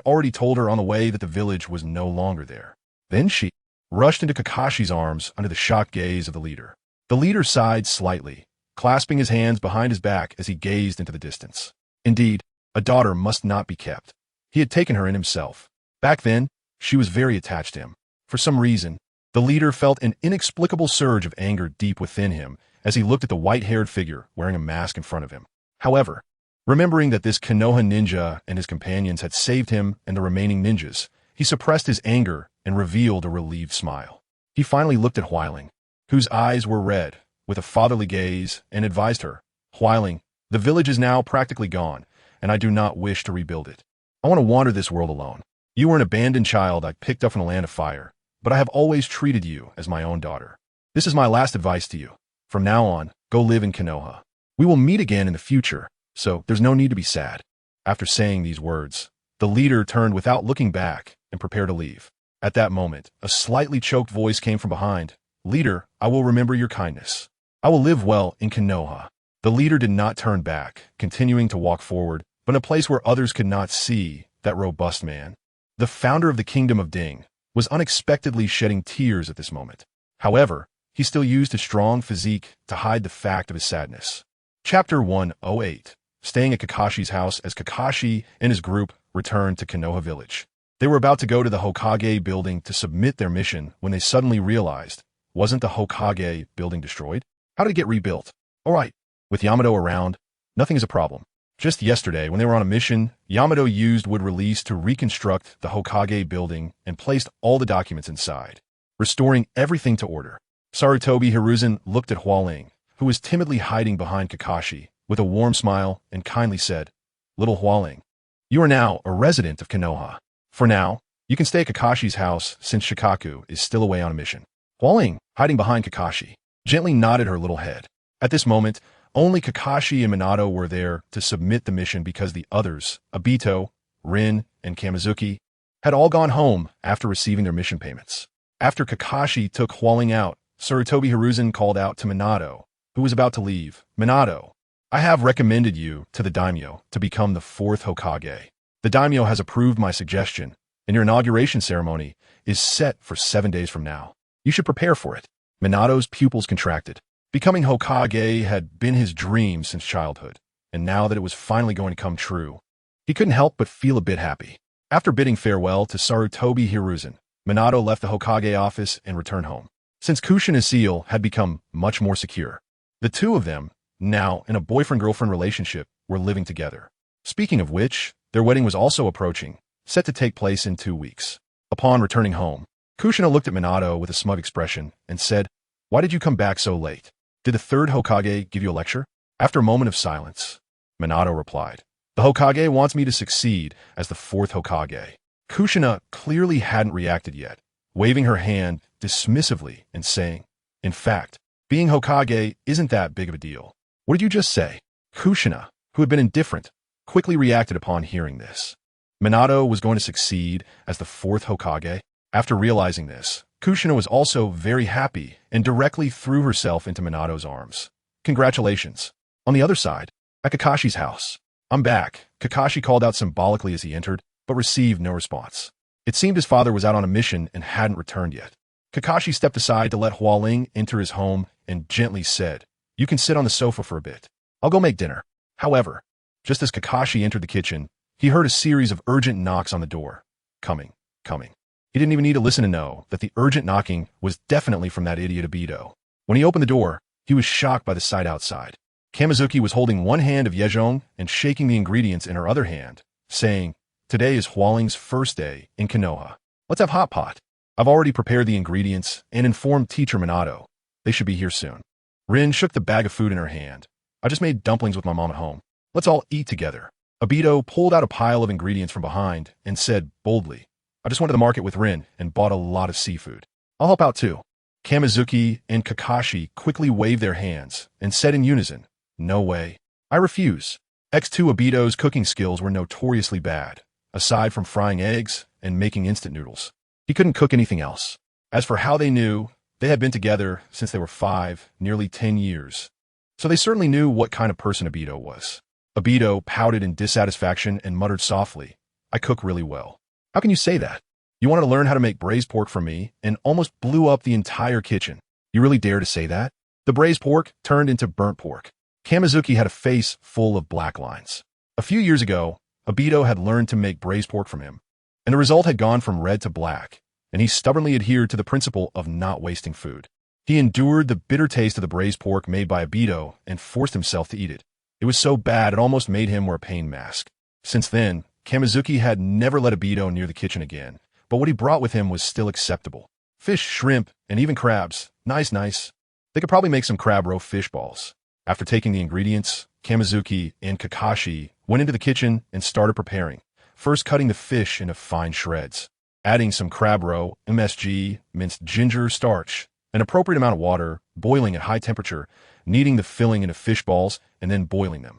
already told her on the way that the village was no longer there. Then she rushed into Kakashi's arms under the shocked gaze of the leader. The leader sighed slightly, clasping his hands behind his back as he gazed into the distance. Indeed, a daughter must not be kept. He had taken her in himself. Back then, she was very attached to him. For some reason, the leader felt an inexplicable surge of anger deep within him as he looked at the white-haired figure wearing a mask in front of him. However, remembering that this Konoha ninja and his companions had saved him and the remaining ninjas, he suppressed his anger and revealed a relieved smile. He finally looked at Huailing, whose eyes were red, with a fatherly gaze, and advised her, "Huailing, the village is now practically gone, and I do not wish to rebuild it. I want to wander this world alone. You were an abandoned child I picked up from the land of fire, but I have always treated you as my own daughter. This is my last advice to you. From now on, go live in Konoha. We will meet again in the future, so there's no need to be sad." After saying these words, the leader turned without looking back and prepared to leave. At that moment, a slightly choked voice came from behind. "Leader, I will remember your kindness. I will live well in Konoha." The leader did not turn back, continuing to walk forward, but in a place where others could not see that robust man. The founder of the Kingdom of Ding was unexpectedly shedding tears at this moment. However, he still used his strong physique to hide the fact of his sadness. Chapter 108. Staying at Kakashi's house as Kakashi and his group returned to Konoha village. They were about to go to the Hokage building to submit their mission when they suddenly realized, wasn't the Hokage building destroyed? How did it get rebuilt? All right, with Yamato around, nothing is a problem. Just yesterday, when they were on a mission, Yamato used wood release to reconstruct the Hokage building and placed all the documents inside, restoring everything to order. Sarutobi Hiruzen looked at Hualing, who was timidly hiding behind Kakashi, with a warm smile and kindly said, "Little Hualing, you are now a resident of Konoha. For now, you can stay at Kakashi's house since Shikaku is still away on a mission." Hualing, hiding behind Kakashi, gently nodded her little head. At this moment, only Kakashi and Minato were there to submit the mission because the others, Obito, Rin, and Kamizuki, had all gone home after receiving their mission payments. After Kakashi took Hualing out, Sarutobi Hiruzen called out to Minato, who was about to leave. "Minato, I have recommended you to the daimyo to become the 4th Hokage. The daimyo has approved my suggestion, and your inauguration ceremony is set for 7 days from now. You should prepare for it." Minato's pupils contracted. Becoming Hokage had been his dream since childhood, and now that it was finally going to come true, he couldn't help but feel a bit happy. After bidding farewell to Sarutobi Hiruzen, Minato left the Hokage office and returned home. Since Kushina's seal had become much more secure, the two of them, now in a boyfriend-girlfriend relationship, were living together. Speaking of which, their wedding was also approaching, set to take place in 2 weeks. Upon returning home, Kushina looked at Minato with a smug expression and said, "Why did you come back so late? Did the 3rd Hokage give you a lecture?" After a moment of silence, Minato replied, "The Hokage wants me to succeed as the 4th Hokage." Kushina clearly hadn't reacted yet, waving her hand dismissively and saying, "In fact, being Hokage isn't that big of a deal." "What did you just say?" Kushina, who had been indifferent, quickly reacted upon hearing this. Minato was going to succeed as the 4th Hokage. After realizing this, Kushina was also very happy and directly threw herself into Minato's arms. "Congratulations." On the other side, at Kakashi's house, "I'm back," Kakashi called out symbolically as he entered, but received no response. It seemed his father was out on a mission and hadn't returned yet. Kakashi stepped aside to let Hualing enter his home and gently said, "You can sit on the sofa for a bit. I'll go make dinner." However, just as Kakashi entered the kitchen, he heard a series of urgent knocks on the door. Coming. He didn't even need to listen to know that the urgent knocking was definitely from that idiot Obito. When he opened the door, he was shocked by the sight outside. Kamizuki was holding one hand of Yejong and shaking the ingredients in her other hand, saying, "Today is Hualing's first day in Konoha. Let's have hot pot. I've already prepared the ingredients and informed teacher Minato. They should be here soon." Rin shook the bag of food in her hand. "I just made dumplings with my mom at home. Let's all eat together." Obito pulled out a pile of ingredients from behind and said boldly, "I just went to the market with Rin and bought a lot of seafood. I'll help out too." Kamizuki and Kakashi quickly waved their hands and said in unison, "No way. I refuse." X2 Obito's cooking skills were notoriously bad, aside from frying eggs and making instant noodles. He couldn't cook anything else. As for how they knew, they had been together since they were 5, nearly 10 years. So they certainly knew what kind of person Obito was. Obito pouted in dissatisfaction and muttered softly, "I cook really well." "How can you say that? You wanted to learn how to make braised pork from me and almost blew up the entire kitchen. You really dare to say that?" The braised pork turned into burnt pork. Kamizuki had a face full of black lines. A few years ago, Obito had learned to make braised pork from him, and the result had gone from red to black, and he stubbornly adhered to the principle of not wasting food. He endured the bitter taste of the braised pork made by Obito and forced himself to eat it. It was so bad it almost made him wear a pain mask. Since then, Kamizuki had never let Obito near the kitchen again, but what he brought with him was still acceptable. Fish, shrimp, and even crabs. Nice. They could probably make some crab roe fish balls. After taking the ingredients, Kamizuki, and Kakashi went into the kitchen and started preparing, first cutting the fish into fine shreds, adding some crab roe, MSG, minced ginger, starch, an appropriate amount of water, boiling at high temperature, kneading the filling into fish balls, and then boiling them.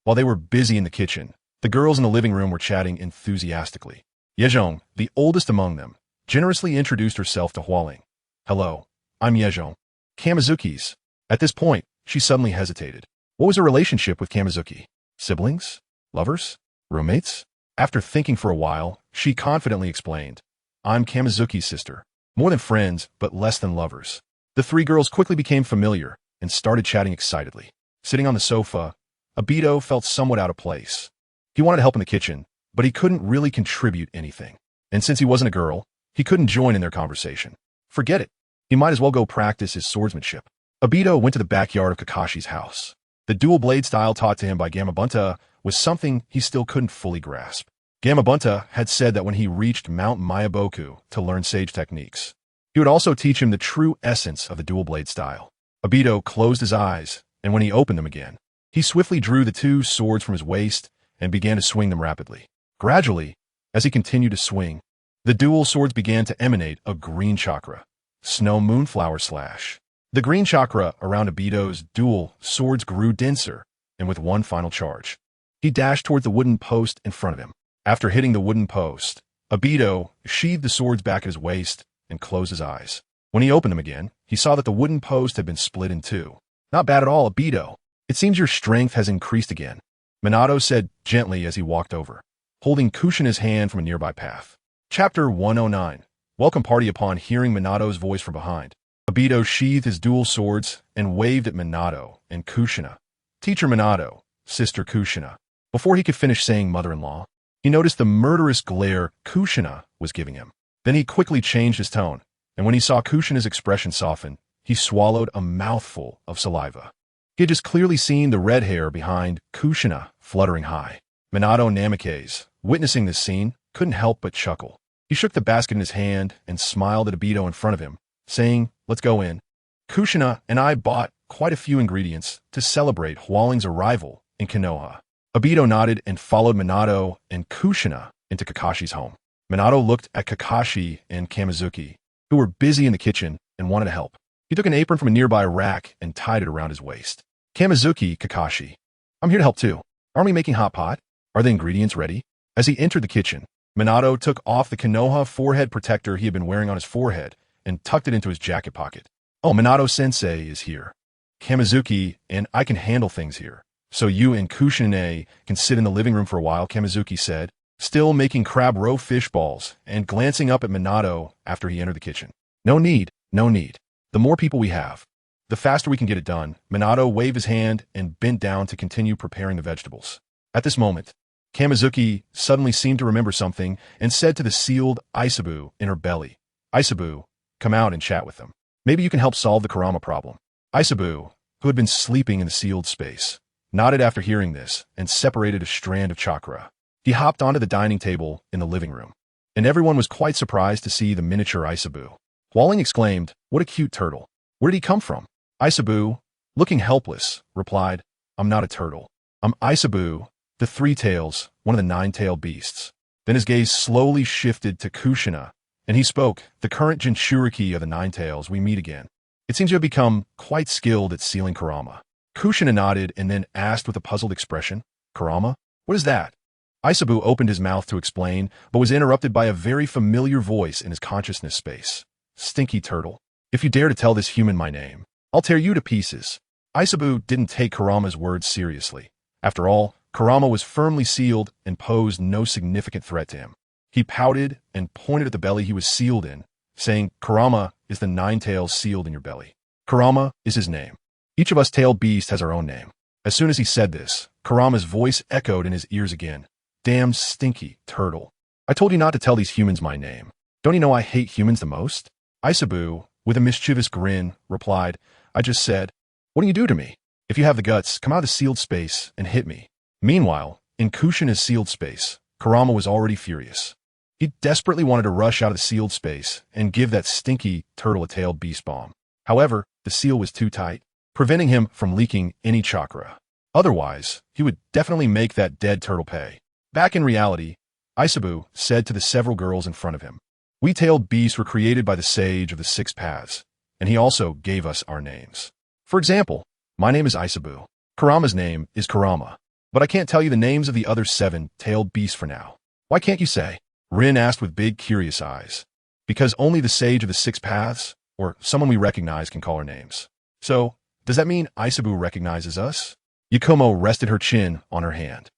While they were busy in the kitchen, the girls in the living room were chatting enthusiastically. Yezhong, the oldest among them, generously introduced herself to Hualing. "Hello, I'm Yezhong. Kamizuki's." At this point, she suddenly hesitated. What was her relationship with Kamizuki? Siblings? Lovers? Roommates? After thinking for a while, she confidently explained, "I'm Kamizuki's sister. More than friends, but less than lovers." The three girls quickly became familiar and started chatting excitedly. Sitting on the sofa, Obito felt somewhat out of place. He wanted to help in the kitchen, but he couldn't really contribute anything. And since he wasn't a girl, he couldn't join in their conversation. Forget it. He might as well go practice his swordsmanship. Obito went to the backyard of Kakashi's house. The dual blade style taught to him by Gamabunta was something he still couldn't fully grasp. Gamabunta had said that when he reached Mount Mayaboku to learn sage techniques, he would also teach him the true essence of the dual blade style. Obito closed his eyes, and when he opened them again, he swiftly drew the two swords from his waist and began to swing them rapidly. Gradually, as he continued to swing, the dual swords began to emanate a green chakra. Snow Moonflower Slash. The green chakra around Obito's dual swords grew denser, and with one final charge, he dashed toward the wooden post in front of him. After hitting the wooden post, Obito sheathed the swords back at his waist and closed his eyes. When he opened them again, he saw that the wooden post had been split in two. "Not bad at all, Obito. It seems your strength has increased again," Minato said gently as he walked over, holding Kushina's hand from a nearby path. Chapter 109. Welcome party. Upon hearing Minato's voice from behind, Obito sheathed his dual swords and waved at Minato and Kushina. "Teacher Minato, Sister Kushina." Before he could finish saying mother-in-law, he noticed the murderous glare Kushina was giving him. Then he quickly changed his tone, and when he saw Kushina's expression soften, he swallowed a mouthful of saliva. He had just clearly seen the red hair behind Kushina fluttering high. Minato Namikaze, witnessing this scene, couldn't help but chuckle. He shook the basket in his hand and smiled at Obito in front of him, saying, "Let's go in. Kushina and I bought quite a few ingredients to celebrate Hualing's arrival in Konoha." Obito nodded and followed Minato and Kushina into Kakashi's home. Minato looked at Kakashi and Kamizuki, who were busy in the kitchen and wanted to help. He took an apron from a nearby rack and tied it around his waist. "Kamizuki, Kakashi, I'm here to help too. Aren't we making hot pot? Are the ingredients ready?" As he entered the kitchen, Minato took off the Konoha forehead protector he had been wearing on his forehead and tucked it into his jacket pocket. "Oh, Minato-sensei is here. Kamizuki and I can handle things here, so you and Kushina can sit in the living room for a while," Kamizuki said, still making crab roe fish balls and glancing up at Minato after he entered the kitchen. "No need, no need. The more people we have, the faster we can get it done." Minato waved his hand and bent down to continue preparing the vegetables. At this moment, Kamizuki suddenly seemed to remember something and said to the sealed Isabu in her belly, "Isabu, come out and chat with them. Maybe you can help solve the Kurama problem." Isabu, who had been sleeping in the sealed space, nodded after hearing this and separated a strand of chakra. He hopped onto the dining table in the living room, and everyone was quite surprised to see the miniature Isabu. Hualing exclaimed, "What a cute turtle. Where did he come from?" Isabu, looking helpless, replied, "I'm not a turtle. I'm Isabu, the three tails, one of the nine-tailed beasts." Then his gaze slowly shifted to Kushina, and he spoke, "The current Jinchuriki of the nine tails, we meet again. It seems you have become quite skilled at sealing Kurama." Kushina nodded and then asked with a puzzled expression, "Kurama? What is that?" Isabu opened his mouth to explain, but was interrupted by a very familiar voice in his consciousness space. "Stinky turtle. If you dare to tell this human my name, I'll tear you to pieces." Isabu didn't take Kurama's words seriously. After all, Kurama was firmly sealed and posed no significant threat to him. He pouted and pointed at the belly he was sealed in, saying, "Kurama is the nine tails sealed in your belly. Kurama is his name. Each of us tailed beasts has our own name." As soon as he said this, Kurama's voice echoed in his ears again. "Damn stinky turtle. I told you not to tell these humans my name. Don't you know I hate humans the most?" Isabu, with a mischievous grin, replied, "I just said, what do you do to me? If you have the guts, come out of the sealed space and hit me." Meanwhile, in Kushina's sealed space, Kurama was already furious. He desperately wanted to rush out of the sealed space and give that stinky turtle a tailed beast bomb. However, the seal was too tight, preventing him from leaking any chakra. Otherwise, he would definitely make that dead turtle pay. Back in reality, Isabu said to the several girls in front of him, "We tailed beasts were created by the sage of the six paths, and he also gave us our names. For example, my name is Isabu. Kurama's name is Kurama. But I can't tell you the names of the other seven tailed beasts for now." "Why can't you say?" Rin asked with big, curious eyes. "Because only the sage of the six paths, or someone we recognize, can call our names." "So, does that mean Isabu recognizes us?" Yakumo rested her chin on her hand,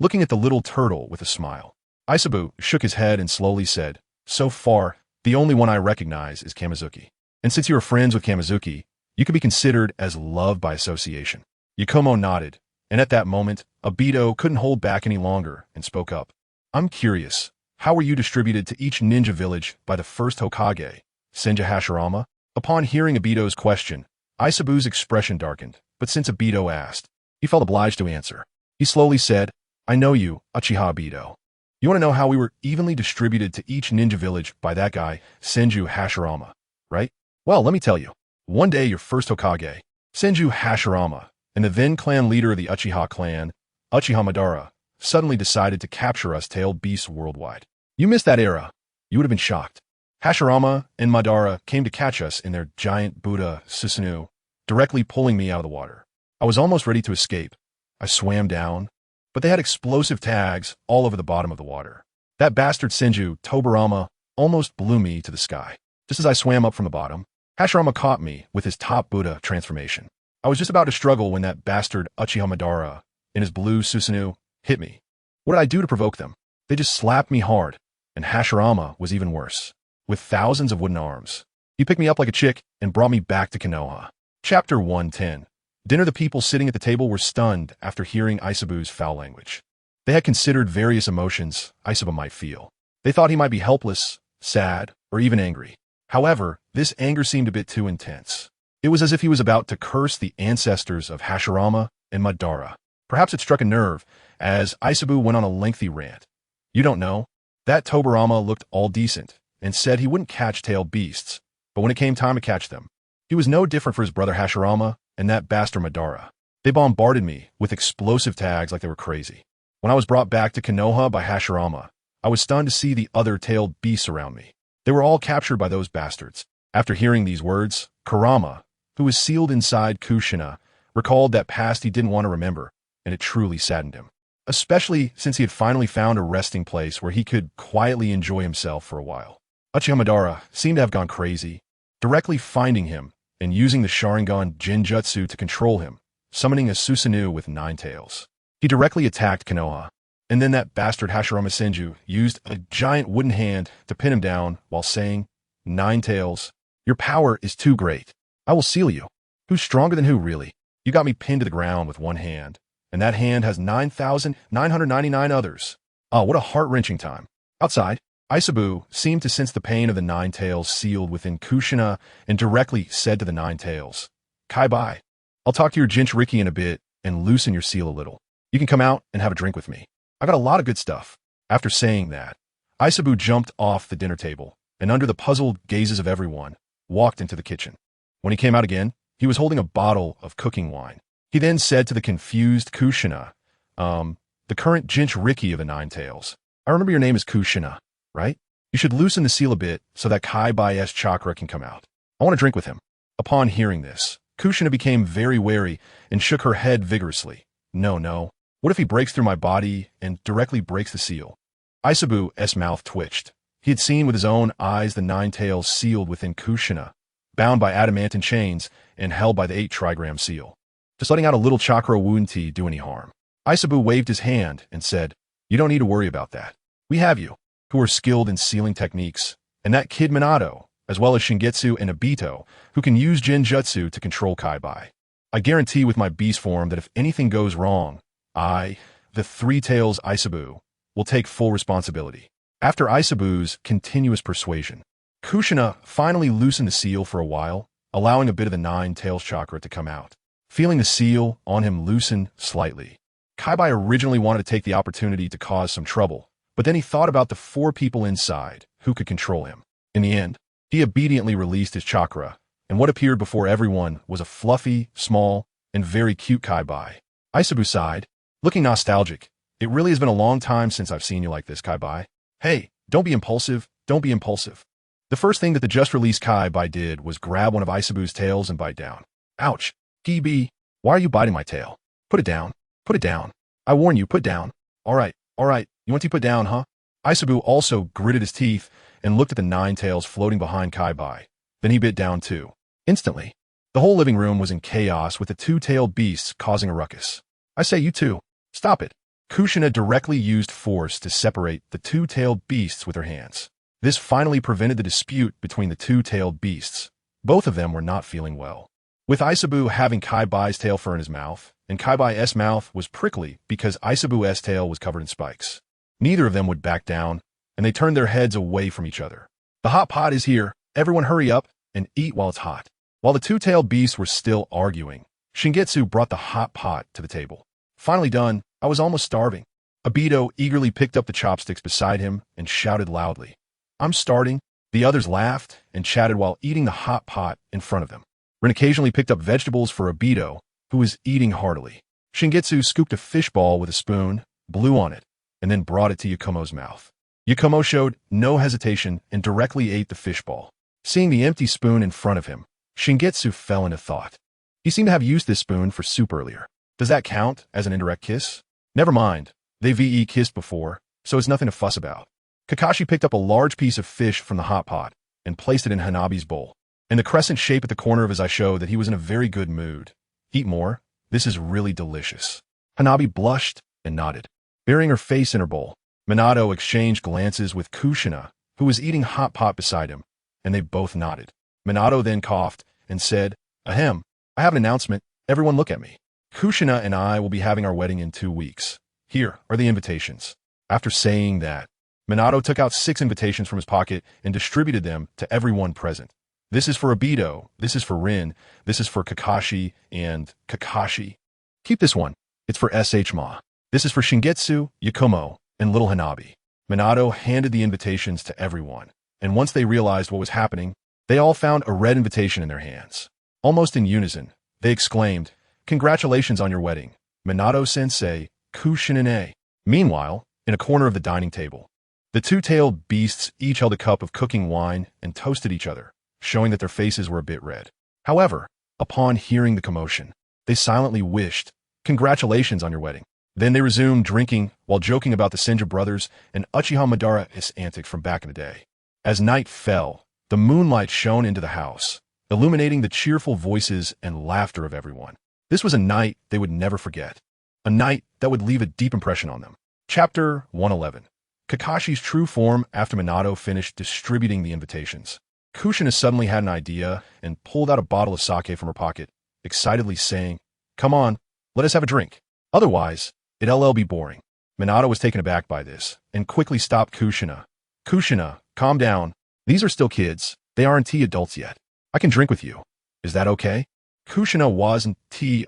looking at the little turtle with a smile. Isabu shook his head and slowly said, "So far, the only one I recognize is Kamizuki. And since you are friends with Kamizuki, you could be considered as love by association." Yakumo nodded, and at that moment, Obito couldn't hold back any longer and spoke up. "I'm curious, how were you distributed to each ninja village by the first Hokage, Senja Hashirama?" Upon hearing Obito's question, Isabu's expression darkened, but since Obito asked, he felt obliged to answer. He slowly said, "I know you, Uchiha Obito. You want to know how we were evenly distributed to each ninja village by that guy, Senju Hashirama, right? Well, let me tell you. One day your first Hokage, Senju Hashirama, and the then clan leader of the Uchiha clan, Uchiha Madara, suddenly decided to capture us tailed beasts worldwide. You missed that era. You would have been shocked. Hashirama and Madara came to catch us in their giant Buddha Susanoo, directly pulling me out of the water. I was almost ready to escape. I swam down, but they had explosive tags all over the bottom of the water. That bastard Senju Tobarama almost blew me to the sky. Just as I swam up from the bottom, Hashirama caught me with his top Buddha transformation. I was just about to struggle when that bastard Uchiha Madara, in his blue Susanoo, hit me. What did I do to provoke them? They just slapped me hard, and Hashirama was even worse, with thousands of wooden arms. He picked me up like a chick and brought me back to Konoha. Chapter 110. Dinner. The people sitting at the table were stunned after hearing Isabu's foul language. They had considered various emotions Isabu might feel. They thought he might be helpless, sad, or even angry. However, this anger seemed a bit too intense. It was as if he was about to curse the ancestors of Hashirama and Madara. Perhaps it struck a nerve, as Isabu went on a lengthy rant. "You don't know? That Tobarama looked all decent, and said he wouldn't catch tailed beasts, but when it came time to catch them, he was no different for his brother Hashirama and that bastard Madara. They bombarded me with explosive tags like they were crazy. When I was brought back to Konoha by Hashirama, I was stunned to see the other tailed beasts around me. They were all captured by those bastards." After hearing these words, Kurama, who was sealed inside Kushina, recalled that past he didn't want to remember, and it truly saddened him. Especially since he had finally found a resting place where he could quietly enjoy himself for a while. Uchiha Madara seemed to have gone crazy, directly finding him and using the Sharingan Jinjutsu to control him, summoning a Susanoo with 9 tails. He directly attacked Konoha, and then that bastard Hashirama Senju used a giant wooden hand to pin him down while saying, "9 tails, your power is too great. I will seal you." Who's stronger than who, really? You got me pinned to the ground with one hand, and that hand has 9,999 others. Ah, what a heart-wrenching time. Outside, Isabu seemed to sense the pain of the 9 tails sealed within Kushina and directly said to the 9 tails, "Kai bye. I'll talk to your Jinchuriki in a bit and loosen your seal a little. You can come out and have a drink with me. I got a lot of good stuff." After saying that, Isabu jumped off the dinner table and under the puzzled gazes of everyone, walked into the kitchen. When he came out again, he was holding a bottle of cooking wine. He then said to the confused Kushina, the current Jinchuriki of the 9 tails, "I remember your name is Kushina, right? You should loosen the seal a bit so that Kai Bai's chakra can come out. I want to drink with him." Upon hearing this, Kushina became very wary and shook her head vigorously. No. What if he breaks through my body and directly breaks the seal?" Isabu's mouth twitched. He had seen with his own eyes the 9 tails sealed within Kushina, bound by adamantine chains and held by the 8 trigram seal. Just letting out a little chakra wouldn't do any harm. Isabu waved his hand and said, "You don't need to worry about that. We have you, who are skilled in sealing techniques, and that kid Minato, as well as Shingetsu and Obito, who can use Jinjutsu to control Kai Bai. I guarantee with my beast form that if anything goes wrong, I, the 3 tails Isabu, will take full responsibility." After Isabu's continuous persuasion, Kushina finally loosened the seal for a while, allowing a bit of the 9 tails chakra to come out. Feeling the seal on him loosen slightly, Kai Bai originally wanted to take the opportunity to cause some trouble, but then he thought about the 4 people inside who could control him. In the end, he obediently released his chakra, and what appeared before everyone was a fluffy, small, and very cute Kai Bai. Aisabu sighed, looking nostalgic. It really has been a long time since I've seen you like this, Kai-bai. Hey, don't be impulsive, don't be impulsive. The first thing that the just-released Kai-bai did was grab one of Aisabu's tails and bite down. Ouch. Kibi, why are you biting my tail? Put it down. Put it down. I warn you, put down. All right. You want to put down, huh? Aisabu also gritted his teeth and looked at the 9 tails floating behind Kai-bai. Then he bit down too. Instantly, the whole living room was in chaos with the 2-tailed beasts causing a ruckus. I say, you two, stop it. Kushina directly used force to separate the 2-tailed beasts with her hands. This finally prevented the dispute between the 2-tailed beasts. Both of them were not feeling well. With Aisabu having Kai-bai's tail fur in his mouth, and Kai-bai's mouth was prickly because Aisabu's tail was covered in spikes. Neither of them would back down, and they turned their heads away from each other. The hot pot is here. Everyone hurry up and eat while it's hot. While the 2-tailed beasts were still arguing, Shingetsu brought the hot pot to the table. Finally done, I was almost starving. Obito eagerly picked up the chopsticks beside him and shouted loudly, I'm starting. The others laughed and chatted while eating the hot pot in front of them. Rin occasionally picked up vegetables for Obito, who was eating heartily. Shingetsu scooped a fishball with a spoon, blew on it, and then brought it to Yakumo's mouth. Yakumo showed no hesitation and directly ate the fishball. Seeing the empty spoon in front of him, Shingetsu fell into thought. He seemed to have used this spoon for soup earlier. Does that count as an indirect kiss? Never mind. They VE kissed before, so it's nothing to fuss about. Kakashi picked up a large piece of fish from the hot pot and placed it in Hanabi's bowl. And the crescent shape at the corner of his eye showed that he was in a very good mood. Eat more. This is really delicious. Hanabi blushed and nodded. Burying her face in her bowl, Minato exchanged glances with Kushina, who was eating hot pot beside him, and they both nodded. Minato then coughed and said, Ahem, I have an announcement. Everyone look at me. Kushina and I will be having our wedding in 2 weeks. Here are the invitations. After saying that, Minato took out 6 invitations from his pocket and distributed them to everyone present. This is for Obito, this is for Rin, this is for Kakashi, and Kakashi. Keep this one. It's for Ma. This is for Shingetsu, Yakumo, and little Hanabi. Minato handed the invitations to everyone, and once they realized what was happening, they all found a red invitation in their hands. Almost in unison, they exclaimed, Congratulations on your wedding, Minato-sensei, Kushina-ne. Meanwhile, in a corner of the dining table, the 2-tailed beasts each held a cup of cooking wine and toasted each other, showing that their faces were a bit red. However, upon hearing the commotion, they silently wished, Congratulations on your wedding. Then they resumed drinking while joking about the Senja brothers and Uchiha Madara's antics from back in the day. As night fell, the moonlight shone into the house, illuminating the cheerful voices and laughter of everyone. This was a night they would never forget. A night that would leave a deep impression on them. Chapter 111. Kakashi's true form after Minato finished distributing the invitations. Kushina suddenly had an idea and pulled out a bottle of sake from her pocket, excitedly saying, Come on, let us have a drink. Otherwise, it'll be boring. Minato was taken aback by this and quickly stopped Kushina. Kushina, calm down. These are still kids. They aren't adults yet. I can drink with you. Is that okay? Kushina wasn't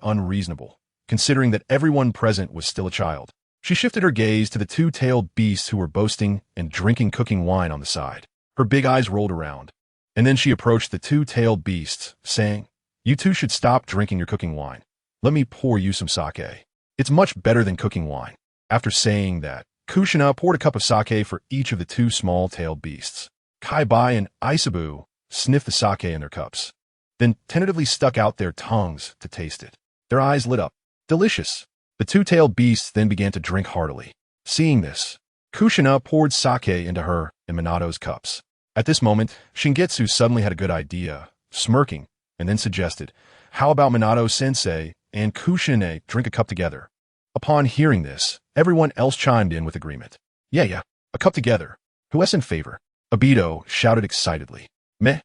unreasonable, considering that everyone present was still a child. She shifted her gaze to the 2-tailed beasts who were boasting and drinking cooking wine on the side. Her big eyes rolled around. And then she approached the 2-tailed beasts, saying, You two should stop drinking your cooking wine. Let me pour you some sake. It's much better than cooking wine. After saying that, Kushina poured a cup of sake for each of the 2 small-tailed beasts. Kai-bai and Aisabu sniffed the sake in their cups, then tentatively stuck out their tongues to taste it. Their eyes lit up. Delicious. The 2-tailed beasts then began to drink heartily. Seeing this, Kushina poured sake into her and Minato's cups. At this moment, Shingetsu suddenly had a good idea, smirking, and then suggested, How about Minato-sensei and Kushina drink a cup together? Upon hearing this, everyone else chimed in with agreement. Yeah, a cup together. Who's in favor? Obito shouted excitedly. Meh.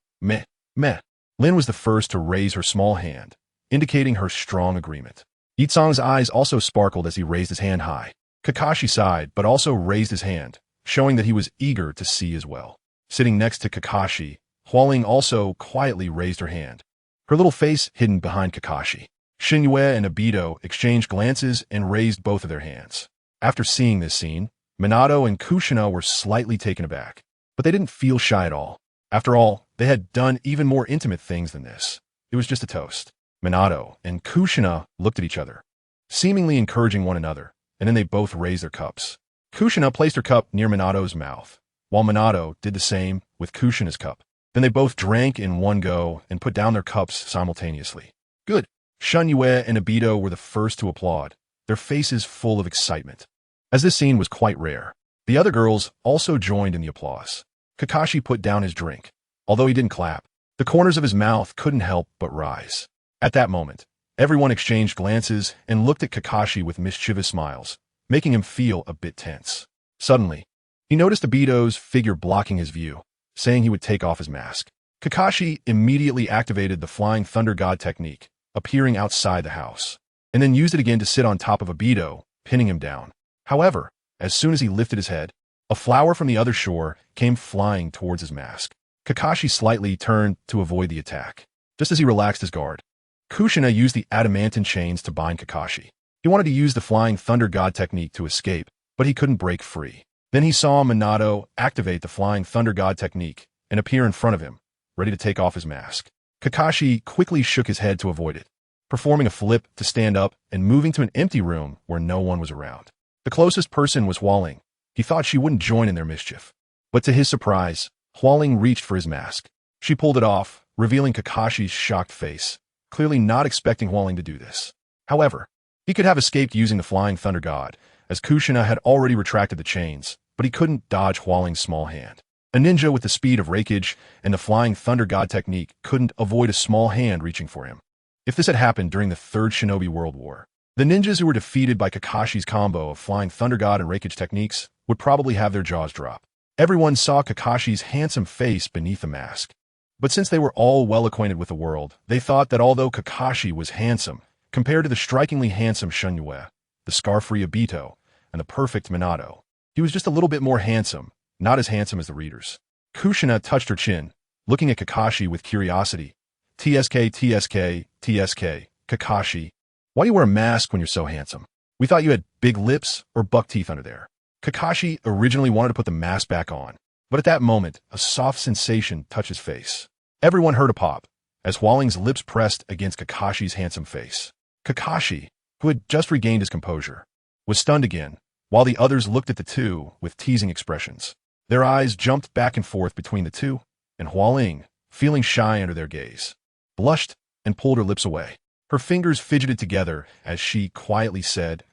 Lin was the first to raise her small hand, indicating her strong agreement. Itsang's eyes also sparkled as he raised his hand high. Kakashi sighed, but also raised his hand, showing that he was eager to see as well. Sitting next to Kakashi, Hualing also quietly raised her hand, her little face hidden behind Kakashi. Shinue and Obito exchanged glances and raised both of their hands. After seeing this scene, Minato and Kushina were slightly taken aback, but they didn't feel shy at all. After all, they had done even more intimate things than this. It was just a toast. Minato and Kushina looked at each other. seemingly encouraging one another, and then they both raised their cups. Kushina placed her cup near Minato's mouth, while Minato did the same with Kushina's cup. Then they both drank in one go and put down their cups simultaneously. Good. Shunyue and Obito were the first to applaud, their faces full of excitement. As this scene was quite rare, the other girls also joined in the applause. Kakashi put down his drink. Although he didn't clap, the corners of his mouth couldn't help but rise. At that moment, everyone exchanged glances and looked at Kakashi with mischievous smiles, making him feel a bit tense. Suddenly, he noticed Obito's figure blocking his view, saying he would take off his mask. Kakashi immediately activated the Flying Thunder God technique, appearing outside the house, and then used it again to sit on top of Obito, pinning him down. However, as soon as he lifted his head, a flower from the other shore came flying towards his mask. Kakashi slightly turned to avoid the attack. Just as he relaxed his guard, Kushina used the adamantine chains to bind Kakashi. He wanted to use the Flying Thunder God technique to escape, but he couldn't break free. Then he saw Minato activate the Flying Thunder God technique and appear in front of him, ready to take off his mask. Kakashi quickly shook his head to avoid it, performing a flip to stand up and moving to an empty room where no one was around. The closest person was Hualing. He thought she wouldn't join in their mischief. But to his surprise, Hualing reached for his mask. She pulled it off, revealing Kakashi's shocked face, clearly not expecting Hualing to do this. However, he could have escaped using the Flying Thunder God, as Kushina had already retracted the chains, but he couldn't dodge Hualing's small hand. A ninja with the speed of Raikage and the Flying Thunder God technique couldn't avoid a small hand reaching for him. If this had happened during the Third Shinobi World War, the ninjas who were defeated by Kakashi's combo of Flying Thunder God and Raikage techniques would probably have their jaws drop. Everyone saw Kakashi's handsome face beneath the mask. But since they were all well acquainted with the world, they thought that although Kakashi was handsome, compared to the strikingly handsome Shunyue, the scar-free Obito, and the perfect Minato, he was just a little bit more handsome, not as handsome as the readers. Kushina touched her chin, looking at Kakashi with curiosity. TSK, TSK, TSK, Kakashi, why do you wear a mask when you're so handsome? We thought you had big lips or buck teeth under there. Kakashi originally wanted to put the mask back on, but at that moment, a soft sensation touched his face. Everyone heard a pop, as Hualing's lips pressed against Kakashi's handsome face. Kakashi, who had just regained his composure, was stunned again, while the others looked at the two with teasing expressions. Their eyes jumped back and forth between the two, and Hualing, feeling shy under their gaze, blushed and pulled her lips away. Her fingers fidgeted together as she quietly said,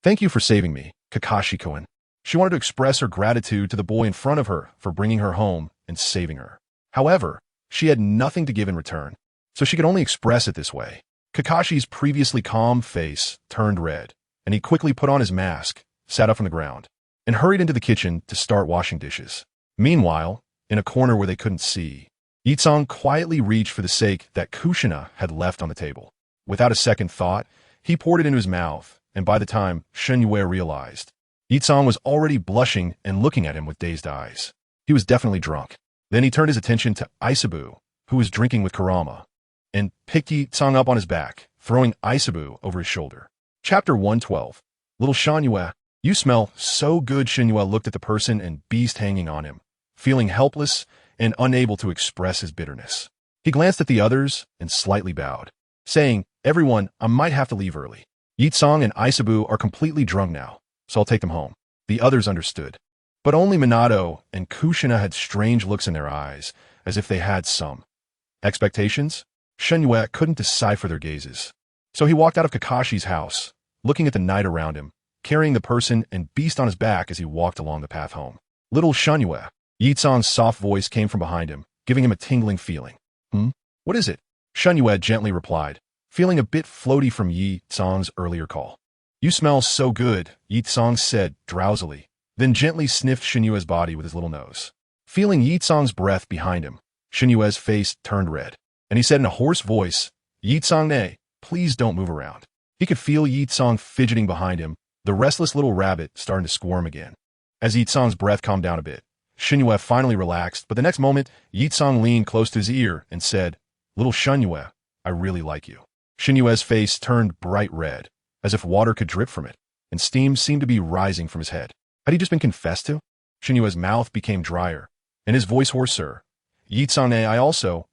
"Thank you for saving me, Kakashi-kun." She wanted to express her gratitude to the boy in front of her for bringing her home and saving her. However, she had nothing to give in return, so she could only express it this way. Kakashi's previously calm face turned red, and he quickly put on his mask, sat up from the ground, and hurried into the kitchen to start washing dishes. Meanwhile, in a corner where they couldn't see, Yitsong quietly reached for the sake that Kushina had left on the table. Without a second thought, he poured it into his mouth, and by the time Shunyue realized, Yitsong was already blushing and looking at him with dazed eyes. He was definitely drunk. Then he turned his attention to Isabu, who was drinking with Kurama, and picked Yitsong up on his back, throwing Isabu over his shoulder. Chapter 112. Little Shunyue, you smell so good. Shunyue looked at the person and beast hanging on him, feeling helpless and unable to express his bitterness. He glanced at the others and slightly bowed, saying, "Everyone, I might have to leave early. Yitsong and Isabu are completely drunk now, so I'll take them home." The others understood. But only Minato and Kushina had strange looks in their eyes, as if they had some expectations. Shunyue couldn't decipher their gazes. So he walked out of Kakashi's house, looking at the night around him, carrying the person and beast on his back as he walked along the path home. Little Shunyue, Yitsong's soft voice came from behind him, giving him a tingling feeling. What is it?" Shunyue gently replied, feeling a bit floaty from Yitsong's earlier call. "You smell so good," Yitsong said drowsily, then gently sniffed Shunyue's body with his little nose. Feeling Yitsong's breath behind him, Shunyue's face turned red, and he said in a hoarse voice, "Yitsong-ne, please don't move around." He could feel Yitsong fidgeting behind him, the restless little rabbit starting to squirm again. As Yitsong's breath calmed down a bit, Shunyue finally relaxed, but the next moment, Yitsong leaned close to his ear and said, "Little Shunyue, I really like you." Shunyue's face turned bright red, as if water could drip from it, and steam seemed to be rising from his head. Had he just been confessed to? Shunyue's mouth became drier, and his voice hoarser. "Yitsong-ne, I also,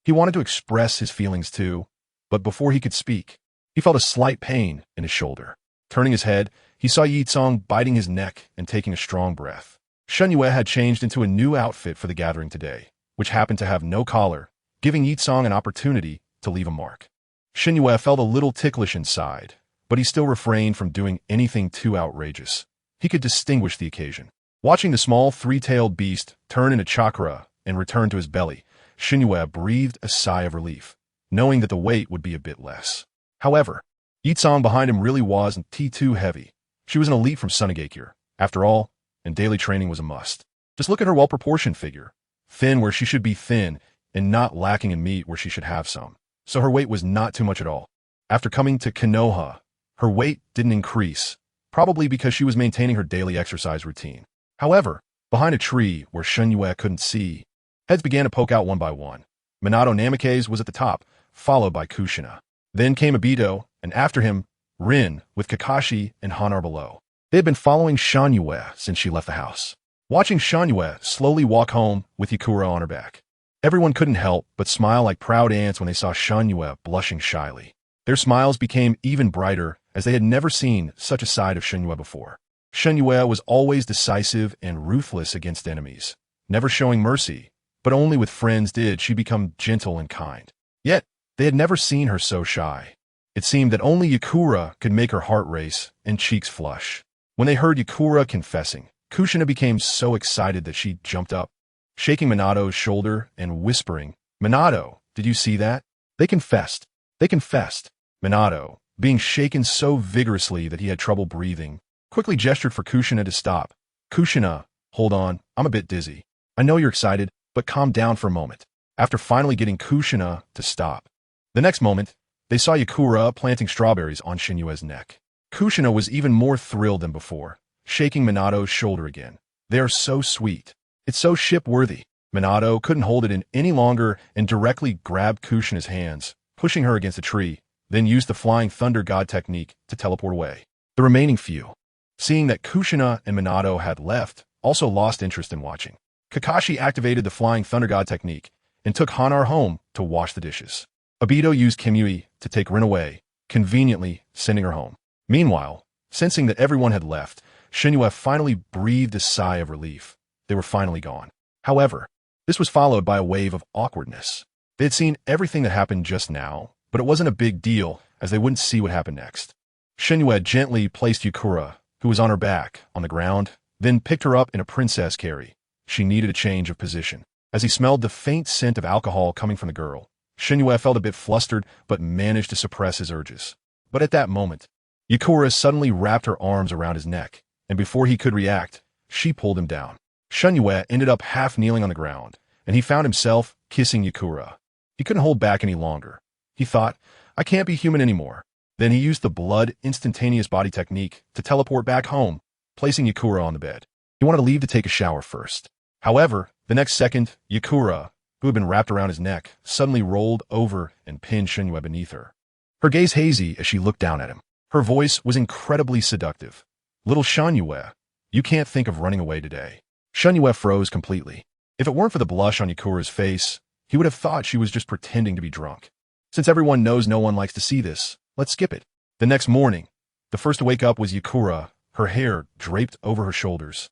He wanted to express his feelings too, but before he could speak, He felt a slight pain in his shoulder. Turning his head, he saw Yi-Tsong biting his neck and taking a strong breath. Shen Yue had changed into a new outfit for the gathering today, which happened to have no collar, giving Yi-Tsong an opportunity to leave a mark. Shen Yue felt a little ticklish inside, but he still refrained from doing anything too outrageous. He could distinguish the occasion. Watching the small three-tailed beast turn into chakra and return to his belly, Shen Yue breathed a sigh of relief, knowing that the weight would be a bit less. However, Yi-Tsong behind him really wasn't too heavy. She was an elite from Sunagakure, after all, and daily training was a must. Just look at her well-proportioned figure, thin where she should be thin and not lacking in meat where she should have some. So her weight was not too much at all. After coming to Konoha, her weight didn't increase, probably because she was maintaining her daily exercise routine. However, behind a tree where Shen Yue couldn't see, heads began to poke out one by one. Minato Namikaze was at the top, followed by Kushina. Then came Obito, and after him, Rin, with Kakashi and Hanar below. They had been following Shen Yue since she left the house. Watching Shen Yue slowly walk home with Yakura on her back, everyone couldn't help but smile like proud ants when they saw Shen Yue blushing shyly. Their smiles became even brighter as they had never seen such a side of Shen Yue before. Shen Yue was always decisive and ruthless against enemies, never showing mercy, but only with friends did she become gentle and kind. Yet, they had never seen her so shy. It seemed that only Yakura could make her heart race and cheeks flush. When they heard Yakura confessing, Kushina became so excited that she jumped up, shaking Minato's shoulder and whispering, "Minato, did you see that? They confessed. They confessed." Minato, being shaken so vigorously that he had trouble breathing, quickly gestured for Kushina to stop. "Kushina, hold on, I'm a bit dizzy. I know you're excited, but calm down for a moment." After finally getting Kushina to stop, the next moment, they saw Yakura planting strawberries on Shen Yue's neck. Kushina was even more thrilled than before, shaking Minato's shoulder again. "They are so sweet. It's so ship-worthy." Minato couldn't hold it in any longer and directly grabbed Kushina's hands, pushing her against a tree, then used the Flying Thunder God technique to teleport away. The remaining few, seeing that Kushina and Minato had left, also lost interest in watching. Kakashi activated the Flying Thunder God technique and took Hanar home to wash the dishes. Obito used Kimui to take Rin away, conveniently sending her home. Meanwhile, sensing that everyone had left, Shen Yue finally breathed a sigh of relief. They were finally gone. However, this was followed by a wave of awkwardness. They had seen everything that happened just now, but it wasn't a big deal as they wouldn't see what happened next. Shen Yue gently placed Yakura, who was on her back, on the ground, then picked her up in a princess carry. She needed a change of position. As he smelled the faint scent of alcohol coming from the girl, Shen Yue felt a bit flustered but managed to suppress his urges. But at that moment, Yakura suddenly wrapped her arms around his neck, and before he could react, she pulled him down. Shen Yue ended up half kneeling on the ground, and he found himself kissing Yakura. He couldn't hold back any longer. He thought, "I can't be human anymore." Then he used the blood instantaneous body technique to teleport back home, placing Yakura on the bed. He wanted to leave to take a shower first. However, the next second, Yakura, who had been wrapped around his neck, suddenly rolled over and pinned Shen Yue beneath her. Her gaze hazy as she looked down at him. Her voice was incredibly seductive. "Little Shen Yue, you can't think of running away today." Shen Yue froze completely. If it weren't for the blush on Yakura's face, he would have thought she was just pretending to be drunk. Since everyone knows no one likes to see this, let's skip it. The next morning, the first to wake up was Yakura, her hair draped over her shoulders.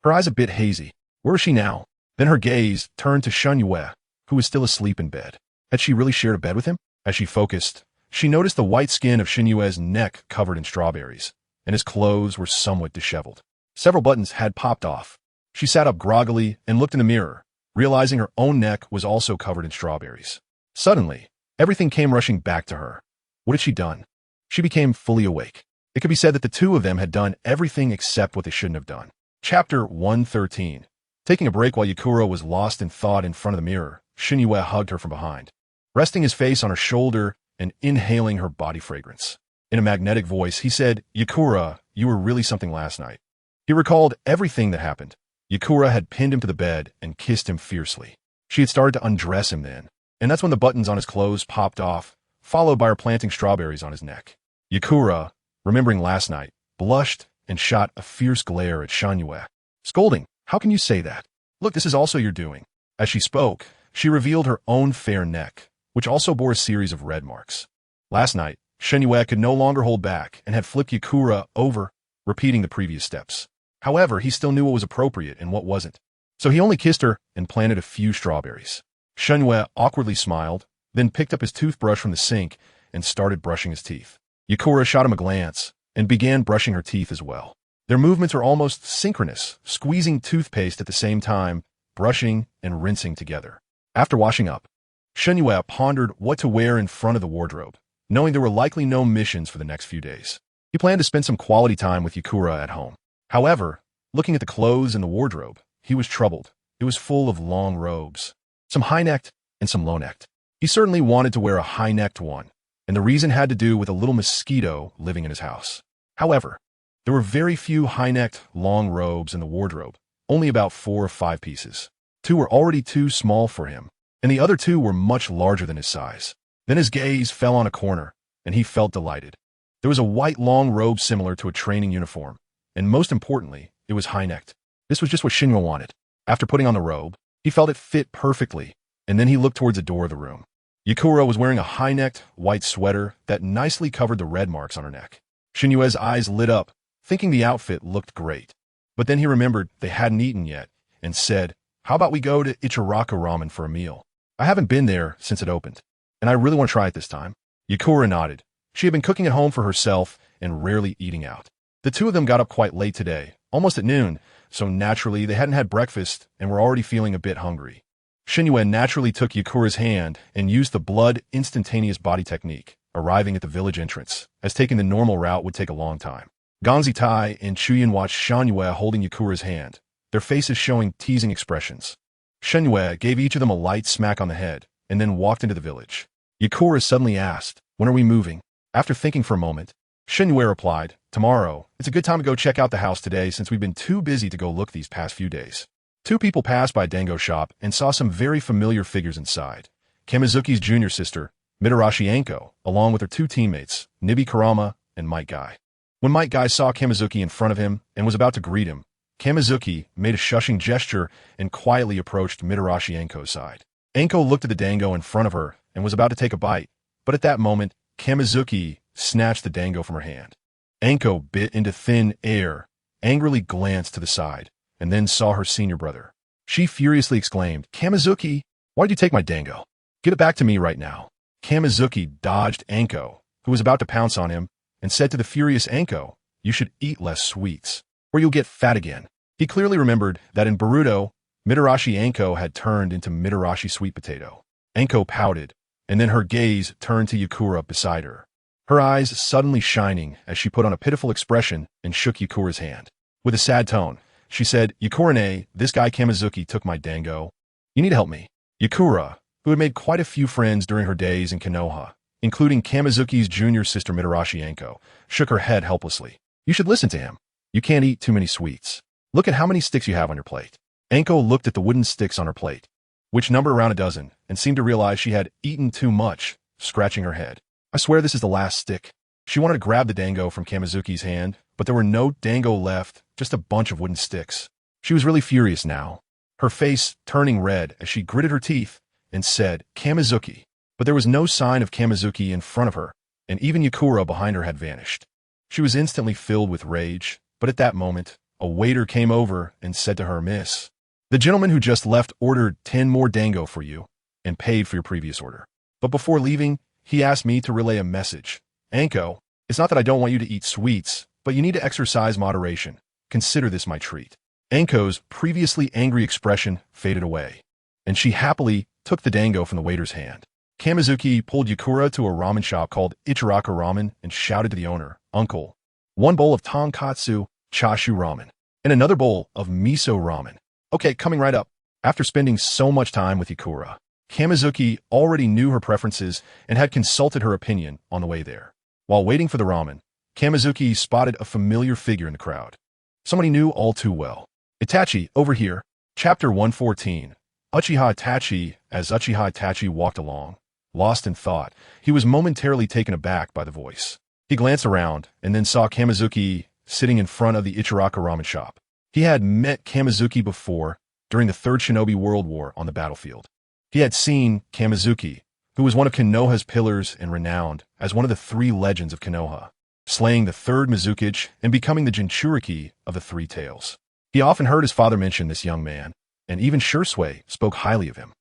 Her eyes a bit hazy. Where was she now? Then her gaze turned to Shen Yue, who was still asleep in bed. Had she really shared a bed with him? As she focused, she noticed the white skin of Shen Yue's neck covered in strawberries, and his clothes were somewhat disheveled. Several buttons had popped off. She sat up groggily and looked in the mirror, realizing her own neck was also covered in strawberries. Suddenly, everything came rushing back to her. What had she done? She became fully awake. It could be said that the two of them had done everything except what they shouldn't have done. Chapter 113. Taking a break while Yakura was lost in thought in front of the mirror, Shen Yue hugged her from behind, resting his face on her shoulder and inhaling her body fragrance. In a magnetic voice, he said, "Yakura, you were really something last night." He recalled everything that happened. Yakura had pinned him to the bed and kissed him fiercely. She had started to undress him then, and that's when the buttons on his clothes popped off, followed by her planting strawberries on his neck. Yakura, remembering last night, blushed and shot a fierce glare at Shen Yue, scolding, "How can you say that? Look, this is also your doing." As she spoke, she revealed her own fair neck, which also bore a series of red marks. Last night, Shinue could no longer hold back and had flipped Yakura over, repeating the previous steps. However, he still knew what was appropriate and what wasn't. So he only kissed her and planted a few strawberries. Shinue awkwardly smiled, then picked up his toothbrush from the sink and started brushing his teeth. Yakura shot him a glance and began brushing her teeth as well. Their movements are almost synchronous, squeezing toothpaste at the same time, brushing and rinsing together. After washing up, Shinue pondered what to wear in front of the wardrobe, knowing there were likely no missions for the next few days. He planned to spend some quality time with Yakura at home. However, looking at the clothes in the wardrobe, he was troubled. It was full of long robes, some high-necked and some low-necked. He certainly wanted to wear a high-necked one, and the reason had to do with a little mosquito living in his house. However, there were very few high-necked, long robes in the wardrobe, only about 4 or 5 pieces. 2 were already too small for him, and the other 2 were much larger than his size. Then his gaze fell on a corner, and he felt delighted. There was a white long robe similar to a training uniform, and most importantly, it was high-necked. This was just what Shinue wanted. After putting on the robe, he felt it fit perfectly, and then he looked towards the door of the room. Yakura was wearing a high-necked, white sweater that nicely covered the red marks on her neck. Shinue's eyes lit up, thinking the outfit looked great. But then he remembered they hadn't eaten yet, and said, "How about we go to Ichiraka Ramen for a meal? I haven't been there since it opened, and I really want to try it this time." Yakura nodded. She had been cooking at home for herself and rarely eating out. The two of them got up quite late today, almost at noon, so naturally they hadn't had breakfast and were already feeling a bit hungry. Shinue naturally took Yakura's hand and used the blood instantaneous body technique, arriving at the village entrance, as taking the normal route would take a long time. Gonzi Tai and Chuyin watched Shinue holding Yakura's hand, their faces showing teasing expressions. Shinue gave each of them a light smack on the head and then walked into the village. Yakura suddenly asked, "When are we moving?" After thinking for a moment, Shinue replied, "Tomorrow. It's a good time to go check out the house today since we've been too busy to go look these past few days." 2 people passed by Dango shop and saw some very familiar figures inside. Kamizuki's junior sister, Mitarashi Anko, along with her 2 teammates, Nibi Karama and Might Guy. When Might Guy saw Kamizuki in front of him and was about to greet him, Kamizuki made a shushing gesture and quietly approached Mitarashi Anko's side. Anko looked at the dango in front of her and was about to take a bite, but at that moment, Kamizuki snatched the dango from her hand. Anko bit into thin air, angrily glanced to the side, and then saw her senior brother. She furiously exclaimed, "Kamizuki, why did you take my dango? Give it back to me right now." Kamizuki dodged Anko, who was about to pounce on him, and said to the furious Anko, "You should eat less sweets, or you'll get fat again." He clearly remembered that in Boruto, Mitarashi Anko had turned into Mitarashi Sweet Potato. Anko pouted, and then her gaze turned to Yakura beside her, her eyes suddenly shining as she put on a pitiful expression and shook Yakura's hand. With a sad tone, she said, "Yakura-ne, this guy Kamizuki took my dango. You need to help me." Yakura, who had made quite a few friends during her days in Konoha, including Kamizuki's junior sister Mitarashi Anko, shook her head helplessly. "You should listen to him. You can't eat too many sweets. Look at how many sticks you have on your plate." Anko looked at the wooden sticks on her plate, which numbered around a dozen, and seemed to realize she had eaten too much, scratching her head. "I swear this is the last stick." She wanted to grab the dango from Kamizuki's hand, but there were no dango left, just a bunch of wooden sticks. She was really furious now, her face turning red as she gritted her teeth and said, "Kamizuki." But there was no sign of Kamizuki in front of her, and even Yakura behind her had vanished. She was instantly filled with rage, but at that moment, a waiter came over and said to her, "Miss, the gentleman who just left ordered 10 more dango for you and paid for your previous order. But before leaving, he asked me to relay a message. Anko, it's not that I don't want you to eat sweets, but you need to exercise moderation. Consider this my treat." Anko's previously angry expression faded away, and she happily took the dango from the waiter's hand. Kamizuki pulled Yakura to a ramen shop called Ichiraka Ramen and shouted to the owner, "Uncle, 1 bowl of tonkatsu chashu ramen, and another bowl of miso ramen." "Okay, coming right up." After spending so much time with Yakura, Kamizuki already knew her preferences and had consulted her opinion on the way there. While waiting for the ramen, Kamizuki spotted a familiar figure in the crowd, someone he knew all too well. "Itachi, over here." Chapter 114. Uchiha Itachi. As Uchiha Itachi walked along, lost in thought, he was momentarily taken aback by the voice. He glanced around and then saw Kamizuki sitting in front of the Ichiraka ramen shop. He had met Kamizuki before, during the Third Shinobi World War on the battlefield. He had seen Kamizuki, who was one of Konoha's pillars and renowned as one of the three legends of Konoha, slaying the third Mizukage and becoming the Jinchuriki of the Three Tails. He often heard his father mention this young man, and even Shursui spoke highly of him.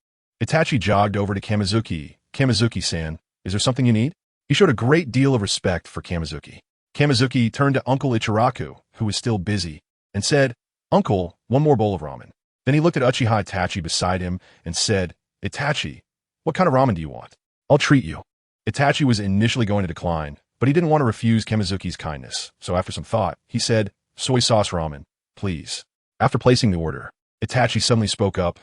Itachi jogged over to Kamizuki. Kamizuki-san, is there something you need? He showed a great deal of respect for Kamizuki. Kamizuki turned to Uncle Ichiraku, who was still busy, and said, "Uncle, one more bowl of ramen." Then he looked at Uchiha Itachi beside him and said, "Itachi, what kind of ramen do you want? I'll treat you." Itachi was initially going to decline, but he didn't want to refuse Kamizuki's kindness, so after some thought, he said, "Soy sauce ramen, please." After placing the order, Itachi suddenly spoke up,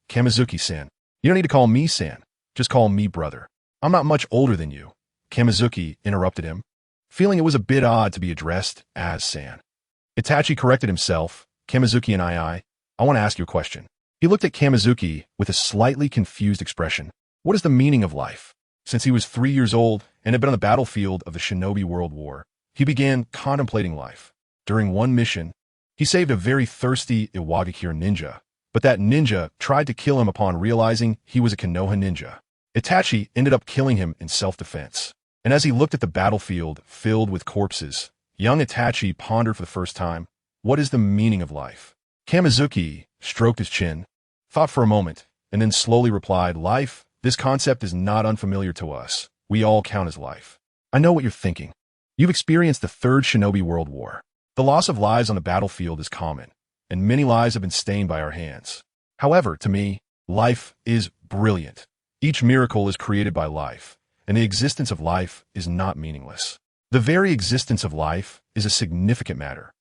Kamizuki-san, you don't need to call me san, just call me brother. I'm not much older than you." Kamizuki interrupted him, feeling it was a bit odd to be addressed as san. Itachi corrected himself, "Kamizuki and I want to ask you a question." He looked at Kamizuki with a slightly confused expression. What is the meaning of life? Since he was 3 years old and had been on the battlefield of the Shinobi World War, he began contemplating life. During one mission, he saved a very thirsty Iwagakure ninja, but that ninja tried to kill him upon realizing he was a Konoha ninja. Itachi ended up killing him in self-defense. And as he looked at the battlefield filled with corpses, young Itachi pondered for the first time, what is the meaning of life? Kamizuki stroked his chin, thought for a moment, and then slowly replied, "Life, this concept is not unfamiliar to us. We all count as life. I know what you're thinking. You've experienced the Third Shinobi World War. The loss of lives on the battlefield is common, and many lives have been stained by our hands. However, to me, life is brilliant. Each miracle is created by life, and the existence of life is not meaningless. The very existence of life is a significant matter.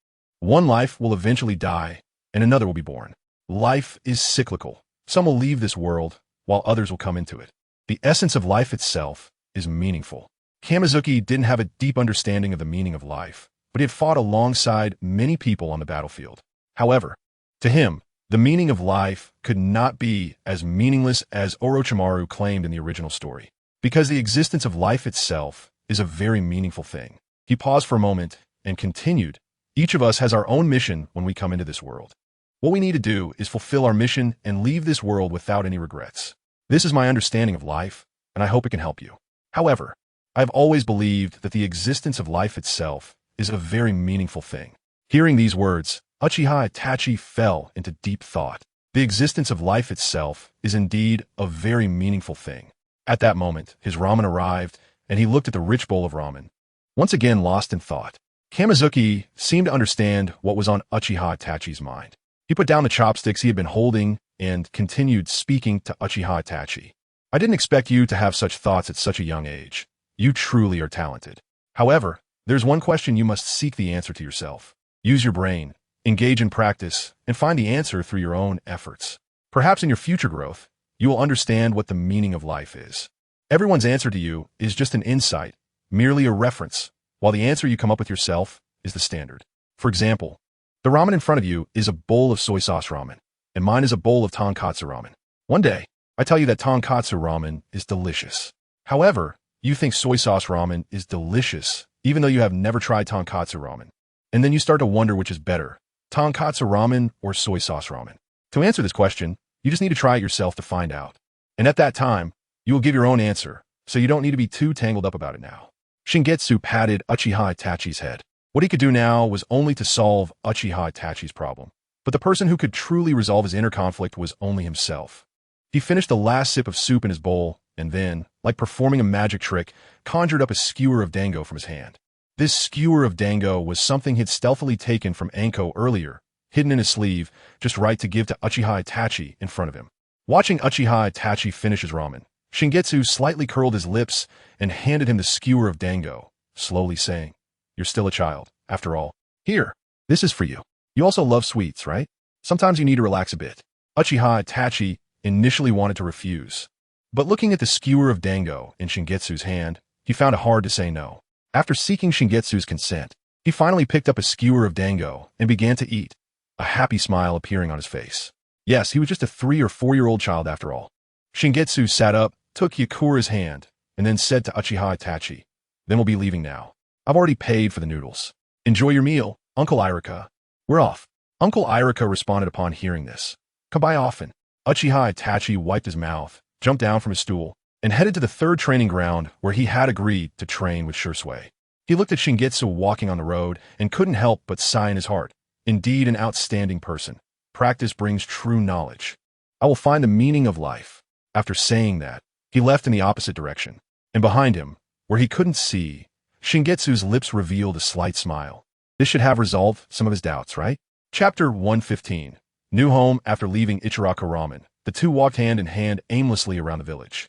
One life will eventually die, and another will be born. Life is cyclical. Some will leave this world, while others will come into it. The essence of life itself is meaningful." Kamizuki didn't have a deep understanding of the meaning of life, but he had fought alongside many people on the battlefield. However, to him, the meaning of life could not be as meaningless as Orochimaru claimed in the original story, because the existence of life itself is a very meaningful thing. He paused for a moment and continued, "Each of us has our own mission when we come into this world. What we need to do is fulfill our mission and leave this world without any regrets. This is my understanding of life, and I hope it can help you. However, I have always believed that the existence of life itself is a very meaningful thing." Hearing these words, Uchiha Itachi fell into deep thought. The existence of life itself is indeed a very meaningful thing. At that moment, his ramen arrived, and he looked at the rich bowl of ramen, once again lost in thought. Kamizuki seemed to understand what was on Uchiha Itachi's mind. He put down the chopsticks he had been holding and continued speaking to Uchiha Itachi. "I didn't expect you to have such thoughts at such a young age. You truly are talented. However, there's one question you must seek the answer to yourself. Use your brain, engage in practice, and find the answer through your own efforts. Perhaps in your future growth, you will understand what the meaning of life is. Everyone's answer to you is just an insight, merely a reference, while the answer you come up with yourself is the standard. For example, the ramen in front of you is a bowl of soy sauce ramen, and mine is a bowl of tonkatsu ramen. One day, I tell you that tonkatsu ramen is delicious. However, you think soy sauce ramen is delicious, even though you have never tried tonkatsu ramen. And then you start to wonder which is better, tonkatsu ramen or soy sauce ramen. To answer this question, you just need to try it yourself to find out. And at that time, you will give your own answer, so you don't need to be too tangled up about it now." Shingetsu patted Uchiha Itachi's head. What he could do now was only to solve Uchiha Itachi's problem. But the person who could truly resolve his inner conflict was only himself. He finished the last sip of soup in his bowl, and then, like performing a magic trick, conjured up a skewer of dango from his hand. This skewer of dango was something he'd stealthily taken from Anko earlier, hidden in his sleeve, just right to give to Uchiha Itachi in front of him. Watching Uchiha Itachi finish his ramen, Shingetsu slightly curled his lips and handed him the skewer of dango, slowly saying, "You're still a child, after all. Here, this is for you. You also love sweets, right? Sometimes you need to relax a bit." Uchiha Itachi initially wanted to refuse, but looking at the skewer of dango in Shingetsu's hand, he found it hard to say no. After seeking Shingetsu's consent, he finally picked up a skewer of dango and began to eat, a happy smile appearing on his face. Yes, he was just a 3 or 4-year-old child after all. Shingetsu sat up, took Yakura's hand, and then said to Uchiha Itachi, "Then we'll be leaving now. I've already paid for the noodles. Enjoy your meal, Uncle Irika. We're off." Uncle Irika responded upon hearing this. "Come by often." Uchiha Itachi wiped his mouth, jumped down from his stool, and headed to the third training ground where he had agreed to train with Shursui. He looked at Shingetsu walking on the road and couldn't help but sigh in his heart. Indeed, an outstanding person. Practice brings true knowledge. I will find the meaning of life. After saying that, he left in the opposite direction, and behind him, where he couldn't see, Shingetsu's lips revealed a slight smile. This should have resolved some of his doubts, right? Chapter 115. New home after leaving Ichiraku Ramen. The two walked hand in hand aimlessly around the village.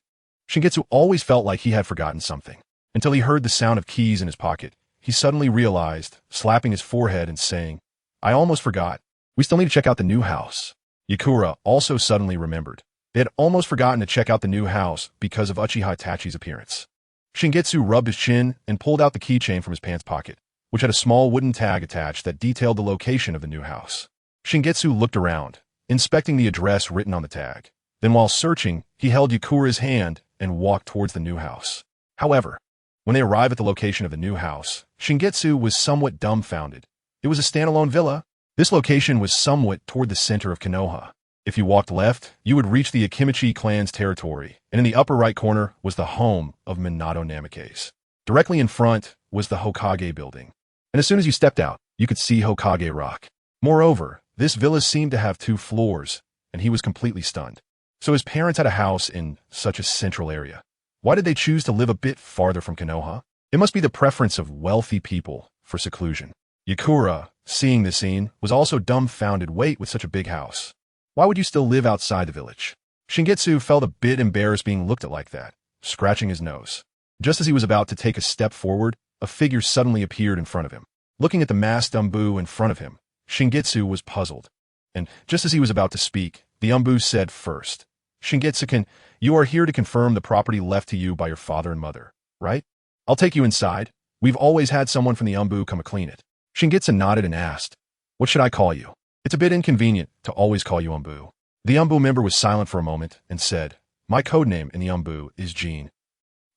Shingetsu always felt like he had forgotten something, until he heard the sound of keys in his pocket. He suddenly realized, slapping his forehead and saying, I almost forgot. We still need to check out the new house. Yakura also suddenly remembered. They had almost forgotten to check out the new house because of Uchiha Itachi's appearance. Shingetsu rubbed his chin and pulled out the keychain from his pants pocket, which had a small wooden tag attached that detailed the location of the new house. Shingetsu looked around, inspecting the address written on the tag. Then while searching, he held Yakura's hand and walked towards the new house. However, when they arrived at the location of the new house, Shingetsu was somewhat dumbfounded. It was a standalone villa. This location was somewhat toward the center of Konoha. If you walked left, you would reach the Akimichi clan's territory, and in the upper right corner was the home of Minato Namikaze. Directly in front was the Hokage building, and as soon as you stepped out, you could see Hokage Rock. Moreover, this villa seemed to have 2 floors, and he was completely stunned. So his parents had a house in such a central area. Why did they choose to live a bit farther from Konoha? It must be the preference of wealthy people for seclusion. Yakura, seeing this scene, was also dumbfounded. Wait, with such a big house, why would you still live outside the village? Shingetsu felt a bit embarrassed being looked at like that, scratching his nose. Just as he was about to take a step forward, a figure suddenly appeared in front of him. Looking at the masked Umbu in front of him, Shingetsu was puzzled. And just as he was about to speak, the Umbu said first, Shingetsu-kun, you are here to confirm the property left to you by your father and mother, right? I'll take you inside. We've always had someone from the Umbu come clean it. Shingetsu nodded and asked, what should I call you? It's a bit inconvenient to always call you Umbu. The Umbu member was silent for a moment and said, my codename in the Umbu is Jean.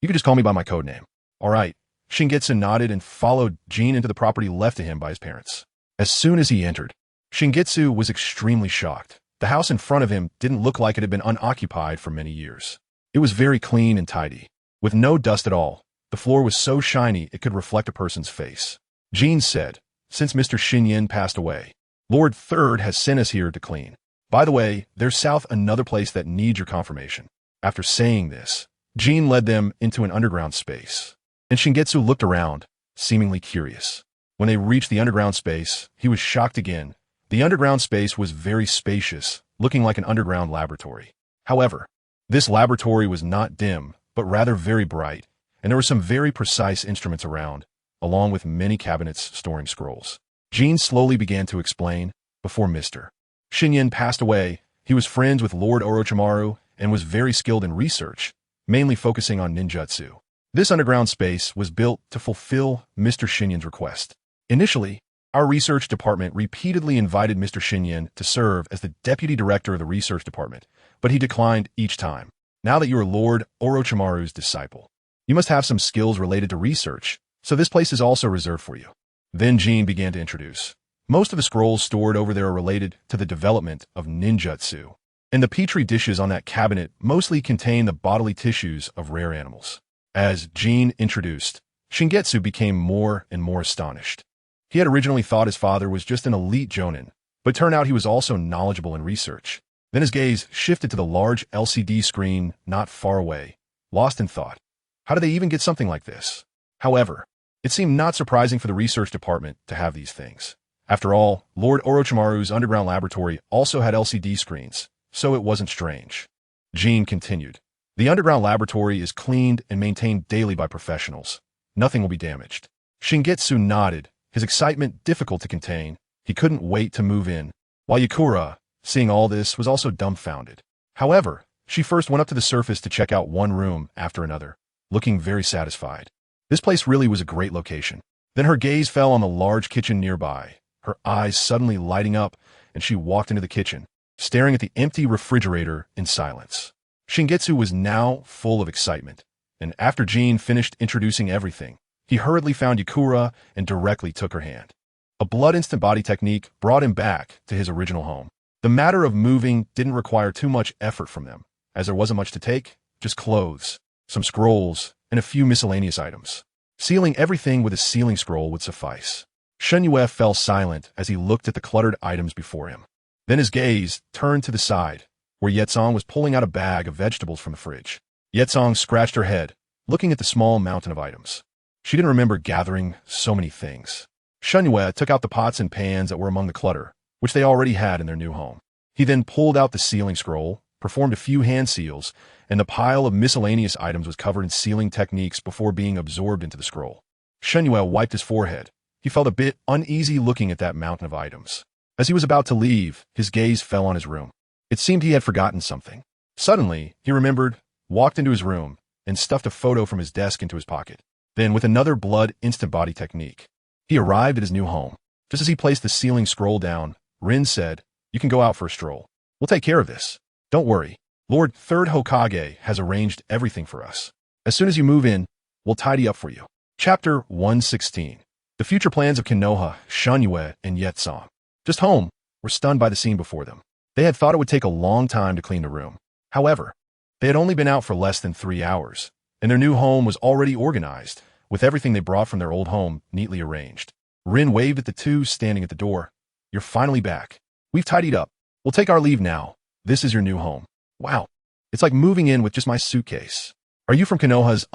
You can just call me by my codename. All right. Shingetsu nodded and followed Jean into the property left to him by his parents. As soon as he entered, Shingetsu was extremely shocked. The house in front of him didn't look like it had been unoccupied for many years. It was very clean and tidy, with no dust at all. The floor was so shiny it could reflect a person's face. Jean said, since Mr. Shinyen passed away, Lord Third has sent us here to clean. By the way, there's south another place that needs your confirmation. After saying this, Jean led them into an underground space, and Shingetsu looked around, seemingly curious. When they reached the underground space, he was shocked again. The underground space was very spacious, looking like an underground laboratory. However, this laboratory was not dim, but rather very bright, and there were some very precise instruments around, along with many cabinets storing scrolls. Jean slowly began to explain. Before Mr. Shinyen passed away, he was friends with Lord Orochimaru and was very skilled in research, mainly focusing on ninjutsu. This underground space was built to fulfill Mr. Shinyen's request. Initially, our research department repeatedly invited Mr. Shinyen to serve as the deputy director of the research department, but he declined each time. Now that you are Lord Orochimaru's disciple, you must have some skills related to research, so this place is also reserved for you. Then Jean began to introduce. Most of the scrolls stored over there are related to the development of ninjutsu, and the petri dishes on that cabinet mostly contain the bodily tissues of rare animals. As Jean introduced, Shingetsu became more and more astonished. He had originally thought his father was just an elite jonin, but turned out he was also knowledgeable in research. Then his gaze shifted to the large LCD screen not far away, lost in thought. How did they even get something like this? However, it seemed not surprising for the research department to have these things. After all, Lord Orochimaru's underground laboratory also had LCD screens, so it wasn't strange. Jean continued. The underground laboratory is cleaned and maintained daily by professionals. Nothing will be damaged. Shingetsu nodded, his excitement difficult to contain. He couldn't wait to move in, while Yakura, seeing all this, was also dumbfounded. However, she first went up to the surface to check out one room after another, looking very satisfied. This place really was a great location. Then her gaze fell on the large kitchen nearby, her eyes suddenly lighting up, and she walked into the kitchen, staring at the empty refrigerator in silence. Shingetsu was now full of excitement, and after Jean finished introducing everything, he hurriedly found Yakura and directly took her hand. A blood instant body technique brought him back to his original home. The matter of moving didn't require too much effort from them. As there wasn't much to take, just clothes, some scrolls, and a few miscellaneous items. Sealing everything with a sealing scroll would suffice. Shen-Yue fell silent as he looked at the cluttered items before him. Then his gaze turned to the side, where Yetsong was pulling out a bag of vegetables from the fridge. Yetsong scratched her head, looking at the small mountain of items. She didn't remember gathering so many things. Shen-Yue took out the pots and pans that were among the clutter, which they already had in their new home. He then pulled out the sealing scroll, performed a few hand seals, and the pile of miscellaneous items was covered in sealing techniques before being absorbed into the scroll. Shen-Yue wiped his forehead. He felt a bit uneasy looking at that mountain of items. As he was about to leave, his gaze fell on his room. It seemed he had forgotten something. Suddenly, he remembered, walked into his room, and stuffed a photo from his desk into his pocket. Then, with another blood instant body technique, he arrived at his new home. Just as he placed the sealing scroll down, Rin said, "You can go out for a stroll. We'll take care of this. Don't worry. Lord Third Hokage has arranged everything for us. As soon as you move in, we'll tidy up for you." Chapter 116. The future plans of Konoha, Shen-Yue, and Yetsong, just home, were stunned by the scene before them. They had thought it would take a long time to clean the room. However, they had only been out for less than 3 hours, and their new home was already organized, with everything they brought from their old home neatly arranged. Rin waved at the two standing at the door. "You're finally back. We've tidied up. We'll take our leave now. This is your new home." "Wow, it's like moving in with just my suitcase." "Are you from Konoha's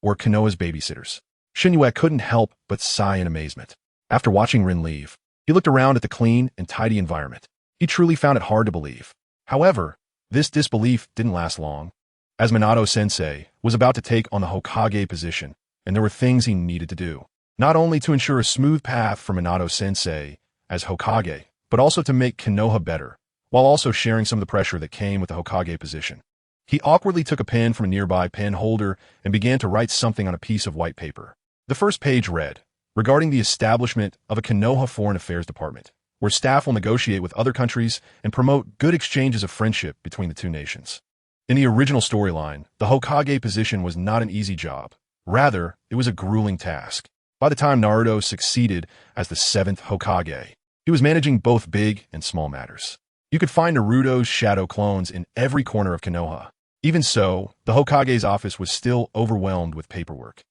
or Konoha's babysitters?" Shen-Yue couldn't help but sigh in amazement. After watching Rin leave, he looked around at the clean and tidy environment. He truly found it hard to believe. However, this disbelief didn't last long. As Minato-sensei was about to take on the Hokage position, and there were things he needed to do, not only to ensure a smooth path for Minato-sensei as Hokage, but also to make Konoha better, while also sharing some of the pressure that came with the Hokage position. He awkwardly took a pen from a nearby pen holder and began to write something on a piece of white paper. The first page read, "Regarding the establishment of a Konoha Foreign Affairs Department, where staff will negotiate with other countries and promote good exchanges of friendship between the two nations." In the original storyline, the Hokage position was not an easy job. Rather, it was a grueling task. By the time Naruto succeeded as the 7th Hokage, he was managing both big and small matters. You could find Naruto's shadow clones in every corner of Konoha. Even so, the Hokage's office was still overwhelmed with paperwork.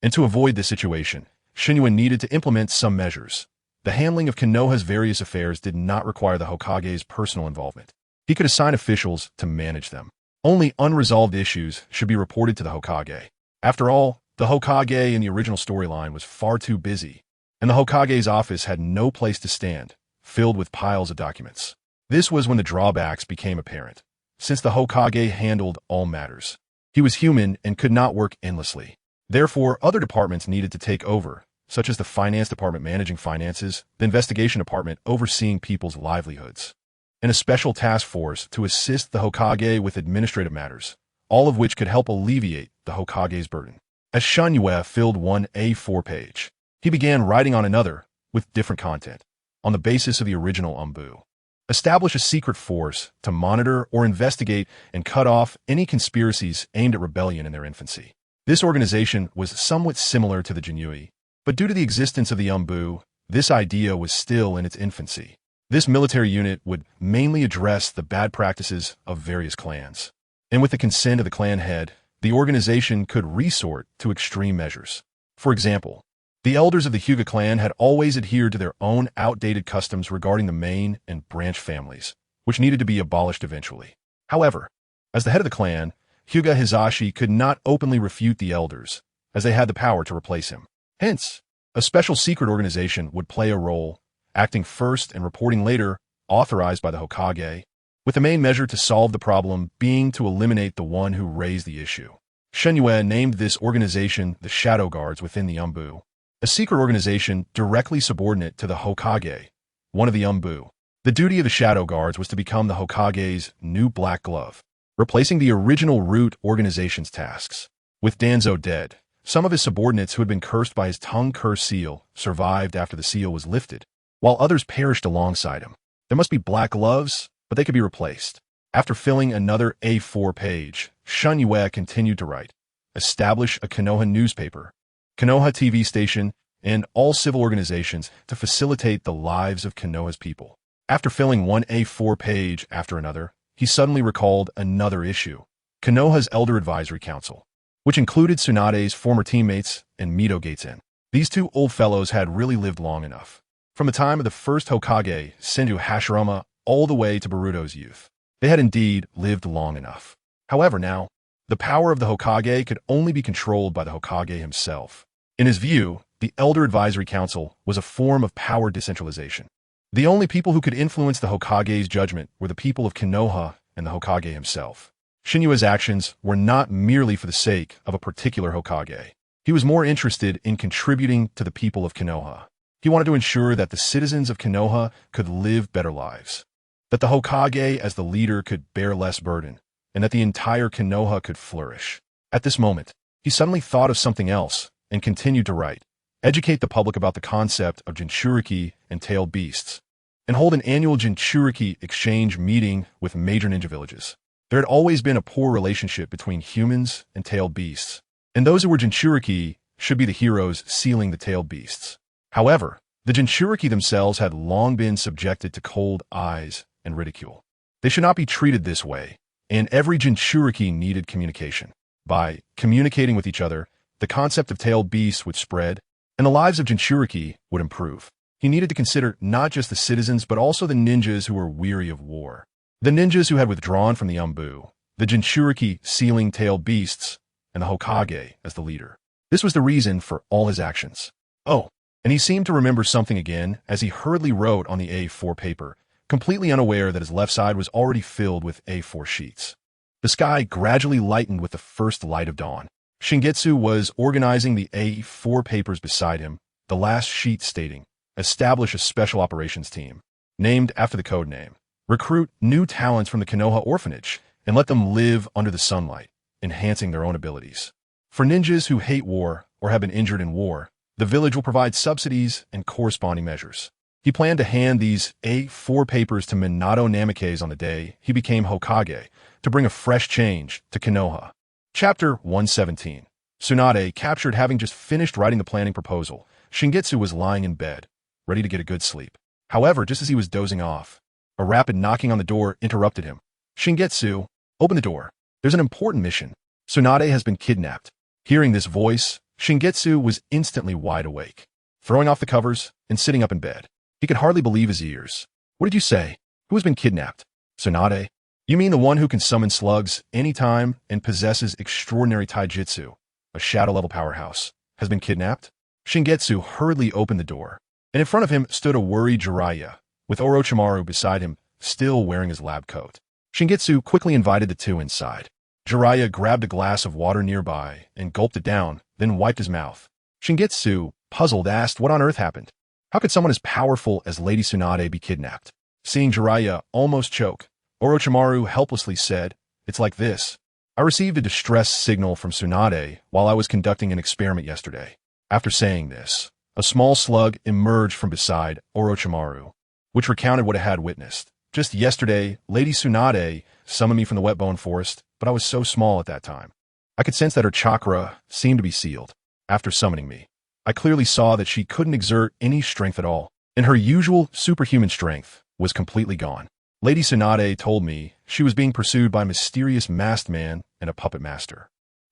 And to avoid this situation, Shen-Yue needed to implement some measures. The handling of Konoha's various affairs did not require the Hokage's personal involvement. He could assign officials to manage them. Only unresolved issues should be reported to the Hokage. After all, the Hokage in the original storyline was far too busy, and the Hokage's office had no place to stand, filled with piles of documents. This was when the drawbacks became apparent. Since the Hokage handled all matters, he was human and could not work endlessly. Therefore, other departments needed to take over, such as the finance department managing finances, the investigation department overseeing people's livelihoods, and a special task force to assist the Hokage with administrative matters, all of which could help alleviate the Hokage's burden. As Shen-Yue filled one A4 page, he began writing on another with different content, on the basis of the original Umbu. Establish a secret force to monitor or investigate and cut off any conspiracies aimed at rebellion in their infancy. This organization was somewhat similar to the Jinyui, but due to the existence of the Umbu, this idea was still in its infancy. This military unit would mainly address the bad practices of various clans. And with the consent of the clan head, the organization could resort to extreme measures. For example, the elders of the Hyuga clan had always adhered to their own outdated customs regarding the main and branch families, which needed to be abolished eventually. However, as the head of the clan, Hyuga Hizashi could not openly refute the elders, as they had the power to replace him. Hence, a special secret organization would play a role, acting first and reporting later, authorized by the Hokage, with the main measure to solve the problem being to eliminate the one who raised the issue. Shen-Yue named this organization the Shadow Guards within the Umbu, a secret organization directly subordinate to the Hokage, one of the Umbu. The duty of the Shadow Guards was to become the Hokage's new black glove, replacing the original root organization's tasks. With Danzo dead, some of his subordinates who had been cursed by his tongue curse seal survived after the seal was lifted, while others perished alongside him. There must be black gloves, but they could be replaced. After filling another A4 page, Shen-Yue continued to write, establish a Konoha newspaper, Konoha TV station, and all civil organizations to facilitate the lives of Konoha's people. After filling one A4 page after another, he suddenly recalled another issue, Konoha's Elder Advisory Council, which included Tsunade's former teammates and Mito Gates-in. These two old fellows had really lived long enough. From the time of the first Hokage, Senju Hashirama, all the way to Boruto's youth. They had indeed lived long enough. However, now, the power of the Hokage could only be controlled by the Hokage himself. In his view, the Elder Advisory Council was a form of power decentralization. The only people who could influence the Hokage's judgment were the people of Konoha and the Hokage himself. Shinyua's actions were not merely for the sake of a particular Hokage. He was more interested in contributing to the people of Konoha. He wanted to ensure that the citizens of Konoha could live better lives, that the Hokage as the leader could bear less burden, and that the entire Konoha could flourish. At this moment, he suddenly thought of something else and continued to write, educate the public about the concept of Jinchuriki and tailed beasts, and hold an annual Jinchuriki exchange meeting with major ninja villages. There had always been a poor relationship between humans and tailed beasts, and those who were Jinchuriki should be the heroes sealing the tailed beasts. However, the Jinchuriki themselves had long been subjected to cold eyes and ridicule. They should not be treated this way, and every Jinchuriki needed communication. By communicating with each other, the concept of tailed beasts would spread, and the lives of Jinchuriki would improve. He needed to consider not just the citizens but also the ninjas who were weary of war. The ninjas who had withdrawn from the Umbu, the Jinchuriki sealing tailed beasts, and the Hokage as the leader. This was the reason for all his actions. Oh, and he seemed to remember something again as he hurriedly wrote on the A4 paper, completely unaware that his left side was already filled with A4 sheets. The sky gradually lightened with the first light of dawn. Shingetsu was organizing the A4 papers beside him, the last sheet stating, establish a special operations team, named after the code name. Recruit new talents from the Konoha orphanage, and let them live under the sunlight, enhancing their own abilities. For ninjas who hate war or have been injured in war, the village will provide subsidies and corresponding measures. He planned to hand these A4 papers to Minato Namikaze on the day he became Hokage to bring a fresh change to Konoha. Chapter 117. Tsunade captured having just finished writing the planning proposal. Shingetsu was lying in bed, ready to get a good sleep. However, just as he was dozing off, a rapid knocking on the door interrupted him. Shingetsu, open the door. There's an important mission. Tsunade has been kidnapped. Hearing this voice, Shingetsu was instantly wide awake, throwing off the covers and sitting up in bed. He could hardly believe his ears. What did you say? Who has been kidnapped? Tsunade? You mean the one who can summon slugs anytime and possesses extraordinary taijutsu, a shadow-level powerhouse, has been kidnapped? Shingetsu hurriedly opened the door, and in front of him stood a worried Jiraiya, with Orochimaru beside him, still wearing his lab coat. Shingetsu quickly invited the two inside. Jiraiya grabbed a glass of water nearby and gulped it down, then wiped his mouth. Shingetsu, puzzled, asked what on earth happened. How could someone as powerful as Lady Tsunade be kidnapped? Seeing Jiraiya almost choke, Orochimaru helplessly said, "It's like this. I received a distress signal from Tsunade while I was conducting an experiment yesterday." After saying this, a small slug emerged from beside Orochimaru, which recounted what it had witnessed. Just yesterday, Lady Tsunade summoned me from the Wetbone Forest, but I was so small at that time. I could sense that her chakra seemed to be sealed. After summoning me, I clearly saw that she couldn't exert any strength at all, and her usual superhuman strength was completely gone. Lady Tsunade told me she was being pursued by a mysterious masked man and a puppet master.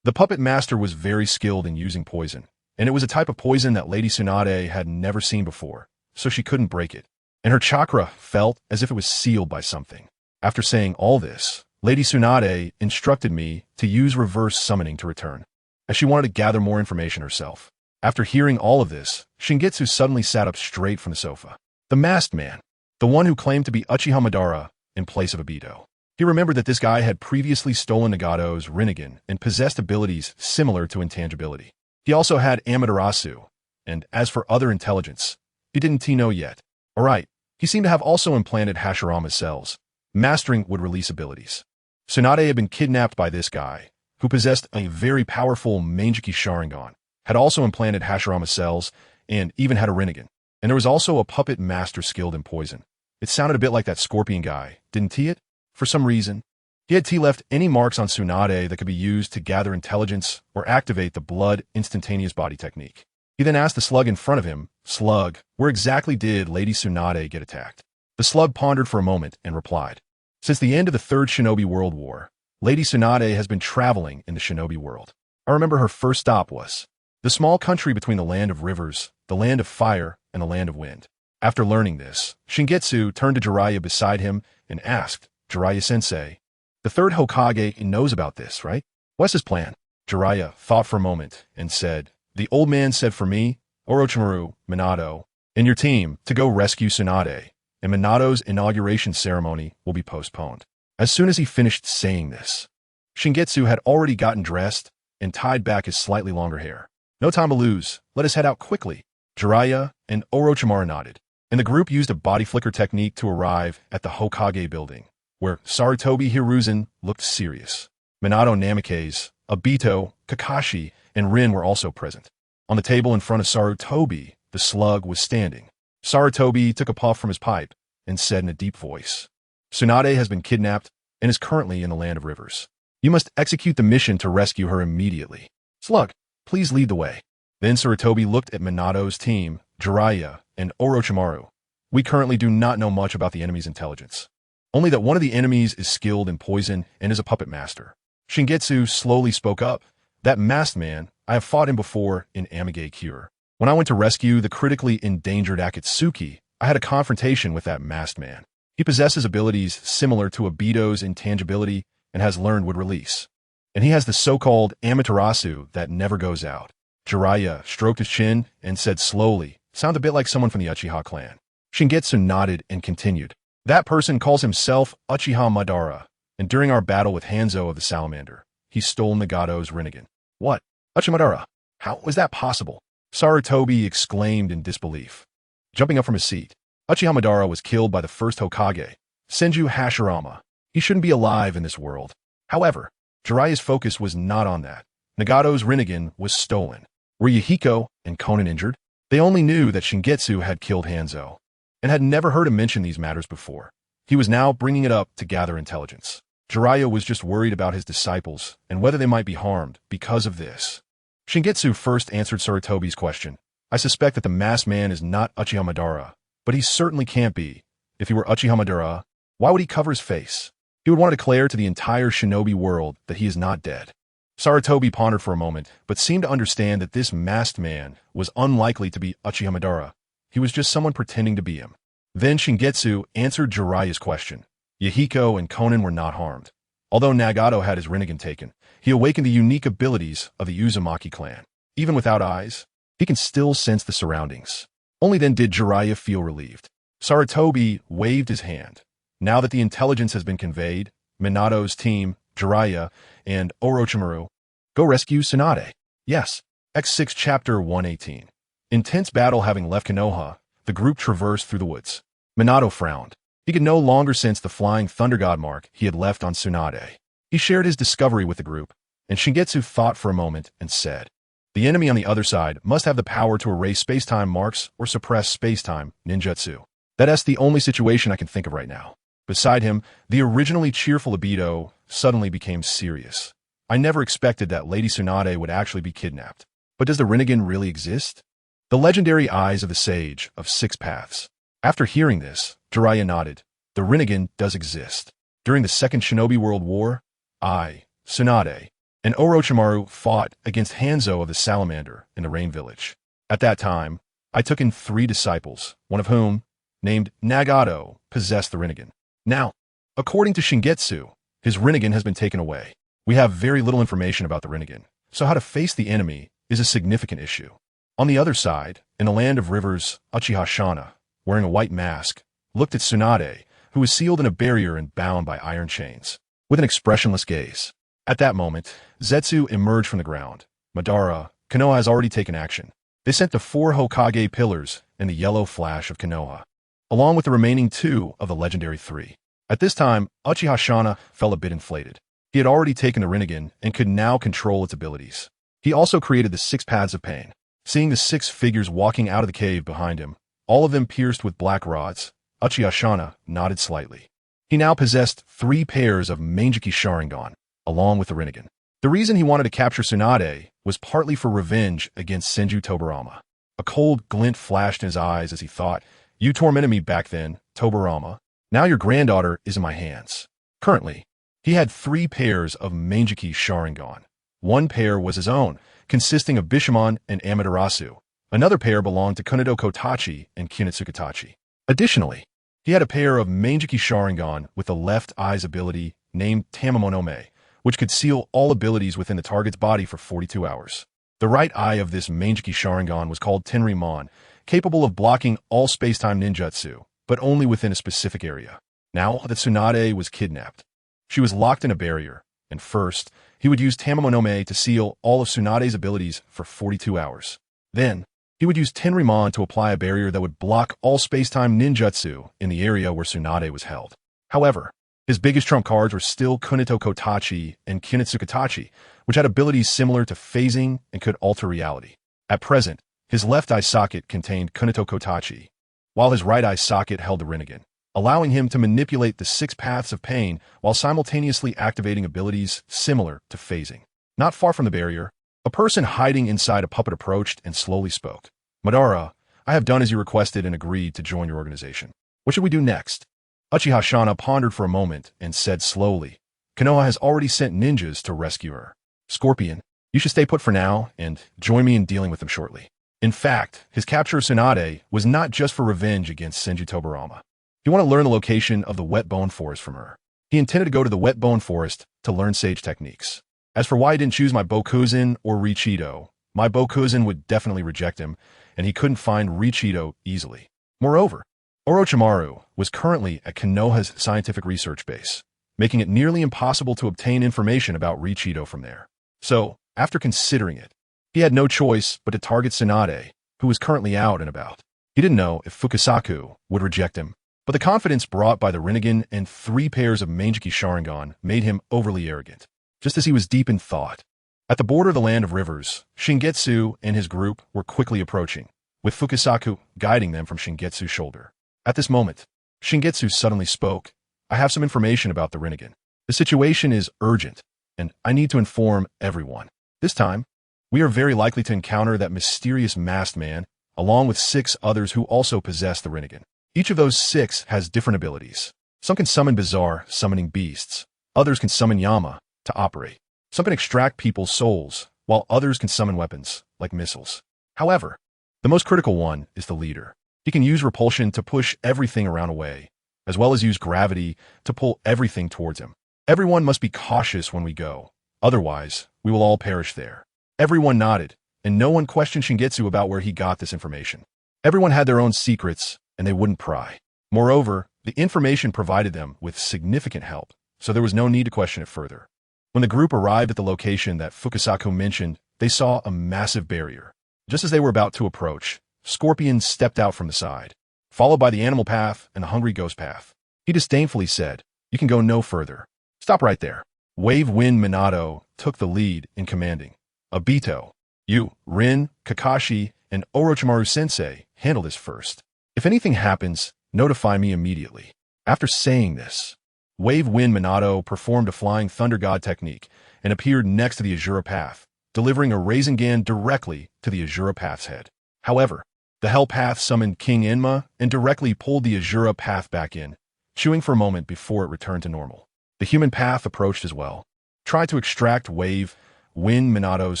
The puppet master was very skilled in using poison, and it was a type of poison that Lady Tsunade had never seen before, so she couldn't break it, and her chakra felt as if it was sealed by something. After saying all this, Lady Tsunade instructed me to use reverse summoning to return, as she wanted to gather more information herself. After hearing all of this, Shingetsu suddenly sat up straight from the sofa. The masked man, the one who claimed to be Uchiha Madara in place of Obito. He remembered that this guy had previously stolen Nagato's Rinnegan and possessed abilities similar to intangibility. He also had Amaterasu, and as for other intelligence, he didn't know yet. Alright, he seemed to have also implanted Hashirama's cells. Mastering would release abilities. Tsunade had been kidnapped by this guy, who possessed a very powerful Manjiki Sharingan, had also implanted Hashirama's cells, and even had a Rinnegan. And there was also a puppet master skilled in poison. It sounded a bit like that scorpion guy, didn't he it? For some reason, he had left any marks on Tsunade that could be used to gather intelligence or activate the blood instantaneous body technique. He then asked the slug in front of him, "Slug, where exactly did Lady Tsunade get attacked?" The slug pondered for a moment and replied, "Since the end of the Third Shinobi World War, Lady Tsunade has been traveling in the shinobi world. I remember her first stop was the small country between the land of rivers, the land of fire, and the land of wind. After learning this, Shingetsu turned to Jiraiya beside him and asked, Jiraiya-sensei, the third Hokage knows about this, right? What's his plan? Jiraiya thought for a moment and said, the old man said for me, Orochimaru, Minato, and your team to go rescue Tsunade, and Minato's inauguration ceremony will be postponed. As soon as he finished saying this, Shingetsu had already gotten dressed and tied back his slightly longer hair. No time to lose, let us head out quickly. Jiraiya and Orochimaru nodded, and the group used a body flicker technique to arrive at the Hokage building, where Sarutobi Hiruzen looked serious. Minato Namikaze, Obito, Kakashi, and Rin were also present. On the table in front of Sarutobi, the slug was standing. Sarutobi took a puff from his pipe and said in a deep voice, Tsunade has been kidnapped and is currently in the land of rivers. You must execute the mission to rescue her immediately. Slug, please lead the way. Then Sarutobi looked at Minato's team, Jiraiya, and Orochimaru. We currently do not know much about the enemy's intelligence. Only that one of the enemies is skilled in poison and is a puppet master. Shingetsu slowly spoke up. That masked man, I have fought him before in Amage Cure. When I went to rescue the critically endangered Akatsuki, I had a confrontation with that masked man. He possesses abilities similar to Obito's intangibility and has learned would release. And he has the so-called Amaterasu that never goes out. Jiraiya stroked his chin and said slowly, sound a bit like someone from the Uchiha clan. Shingetsu nodded and continued. That person calls himself Uchiha Madara, and during our battle with Hanzo of the Salamander, he stole Nagato's Rinnegan. What? Uchiha Madara? How was that possible? Sarutobi exclaimed in disbelief. Jumping up from his seat, Uchiha Madara was killed by the first Hokage, Senju Hashirama. He shouldn't be alive in this world. However, Jiraiya's focus was not on that. Nagato's Rinnegan was stolen. Were Yahiko and Konan injured? They only knew that Shingetsu had killed Hanzo, and had never heard him mention these matters before. He was now bringing it up to gather intelligence. Jiraiya was just worried about his disciples and whether they might be harmed because of this. Shingetsu first answered Sarutobi's question. I suspect that the masked man is not Uchiha Madara, but he certainly can't be. If he were Uchiha Madara, why would he cover his face? He would want to declare to the entire shinobi world that he is not dead. Sarutobi pondered for a moment, but seemed to understand that this masked man was unlikely to be Uchiha Madara. He was just someone pretending to be him. Then Shingetsu answered Jiraiya's question. Yahiko and Konan were not harmed. Although Nagato had his Rinnegan taken, he awakened the unique abilities of the Uzumaki clan. Even without eyes, he can still sense the surroundings. Only then did Jiraiya feel relieved. Sarutobi waved his hand. Now that the intelligence has been conveyed, Minato's team, Jiraiya, and Orochimaru, go rescue Tsunade. Yes. X6 Chapter 118. Intense battle having left Konoha, the group traversed through the woods. Minato frowned. He could no longer sense the flying thunder god mark he had left on Tsunade. He shared his discovery with the group, and Shingetsu thought for a moment and said, the enemy on the other side must have the power to erase space-time marks or suppress space-time ninjutsu. That's the only situation I can think of right now. Beside him, the originally cheerful Obito suddenly became serious. I never expected that Lady Tsunade would actually be kidnapped. But does the Rinnegan really exist? The legendary eyes of the Sage of Six Paths. After hearing this, Jiraiya nodded. The Rinnegan does exist. During the Second Shinobi World War, I, Tsunade, and Orochimaru fought against Hanzo of the Salamander in the Rain Village. At that time, I took in 3 disciples, one of whom, named Nagato, possessed the Rinnegan. Now, according to Shingetsu, his Rinnegan has been taken away. We have very little information about the Rinnegan, so how to face the enemy is a significant issue. On the other side, in the land of rivers, Uchiha Shana, wearing a white mask, looked at Tsunade, who was sealed in a barrier and bound by iron chains, with an expressionless gaze. At that moment, Zetsu emerged from the ground. Madara, Konoha has already taken action. They sent the 4 Hokage pillars and the yellow flash of Konoha, along with the remaining 2 of the legendary 3. At this time, Uchiha Shana felt a bit inflated. He had already taken the Rinnegan and could now control its abilities. He also created the 6 paths of pain. Seeing the 6 figures walking out of the cave behind him, all of them pierced with black rods, Uchiha Shana nodded slightly. He now possessed 3 pairs of Manjiki Sharingan, along with the Rinnegan. The reason he wanted to capture Tsunade was partly for revenge against Senju Tobarama. A cold glint flashed in his eyes as he thought, you tormented me back then, Tobarama. Now your granddaughter is in my hands. Currently, He had 3 pairs of Manjiki Sharingan. One pair was his own, consisting of Bishamon and Amaterasu. Another pair belonged to Kunodo Kotachi and Kinetsukatachi. Additionally, he had a pair of Manjiki Sharingan with the left eye's ability named Tamamonome, which could seal all abilities within the target's body for 42 hours. The right eye of this Manjiki Sharingan was called Tenrimon, capable of blocking all space-time ninjutsu, but only within a specific area. Now that Tsunade was kidnapped, she was locked in a barrier, and first, he would use Tamamonome to seal all of Tsunade's abilities for 42 hours. Then, he would use Tenrimon to apply a barrier that would block all space-time ninjutsu in the area where Tsunade was held. However, his biggest trump cards were still Kunodo Kotachi and Kinetsukatachi, which had abilities similar to phasing and could alter reality. At present, his left eye socket contained Kunodo Kotachi, while his right eye socket held the Rinnegan, allowing him to manipulate the 6 paths of pain while simultaneously activating abilities similar to phasing. Not far from the barrier, a person hiding inside a puppet approached and slowly spoke. Madara, I have done as you requested and agreed to join your organization. What should we do next? Uchiha Shana pondered for a moment and said slowly, Konoha has already sent ninjas to rescue her. Scorpion, you should stay put for now and join me in dealing with them shortly. In fact, his capture of Tsunade was not just for revenge against Senju Tobarama. He wanted to learn the location of the Wet Bone Forest from her. He intended to go to the Wet Bone Forest to learn sage techniques. As for why he didn't choose my Bokuzen or Richido, my Bokuzen would definitely reject him, and he couldn't find Richido easily. Moreover, Orochimaru was currently at Konoha's scientific research base, making it nearly impossible to obtain information about Richido from there. So, after considering it, he had no choice but to target Tsunade, who was currently out and about. He didn't know if Fukasaku would reject him, but the confidence brought by the Rinnegan and 3 pairs of Manjiki Sharingan made him overly arrogant. Just as he was deep in thought, at the border of the Land of Rivers, Shingetsu and his group were quickly approaching, with Fukasaku guiding them from Shingetsu's shoulder. At this moment, Shingetsu suddenly spoke, I have some information about the Rinnegan. The situation is urgent, and I need to inform everyone. This time, we are very likely to encounter that mysterious masked man, along with 6 others who also possess the Rinnegan. Each of those 6 has different abilities. Some can summon bizarre, summoning beasts. Others can summon Yama to operate. Some can extract people's souls, while others can summon weapons, like missiles. However, the most critical one is the leader. He can use repulsion to push everything around away, as well as use gravity to pull everything towards him. Everyone must be cautious when we go. Otherwise, we will all perish there. Everyone nodded, and no one questioned Shingetsu about where he got this information. Everyone had their own secrets, and they wouldn't pry. Moreover, the information provided them with significant help, so there was no need to question it further. When the group arrived at the location that Fukasaku mentioned, they saw a massive barrier. Just as they were about to approach, Scorpion stepped out from the side, followed by the Animal Path and the Hungry Ghost Path. He disdainfully said, you can go no further. Stop right there. Wave Wind Minato took the lead in commanding. Obito, you, Rin, Kakashi, and Orochimaru-sensei handle this first. If anything happens, notify me immediately. After saying this, Wave Wind Minato performed a Flying Thunder God technique and appeared next to the Azura Path, delivering a Rasengan directly to the Azura Path's head. However, the Hell Path summoned King Enma and directly pulled the Azura Path back in, chewing for a moment before it returned to normal. The Human Path approached as well, tried to extract Wave Wind Minato's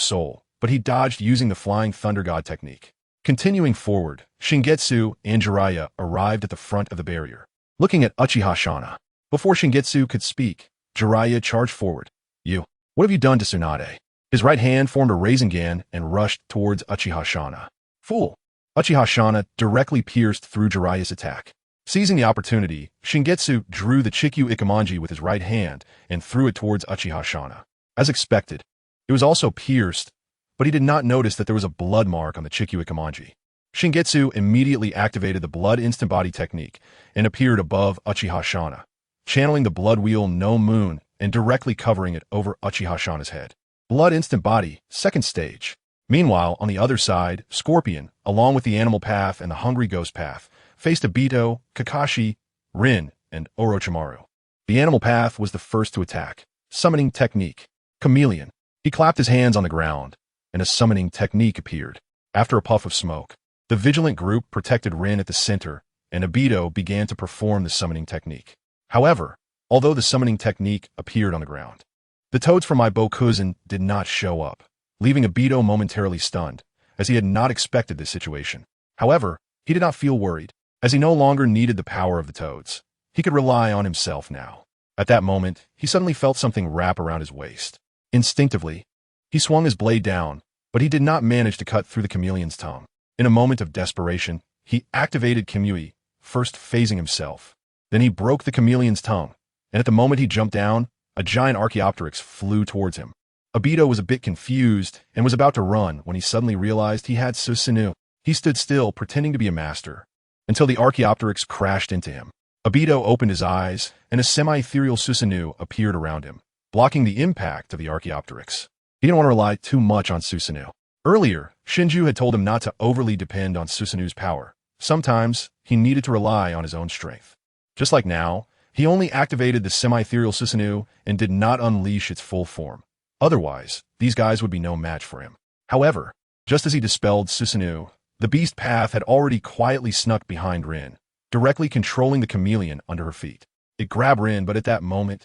soul, but he dodged using the Flying Thunder God technique. Continuing forward, Shingetsu and Jiraiya arrived at the front of the barrier, looking at Uchiha Shana. Before Shingetsu could speak, Jiraiya charged forward. You, what have you done to Tsunade? His right hand formed a Rasengan and rushed towards Uchiha Shana. Fool! Uchiha Shana directly pierced through Jiraiya's attack. Seizing the opportunity, Shingetsu drew the Chikyu Ikemanji with his right hand and threw it towards Uchiha Shana. As expected, it was also pierced, but he did not notice that there was a blood mark on the Chikyu Ikemanji. Shingetsu immediately activated the Blood Instant Body technique and appeared above Uchiha Shana, channeling the Blood Wheel No Moon and directly covering it over Uchiha Shana's head. Blood Instant Body, second stage. Meanwhile, on the other side, Scorpion, along with the Animal Path and the Hungry Ghost Path, faced Obito, Kakashi, Rin, and Orochimaru. The Animal Path was the first to attack. Summoning technique. Chameleon. He clapped his hands on the ground, and a summoning technique appeared. After a puff of smoke, the vigilant group protected Rin at the center, and Obito began to perform the summoning technique. However, although the summoning technique appeared on the ground. The toads from my Bokuzen did not show up, leaving Obito momentarily stunned, as he had not expected this situation. However, he did not feel worried, as he no longer needed the power of the toads. He could rely on himself now. At that moment, he suddenly felt something wrap around his waist. Instinctively, he swung his blade down, but he did not manage to cut through the chameleon's tongue. In a moment of desperation, he activated Kimui, first phasing himself. Then he broke the chameleon's tongue, and at the moment he jumped down, a giant Archaeopteryx flew towards him. Obito was a bit confused and was about to run when he suddenly realized he had Susanoo. He stood still, pretending to be a master, until the Archaeopteryx crashed into him. Obito opened his eyes, and a semi-ethereal Susanoo appeared around him, blocking the impact of the Archaeopteryx. He didn't want to rely too much on Susanoo. Earlier, Shinju had told him not to overly depend on Susanoo's power. Sometimes, he needed to rely on his own strength. Just like now, he only activated the semi-ethereal Susanoo and did not unleash its full form. Otherwise, these guys would be no match for him. However, just as he dispelled Susanoo, the beast path had already quietly snuck behind Rin, directly controlling the chameleon under her feet. It grabbed Rin, but at that moment,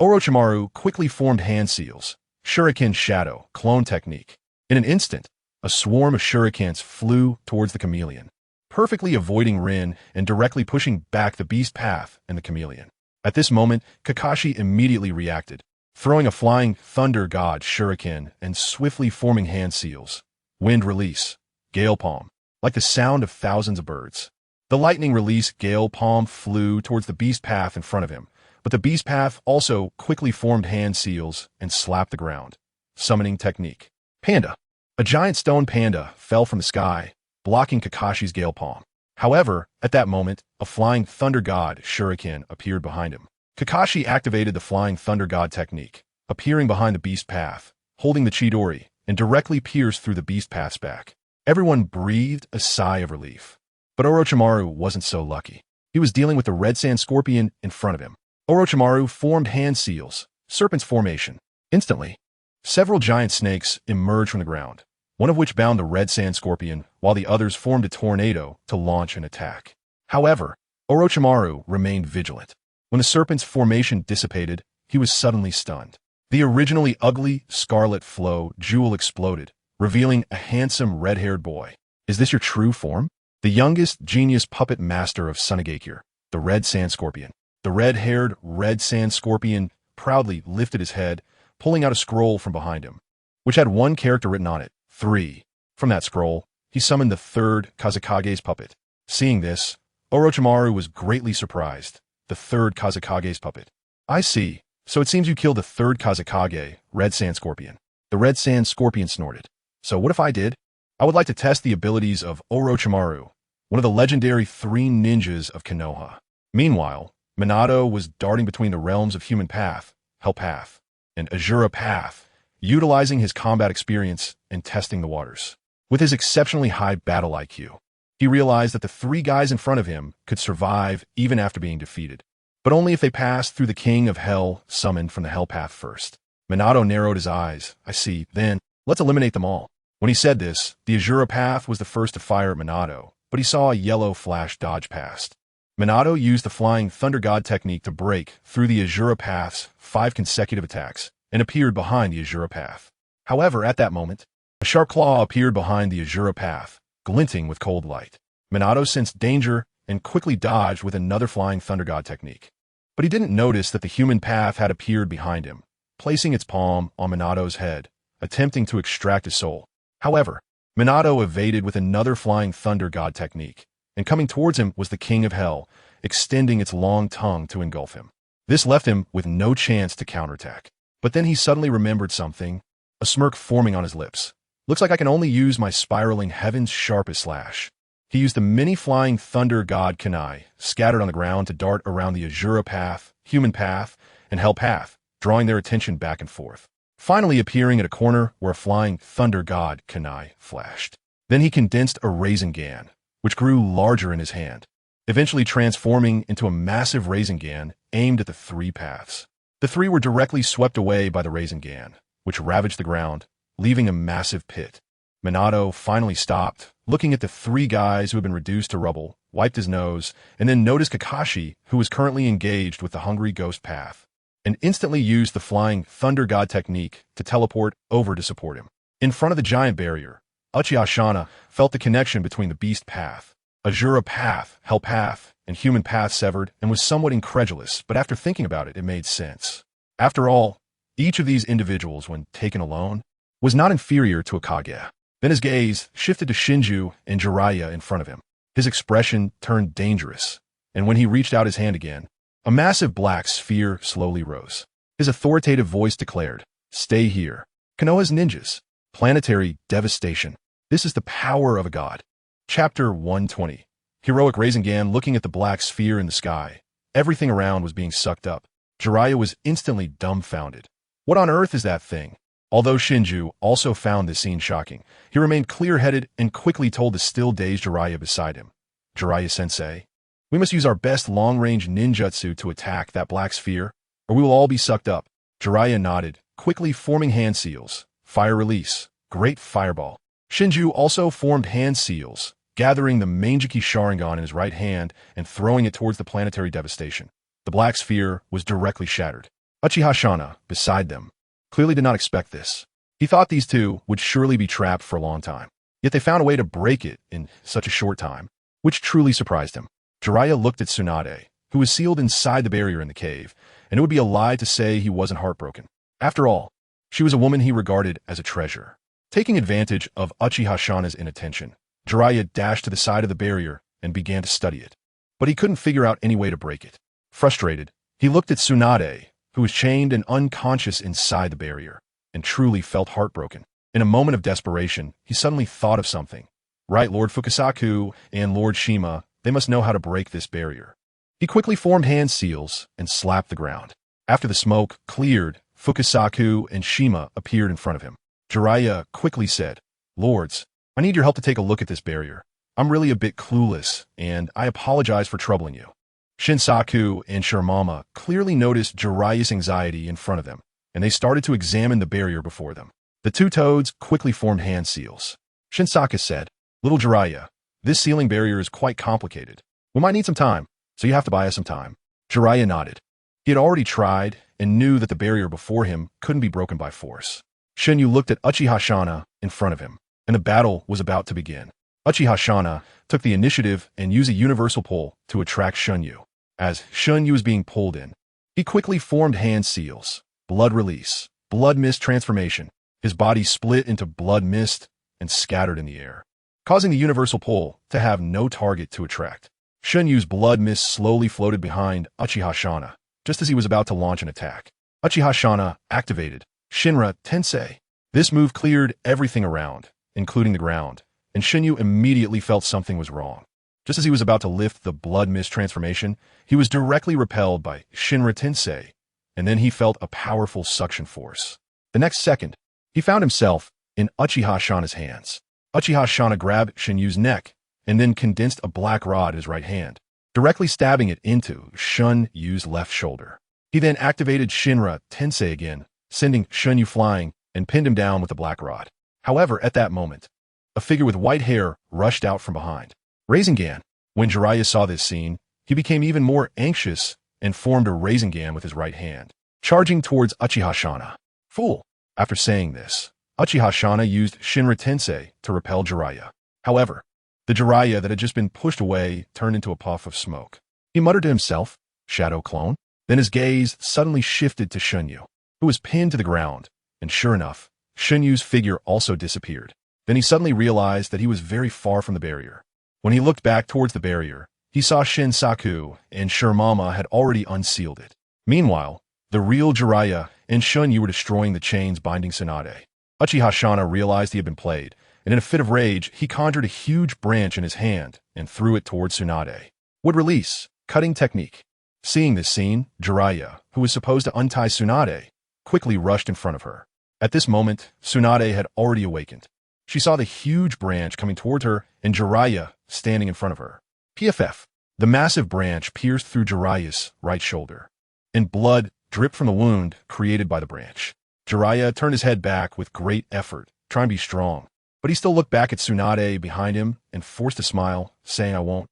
Orochimaru quickly formed hand seals, Shuriken Shadow, clone technique. In an instant, a swarm of shurikens flew towards the chameleon, perfectly avoiding Rin and directly pushing back the beast path and the chameleon. At this moment, Kakashi immediately reacted, throwing a flying thunder god shuriken and swiftly forming hand seals. Wind release, gale palm, like the sound of thousands of birds. The lightning release gale palm flew towards the beast path in front of him, but the beast path also quickly formed hand seals and slapped the ground. Summoning technique. Panda. A giant stone panda fell from the sky, blocking Kakashi's gale palm. However, at that moment, a flying thunder god shuriken appeared behind him. Kakashi activated the flying thunder god technique, appearing behind the beast path, holding the Chidori, and directly pierced through the beast path's back. Everyone breathed a sigh of relief. But Orochimaru wasn't so lucky. He was dealing with the red sand scorpion in front of him. Orochimaru formed hand seals, serpent's formation. Instantly, several giant snakes emerged from the ground, one of which bound the red sand scorpion, while the others formed a tornado to launch an attack. However, Orochimaru remained vigilant. When the serpent's formation dissipated, he was suddenly stunned. The originally ugly scarlet flow jewel exploded, revealing a handsome red-haired boy. Is this your true form? The youngest genius puppet master of Sunagakure, the red sand scorpion. The red-haired red sand scorpion proudly lifted his head, pulling out a scroll from behind him, which had one character written on it, 3. From that scroll, he summoned the third Kazekage's puppet. Seeing this, Orochimaru was greatly surprised. The third Kazekage's puppet. I see. So it seems you killed the third Kazekage, red sand scorpion. The red sand scorpion snorted. So what if I did? I would like to test the abilities of Orochimaru, one of the legendary 3 ninjas of Konoha. Meanwhile, Minato was darting between the realms of Human Path, Hell Path, and Azura Path, utilizing his combat experience and testing the waters. With his exceptionally high battle IQ, he realized that the 3 guys in front of him could survive even after being defeated, but only if they passed through the King of Hell summoned from the Hell Path first. Minato narrowed his eyes. I see. Then, let's eliminate them all. When he said this, the Azura Path was the first to fire at Minato, but he saw a yellow flash dodge past. Minato used the Flying Thunder God technique to break through the Azura Path's 5 consecutive attacks and appeared behind the Azura Path. However, at that moment, a sharp claw appeared behind the Azura Path, glinting with cold light. Minato sensed danger and quickly dodged with another Flying Thunder God technique. But he didn't notice that the Human Path had appeared behind him, placing its palm on Minato's head, attempting to extract his soul. However, Minato evaded with another Flying Thunder God technique, and coming towards him was the King of Hell, extending its long tongue to engulf him. This left him with no chance to counterattack. But then he suddenly remembered something, a smirk forming on his lips. Looks like I can only use my spiraling heaven's sharpest slash. He used the mini Flying Thunder God Kunai, scattered on the ground to dart around the Azura Path, Human Path, and Hell Path, drawing their attention back and forth, finally appearing at a corner where a Flying Thunder God Kunai flashed. Then he condensed a Rasengan, which grew larger in his hand, eventually transforming into a massive Rasengan aimed at the 3 paths. The 3 were directly swept away by the Rasengan, which ravaged the ground, leaving a massive pit. Minato finally stopped, looking at the three guys who had been reduced to rubble, wiped his nose, and then noticed Kakashi, who was currently engaged with the Hungry Ghost Path, and instantly used the Flying Thunder God technique to teleport over to support him. In front of the giant barrier, Uchiha felt the connection between the Beast Path, Azura Path, Hell Path, and Human Path severed, and was somewhat incredulous, but after thinking about it, it made sense. After all, each of these individuals, when taken alone, was not inferior to a Kage. Then his gaze shifted to Shinju and Jiraiya in front of him. His expression turned dangerous, and when he reached out his hand again, a massive black sphere slowly rose. His authoritative voice declared, "Stay here. Konoha's ninjas. Planetary devastation. This is the power of a god." Chapter 120. Heroic Rasengan looking at the black sphere in the sky. Everything around was being sucked up. Jiraiya was instantly dumbfounded. What on earth is that thing? Although Shinju also found this scene shocking, he remained clear-headed and quickly told the still-dazed Jiraiya beside him, "Jiraiya-sensei, we must use our best long-range ninjutsu to attack that black sphere, or we will all be sucked up." Jiraiya nodded, quickly forming hand seals. Fire release. Great fireball. Shinju also formed hand seals, gathering the Mangeki Sharingan in his right hand and throwing it towards the planetary devastation. The black sphere was directly shattered. Uchiha beside them, clearly did not expect this. He thought these two would surely be trapped for a long time, yet they found a way to break it in such a short time, which truly surprised him. Jiraiya looked at Tsunade, who was sealed inside the barrier in the cave, and it would be a lie to say he wasn't heartbroken. After all, she was a woman he regarded as a treasure. Taking advantage of Uchiha inattention, Jiraiya dashed to the side of the barrier and began to study it. But he couldn't figure out any way to break it. Frustrated, he looked at Tsunade, who was chained and unconscious inside the barrier, and truly felt heartbroken. In a moment of desperation, he suddenly thought of something. Right, Lord Fukasaku and Lord Shima, they must know how to break this barrier. He quickly formed hand seals and slapped the ground. After the smoke cleared, Fukasaku and Shima appeared in front of him. Jiraiya quickly said, "Lords, I need your help to take a look at this barrier. I'm really a bit clueless, and I apologize for troubling you." Shinsaku and Shirmama clearly noticed Jiraiya's anxiety in front of them, and they started to examine the barrier before them. The two toads quickly formed hand seals. Shinsaku said, "Little Jiraiya, this sealing barrier is quite complicated. We might need some time, so you have to buy us some time." Jiraiya nodded. He had already tried and knew that the barrier before him couldn't be broken by force. Shinyu looked at Uchiha in front of him, and the battle was about to begin. Uchiha took the initiative and used a universal pull to attract Shunyu. As Shunyu was being pulled in, he quickly formed hand seals, blood release, blood mist transformation. His body split into blood mist and scattered in the air, causing the universal pull to have no target to attract. Shunyu's blood mist slowly floated behind Uchiha just as he was about to launch an attack. Uchiha activated Shinra Tensei. This move cleared everything around, including the ground, and Shinyu immediately felt something was wrong. Just as he was about to lift the blood mist transformation, he was directly repelled by Shinra Tensei, and then he felt a powerful suction force. The next second, he found himself in Uchiha hands. Uchiha grabbed Shinyu's neck and then condensed a black rod in his right hand, directly stabbing it into Shunyu's left shoulder. He then activated Shinra Tensei again, sending Shunyu flying and pinned him down with the black rod. However, at that moment, a figure with white hair rushed out from behind. Rasengan. When Jiraiya saw this scene, he became even more anxious and formed a Rasengan with his right hand, charging towards Uchiha. "Fool!" After saying this, Uchiha used Shinra Tensei to repel Jiraiya. However, the Jiraiya that had just been pushed away turned into a puff of smoke. He muttered to himself, "Shadow clone?" Then his gaze suddenly shifted to Shunyu, who was pinned to the ground, and sure enough, Shunyu's figure also disappeared. Then he suddenly realized that he was very far from the barrier. When he looked back towards the barrier, he saw Shinsaku and Shirmama had already unsealed it. Meanwhile, the real Jiraiya and Shunyu were destroying the chains binding Tsunade. Uchiha realized he had been played, and in a fit of rage, he conjured a huge branch in his hand and threw it towards Tsunade. Would release, cutting technique. Seeing this scene, Jiraiya, who was supposed to untie Tsunade, quickly rushed in front of her. At this moment, Tsunade had already awakened. She saw the huge branch coming toward her and Jiraiya standing in front of her. PFF. The massive branch pierced through Jiraiya's right shoulder, and blood dripped from the wound created by the branch. Jiraiya turned his head back with great effort, trying to be strong, But he still looked back at Tsunade behind him and forced a smile, saying, "I won't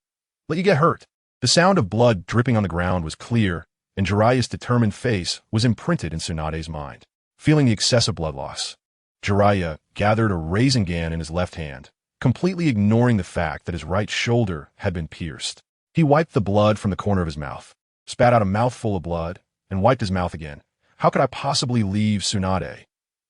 let you get hurt." The sound of blood dripping on the ground was clear, and Jiraiya's determined face was imprinted in Tsunade's mind. Feeling the excessive blood loss, Jiraiya gathered a Rasengan in his left hand, completely ignoring the fact that his right shoulder had been pierced. He wiped the blood from the corner of his mouth, spat out a mouthful of blood, and wiped his mouth again. "How could I possibly leave Tsunade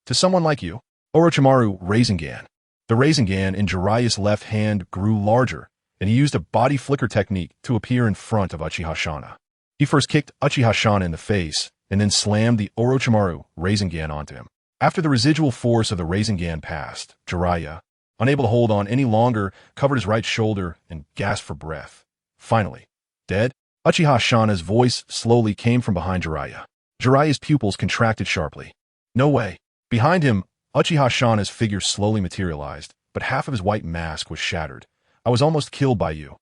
to someone like you?" Orochimaru Rasengan. The Rasengan in Jiraiya's left hand grew larger, and he used a body flicker technique to appear in front of Uchiha Shana. He first kicked Uchiha Shana in the face, and then slammed the Orochimaru Rasengan onto him. After the residual force of the Rasengan passed, Jiraiya, unable to hold on any longer, covered his right shoulder and gasped for breath. Finally, dead? Uchiha Shana's voice slowly came from behind Jiraiya. Jiraiya's pupils contracted sharply. No way. Behind him, Uchiha Shana's figure slowly materialized, but half of his white mask was shattered. "I was almost killed by you.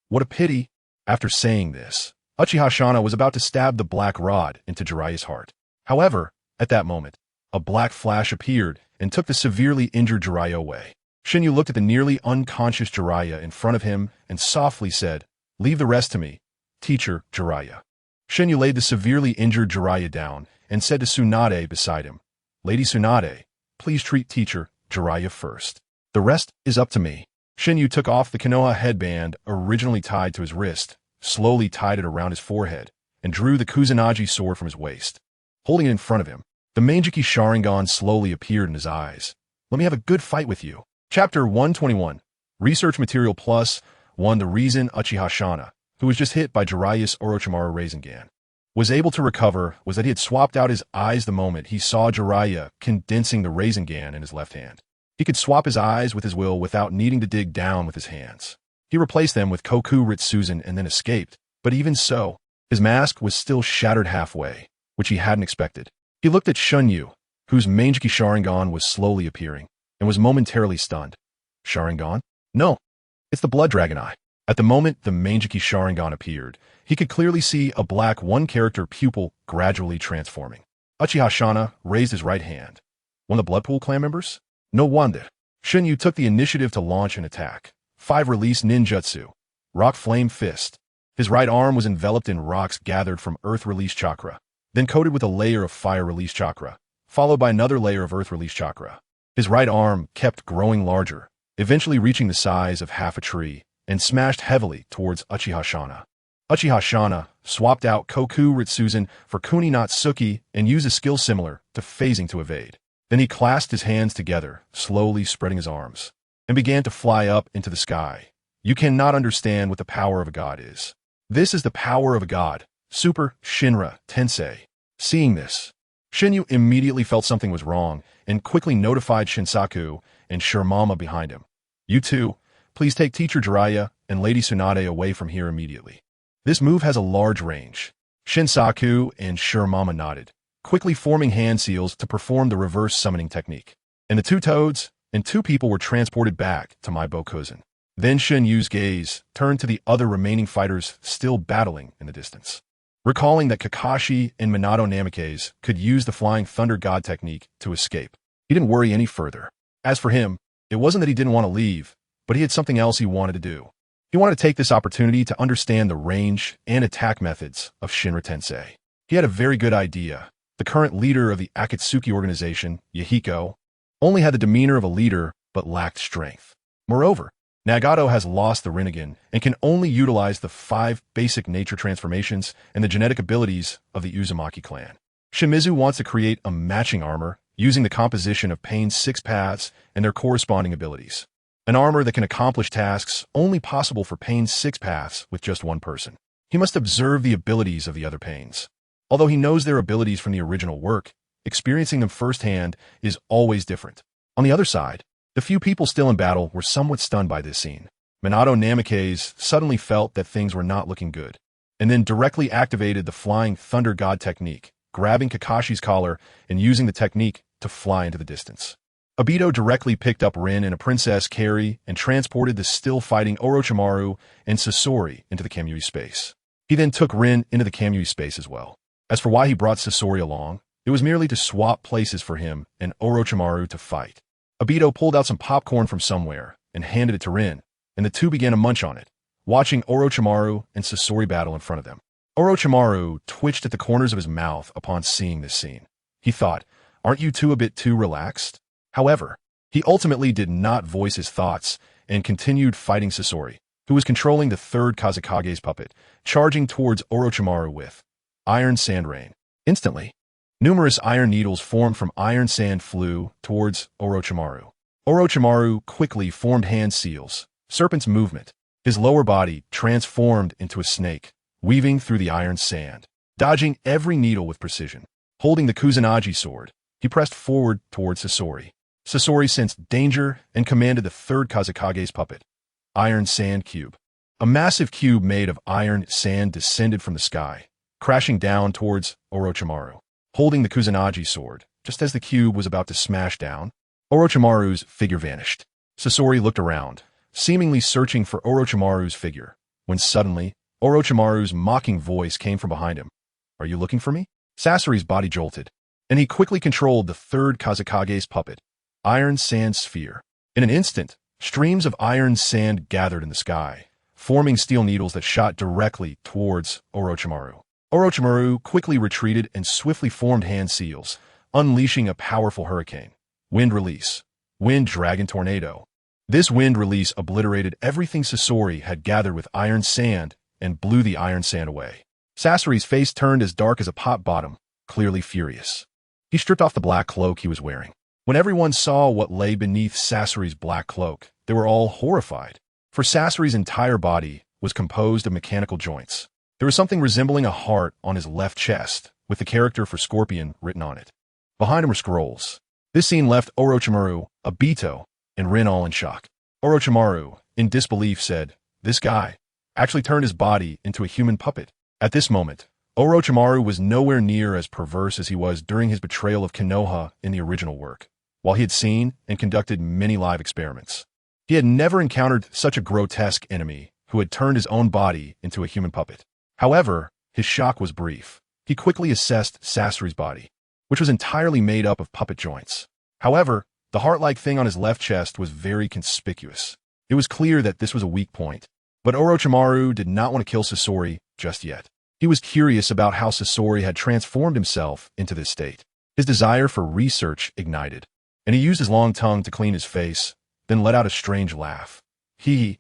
What a pity." After saying this, Uchiha Shana was about to stab the black rod into Jiraiya's heart. However, at that moment, a black flash appeared and took the severely injured Jiraiya away. Shinyu looked at the nearly unconscious Jiraiya in front of him and softly said, "Leave the rest to me, teacher Jiraiya." Shinyu laid the severely injured Jiraiya down and said to Tsunade beside him, "Lady Tsunade, please treat teacher Jiraiya first. The rest is up to me." Shinyu took off the Konoha headband originally tied to his wrist, slowly tied it around his forehead, and drew the Kusanagi sword from his waist. Holding it in front of him, the Manjiki Sharingan slowly appeared in his eyes. "Let me have a good fight with you." Chapter 121. Research Material Plus 1. The reason Uchiha Shana, who was just hit by Jiraiya's Orochimaru Rasengan, was able to recover was that he had swapped out his eyes the moment he saw Jiraiya condensing the Rasengan in his left hand. He could swap his eyes with his will without needing to dig down with his hands. He replaced them with Koku Ritsuzen and then escaped, but even so, his mask was still shattered halfway, which he hadn't expected. He looked at Shunyu, whose Manjiki Sharingan was slowly appearing, and was momentarily stunned. "Sharingan? No, it's the Blood Dragon Eye." At the moment the Manjiki Sharingan appeared, he could clearly see a black one-character pupil gradually transforming. Uchiha Shana raised his right hand. "One of the Bloodpool clan members?" No wonder. Shunyu took the initiative to launch an attack. 5 Release Ninjutsu. Rock Flame Fist. His right arm was enveloped in rocks gathered from Earth Release Chakra, then coated with a layer of Fire Release Chakra, followed by another layer of Earth Release Chakra. His right arm kept growing larger, eventually reaching the size of half a tree, and smashed heavily towards Uchiha Shana. Uchiha Shana swapped out Koku Ritsuzen for Kuni Natsuki and used a skill similar to phasing to evade. Then he clasped his hands together, slowly spreading his arms, and began to fly up into the sky. You cannot understand what the power of a god is. This is the power of a god, Super Shinra Tensei. Seeing this, Shinyu immediately felt something was wrong and quickly notified Shinsaku and Shirmama behind him. "You two, please take teacher Jiraiya and Lady Tsunade away from here immediately. This move has a large range." Shinsaku and Shirmama nodded, quickly forming hand seals to perform the reverse summoning technique. And the 2 toads and 2 people were transported back to my Bokuzen. Then Shinyu's gaze turned to the other remaining fighters still battling in the distance. Recalling that Kakashi and Minato Namikaze could use the Flying Thunder God technique to escape, he didn't worry any further. As for him, it wasn't that he didn't want to leave, but he had something else he wanted to do. He wanted to take this opportunity to understand the range and attack methods of Shinra Tensei. He had a very good idea. The current leader of the Akatsuki organization, Yahiko, only had the demeanor of a leader but lacked strength. Moreover, Nagato has lost the Rinnegan and can only utilize the 5 basic nature transformations and the genetic abilities of the Uzumaki clan. Shimizu wants to create a matching armor using the composition of Pain's 6 paths and their corresponding abilities. An armor that can accomplish tasks only possible for Pain's 6 paths with just one person. He must observe the abilities of the other Pains. Although he knows their abilities from the original work, experiencing them firsthand is always different. On the other side, the few people still in battle were somewhat stunned by this scene. Minato Namikaze suddenly felt that things were not looking good, and then directly activated the Flying Thunder God technique, grabbing Kakashi's collar and using the technique to fly into the distance. Obito directly picked up Rin and a Princess Carrie and transported the still-fighting Orochimaru and Sasori into the Kamui space. He then took Rin into the Kamui space as well. As for why he brought Sasori along, it was merely to swap places for him and Orochimaru to fight. Obito pulled out some popcorn from somewhere and handed it to Rin, and the two began to munch on it, watching Orochimaru and Sasori battle in front of them. Orochimaru twitched at the corners of his mouth upon seeing this scene. He thought, aren't you two a bit too relaxed? However, he ultimately did not voice his thoughts and continued fighting Sasori, who was controlling the third Kazekage's puppet, charging towards Orochimaru with Iron Sand Rain. Instantly, numerous iron needles formed from iron sand flew towards Orochimaru. Orochimaru quickly formed hand seals, serpent's movement. His lower body transformed into a snake, weaving through the iron sand, dodging every needle with precision. Holding the Kusanagi sword, he pressed forward towards Sasori. Sasori sensed danger and commanded the third Kazekage's puppet, Iron Sand Cube. A massive cube made of iron sand descended from the sky, crashing down towards Orochimaru. Holding the Kusanagi sword, just as the cube was about to smash down, Orochimaru's figure vanished. Sasori looked around, seemingly searching for Orochimaru's figure, when suddenly, Orochimaru's mocking voice came from behind him. Are you looking for me? Sasori's body jolted, and he quickly controlled the third Kazekage's puppet, Iron Sand Sphere. In an instant, streams of iron sand gathered in the sky, forming steel needles that shot directly towards Orochimaru. Orochimaru quickly retreated and swiftly formed hand seals, unleashing a powerful hurricane. Wind release. Wind Dragon Tornado. This wind release obliterated everything Sasori had gathered with iron sand and blew the iron sand away. Sasori's face turned as dark as a pot bottom, clearly furious. He stripped off the black cloak he was wearing. When everyone saw what lay beneath Sasori's black cloak, they were all horrified, for Sasori's entire body was composed of mechanical joints. There was something resembling a heart on his left chest, with the character for Scorpion written on it. Behind him were scrolls. This scene left Orochimaru, Obito, and Rin all in shock. Orochimaru, in disbelief, said, "This guy actually turned his body into a human puppet." At this moment, Orochimaru was nowhere near as perverse as he was during his betrayal of Konoha in the original work, while he had seen and conducted many live experiments. He had never encountered such a grotesque enemy who had turned his own body into a human puppet. However, his shock was brief. He quickly assessed Sasori's body, which was entirely made up of puppet joints. However, the heart-like thing on his left chest was very conspicuous. It was clear that this was a weak point. But Orochimaru did not want to kill Sasori just yet. He was curious about how Sasori had transformed himself into this state. His desire for research ignited, and he used his long tongue to clean his face, then let out a strange laugh. I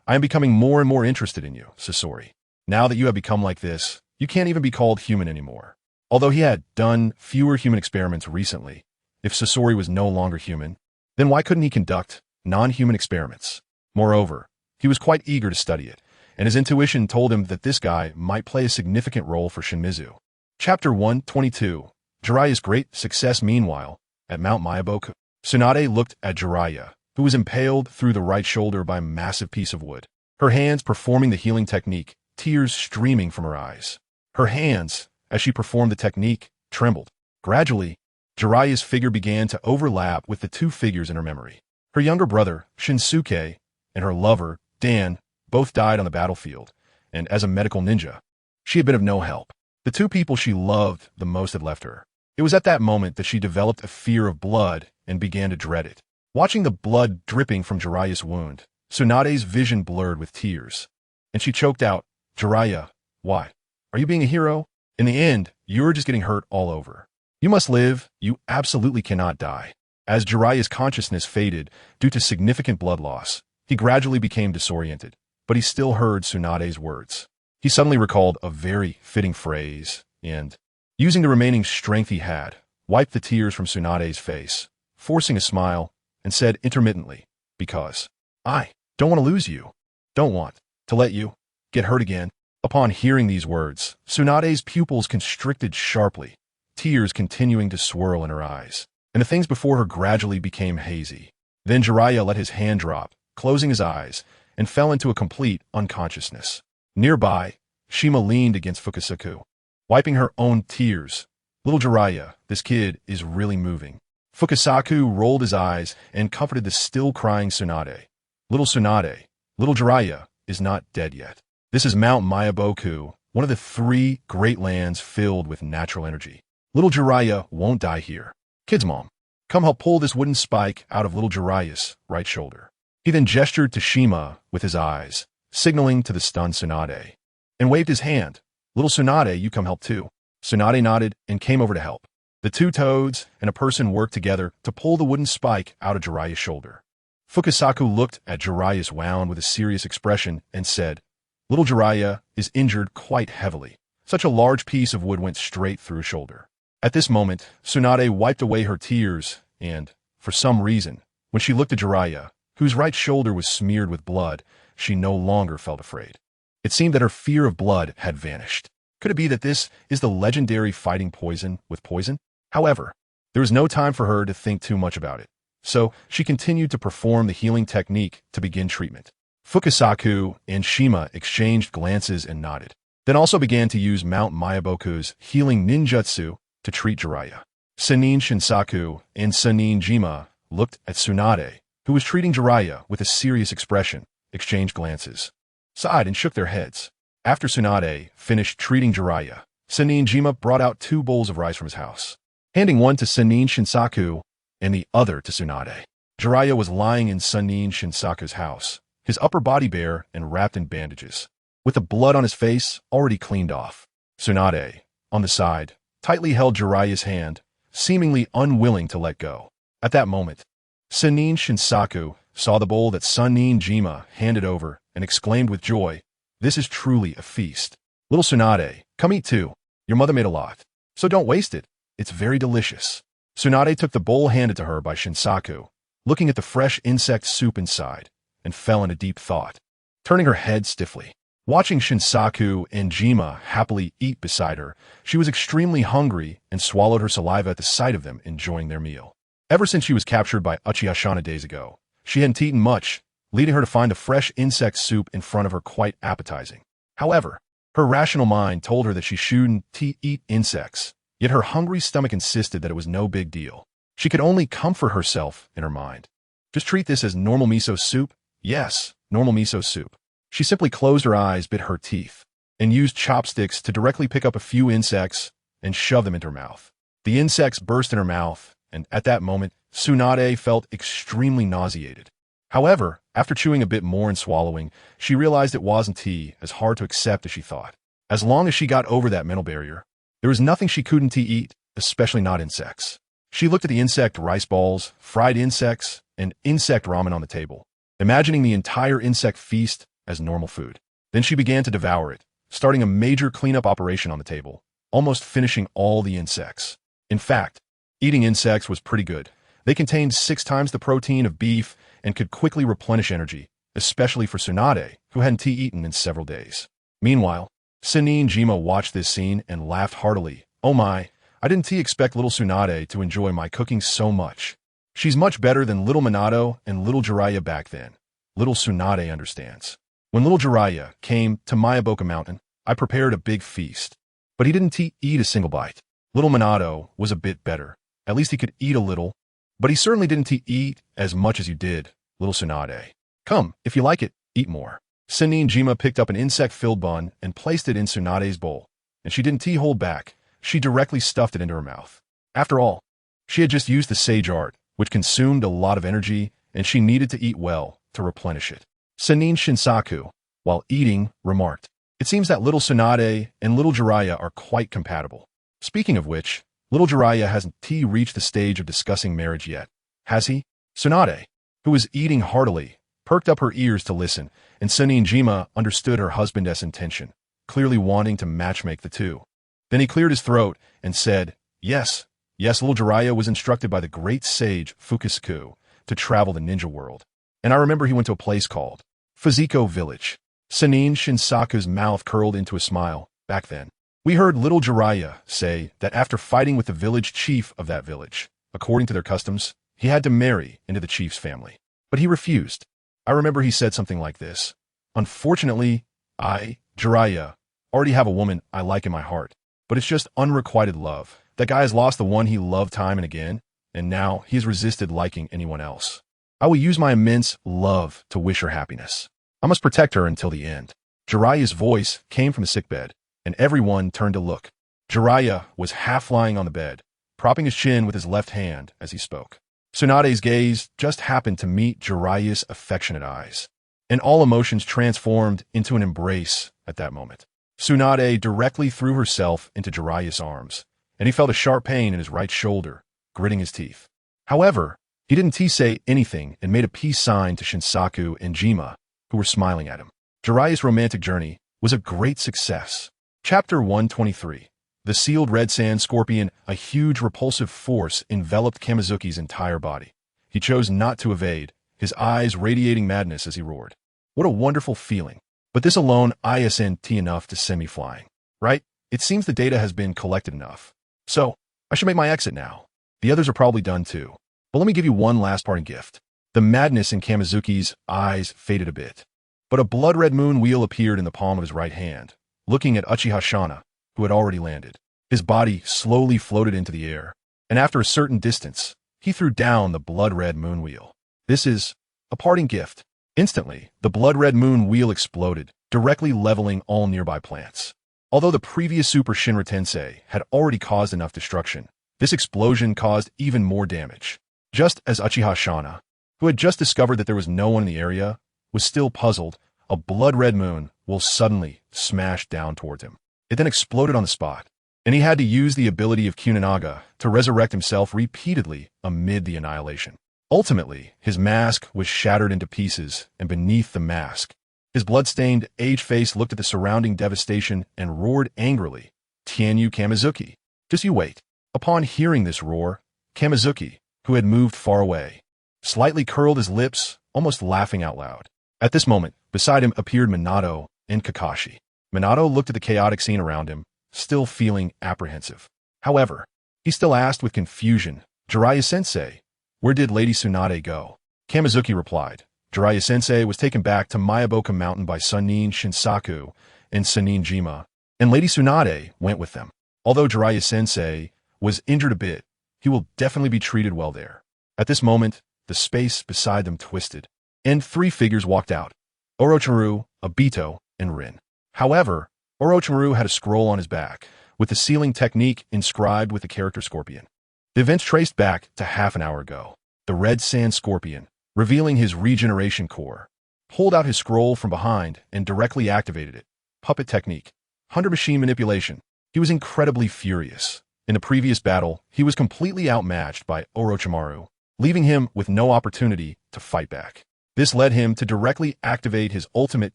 am becoming more and more interested in you, Sasori. Now that you have become like this, you can't even be called human anymore. Although he had done fewer human experiments recently, if Sasori was no longer human, then why couldn't he conduct non-human experiments? Moreover, he was quite eager to study it, and his intuition told him that this guy might play a significant role for Shinmizu. Chapter 122. Jiraiya's great success. Meanwhile, at Mount Myaboku, Tsunade looked at Jiraiya, who was impaled through the right shoulder by a massive piece of wood. Her hands performing the healing technique, tears streaming from her eyes. Her hands, as she performed the technique, trembled. Gradually, Jiraiya's figure began to overlap with the two figures in her memory. Her younger brother, Shinsuke, and her lover, Dan, both died on the battlefield, and as a medical ninja, she had been of no help. The two people she loved the most had left her. It was at that moment that she developed a fear of blood and began to dread it. Watching the blood dripping from Jiraiya's wound, Tsunade's vision blurred with tears, and she choked out, "Jiraiya, why? Are you being a hero? In the end, you're just getting hurt all over. You must live, you absolutely cannot die." As Jiraiya's consciousness faded due to significant blood loss, he gradually became disoriented, but he still heard Tsunade's words. He suddenly recalled a very fitting phrase, and, using the remaining strength he had, wiped the tears from Tsunade's face, forcing a smile, and said intermittently, "Because I don't want to lose you. Don't want to let you get hurt again." Upon hearing these words, Tsunade's pupils constricted sharply, tears continuing to swirl in her eyes, and the things before her gradually became hazy. Then Jiraiya let his hand drop, closing his eyes, and fell into a complete unconsciousness. Nearby, Shima leaned against Fukasaku, wiping her own tears. "Little Jiraiya, this kid is really moving." Fukasaku rolled his eyes and comforted the still-crying Tsunade. "Little Tsunade, little Jiraiya is not dead yet. This is Mount Myaboku, one of the 3 great lands filled with natural energy. Little Jiraiya won't die here." Kid's mom, come help pull this wooden spike out of little Jiraiya's right shoulder. He then gestured to Shima with his eyes, signaling to the stunned Tsunade, and waved his hand. Little Tsunade, you come help too. Tsunade nodded and came over to help. The two toads and a person worked together to pull the wooden spike out of Jiraiya's shoulder. Fukasaku looked at Jiraiya's wound with a serious expression and said, little Jiraiya is injured quite heavily. Such a large piece of wood went straight through his shoulder. At this moment, Tsunade wiped away her tears and, for some reason, when she looked at Jiraiya, whose right shoulder was smeared with blood, she no longer felt afraid. It seemed that her fear of blood had vanished. Could it be that this is the legendary fighting poison with poison? However, there was no time for her to think too much about it, so she continued to perform the healing technique to begin treatment. Fukasaku and Shima exchanged glances and nodded, then also began to use Mount Mayaboku's healing ninjutsu to treat Jiraiya. Sannin Shinsaku and Sannin Jima looked at Tsunade, who was treating Jiraiya with a serious expression, exchanged glances, sighed and shook their heads. After Tsunade finished treating Jiraiya, Sannin Jima brought out 2 bowls of rice from his house, handing one to Sannin Shinsaku and the other to Tsunade. Jiraiya was lying in Sannin Shinsaku's house, his upper body bare and wrapped in bandages, with the blood on his face already cleaned off. Tsunade, on the side, tightly held Jiraiya's hand, seemingly unwilling to let go. At that moment, Sannin Shinsaku saw the bowl that Sannin Jima handed over and exclaimed with joy, this is truly a feast. Little Tsunade, come eat too. Your mother made a lot, so don't waste it. It's very delicious. Tsunade took the bowl handed to her by Shinsaku, looking at the fresh insect soup inside, and fell into deep thought, turning her head stiffly. Watching Shinsaku and Jima happily eat beside her, she was extremely hungry and swallowed her saliva at the sight of them enjoying their meal. Ever since she was captured by Uchiha days ago, she hadn't eaten much, leading her to find the fresh insect soup in front of her quite appetizing. However, her rational mind told her that she shouldn't eat insects, yet her hungry stomach insisted that it was no big deal. She could only comfort herself in her mind. Just treat this as normal miso soup? Yes, normal miso soup. She simply closed her eyes, bit her teeth, and used chopsticks to directly pick up a few insects and shove them into her mouth. The insects burst in her mouth, and at that moment, Tsunade felt extremely nauseated. However, after chewing a bit more and swallowing, she realized it wasn't as hard to accept as she thought. As long as she got over that mental barrier, there was nothing she couldn't eat, especially not insects. She looked at the insect rice balls, fried insects, and insect ramen on the table, imagining the entire insect feast as normal food. Then she began to devour it, starting a major cleanup operation on the table, almost finishing all the insects. In fact, eating insects was pretty good. They contained 6 times the protein of beef and could quickly replenish energy, especially for Tsunade, who hadn't eaten in several days. Meanwhile, Sannin Jima watched this scene and laughed heartily. Oh my, I didn't expect little Tsunade to enjoy my cooking so much. She's much better than little Minato and little Jiraiya back then. Little Tsunade understands. When little Jiraiya came to Mayaboku Mountain, I prepared a big feast. But he didn't eat a single bite. Little Minato was a bit better. At least he could eat a little. But he certainly didn't eat as much as you did, little Tsunade. Come, if you like it, eat more. Sannin Jima picked up an insect-filled bun and placed it in Tsunade's bowl. And she didn't hold back. She directly stuffed it into her mouth. After all, she had just used the sage art, which consumed a lot of energy, and she needed to eat well to replenish it. Sannin Shinsaku, while eating, remarked, it seems that little Tsunade and little Jiraiya are quite compatible. Speaking of which, little Jiraiya hasn't reached the stage of discussing marriage yet, has he? Tsunade, who was eating heartily, perked up her ears to listen, and Sannin Jima understood her husband's intention, clearly wanting to matchmake the two. Then he cleared his throat and said, yes, little Jiraiya was instructed by the great sage Fukasaku to travel the ninja world. And I remember he went to a place called Fuziko Village. Sannin Shinsaku's mouth curled into a smile. Back then, we heard little Jiraiya say that after fighting with the village chief of that village, according to their customs, he had to marry into the chief's family. But he refused. I remember he said something like this. Unfortunately, I, Jiraiya, already have a woman I like in my heart, but it's just unrequited love. That guy has lost the one he loved time and again, and now he has resisted liking anyone else. I will use my immense love to wish her happiness. I must protect her until the end. Jiraiya's voice came from the sickbed, and everyone turned to look. Jiraiya was half lying on the bed, propping his chin with his left hand as he spoke. Tsunade's gaze just happened to meet Jiraiya's affectionate eyes, and all emotions transformed into an embrace at that moment. Tsunade directly threw herself into Jiraiya's arms, and he felt a sharp pain in his right shoulder, gritting his teeth. However, he didn't say anything and made a peace sign to Shinsaku and Jima, who were smiling at him. Jiraiya's romantic journey was a great success. Chapter 123. The sealed red sand scorpion, a huge repulsive force, enveloped Kamizuki's entire body. He chose not to evade, his eyes radiating madness as he roared. What a wonderful feeling. But this alone isn't enough to send me flying, right? It seems the data has been collected enough. So, I should make my exit now. The others are probably done too. But let me give you one last parting gift. The madness in Kamizuki's eyes faded a bit. But a blood-red moon wheel appeared in the palm of his right hand, looking at Uchiha Shana, who had already landed. His body slowly floated into the air, and after a certain distance, he threw down the blood-red moon wheel. This is a parting gift. Instantly, the blood-red moon wheel exploded, directly leveling all nearby plants. Although the previous Super Shinra Tensei had already caused enough destruction, this explosion caused even more damage. Just as Uchiha Shana, who had just discovered that there was no one in the area, was still puzzled, a blood-red moon will suddenly smash down towards him. It then exploded on the spot, and he had to use the ability of Kuninaga to resurrect himself repeatedly amid the annihilation. Ultimately, his mask was shattered into pieces, and beneath the mask, his blood-stained, aged face looked at the surrounding devastation and roared angrily, "Tianyu Kamizuki, just you wait." Upon hearing this roar, Kamizuki, who had moved far away, slightly curled his lips, almost laughing out loud. At this moment, beside him appeared Minato and Kakashi. Minato looked at the chaotic scene around him, still feeling apprehensive. However, he still asked with confusion, "Jiraiya-sensei, where did Lady Tsunade go?" Kamizuki replied, "Jiraiya-sensei was taken back to Mayaboka Mountain by Sannin Shinsaku and Sannin Jima, and Lady Tsunade went with them. Although Jiraiya-sensei was injured a bit, he will definitely be treated well there." At this moment, the space beside them twisted, and three figures walked out: Orochimaru, Obito, and Rin. However, Orochimaru had a scroll on his back, with the sealing technique inscribed with the character Scorpion. The events traced back to half an hour ago. The red sand scorpion, revealing his regeneration core, pulled out his scroll from behind and directly activated it. Puppet technique. 100 machine manipulation. He was incredibly furious. In the previous battle, he was completely outmatched by Orochimaru, leaving him with no opportunity to fight back. This led him to directly activate his ultimate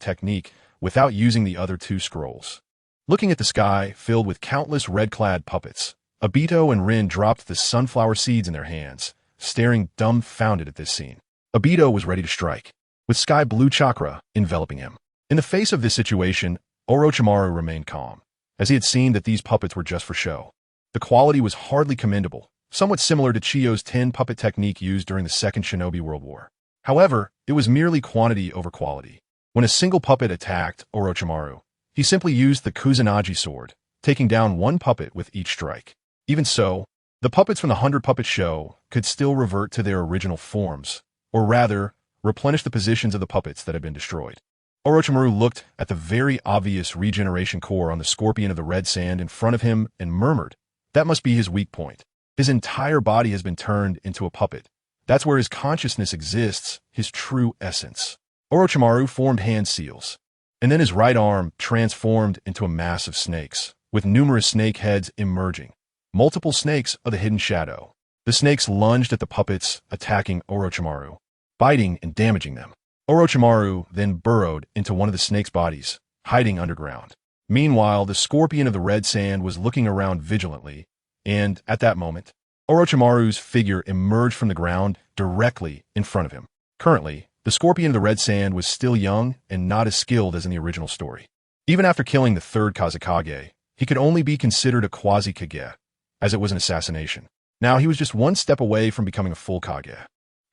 technique without using the other two scrolls. Looking at the sky filled with countless red-clad puppets, Obito and Rin dropped the sunflower seeds in their hands, staring dumbfounded at this scene. Obito was ready to strike, with sky blue chakra enveloping him. In the face of this situation, Orochimaru remained calm, as he had seen that these puppets were just for show. The quality was hardly commendable, somewhat similar to Chiyo's 10 puppet technique used during the Second Shinobi World War. However, it was merely quantity over quality. When a single puppet attacked Orochimaru, he simply used the Kusanagi sword, taking down one puppet with each strike. Even so, the puppets from the 100-puppet show could still revert to their original forms, or rather, replenish the positions of the puppets that had been destroyed. Orochimaru looked at the very obvious regeneration core on the scorpion of the red sand in front of him and murmured, "That must be his weak point. His entire body has been turned into a puppet. That's where his consciousness exists, his true essence." Orochimaru formed hand seals, and then his right arm transformed into a mass of snakes, with numerous snake heads emerging. Multiple snakes of the hidden shadow. The snakes lunged at the puppets, attacking Orochimaru, biting and damaging them. Orochimaru then burrowed into one of the snakes' bodies, hiding underground. Meanwhile, the scorpion of the red sand was looking around vigilantly, and at that moment, Orochimaru's figure emerged from the ground directly in front of him. Currently, the scorpion of the red sand was still young and not as skilled as in the original story. Even after killing the third Kazekage, he could only be considered a quasi-Kage, as it was an assassination. Now he was just one step away from becoming a full Kage.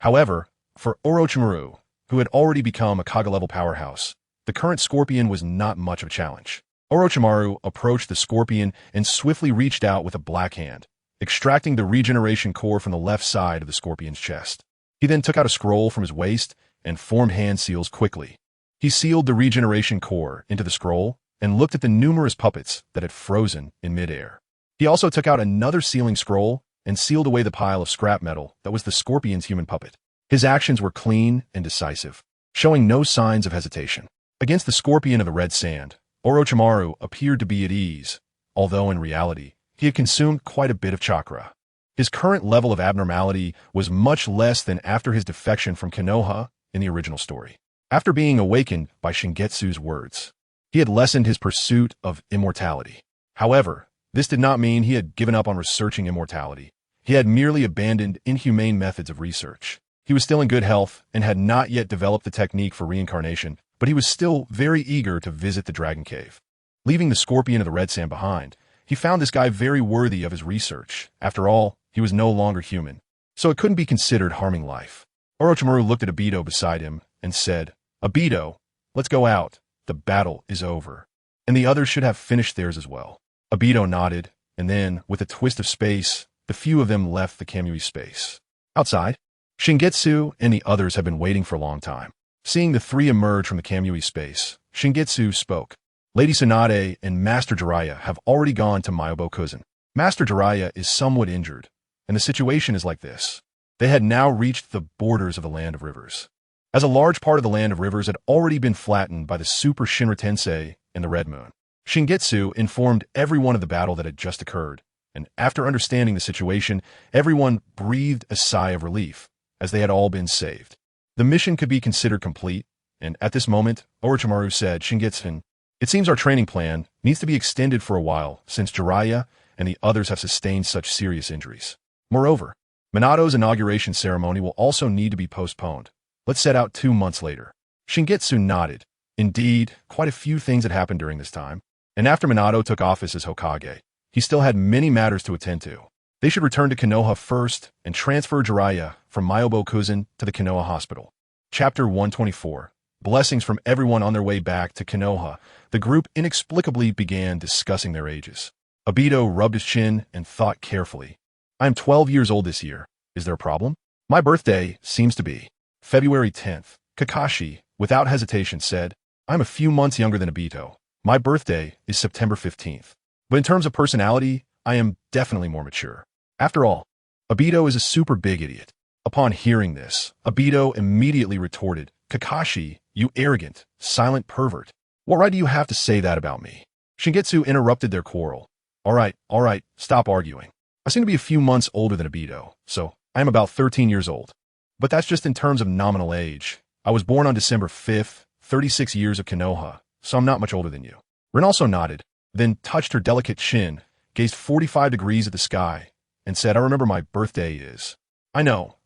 However, for Orochimaru, who had already become a Kage-level powerhouse, the current scorpion was not much of a challenge. Orochimaru approached the scorpion and swiftly reached out with a black hand, extracting the regeneration core from the left side of the scorpion's chest. He then took out a scroll from his waist and formed hand seals quickly. He sealed the regeneration core into the scroll and looked at the numerous puppets that had frozen in midair. He also took out another sealing scroll and sealed away the pile of scrap metal that was the scorpion's human puppet. His actions were clean and decisive, showing no signs of hesitation. Against the scorpion of the red sand, Orochimaru appeared to be at ease, although in reality, he had consumed quite a bit of chakra. His current level of abnormality was much less than after his defection from Konoha in the original story. After being awakened by Shingetsu's words, he had lessened his pursuit of immortality. However, this did not mean he had given up on researching immortality. He had merely abandoned inhumane methods of research. He was still in good health and had not yet developed the technique for reincarnation, but he was still very eager to visit the Dragon Cave. Leaving the scorpion of the red sand behind, he found this guy very worthy of his research. After all, he was no longer human, so it couldn't be considered harming life. Orochimaru looked at Obito beside him and said, "Obito, let's go out. The battle is over. And the others should have finished theirs as well." Obito nodded, and then, with a twist of space, the few of them left the Kamui space. Outside, Shingetsu and the others had been waiting for a long time. Seeing the three emerge from the Kamui space, Shingetsu spoke. "Lady Tsunade and Master Jiraiya have already gone to Myobokuzen. Master Jiraiya is somewhat injured, and the situation is like this. They had now reached the borders of the Land of Rivers. As a large part of the Land of Rivers had already been flattened by the Super Shinra Tensei and the Red Moon. Shingetsu informed everyone of the battle that had just occurred, and after understanding the situation, everyone breathed a sigh of relief, as they had all been saved. The mission could be considered complete, and at this moment, Orochimaru said, "Shingetsu, it seems our training plan needs to be extended for a while since Jiraiya and the others have sustained such serious injuries. Moreover, Minato's inauguration ceremony will also need to be postponed. Let's set out 2 months later." Shingetsu nodded. Indeed, quite a few things had happened during this time, and after Minato took office as Hokage, he still had many matters to attend to. They should return to Konoha first and transfer Jiraiya from Myobokuzen to the Konoha Hospital. Chapter 124. Blessings from everyone on their way back to Konoha. The group inexplicably began discussing their ages. Obito rubbed his chin and thought carefully. "I am 12 years old this year. Is there a problem? My birthday seems to be February 10th. Kakashi, without hesitation, said, "I'm a few months younger than Obito. My birthday is September 15th. But in terms of personality, I am definitely more mature. After all, Obito is a super big idiot." Upon hearing this, Obito immediately retorted, "Kakashi, you arrogant, silent pervert. What right do you have to say that about me?" Shingetsu interrupted their quarrel. All right, stop arguing. I seem to be a few months older than Obito, so I am about 13 years old. But that's just in terms of nominal age. I was born on December 5th, 36 years of Konoha, so I'm not much older than you." Rin also nodded, then touched her delicate chin, gazed 45 degrees at the sky, and said, "I remember my birthday is." I know.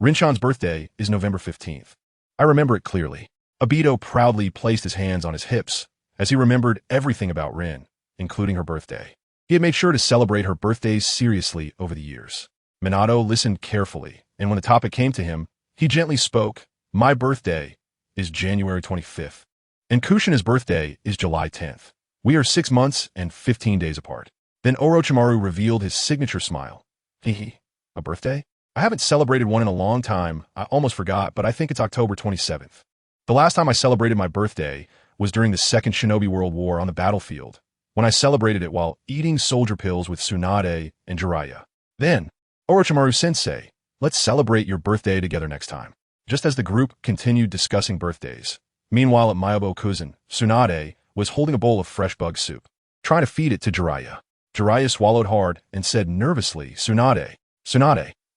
Rinchan's birthday is November 15th. I remember it clearly." Obito proudly placed his hands on his hips, as he remembered everything about Rin, including her birthday. He had made sure to celebrate her birthdays seriously over the years. Minato listened carefully, and when the topic came to him, he gently spoke, "My birthday is January 25th, and Kushina's birthday is July 10th. We are 6 months and 15 days apart." Then Orochimaru revealed his signature smile. "Hehe, a birthday? I haven't celebrated one in a long time. I almost forgot, but I think it's October 27th. The last time I celebrated my birthday was during the Second Shinobi World War on the battlefield, when I celebrated it while eating soldier pills with Tsunade and Jiraiya. Then, Orochimaru-sensei, let's celebrate your birthday together next time." Just as the group continued discussing birthdays, meanwhile at Myobokuzen, Tsunade was holding a bowl of fresh bug soup, trying to feed it to Jiraiya. Jiraiya swallowed hard and said nervously, Tsunade,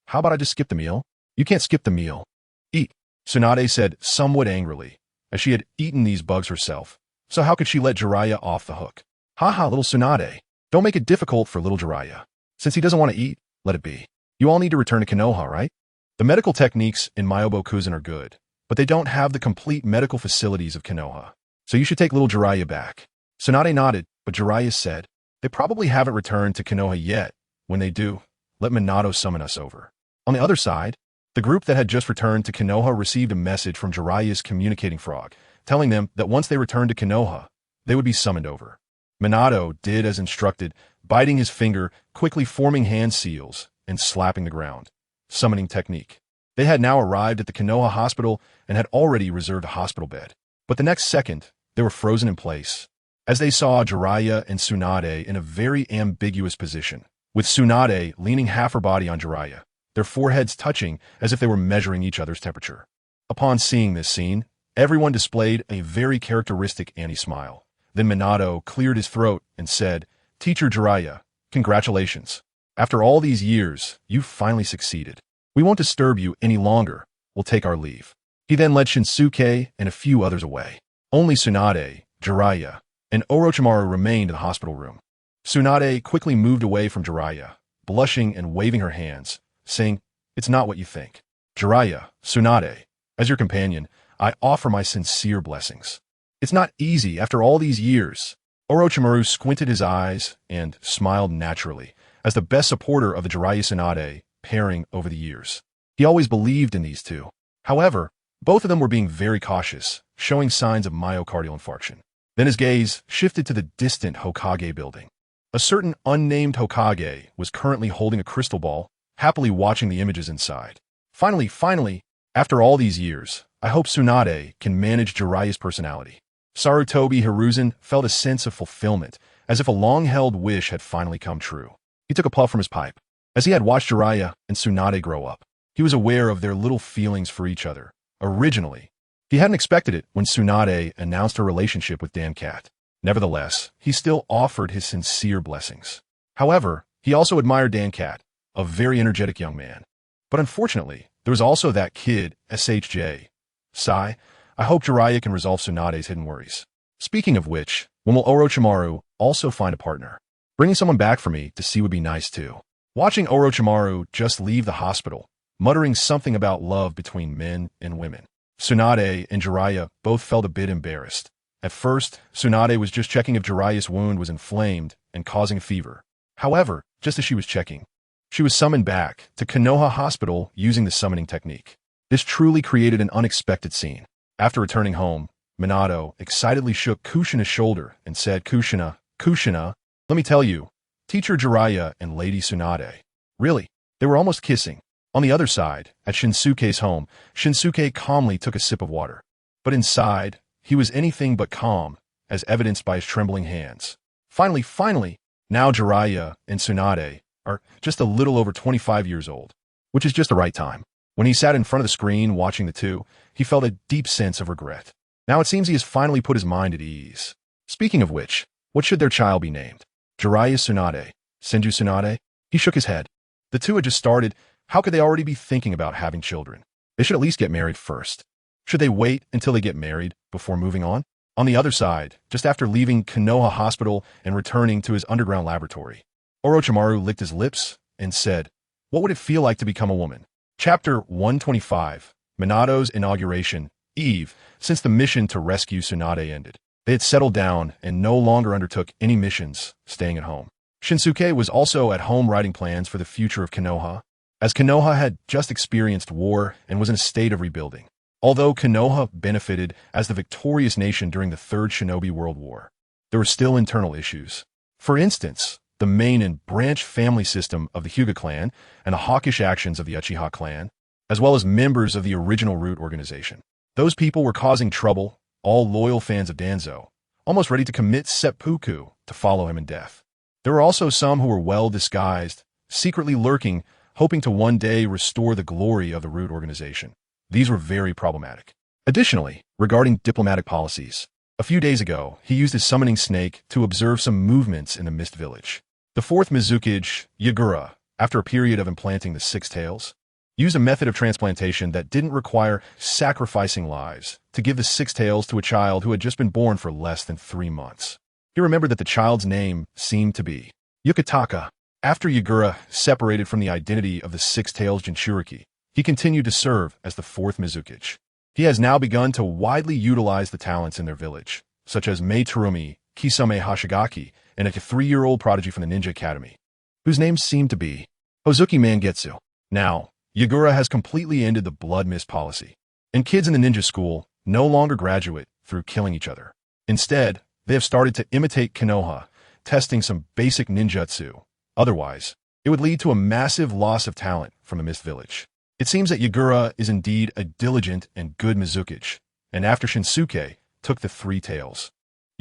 how about I just skip the meal?" "You can't skip the meal. Eat," Tsunade said somewhat angrily, as she had eaten these bugs herself, so how could she let Jiraiya off the hook? "Haha, little Tsunade, don't make it difficult for little Jiraiya. Since he doesn't want to eat, let it be. You all need to return to Konoha, right? The medical techniques in Myobokuzen are good, but they don't have the complete medical facilities of Konoha, so you should take little Jiraiya back." Tsunade nodded, but Jiraiya said, "They probably haven't returned to Konoha yet. When they do, let Minato summon us over." On the other side, the group that had just returned to Konoha received a message from Jiraiya's communicating frog, telling them that once they returned to Konoha, they would be summoned over. Minato did as instructed, biting his finger, quickly forming hand seals, and slapping the ground. Summoning technique. They had now arrived at the Konoha hospital and had already reserved a hospital bed. But the next second, they were frozen in place, as they saw Jiraiya and Tsunade in a very ambiguous position, with Tsunade leaning half her body on Jiraiya, their foreheads touching as if they were measuring each other's temperature. Upon seeing this scene, everyone displayed a very characteristic anti-smile. Then Minato cleared his throat and said, "Teacher Jiraiya, congratulations. After all these years, you finally succeeded. We won't disturb you any longer. We'll take our leave." He then led Shinsuke and a few others away. Only Tsunade, Jiraiya, and Orochimaru remained in the hospital room. Tsunade quickly moved away from Jiraiya, blushing and waving her hands, saying, "It's not what you think. Jiraiya, Tsunade, as your companion, I offer my sincere blessings. It's not easy after all these years." Orochimaru squinted his eyes and smiled naturally, as the best supporter of the Jiraiya-Tsunade pairing over the years. He always believed in these two. However, both of them were being very cautious, showing signs of myocardial infarction. Then his gaze shifted to the distant Hokage building. A certain unnamed Hokage was currently holding a crystal ball, happily watching the images inside. Finally, after all these years, I hope Tsunade can manage Jiraiya's personality. Sarutobi Hiruzen felt a sense of fulfillment, as if a long-held wish had finally come true. He took a puff from his pipe. As he had watched Jiraiya and Tsunade grow up, he was aware of their little feelings for each other. Originally, he hadn't expected it when Tsunade announced her relationship with Dankat. Nevertheless, he still offered his sincere blessings. However, he also admired Dankat, a very energetic young man. But unfortunately, there was also that kid, SHJ. Sigh, I hope Jiraiya can resolve Tsunade's hidden worries. Speaking of which, when will Orochimaru also find a partner? Bringing someone back for me to see would be nice too. Watching Orochimaru just leave the hospital, muttering something about love between men and women. Tsunade and Jiraiya both felt a bit embarrassed. At first, Tsunade was just checking if Jiraiya's wound was inflamed and causing a fever. However, just as she was checking, she was summoned back to Konoha Hospital using the summoning technique. This truly created an unexpected scene. After returning home, Minato excitedly shook Kushina's shoulder and said, Kushina, let me tell you, Teacher Jiraiya and Lady Tsunade. Really, they were almost kissing. On the other side, at Shinsuke's home, Shinsuke calmly took a sip of water. But inside, he was anything but calm, as evidenced by his trembling hands. Finally, now Jiraiya and Tsunade are just a little over 25 years old, which is just the right time. When he sat in front of the screen watching the two, he felt a deep sense of regret. Now it seems he has finally put his mind at ease. Speaking of which, what should their child be named? Jiraiya Tsunade? Senju Tsunade? He shook his head. The two had just started. How could they already be thinking about having children? They should at least get married first. Should they wait until they get married before moving on? On the other side, just after leaving Konoha Hospital and returning to his underground laboratory, Orochimaru licked his lips and said, "What would it feel like to become a woman?" Chapter 125, Minato's Inauguration, Eve. Since the mission to rescue Tsunade ended, they had settled down and no longer undertook any missions, staying at home. Shinsuke was also at home writing plans for the future of Konoha, as Konoha had just experienced war and was in a state of rebuilding. Although Konoha benefited as the victorious nation during the Third Shinobi World War, there were still internal issues. For instance, the main and branch family system of the Hyuga clan and the hawkish actions of the Uchiha clan, as well as members of the original Root organization. Those people were causing trouble, all loyal fans of Danzo, almost ready to commit seppuku to follow him in death. There were also some who were well disguised, secretly lurking, hoping to one day restore the glory of the Root organization. These were very problematic. Additionally, regarding diplomatic policies, a few days ago, he used his summoning snake to observe some movements in the Mist Village. The fourth Mizukage, Yagura, after a period of implanting the six tails, used a method of transplantation that didn't require sacrificing lives to give the six tails to a child who had just been born for less than 3 months. He remembered that the child's name seemed to be Yukataka. After Yagura separated from the identity of the six tails Jinchuriki, he continued to serve as the fourth Mizukage. He has now begun to widely utilize the talents in their village, such as Mei Terumi, Kisame Hashigaki, and a 3-year-old prodigy from the Ninja Academy, whose names seemed to be Hozuki Mangetsu. Now, Yagura has completely ended the blood mist policy, and kids in the ninja school no longer graduate through killing each other. Instead, they have started to imitate Konoha, testing some basic ninjutsu. Otherwise, it would lead to a massive loss of talent from the Mist Village. It seems that Yagura is indeed a diligent and good Mizukage, and after Shinsuke took the 3 tails,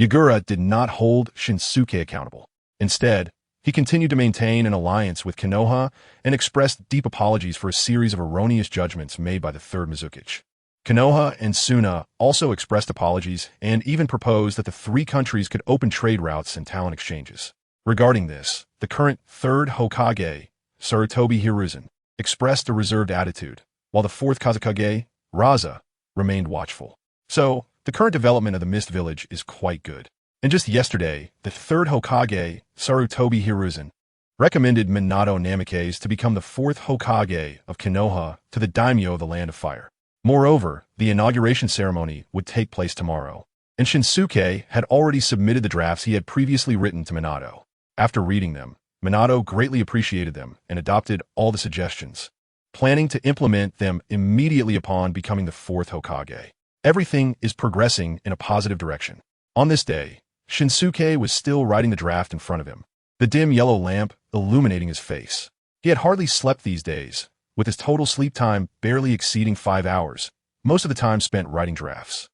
Yagura did not hold Shinsuke accountable. Instead, He continued to maintain an alliance with Konoha and expressed deep apologies for a series of erroneous judgments made by the third Mizukichi. Konoha and Suna also expressed apologies and even proposed that the three countries could open trade routes and talent exchanges. Regarding this, the current third Hokage, Sarutobi Hiruzen, expressed a reserved attitude, while the fourth Kazekage, Raza, remained watchful. So, the current development of the Mist Village is quite good. And just yesterday, the third Hokage, Sarutobi Hiruzen, recommended Minato Namikaze to become the fourth Hokage of Konoha to the daimyo of the Land of Fire. Moreover, the inauguration ceremony would take place tomorrow, and Shinsuke had already submitted the drafts he had previously written to Minato. After reading them, Minato greatly appreciated them and adopted all the suggestions, planning to implement them immediately upon becoming the fourth Hokage. Everything is progressing in a positive direction. On this day, Shinsuke was still writing the draft in front of him, the dim yellow lamp illuminating his face. He had hardly slept these days, with his total sleep time barely exceeding 5 hours, most of the time spent writing drafts.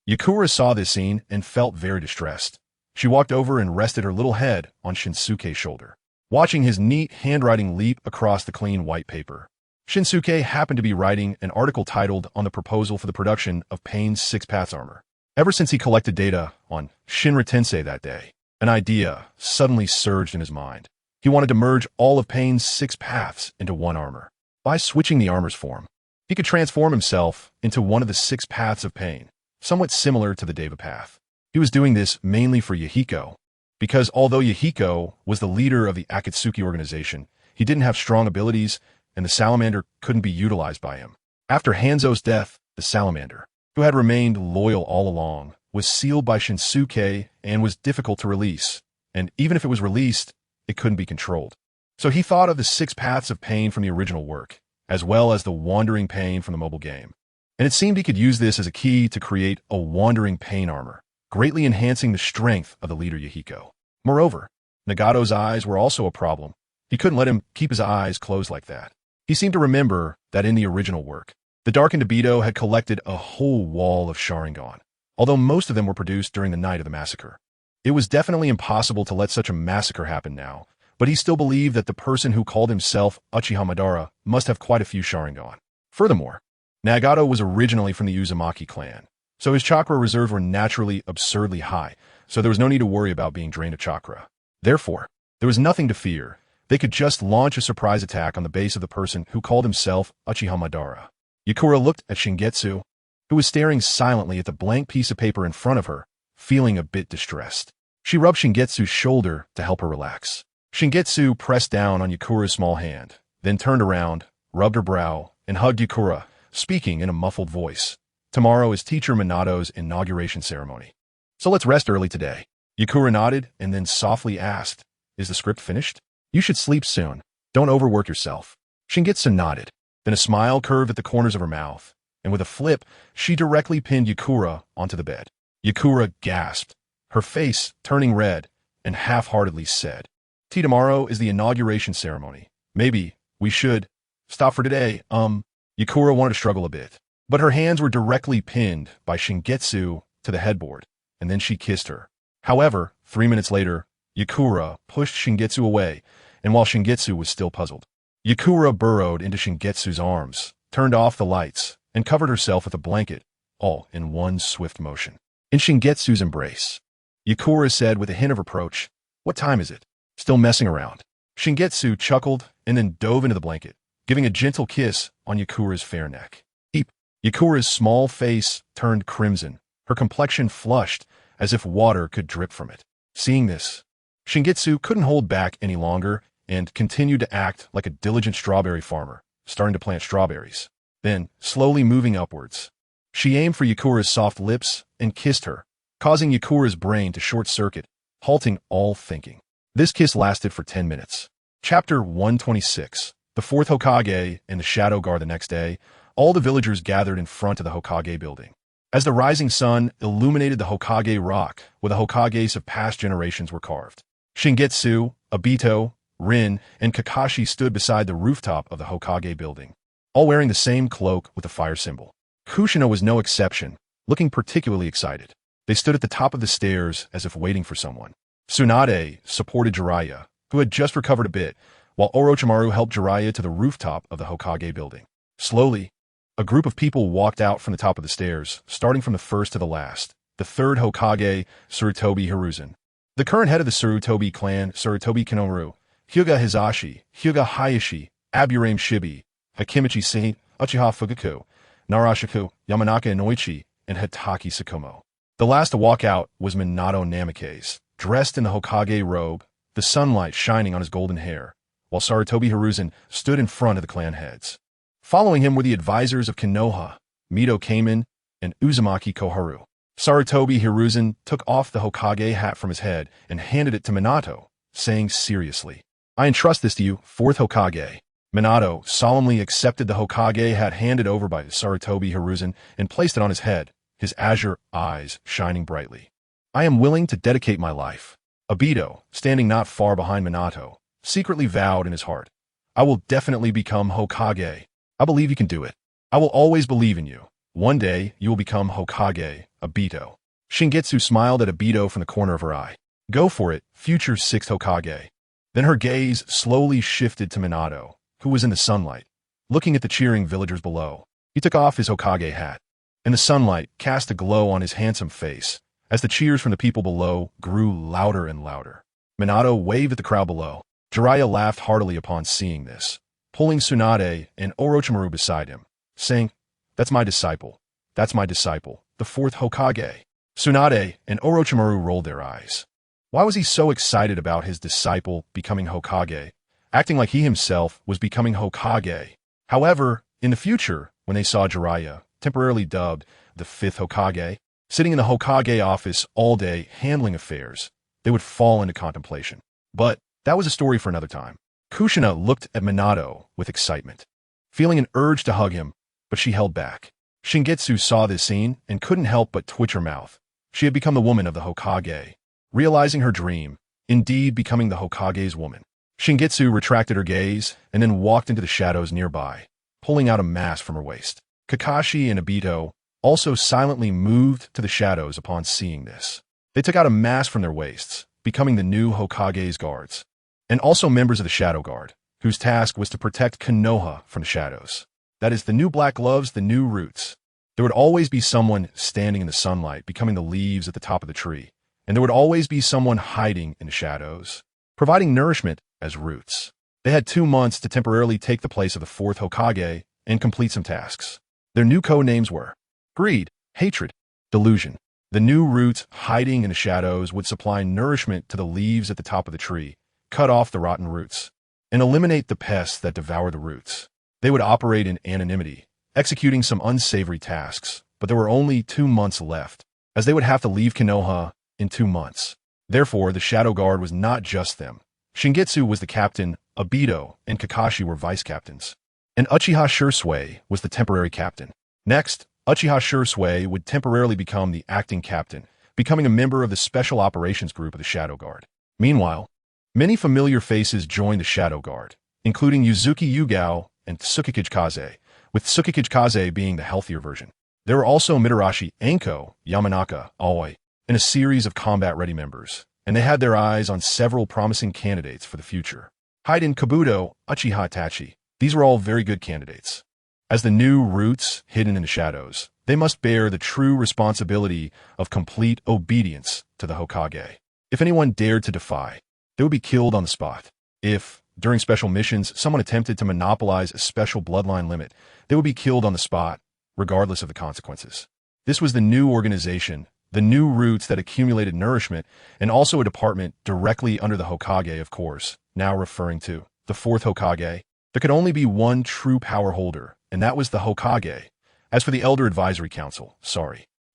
Yakura saw this scene and felt very distressed. She walked over and rested her little head on Shinsuke's shoulder, watching his neat handwriting leap across the clean white paper. Shinsuke happened to be writing an article titled on the proposal for the production of Pain's Six Paths armor. Ever since he collected data on Shinra Tensei that day, an idea suddenly surged in his mind. He wanted to merge all of Pain's 6 paths into one armor. By switching the armor's form, he could transform himself into one of the 6 paths of Pain, somewhat similar to the Deva path. He was doing this mainly for Yahiko, because although Yahiko was the leader of the Akatsuki organization, he didn't have strong abilities, and the salamander couldn't be utilized by him. After Hanzo's death, the salamander, who had remained loyal all along, was sealed by Shinsuke and was difficult to release, and even if it was released, it couldn't be controlled. So he thought of the 6 paths of Pain from the original work, as well as the Wandering Pain from the mobile game. And it seemed he could use this as a key to create a Wandering Pain armor, greatly enhancing the strength of the leader Yahiko. Moreover, Nagato's eyes were also a problem. He couldn't let him keep his eyes closed like that. He seemed to remember that in the original work, the darkened Obito had collected a whole wall of Sharingan, although most of them were produced during the night of the massacre. It was definitely impossible to let such a massacre happen now, but he still believed that the person who called himself Uchiha Madara must have quite a few Sharingan. Furthermore, Nagato was originally from the Uzumaki clan, so his chakra reserves were naturally absurdly high, so there was no need to worry about being drained of chakra. Therefore, there was nothing to fear. They could just launch a surprise attack on the base of the person who called himself Uchiha Madara. Yakura looked at Shingetsu, who was staring silently at the blank piece of paper in front of her, feeling a bit distressed. She rubbed Shingetsu's shoulder to help her relax. Shingetsu pressed down on Yakura's small hand, then turned around, rubbed her brow, and hugged Yakura, speaking in a muffled voice. Tomorrow is Teacher Minato's inauguration ceremony, so let's rest early today. Yakura nodded and then softly asked, "Is the script finished? You should sleep soon. Don't overwork yourself." Shingetsu nodded. Then a smile curved at the corners of her mouth, and with a flip, she directly pinned Yakura onto the bed. Yakura gasped, her face turning red, and half-heartedly said, Tomorrow is the inauguration ceremony. Maybe we should stop for today." Yakura wanted to struggle a bit, but her hands were directly pinned by Shingetsu to the headboard, and then she kissed her. However, 3 minutes later, Yakura pushed Shingetsu away, and while Shingetsu was still puzzled, Yakura burrowed into Shingetsu's arms, turned off the lights, and covered herself with a blanket, all in one swift motion. In Shingetsu's embrace, Yakura said with a hint of reproach, "What time is it? Still messing around?" Shingetsu chuckled and then dove into the blanket, giving a gentle kiss on Yakura's fair neck. Eep! Yakura's small face turned crimson, her complexion flushed as if water could drip from it. Seeing this, Shingetsu couldn't hold back any longer and continued to act like a diligent strawberry farmer, starting to plant strawberries. Then, slowly moving upwards, she aimed for Yakura's soft lips and kissed her, causing Yakura's brain to short-circuit, halting all thinking. This kiss lasted for 10 minutes. Chapter 126. The fourth Hokage and the Shadow Guard. The next day, all the villagers gathered in front of the Hokage building. As the rising sun illuminated the Hokage rock, where the Hokages of past generations were carved, Shingetsu, Obito, Rin, and Kakashi stood beside the rooftop of the Hokage building, all wearing the same cloak with the fire symbol. Kushina was no exception, looking particularly excited. They stood at the top of the stairs as if waiting for someone. Tsunade supported Jiraiya, who had just recovered a bit, while Orochimaru helped Jiraiya to the rooftop of the Hokage building. Slowly, a group of people walked out from the top of the stairs, starting from the first to the last. The third Hokage, Sarutobi Hiruzen. The current head of the Sarutobi clan, Sarutobi Kinoru, Hyuga Hizashi, Hyuga Hayashi, Aburame Shibi, Hakimichi Saint, Uchiha Fugaku, Narashiku, Yamanaka Inoichi, and Hatake Sakumo. The last to walk out was Minato Namikaze, dressed in the Hokage robe, the sunlight shining on his golden hair, while Sarutobi Hiruzen stood in front of the clan heads. Following him were the advisors of Konoha, Mito Kamen, and Uzumaki Koharu. Sarutobi Hiruzen took off the Hokage hat from his head and handed it to Minato, saying seriously, "I entrust this to you, fourth Hokage." Minato solemnly accepted the Hokage hat handed over by Sarutobi Hiruzen and placed it on his head, his azure eyes shining brightly. "I am willing to dedicate my life." Obito, standing not far behind Minato, secretly vowed in his heart, "I will definitely become Hokage. I believe you can do it. I will always believe in you. One day, you will become Hokage, Obito." Shingetsu smiled at Obito from the corner of her eye. "Go for it, future sixth Hokage." Then her gaze slowly shifted to Minato, who was in the sunlight, looking at the cheering villagers below. He took off his Hokage hat, and the sunlight cast a glow on his handsome face as the cheers from the people below grew louder and louder. Minato waved at the crowd below. Jiraiya laughed heartily upon seeing this, pulling Tsunade and Orochimaru beside him, saying, "That's my disciple. That's my disciple, the fourth Hokage." Tsunade and Orochimaru rolled their eyes. Why was he so excited about his disciple becoming Hokage, acting like he himself was becoming Hokage? However, in the future, when they saw Jiraiya, temporarily dubbed the fifth Hokage, sitting in the Hokage office all day handling affairs, they would fall into contemplation. But that was a story for another time. Kushina looked at Minato with excitement, feeling an urge to hug him, but she held back. Shingetsu saw this scene and couldn't help but twitch her mouth. She had become the woman of the Hokage, realizing her dream, indeed becoming the Hokage's woman. Shingetsu retracted her gaze and then walked into the shadows nearby, pulling out a mask from her waist. Kakashi and Obito also silently moved to the shadows upon seeing this. They took out a mask from their waists, becoming the new Hokage's guards, and also members of the Shadow Guard, whose task was to protect Konoha from the shadows. That is, the new black gloves, the new roots. There would always be someone standing in the sunlight, becoming the leaves at the top of the tree, and there would always be someone hiding in the shadows, providing nourishment as roots. They had 2 months to temporarily take the place of the fourth Hokage and complete some tasks. Their new code names were greed, hatred, delusion. The new roots hiding in the shadows would supply nourishment to the leaves at the top of the tree, cut off the rotten roots, and eliminate the pests that devour the roots. They would operate in anonymity, executing some unsavory tasks, but there were only 2 months left, as they would have to leave Konoha in 2 months. Therefore, the Shadow Guard was not just them. Shingetsu was the captain, Obito and Kakashi were vice captains, and Uchiha Shursui was the temporary captain. Next, Uchiha Shursui would temporarily become the acting captain, becoming a member of the Special Operations Group of the Shadow Guard. Meanwhile, many familiar faces joined the Shadow Guard, including Yuzuki Yugao and Tsukikage Kaze, with Tsukikage Kaze being the healthier version. There were also Mitarashi, Anko, Yamanaka, Aoi, and a series of combat-ready members, and they had their eyes on several promising candidates for the future. Haiden, Kabuto, Uchiha Itachi, these were all very good candidates. As the new roots hidden in the shadows, they must bear the true responsibility of complete obedience to the Hokage. If anyone dared to defy, they would be killed on the spot. If, during special missions, someone attempted to monopolize a special bloodline limit, they would be killed on the spot, regardless of the consequences. This was the new organization, the new roots that accumulated nourishment, and also a department directly under the Hokage, of course, now referring to the fourth Hokage. There could only be one true power holder, and that was the Hokage. As for the Elder Advisory Council,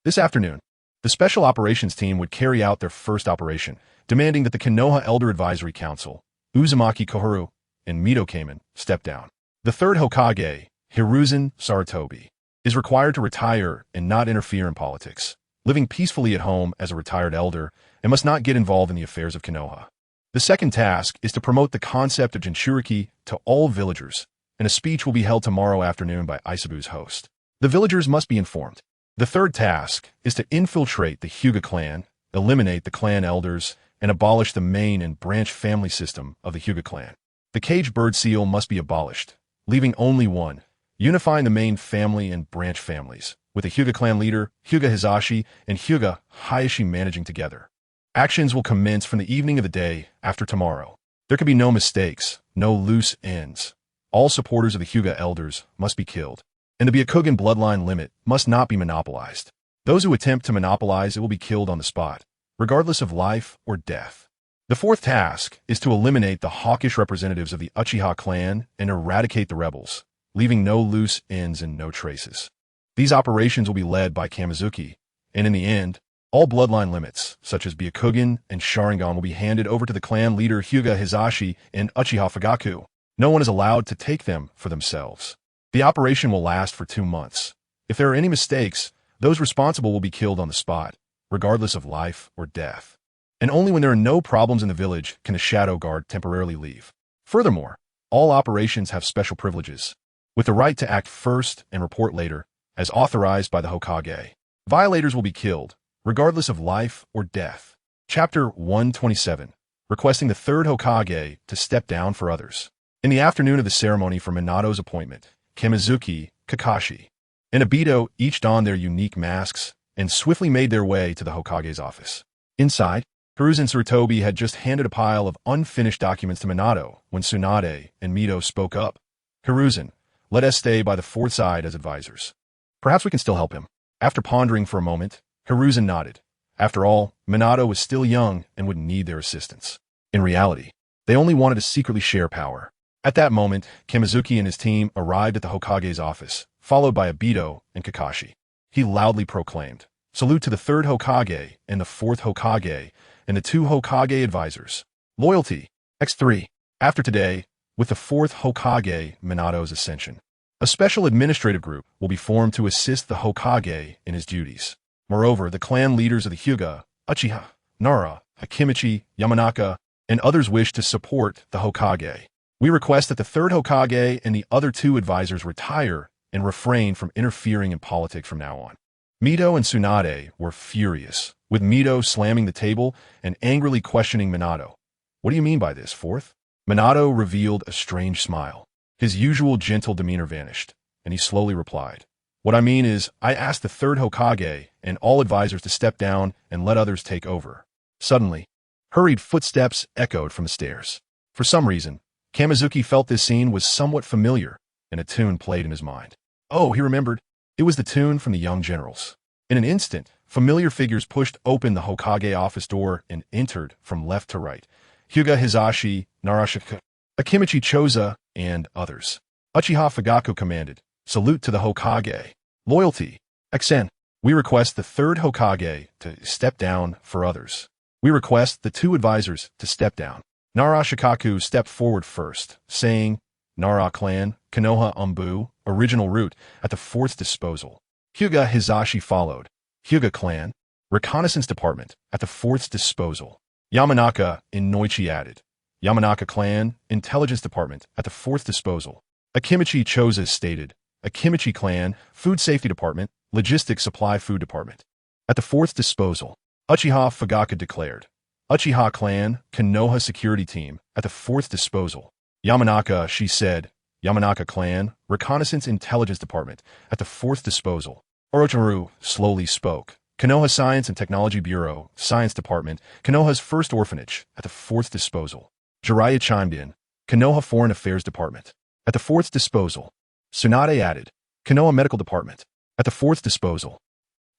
this afternoon, the Special Operations Team would carry out their first operation, demanding that the Konoha Elder Advisory Council, Uzumaki Koharu, and Mito Kamen step down. The third Hokage, Hiruzen Sarutobi, is required to retire and not interfere in politics, living peacefully at home as a retired elder, and must not get involved in the affairs of Konoha. The second task is to promote the concept of Jinchuriki to all villagers, and a speech will be held tomorrow afternoon by Isabu's host. The villagers must be informed. The third task is to infiltrate the Hyuga clan, eliminate the clan elders, and abolish the main and branch family system of the Hyuga clan. The caged bird seal must be abolished, leaving only one, unifying the main family and branch families, with the Hyuga clan leader, Hyuga Hisashi, and Hyuga Hayashi managing together. Actions will commence from the evening of the day after tomorrow. There can be no mistakes, no loose ends. All supporters of the Hyuga elders must be killed, and the Byakugan bloodline limit must not be monopolized. Those who attempt to monopolize it will be killed on the spot, regardless of life or death. The fourth task is to eliminate the hawkish representatives of the Uchiha clan and eradicate the rebels, leaving no loose ends and no traces. These operations will be led by Kamizuki, and in the end, all bloodline limits, such as Byakugan and Sharingan, will be handed over to the clan leader Hyuga Hisashi and Uchiha Fugaku. No one is allowed to take them for themselves. The operation will last for 2 months. If there are any mistakes, those responsible will be killed on the spot, regardless of life or death. And only when there are no problems in the village can the Shadow Guard temporarily leave. Furthermore, all operations have special privileges, with the right to act first and report later, as authorized by the Hokage. Violators will be killed, regardless of life or death. Chapter 127. Requesting the third Hokage to step down for others. In the afternoon of the ceremony for Minato's appointment, Kamizuki, Kakashi, and Obito each donned their unique masks and swiftly made their way to the Hokage's office. Inside, Hiruzen Sarutobi had just handed a pile of unfinished documents to Minato when Tsunade and Mito spoke up. Hiruzen, let us stay by the fourth side as advisors. Perhaps we can still help him. After pondering for a moment, Hiruzen nodded. After all, Minato was still young and would need their assistance. In reality, they only wanted to secretly share power. At that moment, Kamizuki and his team arrived at the Hokage's office, followed by Obito and Kakashi. He loudly proclaimed, "Salute to the third Hokage and the fourth Hokage and the 2 Hokage advisors. Loyalty, X3. After today, with the fourth Hokage, Minato's ascension, a special administrative group will be formed to assist the Hokage in his duties. Moreover, the clan leaders of the Hyuga, Uchiha, Nara, Akimichi, Yamanaka, and others wish to support the Hokage. We request that the third Hokage and the other 2 advisors retire and refrain from interfering in politics from now on." Mito and Tsunade were furious, with Mito slamming the table and angrily questioning Minato. "What do you mean by this, fourth?" Minato revealed a strange smile. His usual gentle demeanor vanished, and he slowly replied, "What I mean is, I asked the third Hokage and all advisors to step down and let others take over." Suddenly, hurried footsteps echoed from the stairs. For some reason, Kamizuki felt this scene was somewhat familiar, and a tune played in his mind. Oh, he remembered. It was the tune from the Young Generals. In an instant, familiar figures pushed open the Hokage office door and entered from left to right. Hyuga Hisashi, Narashika, Akimichi Choza, and others. Uchiha Fugaku commanded, "Salute to the Hokage. Loyalty, XN. We request the third Hokage to step down for others. We request the 2 advisors to step down." Narashikaku stepped forward first, saying, "Nara clan, Konoha Umbu, original route, at the fourth's disposal." Hyuga Hisashi followed. Hyuga clan, reconnaissance department, at the fourth's disposal. Yamanaka in Noichi added. Yamanaka clan, intelligence department, at the fourth's disposal. Akimichi Choza stated. Akimichi clan, food safety department, logistics supply food department, at the fourth's disposal. Uchiha Fugaku declared. Uchiha clan, Konoha security team, at the fourth's disposal. Yamanaka, she said. Yamanaka clan, reconnaissance intelligence department, at the fourth's disposal. Orochimaru slowly spoke. Konoha Science and Technology Bureau, Science Department, Konoha's first orphanage, at the fourth's disposal. Jiraiya chimed in. Konoha Foreign Affairs Department, at the fourth's disposal. Tsunade added. Konoha Medical Department, at the fourth's disposal.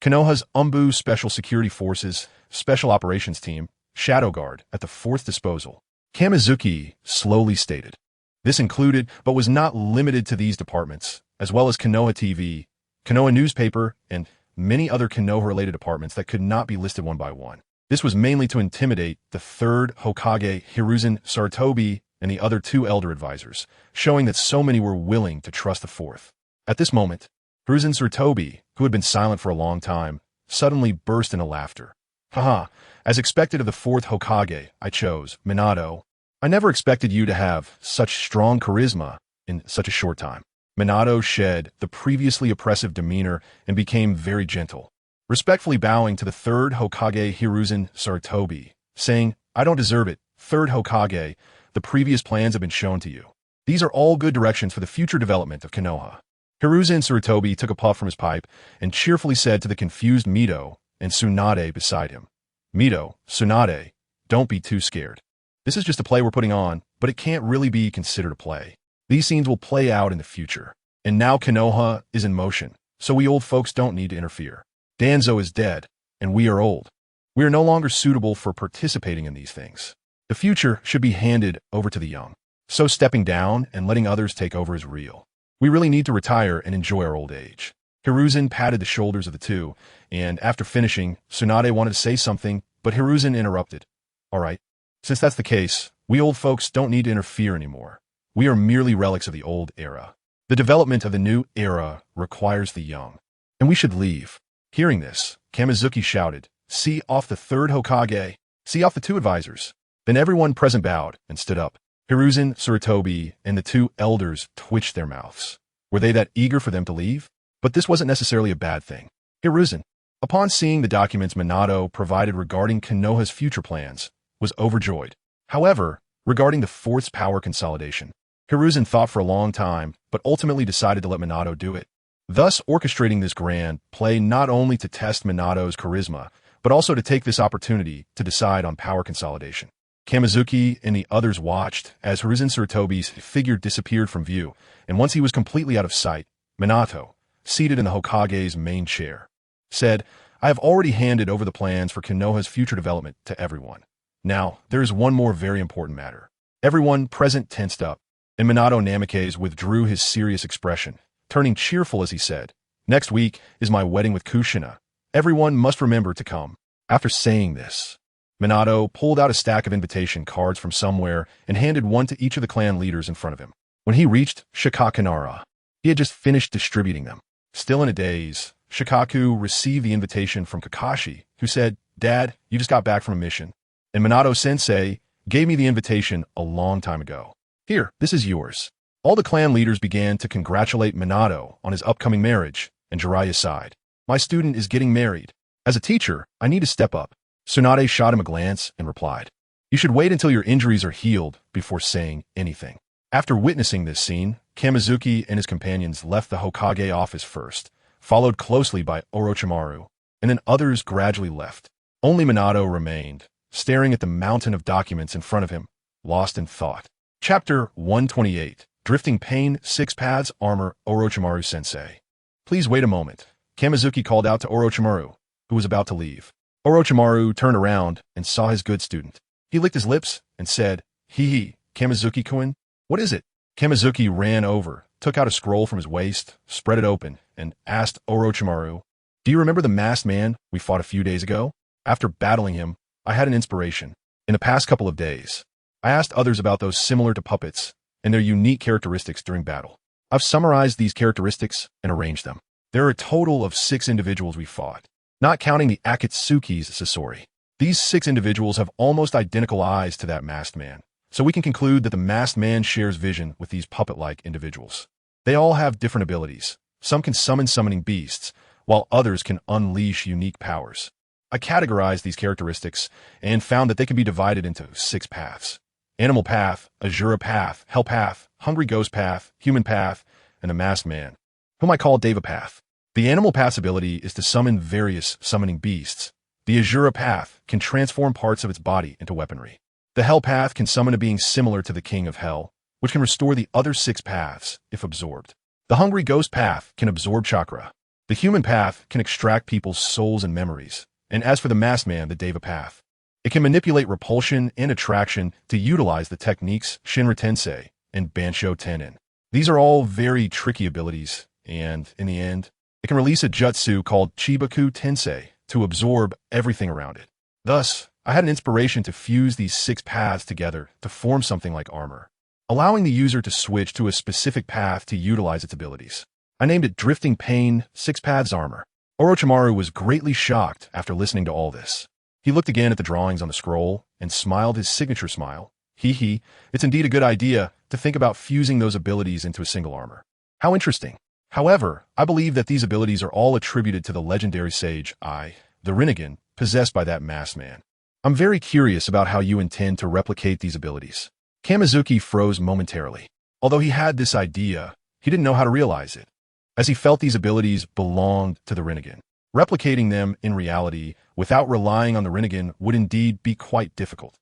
Konoha's Umbu Special Security Forces, Special Operations Team, Shadow Guard, at the fourth's disposal. Kamizuki slowly stated. This included, but was not limited to these departments, as well as Konoha TV, Konoha Newspaper, and many other Konoha-related departments that could not be listed one by one. This was mainly to intimidate the third Hokage Hiruzen Sarutobi and the other 2 elder advisors, showing that so many were willing to trust the fourth. At this moment, Hiruzen Sarutobi, who had been silent for a long time, suddenly burst into laughter. "Haha, as expected of the fourth Hokage, I chose, Minato. I never expected you to have such strong charisma in such a short time." Minato shed the previously oppressive demeanor and became very gentle, respectfully bowing to the third Hokage Hiruzen Sarutobi, saying, I don't deserve it. Third Hokage, the previous plans have been shown to you. These are all good directions for the future development of Konoha. Hiruzen Sarutobi took a puff from his pipe and cheerfully said to the confused Mito and Tsunade beside him, Mito, Tsunade, don't be too scared. This is just a play we're putting on, but it can't really be considered a play. These scenes will play out in the future. And now Konoha is in motion, so we old folks don't need to interfere. Danzo is dead, and we are old. We are no longer suitable for participating in these things. The future should be handed over to the young. So stepping down and letting others take over is real. We really need to retire and enjoy our old age. Hiruzen patted the shoulders of the two, and after finishing, Tsunade wanted to say something, but Hiruzen interrupted. All right, since that's the case, we old folks don't need to interfere anymore. We are merely relics of the old era. The development of the new era requires the young, and we should leave. Hearing this, Kamizuki shouted, see off the third Hokage, see off the two advisors. Then everyone present bowed and stood up. Hiruzen, Sarutobi, and the two elders twitched their mouths. Were they that eager for them to leave? But this wasn't necessarily a bad thing. Hiruzen, upon seeing the documents Minato provided regarding Konoha's future plans, was overjoyed. However, regarding the fourth power consolidation, Hiruzen thought for a long time, but ultimately decided to let Minato do it, thus orchestrating this grand play not only to test Minato's charisma, but also to take this opportunity to decide on power consolidation. Kamizuki and the others watched as Hiruzen Sarutobi's figure disappeared from view, and once he was completely out of sight, Minato, seated in the Hokage's main chair, said, I have already handed over the plans for Konoha's future development to everyone. Now, there is one more very important matter. Everyone present tensed up, and Minato Namikaze withdrew his serious expression, turning cheerful as he said, next week is my wedding with Kushina. Everyone must remember to come. After saying this, Minato pulled out a stack of invitation cards from somewhere and handed one to each of the clan leaders in front of him. When he reached Shikakanara, he had just finished distributing them. Still in a daze, Shikaku received the invitation from Kakashi, who said, Dad, you just got back from a mission. And Minato-sensei gave me the invitation a long time ago. Here, this is yours. All the clan leaders began to congratulate Minato on his upcoming marriage, and Jiraiya sighed. My student is getting married. As a teacher, I need to step up. Tsunade shot him a glance and replied, you should wait until your injuries are healed before saying anything. After witnessing this scene, Kamizuki and his companions left the Hokage office first, followed closely by Orochimaru, and then others gradually left. Only Minato remained, staring at the mountain of documents in front of him, lost in thought. Chapter 128, Drifting Pain, 6 Paths Armor, Orochimaru-sensei. Please wait a moment. Kamizuki called out to Orochimaru, who was about to leave. Orochimaru turned around and saw his good student. He licked his lips and said, Hee, Kamizuki-kun, what is it? Kamizuki ran over, took out a scroll from his waist, spread it open, and asked Orochimaru, do you remember the masked man we fought a few days ago? After battling him, I had an inspiration. In the past couple of days, I asked others about those similar to puppets and their unique characteristics during battle. I've summarized these characteristics and arranged them. There are a total of 6 individuals we fought, not counting the Akatsuki's Sasori. These 6 individuals have almost identical eyes to that masked man, so we can conclude that the masked man shares vision with these puppet-like individuals. They all have different abilities. Some can summon summoning beasts, while others can unleash unique powers. I categorized these characteristics and found that they can be divided into 6 paths. Animal path, Azura path, Hell path, Hungry Ghost path, Human path, and the masked man, whom I call Deva path. The animal path's ability is to summon various summoning beasts. The Azura path can transform parts of its body into weaponry. The Hell path can summon a being similar to the King of Hell, which can restore the other 6 paths if absorbed. The Hungry Ghost path can absorb chakra. The Human path can extract people's souls and memories. And as for the masked man, the Deva path, it can manipulate repulsion and attraction to utilize the techniques Shinra Tensei and Bansho Tenin. These are all very tricky abilities, and in the end, it can release a jutsu called Chibaku Tensei to absorb everything around it. Thus, I had an inspiration to fuse these 6 paths together to form something like armor, allowing the user to switch to a specific path to utilize its abilities. I named it Drifting Pain, 6 Paths Armor. Orochimaru was greatly shocked after listening to all this. He looked again at the drawings on the scroll and smiled his signature smile. Hee, it's indeed a good idea to think about fusing those abilities into a single armor. How interesting. However, I believe that these abilities are all attributed to the legendary sage the Rinnegan, possessed by that masked man. I'm very curious about how you intend to replicate these abilities. Kamizuki froze momentarily. Although he had this idea, he didn't know how to realize it, as he felt these abilities belonged to the Rinnegan. Replicating them in reality without relying on the Rinnegan would indeed be quite difficult.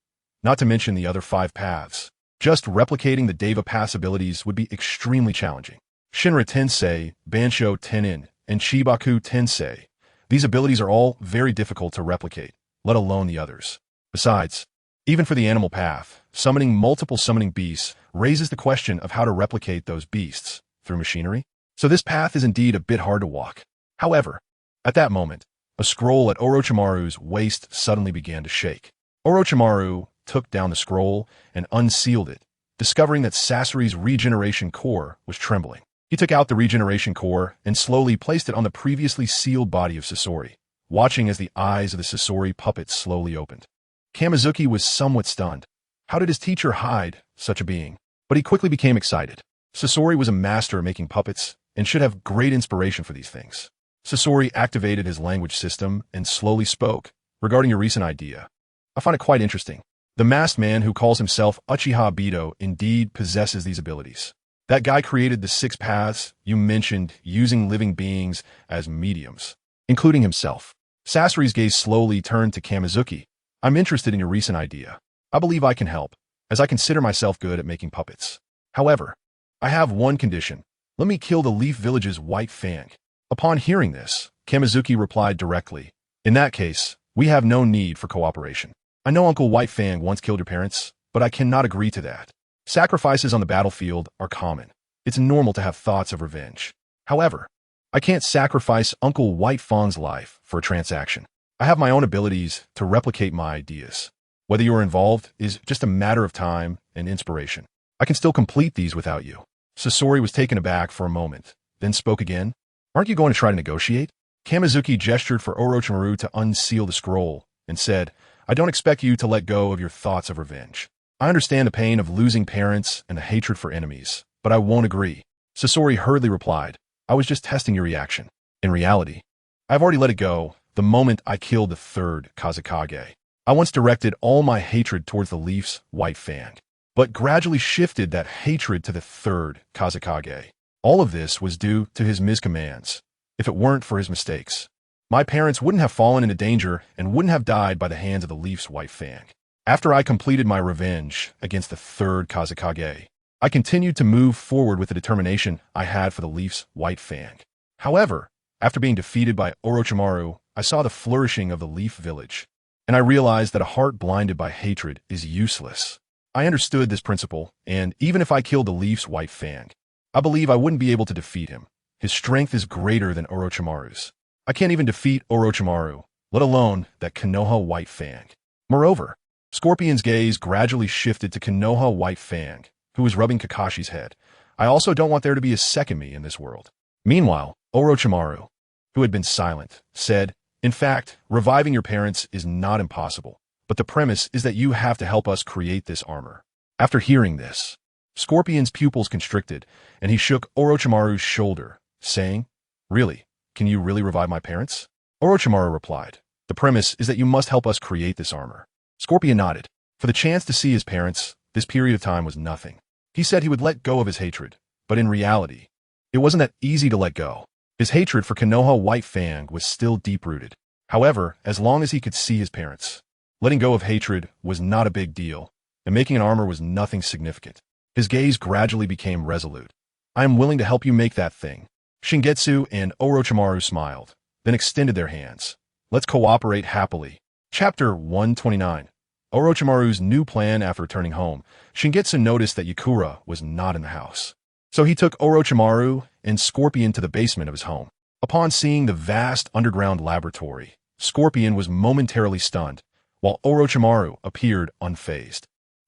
Not to mention the other 5 paths. Just replicating the Deva Pass abilities would be extremely challenging. Shinra Tensei, Bansho Tenin, and Chibaku Tensei. These abilities are all very difficult to replicate, let alone the others. Besides, even for the animal path, summoning multiple summoning beasts raises the question of how to replicate those beasts through machinery. So this path is indeed a bit hard to walk. However, at that moment, a scroll at Orochimaru's waist suddenly began to shake. Orochimaru took down the scroll and unsealed it, discovering that Sasori's regeneration core was trembling. He took out the regeneration core and slowly placed it on the previously sealed body of Sasori, watching as the eyes of the Sasori puppet slowly opened. Kamizuki was somewhat stunned. How did his teacher hide such a being? But he quickly became excited. Sasori was a master at making puppets and should have great inspiration for these things. Sasori activated his language system and slowly spoke regarding your recent idea. I find it quite interesting. The masked man who calls himself Uchiha Obito indeed possesses these abilities. That guy created the 6 paths you mentioned using living beings as mediums, including himself. Sasori's gaze slowly turned to Kamizuki. I'm interested in your recent idea. I believe I can help, as I consider myself good at making puppets. However, I have one condition. Let me kill the Leaf Village's White Fang. Upon hearing this, Kamizuki replied directly, in that case, we have no need for cooperation. I know Uncle White Fang once killed your parents, but I cannot agree to that. Sacrifices on the battlefield are common. It's normal to have thoughts of revenge. However, I can't sacrifice Uncle White Fang's life for a transaction. I have my own abilities to replicate my ideas. Whether you are involved is just a matter of time and inspiration. I can still complete these without you. Sasori was taken aback for a moment, then spoke again. Aren't you going to try to negotiate? Kamizuki gestured for Orochimaru to unseal the scroll and said, I don't expect you to let go of your thoughts of revenge. I understand the pain of losing parents and the hatred for enemies, but I won't agree. Sasori hurriedly replied, I was just testing your reaction. In reality, I've already let it go the moment I killed the 3rd Kazekage. I once directed all my hatred towards the Leaf's White Fang, but gradually shifted that hatred to the 3rd Kazekage. All of this was due to his miscommands. If it weren't for his mistakes, my parents wouldn't have fallen into danger and wouldn't have died by the hands of the Leaf's White Fang. After I completed my revenge against the 3rd Kazekage, I continued to move forward with the determination I had for the Leaf's White Fang. However, after being defeated by Orochimaru, I saw the flourishing of the Leaf Village, and I realized that a heart blinded by hatred is useless. I understood this principle, and even if I killed the Leaf's White Fang, I believe I wouldn't be able to defeat him. His strength is greater than Orochimaru's. I can't even defeat Orochimaru, let alone that Konoha White Fang. Moreover, Scorpion's gaze gradually shifted to Konoha White Fang, who was rubbing Kakashi's head. I also don't want there to be a second me in this world. Meanwhile, Orochimaru, who had been silent, said, in fact, reviving your parents is not impossible, but the premise is that you have to help us create this armor. After hearing this, Scorpion's pupils constricted, and he shook Orochimaru's shoulder, saying, Really? Can you really revive my parents? Orochimaru replied, The premise is that you must help us create this armor. Scorpion nodded. For the chance to see his parents, this period of time was nothing. He said he would let go of his hatred, but in reality, it wasn't that easy to let go. His hatred for Konoha White Fang was still deep-rooted. However, as long as he could see his parents, letting go of hatred was not a big deal, and making an armor was nothing significant. His gaze gradually became resolute. I am willing to help you make that thing. Shingetsu and Orochimaru smiled, then extended their hands. Let's cooperate happily. Chapter 129. Orochimaru's new plan after returning home. Shingetsu noticed that Yakura was not in the house. So he took Orochimaru and Scorpion to the basement of his home. Upon seeing the vast underground laboratory, Scorpion was momentarily stunned, while Orochimaru appeared unfazed.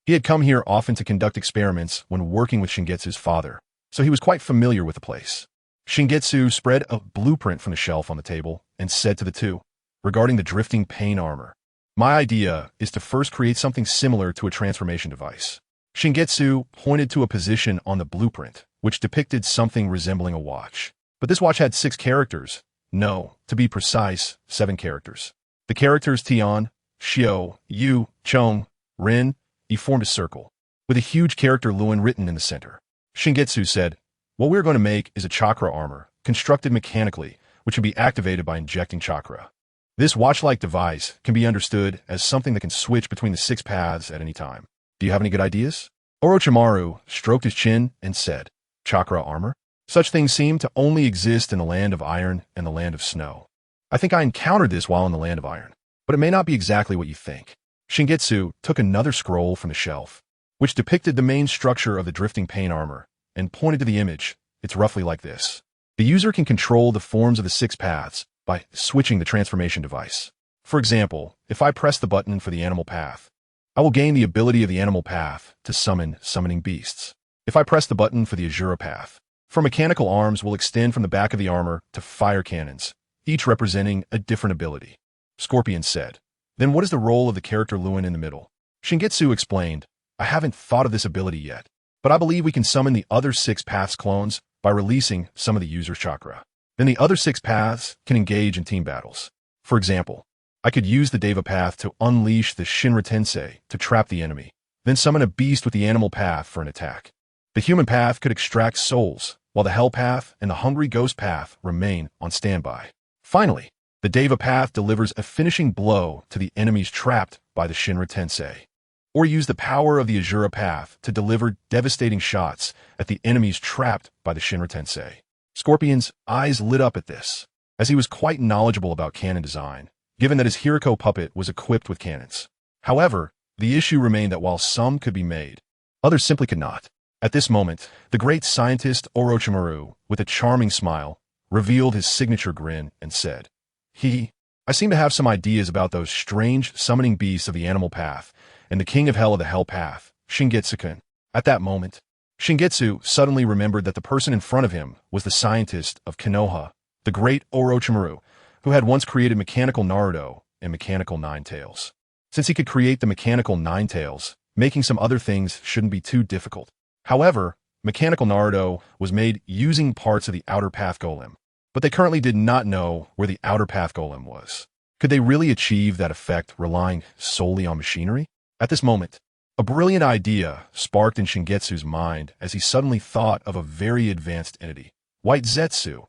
He had come here often to conduct experiments when working with Shingetsu's father, so he was quite familiar with the place. Shingetsu spread a blueprint from the shelf on the table and said to the two, regarding the drifting pain armor, My idea is to first create something similar to a transformation device. Shingetsu pointed to a position on the blueprint, which depicted something resembling a watch. But this watch had 6 characters. No, to be precise, 7 characters. The characters Tian, Shio, Yu, Chong, Rin, he formed a circle, with a huge character Luin written in the center. Shingetsu said, "What we're going to make is a chakra armor, constructed mechanically, which can be activated by injecting chakra. This watch-like device can be understood as something that can switch between the 6 paths at any time. Do you have any good ideas?" Orochimaru stroked his chin and said, "Chakra armor? Such things seem to only exist in the land of iron and the land of snow. I think I encountered this while in the land of iron, but it may not be exactly what you think." Shingetsu took another scroll from the shelf, which depicted the main structure of the drifting pain armor, and pointed to the image. It's roughly like this. The user can control the forms of the 6 paths by switching the transformation device. For example, if I press the button for the animal path, I will gain the ability of the animal path to summon summoning beasts. If I press the button for the Azura path, 4 mechanical arms will extend from the back of the armor to fire cannons, each representing a different ability. Scorpion said, "Then what is the role of the character Luin in the middle?" Shingetsu explained, "I haven't thought of this ability yet, but I believe we can summon the other 6 paths clones by releasing some of the user's chakra. Then the other 6 paths can engage in team battles. For example, I could use the Deva path to unleash the Shinra Tensei to trap the enemy, then summon a beast with the animal path for an attack. The human path could extract souls, while the hell path and the hungry ghost path remain on standby. Finally, the Deva path delivers a finishing blow to the enemies trapped by the Shinra Tensei. Or use the power of the Azura path to deliver devastating shots at the enemies trapped by the Shinra Tensei." Scorpion's eyes lit up at this, as he was quite knowledgeable about cannon design, given that his Hiriko puppet was equipped with cannons. However, the issue remained that while some could be made, others simply could not. At this moment, the great scientist Orochimaru, with a charming smile, revealed his signature grin and said, I seem to have some ideas about those strange summoning beasts of the animal path and the king of hell of the hell path, Shingetsu-kun." At that moment, Shingetsu suddenly remembered that the person in front of him was the scientist of Konoha, the great Orochimaru, who had once created mechanical Naruto and mechanical Nine Tails. Since he could create the mechanical Nine Tails, making some other things shouldn't be too difficult. However, mechanical Naruto was made using parts of the outer path golem, but they currently did not know where the outer path golem was. Could they really achieve that effect relying solely on machinery? At this moment, a brilliant idea sparked in Shingetsu's mind as he suddenly thought of a very advanced entity, White Zetsu,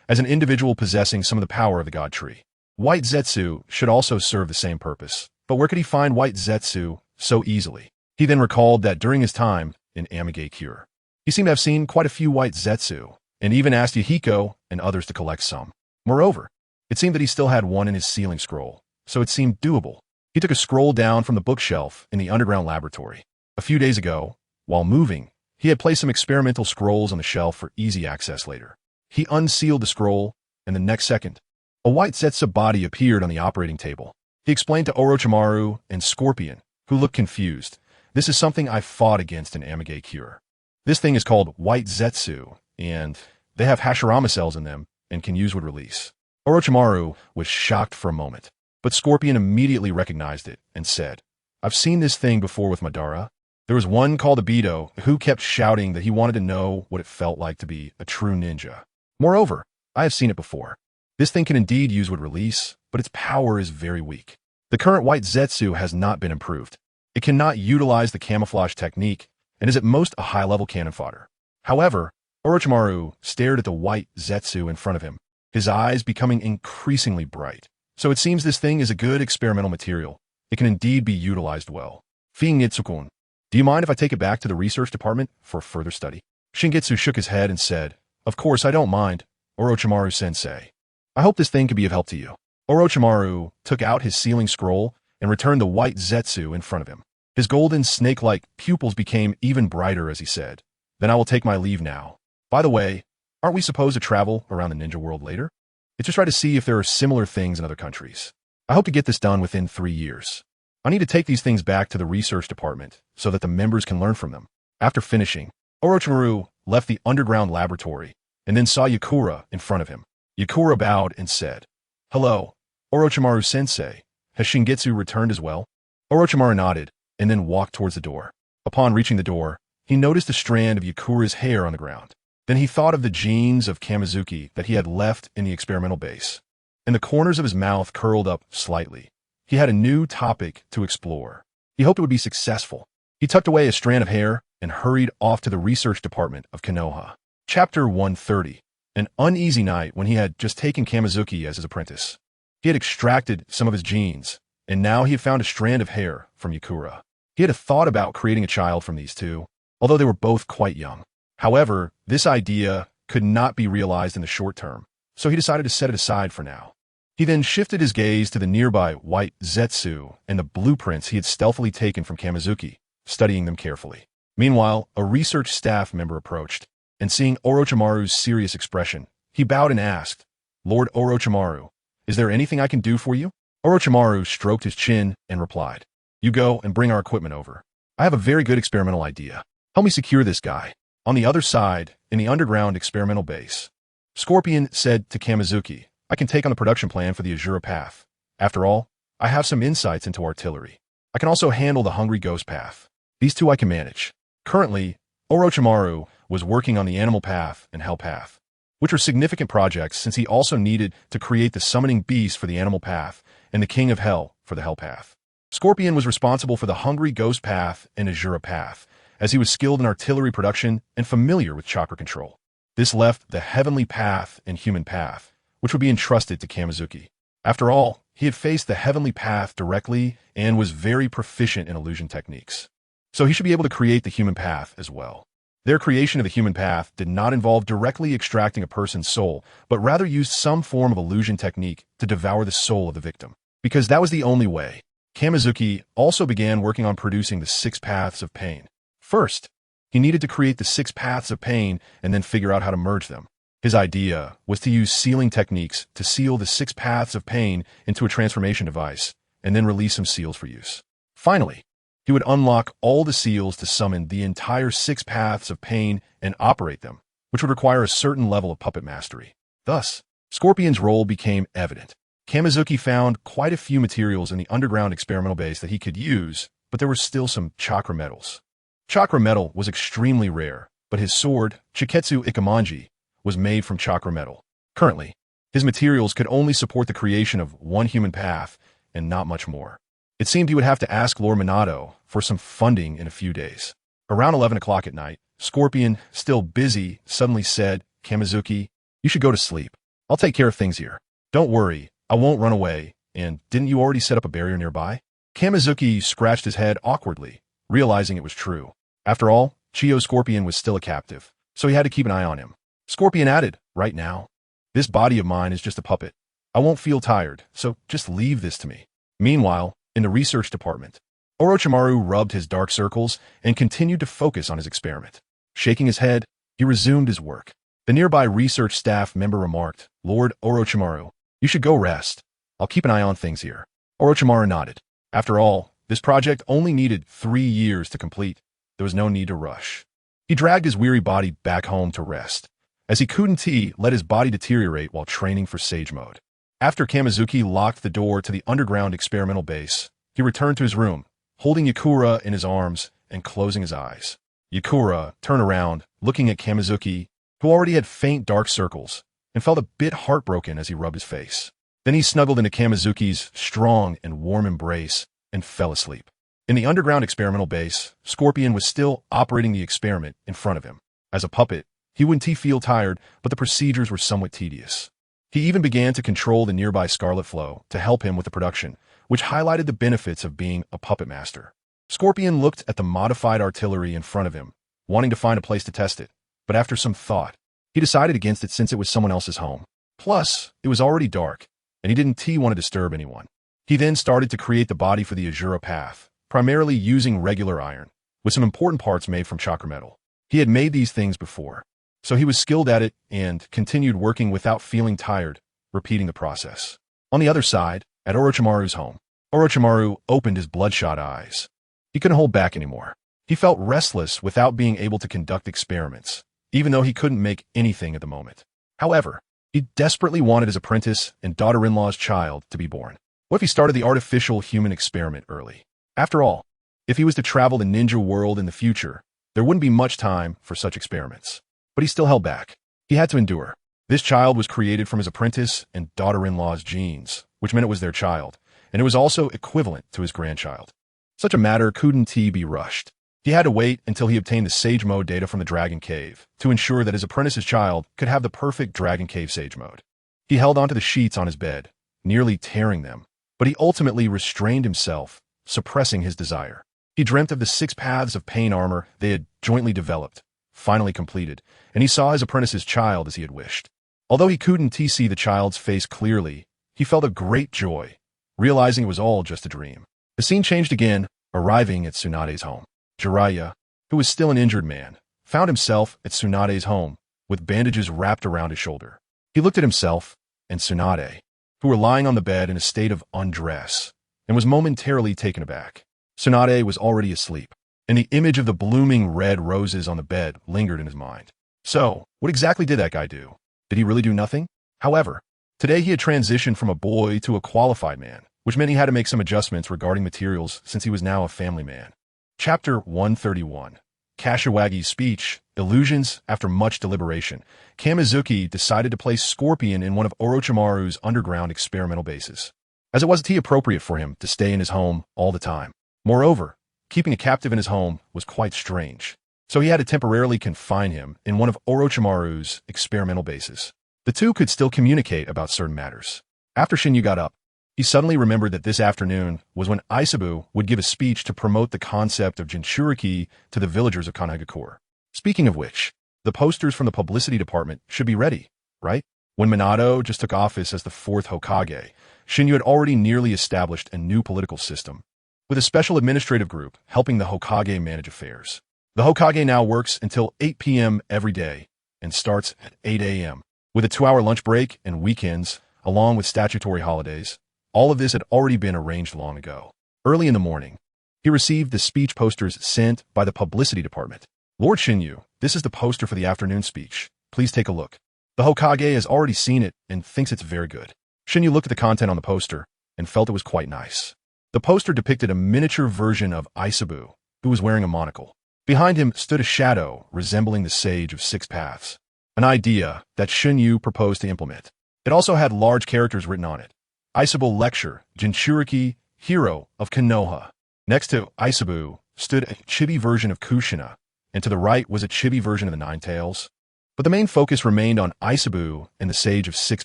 as an individual possessing some of the power of the God Tree. White Zetsu should also serve the same purpose, but where could he find White Zetsu so easily? He then recalled that during his time in Amage Cure, he seemed to have seen quite a few White Zetsu, and even asked Yahiko and others to collect some. Moreover, it seemed that he still had one in his sealing scroll, so it seemed doable. He took a scroll down from the bookshelf in the underground laboratory. A few days ago, while moving, he had placed some experimental scrolls on the shelf for easy access later. He unsealed the scroll, and the next second, a White Zetsu body appeared on the operating table. He explained to Orochimaru and Scorpion, who looked confused, "This is something I fought against in Amage Cure. This thing is called White Zetsu, and they have Hashirama cells in them and can use with release." Orochimaru was shocked for a moment, but Scorpion immediately recognized it and said, "I've seen this thing before with Madara. There was one called Obito who kept shouting that he wanted to know what it felt like to be a true ninja. Moreover, I have seen it before. This thing can indeed use with release, but its power is very weak. The current White Zetsu has not been improved. It cannot utilize the camouflage technique and is at most a high-level cannon fodder." However, Orochimaru stared at the White Zetsu in front of him, his eyes becoming increasingly bright. "So it seems this thing is a good experimental material. It can indeed be utilized well. Shingetsu-kun, do you mind if I take it back to the research department for further study?" Shingetsu shook his head and said, "Of course I don't mind, Orochimaru-sensei. I hope this thing can be of help to you." Orochimaru took out his sealing scroll and returned the White Zetsu in front of him. His golden snake-like pupils became even brighter as he said, "Then I will take my leave now. By the way, aren't we supposed to travel around the ninja world later? It's to try to see if there are similar things in other countries. I hope to get this done within 3 years. I need to take these things back to the research department so that the members can learn from them." After finishing, Orochimaru left the underground laboratory and then saw Yakura in front of him. Yakura bowed and said, "Hello, Orochimaru-sensei. Has Shingetsu returned as well?" Orochimaru nodded and then walked towards the door. Upon reaching the door, he noticed a strand of Yakura's hair on the ground. Then he thought of the genes of Kamizuki that he had left in the experimental base, and the corners of his mouth curled up slightly. he had a new topic to explore. He hoped it would be successful. He tucked away a strand of hair and hurried off to the research department of Konoha. Chapter 130. An uneasy night when he had just taken Kamizuki as his apprentice. He had extracted some of his genes, and now he had found a strand of hair from Yakura. He had a thought about creating a child from these two, although they were both quite young. However, this idea could not be realized in the short term, so he decided to set it aside for now. He then shifted his gaze to the nearby white Zetsu and the blueprints he had stealthily taken from Kamizuki, studying them carefully. Meanwhile, a research staff member approached, and seeing Orochimaru's serious expression, he bowed and asked, "Lord Orochimaru, is there anything I can do for you?" Orochimaru stroked his chin and replied, "You go and bring our equipment over. I have a very good experimental idea. Help me secure this guy." On the other side, in the underground experimental base, Scorpion said to Kamizuki, "I can take on the production plan for the Azura Path. After all, I have some insights into artillery. I can also handle the Hungry Ghost Path. These two I can manage." Currently, Orochimaru was working on the Animal Path and Hell Path, which were significant projects since he also needed to create the Summoning Beast for the Animal Path and the King of Hell for the Hell Path. Scorpion was responsible for the Hungry Ghost Path and Azura Path, as he was skilled in artillery production and familiar with chakra control. This left the Heavenly Path and Human Path, which would be entrusted to Kamizuki. After all, he had faced the Heavenly Path directly and was very proficient in illusion techniques. So he should be able to create the Human Path as well. Their creation of the Human Path did not involve directly extracting a person's soul, but rather used some form of illusion technique to devour the soul of the victim. Because that was the only way. Kamizuki also began working on producing the 6 paths of pain. First, he needed to create the 6 paths of pain and then figure out how to merge them. His idea was to use sealing techniques to seal the 6 paths of pain into a transformation device and then release some seals for use. Finally, he would unlock all the seals to summon the entire 6 paths of pain and operate them, which would require a certain level of puppet mastery. Thus, Scorpion's role became evident. Kamizuki found quite a few materials in the underground experimental base that he could use, but there were still some chakra metals. Chakra metal was extremely rare, but his sword, Chiketsu Ikamanji, was made from chakra metal. Currently, his materials could only support the creation of 1 human path and not much more. It seemed he would have to ask Lord Minato for some funding in a few days. Around 11 o'clock at night, Scorpion, still busy, suddenly said, "Kamizuki, you should go to sleep. I'll take care of things here. Don't worry, I won't run away, and didn't you already set up a barrier nearby?" Kamizuki scratched his head awkwardly, realizing it was true. After all, Chiyo Scorpion was still a captive, so he had to keep an eye on him. Scorpion added, "Right now, this body of mine is just a puppet. I won't feel tired, so just leave this to me." Meanwhile, in the research department, Orochimaru rubbed his dark circles and continued to focus on his experiment. Shaking his head, he resumed his work. The nearby research staff member remarked, "Lord Orochimaru, you should go rest. I'll keep an eye on things here." Orochimaru nodded. After all, this project only needed 3 years to complete. There was no need to rush. He dragged his weary body back home to rest, as he couldn't let his body deteriorate while training for Sage Mode. After Kamizuki locked the door to the underground experimental base, he returned to his room, holding Yakura in his arms and closing his eyes. Yakura turned around, looking at Kamizuki, who already had faint dark circles, and felt a bit heartbroken as he rubbed his face. Then he snuggled into Kamizuki's strong and warm embrace and fell asleep. In the underground experimental base, Scorpion was still operating the experiment in front of him. As a puppet, he wouldn't feel tired, but the procedures were somewhat tedious. He even began to control the nearby Scarlet Flow to help him with the production, which highlighted the benefits of being a puppet master. Scorpion looked at the modified artillery in front of him, wanting to find a place to test it, but after some thought, he decided against it since it was someone else's home. Plus, it was already dark, and he didn't want to disturb anyone. He then started to create the body for the Azura Path, primarily using regular iron, with some important parts made from chakra metal. He had made these things before, so he was skilled at it and continued working without feeling tired, repeating the process. On the other side, at Orochimaru's home, Orochimaru opened his bloodshot eyes. He couldn't hold back anymore. He felt restless without being able to conduct experiments, even though he couldn't make anything at the moment. However, he desperately wanted his apprentice and daughter-in-law's child to be born. What if he started the artificial human experiment early? After all, if he was to travel the ninja world in the future, there wouldn't be much time for such experiments. But he still held back. He had to endure. This child was created from his apprentice and daughter-in-law's genes, which meant it was their child, and it was also equivalent to his grandchild. Such a matter couldn't be rushed. He had to wait until he obtained the Sage Mode data from the Dragon Cave to ensure that his apprentice's child could have the perfect Dragon Cave Sage Mode. He held onto the sheets on his bed, nearly tearing them, but he ultimately restrained himself, suppressing his desire. He dreamt of the 6 paths of pain armor they had jointly developed, finally completed, and he saw his apprentice's child as he had wished. Although he couldn't see the child's face clearly, he felt a great joy, realizing it was all just a dream. The scene changed again, arriving at Tsunade's home. Jiraiya, who was still an injured man, found himself at Tsunade's home, with bandages wrapped around his shoulder. He looked at himself and Tsunade, who were lying on the bed in a state of undress, and was momentarily taken aback. Tsunade was already asleep, and the image of the blooming red roses on the bed lingered in his mind. So, what exactly did that guy do? Did he really do nothing? However, today he had transitioned from a boy to a qualified man, which meant he had to make some adjustments regarding materials since he was now a family man. Chapter 131. Kashiwagi's speech, illusions. After much deliberation, Kamizuki decided to place Scorpion in one of Orochimaru's underground experimental bases, as it wasn't appropriate for him to stay in his home all the time. Moreover, keeping a captive in his home was quite strange, so he had to temporarily confine him in one of Orochimaru's experimental bases. The two could still communicate about certain matters. After Shinyu got up, he suddenly remembered that this afternoon was when Aisabu would give a speech to promote the concept of Jinchuriki to the villagers of Konoha. Speaking of which, the posters from the publicity department should be ready, right? When Minato just took office as the 4th Hokage, Shinyu had already nearly established a new political system, with a special administrative group helping the Hokage manage affairs. The Hokage now works until 8 p.m. every day and starts at 8 a.m., with a 2-hour lunch break and weekends, along with statutory holidays. All of this had already been arranged long ago. Early in the morning, he received the speech posters sent by the publicity department. Lord Shinyu, this is the poster for the afternoon speech. Please take a look. The Hokage has already seen it and thinks it's very good. Shinyu looked at the content on the poster and felt it was quite nice. The poster depicted a miniature version of Aisabu, who was wearing a monocle. Behind him stood a shadow resembling the Sage of 6 Paths, an idea that Shinyu proposed to implement. It also had large characters written on it. Aisabu Lecture, Jinchuriki, Hero of Konoha. Next to Aisabu stood a chibi version of Kushina, and to the right was a chibi version of the Nine Tails. But the main focus remained on Aisabu and the Sage of 6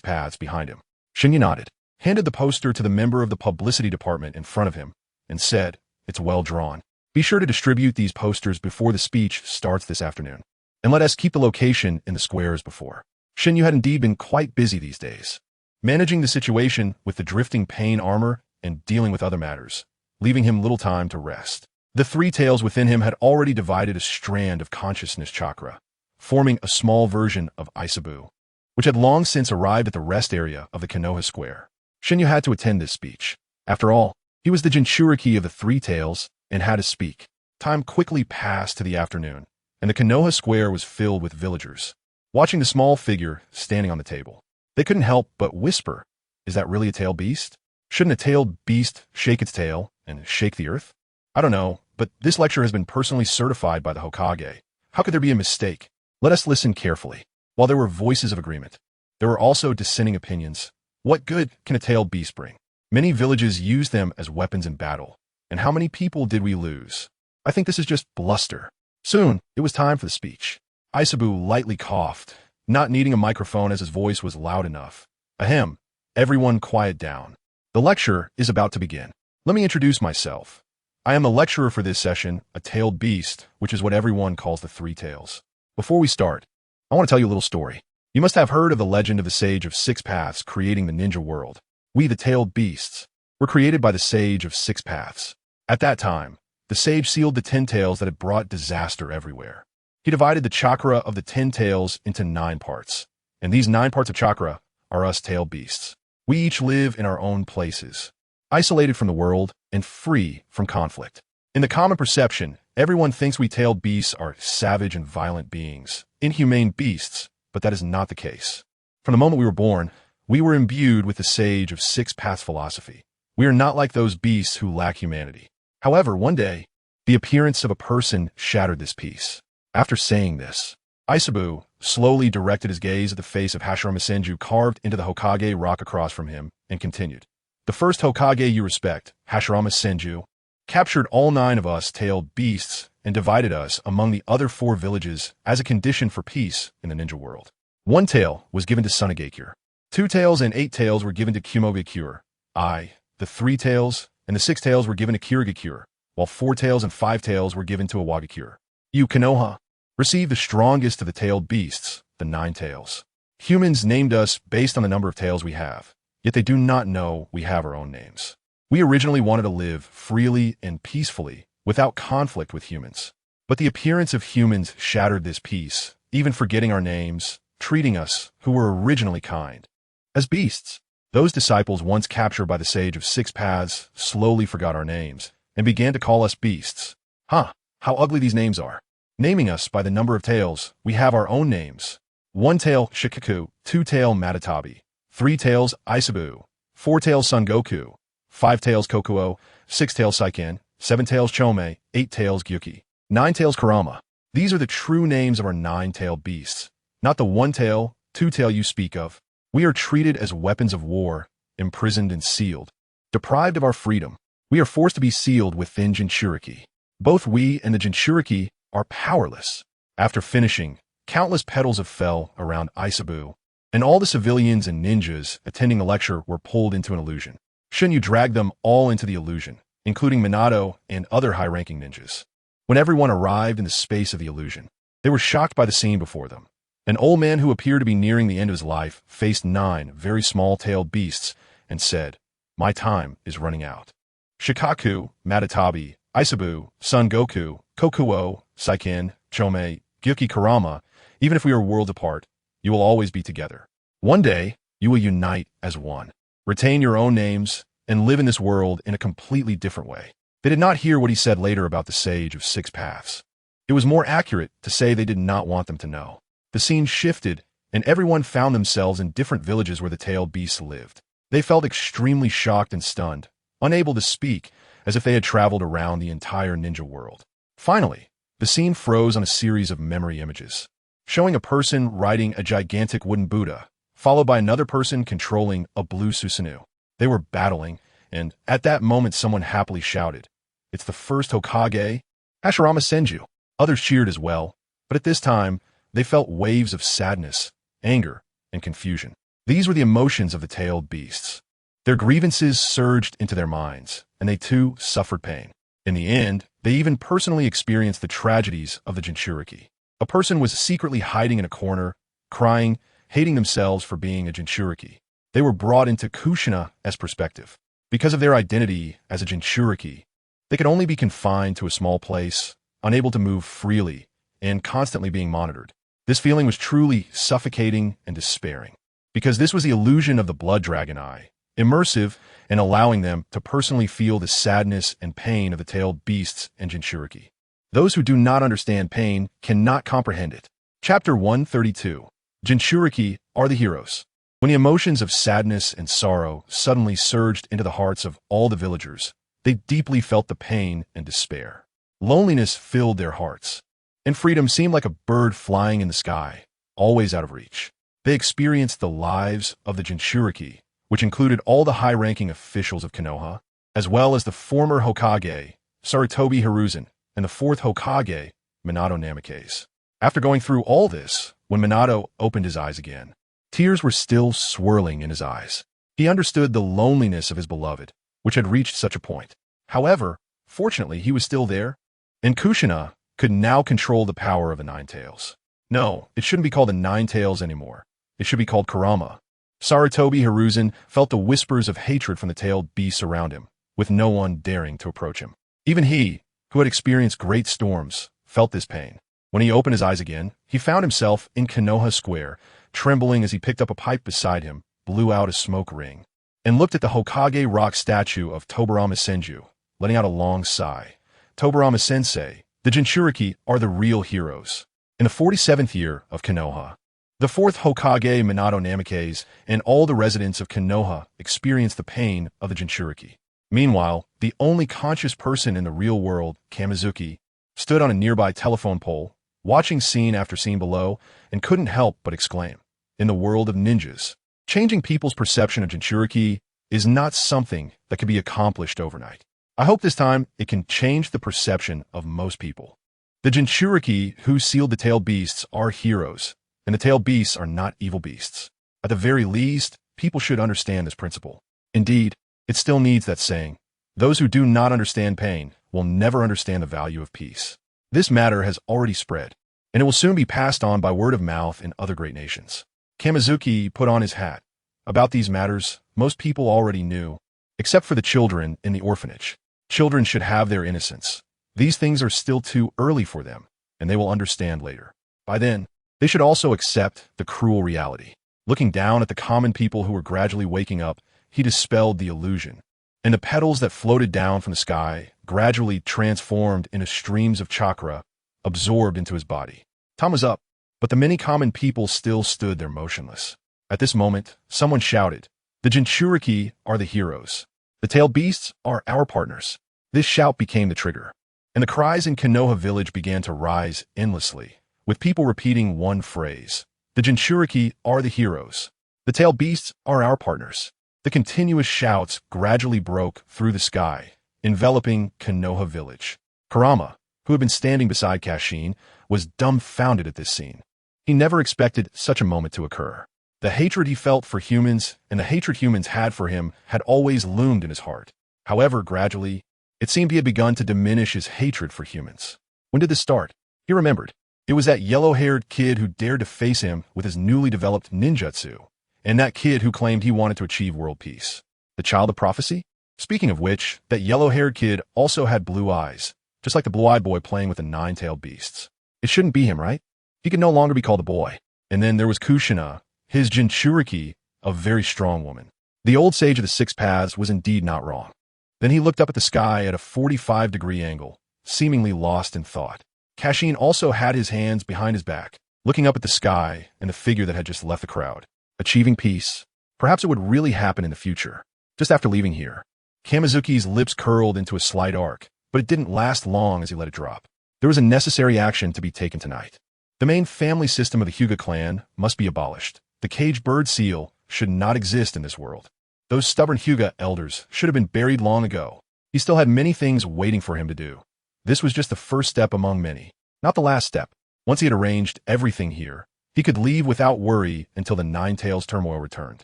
Paths behind him. Shinyu nodded, handed the poster to the member of the publicity department in front of him, and said, "It's well drawn. Be sure to distribute these posters before the speech starts this afternoon, and let us keep the location in the square as before." Shinyu had indeed been quite busy these days, managing the situation with the drifting pain armor and dealing with other matters, leaving him little time to rest. The 3 tails within him had already divided a strand of consciousness chakra, forming a small version of Aisabu, which had long since arrived at the rest area of the Konoha Square. Shinyu had to attend this speech. After all, he was the Jinchuriki of the 3 tails and had to speak. Time quickly passed to the afternoon, and the Konoha Square was filled with villagers, watching the small figure standing on the table. They couldn't help but whisper, "Is that really a tailed beast? Shouldn't a tailed beast shake its tail and shake the earth?" I don't know, but this lecture has been personally certified by the Hokage. How could there be a mistake? Let us listen carefully. While there were voices of agreement, there were also dissenting opinions. What good can a tailed beast bring? Many villages use them as weapons in battle. And how many people did we lose? I think this is just bluster. Soon, it was time for the speech. Aisabu lightly coughed, not needing a microphone as his voice was loud enough. Ahem. Everyone quiet down. The lecture is about to begin. Let me introduce myself. I am the lecturer for this session, a tailed beast, which is what everyone calls the 3 tails. Before we start, I want to tell you a little story. You must have heard of the legend of the Sage of 6 Paths creating the ninja world. We, the tailed beasts, were created by the Sage of 6 Paths. At that time, the sage sealed the 10 tails that had brought disaster everywhere. He divided the chakra of the 10 tails into 9 parts, and these 9 parts of chakra are us tailed beasts. We each live in our own places, isolated from the world and free from conflict. In the common perception, everyone thinks we tailed beasts are savage and violent beings, inhumane beasts, but that is not the case. From the moment we were born, we were imbued with the Sage of 6 Paths philosophy. We are not like those beasts who lack humanity. However, one day, the appearance of a person shattered this peace. After saying this, Aisabu slowly directed his gaze at the face of Hashirama Senju carved into the Hokage rock across from him and continued. The first Hokage you respect, Ama Shingetsu, captured all 9 of us tailed beasts and divided us among the other 4 villages as a condition for peace in the ninja world. 1 tail was given to Sunagakure. 2 tails and 8 tails were given to Kumogakure. The 3 tails and the 6 tails were given to Kirigakure, while 4 tails and 5 tails were given to Awagakure. You, Konoha, received the strongest of the tailed beasts, the 9 tails. Humans named us based on the number of tails we have, yet they do not know we have our own names. We originally wanted to live freely and peacefully, without conflict with humans. But the appearance of humans shattered this peace, even forgetting our names, treating us, who were originally kind, as beasts. Those disciples once captured by the Sage of 6 Paths slowly forgot our names and began to call us beasts. How ugly these names are. Naming us by the number of tails, we have our own names. 1 tail Shikaku, 2 tail Matatabi, 3 tails Isabu, 4 tails Son Goku, 5 tails Kokuo, 6 tails Saiken, 7 tails Chome, 8 tails Gyuki, 9 tails Kurama. These are the true names of our 9-tailed beasts, not the 1 tail, 2 tail you speak of. We are treated as weapons of war, imprisoned and sealed. Deprived of our freedom, we are forced to be sealed within Jinchuriki. Both we and the Jinchuriki are powerless. After finishing, countless petals of fell around Isabu, and all the civilians and ninjas attending the lecture were pulled into an illusion. Shouldn't you drag them all into the illusion, including Minato and other high-ranking ninjas? When everyone arrived in the space of the illusion, they were shocked by the scene before them. An old man who appeared to be nearing the end of his life faced 9 very small-tailed beasts and said, "My time is running out." Shikaku, Matatabi, Isabu, Son Goku, Kokuo, Saiken, Chome, Gyuki Kurama, even if we are worlds apart, you will always be together. One day, you will unite as one. Retain your own names and live in this world in a completely different way. They did not hear what he said later about the Sage of 6 Paths. It was more accurate to say they did not want them to know. The scene shifted, and everyone found themselves in different villages where the tailed beasts lived. They felt extremely shocked and stunned, unable to speak, as if they had traveled around the entire ninja world. Finally, the scene froze on a series of memory images, showing a person riding a gigantic wooden Buddha, followed by another person controlling a blue Susanoo. They were battling, and at that moment someone happily shouted, "It's the first Hokage, Ama Shingetsu." Others cheered as well, but at this time, they felt waves of sadness, anger, and confusion. These were the emotions of the tailed beasts. Their grievances surged into their minds, and they too suffered pain. In the end, they even personally experienced the tragedies of the Jinchuriki. A person was secretly hiding in a corner, crying, hating themselves for being a Jinchuriki. They were brought into Kushina as perspective. Because of their identity as a Jinchuriki, they could only be confined to a small place, unable to move freely, and constantly being monitored. This feeling was truly suffocating and despairing, because this was the illusion of the blood dragon eye, immersive and allowing them to personally feel the sadness and pain of the tailed beasts and Jinchuriki. Those who do not understand pain cannot comprehend it. Chapter 132. Jinchuriki are the heroes. When the emotions of sadness and sorrow suddenly surged into the hearts of all the villagers, they deeply felt the pain and despair. Loneliness filled their hearts, and freedom seemed like a bird flying in the sky, always out of reach. They experienced the lives of the Jinchuriki, which included all the high-ranking officials of Konoha, as well as the former Hokage, Sarutobi Hiruzen, and the 4th Hokage, Minato Namikaze. After going through all this, when Minato opened his eyes again, tears were still swirling in his eyes. He understood the loneliness of his beloved, which had reached such a point. However, fortunately, he was still there, and Kushina could now control the power of the 9 tails. No, it shouldn't be called the 9 tails anymore. It should be called Kurama. Sarutobi Hiruzen felt the whispers of hatred from the tailed beasts around him, with no one daring to approach him. Even he, who had experienced great storms, felt this pain. When he opened his eyes again, he found himself in Konoha Square, trembling as he picked up a pipe beside him, blew out a smoke ring, and looked at the Hokage rock statue of Tobirama Senju, letting out a long sigh. Tobirama Sensei, the Jinchuriki are the real heroes. In the 47th year of Konoha, the 4th Hokage Minato Namikaze and all the residents of Konoha experienced the pain of the Jinchuriki. Meanwhile, the only conscious person in the real world, Kamizuki, stood on a nearby telephone pole, watching scene after scene below, and couldn't help but exclaim, "In the world of ninjas, changing people's perception of Jinchuriki is not something that can be accomplished overnight. I hope this time it can change the perception of most people. The Jinchuriki who sealed the tailed beasts are heroes, and the tailed beasts are not evil beasts. At the very least, people should understand this principle. Indeed, it still needs that saying, those who do not understand pain will never understand the value of peace. This matter has already spread, and it will soon be passed on by word of mouth in other great nations. Kamizuki put on his hat. About these matters, most people already knew, except for the children in the orphanage. Children should have their innocence. These things are still too early for them, and they will understand later. By then, they should also accept the cruel reality. Looking down at the common people who were gradually waking up, he dispelled the illusion, and the petals that floated down from the sky gradually transformed into streams of chakra absorbed into his body. Time was up, but the many common people still stood there motionless. At this moment, someone shouted, "The Jinchuriki are the heroes. The tailed beasts are our partners." This shout became the trigger, and the cries in Konoha village began to rise endlessly, with people repeating one phrase, "The Jinchuriki are the heroes. The tailed beasts are our partners." The continuous shouts gradually broke through the sky, enveloping Konoha village. Kurama, who had been standing beside Kashin, was dumbfounded at this scene. He never expected such a moment to occur. The hatred he felt for humans and the hatred humans had for him had always loomed in his heart. However, gradually, it seemed he had begun to diminish his hatred for humans. When did this start? He remembered. It was that yellow-haired kid who dared to face him with his newly developed ninjutsu, and that kid who claimed he wanted to achieve world peace. The child of prophecy? Speaking of which, that yellow-haired kid also had blue eyes, just like the blue-eyed boy playing with the nine-tailed beasts. It shouldn't be him, right? He could no longer be called a boy. And then there was Kushina, his Jinchuriki, a very strong woman. The old sage of the six paths was indeed not wrong. Then he looked up at the sky at a 45-degree angle, seemingly lost in thought. Kashin also had his hands behind his back, looking up at the sky and the figure that had just left the crowd. Achieving peace. Perhaps it would really happen in the future. Just after leaving here, Kamizuki's lips curled into a slight arc, but it didn't last long as he let it drop. There was a necessary action to be taken tonight. The main family system of the Hyuga clan must be abolished. The caged bird seal should not exist in this world. Those stubborn Hyuga elders should have been buried long ago. He still had many things waiting for him to do. This was just the first step among many, not the last step. Once he had arranged everything here, he could leave without worry until the Nine Tails turmoil returned.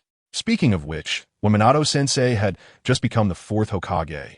Speaking of which, when Minato-sensei had just become the fourth Hokage,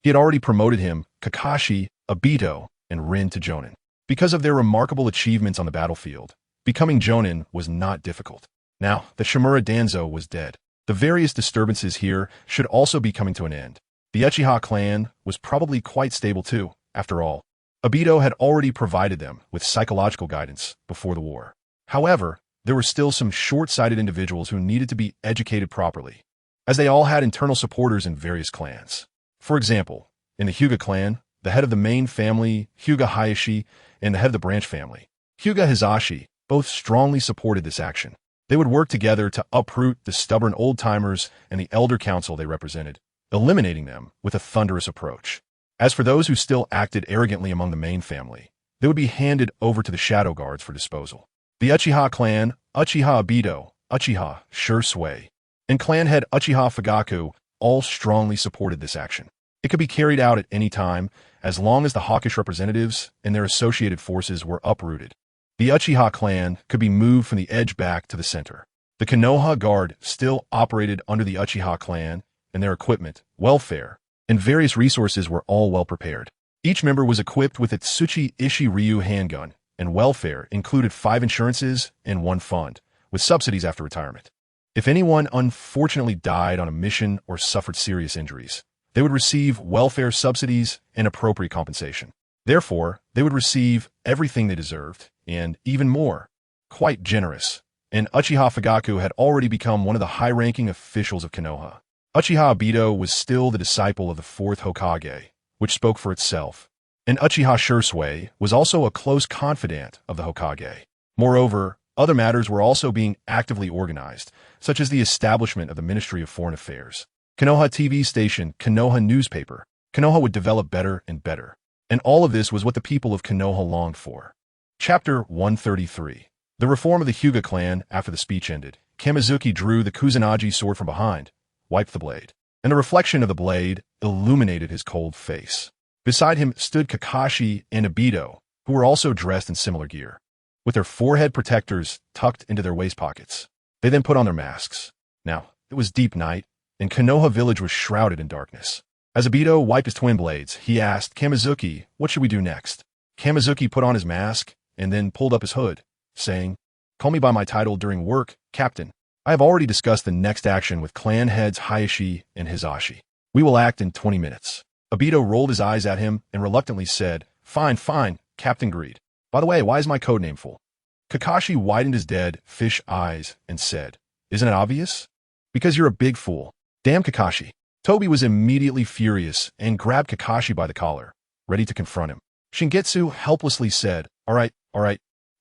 he had already promoted him, Kakashi, Obito, and Rin to Jonin. Because of their remarkable achievements on the battlefield, becoming Jonin was not difficult. Now that Shimura Danzo was dead, the various disturbances here should also be coming to an end. The Uchiha clan was probably quite stable too, after all. Obito had already provided them with psychological guidance before the war. However, there were still some short-sighted individuals who needed to be educated properly, as they all had internal supporters in various clans. For example, in the Hyuga clan, the head of the main family, Hyuga Hayashi, and the head of the branch family, Hyuga Hizashi, both strongly supported this action. They would work together to uproot the stubborn old-timers and the elder council they represented, eliminating them with a thunderous approach. As for those who still acted arrogantly among the main family, they would be handed over to the shadow guards for disposal. The Uchiha clan, Uchiha Obito, Uchiha Shursui, and clan head Uchiha Fugaku all strongly supported this action. It could be carried out at any time, as long as the hawkish representatives and their associated forces were uprooted. The Uchiha clan could be moved from the edge back to the center. The Konoha Guard still operated under the Uchiha clan, and their equipment, welfare, and various resources were all well prepared. Each member was equipped with its Tsuchi Ishi Ryu handgun, and welfare included 5 insurances and 1 fund, with subsidies after retirement. If anyone unfortunately died on a mission or suffered serious injuries, they would receive welfare subsidies and appropriate compensation. Therefore, they would receive everything they deserved, and even more. Quite generous. And Uchiha Fugaku had already become one of the high-ranking officials of Konoha. Uchiha Obito was still the disciple of the 4th Hokage, which spoke for itself. And Uchiha Shursui was also a close confidant of the Hokage. Moreover, other matters were also being actively organized, such as the establishment of the Ministry of Foreign Affairs, Konoha TV station, Konoha newspaper. Konoha would develop better and better. And all of this was what the people of Konoha longed for. Chapter 133. The reform of the Hyuga clan. After the speech ended, Kamizuki drew the Kusanagi sword from behind, wiped the blade, and the reflection of the blade illuminated his cold face. Beside him stood Kakashi and Obito, who were also dressed in similar gear, with their forehead protectors tucked into their waist pockets. They then put on their masks. Now, it was deep night, and Konoha village was shrouded in darkness. As Obito wiped his twin blades, he asked Kamizuki, "What should we do next?" Kamizuki put on his mask and then pulled up his hood, saying, "Call me by my title during work, Captain. I have already discussed the next action with clan heads Hayashi and Hizashi. We will act in 20 minutes. Obito rolled his eyes at him and reluctantly said, "Fine, fine," Captain agreed. "By the way, why is my codename full?" Kakashi widened his dead fish eyes and said, "Isn't it obvious? Because you're a big fool." "Damn, Kakashi." Toby was immediately furious and grabbed Kakashi by the collar, ready to confront him. Shingetsu helplessly said, all right.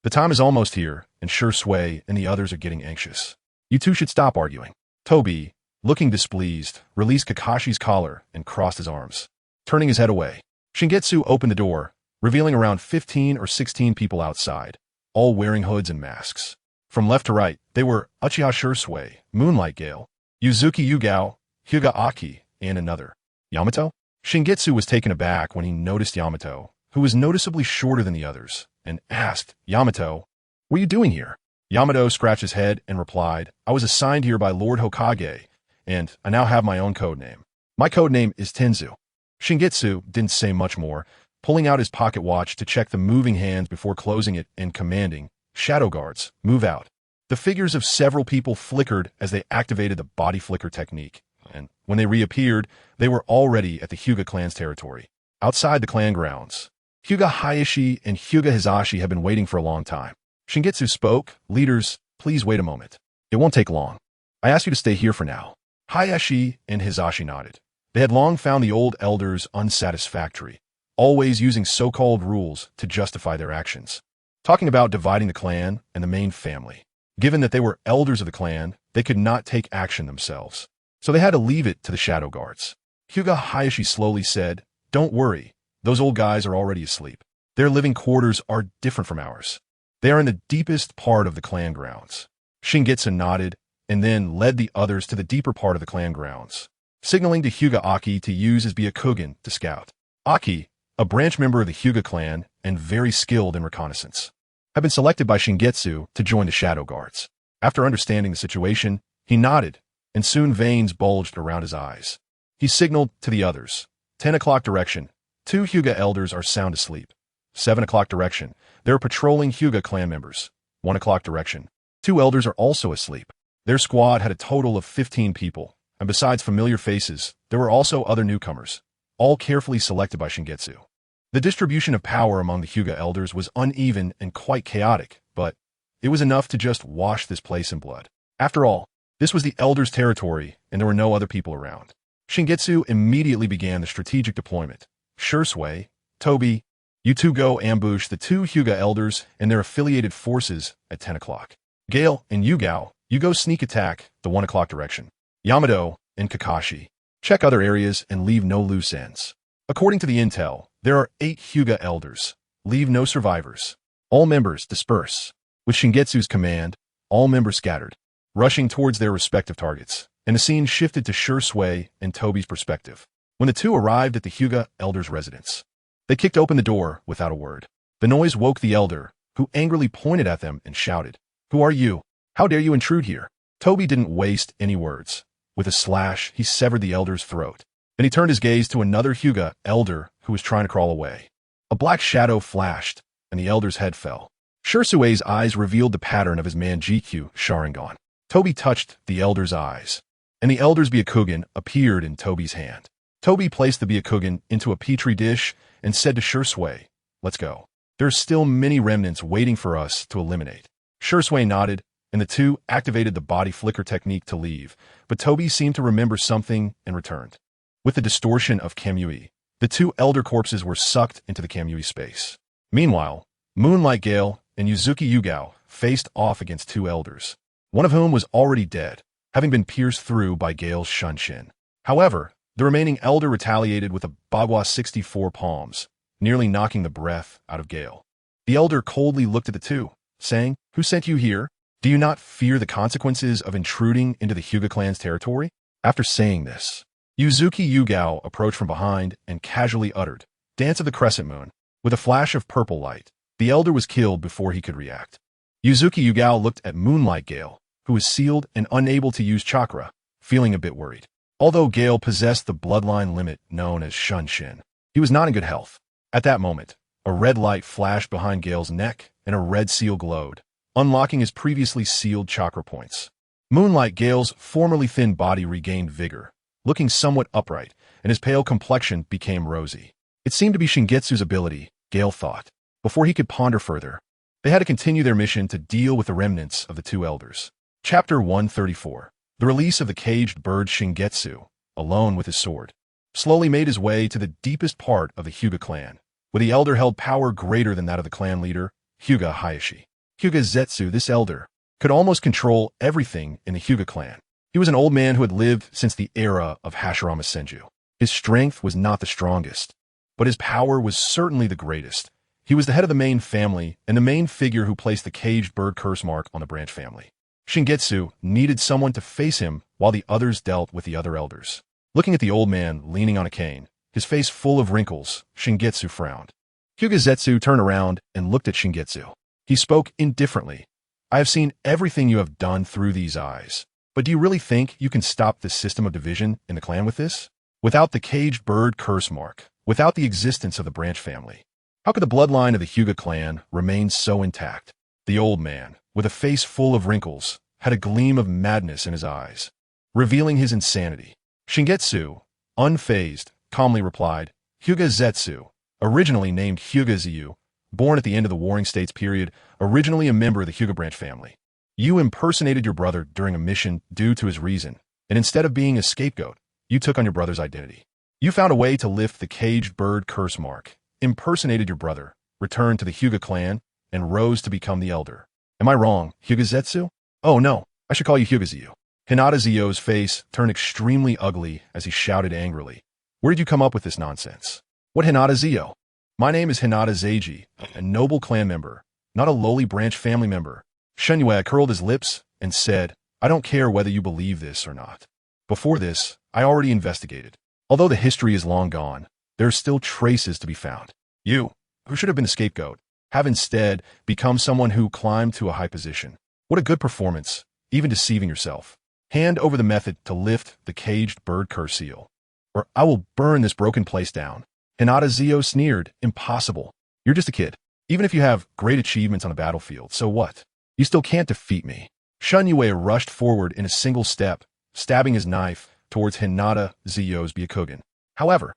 The time is almost here, and Shursui and the others are getting anxious. You two should stop arguing." Toby, looking displeased, released Kakashi's collar and crossed his arms, turning his head away. Shingetsu opened the door, revealing around 15 or 16 people outside, all wearing hoods and masks. From left to right, they were Uchiha Shursui, Moonlight Gale, Yuzuki Yugao, Hyuga Aki, and another. Yamato? Shingetsu was taken aback when he noticed Yamato, who was noticeably shorter than the others, and asked, "Yamato, what are you doing here?" Yamato scratched his head and replied, "I was assigned here by Lord Hokage, and I now have my own codename. My codename is Tenzu." Shingetsu didn't say much more, pulling out his pocket watch to check the moving hands before closing it and commanding, "Shadow guards, move out." The figures of several people flickered as they activated the body flicker technique, and when they reappeared, they were already at the Hyuga clan's territory, outside the clan grounds. Hyuga Hayashi and Hyuga Hizashi had been waiting for a long time. Shingetsu spoke, "Leaders, please wait a moment. It won't take long. I ask you to stay here for now." Hayashi and Hizashi nodded. They had long found the old elders unsatisfactory, always using so-called rules to justify their actions, talking about dividing the clan and the main family. Given that they were elders of the clan, they could not take action themselves, so they had to leave it to the shadow guards. Hyuga Hayashi slowly said, "Don't worry, those old guys are already asleep. Their living quarters are different from ours. They are in the deepest part of the clan grounds." Shingetsu nodded and then led the others to the deeper part of the clan grounds, signaling to Hyuga Aki to use his Byakugan to scout. Aki, a branch member of the Hyuga clan and very skilled in reconnaissance, had been selected by Shingetsu to join the shadow guards. After understanding the situation, he nodded, and soon veins bulged around his eyes. He signaled to the others, 10 o'clock direction, 2 Hyuga elders are sound asleep. 7 o'clock direction, there are patrolling Hyuga clan members. 1 o'clock direction, 2 elders are also asleep. Their squad had a total of 15 people, and besides familiar faces, there were also other newcomers, all carefully selected by Shingetsu. The distribution of power among the Hyuga elders was uneven and quite chaotic, but it was enough to just wash this place in blood. After all, this was the elders' territory, and there were no other people around. Shingetsu immediately began the strategic deployment. Shursui, Toby, you two go ambush the 2 Hyuga elders and their affiliated forces at 10 o'clock. Gale and Yugao, you go sneak attack the 1 o'clock direction. Yamato and Kakashi, check other areas and leave no loose ends. According to the intel, there are 8 Hyuga elders. Leave no survivors. All members disperse. With Shingetsu's command, all members scattered, rushing towards their respective targets, and the scene shifted to Shursui and Toby's perspective. When the two arrived at the Hyuga elder's residence, they kicked open the door without a word. The noise woke the elder, who angrily pointed at them and shouted, "Who are you? How dare you intrude here?" Toby didn't waste any words. With a slash, he severed the elder's throat. Then he turned his gaze to another Hyuga elder who was trying to crawl away. A black shadow flashed, and the elder's head fell. Shursui's eyes revealed the pattern of his Manjikyu Sharingan. Toby touched the elder's eyes, and the elder's Byakugan appeared in Toby's hand. Toby placed the Byakugan into a petri dish and said to Shursui, "Let's go. There are still many remnants waiting for us to eliminate." Shursui nodded, and the two activated the body flicker technique to leave, but Toby seemed to remember something and returned. With the distortion of Kamui, the 2 elder corpses were sucked into the Kamui space. Meanwhile, Moonlight Gale and Yuzuki Yugao faced off against 2 elders, one of whom was already dead, having been pierced through by Gale's Shunshin. However, the remaining elder retaliated with a Bagua 64 palms, nearly knocking the breath out of Gale. The elder coldly looked at the two, saying, "Who sent you here? Do you not fear the consequences of intruding into the Hyuga clan's territory?" After saying this, Yuzuki Yugao approached from behind and casually uttered, "Dance of the Crescent Moon." With a flash of purple light, the elder was killed before he could react. Yuzuki Yugao looked at Moonlight Gale, who was sealed and unable to use chakra, feeling a bit worried. Although Gale possessed the bloodline limit known as Shunshin, he was not in good health. At that moment, a red light flashed behind Gale's neck and a red seal glowed, unlocking his previously sealed chakra points. Moonlight Gale's formerly thin body regained vigor, looking somewhat upright, and his pale complexion became rosy. It seemed to be Shingetsu's ability, Gale thought. Before he could ponder further, they had to continue their mission to deal with the remnants of the two elders. Chapter 134. The release of the caged bird. Shingetsu, alone with his sword, slowly made his way to the deepest part of the Hyuga clan, where the elder held power greater than that of the clan leader, Hyuga Hayashi. Hyuga Zetsu, this elder, could almost control everything in the Hyuga clan. He was an old man who had lived since the era of Hashirama Senju. His strength was not the strongest, but his power was certainly the greatest. He was the head of the main family and the main figure who placed the caged bird curse mark on the branch family. Shingetsu needed someone to face him while the others dealt with the other elders. Looking at the old man leaning on a cane, his face full of wrinkles, Shingetsu frowned. Hyuga Zetsu turned around and looked at Shingetsu. He spoke indifferently. "I have seen everything you have done through these eyes. But do you really think you can stop this system of division in the clan with this? Without the caged bird curse mark, without the existence of the branch family, how could the bloodline of the Hyuga clan remain so intact?" The old man, with a face full of wrinkles, had a gleam of madness in his eyes, revealing his insanity. Shingetsu, unfazed, calmly replied, "Hyuga Zetsu, originally named Hyuga Zyu, born at the end of the Warring States period, originally a member of the Hyuga branch family. You impersonated your brother during a mission due to his reason, and instead of being a scapegoat, you took on your brother's identity. You found a way to lift the caged bird curse mark, impersonated your brother, returned to the Hyuga clan, and rose to become the elder. Am I wrong, Hyuga Zetsu? Oh no, I should call you Hyuga Zyu." Hinata Zio's face turned extremely ugly as he shouted angrily, "Where did you come up with this nonsense? What Hinata Zio? My name is Hinata Zeiji, a noble clan member, not a lowly branch family member." Shenyue curled his lips and said, "I don't care whether you believe this or not. Before this, I already investigated. Although the history is long gone, there are still traces to be found. You, who should have been the scapegoat, have instead become someone who climbed to a high position. What a good performance, even deceiving yourself. Hand over the method to lift the caged bird curse seal, or I will burn this broken place down." Hinata Zio sneered, "Impossible. You're just a kid. Even if you have great achievements on the battlefield, so what? You still can't defeat me." Shenyue rushed forward in a single step, stabbing his knife towards Hinata Zio's Byakugan. However,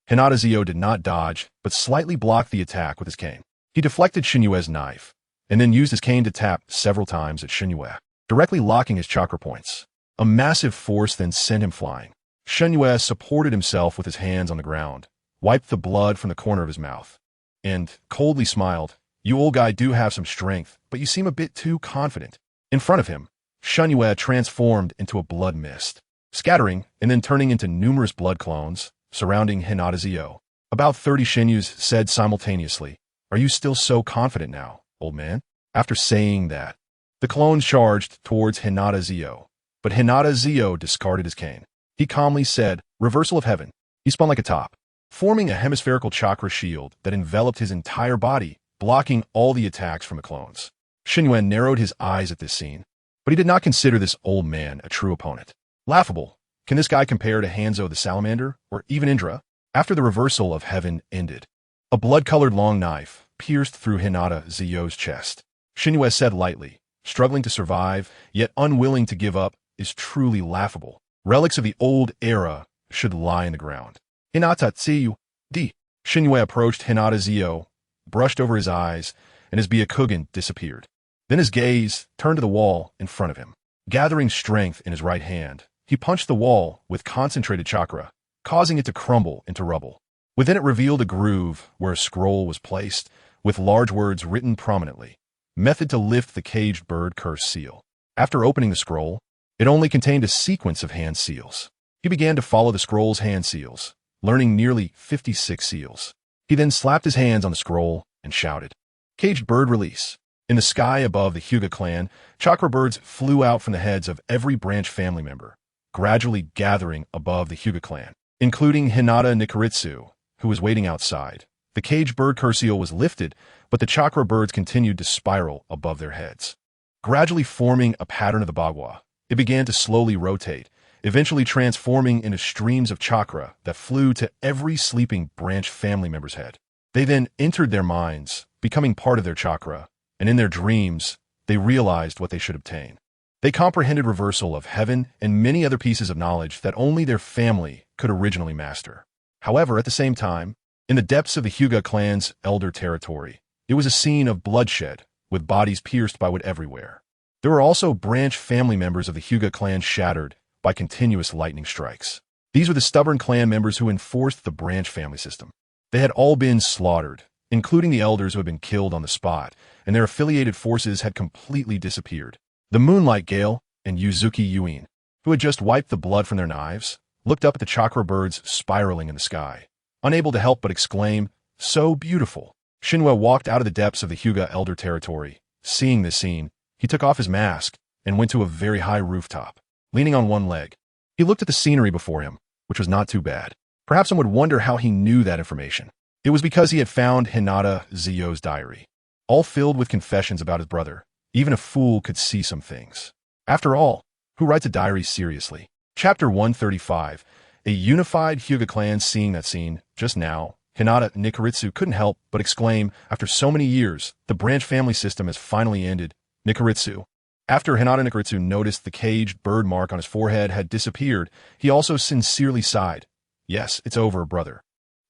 Hinata Zio did not dodge, but slightly blocked the attack with his cane. He deflected Shenyue's knife, and then used his cane to tap several times at Shenyue, directly locking his chakra points. A massive force then sent him flying. Shenyue supported himself with his hands on the ground, wiped the blood from the corner of his mouth, and coldly smiled. "You old guy do have some strength, but you seem a bit too confident." In front of him, Shenyue transformed into a blood mist, scattering and then turning into numerous blood clones surrounding Hinata Zio. About 30 Shinyus said simultaneously, "Are you still so confident now, old man?" After saying that, the clones charged towards Hinata Zio, but Hinata Zio discarded his cane. He calmly said, "Reversal of heaven." He spun like a top, forming a hemispherical chakra shield that enveloped his entire body, blocking all the attacks from the clones. Shenyue narrowed his eyes at this scene, but he did not consider this old man a true opponent. Laughable. Can this guy compare to Hanzo the Salamander, or even Indra? After the reversal of heaven ended, a blood-colored long knife pierced through Hinata Zio's chest. Shenyue said lightly, "Struggling to survive, yet unwilling to give up, is truly laughable. Relics of the old era should lie in the ground." "Hinata Tsuyu, D." Shenyue approached Hinata Zio, brushed over his eyes, and his Byakugan disappeared. Then his gaze turned to the wall in front of him. Gathering strength in his right hand, he punched the wall with concentrated chakra, causing it to crumble into rubble. Within it revealed a groove where a scroll was placed, with large words written prominently. Method to lift the caged bird curse seal. After opening the scroll, it only contained a sequence of hand seals. He began to follow the scroll's hand seals, learning nearly 56 seals. He then slapped his hands on the scroll and shouted, "Caged bird release." In the sky above the Hyuga clan, chakra birds flew out from the heads of every branch family member, gradually gathering above the Hyuga clan, including Hinata Nikaritsu, who was waiting outside. The cage bird curse seal was lifted, but the chakra birds continued to spiral above their heads, gradually forming a pattern of the bagua. It began to slowly rotate, eventually transforming into streams of chakra that flew to every sleeping branch family member's head. They then entered their minds, becoming part of their chakra, and in their dreams, they realized what they should obtain. They comprehended reversal of heaven and many other pieces of knowledge that only their family could originally master. However, at the same time, in the depths of the Hyuga clan's elder territory, it was a scene of bloodshed, with bodies pierced by wood everywhere. There were also branch family members of the Hyuga clan shattered by continuous lightning strikes. These were the stubborn clan members who enforced the branch family system. They had all been slaughtered, including the elders who had been killed on the spot, and their affiliated forces had completely disappeared. The Moonlight Gale and Yuzuki Yuin, who had just wiped the blood from their knives, looked up at the chakra birds spiraling in the sky, unable to help but exclaim, "So beautiful." Shinwa walked out of the depths of the Hyuga elder territory. Seeing this scene, he took off his mask and went to a very high rooftop. Leaning on one leg, he looked at the scenery before him, which was not too bad. Perhaps some would wonder how he knew that information. It was because he had found Hinata Zio's diary, all filled with confessions about his brother. Even a fool could see some things. After all, who writes a diary seriously? Chapter 135. A unified Hyuga clan. Seeing that scene just now, Hinata Nikaritsu couldn't help but exclaim, after so many years, the branch family system has finally ended. Nikaritsu. After Hinata Nikaritsu noticed the caged bird mark on his forehead had disappeared, he also sincerely sighed. Yes, it's over, brother.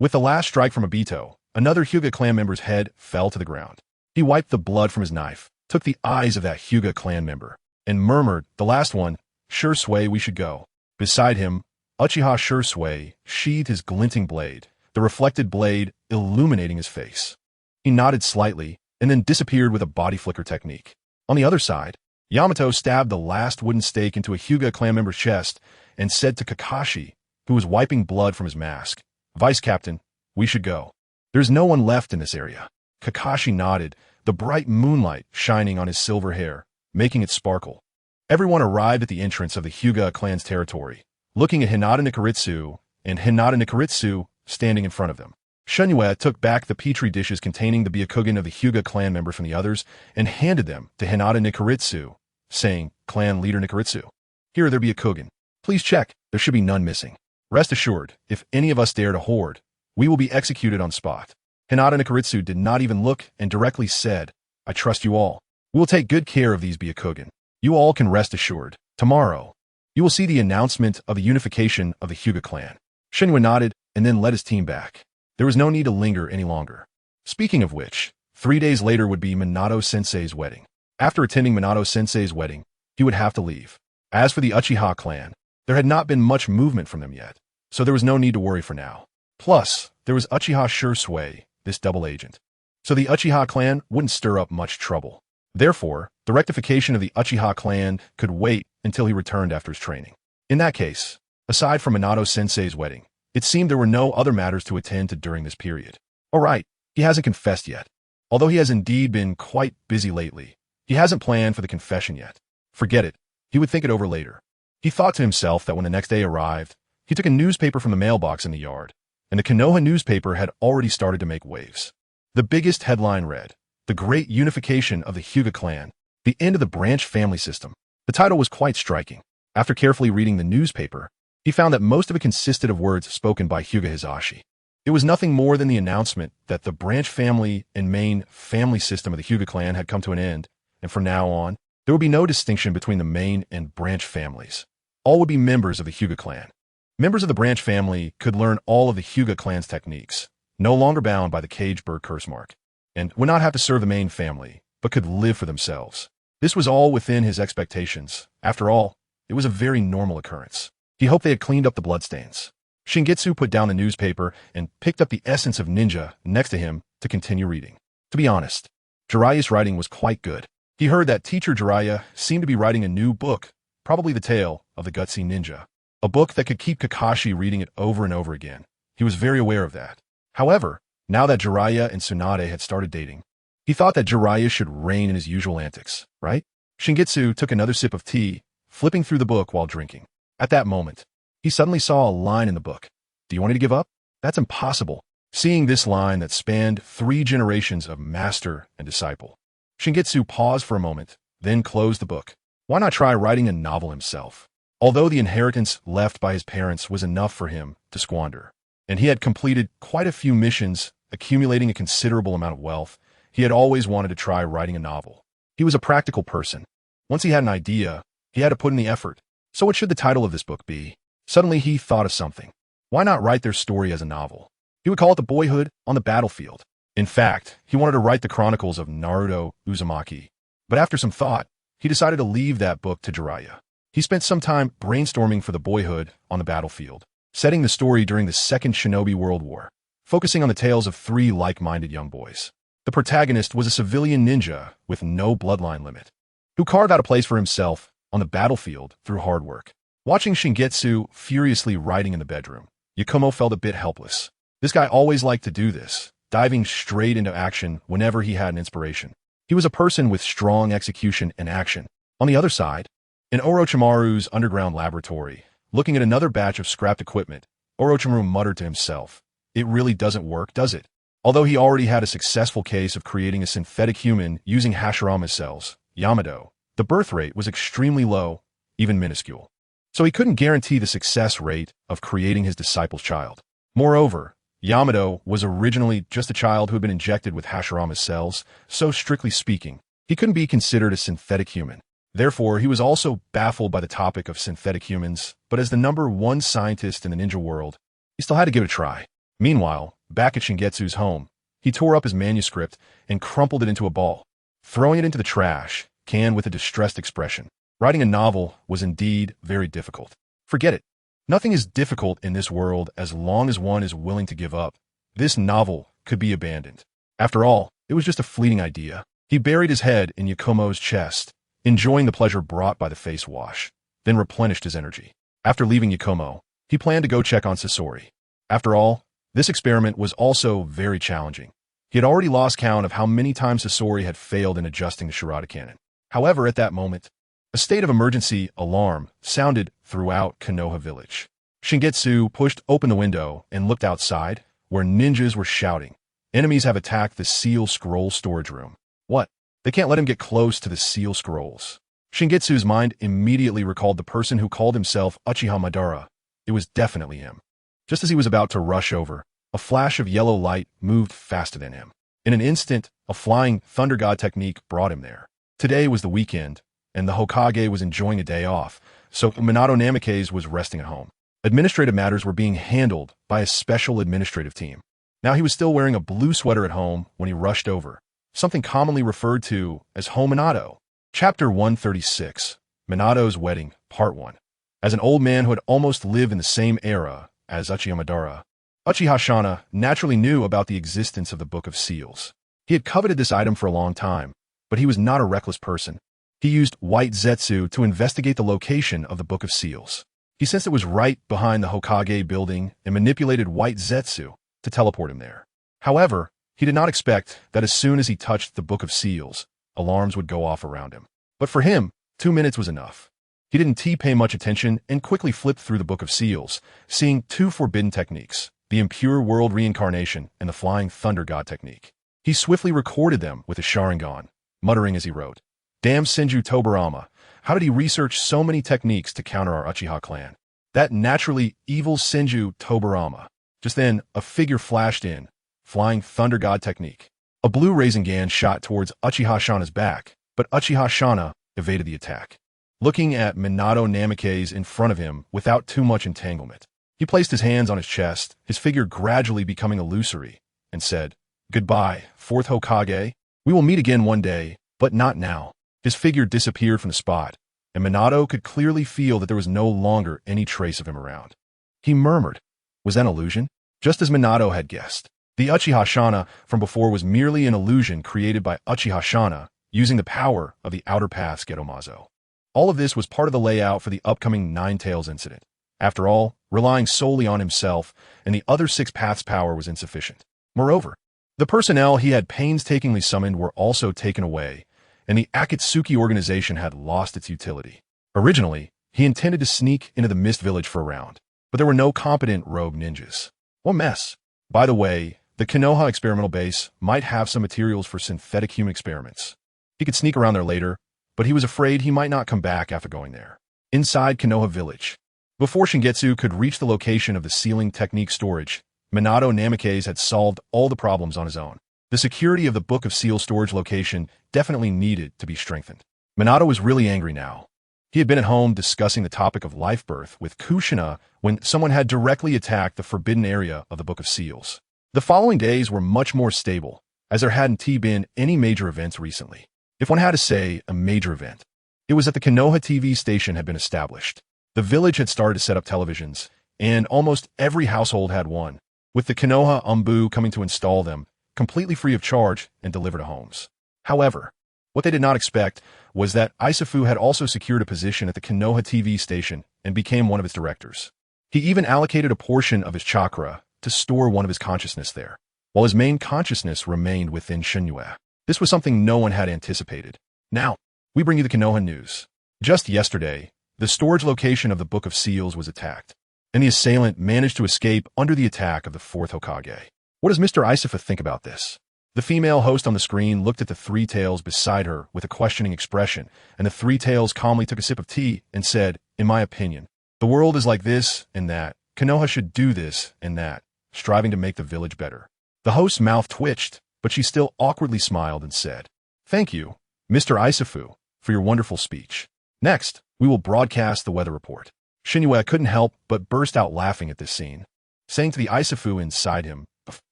With the last strike from Obito, another Hyuga clan member's head fell to the ground. He wiped the blood from his knife, took the eyes of that Hyuga clan member, and murmured, "The last one, Shursui, we should go." Beside him, Uchiha Shursui sheathed his glinting blade, the reflected blade illuminating his face. He nodded slightly, and then disappeared with a body flicker technique. On the other side, Yamato stabbed the last wooden stake into a Hyuga clan member's chest and said to Kakashi, who was wiping blood from his mask, "Vice Captain, we should go. There's no one left in this area." Kakashi nodded, the bright moonlight shining on his silver hair, making it sparkle. Everyone arrived at the entrance of the Hyuga clan's territory, looking at Hinata Nikaritsu, and Hinata Nikaritsu standing in front of them. Shunyue took back the petri dishes containing the Byakugan of the Hyuga clan member from the others and handed them to Hinata Nikaritsu, saying, "Clan leader Nikaritsu, here are their Byakugan. Please check, there should be none missing. Rest assured, if any of us dare to hoard, we will be executed on spot." Hinata Nikaritsu did not even look and directly said, "I trust you all. We will take good care of these Byakugan. You all can rest assured. Tomorrow, you will see the announcement of the unification of the Hyuga clan." Shinwa nodded and then led his team back. There was no need to linger any longer. Speaking of which, 3 days later would be Minato-sensei's wedding. After attending Minato-sensei's wedding, he would have to leave. As for the Uchiha clan, there had not been much movement from them yet, so there was no need to worry for now. Plus, there was Uchiha Shursui, this double agent. So the Uchiha clan wouldn't stir up much trouble. Therefore, the rectification of the Uchiha clan could wait until he returned after his training. In that case, aside from Minato-sensei's wedding, it seemed there were no other matters to attend to during this period. Alright, he hasn't confessed yet. Although he has indeed been quite busy lately, he hasn't planned for the confession yet. Forget it, he would think it over later. He thought to himself that when the next day arrived, he took a newspaper from the mailbox in the yard, and the Konoha newspaper had already started to make waves. The biggest headline read, "The Great Unification of the Hyuga Clan, the End of the Branch Family System." The title was quite striking. After carefully reading the newspaper, he found that most of it consisted of words spoken by Hyuga Hisashi. It was nothing more than the announcement that the branch family and main family system of the Hyuga clan had come to an end, and from now on, there would be no distinction between the main and branch families. All would be members of the Hyuga clan. Members of the branch family could learn all of the Hyuga clan's techniques, no longer bound by the cage bird curse mark, and would not have to serve the main family, but could live for themselves. This was all within his expectations. After all, it was a very normal occurrence. He hoped they had cleaned up the bloodstains. Shingetsu put down the newspaper and picked up the Essence of Ninja next to him to continue reading. To be honest, Jiraiya's writing was quite good. He heard that teacher Jiraiya seemed to be writing a new book, probably the tale of the Gutsy Ninja. A book that could keep Kakashi reading it over and over again. He was very aware of that. However, now that Jiraiya and Tsunade had started dating, he thought that Jiraiya should rein in his usual antics, right? Shingetsu took another sip of tea, flipping through the book while drinking. At that moment, he suddenly saw a line in the book. "Do you want me to give up? That's impossible." Seeing this line that spanned 3 generations of master and disciple, Shingetsu paused for a moment, then closed the book. Why not try writing a novel himself? Although the inheritance left by his parents was enough for him to squander, and he had completed quite a few missions, accumulating a considerable amount of wealth, he had always wanted to try writing a novel. He was a practical person. Once he had an idea, he had to put in the effort. So what should the title of this book be? Suddenly he thought of something. Why not write their story as a novel? He would call it The Boyhood on the Battlefield. In fact, he wanted to write the chronicles of Naruto Uzumaki. But after some thought, he decided to leave that book to Jiraiya. He spent some time brainstorming for The Boyhood on the Battlefield, setting the story during the Second Shinobi World War, focusing on the tales of 3 like-minded young boys. The protagonist was a civilian ninja with no bloodline limit, who carved out a place for himself on the battlefield through hard work. Watching Shingetsu furiously writing in the bedroom, Yakumo felt a bit helpless. This guy always liked to do this, diving straight into action whenever he had an inspiration. He was a person with strong execution and action. On the other side, in Orochimaru's underground laboratory, looking at another batch of scrapped equipment, Orochimaru muttered to himself, "It really doesn't work, does it?" Although he already had a successful case of creating a synthetic human using Hashirama's cells, Yamato, the birth rate was extremely low, even minuscule. So he couldn't guarantee the success rate of creating his disciple's child. Moreover, Yamato was originally just a child who had been injected with Hashirama's cells, so strictly speaking, he couldn't be considered a synthetic human. Therefore, he was also baffled by the topic of synthetic humans, but as the #1 scientist in the ninja world, he still had to give it a try. Meanwhile, back at Shingetsu's home, he tore up his manuscript and crumpled it into a ball, throwing it into the trash can with a distressed expression. Writing a novel was indeed very difficult. Forget it. Nothing is difficult in this world as long as one is willing to give up. This novel could be abandoned. After all, it was just a fleeting idea. He buried his head in Yakumo's chest, enjoying the pleasure brought by the face wash, then replenished his energy. After leaving Yakumo, he planned to go check on Sasori. After all, this experiment was also very challenging. He had already lost count of how many times Sasori had failed in adjusting the Shirada cannon. However, at that moment, a state of emergency alarm sounded throughout Konoha village. Shingetsu pushed open the window and looked outside, where ninjas were shouting, "Enemies have attacked the seal scroll storage room." What? They can't let him get close to the seal scrolls. Shingetsu's mind immediately recalled the person who called himself Uchiha Madara. It was definitely him. Just as he was about to rush over, a flash of yellow light moved faster than him. In an instant, a flying thunder god technique brought him there. Today was the weekend, and the Hokage was enjoying a day off, so Minato Namikaze was resting at home. Administrative matters were being handled by a special administrative team. Now he was still wearing a blue sweater at home when he rushed over, something commonly referred to as Home Minato. Chapter 136, Minato's Wedding, Part 1. As an old man who had almost lived in the same era as Uchiha Madara, Uchiha Shana naturally knew about the existence of the Book of Seals. He had coveted this item for a long time, but he was not a reckless person. He used White Zetsu to investigate the location of the Book of Seals. He sensed it was right behind the Hokage building and manipulated White Zetsu to teleport him there. However, he did not expect that as soon as he touched the Book of Seals, alarms would go off around him. But for him, 2 minutes was enough. He didn't pay much attention and quickly flipped through the Book of Seals, seeing 2 forbidden techniques, the Impure World Reincarnation and the Flying Thunder God technique. He swiftly recorded them with a Sharingan, muttering as he wrote, "Damn Senju Tobarama, how did he research so many techniques to counter our Uchiha clan? That naturally evil Senju Tobarama." Just then, a figure flashed in, Flying Thunder God technique. A blue Rasengan shot towards Uchiha Shana's back, but Uchiha Shana evaded the attack. Looking at Minato Namikaze in front of him without too much entanglement, he placed his hands on his chest, his figure gradually becoming illusory, and said, "Goodbye, 4th Hokage. We will meet again one day, but not now." His figure disappeared from the spot, and Minato could clearly feel that there was no longer any trace of him around. He murmured, "Was that an illusion?" Just as Minato had guessed. The Uchiha Shana from before was merely an illusion created by Uchiha Shana using the power of the Outer Path's Gedomazo. All of this was part of the layout for the upcoming Nine Tails incident. After all, relying solely on himself and the other 6 paths' power was insufficient. Moreover, the personnel he had painstakingly summoned were also taken away, and the Akatsuki organization had lost its utility. Originally, He intended to sneak into the Mist Village for a round, but there were no competent rogue ninjas. What mess. By the way, the Konoha experimental base might have some materials for synthetic human experiments. He could sneak around there later, but he was afraid he might not come back after going there. Inside Konoha Village. Before Shingetsu could reach the location of the sealing technique storage, Minato Namikaze had solved all the problems on his own. The security of the Book of Seal storage location definitely needed to be strengthened. Minato was really angry now. He had been at home discussing the topic of life birth with Kushina when someone had directly attacked the forbidden area of the Book of Seals. The following days were much more stable, as there hadn't been any major events recently. If one had to say a major event, it was that the Konoha TV station had been established. The village had started to set up televisions, and almost every household had one, with the Konoha Umbu coming to install them, completely free of charge and delivered to homes. However, what they did not expect was that Isafu had also secured a position at the Konoha TV station and became one of its directors. He even allocated a portion of his chakra to store one of his consciousness there, while his main consciousness remained within Shinue. This was something no one had anticipated. Now, we bring you the Konoha news. Just yesterday, the storage location of the Book of Seals was attacked, and the assailant managed to escape under the attack of the fourth Hokage. What does Mr. Isafu think about this? The female host on the screen looked at the three tails beside her with a questioning expression, and the three tails calmly took a sip of tea and said, "In my opinion, the world is like this and that. Konoha should do this and that, striving to make the village better." The host's mouth twitched, but she still awkwardly smiled and said, "Thank you, Mr. Isafu, for your wonderful speech. Next, we will broadcast the weather report." Shinue couldn't help but burst out laughing at this scene, saying to the Isafu inside him,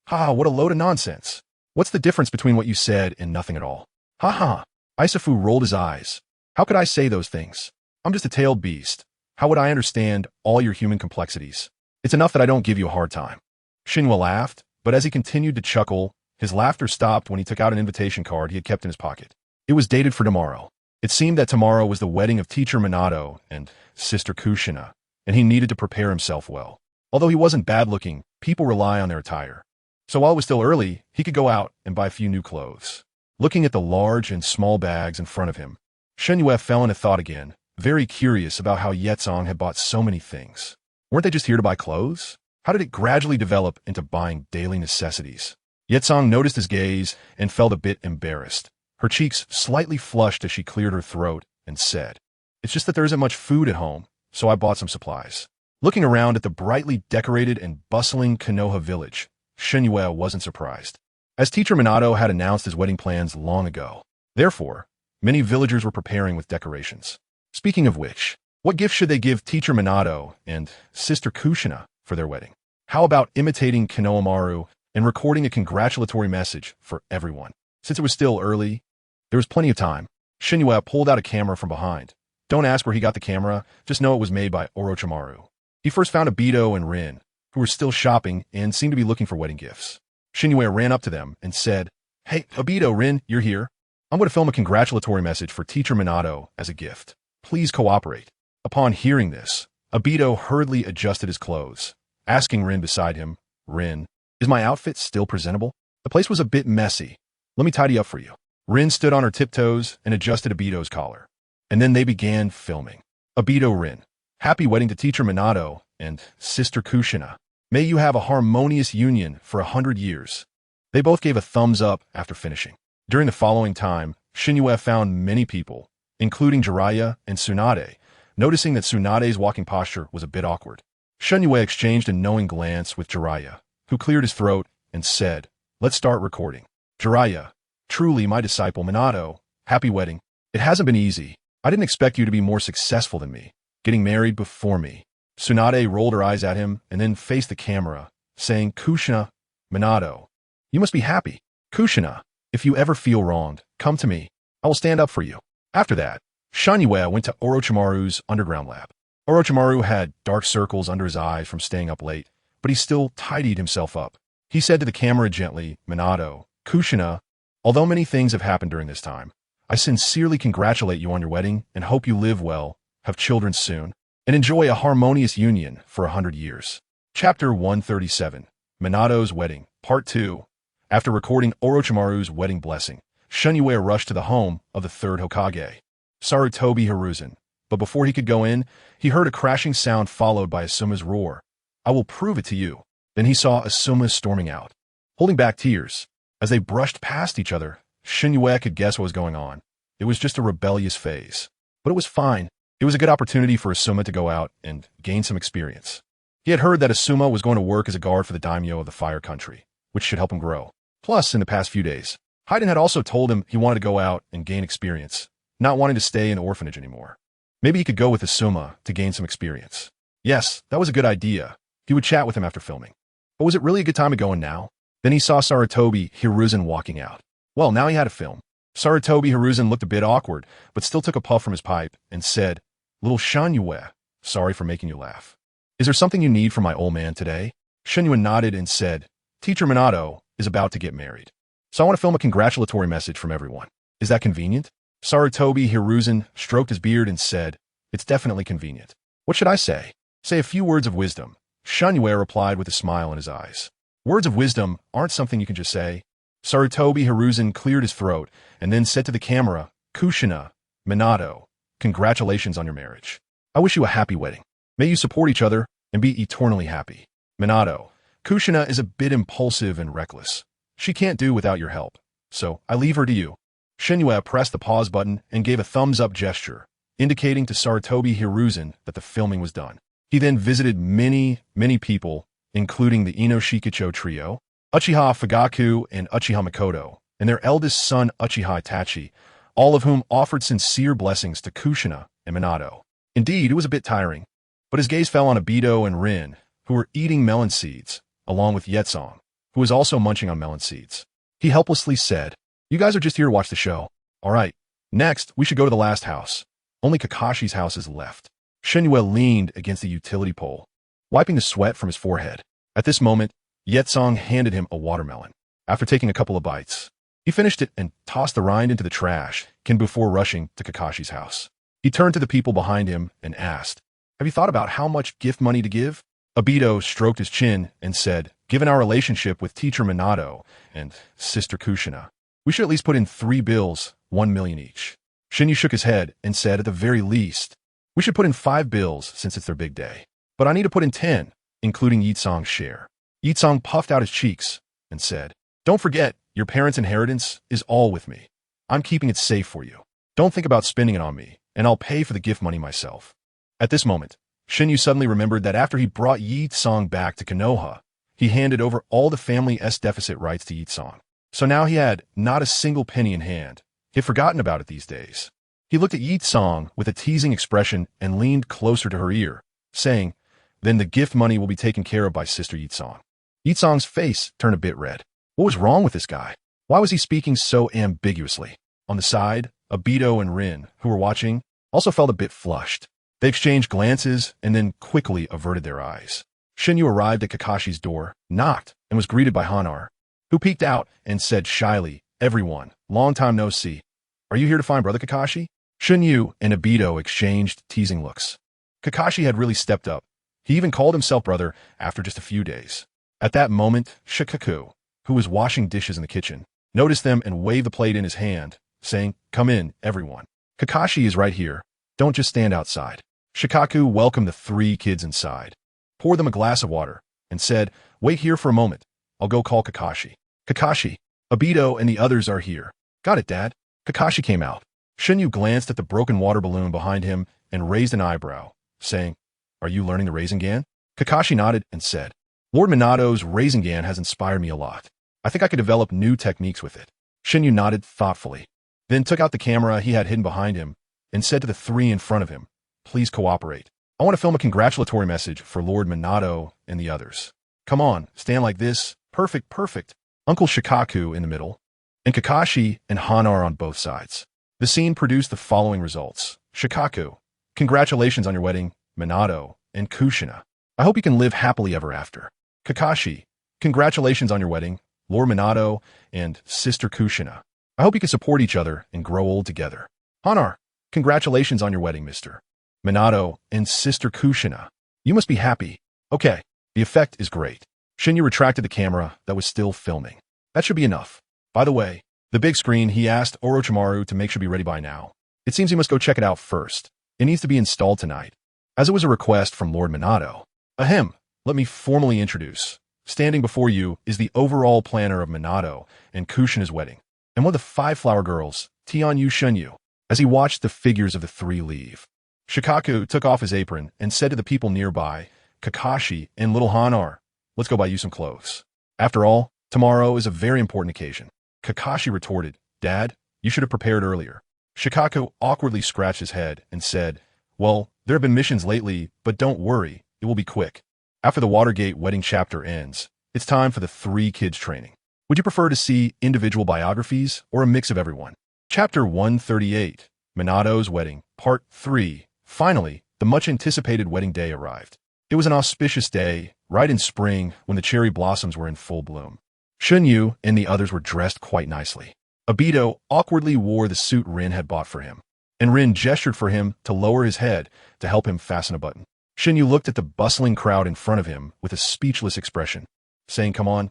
"Ha, what a load of nonsense. What's the difference between what you said and nothing at all?" "Ha ha." Isafu rolled his eyes. "How could I say those things? I'm just a tailed beast. How would I understand all your human complexities? It's enough that I don't give you a hard time." Shinue laughed, but as he continued to chuckle, his laughter stopped when he took out an invitation card he had kept in his pocket. It was dated for tomorrow. It seemed that tomorrow was the wedding of teacher Minato and sister Kushina, and he needed to prepare himself well. Although he wasn't bad-looking, people rely on their attire. So while it was still early, he could go out and buy a few new clothes. Looking at the large and small bags in front of him, Shinue fell into thought again, very curious about how Yetsong had bought so many things. Weren't they just here to buy clothes? How did it gradually develop into buying daily necessities? Yetsong noticed his gaze and felt a bit embarrassed. Her cheeks slightly flushed as she cleared her throat and said, "It's just that there isn't much food at home, so I bought some supplies." Looking around at the brightly decorated and bustling Konoha village, Shinue wasn't surprised, as teacher Minato had announced his wedding plans long ago. Therefore, many villagers were preparing with decorations. Speaking of which, what gift should they give teacher Minato and sister Kushina for their wedding? How about imitating Konohamaru and recording a congratulatory message for everyone? Since it was still early, there was plenty of time. Shinue pulled out a camera from behind. Don't ask where he got the camera, just know it was made by Orochimaru. He first found Obito and Rin, who were still shopping and seemed to be looking for wedding gifts. Shinue ran up to them and said, "Hey, Obito, Rin, you're here. I'm going to film a congratulatory message for teacher Minato as a gift. Please cooperate." Upon hearing this, Obito hurriedly adjusted his clothes, asking Rin beside him, "Rin, is my outfit still presentable? The place was a bit messy. Let me tidy up for you." Rin stood on her tiptoes and adjusted Obito's collar. And then they began filming. Obito, Rin, happy wedding to teacher Minato and sister Kushina. May you have a harmonious union for 100 years. They both gave a thumbs up after finishing. During the following time, Shinue found many people, including Jiraiya and Tsunade, noticing that Tsunade's walking posture was a bit awkward. Shinue exchanged a knowing glance with Jiraiya, who cleared his throat and said, "Let's start recording." "Jiraiya, truly my disciple Minato, happy wedding. It hasn't been easy. I didn't expect you to be more successful than me, getting married before me." Tsunade rolled her eyes at him and then faced the camera, saying, "Kushina, Minato, you must be happy. Kushina, if you ever feel wronged, come to me. I will stand up for you." After that, Shinue went to Orochimaru's underground lab. Orochimaru had dark circles under his eyes from staying up late, but he still tidied himself up. He said to the camera gently, "Minato, Kushina, although many things have happened during this time, I sincerely congratulate you on your wedding and hope you live well, have children soon, and enjoy a harmonious union for 100 years. Chapter 137, Minato's Wedding, Part 2. After recording Orochimaru's wedding blessing, Shinue rushed to the home of the third Hokage, Sarutobi Hiruzen. But before he could go in, he heard a crashing sound followed by Asuma's roar. "I will prove it to you." Then he saw Asuma storming out, holding back tears. As they brushed past each other, Shinyue could guess what was going on. It was just a rebellious phase. But it was fine. It was a good opportunity for Asuma to go out and gain some experience. He had heard that Asuma was going to work as a guard for the daimyo of the Fire Country, which should help him grow. Plus, in the past few days, Haiden had also told him he wanted to go out and gain experience, not wanting to stay in the orphanage anymore. Maybe he could go with Asuma to gain some experience. Yes, that was a good idea. He would chat with him after filming. But was it really a good time to go in now? Then he saw Sarutobi Hiruzen walking out. Well, now he had to film. Sarutobi Hiruzen looked a bit awkward, but still took a puff from his pipe and said, "Little Shinyue, sorry for making you laugh. Is there something you need from my old man today?" Shinyue nodded and said, "Teacher Minato is about to get married. So I want to film a congratulatory message from everyone. Is that convenient?" Sarutobi Hiruzen stroked his beard and said, "It's definitely convenient. What should I say?" "Say a few words of wisdom," Shinyue replied with a smile in his eyes. "Words of wisdom aren't something you can just say." Sarutobi Hiruzen cleared his throat and then said to the camera, "Kushina, Minato, congratulations on your marriage. I wish you a happy wedding. May you support each other and be eternally happy. Minato, Kushina is a bit impulsive and reckless. She can't do without your help, so I leave her to you." Shinyue pressed the pause button and gave a thumbs-up gesture, indicating to Sarutobi Hiruzen that the filming was done. He then visited many people, including the Inoshikicho trio, Uchiha Fugaku and Uchiha Mikoto, and their eldest son Uchiha Itachi, all of whom offered sincere blessings to Kushina and Minato. Indeed, it was a bit tiring, but his gaze fell on Obito and Rin, who were eating melon seeds, along with Yetsong, who was also munching on melon seeds. He helplessly said, "You guys are just here to watch the show. All right, next, we should go to the last house. Only Kakashi's house is left." Shinyue leaned against the utility pole, wiping the sweat from his forehead. At this moment, Yetsong handed him a watermelon. After taking a couple of bites, he finished it and tossed the rind into the trash before rushing to Kakashi's house. He turned to the people behind him and asked, "Have you thought about how much gift money to give?" Obito stroked his chin and said, "Given our relationship with Teacher Minato and Sister Kushina, we should at least put in 3 bills, 1 million each." Shinyu shook his head and said, "At the very least, we should put in 5 bills since it's their big day. But I need to put in 10, including Yitsong's share." Yitsong puffed out his cheeks and said, "Don't forget, your parents' inheritance is all with me. I'm keeping it safe for you. Don't think about spending it on me, and I'll pay for the gift money myself." At this moment, Shinyu suddenly remembered that after he brought Yitsong back to Konoha, he handed over all the family's deficit rights to Yitsong. So now he had not a single penny in hand. He had forgotten about it these days. He looked at Yitsong with a teasing expression and leaned closer to her ear, saying, "Then the gift money will be taken care of by Sister Yitsong." Yitsong's face turned a bit red. What was wrong with this guy? Why was he speaking so ambiguously? On the side, Obito and Rin, who were watching, also felt a bit flushed. They exchanged glances and then quickly averted their eyes. Shinyu arrived at Kakashi's door, knocked, and was greeted by Hanar, who peeked out and said shyly, "Everyone, long time no see. Are you here to find Brother Kakashi?" Shinyu and Obito exchanged teasing looks. Kakashi had really stepped up. He even called himself brother after just a few days. At that moment, Shikaku, who was washing dishes in the kitchen, noticed them and waved the plate in his hand, saying, "Come in, everyone. Kakashi is right here. Don't just stand outside." Shikaku welcomed the 3 kids inside, poured them a glass of water, and said, "Wait here for a moment. I'll go call Kakashi." "Kakashi, Obito and the others are here." "Got it, Dad." Kakashi came out. Shinyu glanced at the broken water balloon behind him and raised an eyebrow, saying, "Are you learning the Rasengan?" Kakashi nodded and said, "Lord Minato's Rasengan has inspired me a lot. I think I could develop new techniques with it." Shinyu nodded thoughtfully, then took out the camera he had hidden behind him and said to the 3 in front of him, "Please cooperate. I want to film a congratulatory message for Lord Minato and the others. Come on, stand like this. Perfect, perfect." Uncle Shikaku in the middle, and Kakashi and Hanar on both sides. The scene produced the following results. Shikaku, congratulations on your wedding, Minato and Kushina. I hope you can live happily ever after. Kakashi, congratulations on your wedding, Lord Minato and Sister Kushina. I hope you can support each other and grow old together. Hanar, congratulations on your wedding, Mr. Minato and Sister Kushina. You must be happy. Okay, the effect is great. Shinyu retracted the camera that was still filming. That should be enough. By the way, the big screen, he asked Orochimaru to make sure be ready by now. It seems he must go check it out first. It needs to be installed tonight. As it was a request from Lord Minato. Ahem, let me formally introduce. Standing before you is the overall planner of Minato and Kushina's wedding, and one of the 5 flower girls, Tianyu Shunyu. As he watched the figures of the 3 leave, Shikaku took off his apron and said to the people nearby, Kakashi and little Hanar, let's go buy you some clothes. After all, tomorrow is a very important occasion. Kakashi retorted, Dad, you should have prepared earlier. Shikaku awkwardly scratched his head and said, well, there have been missions lately, but don't worry, it will be quick. After the Watergate wedding chapter ends, it's time for the 3 kids training. Would you prefer to see individual biographies or a mix of everyone? Chapter 138, Minato's Wedding, Part 3. Finally, the much-anticipated wedding day arrived. It was an auspicious day, right in spring when the cherry blossoms were in full bloom. Shunyu and the others were dressed quite nicely. Obito awkwardly wore the suit Rin had bought for him, and Rin gestured for him to lower his head to help him fasten a button. Shunyu looked at the bustling crowd in front of him with a speechless expression, saying, come on,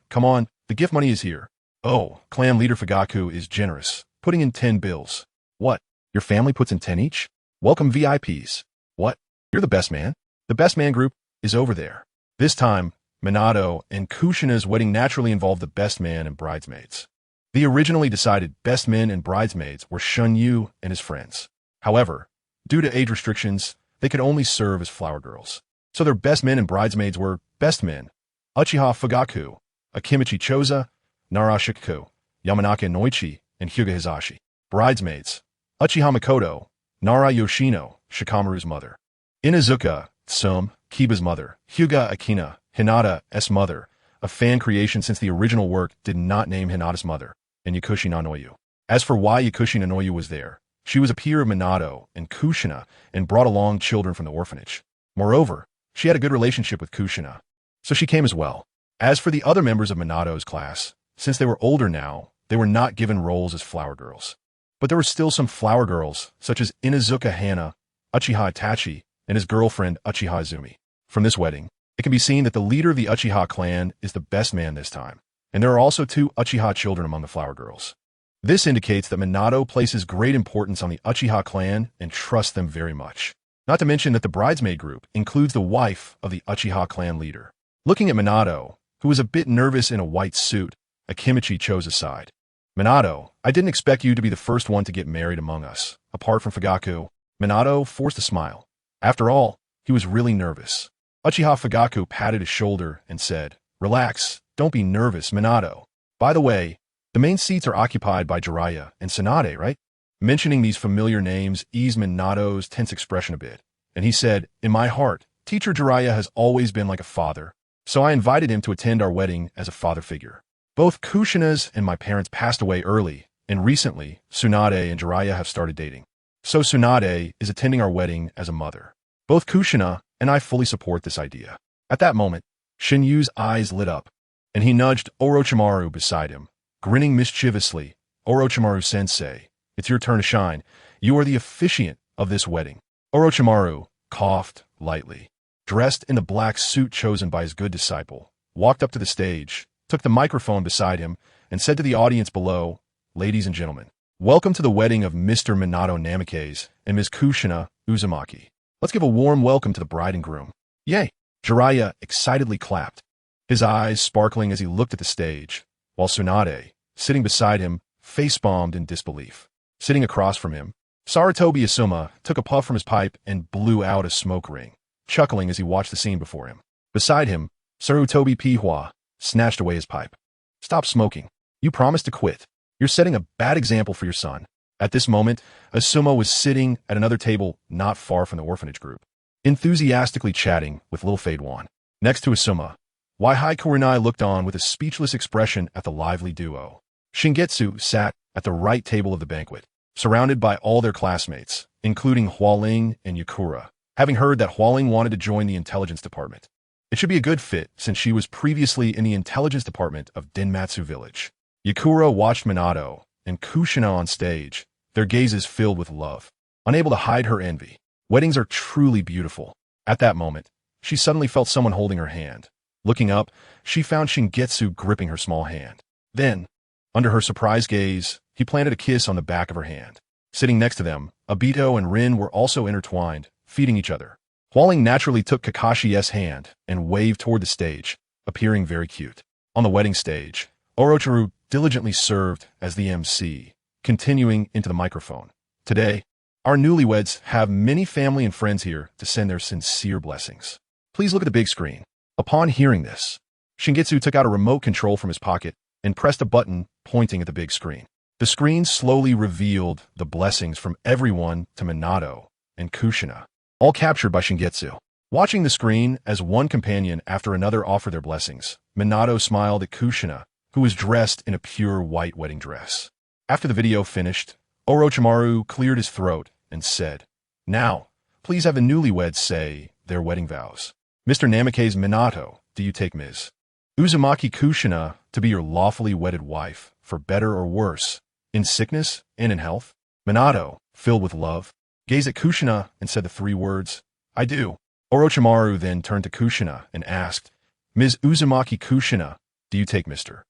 the gift money is here. Oh, clan leader Fugaku is generous, putting in 10 bills. What? Your family puts in 10 each? Welcome VIPs. What? You're the best man? The best man group is over there. This time, Minato and Kushina's wedding naturally involved the best man and bridesmaids. The originally decided best men and bridesmaids were Shunyu and his friends. However, due to age restrictions, they could only serve as flower girls. So their best men and bridesmaids were best men, Uchiha Fugaku, Akimichi Choza, Nara Shikaku, Yamanaka Noichi, and Hyuga Hizashi. Bridesmaids, Uchiha Makoto, Nara Yoshino, Shikamaru's mother. Inazuka, Tsum, Kiba's mother, Hyuga Akina, Hinata's mother, a fan creation since the original work did not name Hinata's mother, and Yakushi Nanoyu. As for why Yakushi Nanoyu was there, she was a peer of Minato and Kushina and brought along children from the orphanage. Moreover, she had a good relationship with Kushina, so she came as well. As for the other members of Minato's class, since they were older now, they were not given roles as flower girls. But there were still some flower girls, such as Inazuka Hana, Uchiha Itachi, and his girlfriend Uchiha Izumi. From this wedding, it can be seen that the leader of the Uchiha clan is the best man this time, and there are also 2 Uchiha children among the flower girls. This indicates that Minato places great importance on the Uchiha clan and trusts them very much. Not to mention that the bridesmaid group includes the wife of the Uchiha clan leader. Looking at Minato, who was a bit nervous in a white suit, Akimichi chose a side. Minato, I didn't expect you to be the first one to get married among us. Apart from Fugaku, Minato forced a smile. After all, he was really nervous. Uchiha Fugaku patted his shoulder and said, relax, don't be nervous, Minato. By the way, the main seats are occupied by Jiraiya and Tsunade, right? Mentioning these familiar names eased Minato's tense expression a bit, and he said, in my heart, Teacher Jiraiya has always been like a father, so I invited him to attend our wedding as a father figure. Both Kushina's and my parents passed away early, and recently, Tsunade and Jiraiya have started dating. So Tsunade is attending our wedding as a mother. Both Kushina and I fully support this idea. At that moment, Shinyu's eyes lit up, and he nudged Orochimaru beside him, grinning mischievously. Orochimaru-sensei, it's your turn to shine. You are the officiant of this wedding. Orochimaru coughed lightly, dressed in the black suit chosen by his good disciple, walked up to the stage, took the microphone beside him, and said to the audience below, ladies and gentlemen, welcome to the wedding of Mr. Minato Namikaze and Ms. Kushina Uzumaki. Let's give a warm welcome to the bride and groom. Yay! Jiraiya excitedly clapped, his eyes sparkling as he looked at the stage, while Tsunade, sitting beside him, face-palmed in disbelief. Sitting across from him, Sarutobi Asuma took a puff from his pipe and blew out a smoke ring, chuckling as he watched the scene before him. Beside him, Sarutobi Pihua snatched away his pipe. Stop smoking. You promised to quit. You're setting a bad example for your son. At this moment, Asuma was sitting at another table not far from the orphanage group, enthusiastically chatting with little Fadewan. Next to Asuma, Waihai Kurenai looked on with a speechless expression at the lively duo. Shingetsu sat at the right table of the banquet, surrounded by all their classmates, including Hualing and Yakura, having heard that Hualing wanted to join the intelligence department. It should be a good fit since she was previously in the intelligence department of Denmatsu Village. Yakura watched Minato and Kushina on stage, their gazes filled with love, unable to hide her envy. Weddings are truly beautiful. At that moment, she suddenly felt someone holding her hand. Looking up, she found Shingetsu gripping her small hand. Then, under her surprised gaze, he planted a kiss on the back of her hand. Sitting next to them, Obito and Rin were also intertwined, feeding each other. Hualing naturally took Kakashi's hand and waved toward the stage, appearing very cute. On the wedding stage, Orochimaru diligently served as the MC, continuing into the microphone. Today, our newlyweds have many family and friends here to send their sincere blessings. Please look at the big screen. Upon hearing this, Shingetsu took out a remote control from his pocket and pressed a button pointing at the big screen. The screen slowly revealed the blessings from everyone to Minato and Kushina, all captured by Shingetsu. Watching the screen as one companion after another offered their blessings, Minato smiled at Kushina, who was dressed in a pure white wedding dress. After the video finished, Orochimaru cleared his throat and said, "Now, please have the newlyweds say their wedding vows. Mr. Namake's Minato, do you take Ms. Uzumaki Kushina to be your lawfully wedded wife, for better or worse, in sickness and in health?" Minato, filled with love, gazed at Kushina and said the three words, "I do." Orochimaru then turned to Kushina and asked, "Ms. Uzumaki Kushina, do you take Mr.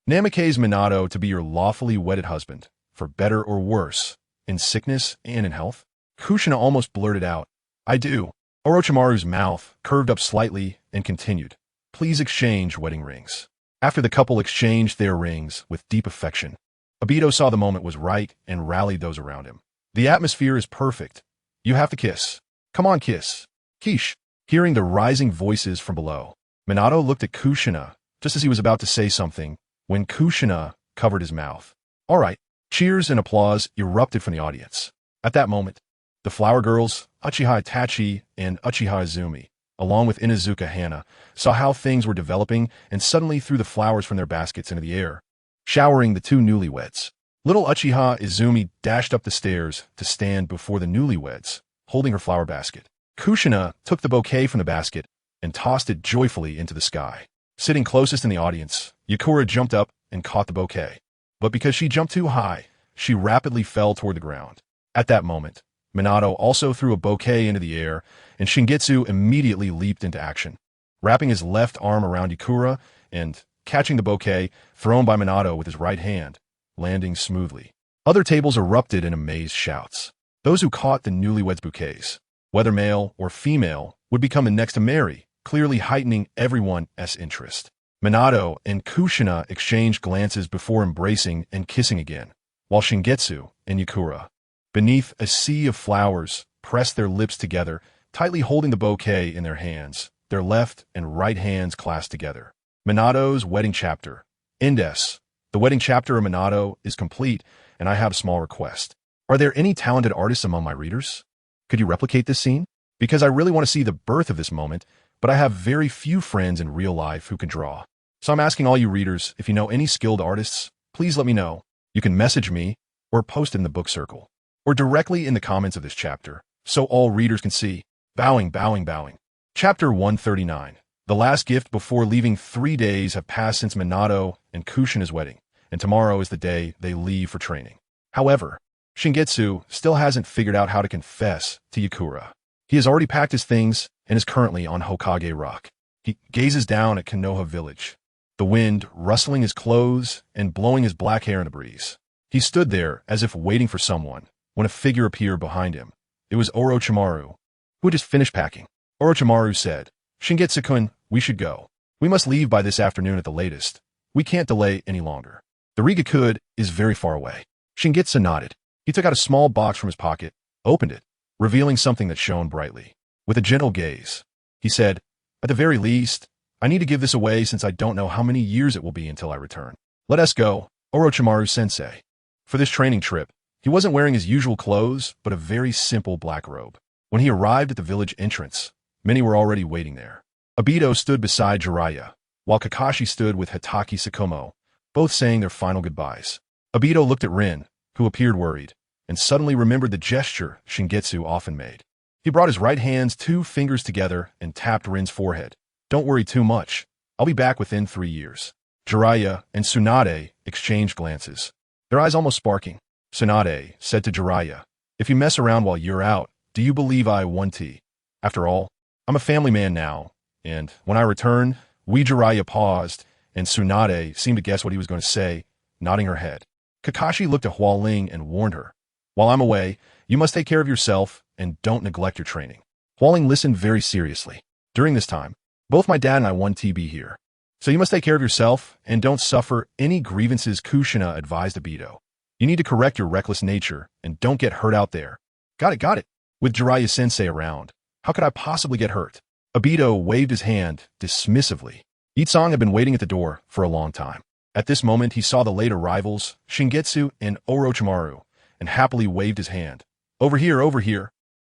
Namake's Minato to be your lawfully wedded husband, for better or worse, in sickness and in health?" Kushina almost blurted out, "I do." Orochimaru's mouth curved up slightly and continued, "Please exchange wedding rings." After the couple exchanged their rings with deep affection, Obito saw the moment was right and rallied those around him. "The atmosphere is perfect. You have to kiss. Come on, kiss. Kish." Hearing the rising voices from below, Minato looked at Kushina just as he was about to say something when Kushina covered his mouth. All right. Cheers and applause erupted from the audience. At that moment, the flower girls, Uchiha Itachi and Uchiha Izumi, along with Inuzuka Hana, saw how things were developing and suddenly threw the flowers from their baskets into the air, showering the two newlyweds. Little Uchiha Izumi dashed up the stairs to stand before the newlyweds, holding her flower basket. Kushina took the bouquet from the basket and tossed it joyfully into the sky. Sitting closest in the audience, Yakura jumped up and caught the bouquet. But because she jumped too high, she rapidly fell toward the ground. At that moment, Minato also threw a bouquet into the air, and Shingetsu immediately leaped into action, wrapping his left arm around Yakura and catching the bouquet thrown by Minato with his right hand, landing smoothly. Other tables erupted in amazed shouts. Those who caught the newlyweds' bouquets, whether male or female, would become the next to marry, clearly heightening everyone's interest. Minato and Kushina exchanged glances before embracing and kissing again, while Shingetsu and Yakura, beneath a sea of flowers, pressed their lips together, tightly holding the bouquet in their hands, their left and right hands clasped together. Minato's wedding chapter. Indes. The wedding chapter of Minato is complete, and I have a small request. Are there any talented artists among my readers? Could you replicate this scene? Because I really want to see the birth of this moment, but I have very few friends in real life who can draw. So I'm asking all you readers, if you know any skilled artists, please let me know. You can message me, or post it in the book circle, or directly in the comments of this chapter, so all readers can see. Bowing, bowing, bowing. Chapter 139. The last gift before leaving. 3 days have passed since Minato and Kushina's wedding, and tomorrow is the day they leave for training. However, Shingetsu still hasn't figured out how to confess to Yakura. He has already packed his things and is currently on Hokage Rock. He gazes down at Konoha village, the wind rustling his clothes and blowing his black hair in the breeze. He stood there as if waiting for someone when a figure appeared behind him. It was Orochimaru, who had just finished packing. Orochimaru said, "Shingetsu-kun, we should go. We must leave by this afternoon at the latest. We can't delay any longer. The Rigakud is very far away." Shingetsu nodded. He took out a small box from his pocket, opened it, revealing something that shone brightly. With a gentle gaze, he said, "At the very least, I need to give this away since I don't know how many years it will be until I return. Let us go, Orochimaru-sensei." For this training trip, he wasn't wearing his usual clothes, but a very simple black robe. When he arrived at the village entrance, many were already waiting there. Obito stood beside Jiraiya, while Kakashi stood with Hatake Sakumo, both saying their final goodbyes. Obito looked at Rin, who appeared worried, and suddenly remembered the gesture Shingetsu often made. He brought his right hand's 2 fingers together and tapped Rin's forehead. "Don't worry too much. I'll be back within 3 years." Jiraiya and Tsunade exchanged glances, their eyes almost sparking. Tsunade said to Jiraiya, "If you mess around while you're out, do you believe I want to? After all, I'm a family man now, and when I return..." Jiraiya paused, and Tsunade seemed to guess what he was going to say, nodding her head. Kakashi looked at Hualing and warned her, While I'm away, you must take care of yourself and don't neglect your training. Hualing listened very seriously. During this time, both my dad and I won TB here. So you must take care of yourself and don't suffer any grievances, Kushina advised Obito. You need to correct your reckless nature and don't get hurt out there. Got it. With Jiraiya-sensei around, how could I possibly get hurt? Obito waved his hand dismissively. Itsong had been waiting at the door for a long time. At this moment, he saw the late arrivals, Shingetsu and Orochimaru, and happily waved his hand. Over here.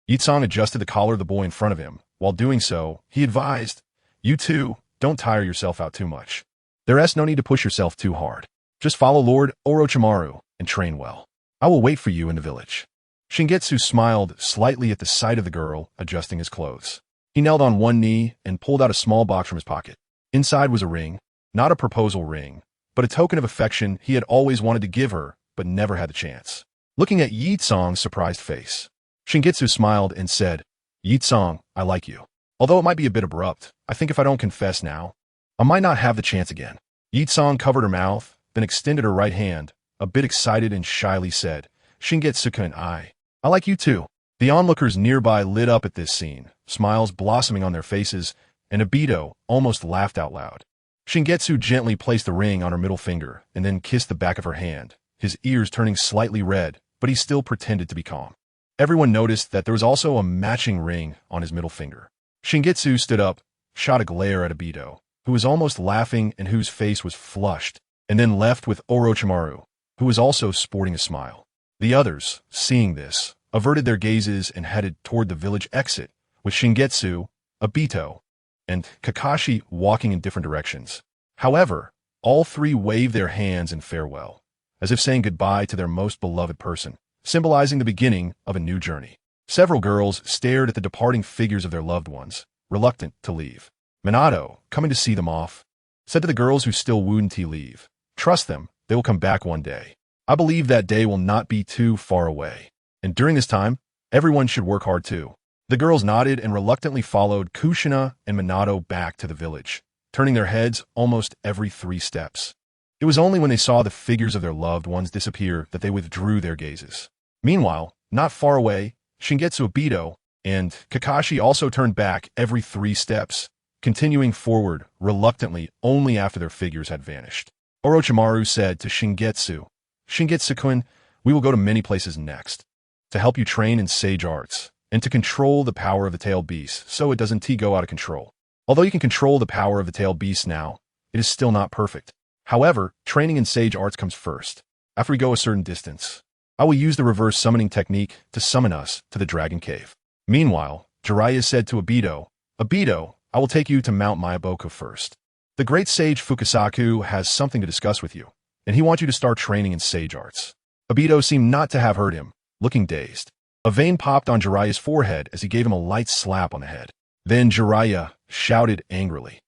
Itsong adjusted the collar of the boy in front of him. While doing so, he advised, you two, don't tire yourself out too much. There's no need to push yourself too hard. Just follow Lord Orochimaru and train well. I will wait for you in the village. Shingetsu smiled slightly at the sight of the girl adjusting his clothes. He knelt on one knee and pulled out a small box from his pocket. Inside was a ring, not a proposal ring, but a token of affection he had always wanted to give her, but never had the chance. Looking at Yitsong's surprised face, Shingetsu smiled and said, Yitsong, I like you. Although it might be a bit abrupt, I think if I don't confess now, I might not have the chance again. Yitsong covered her mouth, then extended her right hand, a bit excited and shyly said, Shingetsu-kun, I like you too. The onlookers nearby lit up at this scene, smiles blossoming on their faces, and Obito almost laughed out loud. Shingetsu gently placed the ring on her middle finger and then kissed the back of her hand, his ears turning slightly red, but he still pretended to be calm. Everyone noticed that there was also a matching ring on his middle finger. Shingetsu stood up, shot a glare at Obito, who was almost laughing and whose face was flushed, and then left with Orochimaru, who was also sporting a smile. The others, seeing this, averted their gazes and headed toward the village exit, with Shingetsu, Obito, and Kakashi walking in different directions. However, all three waved their hands in farewell, as if saying goodbye to their most beloved person, symbolizing the beginning of a new journey. Several girls stared at the departing figures of their loved ones, reluctant to leave. Minato, coming to see them off, said to the girls who still wouldn't leave, trust them, they will come back one day. I believe that day will not be too far away. And during this time, everyone should work hard too. The girls nodded and reluctantly followed Kushina and Minato back to the village, turning their heads almost every 3 steps. It was only when they saw the figures of their loved ones disappear that they withdrew their gazes. Meanwhile, not far away, Shingetsu, Obito, and Kakashi also turned back every 3 steps, continuing forward reluctantly only after their figures had vanished. Orochimaru said to Shingetsu, Shingetsu-kun, we will go to many places next, to help you train in sage arts, and to control the power of the tailed beast so it doesn't go out of control. Although you can control the power of the tailed beast now, it is still not perfect. However, training in sage arts comes first. After we go a certain distance, I will use the reverse summoning technique to summon us to the Dragon Cave. Meanwhile, Jiraiya said to Obito, Obito, I will take you to Mount Myaboku first. The great sage Fukasaku has something to discuss with you, and he wants you to start training in sage arts. Obito seemed not to have heard him, looking dazed. A vein popped on Jiraiya's forehead as he gave him a light slap on the head. Then Jiraiya shouted angrily,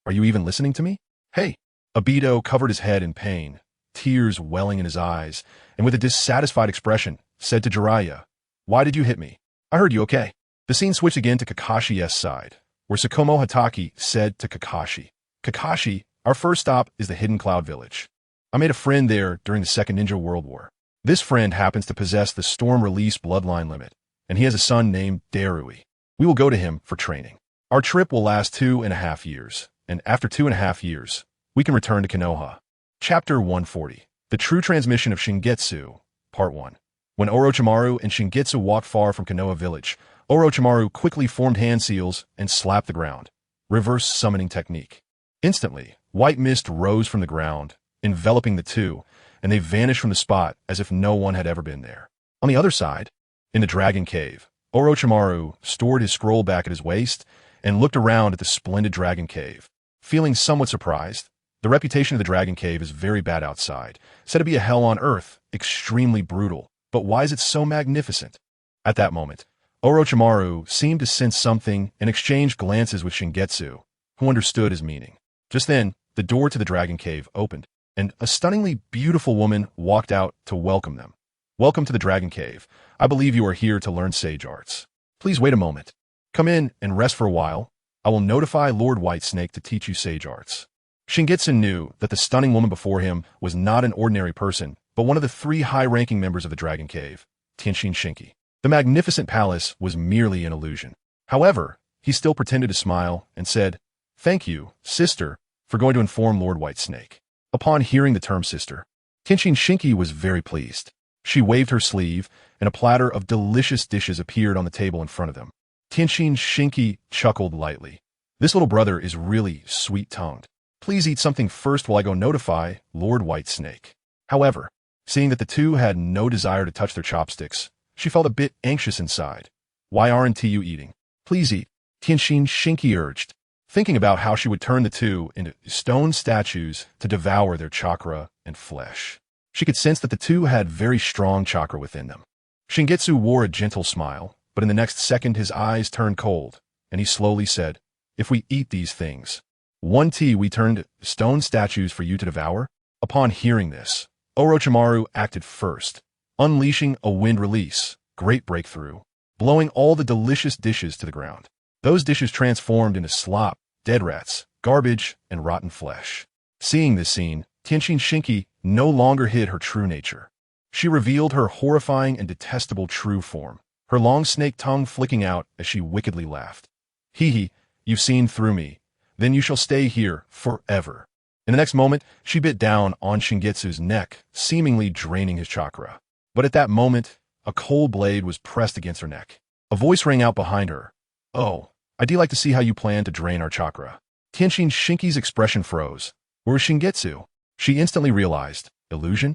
Are you even listening to me? Hey! Obito covered his head in pain, tears welling in his eyes, and with a dissatisfied expression, said to Jiraiya, Why did you hit me? I heard you okay. The scene switched again to Kakashi's side, where Sakumo Hatake said to Kakashi, Kakashi, our first stop is the Hidden Cloud Village. I made a friend there during the Second Ninja World War. This friend happens to possess the storm-release bloodline limit, and he has a son named Darui. We will go to him for training. Our trip will last 2.5 years, and after 2.5 years, we can return to Konoha. Chapter 140. The True Transmission of Shingetsu, Part 1. When Orochimaru and Shingetsu walked far from Konoha village, Orochimaru quickly formed hand seals and slapped the ground. Reverse summoning technique. Instantly, white mist rose from the ground, enveloping the two, and they vanished from the spot as if no one had ever been there. On the other side, in the Dragon Cave, Orochimaru stored his scroll back at his waist and looked around at the splendid Dragon Cave. Feeling somewhat surprised, the reputation of the Dragon Cave is very bad outside, said to be a hell on earth, extremely brutal, but why is it so magnificent? At that moment, Orochimaru seemed to sense something and exchanged glances with Shingetsu, who understood his meaning. Just then, the door to the Dragon Cave opened, and a stunningly beautiful woman walked out to welcome them. Welcome to the Dragon Cave. I believe you are here to learn sage arts. Please wait a moment. Come in and rest for a while. I will notify Lord Whitesnake to teach you sage arts. Shingetsu knew that the stunning woman before him was not an ordinary person, but one of the 3 high-ranking members of the Dragon Cave, Tenshin Shinki. The magnificent palace was merely an illusion. However, he still pretended to smile and said, "Thank you, sister, for going to inform Lord Whitesnake." Upon hearing the term sister, Tenshin Shinki was very pleased. She waved her sleeve, and a platter of delicious dishes appeared on the table in front of them. Tenshin Shinki chuckled lightly. This little brother is really sweet-tongued. Please eat something first while I go notify Lord Whitesnake. However, seeing that the two had no desire to touch their chopsticks, she felt a bit anxious inside. Why aren't you eating? Please eat, Tenshin Shinki urged, thinking about how she would turn the two into stone statues to devour their chakra and flesh. She could sense that the two had very strong chakra within them. Shingetsu wore a gentle smile, but in the next second his eyes turned cold, and he slowly said, "If we eat these things, we turned stone statues for you to devour?" Upon hearing this, Orochimaru acted first, unleashing a wind release, great breakthrough, blowing all the delicious dishes to the ground. Those dishes transformed into slop, dead rats, garbage, and rotten flesh. Seeing this scene, Tenshin Shinki no longer hid her true nature. She revealed her horrifying and detestable true form, her long snake tongue flicking out as she wickedly laughed. "Hee hee, you've seen through me. Then you shall stay here forever." In the next moment, she bit down on Shingetsu's neck, seemingly draining his chakra. But at that moment, a cold blade was pressed against her neck. A voice rang out behind her. "Oh, I'd like to see how you plan to drain our chakra." Tenshin Shinki's expression froze. Where was Shingetsu? She instantly realized. Illusion?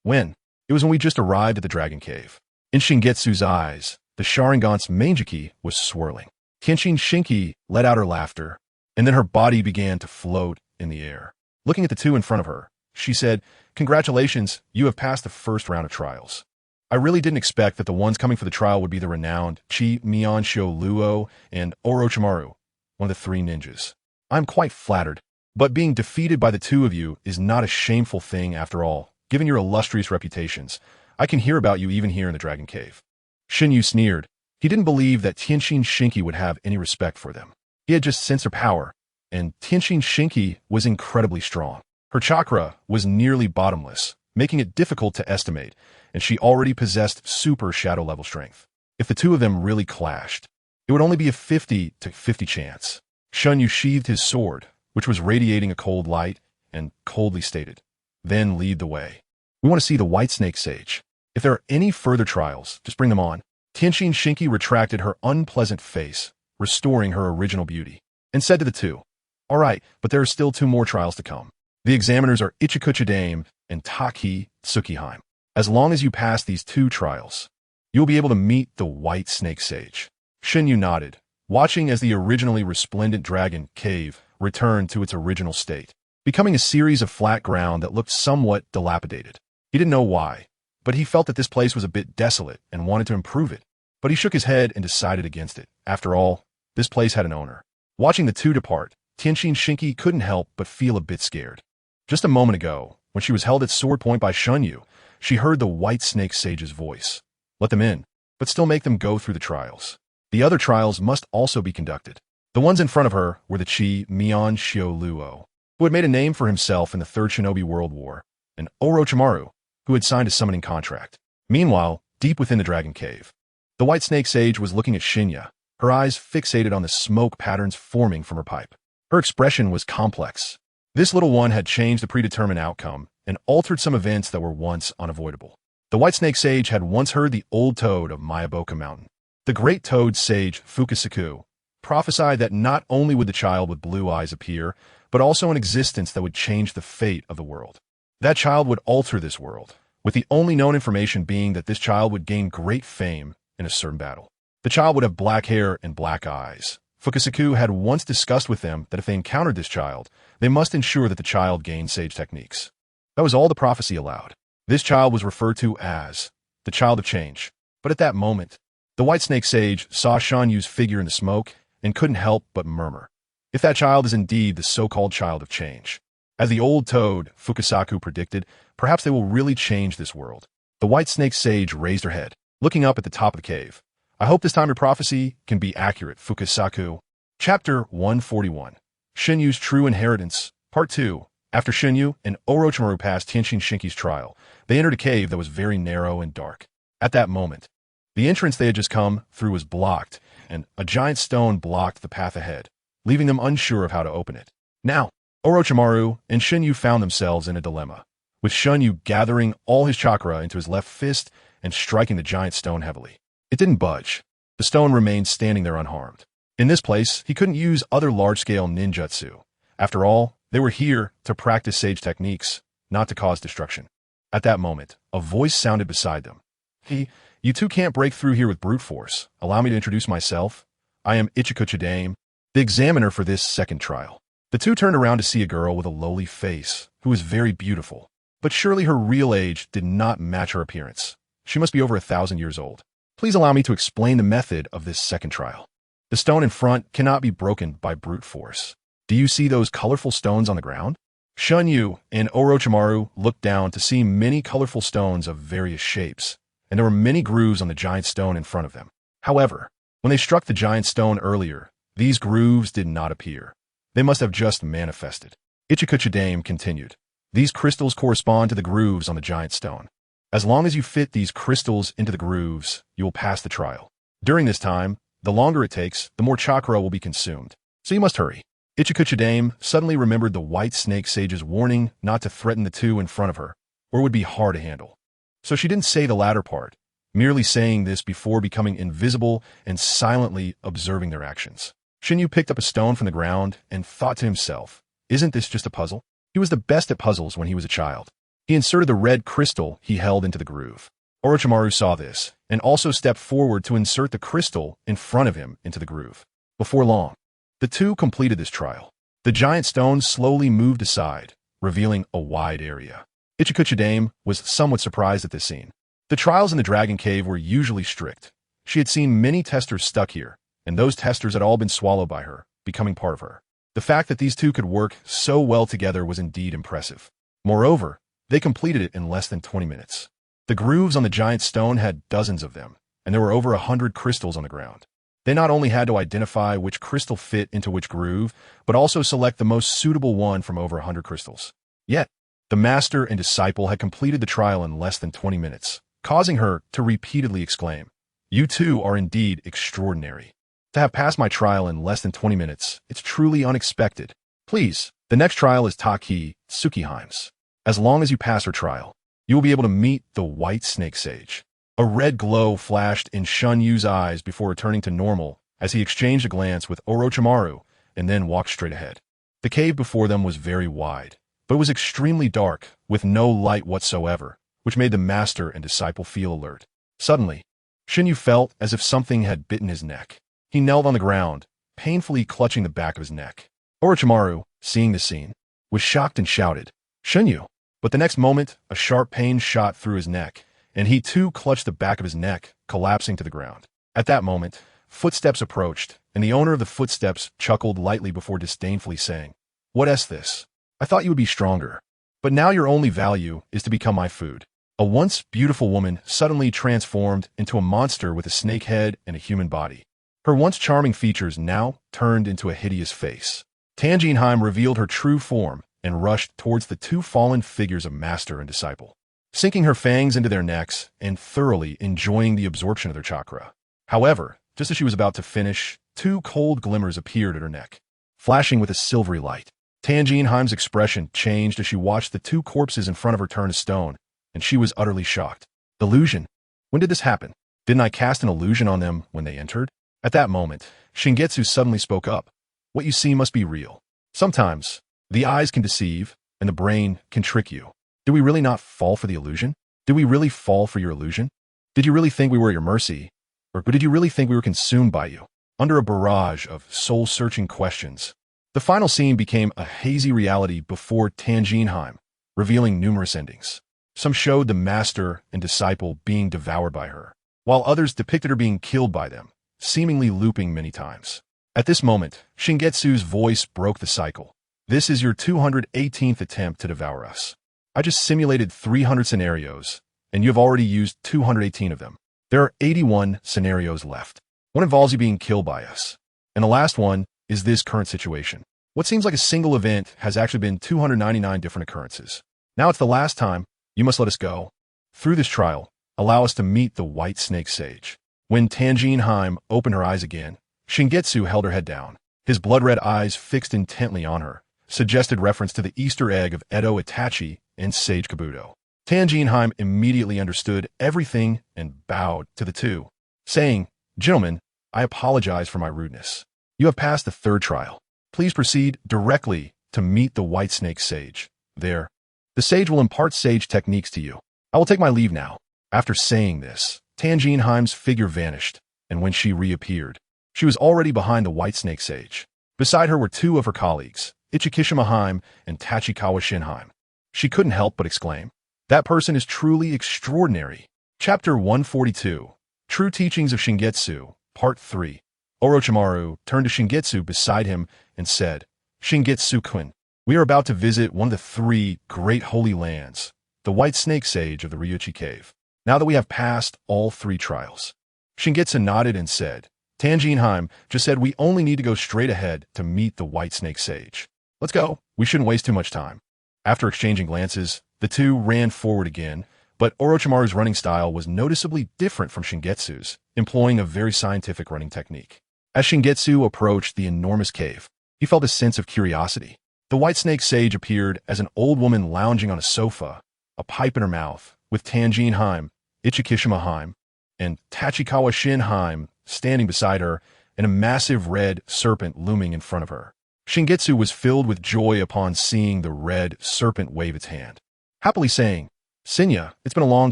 When? It was when we just arrived at the Dragon Cave. In Shingetsu's eyes, the Sharingan's Mangeki was swirling. Tenshin Shinki let out her laughter, and then her body began to float in the air. Looking at the two in front of her, she said, "Congratulations, you have passed the first round of trials. I really didn't expect that the ones coming for the trial would be the renowned Chi Mianshio Luo and Orochimaru, one of the three ninjas. I'm quite flattered, but being defeated by the two of you is not a shameful thing after all. Given your illustrious reputations, I can hear about you even here in the Dragon Cave." Shinyu sneered. He didn't believe that Tenshin Shinki would have any respect for them. He had just sensed her power, and Tenshin Shinki was incredibly strong. Her chakra was nearly bottomless, making it difficult to estimate, and she already possessed super shadow-level strength. If the two of them really clashed, it would only be a 50-50 chance. Shunyu sheathed his sword, which was radiating a cold light, and coldly stated, "Then lead the way. We want to see the Whitesnake Sage. If there are any further trials, just bring them on." Tenshin Shinki retracted her unpleasant face, restoring her original beauty, and said to the two, "All right, but there are still two more trials to come. The examiners are Ichikuchidame and Taki Tsukihime. As long as you pass these two trials, you will be able to meet the Whitesnake Sage." Shinyu nodded, watching as the originally resplendent dragon cave returned to its original state, becoming a series of flat ground that looked somewhat dilapidated. He didn't know why, but he felt that this place was a bit desolate and wanted to improve it. But he shook his head and decided against it. After all, this place had an owner. Watching the two depart, Tenshin Shinki couldn't help but feel a bit scared. Just a moment ago, when she was held at sword point by Shunyu, she heard the Whitesnake Sage's voice. Let them in, but still make them go through the trials. The other trials must also be conducted. The ones in front of her were the Chi Mianshio Luo, who had made a name for himself in the Third Shinobi World War, and Orochimaru, who had signed a summoning contract. Meanwhile, deep within the Dragon Cave, the Whitesnake Sage was looking at Shinya, her eyes fixated on the smoke patterns forming from her pipe. Her expression was complex. This little one had changed the predetermined outcome and altered some events that were once unavoidable. The Whitesnake Sage had once heard the old toad of Mayaboka Mountain. The great toad sage Fukasaku prophesied that not only would the child with blue eyes appear, but also an existence that would change the fate of the world. That child would alter this world, with the only known information being that this child would gain great fame in a certain battle. The child would have black hair and black eyes. Fukasaku had once discussed with them that if they encountered this child, they must ensure that the child gained sage techniques. That was all the prophecy allowed. This child was referred to as the Child of Change. But at that moment, the Whitesnake Sage saw Shanyu's figure in the smoke and couldn't help but murmur, "If that child is indeed the so-called Child of Change, as the old toad, Fukasaku, predicted, perhaps they will really change this world." The Whitesnake Sage raised her head, looking up at the top of the cave. "I hope this time your prophecy can be accurate, Fukasaku." Chapter 141. Shinyu's True Inheritance, Part 2. After Shinyu and Orochimaru passed Tenshin Shinki's trial, they entered a cave that was very narrow and dark. At that moment, the entrance they had just come through was blocked, and a giant stone blocked the path ahead, leaving them unsure of how to open it. Now, Orochimaru and Shinyu found themselves in a dilemma, with Shinyu gathering all his chakra into his left fist and striking the giant stone heavily. It didn't budge. The stone remained standing there unharmed. In this place, he couldn't use other large-scale ninjutsu. After all, they were here to practice sage techniques, not to cause destruction. At that moment, a voice sounded beside them. You two can't break through here with brute force. Allow me to introduce myself. I am Ichikuchidame, the examiner for this second trial. The two turned around to see a girl with a lowly face, who was very beautiful. But surely her real age did not match her appearance. She must be over 1,000 years old. Please allow me to explain the method of this second trial. The stone in front cannot be broken by brute force. Do you see those colorful stones on the ground? Shinyu and Orochimaru looked down to see many colorful stones of various shapes, and there were many grooves on the giant stone in front of them. However, when they struck the giant stone earlier, these grooves did not appear. They must have just manifested. Ichikuchidame continued. These crystals correspond to the grooves on the giant stone. As long as you fit these crystals into the grooves, you will pass the trial. During this time, the longer it takes, the more chakra will be consumed. So you must hurry. Ichikuchidame suddenly remembered the white snake sage's warning not to threaten the two in front of her, or it would be hard to handle. So she didn't say the latter part, merely saying this before becoming invisible and silently observing their actions. Shinyu picked up a stone from the ground and thought to himself, isn't this just a puzzle? He was the best at puzzles when he was a child. He inserted the red crystal he held into the groove. Orochimaru saw this, and also stepped forward to insert the crystal in front of him into the groove. Before long, the two completed this trial. The giant stone slowly moved aside, revealing a wide area. Ichikuchidame was somewhat surprised at this scene. The trials in the Dragon Cave were usually strict. She had seen many testers stuck here, and those testers had all been swallowed by her, becoming part of her. The fact that these two could work so well together was indeed impressive. Moreover, they completed it in less than 20 minutes. The grooves on the giant stone had dozens of them, and there were over 100 crystals on the ground. They not only had to identify which crystal fit into which groove, but also select the most suitable one from over 100 crystals. Yet, the master and disciple had completed the trial in less than 20 minutes, causing her to repeatedly exclaim, "You two are indeed extraordinary. To have passed my trial in less than 20 minutes, it's truly unexpected. Please, the next trial is Take Tsukiheim's. As long as you pass her trial, you will be able to meet the White Snake Sage." A red glow flashed in Shunyu's eyes before returning to normal as he exchanged a glance with Orochimaru and then walked straight ahead. The cave before them was very wide, but it was extremely dark with no light whatsoever, which made the master and disciple feel alert. Suddenly, Shinyu felt as if something had bitten his neck. He knelt on the ground, painfully clutching the back of his neck. Orochimaru, seeing the scene, was shocked and shouted, "Shinyu!" But the next moment, a sharp pain shot through his neck, and he too clutched the back of his neck, collapsing to the ground. At that moment, footsteps approached, and the owner of the footsteps chuckled lightly before disdainfully saying, "What this? I thought you would be stronger. But now your only value is to become my food." A once beautiful woman suddenly transformed into a monster with a snake head and a human body. Her once charming features now turned into a hideous face. Tanjinheim revealed her true form and rushed towards the two fallen figures of master and disciple, sinking her fangs into their necks and thoroughly enjoying the absorption of their chakra. However, just as she was about to finish, two cold glimmers appeared at her neck, flashing with a silvery light. Tanjinheim's expression changed as she watched the two corpses in front of her turn to stone, and she was utterly shocked. Illusion? When did this happen? Didn't I cast an illusion on them when they entered? At that moment, Shingetsu suddenly spoke up. What you see must be real. Sometimes, the eyes can deceive, and the brain can trick you. Did we really not fall for the illusion? Did we really fall for your illusion? Did you really think we were at your mercy? Or did you really think we were consumed by you? Under a barrage of soul-searching questions, the final scene became a hazy reality before Tanjinheim, revealing numerous endings. Some showed the master and disciple being devoured by her, while others depicted her being killed by them, seemingly looping many times. At this moment, Shingetsu's voice broke the cycle. "This is your 218th attempt to devour us. I just simulated 300 scenarios, and you have already used 218 of them. There are 81 scenarios left. One involves you being killed by us, and the last one is this current situation. What seems like a single event has actually been 299 different occurrences. Now it's the last time. You must let us go. Through this trial, allow us to meet the White Snake Sage. When Tanjin Heim opened her eyes again, Shingetsu held her head down. His blood-red eyes fixed intently on her, suggested reference to the Easter egg of Edo Itachi and Sage Kabuto. Tanjin Heim immediately understood everything and bowed to the two, saying, "Gentlemen, I apologize for my rudeness. You have passed the third trial. Please proceed directly to meet the White Snake Sage. There, the sage will impart sage techniques to you. I will take my leave now." After saying this, Tanjin Heim's figure vanished, and when she reappeared, she was already behind the White Snake Sage. Beside her were two of her colleagues, Ichikishima Heim and Tachikawa Shinheim. She couldn't help but exclaim, "That person is truly extraordinary." Chapter 142, True Teachings of Shingetsu, Part 3. Orochimaru turned to Shingetsu beside him and said, "Shingetsu-kun, we are about to visit one of the three great holy lands, the White Snake Sage of the Ryuchi Cave. Now that we have passed all three trials." Shingetsu nodded and said, "Tanjin Heim just said we only need to go straight ahead to meet the White Snake Sage. Let's go. We shouldn't waste too much time." After exchanging glances, the two ran forward again, but Orochimaru's running style was noticeably different from Shingetsu's, employing a very scientific running technique. As Shingetsu approached the enormous cave, he felt a sense of curiosity. The White Snake Sage appeared as an old woman lounging on a sofa, a pipe in her mouth, with Tanjin Heim, Ichikishima Heim, and Tachikawa Shinheim standing beside her, and a massive red serpent looming in front of her. Shingetsu was filled with joy upon seeing the red serpent wave its hand, happily saying, "Senya, it's been a long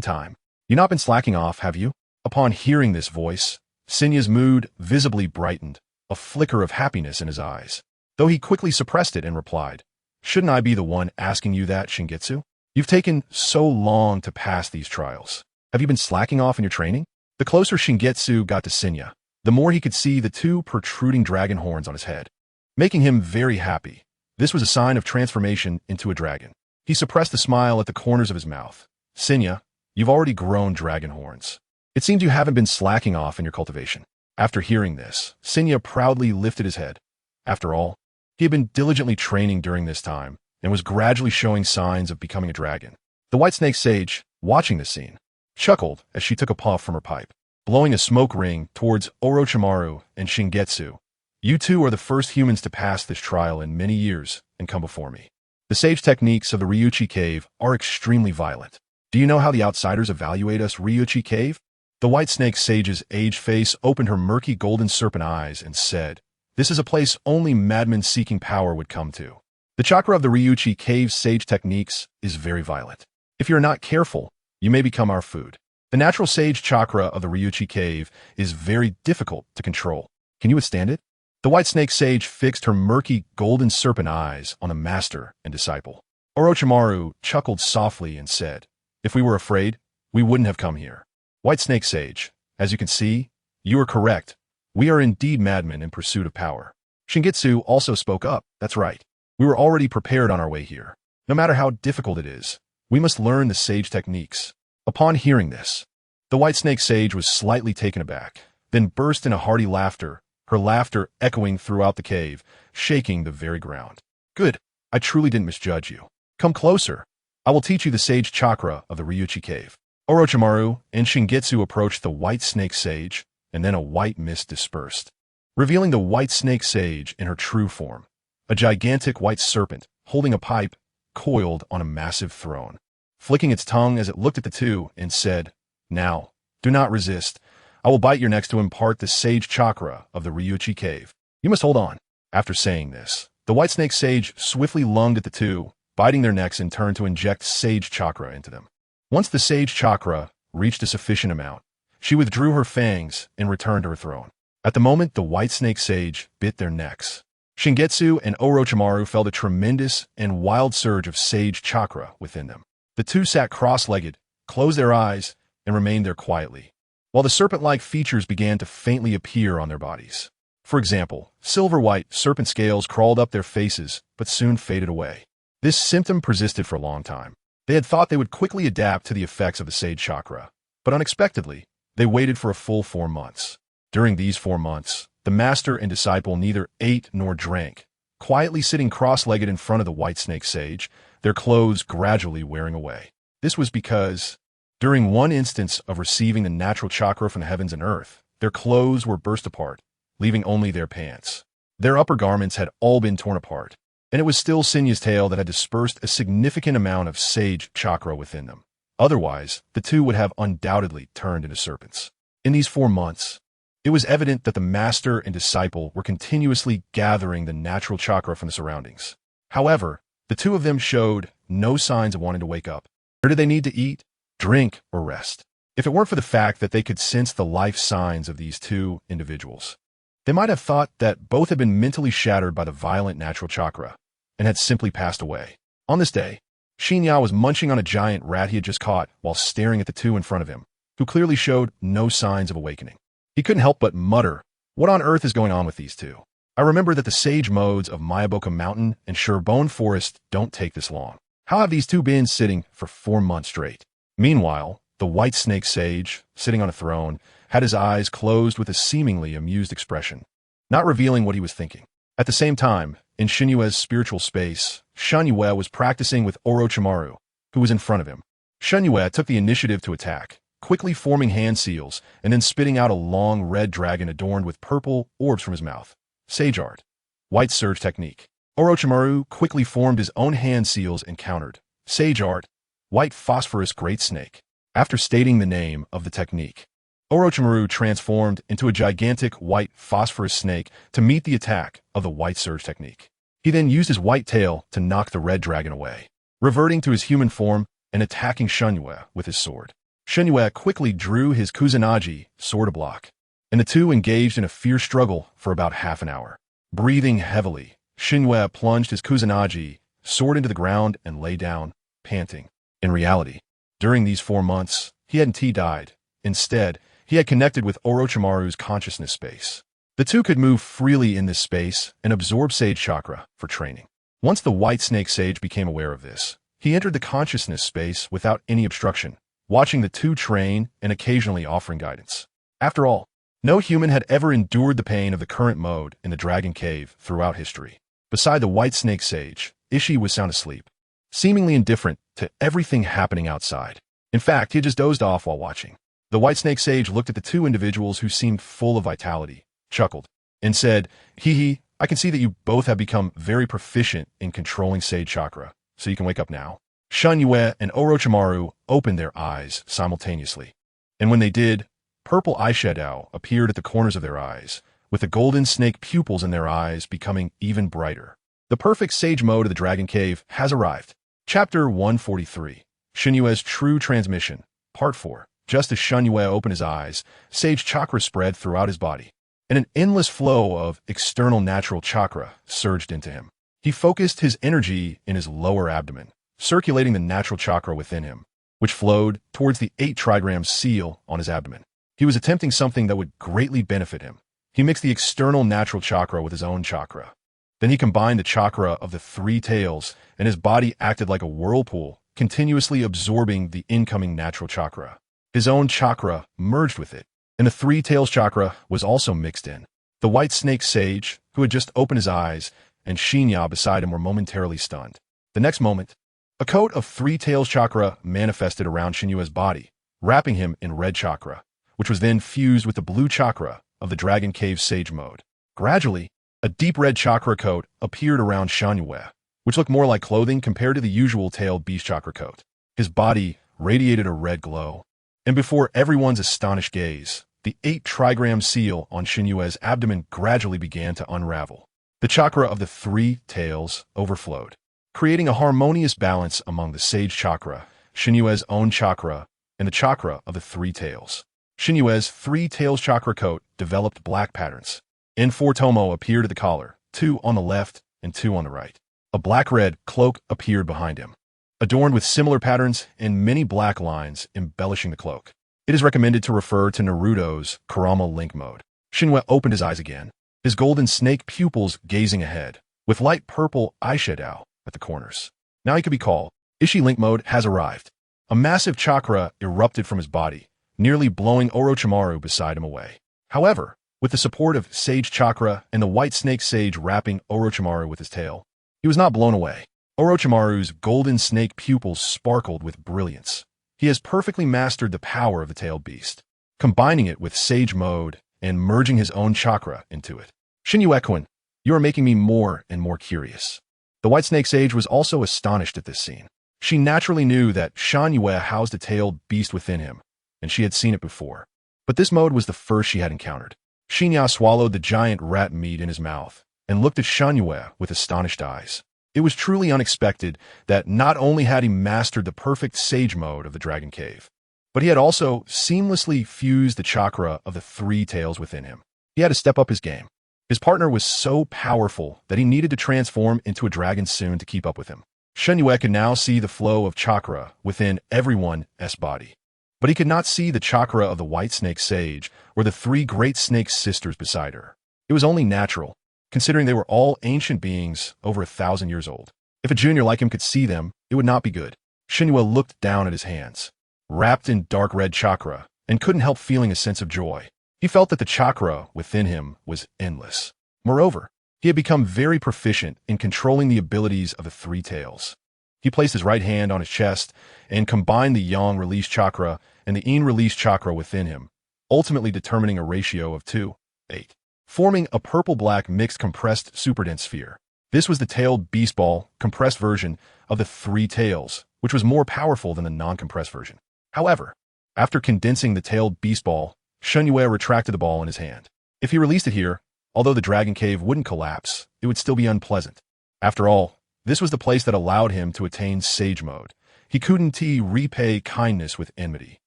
time. You've not been slacking off, have you?" Upon hearing this voice, Senya's mood visibly brightened, a flicker of happiness in his eyes, though he quickly suppressed it and replied, "Shouldn't I be the one asking you that, Shingetsu? You've taken so long to pass these trials. Have you been slacking off in your training?" The closer Shingetsu got to Senya, the more he could see the two protruding dragon horns on his head, making him very happy. This was a sign of transformation into a dragon. He suppressed a smile at the corners of his mouth. "Senya, you've already grown dragon horns. It seems you haven't been slacking off in your cultivation." After hearing this, Senya proudly lifted his head. After all, he had been diligently training during this time and was gradually showing signs of becoming a dragon. The White Snake Sage, watching this scene, chuckled as she took a puff from her pipe, blowing a smoke ring towards Orochimaru and Shingetsu. "You two are the first humans to pass this trial in many years and come before me. The sage techniques of the Ryuchi Cave are extremely violent. Do you know how the outsiders evaluate us, Ryuchi Cave?" The White Snake Sage's aged face opened her murky golden serpent eyes and said, "This is a place only madmen seeking power would come to. The chakra of the Ryuchi Cave's sage techniques is very violent. If you're not careful, you may become our food. The natural sage chakra of the Ryuchi Cave is very difficult to control. Can you withstand it?" The White Snake Sage fixed her murky golden serpent eyes on the master and disciple. Orochimaru chuckled softly and said, "If we were afraid, we wouldn't have come here. White Snake Sage, as you can see, you are correct. We are indeed madmen in pursuit of power." Shingetsu also spoke up. "That's right. We were already prepared on our way here. No matter how difficult it is, we must learn the sage techniques." Upon hearing this, the White Snake Sage was slightly taken aback, then burst into hearty laughter, her laughter echoing throughout the cave, shaking the very ground. "Good. I truly didn't misjudge you. Come closer. I will teach you the sage chakra of the Ryuchi Cave." Orochimaru and Shingetsu approached the White Snake Sage, and then a white mist dispersed, revealing the White Snake Sage in her true form, a gigantic white serpent holding a pipe coiled on a massive throne, flicking its tongue as it looked at the two and said, "Now, do not resist. I will bite your necks to impart the sage chakra of the Ryuchi Cave. You must hold on." After saying this, the White Snake Sage swiftly lunged at the two, biting their necks in turn to inject sage chakra into them. Once the sage chakra reached a sufficient amount, she withdrew her fangs and returned to her throne. At the moment the White Snake Sage bit their necks, Shingetsu and Orochimaru felt a tremendous and wild surge of sage chakra within them. The two sat cross-legged, closed their eyes, and remained there quietly, while the serpent-like features began to faintly appear on their bodies. For example, silver-white serpent scales crawled up their faces, but soon faded away. This symptom persisted for a long time. They had thought they would quickly adapt to the effects of the sage chakra, but unexpectedly, they waited for a full 4 months. During these 4 months, the master and disciple neither ate nor drank, quietly sitting cross-legged in front of the White Snake Sage, their clothes gradually wearing away. This was because During one instance of receiving the natural chakra from the heavens and earth, their clothes were burst apart, leaving only their pants. Their upper garments had all been torn apart, and it was still Sinya's tail that had dispersed a significant amount of sage chakra within them. Otherwise, the two would have undoubtedly turned into serpents. In these 4 months, it was evident that the master and disciple were continuously gathering the natural chakra from the surroundings. However, the two of them showed no signs of wanting to wake up. Nor did they need to eat, drink, or rest. If it weren't for the fact that they could sense the life signs of these two individuals, they might have thought that both had been mentally shattered by the violent natural chakra and had simply passed away. On this day, Shinya was munching on a giant rat he had just caught while staring at the two in front of him, who clearly showed no signs of awakening. He couldn't help but mutter, "What on earth is going on with these two? I remember that the sage modes of Mayaboka Mountain and Surebone Forest don't take this long. How have these two been sitting for 4 months straight?" Meanwhile, the white snake sage, sitting on a throne, had his eyes closed with a seemingly amused expression, not revealing what he was thinking. At the same time, in Shinyue's spiritual space, Shinyue was practicing with Orochimaru, who was in front of him. Shinyue took the initiative to attack, quickly forming hand seals and then spitting out a long red dragon adorned with purple orbs from his mouth. Sage art. White surge technique. Orochimaru quickly formed his own hand seals and countered. Sage art. White phosphorus great snake. After stating the name of the technique, Orochimaru transformed into a gigantic white phosphorus snake to meet the attack of the white surge technique. He then used his white tail to knock the red dragon away, reverting to his human form and attacking Shinyue with his sword. Shinyue quickly drew his Kusanagi sword to block, and the two engaged in a fierce struggle for about half an hour. Breathing heavily, Shinyue plunged his Kusanagi sword into the ground and lay down, panting. In reality, during these 4 months, he hadn't died. Instead, he had connected with Orochimaru's consciousness space. The two could move freely in this space and absorb sage chakra for training. Once the white snake sage became aware of this, he entered the consciousness space without any obstruction, watching the two train and occasionally offering guidance. After all, no human had ever endured the pain of the current mode in the Dragon Cave throughout history. Beside the white snake sage, Ishii was sound asleep, seemingly indifferent to everything happening outside. In fact, he had just dozed off while watching. The white snake sage looked at the two individuals who seemed full of vitality, chuckled, and said, "Hee hee, I can see that you both have become very proficient in controlling sage chakra, so you can wake up now." Shinyue and Orochimaru opened their eyes simultaneously, and when they did, purple eyeshadow appeared at the corners of their eyes, with the golden snake pupils in their eyes becoming even brighter. The perfect sage mode of the Dragon Cave has arrived. Chapter 143. Shinyue's True Transmission, Part 4. Just as Shinyue opened his eyes, sage chakra spread throughout his body, and an endless flow of external natural chakra surged into him. He focused his energy in his lower abdomen, circulating the natural chakra within him, which flowed towards the 8 trigram seal on his abdomen. He was attempting something that would greatly benefit him. He mixed the external natural chakra with his own chakra. Then he combined the chakra of the 3 tails, and his body acted like a whirlpool, continuously absorbing the incoming natural chakra. His own chakra merged with it, and the 3 tails chakra was also mixed in. The white snake sage, who had just opened his eyes, and Shinya beside him were momentarily stunned. The next moment, a coat of 3 tails chakra manifested around Shinyue's body, wrapping him in red chakra, which was then fused with the blue chakra of the Dragon Cave Sage mode. Gradually, a deep red chakra coat appeared around Shinyue, which looked more like clothing compared to the usual tailed beast chakra coat. His body radiated a red glow, and before everyone's astonished gaze, the 8 trigram seal on Shinyue's abdomen gradually began to unravel. The chakra of the 3 tails overflowed, creating a harmonious balance among the sage chakra, Shinyue's own chakra, and the chakra of the 3 tails. Shinyue's 3 tails chakra coat developed black patterns. N4 Tomo appeared at the collar, 2 on the left and 2 on the right. A black-red cloak appeared behind him, adorned with similar patterns and many black lines embellishing the cloak. It is recommended to refer to Naruto's Kurama Link mode. Shinyue opened his eyes again, his golden snake pupils gazing ahead, with light purple eyeshadow at the corners. Now he could be called. Ishii Link mode has arrived. A massive chakra erupted from his body, nearly blowing Orochimaru beside him away. However, with the support of Sage Chakra and the White Snake Sage wrapping Orochimaru with his tail, he was not blown away. Orochimaru's golden snake pupils sparkled with brilliance, He has perfectly mastered the power of the tailed beast, combining it with Sage Mode and merging his own chakra into it. Shinjuekun, you are making me more and more curious. The White Snake Sage was also astonished at this scene. She naturally knew that Shan-Yue housed a tailed beast within him, and she had seen it before. But this mode was the first she had encountered. Shinya swallowed the giant rat meat in his mouth and looked at Shan-Yue with astonished eyes. It was truly unexpected that not only had he mastered the perfect Sage Mode of the Dragon Cave, but he had also seamlessly fused the chakra of the three tails within him. He had to step up his game. His partner was so powerful that he needed to transform into a dragon soon to keep up with him. Shen-Yue could now see the flow of chakra within everyone's body. But he could not see the chakra of the White Snake Sage or the three great snake sisters beside her. It was only natural, considering they were all ancient beings over 1,000 years old. If a junior like him could see them, it would not be good. Shen-Yue looked down at his hands, wrapped in dark red chakra, and couldn't help feeling a sense of joy. He felt that the chakra within him was endless. Moreover, he had become very proficient in controlling the abilities of the three tails. He placed his right hand on his chest and combined the Yang release chakra and the Yin release chakra within him, ultimately determining a ratio of 2:8, forming a purple-black mixed compressed superdense sphere. This was the tailed beast ball compressed version of the three tails, which was more powerful than the non-compressed version. However, after condensing the tailed beast ball, Shen-Yue retracted the ball in his hand. If he released it here, although the Dragon Cave wouldn't collapse, it would still be unpleasant. After all, this was the place that allowed him to attain Sage Mode. He couldn't repay kindness with enmity,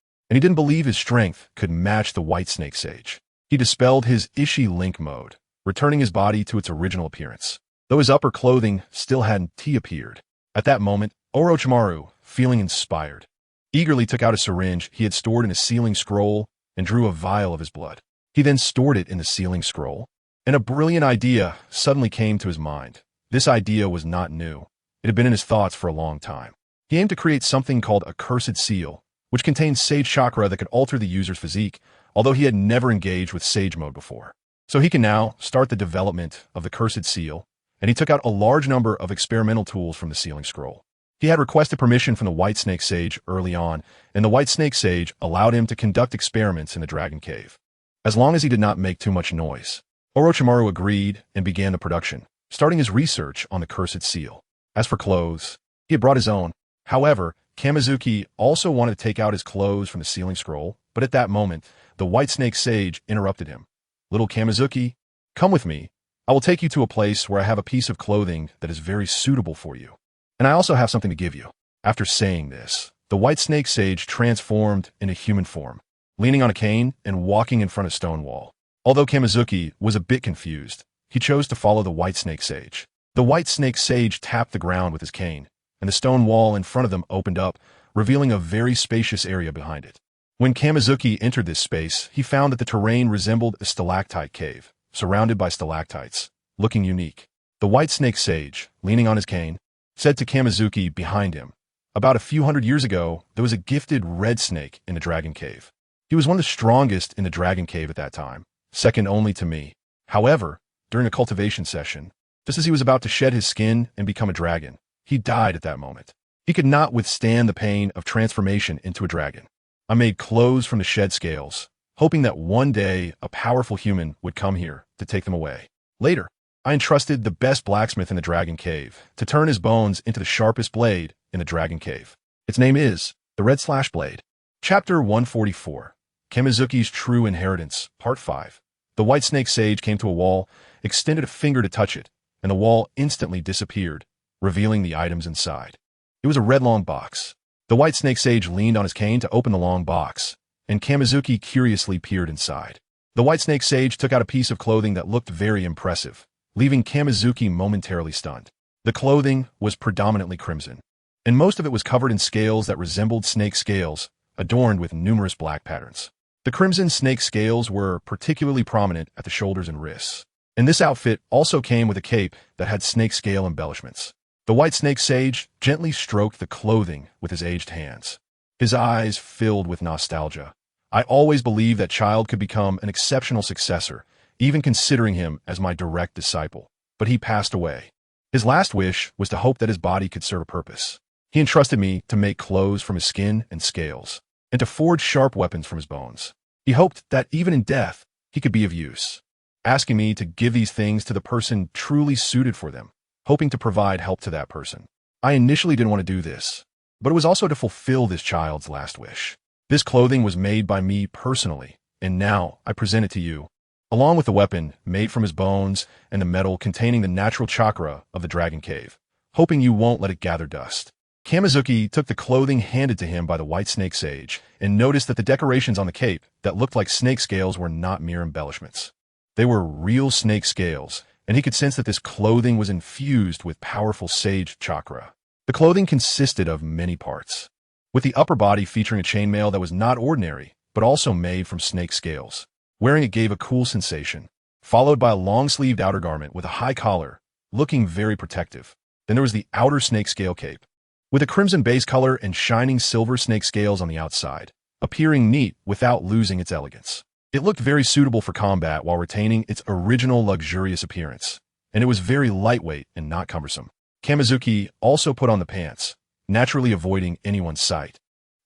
and he didn't believe his strength could match the White Snake Sage. He dispelled his Ishi Link Mode, returning his body to its original appearance, though his upper clothing still hadn't appeared. At that moment, Orochimaru, feeling inspired, eagerly took out a syringe he had stored in a sealing scroll and drew a vial of his blood. He then stored it in the sealing scroll, and a brilliant idea suddenly came to his mind. This idea was not new. It had been in his thoughts for a long time. He aimed to create something called a Cursed Seal, which contained Sage Chakra that could alter the user's physique, although he had never engaged with Sage Mode before. So he can now start the development of the Cursed Seal, and he took out a large number of experimental tools from the sealing scroll. He had requested permission from the White Snake Sage early on, and the White Snake Sage allowed him to conduct experiments in the Dragon Cave, as long as he did not make too much noise. Orochimaru agreed and began the production, starting his research on the Cursed Seal. As for clothes, he had brought his own. However, Kamizuki also wanted to take out his clothes from the sealing scroll, but at that moment, the White Snake Sage interrupted him. "Little Kamizuki, come with me. I will take you to a place where I have a piece of clothing that is very suitable for you. And I also have something to give you." After saying this, the White Snake Sage transformed into human form, leaning on a cane and walking in front of Stonewall. Although Kamizuki was a bit confused, he chose to follow the White Snake Sage. The White Snake Sage tapped the ground with his cane, and the stone wall in front of them opened up, revealing a very spacious area behind it. When Kamizuki entered this space, he found that the terrain resembled a stalactite cave, surrounded by stalactites, looking unique. The White Snake Sage, leaning on his cane, said to Kamizuki behind him, "About a few hundred years ago, there was a gifted red snake in the Dragon Cave. He was one of the strongest in the Dragon Cave at that time, second only to me. However, during a cultivation session, just as he was about to shed his skin and become a dragon, he died at that moment. He could not withstand the pain of transformation into a dragon. I made clothes from the shed scales, hoping that one day a powerful human would come here to take them away. Later, I entrusted the best blacksmith in the Dragon Cave to turn his bones into the sharpest blade in the Dragon Cave. Its name is the Red Slash Blade." Chapter 144, Kamizuki's True Inheritance, Part 5. The White Snake Sage came to a wall, extended a finger to touch it, and the wall instantly disappeared, revealing the items inside. It was a red long box. The White Snake Sage leaned on his cane to open the long box, and Kamizuki curiously peered inside. The White Snake Sage took out a piece of clothing that looked very impressive, leaving Kamizuki momentarily stunned. The clothing was predominantly crimson, and most of it was covered in scales that resembled snake scales, adorned with numerous black patterns. The crimson snake scales were particularly prominent at the shoulders and wrists, and this outfit also came with a cape that had snake scale embellishments. The White Snake Sage gently stroked the clothing with his aged hands. His eyes filled with nostalgia. "I always believed that child could become an exceptional successor, even considering him as my direct disciple, but he passed away. His last wish was to hope that his body could serve a purpose. He entrusted me to make clothes from his skin and scales, and to forge sharp weapons from his bones. He hoped that even in death, he could be of use, asking me to give these things to the person truly suited for them, hoping to provide help to that person. I initially didn't want to do this, but it was also to fulfill this child's last wish. This clothing was made by me personally, and now I present it to you, along with the weapon made from his bones and the metal containing the natural chakra of the dragon cave, hoping you won't let it gather dust. Kamizuki took the clothing handed to him by the white snake sage and noticed that the decorations on the cape that looked like snake scales were not mere embellishments. They were real snake scales, and he could sense that this clothing was infused with powerful sage chakra. The clothing consisted of many parts, with the upper body featuring a chainmail that was not ordinary, but also made from snake scales. Wearing it gave a cool sensation, followed by a long-sleeved outer garment with a high collar, looking very protective. Then there was the outer snake scale cape, with a crimson base color and shining silver snake scales on the outside, appearing neat without losing its elegance. It looked very suitable for combat while retaining its original luxurious appearance, and it was very lightweight and not cumbersome. Kamizuki also put on the pants, naturally avoiding anyone's sight.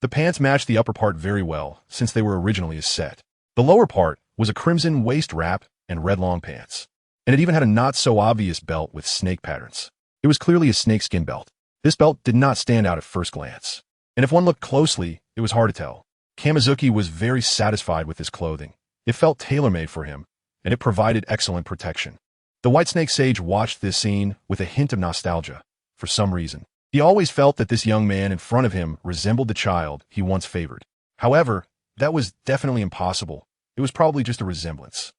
The pants matched the upper part very well, since they were originally a set. The lower part was a crimson waist wrap and red long pants, and it even had a not-so-obvious belt with snake patterns. It was clearly a snakeskin belt. This belt did not stand out at first glance, and if one looked closely, it was hard to tell. Kamizuki was very satisfied with this clothing. It felt tailor-made for him, and it provided excellent protection. The White Snake Sage watched this scene with a hint of nostalgia. For some reason, he always felt that this young man in front of him resembled the child he once favored. However, that was definitely impossible. It was probably just a resemblance.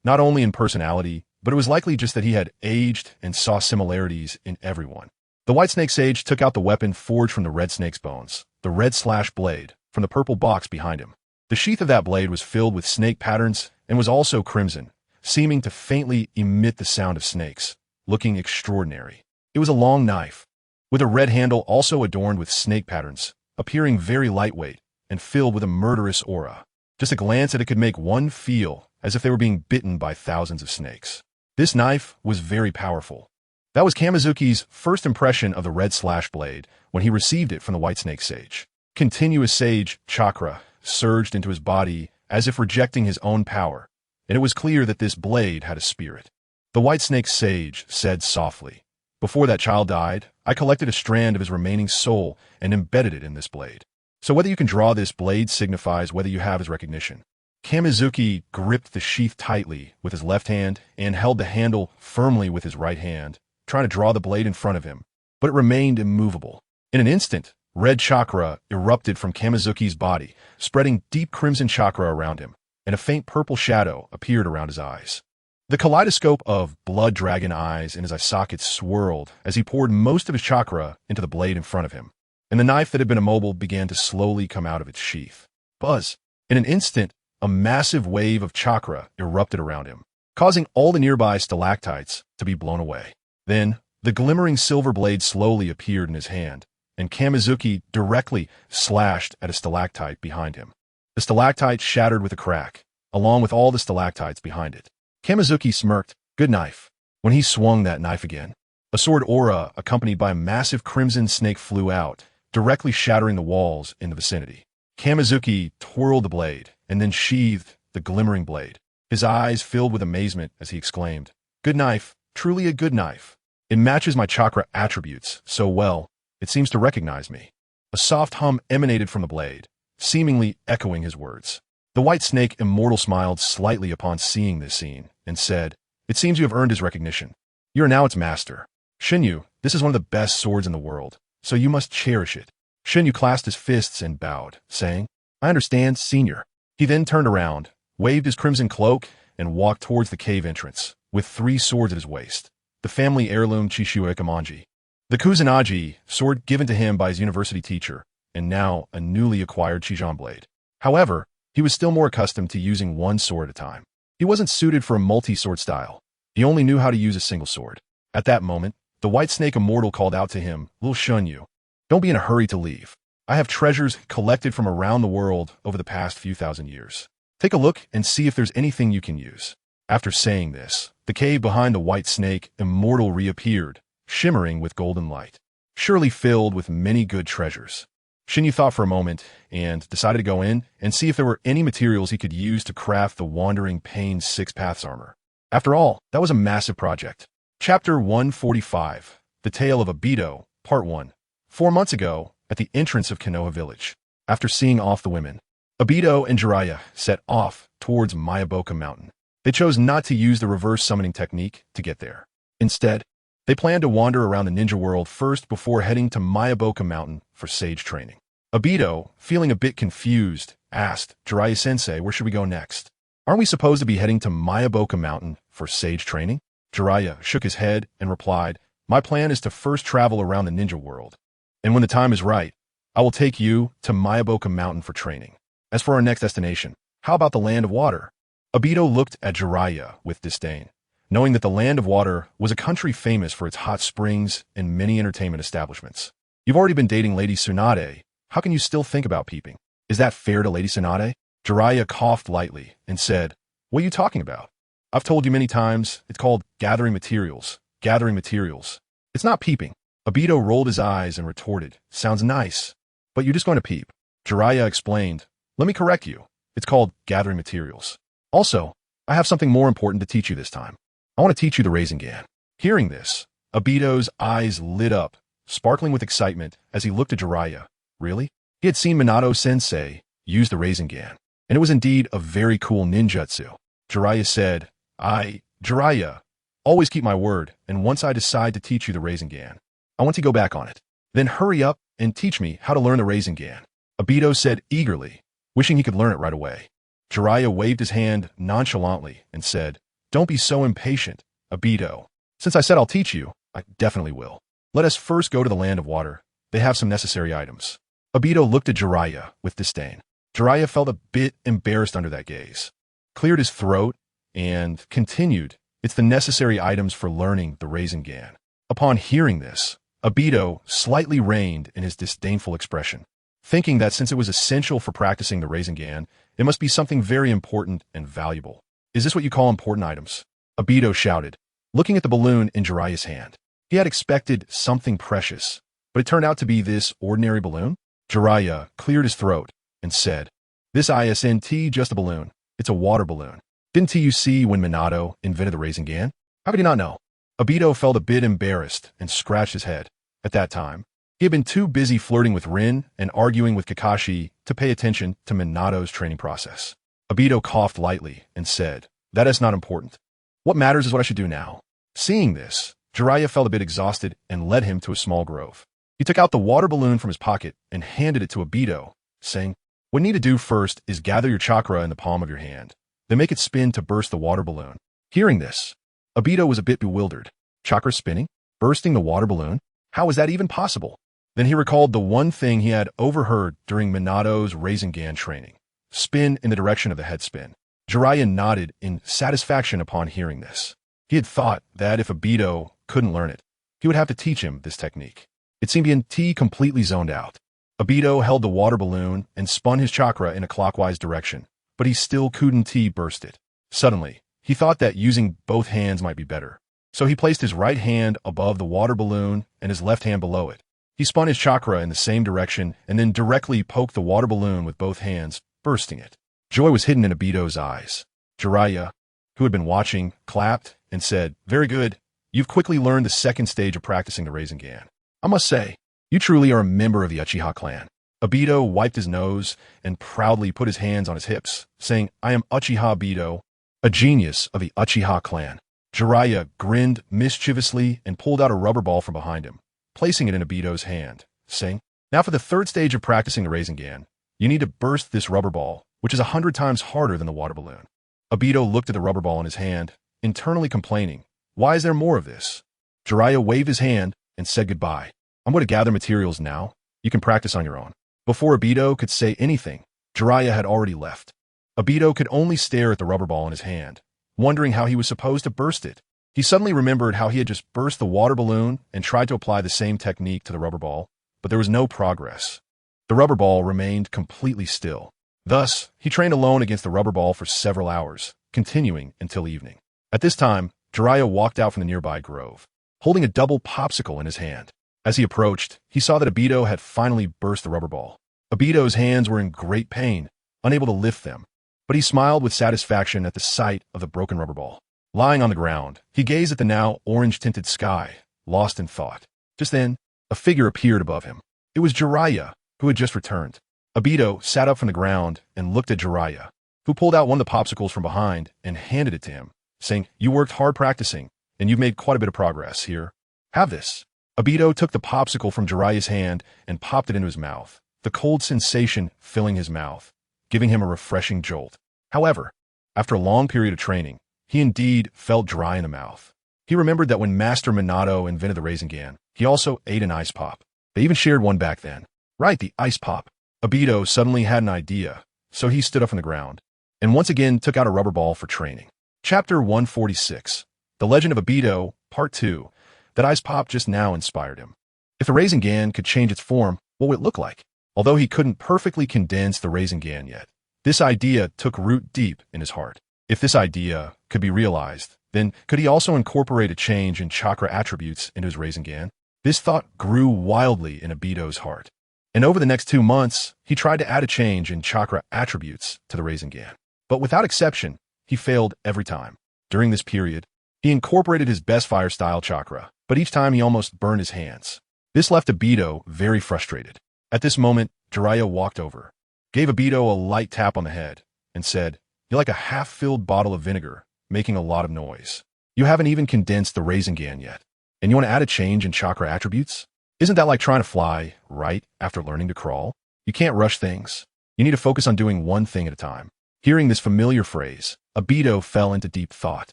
Not only in personality, but it was likely just that he had aged and saw similarities in everyone. The White Snake Sage took out the weapon forged from the red snake's bones, the red slash blade, from the purple box behind him. The sheath of that blade was filled with snake patterns and was also crimson, seeming to faintly emit the sound of snakes, looking extraordinary. It was a long knife, with a red handle also adorned with snake patterns, appearing very lightweight and filled with a murderous aura. Just a glance at it could make one feel as if they were being bitten by thousands of snakes. This knife was very powerful. That was Kamizuki's first impression of the red slash blade when he received it from the White Snake Sage. Continuous sage chakra surged into his body as if rejecting his own power, and it was clear that this blade had a spirit. The White Snake Sage said softly, "Before that child died, I collected a strand of his remaining soul and embedded it in this blade. So whether you can draw this blade signifies whether you have his recognition." Kamizuki gripped the sheath tightly with his left hand and held the handle firmly with his right hand, trying to draw the blade in front of him, but it remained immovable. In an instant, red chakra erupted from Kamizuki's body, spreading deep crimson chakra around him, and a faint purple shadow appeared around his eyes. The kaleidoscope of blood dragon eyes in his eye sockets swirled as he poured most of his chakra into the blade in front of him, and the knife that had been immobile began to slowly come out of its sheath. Buzz! In an instant, a massive wave of chakra erupted around him, causing all the nearby stalactites to be blown away. Then, the glimmering silver blade slowly appeared in his hand, and Kamizuki directly slashed at a stalactite behind him. The stalactite shattered with a crack, along with all the stalactites behind it. Kamizuki smirked, "Good knife." When he swung that knife again, a sword aura accompanied by a massive crimson snake flew out, directly shattering the walls in the vicinity. Kamizuki twirled the blade, and then sheathed the glimmering blade. His eyes filled with amazement as he exclaimed, "Good knife, truly a good knife. It matches my chakra attributes so well, it seems to recognize me." A soft hum emanated from the blade, seemingly echoing his words. The white snake immortal smiled slightly upon seeing this scene, and said, "It seems you have earned his recognition. You are now its master. Shinyu, this is one of the best swords in the world, so you must cherish it." Shinyu clasped his fists and bowed, saying, "I understand, senior." He then turned around, waved his crimson cloak, and walked towards the cave entrance, with 3 swords at his waist, the family heirloom Chishueikamanji. The Kusanagi, sword given to him by his university teacher, and now a newly acquired Chijon blade. However, he was still more accustomed to using one sword at a time. He wasn't suited for a multi-sword style. He only knew how to use a single sword. At that moment, the White Snake Immortal called out to him, "Little Shunyu, don't be in a hurry to leave. I have treasures collected from around the world over the past few thousand years. Take a look and see if there's anything you can use." After saying this, the cave behind the White Snake Immortal reappeared, shimmering with golden light. surely filled with many good treasures. Shinyu thought for a moment and decided to go in and see if there were any materials he could use to craft the Wandering Pain's Six Paths armor. After all, that was a massive project. Chapter 145, The Tale of Obito, Part 1. 4 months ago, at the entrance of Konoha village, after seeing off the women, Obito and Jiraiya set off towards Mayaboka Mountain. They chose not to use the reverse summoning technique to get there. Instead, they planned to wander around the ninja world first before heading to Mayaboka Mountain for sage training. Obito, feeling a bit confused, asked Jiraiya-sensei, where should we go next? Aren't we supposed to be heading to Mayaboka Mountain for sage training? Jiraiya shook his head and replied, my plan is to first travel around the ninja world. And when the time is right, I will take you to Mayaboka Mountain for training. As for our next destination, how about the Land of Water? Obito looked at Jiraiya with disdain, knowing that the Land of Water was a country famous for its hot springs and many entertainment establishments. You've already been dating Lady Tsunade. How can you still think about peeping? Is that fair to Lady Tsunade? Jiraiya coughed lightly and said, what are you talking about? I've told you many times, it's called gathering materials. Gathering materials. It's not peeping. Obito rolled his eyes and retorted, sounds nice, but you're just going to peep. Jiraiya explained, let me correct you. It's called gathering materials. Also, I have something more important to teach you this time. I want to teach you the Rasengan. Hearing this, Obito's eyes lit up, sparkling with excitement as he looked at Jiraiya. Really? He had seen Minato-sensei use the Rasengan, and it was indeed a very cool ninjutsu. Jiraiya said, Jiraiya, always keep my word, and once I decide to teach you the Rasengan, I want to go back on it. Then hurry up and teach me how to learn the Rasengan. Obito said eagerly, wishing he could learn it right away. Jiraiya waved his hand nonchalantly and said, don't be so impatient, Obito. Since I said I'll teach you, I definitely will. Let us first go to the Land of Water. They have some necessary items. Obito looked at Jiraiya with disdain. Jiraiya felt a bit embarrassed under that gaze, cleared his throat, and continued, it's the necessary items for learning the Rasengan. Upon hearing this, Obito slightly reined in his disdainful expression, thinking that since it was essential for practicing the Rasengan, it must be something very important and valuable. Is this what you call important items? Obito shouted, looking at the balloon in Jiraiya's hand. He had expected something precious, but it turned out to be this ordinary balloon. Jiraiya cleared his throat and said, this isn't just a balloon, it's a water balloon. Didn't you see when Minato invented the Rasengan? How could he not know? Obito felt a bit embarrassed and scratched his head. At that time, he had been too busy flirting with Rin and arguing with Kakashi to pay attention to Minato's training process. Obito coughed lightly and said, that is not important. What matters is what I should do now. Seeing this, Jiraiya felt a bit exhausted and led him to a small grove. He took out the water balloon from his pocket and handed it to Obito, saying, what you need to do first is gather your chakra in the palm of your hand, then make it spin to burst the water balloon. Hearing this, Obito was a bit bewildered. Chakra spinning? Bursting the water balloon? How is that even possible? Then he recalled the one thing he had overheard during Minato's Rasengan training. Spin in the direction of the head spin. Jiraiya nodded in satisfaction upon hearing this. He had thought that if Obito couldn't learn it, he would have to teach him this technique. It seemed he completely zoned out. Obito held the water balloon and spun his chakra in a clockwise direction, but he still couldn't burst it. Suddenly, he thought that using both hands might be better. So he placed his right hand above the water balloon and his left hand below it. He spun his chakra in the same direction and then directly poked the water balloon with both hands, bursting it. Joy was hidden in Obito's eyes. Jiraiya, who had been watching, clapped and said, very good. You've quickly learned the second stage of practicing the Rasengan. I must say, you truly are a member of the Uchiha clan. Obito wiped his nose and proudly put his hands on his hips, saying, I am Uchiha Obito, a genius of the Uchiha clan. Jiraiya grinned mischievously and pulled out a rubber ball from behind him, placing it in Obito's hand, saying, now for the third stage of practicing the Rasengan, you need to burst this rubber ball, which is 100 times harder than the water balloon. Obito looked at the rubber ball in his hand, internally complaining, why is there more of this? Jiraiya waved his hand and said goodbye. I'm going to gather materials now. You can practice on your own. Before Obito could say anything, Jiraiya had already left. Obito could only stare at the rubber ball in his hand, wondering how he was supposed to burst it. He suddenly remembered how he had just burst the water balloon and tried to apply the same technique to the rubber ball, but there was no progress. The rubber ball remained completely still. Thus, he trained alone against the rubber ball for several hours, continuing until evening. At this time, Jiraiya walked out from the nearby grove, holding a double popsicle in his hand. As he approached, he saw that Obito had finally burst the rubber ball. Obito's hands were in great pain, unable to lift them, but he smiled with satisfaction at the sight of the broken rubber ball. Lying on the ground, he gazed at the now orange-tinted sky, lost in thought. Just then, a figure appeared above him. It was Jiraiya, who had just returned. Obito sat up from the ground and looked at Jiraiya, who pulled out one of the popsicles from behind and handed it to him, saying, "You worked hard practicing, and you've made quite a bit of progress here. Have this." Obito took the popsicle from Jiraiya's hand and popped it into his mouth, the cold sensation filling his mouth, giving him a refreshing jolt. However, after a long period of training, he indeed felt dry in the mouth. He remembered that when Master Minato invented the Rasengan, he also ate an ice pop. They even shared one back then. Right, the ice pop. Obito suddenly had an idea, so he stood up from the ground, and once again took out a rubber ball for training. Chapter 146, The Legend of Obito, Part 2. That ice pop just now inspired him. If the Rasengan could change its form, what would it look like? Although he couldn't perfectly condense the Rasengan yet, this idea took root deep in his heart. If this idea could be realized, then could he also incorporate a change in chakra attributes into his Rasengan? This thought grew wildly in Obito's heart. And over the next 2 months, he tried to add a change in chakra attributes to the Rasengan. But without exception, he failed every time. During this period, he incorporated his best fire style chakra, but each time he almost burned his hands. This left Obito very frustrated. At this moment, Jiraiya walked over, gave Obito a light tap on the head, and said, "You're like a half-filled bottle of vinegar, making a lot of noise. You haven't even condensed the Rasengan yet, and you want to add a change in chakra attributes? Isn't that like trying to fly right after learning to crawl? You can't rush things. You need to focus on doing one thing at a time." Hearing this familiar phrase, Obito fell into deep thought.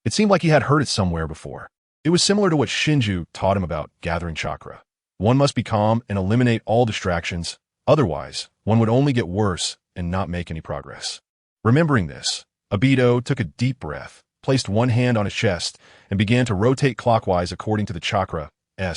It seemed like he had heard it somewhere before. It was similar to what Shinju taught him about gathering chakra. One must be calm and eliminate all distractions, otherwise, one would only get worse and not make any progress. Remembering this, Obito took a deep breath, placed one hand on his chest, and began to rotate clockwise according to the chakra's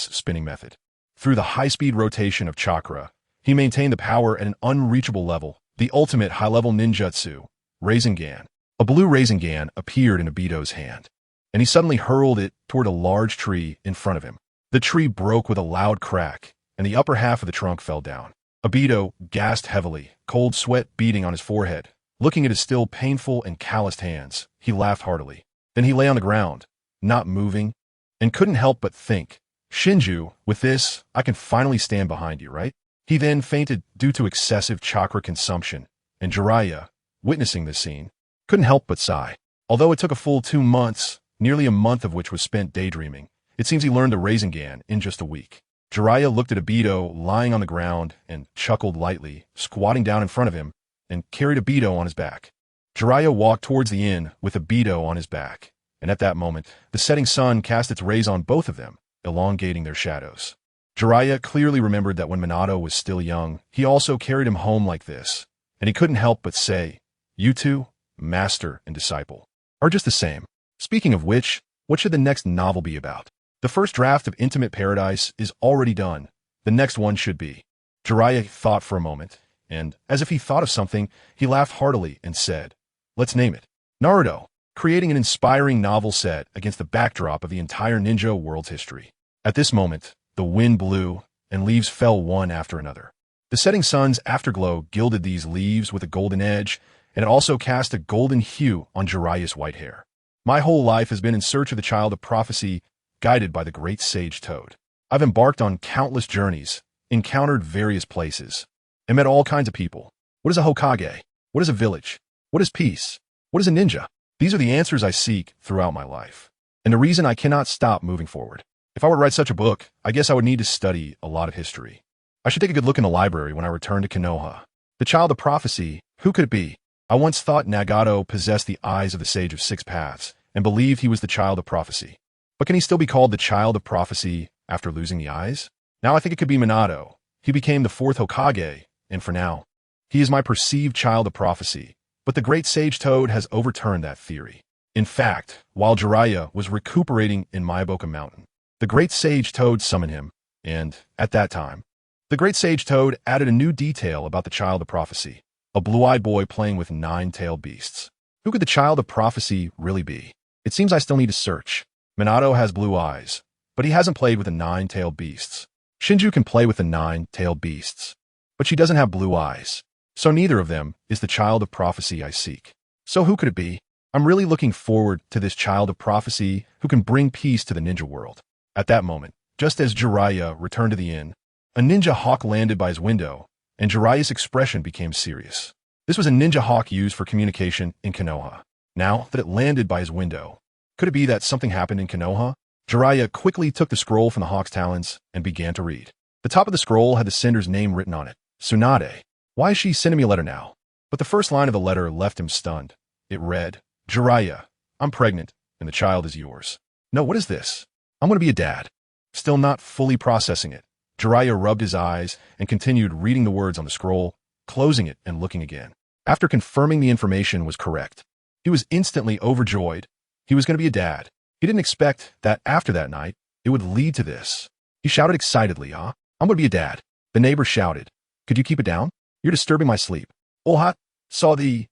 spinning method. Through the high-speed rotation of chakra, he maintained the power at an unreachable level, the ultimate high-level ninjutsu, Rasengan. A blue Rasengan appeared in Obito's hand, and he suddenly hurled it toward a large tree in front of him. The tree broke with a loud crack, and the upper half of the trunk fell down. Obito gasped heavily, cold sweat beading on his forehead. Looking at his still painful and calloused hands, he laughed heartily. Then he lay on the ground, not moving, and couldn't help but think, "Shinju, with this, I can finally stand behind you, right?" He then fainted due to excessive chakra consumption, and Jiraiya, witnessing this scene, couldn't help but sigh. Although it took a full 2 months, nearly a month of which was spent daydreaming, it seems he learned the Rasengan in just a week. Jiraiya looked at Obito lying on the ground and chuckled lightly, squatting down in front of him, and carried Obito on his back. Jiraiya walked towards the inn with Obito on his back, and at that moment, the setting sun cast its rays on both of them, elongating their shadows. Jiraiya clearly remembered that when Minato was still young, he also carried him home like this, and he couldn't help but say, "You two, master and disciple, are just the same." Speaking of which, what should the next novel be about? The first draft of Intimate Paradise is already done. The next one should be. Jiraiya thought for a moment, and, as if he thought of something, he laughed heartily and said, "Let's name it Naruto," creating an inspiring novel set against the backdrop of the entire ninja world's history. At this moment, the wind blew, and leaves fell one after another. The setting sun's afterglow gilded these leaves with a golden edge, and it also cast a golden hue on Jiraiya's white hair. My whole life has been in search of the child of prophecy, guided by the great sage Toad. I've embarked on countless journeys, encountered various places, and met all kinds of people. What is a Hokage? What is a village? What is peace? What is a ninja? These are the answers I seek throughout my life, and the reason I cannot stop moving forward. If I were to write such a book, I guess I would need to study a lot of history. I should take a good look in the library when I return to Konoha. The child of prophecy, who could it be? I once thought Nagato possessed the eyes of the Sage of Six Paths, and believed he was the child of prophecy. But can he still be called the child of prophecy after losing the eyes? Now I think it could be Minato. He became the 4th Hokage, and for now, he is my perceived child of prophecy. But the great sage Toad has overturned that theory. In fact, while Jiraiya was recuperating in Maiboka Mountain, the great sage Toad summoned him, and, at that time, the great sage Toad added a new detail about the child of prophecy, a blue-eyed boy playing with 9-tailed beasts. Who could the child of prophecy really be? It seems I still need to search. Minato has blue eyes, but he hasn't played with the 9-tailed beasts. Shinju can play with the nine-tailed beasts, but she doesn't have blue eyes. So neither of them is the child of prophecy I seek. So who could it be? I'm really looking forward to this child of prophecy who can bring peace to the ninja world. At that moment, just as Jiraiya returned to the inn, a ninja hawk landed by his window, and Jiraiya's expression became serious. This was a ninja hawk used for communication in Konoha. Now that it landed by his window, could it be that something happened in Konoha? Jiraiya quickly took the scroll from the hawk's talons and began to read. The top of the scroll had the sender's name written on it, Tsunade. Why is she sending me a letter now? But the first line of the letter left him stunned. It read, Jiraiya, I'm pregnant, and the child is yours. No, what is this? I'm going to be a dad. Still not fully processing it, Jiraiya rubbed his eyes and continued reading the words on the scroll, closing it and looking again. After confirming the information was correct, he was instantly overjoyed. He was going to be a dad. He didn't expect that after that night, it would lead to this. He shouted excitedly, I'm going to be a dad. The neighbor shouted, could you keep it down? You're disturbing my sleep. Oh, saw the,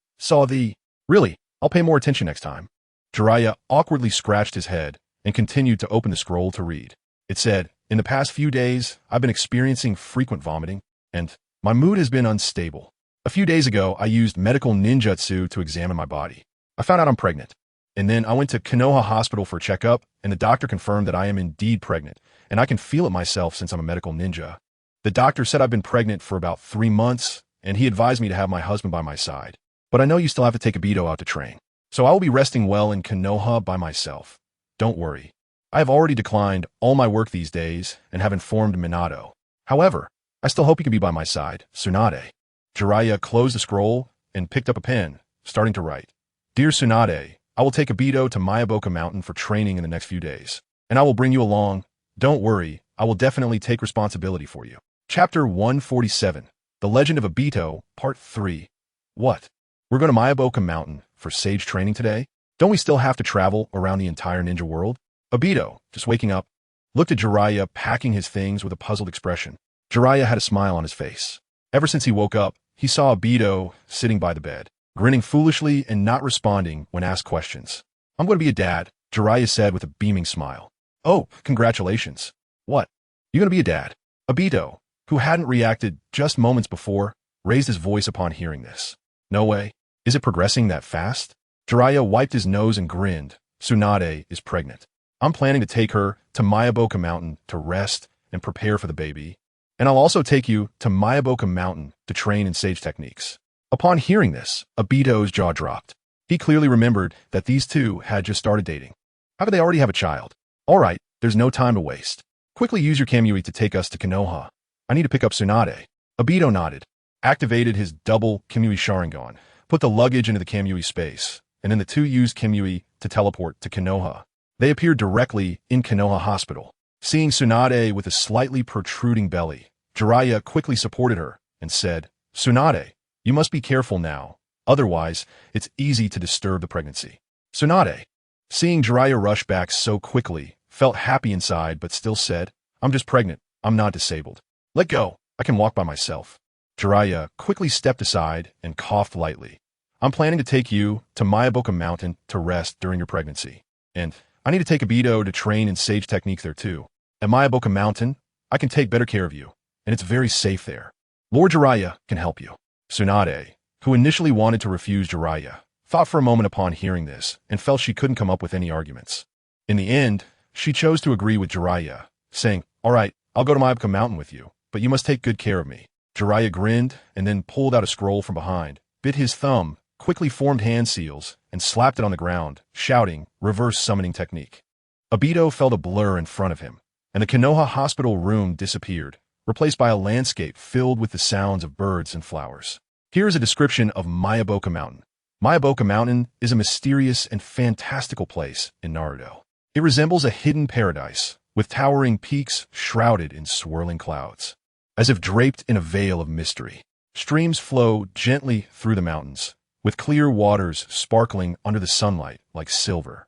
really, I'll pay more attention next time. Jiraiya awkwardly scratched his head and continued to open the scroll to read. It said, in the past few days, I've been experiencing frequent vomiting, and my mood has been unstable. A few days ago, I used medical ninjutsu to examine my body. I found out I'm pregnant. And then I went to Konoha Hospital for a checkup, and the doctor confirmed that I am indeed pregnant, and I can feel it myself since I'm a medical ninja. The doctor said I've been pregnant for about 3 months, and he advised me to have my husband by my side. But I know you still have to take Obito out to train. So I will be resting well in Konoha by myself. Don't worry. I have already declined all my work these days and have informed Minato. However, I still hope you can be by my side, Tsunade. Jiraiya closed the scroll and picked up a pen, starting to write. Dear Tsunade, I will take Obito to Mayaboka Mountain for training in the next few days, and I will bring you along. Don't worry, I will definitely take responsibility for you. Chapter 147, The Legend of Obito, Part 3. What? We're going to Mayaboka Mountain for sage training today? Don't we still have to travel around the entire ninja world? Obito, just waking up, looked at Jiraiya packing his things with a puzzled expression. Jiraiya had a smile on his face. Ever since he woke up, he saw Obito sitting by the bed, grinning foolishly and not responding when asked questions. I'm going to be a dad, Jiraiya said with a beaming smile. Oh, congratulations. What? You going to be a dad? Obito, who hadn't reacted just moments before, raised his voice upon hearing this. No way. Is it progressing that fast? Jiraiya wiped his nose and grinned. Tsunade is pregnant. I'm planning to take her to Mayaboka Mountain to rest and prepare for the baby. And I'll also take you to Mayaboka Mountain to train in sage techniques. Upon hearing this, Obito's jaw dropped. He clearly remembered that these two had just started dating. How could they already have a child? All right, there's no time to waste. Quickly use your Kamui to take us to Konoha. I need to pick up Tsunade. Obito nodded, activated his double Kamui Sharingan, put the luggage into the Kamui space, and then the two used Kamui to teleport to Konoha. They appeared directly in Konoha Hospital. Seeing Tsunade with a slightly protruding belly, Jiraiya quickly supported her and said, Tsunade, you must be careful now. Otherwise, it's easy to disturb the pregnancy. Tsunade, seeing Jiraiya rush back so quickly, felt happy inside but still said, I'm just pregnant. I'm not disabled. Let go. I can walk by myself. Jiraiya quickly stepped aside and coughed lightly. I'm planning to take you to Mayaboka Mountain to rest during your pregnancy. And I need to take Obito to train in sage techniques there too. At Mayaboka Mountain, I can take better care of you, and it's very safe there. Lord Jiraiya can help you. Tsunade, who initially wanted to refuse Jiraiya, thought for a moment upon hearing this and felt she couldn't come up with any arguments. In the end, she chose to agree with Jiraiya, saying, all right, I'll go to Mayaboka Mountain with you, but you must take good care of me. Jiraiya grinned and then pulled out a scroll from behind, bit his thumb, quickly formed hand seals, and slapped it on the ground, shouting, reverse summoning technique. Obito felt a blur in front of him, and the Konoha hospital room disappeared, replaced by a landscape filled with the sounds of birds and flowers. Here is a description of Mayaboka Mountain. Mayaboka Mountain is a mysterious and fantastical place in Naruto. It resembles a hidden paradise, with towering peaks shrouded in swirling clouds. As if draped in a veil of mystery, streams flow gently through the mountains, with clear waters sparkling under the sunlight like silver,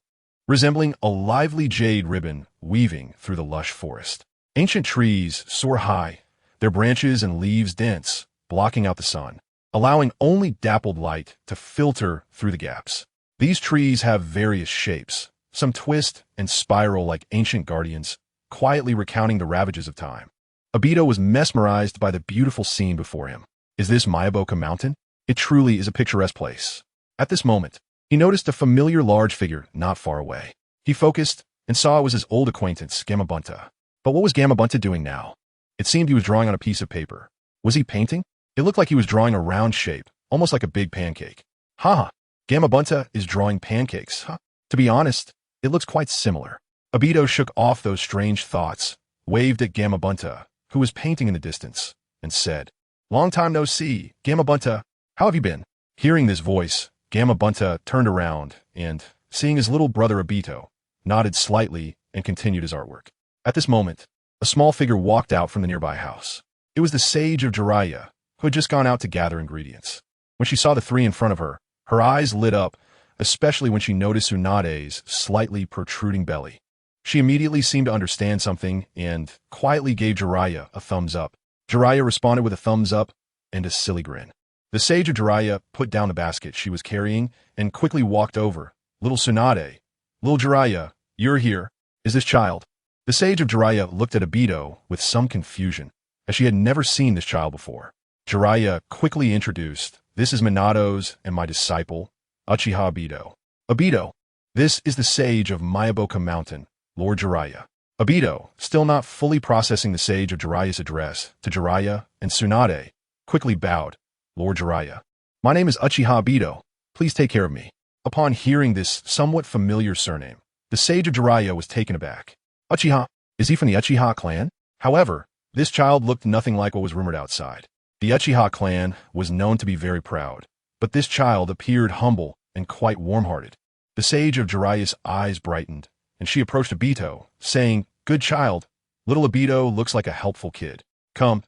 resembling a lively jade ribbon weaving through the lush forest. Ancient trees soar high, their branches and leaves dense, blocking out the sun, allowing only dappled light to filter through the gaps. These trees have various shapes, some twist and spiral like ancient guardians, quietly recounting the ravages of time. Obito was mesmerized by the beautiful scene before him. Is this Mayaboka Mountain? It truly is a picturesque place. At this moment, he noticed a familiar large figure not far away. He focused and saw it was his old acquaintance, Gamabunta. But what was Gamabunta doing now? It seemed he was drawing on a piece of paper. Was he painting? It looked like he was drawing a round shape, almost like a big pancake. Haha, Gamabunta is drawing pancakes, huh? To be honest, it looks quite similar. Obito shook off those strange thoughts, waved at Gamabunta, who was painting in the distance, and said, "Long time no see, Gamabunta. How have you been?" Hearing this voice, Gamabunta turned around and, seeing his little brother Obito, nodded slightly and continued his artwork. At this moment, a small figure walked out from the nearby house. It was the sage of Jiraiya, who had just gone out to gather ingredients. When she saw the three in front of her, her eyes lit up, especially when she noticed Tsunade's slightly protruding belly. She immediately seemed to understand something and quietly gave Jiraiya a thumbs up. Jiraiya responded with a thumbs up and a silly grin. The sage of Jiraiya put down the basket she was carrying and quickly walked over. "Little Tsunade, little Jiraiya, you're here. Is this child?" The sage of Jiraiya looked at Obito with some confusion, as she had never seen this child before. Jiraiya quickly introduced, "This is Minato's and my disciple, Uchiha Obito. Obito, this is the sage of Mayaboka Mountain, Lord Jiraiya." Obito, still not fully processing the sage of Jiraiya's address to Jiraiya and Tsunade, quickly bowed. "Lord Jiraiya, my name is Uchiha Obito. Please take care of me." Upon hearing this somewhat familiar surname, the sage of Jiraiya was taken aback. Uchiha? Is he from the Uchiha clan? However, this child looked nothing like what was rumored outside. The Uchiha clan was known to be very proud, but this child appeared humble and quite warm-hearted. The sage of Jiraiya's eyes brightened, and she approached Obito, saying, "Good child. Little Obito looks like a helpful kid. Come,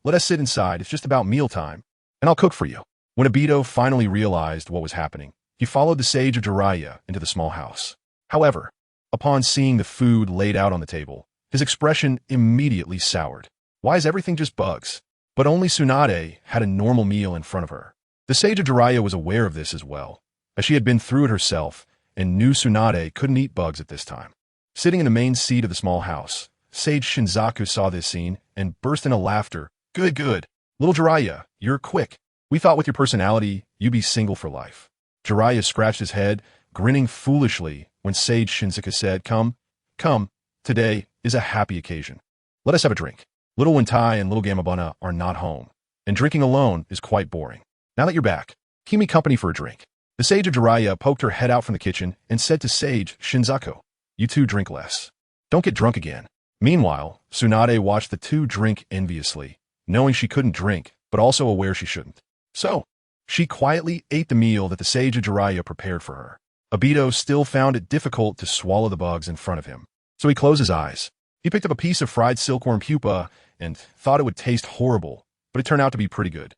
let us sit inside. It's just about mealtime, and I'll cook for you." When Obito finally realized what was happening, he followed the sage of Jiraiya into the small house. However, upon seeing the food laid out on the table, his expression immediately soured. Why is everything just bugs? But only Tsunade had a normal meal in front of her. The sage of Jiraiya was aware of this as well, as she had been through it herself and knew Tsunade couldn't eat bugs at this time. Sitting in the main seat of the small house, Sage Shinzaku saw this scene and burst into laughter. Good. Little Jiraiya, you're quick. We thought with your personality, you'd be single for life." Jiraiya scratched his head, grinning foolishly when Sage Shinzaku said, Come, today is a happy occasion. Let us have a drink. Little Wentai and little Gamabunta are not home, and drinking alone is quite boring. Now that you're back, keep me company for a drink." The sage of Jiraiya poked her head out from the kitchen and said to Sage Shinzaku, "You two drink less. Don't get drunk again." Meanwhile, Tsunade watched the two drink enviously, knowing she couldn't drink, but also aware she shouldn't. So, she quietly ate the meal that the sage of Jiraiya prepared for her. Obito still found it difficult to swallow the bugs in front of him, so he closed his eyes. He picked up a piece of fried silkworm pupa and thought it would taste horrible, but it turned out to be pretty good.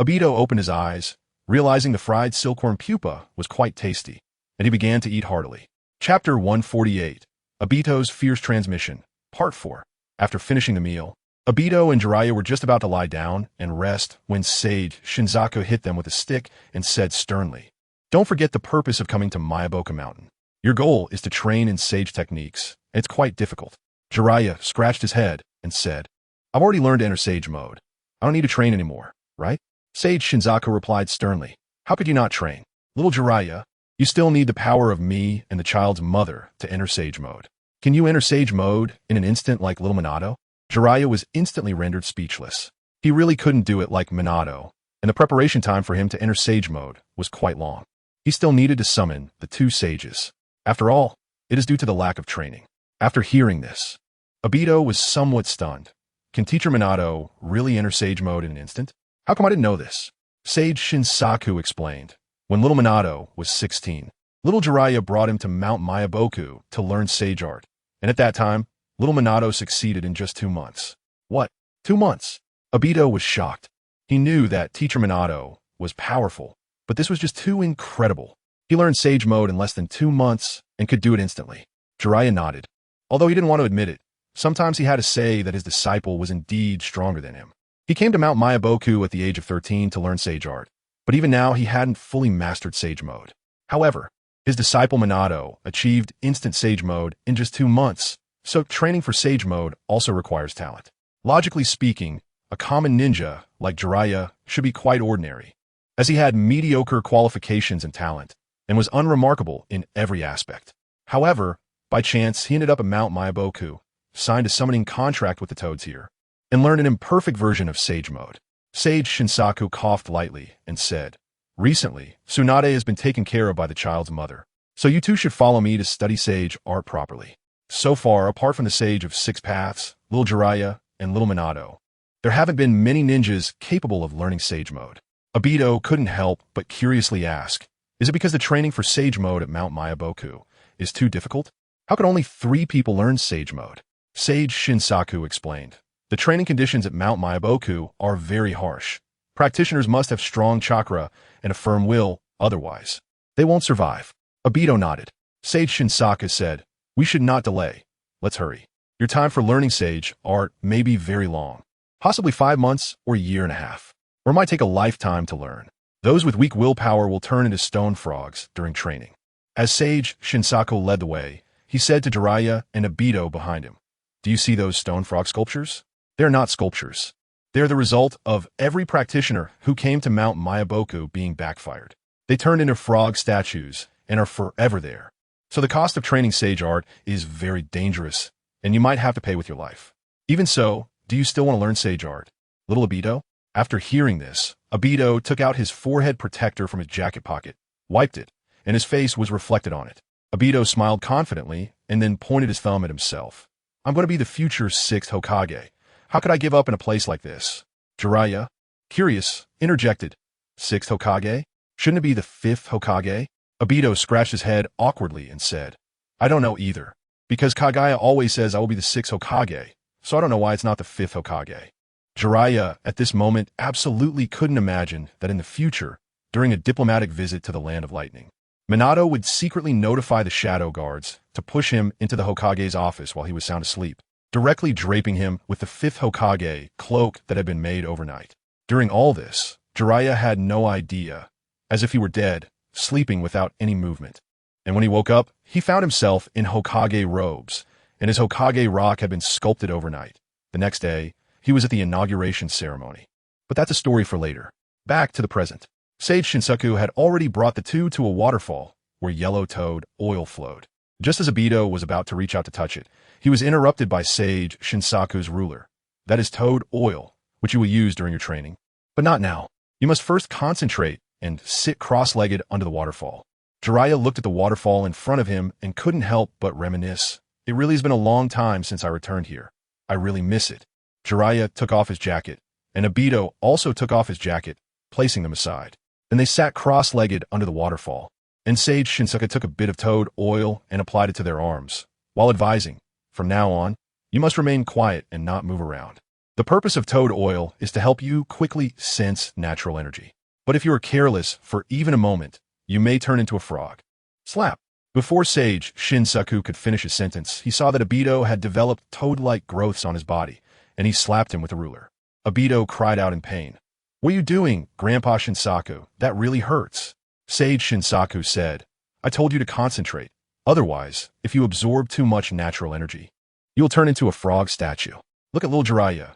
Obito opened his eyes, realizing the fried silkworm pupa was quite tasty, and he began to eat heartily. Chapter 148, Obito's Fierce Transmission, Part 4. After finishing the meal, Obito and Jiraiya were just about to lie down and rest when Sage Shinzaku hit them with a stick and said sternly, "Don't forget the purpose of coming to Mayaboka Mountain. Your goal is to train in sage techniques, and it's quite difficult." Jiraiya scratched his head and said, "I've already learned to enter sage mode. I don't need to train anymore, right?" Sage Shinzaku replied sternly, "How could you not train? Little Jiraiya, you still need the power of me and the child's mother to enter sage mode. Can you enter sage mode in an instant like little Minato?" Jiraiya was instantly rendered speechless. He really couldn't do it like Minato, and the preparation time for him to enter sage mode was quite long. He still needed to summon the two sages. After all, it is due to the lack of training. After hearing this, Obito was somewhat stunned. Can Teacher Minato really enter sage mode in an instant? How come I didn't know this? Sage Shinsaku explained. When little Minato was 16, little Jiraiya brought him to Mount Mayaboku to learn sage art, and at that time, little Minato succeeded in just 2 months. What? 2 months? Obito was shocked. He knew that Teacher Minato was powerful, but this was just too incredible. He learned sage mode in less than 2 months and could do it instantly. Jiraiya nodded. Although he didn't want to admit it, sometimes he had to say that his disciple was indeed stronger than him. He came to Mount Mayaboku at the age of 13 to learn sage art, but even now he hadn't fully mastered sage mode. However, his disciple Minato achieved instant sage mode in just 2 months, so training for sage mode also requires talent. Logically speaking, a common ninja, like Jiraiya, should be quite ordinary, as he had mediocre qualifications and talent, and was unremarkable in every aspect. However, by chance, he ended up at Mount Myaboku, signed a summoning contract with the Toads here, and learned an imperfect version of Sage Mode. Sage Shinsaku coughed lightly and said, "Recently, Tsunade has been taken care of by the child's mother, so you two should follow me to study Sage art properly." So far, apart from the Sage of Six Paths, Little Jiraiya, and Little Minato, there haven't been many ninjas capable of learning Sage Mode. Obito couldn't help but curiously ask, is it because the training for Sage Mode at Mount Myaboku is too difficult? How could only 3 people learn Sage Mode? Sage Shinsaku explained, the training conditions at Mount Myaboku are very harsh. Practitioners must have strong chakra and a firm will, otherwise they won't survive. Obito nodded. Sage Shinsaku said, we should not delay. Let's hurry. Your time for learning Sage art may be very long, possibly 5 months or a year and a half, or it might take a lifetime to learn. Those with weak willpower will turn into stone frogs during training. As Sage Shinsaku led the way, he said to Jiraiya and Obito behind him, do you see those stone frog sculptures? They're not sculptures. They're the result of every practitioner who came to Mount Myaboku being backfired. They turned into frog statues and are forever there. So the cost of training Sage art is very dangerous, and you might have to pay with your life. Even so, do you still want to learn Sage art? Little Obito? After hearing this, Obito took out his forehead protector from his jacket pocket, wiped it, and his face was reflected on it. Obito smiled confidently and then pointed his thumb at himself. I'm going to be the future 6th Hokage. How could I give up in a place like this? Jiraiya, curious, interjected. 6th Hokage? Shouldn't it be the 5th Hokage? Obito scratched his head awkwardly and said, I don't know either, because Kagaya always says I will be the 6th Hokage, so I don't know why it's not the 5th Hokage. Jiraiya, at this moment, absolutely couldn't imagine that in the future, during a diplomatic visit to the Land of Lightning, Minato would secretly notify the Shadow Guards to push him into the Hokage's office while he was sound asleep, directly draping him with the 5th Hokage cloak that had been made overnight. During all this, Jiraiya had no idea, as if he were dead, sleeping without any movement. And when he woke up, he found himself in Hokage robes, and his Hokage rock had been sculpted overnight. The next day, he was at the inauguration ceremony. But that's a story for later. Back to the present. Sage Shinsaku had already brought the two to a waterfall where yellow toad oil flowed. Just as Obito was about to reach out to touch it, he was interrupted by Sage Shinsaku's ruler. That is toad oil, which you will use during your training. But not now. You must first concentrate and sit cross-legged under the waterfall. Jiraiya looked at the waterfall in front of him and couldn't help but reminisce. It really has been a long time since I returned here. I really miss it. Jiraiya took off his jacket, and Obito also took off his jacket, placing them aside. Then they sat cross-legged under the waterfall, and Sage Shinsaku took a bit of toad oil and applied it to their arms, while advising, from now on, you must remain quiet and not move around. The purpose of toad oil is to help you quickly sense natural energy. But if you are careless for even a moment, you may turn into a frog. Slap. Before Sage Shinsaku could finish his sentence, he saw that Obito had developed toad-like growths on his body, and he slapped him with a ruler. Obito cried out in pain. What are you doing, Grandpa Shinsaku? That really hurts. Sage Shinsaku said, I told you to concentrate. Otherwise, if you absorb too much natural energy, you will turn into a frog statue. Look at little Jiraiya.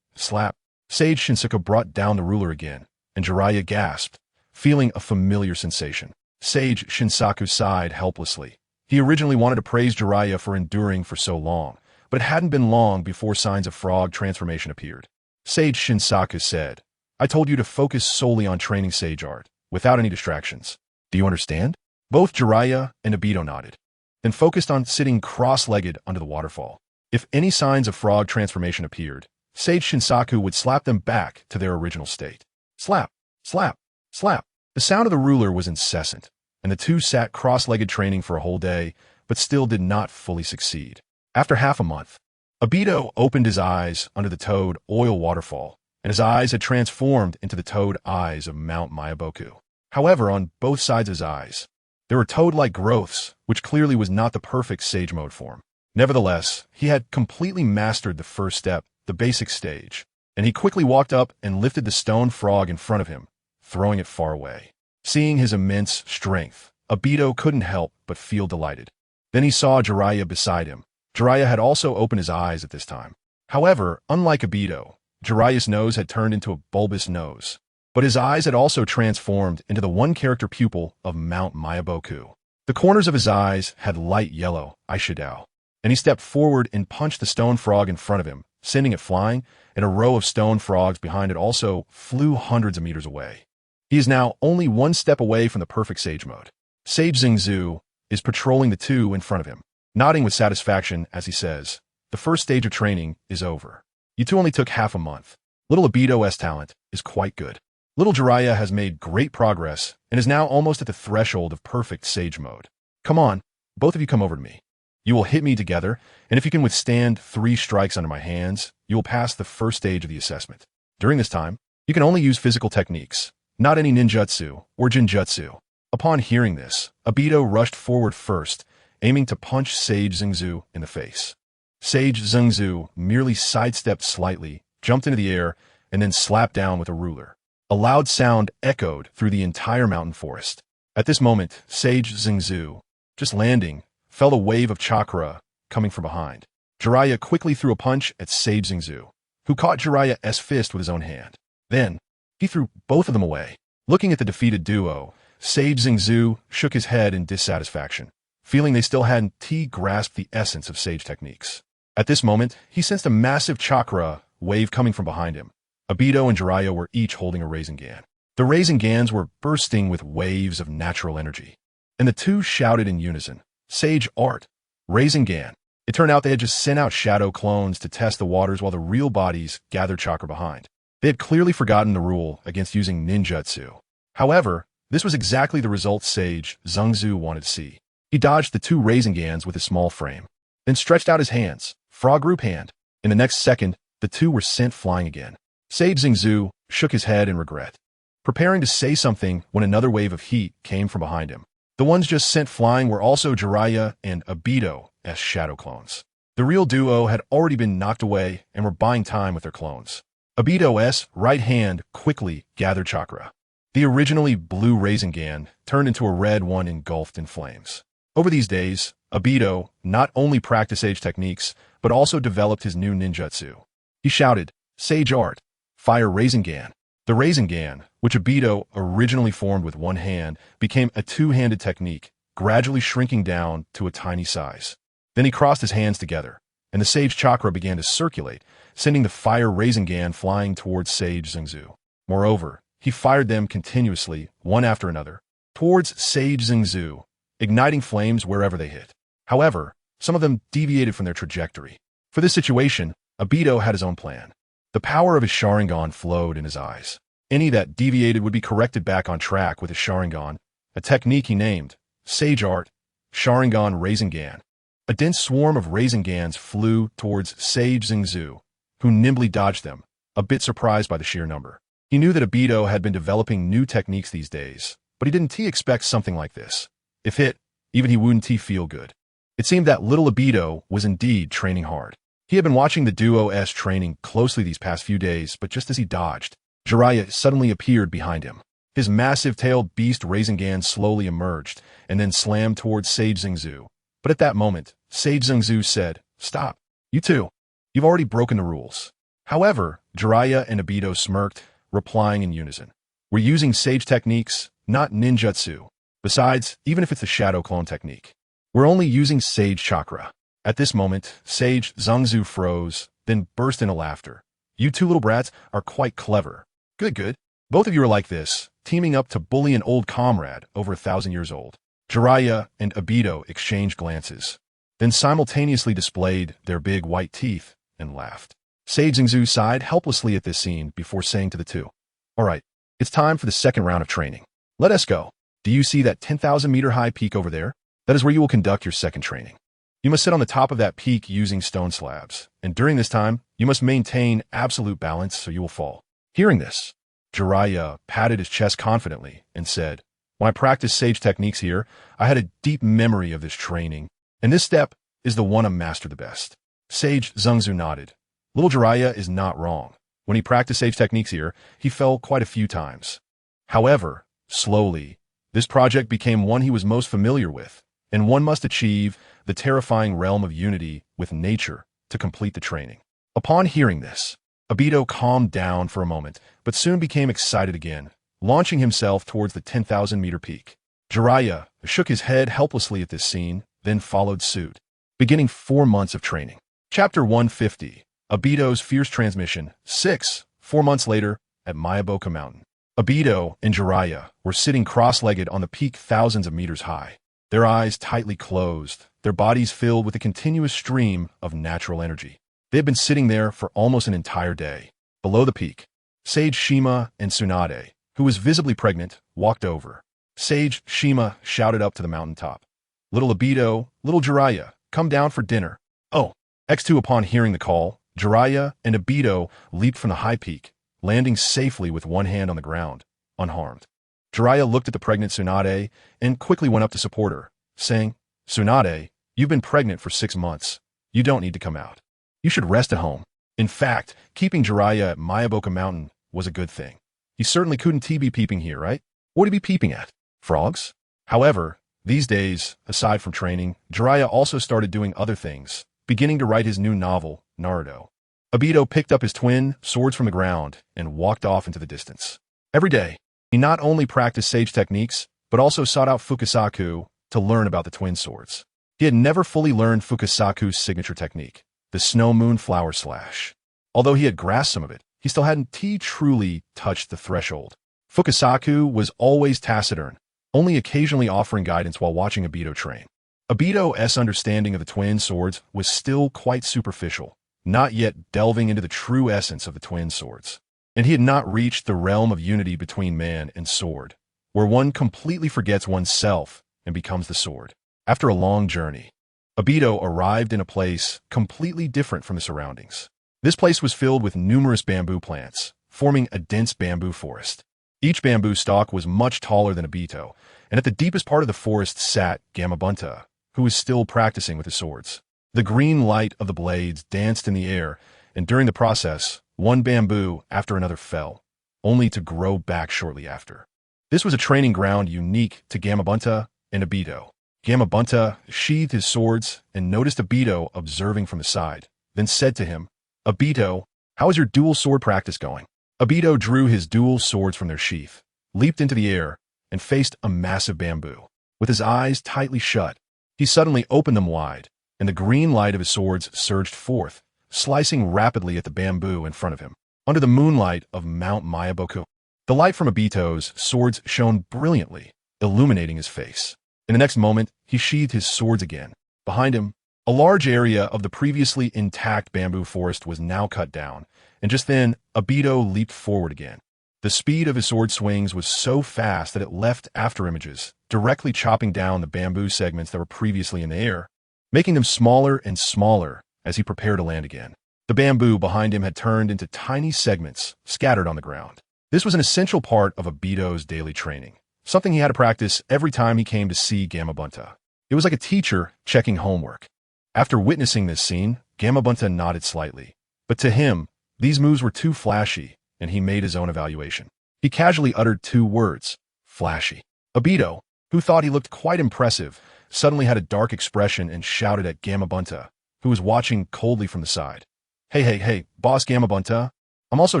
Slap. Sage Shinsaku brought down the ruler again, and Jiraiya gasped, feeling a familiar sensation. Sage Shinsaku sighed helplessly. He originally wanted to praise Jiraiya for enduring for so long, but it hadn't been long before signs of frog transformation appeared. Sage Shinsaku said, I told you to focus solely on training Sage art, without any distractions. Do you understand? Both Jiraiya and Obito nodded, then focused on sitting cross-legged under the waterfall. If any signs of frog transformation appeared, Sage Shinsaku would slap them back to their original state. Slap, slap, slap. The sound of the ruler was incessant, and the two sat cross-legged training for a whole day, but still did not fully succeed. After half a month, Obito opened his eyes under the toad oil waterfall, and his eyes had transformed into the toad eyes of Mount Myaboku. However, on both sides of his eyes, there were toad-like growths, which clearly was not the perfect Sage Mode form. Nevertheless, he had completely mastered the first step, the basic stage, and he quickly walked up and lifted the stone frog in front of him, throwing it far away. Seeing his immense strength, Obito couldn't help but feel delighted. Then he saw Jiraiya beside him. Jiraiya had also opened his eyes at this time. However, unlike Obito, Jiraiya's nose had turned into a bulbous nose. But his eyes had also transformed into the one-character pupil of Mount Mayaboku. The corners of his eyes had light yellow eyeshadow, and he stepped forward and punched the stone frog in front of him, sending it flying, and a row of stone frogs behind it also flew hundreds of meters away. He is now only one step away from the perfect Sage mode. Sage Xingzu is patrolling the two in front of him, nodding with satisfaction as he says, "The first stage of training is over. You two only took half a month. Little Obito's talent is quite good. Little Jiraiya has made great progress and is now almost at the threshold of perfect Sage mode. Come on, both of you come over to me. You will hit me together, and if you can withstand 3 strikes under my hands, you will pass the first stage of the assessment. During this time, you can only use physical techniques, not any ninjutsu or jinjutsu." Upon hearing this, Obito rushed forward first, aiming to punch Sage Xingzu in the face. Sage Xingzu merely sidestepped slightly, jumped into the air, and then slapped down with a ruler. A loud sound echoed through the entire mountain forest. At this moment, Sage Xingzu, just landing, felt a wave of chakra coming from behind. Jiraiya quickly threw a punch at Sage Xingzu, who caught Jiraiya's fist with his own hand. Then, he threw both of them away. Looking at the defeated duo, Sage Xingzu shook his head in dissatisfaction, feeling they still hadn't grasped the essence of Sage techniques. At this moment, he sensed a massive chakra wave coming from behind him. Obito and Jiraiya were each holding a Rasengan. The Rasengans were bursting with waves of natural energy, and the two shouted in unison, "Sage Art! Rasengan!" It turned out they had just sent out shadow clones to test the waters while the real bodies gathered chakra behind. They had clearly forgotten the rule against using ninjutsu. However, this was exactly the result Sage Xingzu wanted to see. He dodged the 2 Rasengans with his small frame, then stretched out his hands, frog group hand. In the next second, the 2 were sent flying again. Sage Xingzu shook his head in regret, preparing to say something when another wave of heat came from behind him. The ones just sent flying were also Jiraiya and Obito as shadow clones. The real duo had already been knocked away and were buying time with their clones. Obito's right hand quickly gathered chakra. The originally blue Rasengan turned into a red one engulfed in flames. Over these days, Obito not only practiced Sage techniques, but also developed his new ninjutsu. He shouted, "Sage Art! Fire Rasengan!" The Rasengan, which Obito originally formed with one hand, became a 2-handed technique, gradually shrinking down to a tiny size. Then he crossed his hands together, and the Sage chakra began to circulate, sending the fire Rasengan flying towards Sage Xingzu. Moreover, he fired them continuously, one after another, towards Sage Xingzu, igniting flames wherever they hit. However, some of them deviated from their trajectory. For this situation, Obito had his own plan. The power of his Sharingan flowed in his eyes. Any that deviated would be corrected back on track with his Sharingan, a technique he named Sage Art, Sharingan Rasengan. A dense swarm of Rasengans flew towards Sage Xingzu, who nimbly dodged them, a bit surprised by the sheer number. He knew that Obito had been developing new techniques these days, but he didn't expect something like this. If hit, even he wouldn't feel good. It seemed that little Obito was indeed training hard. He had been watching the duo's training closely these past few days, but just as he dodged, Jiraiya suddenly appeared behind him. His massive-tailed beast Rasengan slowly emerged and then slammed towards Sage Xingzu. But at that moment, Sage Xingzu said, "Stop. You two. You've already broken the rules." However, Jiraiya and Obito smirked, replying in unison. "We're using Sage techniques, not ninjutsu. Besides, even if it's a shadow clone technique, we're only using Sage chakra." At this moment, Sage Xingzu froze, then burst into laughter. "You two little brats are quite clever. Good, good. Both of you are like this, teaming up to bully an old comrade over 1,000 years old." Jiraiya and Obito exchanged glances, then simultaneously displayed their big white teeth and laughed. Sage Xingzu sighed helplessly at this scene before saying to the two, "All right, it's time for the second round of training. Let us go. Do you see that 10,000-meter high peak over there? That is where you will conduct your second training. You must sit on the top of that peak using stone slabs, and during this time, you must maintain absolute balance so you will fall." Hearing this, Jiraiya patted his chest confidently and said, "When I practiced Sage techniques here, I had a deep memory of this training, and this step is the one I mastered the best." Sage Xingzu nodded. Little Jiraiya is not wrong. When he practiced Sage techniques here, he fell quite a few times. However, slowly, this project became one he was most familiar with, and one must achieve the terrifying realm of unity with nature to complete the training. Upon hearing this, Obito calmed down for a moment, but soon became excited again, launching himself towards the 10,000-meter peak. Jiraiya shook his head helplessly at this scene, then followed suit, beginning 4 months of training. Chapter 150, Obito's Fierce Transmission, 6. 4 months later, at Mayaboka Mountain. Obito and Jiraiya were sitting cross-legged on the peak thousands of meters high, their eyes tightly closed, their bodies filled with a continuous stream of natural energy. They had been sitting there for almost an entire day. Below the peak, Sage Shima and Tsunade, who was visibly pregnant, walked over. Sage Shima shouted up to the mountaintop, "Little Obito, little Jiraiya, come down for dinner." Oh, X2 upon hearing the call, Jiraiya and Obito leaped from the high peak, landing safely with one hand on the ground, unharmed. Jiraiya looked at the pregnant Tsunade and quickly went up to support her, saying, "Tsunade, you've been pregnant for 6 months. You don't need to come out. You should rest at home." In fact, keeping Jiraiya at Mayaboka Mountain was a good thing. He certainly couldn't be peeping here, right? What would he be peeping at? Frogs? However, these days, aside from training, Jiraiya also started doing other things, beginning to write his new novel, Naruto. Obito picked up his twin swords from the ground and walked off into the distance. Every day, he not only practiced sage techniques, but also sought out Fukasaku to learn about the twin swords. He had never fully learned Fukasaku's signature technique, the Snow Moon Flower Slash. Although he had grasped some of it, he still hadn't truly touched the threshold. Fukasaku was always taciturn, only occasionally offering guidance while watching Obito train. Obito's understanding of the twin swords was still quite superficial, not yet delving into the true essence of the twin swords. And he had not reached the realm of unity between man and sword, where one completely forgets oneself and becomes the sword. After a long journey, Obito arrived in a place completely different from the surroundings. This place was filled with numerous bamboo plants, forming a dense bamboo forest. Each bamboo stalk was much taller than Obito, and at the deepest part of the forest sat Gamabunta, who was still practicing with his swords. The green light of the blades danced in the air, and during the process, one bamboo after another fell, only to grow back shortly after. This was a training ground unique to Gamabunta and Obito. Gamabunta sheathed his swords and noticed Obito observing from the side, then said to him, "Obito, how is your dual sword practice going?" Obito drew his dual swords from their sheath, leaped into the air, and faced a massive bamboo. With his eyes tightly shut, he suddenly opened them wide, and the green light of his swords surged forth, slicing rapidly at the bamboo in front of him. Under the moonlight of Mount Mayaboku, the light from Obito's swords shone brilliantly, illuminating his face. In the next moment, he sheathed his swords again. Behind him, a large area of the previously intact bamboo forest was now cut down, and just then, Obito leaped forward again. The speed of his sword swings was so fast that it left after images, directly chopping down the bamboo segments that were previously in the air, making them smaller and smaller as he prepared to land again. The bamboo behind him had turned into tiny segments scattered on the ground. This was an essential part of Obito's daily training, something he had to practice every time he came to see Gamabunta. It was like a teacher checking homework. After witnessing this scene, Gamabunta nodded slightly, but to him, these moves were too flashy, and he made his own evaluation. He casually uttered 2 words, "flashy." Obito, who thought he looked quite impressive, suddenly had a dark expression and shouted at Gamabunta, who was watching coldly from the side. Hey, boss Gamabunta, I'm also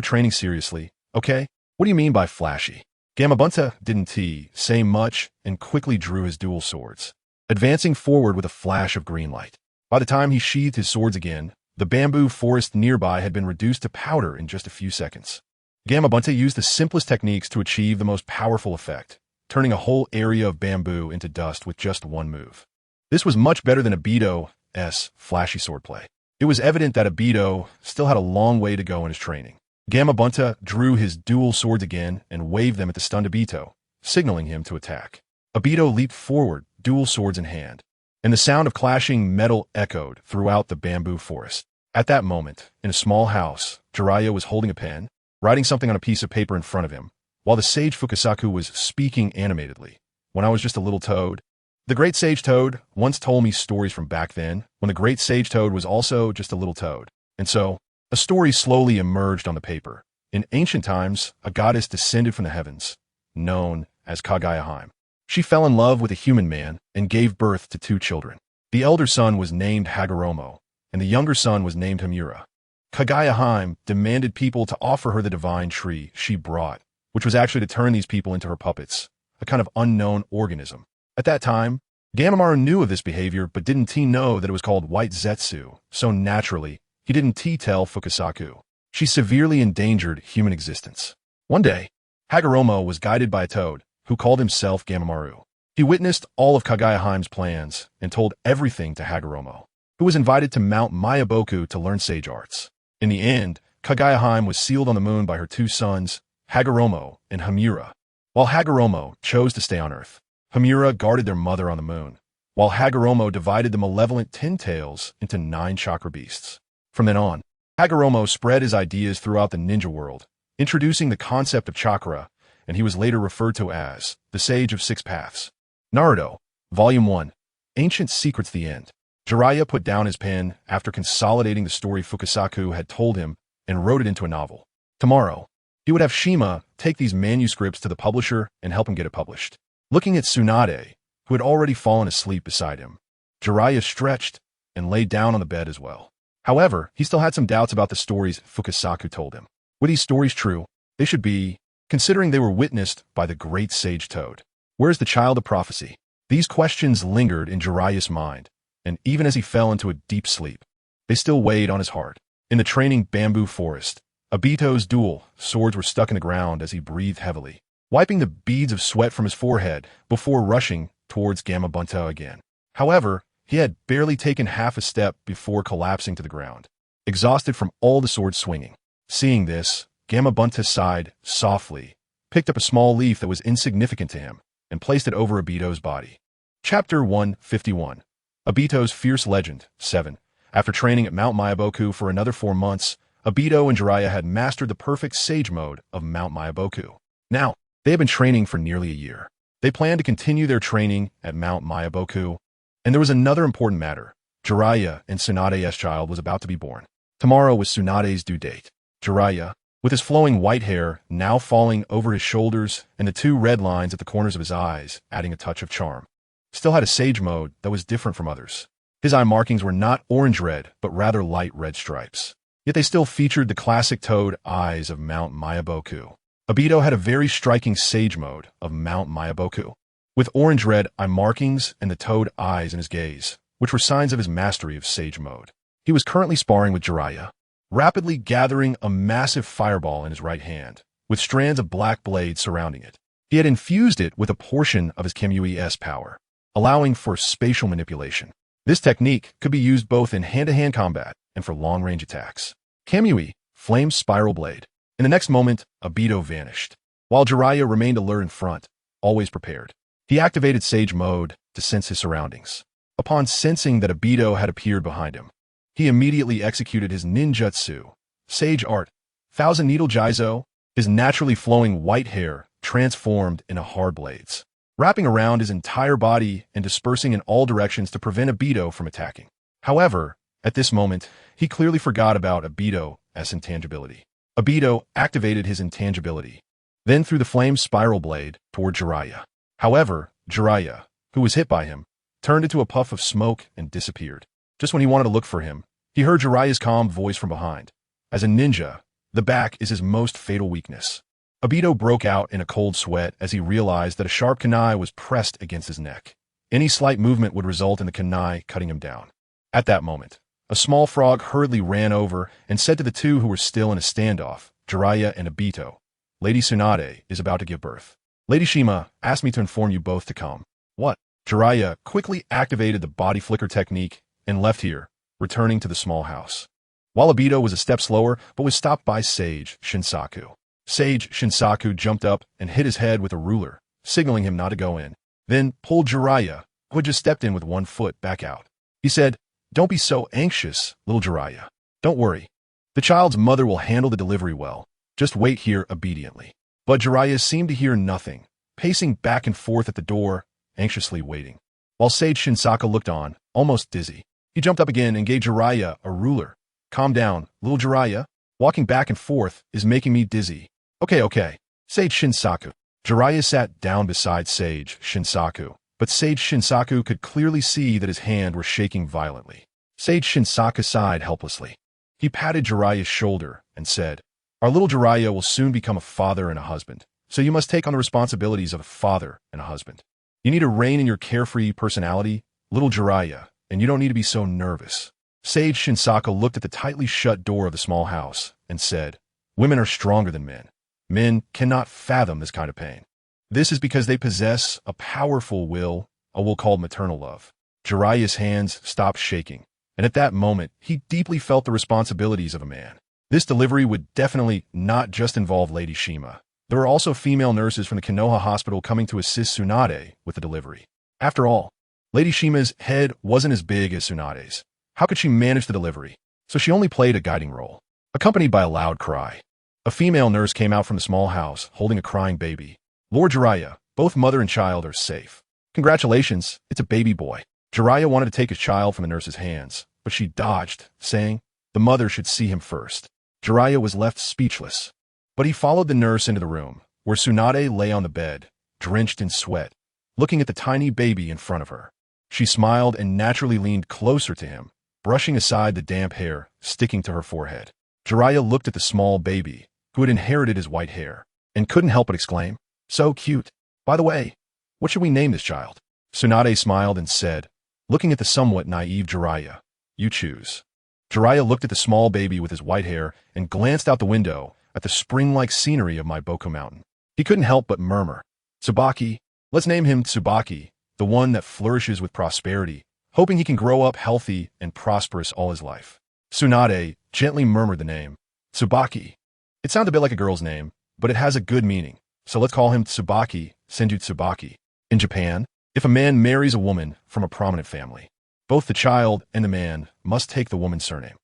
training seriously, okay? What do you mean by flashy?" Gamabunta didn't say much and quickly drew his dual swords, advancing forward with a flash of green light. By the time he sheathed his swords again, the bamboo forest nearby had been reduced to powder in just a few seconds. Gamabunta used the simplest techniques to achieve the most powerful effect, turning a whole area of bamboo into dust with just one move. This was much better than Obito's flashy swordplay. It was evident that Obito still had a long way to go in his training. Gamabunta drew his dual swords again and waved them at the stunned Obito, signaling him to attack. Obito leaped forward, dual swords in hand, and the sound of clashing metal echoed throughout the bamboo forest. At that moment, in a small house, Jiraiya was holding a pen, writing something on a piece of paper in front of him, while the sage Fukasaku was speaking animatedly. "When I was just a little toad." The great sage toad once told me stories from back then, when the great sage toad was also just a little toad. And so, a story slowly emerged on the paper. In ancient times, a goddess descended from the heavens, known as Kagaya. She fell in love with a human man and gave birth to 2 children. The elder son was named Hagoromo, and the younger son was named Hamura. Kagaya demanded people to offer her the divine tree she brought, which was actually to turn these people into her puppets, a kind of unknown organism. At that time, Gamamaru knew of this behavior but didn't know that it was called white zetsu, so naturally, he didn't tell Fukasaku. She severely endangered human existence. One day, Hagoromo was guided by a toad, who called himself Gamamaru. He witnessed all of Kagaya plans and told everything to Hagoromo, who was invited to Mount Mayaboku to learn sage arts. In the end, Kagaya was sealed on the moon by her two sons, Hagoromo and Hamura. While Hagoromo chose to stay on Earth, Hamura guarded their mother on the moon, while Hagoromo divided the malevolent Tin Tails into 9 chakra beasts. From then on, Hagoromo spread his ideas throughout the ninja world, introducing the concept of chakra, and he was later referred to as the Sage of Six Paths. Naruto, Volume 1, Ancient Secrets: The End. Jiraiya put down his pen after consolidating the story Fukasaku had told him and wrote it into a novel. Tomorrow, he would have Shima take these manuscripts to the publisher and help him get it published. Looking at Tsunade, who had already fallen asleep beside him, Jiraiya stretched and lay down on the bed as well. However, he still had some doubts about the stories Fukasaku told him. Were these stories true? They should be, considering they were witnessed by the great sage Toad. Where's the child of prophecy? These questions lingered in Jiraiya's mind, and even as he fell into a deep sleep, they still weighed on his heart. In the training bamboo forest, Obito's dual swords were stuck in the ground as he breathed heavily, wiping the beads of sweat from his forehead before rushing towards Gamabunta again. However, he had barely taken half a step before collapsing to the ground, exhausted from all the sword swinging. Seeing this, Gamabunta sighed softly, picked up a small leaf that was insignificant to him, and placed it over Obito's body. Chapter 151. Obito's Fierce Legend, 7. After training at Mount Mayaboku for another 4 months, Obito and Jiraiya had mastered the perfect sage mode of Mount Mayaboku. Now, they had been training for nearly a year. They planned to continue their training at Mount Mayaboku. And there was another important matter. Jiraiya and Tsunade's child was about to be born. Tomorrow was Tsunade's due date. Jiraiya, with his flowing white hair now falling over his shoulders and the 2 red lines at the corners of his eyes adding a touch of charm, still had a sage mode that was different from others. His eye markings were not orange-red, but rather light red stripes. Yet they still featured the classic toad eyes of Mount Mayaboku. Obito had a very striking sage mode of Mount Mayaboku, with orange-red eye markings and the toad eyes in his gaze, which were signs of his mastery of sage mode. He was currently sparring with Jiraiya, rapidly gathering a massive fireball in his right hand, with strands of black blades surrounding it. He had infused it with a portion of his Kamui-S power, allowing for spatial manipulation. This technique could be used both in hand-to-hand combat and for long-range attacks. Kamui, Flame Spiral Blade. In the next moment, Obito vanished, while Jiraiya remained alert in front, always prepared. He activated Sage Mode to sense his surroundings. Upon sensing that Obito had appeared behind him, he immediately executed his ninjutsu, Sage Art, Thousand Needle Jizo. His naturally flowing white hair transformed into hard blades, wrapping around his entire body and dispersing in all directions to prevent Obito from attacking. However, at this moment, he clearly forgot about Obito's intangibility. Obito activated his intangibility, then threw the flame spiral blade toward Jiraiya. However, Jiraiya, who was hit by him, turned into a puff of smoke and disappeared. Just when he wanted to look for him, he heard Jiraiya's calm voice from behind. As a ninja, the back is his most fatal weakness. Obito broke out in a cold sweat as he realized that a sharp kunai was pressed against his neck. Any slight movement would result in the kunai cutting him down. At that moment, a small frog hurriedly ran over and said to the 2 who were still in a standoff, Jiraiya and Obito, Lady Tsunade is about to give birth. Lady Shima asked me to inform you both to come. What? Jiraiya quickly activated the body flicker technique and left here, returning to the small house. While Obito was a step slower, but was stopped by Sage Shinsaku. Sage Shinsaku jumped up and hit his head with a ruler, signaling him not to go in, then pulled Jiraiya, who had just stepped in with 1 foot, back out. He said, "Don't be so anxious, little Jiraiya. Don't worry. The child's mother will handle the delivery well. Just wait here obediently." But Jiraiya seemed to hear nothing, pacing back and forth at the door, anxiously waiting. While Sage Shinsaku looked on, almost dizzy, he jumped up again and gave Jiraiya a ruler. "Calm down, little Jiraiya. Walking back and forth is making me dizzy." Okay, Sage Shinsaku. Jiraiya sat down beside Sage Shinsaku, but Sage Shinsaku could clearly see that his hand were shaking violently. Sage Shinsaku sighed helplessly. He patted Jiraiya's shoulder and said, "Our little Jiraiya will soon become a father and a husband, so you must take on the responsibilities of a father and a husband. You need to rein in your carefree personality, little Jiraiya, and you don't need to be so nervous." Sage Shinsaka looked at the tightly shut door of the small house and said, "Women are stronger than men. Men cannot fathom this kind of pain. This is because they possess a powerful will, a will called maternal love." Jiraiya's hands stopped shaking, and at that moment, he deeply felt the responsibilities of a man. This delivery would definitely not just involve Lady Shima. There were also female nurses from the Konoha hospital coming to assist Tsunade with the delivery. After all, Lady Shima's head wasn't as big as Tsunade's. How could she manage the delivery? So she only played a guiding role. Accompanied by a loud cry, a female nurse came out from the small house, holding a crying baby. "Lord Jiraiya, both mother and child are safe. Congratulations, it's a baby boy." Jiraiya wanted to take his child from the nurse's hands, but she dodged, saying the mother should see him first. Jiraiya was left speechless. But he followed the nurse into the room, where Tsunade lay on the bed, drenched in sweat, looking at the tiny baby in front of her. She smiled and naturally leaned closer to him, brushing aside the damp hair sticking to her forehead. Jiraiya looked at the small baby, who had inherited his white hair, and couldn't help but exclaim, "So cute. By the way, what should we name this child?" Tsunade smiled and said, looking at the somewhat naive Jiraiya, "You choose." Jiraiya looked at the small baby with his white hair and glanced out the window at the spring-like scenery of Maiboko Mountain. He couldn't help but murmur, "Tsubaki, let's name him Tsubaki, the one that flourishes with prosperity, hoping he can grow up healthy and prosperous all his life." Tsunade gently murmured the name, Tsubaki. It sounded a bit like a girl's name, but it has a good meaning, so let's call him Tsubaki Senju Tsubaki. In Japan, if a man marries a woman from a prominent family, both the child and the man must take the woman's surname.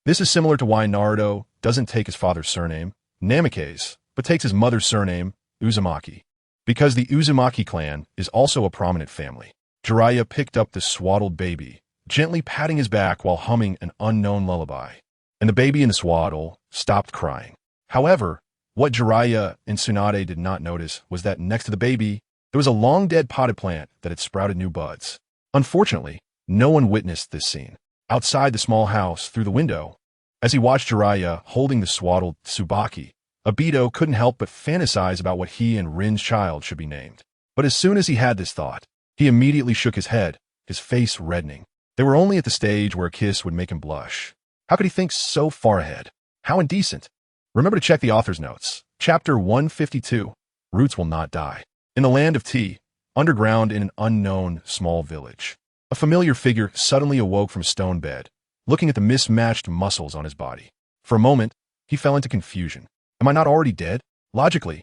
This is similar to why Naruto doesn't take his father's surname, Namikaze, but takes his mother's surname, Uzumaki. Because the Uzumaki clan is also a prominent family. Jiraiya picked up the swaddled baby, gently patting his back while humming an unknown lullaby. And the baby in the swaddle stopped crying. However, what Jiraiya and Tsunade did not notice was that next to the baby, there was a long-dead potted plant that had sprouted new buds. Unfortunately, no one witnessed this scene. Outside the small house, through the window, as he watched Jiraiya holding the swaddled Tsubaki, Obito couldn't help but fantasize about what he and Rin's child should be named. But as soon as he had this thought, he immediately shook his head, his face reddening. They were only at the stage where a kiss would make him blush. How could he think so far ahead? How indecent. Remember to check the author's notes. Chapter 152, Roots Will Not Die. In the land of tea, underground in an unknown small village, a familiar figure suddenly awoke from a stone bed, looking at the mismatched muscles on his body. For a moment, he fell into confusion. Am I not already dead? Logically,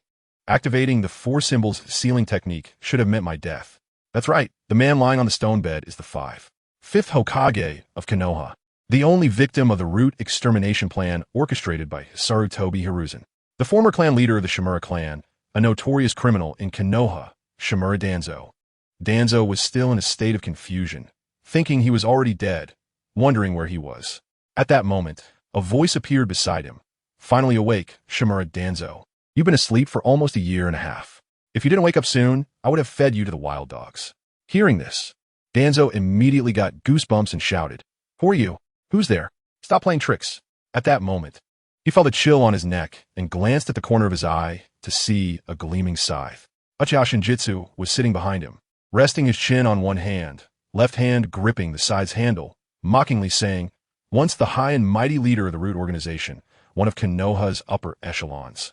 activating the four symbols sealing technique should have meant my death. That's right, the man lying on the stone bed is the fifth Hokage of Konoha, the only victim of the root extermination plan orchestrated by Sarutobi Hiruzen, the former clan leader of the Shimura clan, a notorious criminal in Konoha, Shimura Danzo. Danzo was still in a state of confusion, thinking he was already dead, wondering where he was. At that moment, a voice appeared beside him. Finally awake, Shimura Danzo. You've been asleep for almost a year and a half. If you didn't wake up soon, I would have fed you to the wild dogs. Hearing this, Danzo immediately got goosebumps and shouted, "Who are you? Who's there? Stop playing tricks." At that moment, he felt a chill on his neck and glanced at the corner of his eye to see a gleaming scythe. Amaya Shingetsu was sitting behind him, resting his chin on one hand, left hand gripping the scythe's handle, mockingly saying, "Once the high and mighty leader of the Root organization, one of Konoha's upper echelons.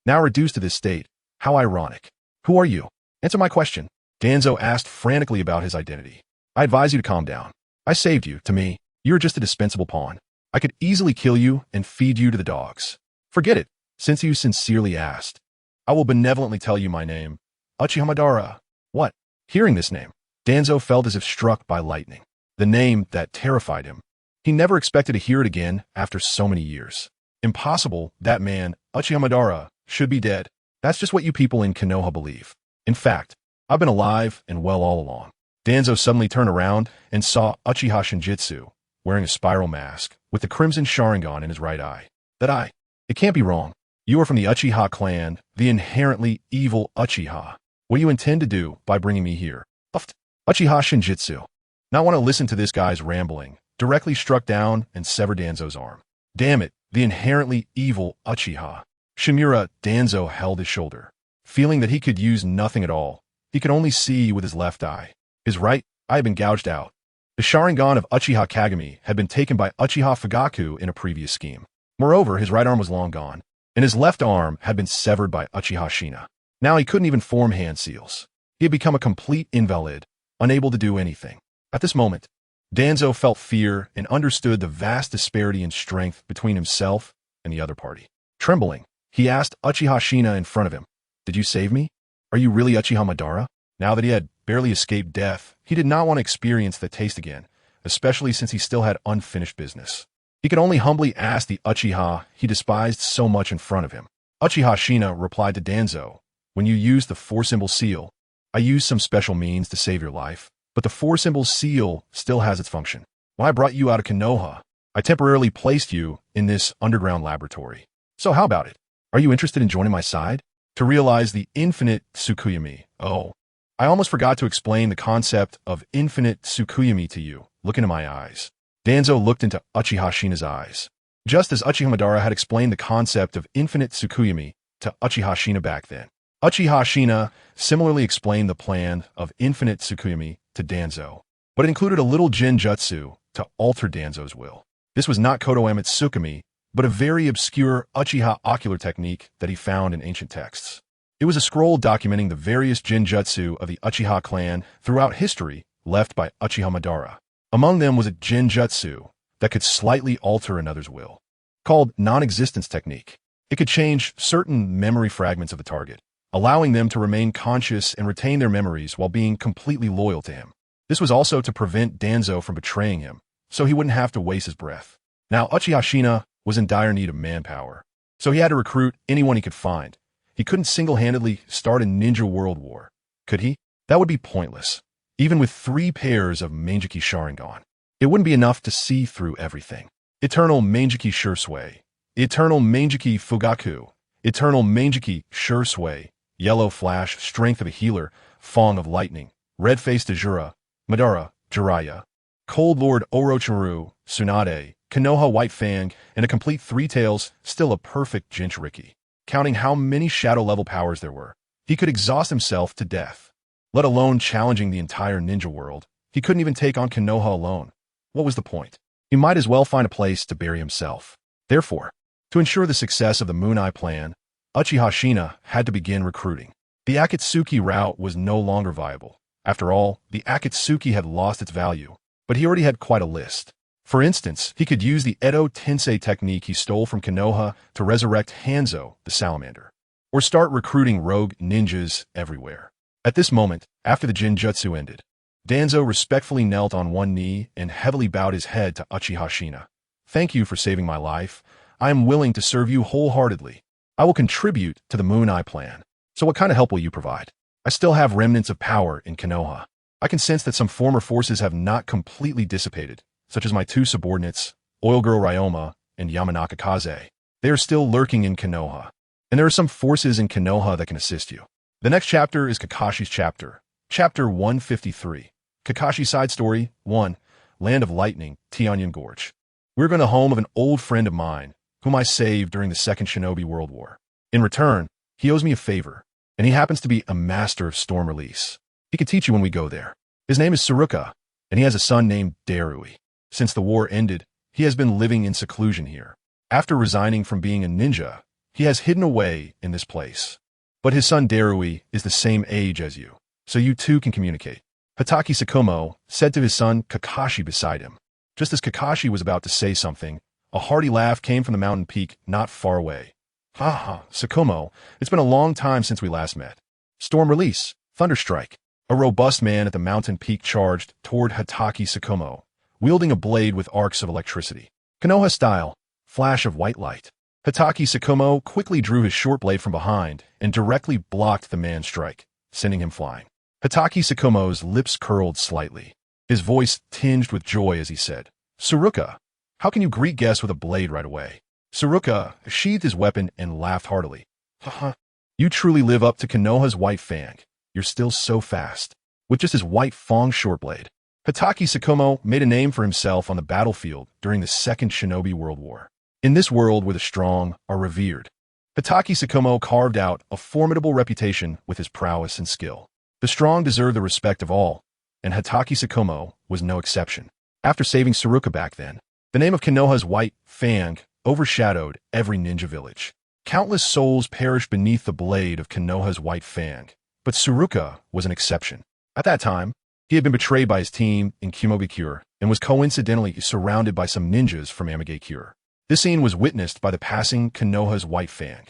Now reduced to this state, how ironic. Who are you? Answer my question." Danzo asked frantically about his identity. "I advise you to calm down. I saved you. To me, you're just a dispensable pawn. I could easily kill you and feed you to the dogs. Forget it, since you sincerely asked. I will benevolently tell you my name, Uchihamadara." What? Hearing this name, Danzo felt as if struck by lightning. The name that terrified him. He never expected to hear it again after so many years. Impossible, that man, Uchihamadara, should be dead. That's just what you people in Konoha believe. In fact, I've been alive and well all along. Danzo suddenly turned around and saw Uchiha Shingetsu, wearing a spiral mask, with the crimson Sharingan in his right eye. That eye. It can't be wrong. You are from the Uchiha clan, the inherently evil Uchiha. What do you intend to do by bringing me here? Uchiha Shingetsu. Not want to listen to this guy's rambling, directly struck down and severed Danzo's arm. Damn it, the inherently evil Uchiha. Shimura Danzo held his shoulder. Feeling that he could use nothing at all, he could only see with his left eye. His right eye had been gouged out. The Sharingan of Uchiha Kagami had been taken by Uchiha Fugaku in a previous scheme. Moreover, his right arm was long gone, and his left arm had been severed by Uchiha Shina. Now he couldn't even form hand seals. He had become a complete invalid, unable to do anything. At this moment, Danzo felt fear and understood the vast disparity in strength between himself and the other party. Trembling, he asked Uchiha Shina in front of him, "Did you save me? Are you really Uchiha Madara?" Now that he had barely escaped death, he did not want to experience that taste again, especially since he still had unfinished business. He could only humbly ask the Uchiha he despised so much in front of him. Uchiha Shina replied to Danzo, "When you used the four-symbol seal, I used some special means to save your life, but the four-symbol seal still has its function. When I brought you out of Konoha, I temporarily placed you in this underground laboratory. So how about it? Are you interested in joining my side? To realize the infinite Tsukuyami." Oh, I almost forgot to explain the concept of infinite Tsukuyami to you. Look into my eyes. Danzo looked into Uchiha Shina's eyes. Just as Uchiha Madara had explained the concept of infinite Tsukuyami to Uchiha Shina back then, Uchiha Shina similarly explained the plan of infinite Tsukuyami to Danzo, but it included a little Jinjutsu to alter Danzo's will. This was not Kodo Tsukumi, but a very obscure Uchiha ocular technique that he found in ancient texts. It was a scroll documenting the various Jinjutsu of the Uchiha clan throughout history left by Uchiha Madara. Among them was a Jinjutsu that could slightly alter another's will, called non-existence technique. It could change certain memory fragments of the target, allowing them to remain conscious and retain their memories while being completely loyal to him. This was also to prevent Danzo from betraying him, so he wouldn't have to waste his breath. Now, Uchiha Shina was in dire need of manpower, so he had to recruit anyone he could find. He couldn't single-handedly start a ninja world war, could he? That would be pointless. Even with 3 pairs of Manjiki Sharingan, it wouldn't be enough to see through everything. Eternal Manjiki Sure Sway, Eternal Manjiki Fugaku, Eternal Manjiki Sure Sway, Yellow Flash, Strength of a Healer, Fong of Lightning, Red Face Dejura, Madara, Jiraiya, Cold Lord Orochimaru, Tsunade, Konoha White Fang, and a complete 3 tails, still a perfect Jinchuriki. Counting how many shadow-level powers there were, he could exhaust himself to death. Let alone challenging the entire ninja world, he couldn't even take on Konoha alone. What was the point? He might as well find a place to bury himself. Therefore, to ensure the success of the Moon Eye plan, Uchiha Shina had to begin recruiting. The Akatsuki route was no longer viable. After all, the Akatsuki had lost its value, but he already had quite a list. For instance, he could use the Edo Tensei technique he stole from Konoha to resurrect Hanzo, the salamander, or start recruiting rogue ninjas everywhere. At this moment, after the Jinjutsu ended, Danzo respectfully knelt on one knee and heavily bowed his head to Uchiha Shina. "Thank you for saving my life. I am willing to serve you wholeheartedly. I will contribute to the Moon Eye plan. So what kind of help will you provide? I still have remnants of power in Konoha. I can sense that some former forces have not completely dissipated, such as my 2 subordinates, Oil Girl Ryoma and Yamanaka Kaze. They are still lurking in Konoha, and there are some forces in Konoha that can assist you." The next chapter is Kakashi's chapter. Chapter 153. Kakashi Side Story 1. Land of Lightning, Tianyan Gorge. We're going to the home of an old friend of mine, whom I saved during the Second Shinobi World War. In return, he owes me a favor, and he happens to be a master of storm release. He can teach you when we go there. His name is Tsuruka, and he has a son named Darui. Since the war ended, he has been living in seclusion here. After resigning from being a ninja, he has hidden away in this place. But his son Darui is the same age as you, so you two can communicate. Hatake Sakumo said to his son Kakashi beside him. Just as Kakashi was about to say something, a hearty laugh came from the mountain peak not far away. "Ha ha, Sakumo, it's been a long time since we last met." Storm release, thunderstrike. A robust man at the mountain peak charged toward Hatake Sakumo, wielding a blade with arcs of electricity. Konoha style, flash of white light. Hatake Sakumo quickly drew his short blade from behind and directly blocked the man's strike, sending him flying. Hatake Sakumo's lips curled slightly. His voice tinged with joy as he said, "Tsuruka, how can you greet guests with a blade right away?" Tsuruka sheathed his weapon and laughed heartily. "Haha, you truly live up to Konoha's white fang. You're still so fast." With just his white Fong short blade, Hatake Sakumo made a name for himself on the battlefield during the Second Shinobi World War. In this world where the strong are revered, Hatake Sakumo carved out a formidable reputation with his prowess and skill. The strong deserve the respect of all, and Hatake Sakumo was no exception. After saving Tsuruka back then, the name of Konoha's White Fang overshadowed every ninja village. Countless souls perished beneath the blade of Konoha's White Fang, but Tsuruka was an exception. At that time, he had been betrayed by his team in Kimobikure and was coincidentally surrounded by some ninjas from Amagakure. This scene was witnessed by the passing Konoha's White Fang,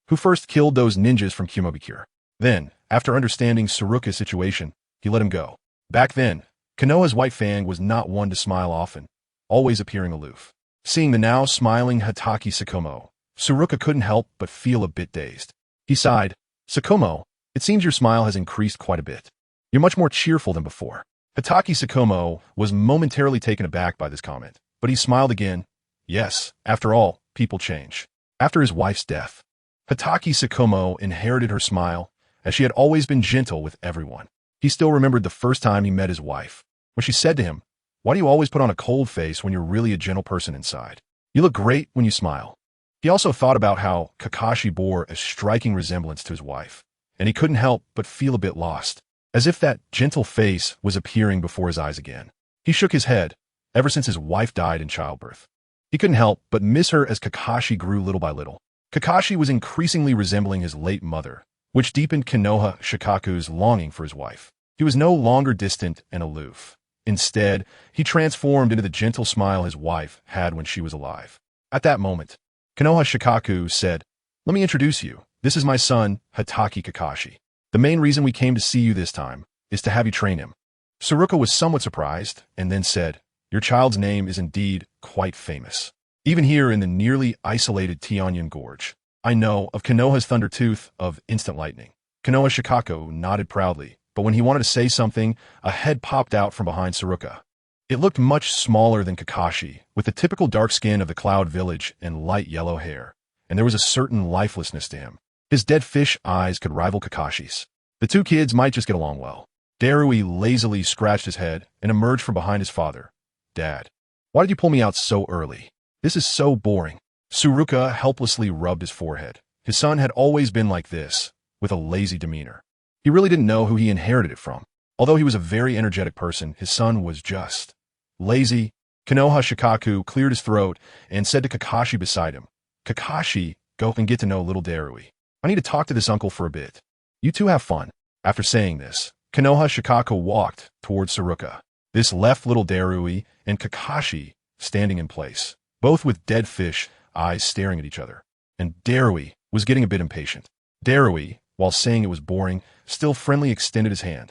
who first killed those ninjas from Kimobikure. Then, after understanding Tsuruka's situation, he let him go. Back then, Konoha's White Fang was not one to smile often, always appearing aloof. Seeing the now smiling Hatake Sakumo, Tsuruka couldn't help but feel a bit dazed. He sighed, "Sakumo, it seems your smile has increased quite a bit. You're much more cheerful than before." Hatake Sakumo was momentarily taken aback by this comment, but he smiled again. Yes, after all, people change. After his wife's death, Hatake Sakumo inherited her smile, as she had always been gentle with everyone. He still remembered the first time he met his wife, when she said to him, "Why do you always put on a cold face when you're really a gentle person inside? You look great when you smile." He also thought about how Kakashi bore a striking resemblance to his wife, and he couldn't help but feel a bit lost, as if that gentle face was appearing before his eyes again. He shook his head, ever since his wife died in childbirth. He couldn't help but miss her as Kakashi grew little by little. Kakashi was increasingly resembling his late mother, which deepened Konoha Shikaku's longing for his wife. He was no longer distant and aloof. Instead, he transformed into the gentle smile his wife had when she was alive. At that moment, Konoha Shikaku said, "Let me introduce you. This is my son, Hatake Kakashi. The main reason we came to see you this time is to have you train him." Tsuruka was somewhat surprised and then said, "Your child's name is indeed quite famous. Even here in the nearly isolated Tianyan Gorge, I know of Konoha's Thunder Tooth of Instant Lightning." Konoha Shikaku nodded proudly, but when he wanted to say something, a head popped out from behind Tsuruka. It looked much smaller than Kakashi, with the typical dark skin of the Cloud Village and light yellow hair, and there was a certain lifelessness to him. His dead fish eyes could rival Kakashi's. The two kids might just get along well. Darui lazily scratched his head and emerged from behind his father. "Dad, why did you pull me out so early? This is so boring." Tsuruka helplessly rubbed his forehead. His son had always been like this, with a lazy demeanor. He really didn't know who he inherited it from. Although he was a very energetic person, his son was just lazy. Konoha Shikaku cleared his throat and said to Kakashi beside him, "Kakashi, go and get to know little Darui. I need to talk to this uncle for a bit. You two have fun." After saying this, Konoha Shikaku walked towards Tsuruka. This left little Darui and Kakashi standing in place, both with dead fish eyes staring at each other. And Darui was getting a bit impatient. Darui, while saying it was boring, still friendly extended his hand.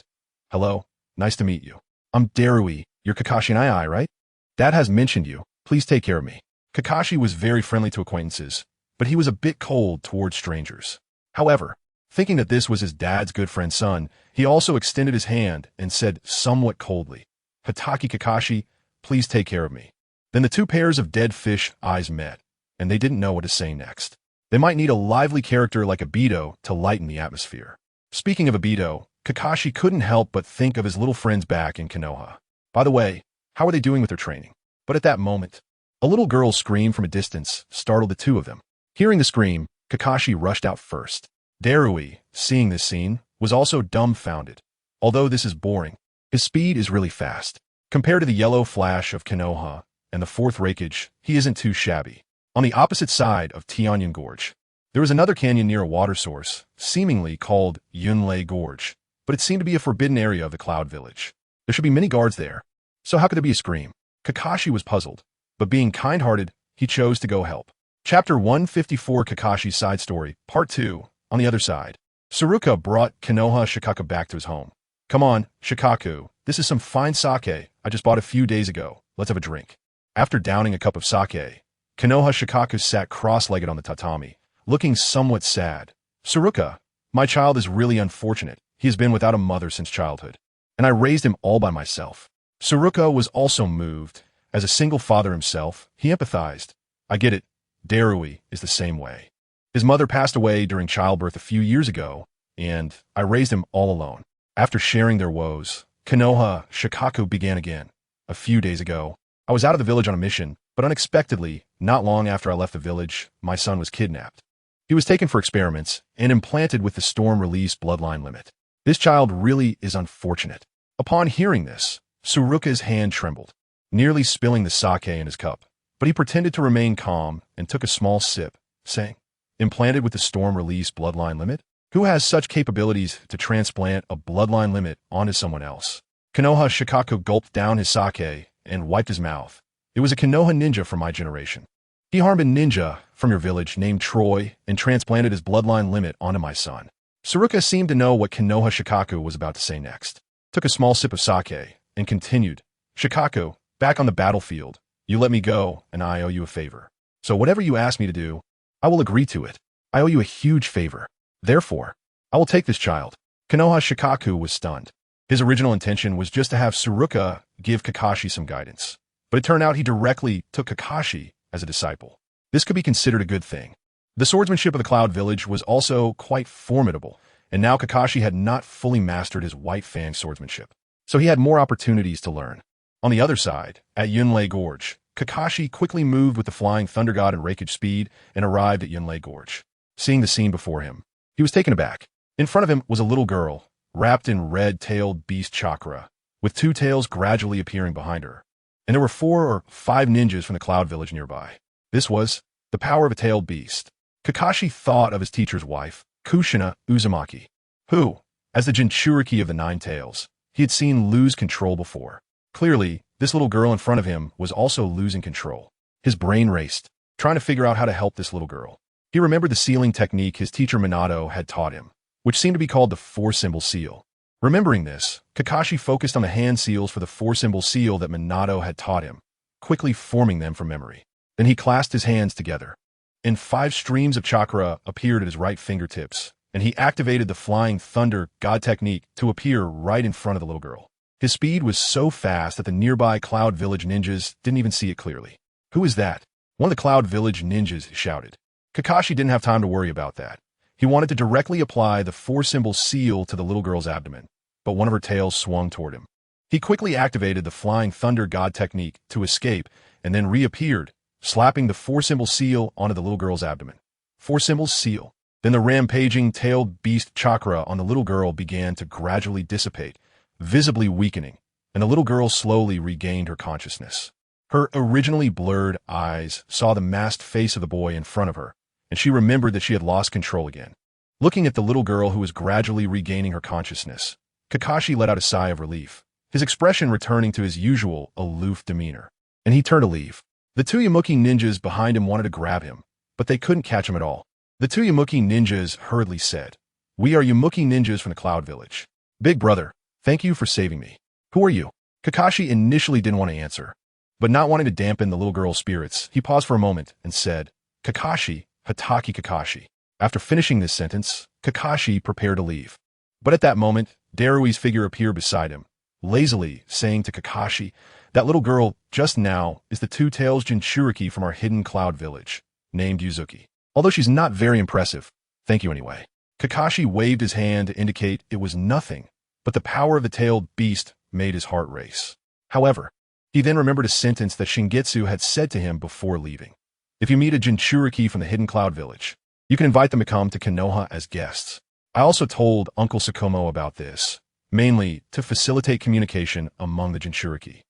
"Hello, nice to meet you. I'm Darui, you're Kakashi and I, right? Dad has mentioned you. Please take care of me." Kakashi was very friendly to acquaintances, but he was a bit cold towards strangers. However, thinking that this was his dad's good friend's son, he also extended his hand and said somewhat coldly, "Hatake Kakashi, please take care of me." Then the two pairs of dead fish eyes met, and they didn't know what to say next. They might need a lively character like Obito to lighten the atmosphere. Speaking of Obito, Kakashi couldn't help but think of his little friends back in Konoha. By the way, how are they doing with their training? But at that moment, a little girl's scream from a distance startled the two of them. Hearing the scream, Kakashi rushed out first. Darui, seeing this scene, was also dumbfounded. Although this is boring, his speed is really fast. Compared to the yellow flash of Konoha and the fourth Raikage, he isn't too shabby. On the opposite side of Tianyan Gorge, there was another canyon near a water source, seemingly called Yunlei Gorge, but it seemed to be a forbidden area of the Cloud Village. There should be many guards there, so how could there be a scream? Kakashi was puzzled, but being kind-hearted, he chose to go help. Chapter 154, Kakashi's Side Story, Part 2, On the Other Side. Tsuruka brought Konoha Shikaku back to his home. "Come on, Shikaku, this is some fine sake I just bought a few days ago. Let's have a drink." After downing a cup of sake, Konoha Shikaku sat cross-legged on the tatami, looking somewhat sad. "Tsuruka, my child is really unfortunate. He has been without a mother since childhood, and I raised him all by myself." Tsuruka was also moved. As a single father himself, he empathized. "I get it. Darui is the same way. His mother passed away during childbirth a few years ago, and I raised him all alone." After sharing their woes, Konoha Shikaku began again. "A few days ago, I was out of the village on a mission, but unexpectedly, not long after I left the village, my son was kidnapped. He was taken for experiments and implanted with the storm-release bloodline limit. This child really is unfortunate. Upon hearing this, Tsuruka's hand trembled, nearly spilling the sake in his cup. But he pretended to remain calm and took a small sip, saying, "Implanted with the storm-release bloodline limit? Who has such capabilities to transplant a bloodline limit onto someone else?" Konoha Shikaku gulped down his sake and wiped his mouth. "It was a Konoha ninja from my generation. He harmed a ninja from your village named Troy and transplanted his bloodline limit onto my son." Tsuruka seemed to know what Konoha Shikaku was about to say next, took a small sip of sake, and continued, "Shikaku, back on the battlefield, you let me go, and I owe you a favor. So whatever you ask me to do, I will agree to it. I owe you a huge favor. Therefore, I will take this child." Konoha Shikaku was stunned. His original intention was just to have Tsuruka give Kakashi some guidance, but it turned out he directly took Kakashi as a disciple. This could be considered a good thing. The swordsmanship of the Cloud Village was also quite formidable, and now Kakashi had not fully mastered his White Fang swordsmanship, so he had more opportunities to learn. On the other side, at Yunlei Gorge, Kakashi quickly moved with the Flying Thunder God in Raikage speed and arrived at Yunlei Gorge. Seeing the scene before him, he was taken aback. In front of him was a little girl, wrapped in red-tailed beast chakra, with two tails gradually appearing behind her. And there were 4 or 5 ninjas from the Cloud Village nearby. This was the power of a tailed beast. Kakashi thought of his teacher's wife, Kushina Uzumaki, who, as the Jinchuriki of the 9 tails, he had seen lose control before. Clearly, this little girl in front of him was also losing control. His brain raced, trying to figure out how to help this little girl. He remembered the sealing technique his teacher Minato had taught him, which seemed to be called the 4-symbol seal. Remembering this, Kakashi focused on the hand seals for the 4-symbol seal that Minato had taught him, quickly forming them from memory. Then he clasped his hands together, and 5 streams of chakra appeared at his right fingertips, and he activated the Flying Thunder God technique to appear right in front of the little girl. His speed was so fast that the nearby Cloud Village ninjas didn't even see it clearly. "Who is that?" one of the Cloud Village ninjas shouted. Kakashi didn't have time to worry about that. He wanted to directly apply the 4-symbol seal to the little girl's abdomen, but one of her tails swung toward him. He quickly activated the Flying Thunder God technique to escape and then reappeared, slapping the 4-symbol seal onto the little girl's abdomen. 4-symbol seal. Then the rampaging tailed beast chakra on the little girl began to gradually dissipate, visibly weakening, and the little girl slowly regained her consciousness. Her originally blurred eyes saw the masked face of the boy in front of her, and she remembered that she had lost control again. Looking at the little girl who was gradually regaining her consciousness, Kakashi let out a sigh of relief, his expression returning to his usual aloof demeanor. And he turned to leave. The 2 Yamuki ninjas behind him wanted to grab him, but they couldn't catch him at all. The 2 Yamuki ninjas hurriedly said, "We are Yamuki ninjas from the Cloud Village. Big brother, thank you for saving me. Who are you?" Kakashi initially didn't want to answer, but not wanting to dampen the little girl's spirits, he paused for a moment and said, "Kakashi, Hatake Kakashi." After finishing this sentence, Kakashi prepared to leave. But at that moment, Darui's figure appeared beside him, lazily saying to Kakashi, "That little girl just now is the 2 tails Jinchuriki from our hidden Cloud Village, named Yuzuki. Although she's not very impressive, thank you anyway." Kakashi waved his hand to indicate it was nothing, but the power of the tailed beast made his heart race. However, he then remembered a sentence that Shingetsu had said to him before leaving. "If you meet a Jinchuriki from the hidden Cloud Village, you can invite them to come to Konoha as guests." I also told Uncle Sakumo about this, mainly to facilitate communication among the Jinchuriki.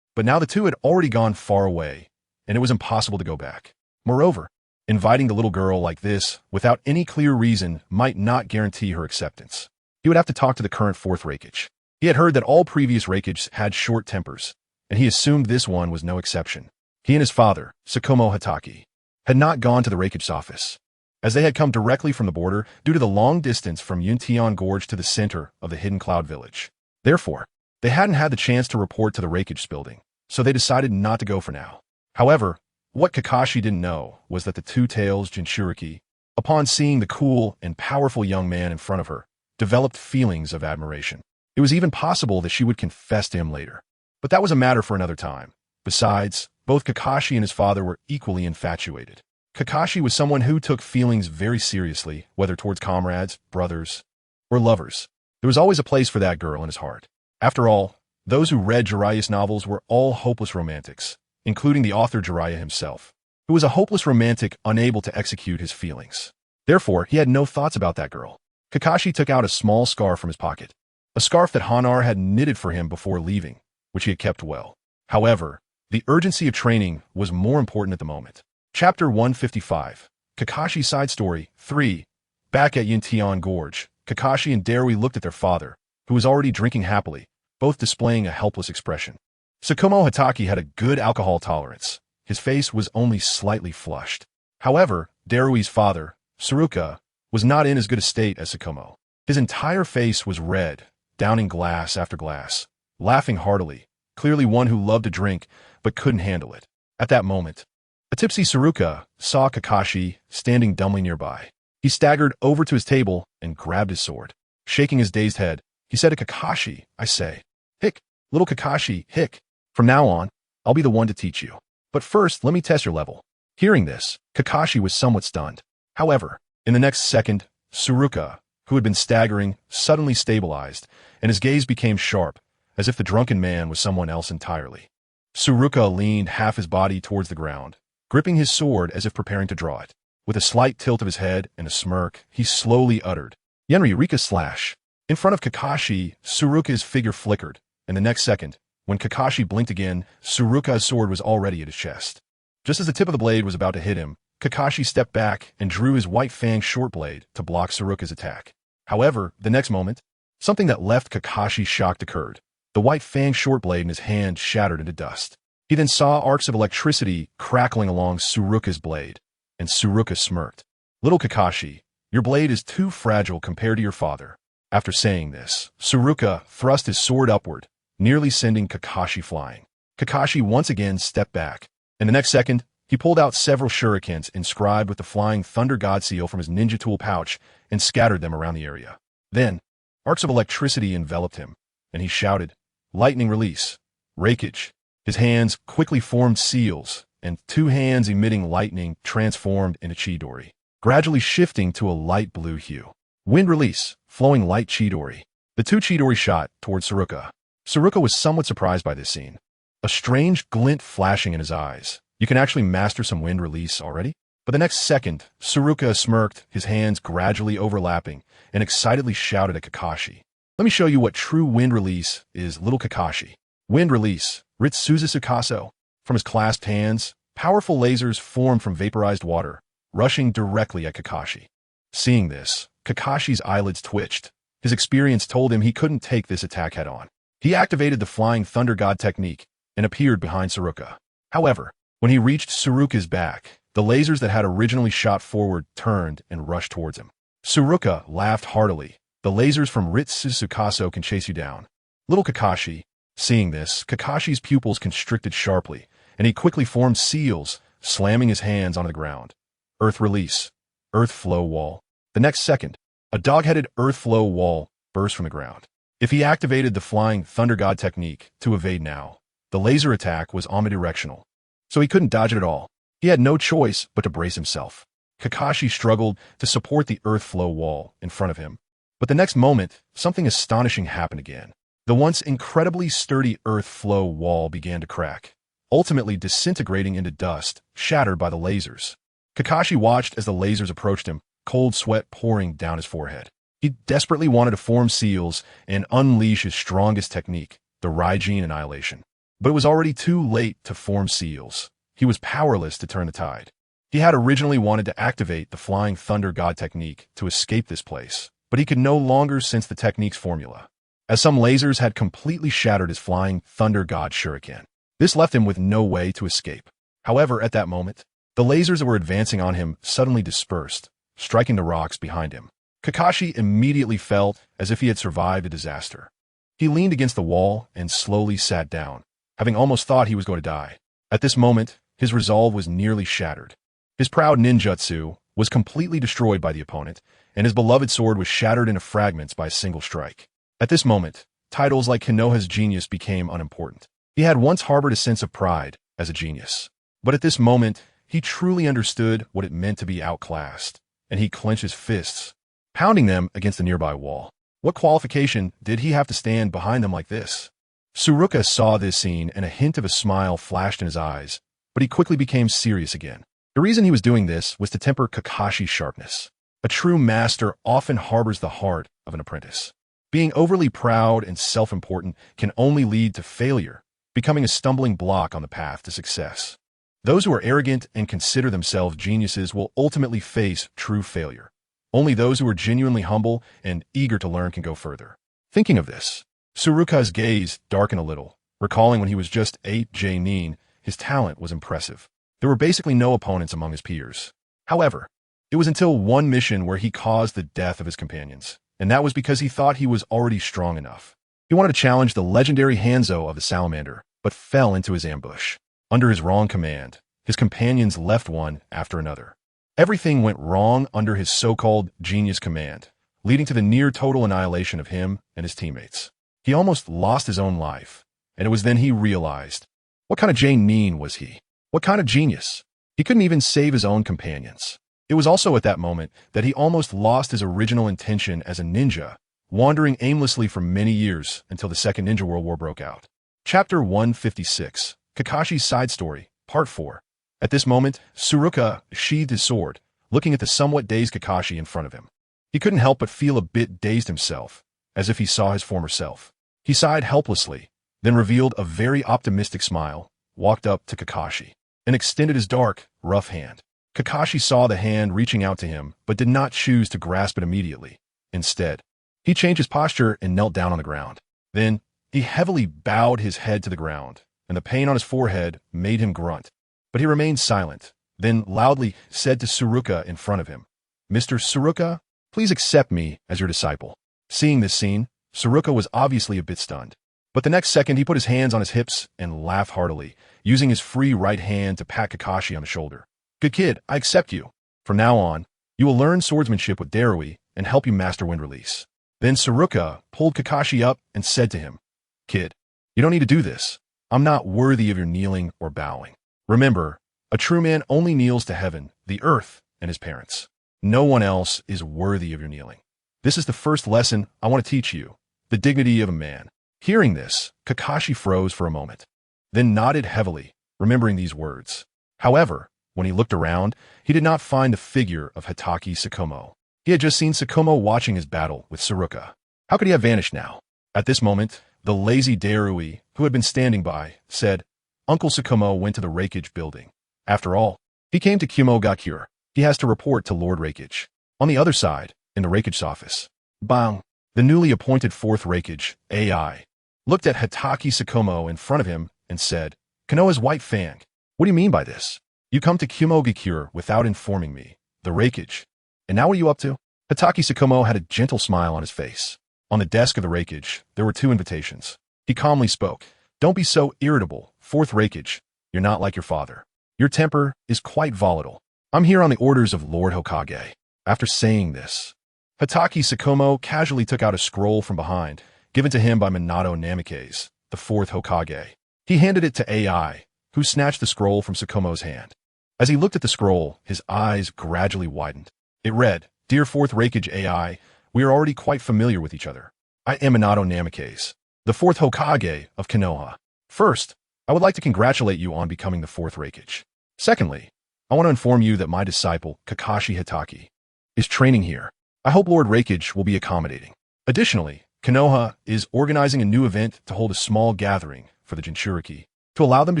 But now the 2 had already gone far away, and it was impossible to go back. Moreover, inviting the little girl like this without any clear reason might not guarantee her acceptance. He would have to talk to the current 4th Raikage. He had heard that all previous Raikages had short tempers, and he assumed this one was no exception. He and his father, Sakumo Hatake, had not gone to the Raikage's office, as they had come directly from the border due to the long distance from Yuntian Gorge to the center of the hidden Cloud Village. Therefore, they hadn't had the chance to report to the Raikage's building, so they decided not to go for now. However, what Kakashi didn't know was that the 2 tails Jinchuriki, upon seeing the cool and powerful young man in front of her, developed feelings of admiration. It was even possible that she would confess to him later. But that was a matter for another time. Besides, both Kakashi and his father were equally infatuated. Kakashi was someone who took feelings very seriously, whether towards comrades, brothers, or lovers. There was always a place for that girl in his heart. After all, those who read Jiraiya's novels were all hopeless romantics, including the author Jiraiya himself. who was a hopeless romantic unable to execute his feelings. Therefore, he had no thoughts about that girl. Kakashi took out a small scarf from his pocket, a scarf that Hanar had knitted for him before leaving, which he had kept well. However, the urgency of training was more important at the moment. Chapter 155, Kakashi's Side Story 3. Back at Yintian Gorge, Kakashi and Darui looked at their father, who was already drinking happily, both displaying a helpless expression. Sakumo Hatake had a good alcohol tolerance. His face was only slightly flushed. However, Darui's father, Tsuruka, was not in as good a state as Sakumo. His entire face was red, downing glass after glass, laughing heartily, clearly one who loved to drink but couldn't handle it. At that moment, a tipsy Tsuruka saw Kakashi standing dumbly nearby. He staggered over to his table and grabbed his sword. Shaking his dazed head, he said to Kakashi, "I say, hick, little Kakashi, hick. From now on, I'll be the one to teach you. But first, let me test your level." Hearing this, Kakashi was somewhat stunned. However, in the next second, Tsuruka, who had been staggering, suddenly stabilized, and his gaze became sharp, as if the drunken man was someone else entirely. Tsuruka leaned half his body towards the ground, gripping his sword as if preparing to draw it. With a slight tilt of his head and a smirk, he slowly uttered, "Yenri Rika slash." In front of Kakashi, Tsuruka's figure flickered, and the next second, when Kakashi blinked again, Tsuruka's sword was already at his chest. Just as the tip of the blade was about to hit him, Kakashi stepped back and drew his white-fanged short blade to block Tsuruka's attack. However, the next moment, something that left Kakashi shocked occurred. The white-fanged short blade in his hand shattered into dust. He then saw arcs of electricity crackling along Tsuruka's blade, and Tsuruka smirked. "Little Kakashi, your blade is too fragile compared to your father." After saying this, Tsuruka thrust his sword upward, nearly sending Kakashi flying. Kakashi once again stepped back, and the next second, he pulled out several shurikens inscribed with the Flying Thunder God seal from his ninja tool pouch and scattered them around the area. Then, arcs of electricity enveloped him, and he shouted, "Lightning release! Rakeage!" His hands quickly formed seals, and two hands emitting lightning transformed into Chidori, gradually shifting to a light blue hue. Wind release, flowing light Chidori. The two Chidori shot towards Tsuruka. Tsuruka was somewhat surprised by this scene. A strange glint flashing in his eyes. You can actually master some wind release already? But the next second, Tsuruka smirked, his hands gradually overlapping, and excitedly shouted at Kakashi. "Let me show you what true wind release is, little Kakashi." Wind release, Ritsuzu Sukaso. From his clasped hands, powerful lasers formed from vaporized water, rushing directly at Kakashi. Seeing this, Kakashi's eyelids twitched. His experience told him he couldn't take this attack head-on. He activated the Flying Thunder God technique and appeared behind Tsuruka. However, when he reached Tsuruka's back, the lasers that had originally shot forward turned and rushed towards him. Tsuruka laughed heartily. "The lasers from Ritsuzu Sukaso can chase you down, little Kakashi." Seeing this, Kakashi's pupils constricted sharply, and he quickly formed seals, slamming his hands onto the ground. Earth release, earth flow wall. The next second, a dog-headed earth flow wall burst from the ground. If he activated the Flying Thunder God technique to evade now, the laser attack was omnidirectional, so he couldn't dodge it at all. He had no choice but to brace himself. Kakashi struggled to support the earth flow wall in front of him, but the next moment, something astonishing happened again. The once incredibly sturdy earth flow wall began to crack, ultimately disintegrating into dust, shattered by the lasers. Kakashi watched as the lasers approached him, cold sweat pouring down his forehead. He desperately wanted to form seals and unleash his strongest technique, the Raijin Annihilation. But it was already too late to form seals. He was powerless to turn the tide. He had originally wanted to activate the Flying Thunder God technique to escape this place, but he could no longer sense the technique's formula, as some lasers had completely shattered his Flying Thunder God shuriken. This left him with no way to escape. However, at that moment, the lasers that were advancing on him suddenly dispersed, striking the rocks behind him. Kakashi immediately felt as if he had survived a disaster. He leaned against the wall and slowly sat down, having almost thought he was going to die. At this moment, his resolve was nearly shattered. His proud ninjutsu was completely destroyed by the opponent, and his beloved sword was shattered into fragments by a single strike. At this moment, titles like Konoha's genius became unimportant. He had once harbored a sense of pride as a genius, but at this moment, he truly understood what it meant to be outclassed, and he clenched his fists, pounding them against the nearby wall. What qualification did he have to stand behind them like this? Tsuruka saw this scene and a hint of a smile flashed in his eyes, but he quickly became serious again. The reason he was doing this was to temper Kakashi's sharpness. A true master often harbors the heart of an apprentice. Being overly proud and self-important can only lead to failure, becoming a stumbling block on the path to success. Those who are arrogant and consider themselves geniuses will ultimately face true failure. Only those who are genuinely humble and eager to learn can go further. Thinking of this, Tsuruka's gaze darkened a little, recalling when he was just 8 J-nin, his talent was impressive. There were basically no opponents among his peers. However, it was until one mission where he caused the death of his companions, and that was because he thought he was already strong enough. He wanted to challenge the legendary Hanzo of the Salamander, but fell into his ambush. Under his wrong command, his companions left one after another. Everything went wrong under his so-called genius command, leading to the near-total annihilation of him and his teammates. He almost lost his own life, and it was then he realized, what kind of J-nin was he? What kind of genius? He couldn't even save his own companions. It was also at that moment that he almost lost his original intention as a ninja, wandering aimlessly for many years until the Second Ninja World War broke out. Chapter 156, Kakashi's Side Story, Part 4. At this moment, Tsuruka sheathed his sword, looking at the somewhat dazed Kakashi in front of him. He couldn't help but feel a bit dazed himself, as if he saw his former self. He sighed helplessly, then revealed a very optimistic smile, walked up to Kakashi, and extended his dark, rough hand. Kakashi saw the hand reaching out to him, but did not choose to grasp it immediately. Instead, he changed his posture and knelt down on the ground. Then, he heavily bowed his head to the ground, and the pain on his forehead made him grunt. But he remained silent, then loudly said to Tsuruka in front of him, "Mr. Tsuruka, please accept me as your disciple." Seeing this scene, Tsuruka was obviously a bit stunned. But the next second, he put his hands on his hips and laughed heartily, using his free right hand to pat Kakashi on the shoulder. "Good kid, I accept you. From now on, you will learn swordsmanship with Darui and help you master wind release." Then Tsuruka pulled Kakashi up and said to him, "Kid, you don't need to do this. I'm not worthy of your kneeling or bowing. Remember, a true man only kneels to heaven, the earth, and his parents. No one else is worthy of your kneeling. This is the first lesson I want to teach you, the dignity of a man." Hearing this, Kakashi froze for a moment, then nodded heavily, remembering these words. However, when he looked around, he did not find the figure of Hatake Sakumo. He had just seen Sakumo watching his battle with Tsuruka. How could he have vanished now? At this moment, the lazy Darui, who had been standing by, said, "Uncle Sakumo went to the Raikage building. After all, he came to Kumogakure. He has to report to Lord Raikage." On the other side, in the Raikage's office, Bang, the newly appointed 4th Raikage, AI, looked at Hatake Sakumo in front of him and said, "Konoha's White Fang, what do you mean by this? You come to Kumogakure without informing me, the Raikage. And now what are you up to?" Hatake Sakumo had a gentle smile on his face. On the desk of the Raikage, there were 2 invitations. He calmly spoke, "Don't be so irritable, 4th Raikage. You're not like your father. Your temper is quite volatile. I'm here on the orders of Lord Hokage." After saying this, Hatake Sakumo casually took out a scroll from behind, given to him by Minato Namikaze, the 4th Hokage. He handed it to AI, who snatched the scroll from Sakumo's hand. As he looked at the scroll, his eyes gradually widened. It read, "Dear 4th Raikage AI, we are already quite familiar with each other. I am Minato Namikaze, the 4th Hokage of Konoha. First, I would like to congratulate you on becoming the 4th Raikage. Secondly, I want to inform you that my disciple, Kakashi Hatake, is training here. I hope Lord Raikage will be accommodating. Additionally, Konoha is organizing a new event to hold a small gathering for the Jinchuriki to allow them to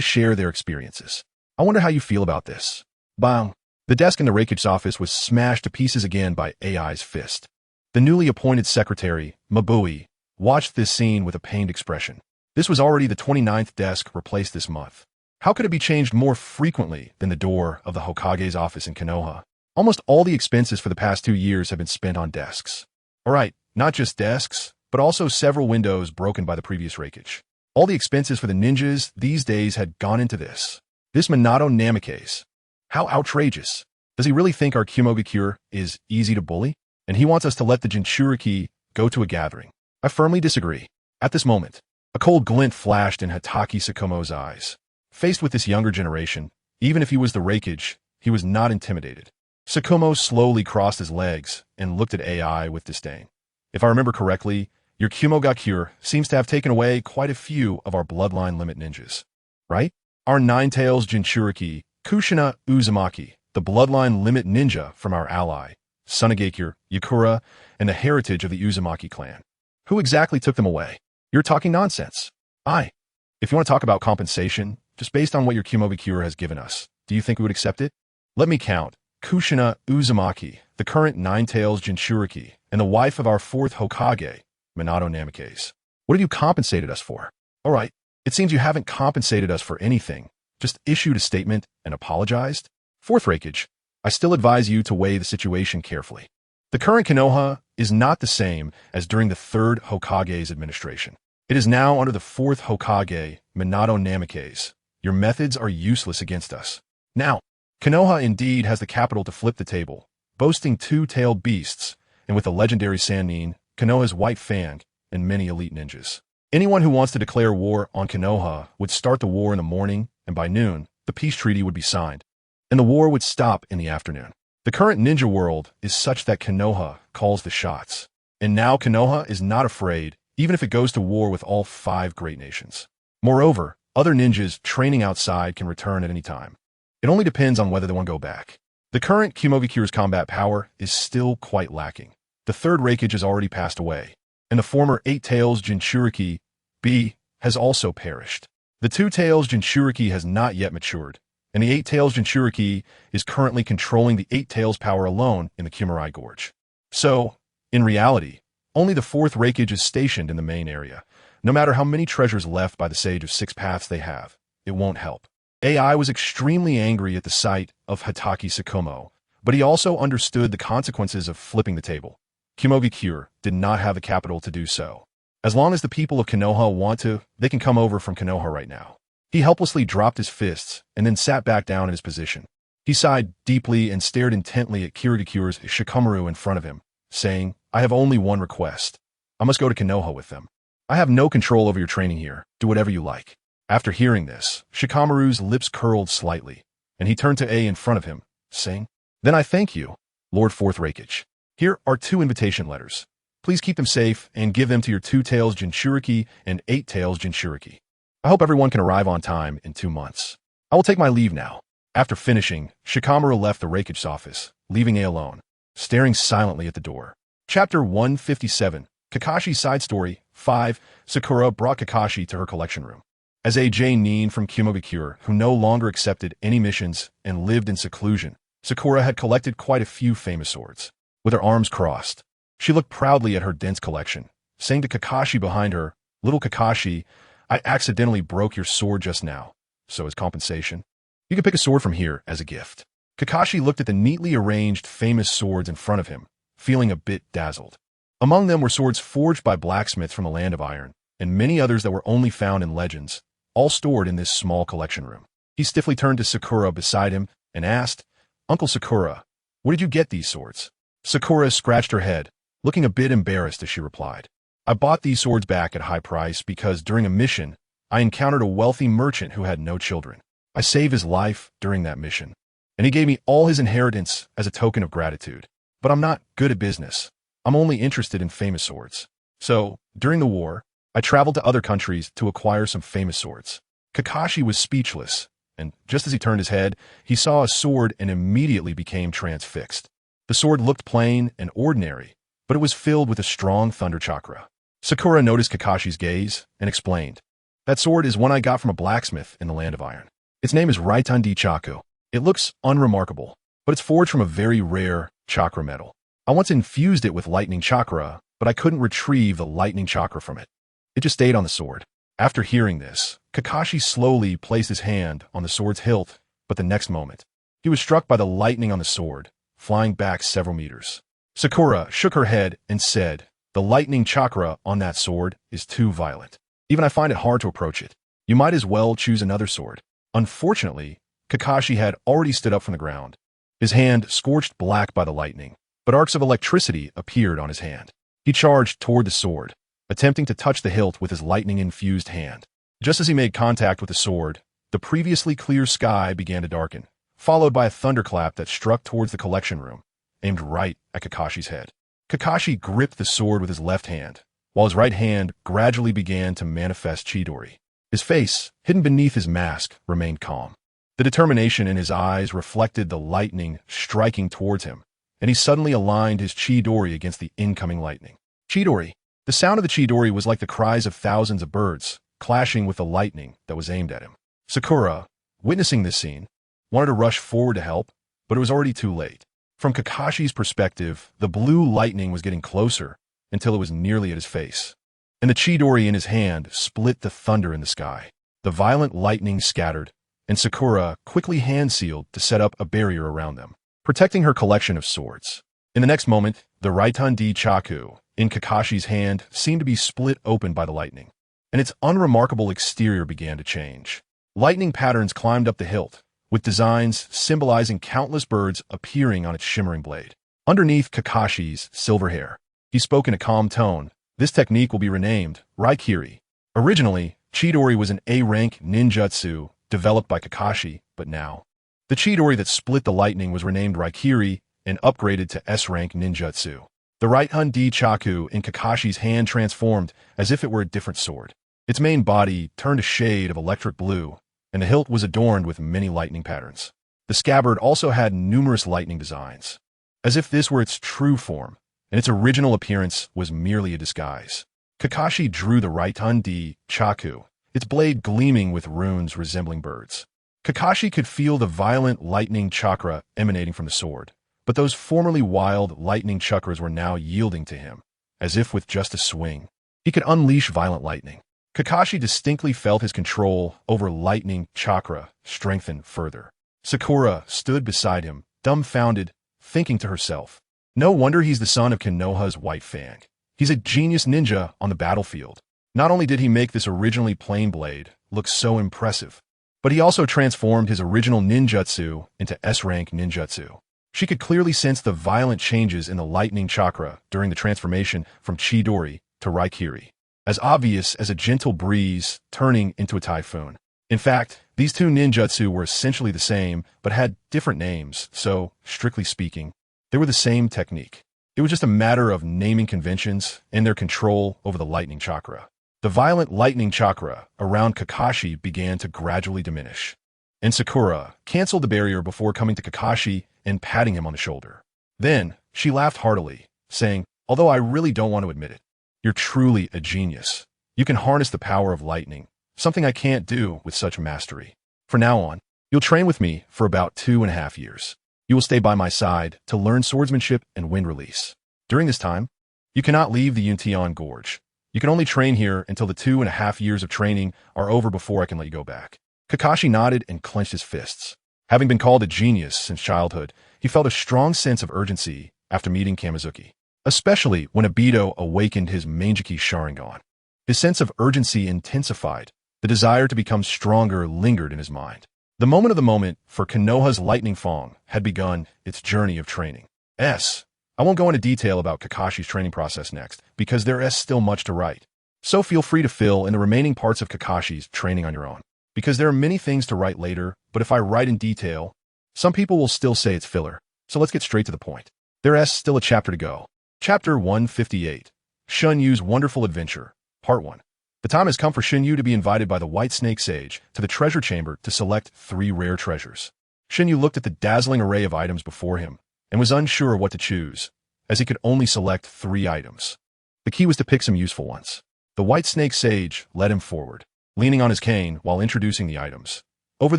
share their experiences. I wonder how you feel about this." Bang! The desk in the Raikage's office was smashed to pieces again by AI's fist. The newly appointed secretary, Mabui, watched this scene with a pained expression. This was already the 29th desk replaced this month. How could it be changed more frequently than the door of the Hokage's office in Konoha? Almost all the expenses for the past 2 years have been spent on desks. Alright, not just desks, but also several windows broken by the previous Raikage. All the expenses for the ninjas these days had gone into this. This Minato Namikaze. How outrageous. Does he really think our Kumogakure is easy to bully? And he wants us to let the Jinchuriki go to a gathering. I firmly disagree. At this moment, a cold glint flashed in Hatake Sakumo's eyes. Faced with this younger generation, even if he was the Raikage, he was not intimidated. Sakumo slowly crossed his legs and looked at AI with disdain. "If I remember correctly, your Kumogakure seems to have taken away quite a few of our bloodline limit ninjas, right? Our Nine-Tails Jinchuriki, Kushina Uzumaki, the bloodline limit ninja from our ally, Sunagakure, Yakura, and the heritage of the Uzumaki clan. Who exactly took them away? You're talking nonsense. If you want to talk about compensation, just based on what your KamizukiBeats has given us, do you think we would accept it? Let me count. Kushina Uzumaki, the current Nine-Tails Jinchuriki, and the wife of our fourth Hokage, Minato Namikaze. What have you compensated us for? All right, it seems you haven't compensated us for anything, just issued a statement and apologized. Fourth Raikage, I still advise you to weigh the situation carefully. The current Konoha is not the same as during the third Hokage's administration. It is now under the fourth Hokage, Minato Namikaze. Your methods are useless against us. Now, Konoha indeed has the capital to flip the table, boasting two-tailed beasts, and with the legendary Sannin, Konoha's White Fang, and many elite ninjas. Anyone who wants to declare war on Konoha would start the war in the morning, and by noon, the peace treaty would be signed, and the war would stop in the afternoon. The current ninja world is such that Konoha calls the shots, and now Konoha is not afraid, even if it goes to war with all 5 great nations. Moreover, other ninjas training outside can return at any time. It only depends on whether they want to go back. The current KamizukiBeats' combat power is still quite lacking. The third Raikage has already passed away, and the former Eight-Tails Jinchuriki B has also perished. The Two-Tails Jinchuriki has not yet matured, and the Eight-Tails Jinchuriki is currently controlling the Eight-Tails power alone in the Kumarai Gorge. So, in reality, only the fourth Raikage is stationed in the main area. No matter how many treasures left by the Sage of Six Paths they have, it won't help. AI was extremely angry at the sight of Hatake Sakumo, but he also understood the consequences of flipping the table. KamizukiBeats did not have the capital to do so. As long as the people of Konoha want to, they can come over from Konoha right now. He helplessly dropped his fists and then sat back down in his position. He sighed deeply and stared intently at Kirigikure's Shikamaru in front of him, saying, I have only one request. I must go to Konoha with them. I have no control over your training here. Do whatever you like. After hearing this, Shikamaru's lips curled slightly, and he turned to A in front of him, saying, Then I thank you, Lord Fourth Raikage. Here are 2 invitation letters. Please keep them safe and give them to your Two-Tails Jinchuriki and Eight-Tails Jinchuriki. I hope everyone can arrive on time in 2 months. I will take my leave now. After finishing, Shikamaru left the Raikage's office, leaving A alone, staring silently at the door. Chapter 157, Kakashi's Side Story 5. Sakura brought Kakashi to her collection room. As a Nin from KamizukiBeats, who no longer accepted any missions and lived in seclusion, Sakura had collected quite a few famous swords. With her arms crossed, she looked proudly at her dense collection, saying to Kakashi behind her, Little Kakashi, I accidentally broke your sword just now, so as compensation, you can pick a sword from here as a gift. Kakashi looked at the neatly arranged famous swords in front of him, feeling a bit dazzled. Among them were swords forged by blacksmiths from the Land of Iron, and many others that were only found in legends, all stored in this small collection room. He stiffly turned to Sakura beside him and asked, Uncle Sakura, where did you get these swords? Sakura scratched her head, looking a bit embarrassed as she replied, I bought these swords back at high price because during a mission, I encountered a wealthy merchant who had no children. I saved his life during that mission, and he gave me all his inheritance as a token of gratitude. But I'm not good at business. I'm only interested in famous swords. So, during the war, I traveled to other countries to acquire some famous swords. Kakashi was speechless, and just as he turned his head, he saw a sword and immediately became transfixed. The sword looked plain and ordinary, but it was filled with a strong thunder chakra. Sakura noticed Kakashi's gaze and explained, That sword is one I got from a blacksmith in the Land of Iron. Its name is Raitandi Chaku. It looks unremarkable, but it's forged from a very rare chakra metal. I once infused it with lightning chakra, but I couldn't retrieve the lightning chakra from it. It just stayed on the sword. After hearing this, Kakashi slowly placed his hand on the sword's hilt, but the next moment, he was struck by the lightning on the sword, flying back several meters. Sakura shook her head and said, The lightning chakra on that sword is too violent. Even I find it hard to approach it. You might as well choose another sword. Unfortunately, Kakashi had already stood up from the ground. His hand scorched black by the lightning, but arcs of electricity appeared on his hand. He charged toward the sword, attempting to touch the hilt with his lightning-infused hand. Just as he made contact with the sword, the previously clear sky began to darken, followed by a thunderclap that struck towards the collection room, aimed right at Kakashi's head. Kakashi gripped the sword with his left hand, while his right hand gradually began to manifest Chidori. His face, hidden beneath his mask, remained calm. The determination in his eyes reflected the lightning striking towards him, and he suddenly aligned his Chidori against the incoming lightning. Chidori. The sound of the Chidori was like the cries of thousands of birds, clashing with the lightning that was aimed at him. Sakura, witnessing this scene, wanted to rush forward to help, but it was already too late. From Kakashi's perspective, the blue lightning was getting closer until it was nearly at his face, and the Chidori in his hand split the thunder in the sky. The violent lightning scattered, and Sakura quickly hand-sealed to set up a barrier around them, protecting her collection of swords. In the next moment, the Raitandi Chaku in Kakashi's hand seemed to be split open by the lightning, and its unremarkable exterior began to change. Lightning patterns climbed up the hilt, with designs symbolizing countless birds appearing on its shimmering blade. Underneath Kakashi's silver hair, he spoke in a calm tone. This technique will be renamed Raikiri. Originally, Chidori was an A-rank ninjutsu developed by Kakashi, but now, the Chidori that split the lightning was renamed Raikiri and upgraded to S-rank ninjutsu. The Raitandi Chaku in Kakashi's hand transformed as if it were a different sword. Its main body turned a shade of electric blue, and the hilt was adorned with many lightning patterns. The scabbard also had numerous lightning designs, as if this were its true form, and its original appearance was merely a disguise. Kakashi drew the Raitandi Chaku, its blade gleaming with runes resembling birds. Kakashi could feel the violent lightning chakra emanating from the sword, but those formerly wild lightning chakras were now yielding to him, as if with just a swing, he could unleash violent lightning. Kakashi distinctly felt his control over lightning chakra strengthen further. Sakura stood beside him, dumbfounded, thinking to herself, no wonder he's the son of Konoha's White Fang. He's a genius ninja on the battlefield. Not only did he make this originally plain blade look so impressive, but he also transformed his original ninjutsu into S-rank ninjutsu. She could clearly sense the violent changes in the lightning chakra during the transformation from Chidori to Raikiri, as obvious as a gentle breeze turning into a typhoon. In fact, these two ninjutsu were essentially the same, but had different names, so, strictly speaking, they were the same technique. It was just a matter of naming conventions and their control over the lightning chakra. The violent lightning chakra around Kakashi began to gradually diminish, and Sakura canceled the barrier before coming to Kakashi and patting him on the shoulder. Then, she laughed heartily, saying, although I really don't want to admit it, you're truly a genius. You can harness the power of lightning, something I can't do with such mastery. From now on, you'll train with me for about 2.5 years. You will stay by my side to learn swordsmanship and wind release. During this time, you cannot leave the Yuntian Gorge. You can only train here until the 2.5 years of training are over before I can let you go back. Kakashi nodded and clenched his fists. Having been called a genius since childhood, he felt a strong sense of urgency after meeting Kamizuki, especially when Obito awakened his Mangeki Sharingan. His sense of urgency intensified. The desire to become stronger lingered in his mind. The moment of the moment for Konoha's Lightning Fang had begun its journey of training. I won't go into detail about Kakashi's training process next, because there is still much to write. So feel free to fill in the remaining parts of Kakashi's training on your own, because there are many things to write later, but if I write in detail, some people will still say it's filler. So let's get straight to the point. There is still a chapter to go. Chapter 158, Shunyu's Wonderful Adventure, Part 1. The time has come for Shinyu to be invited by the White Snake Sage to the treasure chamber to select 3 rare treasures. Shinyu looked at the dazzling array of items before him and was unsure what to choose, as he could only select 3 items. The key was to pick some useful ones. The White Snake Sage led him forward, leaning on his cane while introducing the items. Over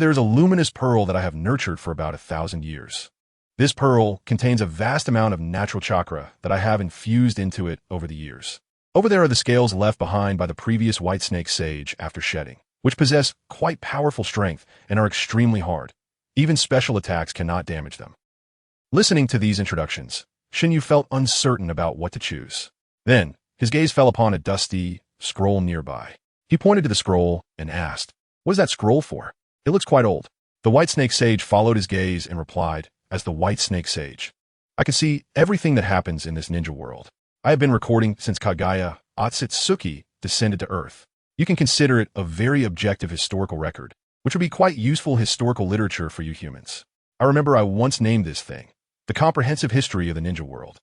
there is a luminous pearl that I have nurtured for about 1,000 years. This pearl contains a vast amount of natural chakra that I have infused into it over the years. Over there are the scales left behind by the previous White Snake Sage after shedding, which possess quite powerful strength and are extremely hard. Even special attacks cannot damage them. Listening to these introductions, Shinyu felt uncertain about what to choose. Then, his gaze fell upon a dusty scroll nearby. He pointed to the scroll and asked, "What is that scroll for? It looks quite old." The White Snake Sage followed his gaze and replied, as the White Snake Sage, "I can see everything that happens in this ninja world. I have been recording since Kagaya Otsutsuki descended to Earth. You can consider it a very objective historical record, which would be quite useful historical literature for you humans. I remember I once named this thing the comprehensive history of the ninja world."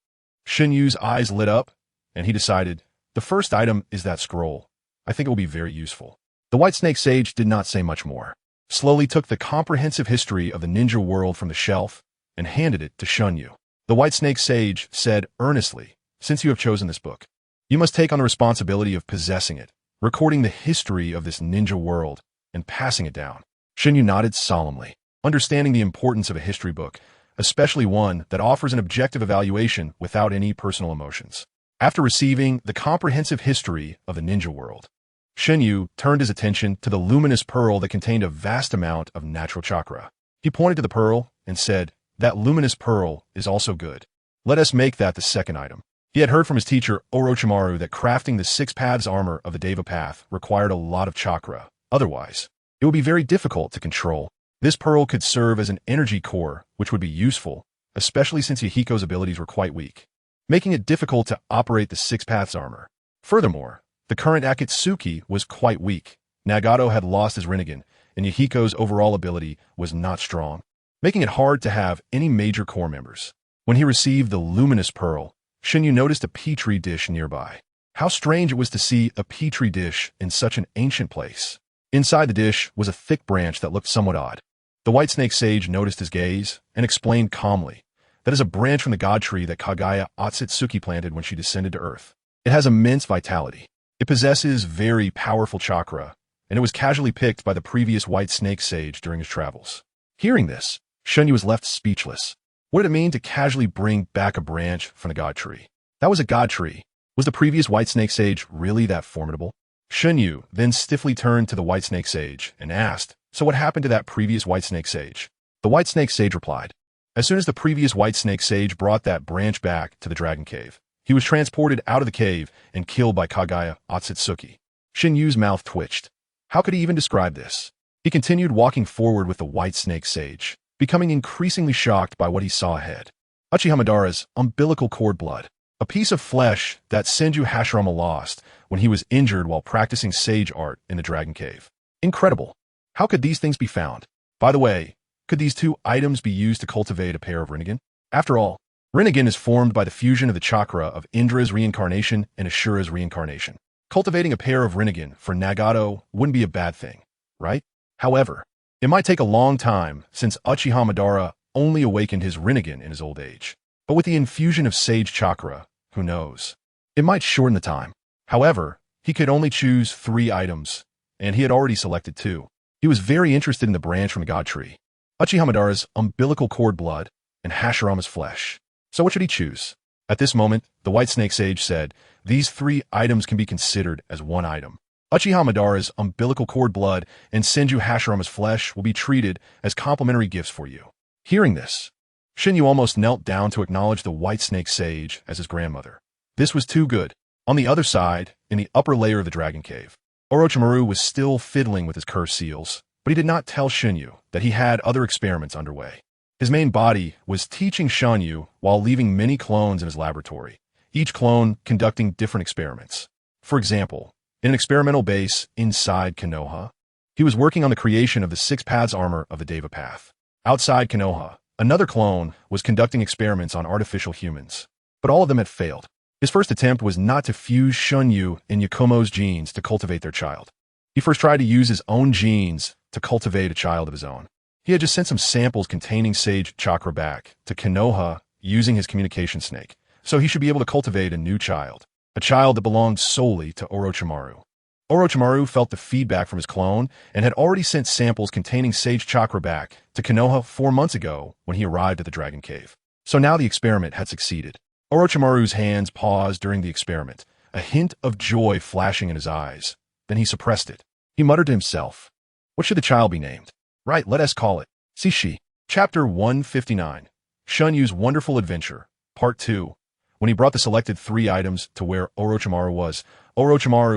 Shinyu's eyes lit up, and he decided, the first item is that scroll. I think it will be very useful. The White Snake Sage did not say much more. slowly took the comprehensive history of the ninja world from the shelf and handed it to Shunyu. The White Snake Sage said earnestly, "Since you have chosen this book, you must take on the responsibility of possessing it, recording the history of this ninja world, and passing it down." Shunyu nodded solemnly, understanding the importance of a history book, especially one that offers an objective evaluation without any personal emotions. After receiving the comprehensive history of the ninja world, Shunyu turned his attention to the luminous pearl that contained a vast amount of natural chakra. He pointed to the pearl and said, "That luminous pearl is also good. Let us make that the second item." He had heard from his teacher Orochimaru that crafting the six paths armor of the Deva Path required a lot of chakra. Otherwise, it would be very difficult to control. This pearl could serve as an energy core, which would be useful, especially since Yahiko's abilities were quite weak, making it difficult to operate the six paths armor. Furthermore, the current Akatsuki was quite weak. Nagato had lost his Rinnegan, and Yahiko's overall ability was not strong, making it hard to have any major core members. When he received the luminous pearl, Shunyu noticed a petri dish nearby. How strange it was to see a petri dish in such an ancient place. Inside the dish was a thick branch that looked somewhat odd. The White Snake Sage noticed his gaze and explained calmly, "That is a branch from the god tree that Kaguya Otsutsuki planted when she descended to Earth. It has immense vitality. It possesses very powerful chakra, and it was casually picked by the previous White Snake Sage during his travels." Hearing this, Shunyu was left speechless. What did it mean to casually bring back a branch from the god tree? That was a god tree. Was the previous White Snake Sage really that formidable? Shunyu then stiffly turned to the White Snake Sage and asked, "So what happened to that previous White Snake Sage?" The White Snake Sage replied, "As soon as the previous White Snake Sage brought that branch back to the Dragon Cave, he was transported out of the cave and killed by Kaguya Otsutsuki." Shunyu's mouth twitched. How could he even describe this? He continued walking forward with the White Snake Sage, becoming increasingly shocked by what he saw ahead. Uchihamadara's umbilical cord blood, a piece of flesh that Senju Hashirama lost when he was injured while practicing sage art in the Dragon Cave. Incredible. How could these things be found? By the way, could these two items be used to cultivate a pair of Rinnegan? After all, Rinnegan is formed by the fusion of the chakra of Indra's reincarnation and Ashura's reincarnation. Cultivating a pair of Rinnegan for Nagato wouldn't be a bad thing, right? However, it might take a long time since Uchiha Madara only awakened his Rinnegan in his old age. But with the infusion of sage chakra, who knows? It might shorten the time. However, he could only choose 3 items, and he had already selected 2. He was very interested in the branch from the god tree, Uchiha Madara's umbilical cord blood, and Hashirama's flesh. So what should he choose? At this moment, the White Snake Sage said, "These 3 items can be considered as 1 item. Uchiha Madara's umbilical cord blood and Senju Hashirama's flesh will be treated as complimentary gifts for you." Hearing this, Shunyu almost knelt down to acknowledge the White Snake Sage as his grandmother. This was too good. On the other side, in the upper layer of the Dragon Cave, Orochimaru was still fiddling with his cursed seals, but he did not tell Shunyu that he had other experiments underway. His main body was teaching Shunyu while leaving many clones in his laboratory, each clone conducting different experiments. For example, in an experimental base inside Konoha, he was working on the creation of the 6 paths armor of the Deva Path. Outside Konoha, another clone was conducting experiments on artificial humans, but all of them had failed. His first attempt was not to fuse Shunyu and Yakumo's genes to cultivate their child. He first tried to use his own genes to cultivate a child of his own. He had just sent some samples containing sage chakra back to Konoha using his communication snake, so he should be able to cultivate a new child, a child that belonged solely to Orochimaru. Orochimaru felt the feedback from his clone and had already sent samples containing sage chakra back to Konoha 4 months ago when he arrived at the Dragon Cave. So now the experiment had succeeded. Orochimaru's hands paused during the experiment, a hint of joy flashing in his eyes. Then he suppressed it. He muttered to himself, "What should the child be named? Right, let us call it Sishi." Chapter 159, Shunyu's Wonderful Adventure, Part 2. When he brought the selected 3 items to where Orochimaru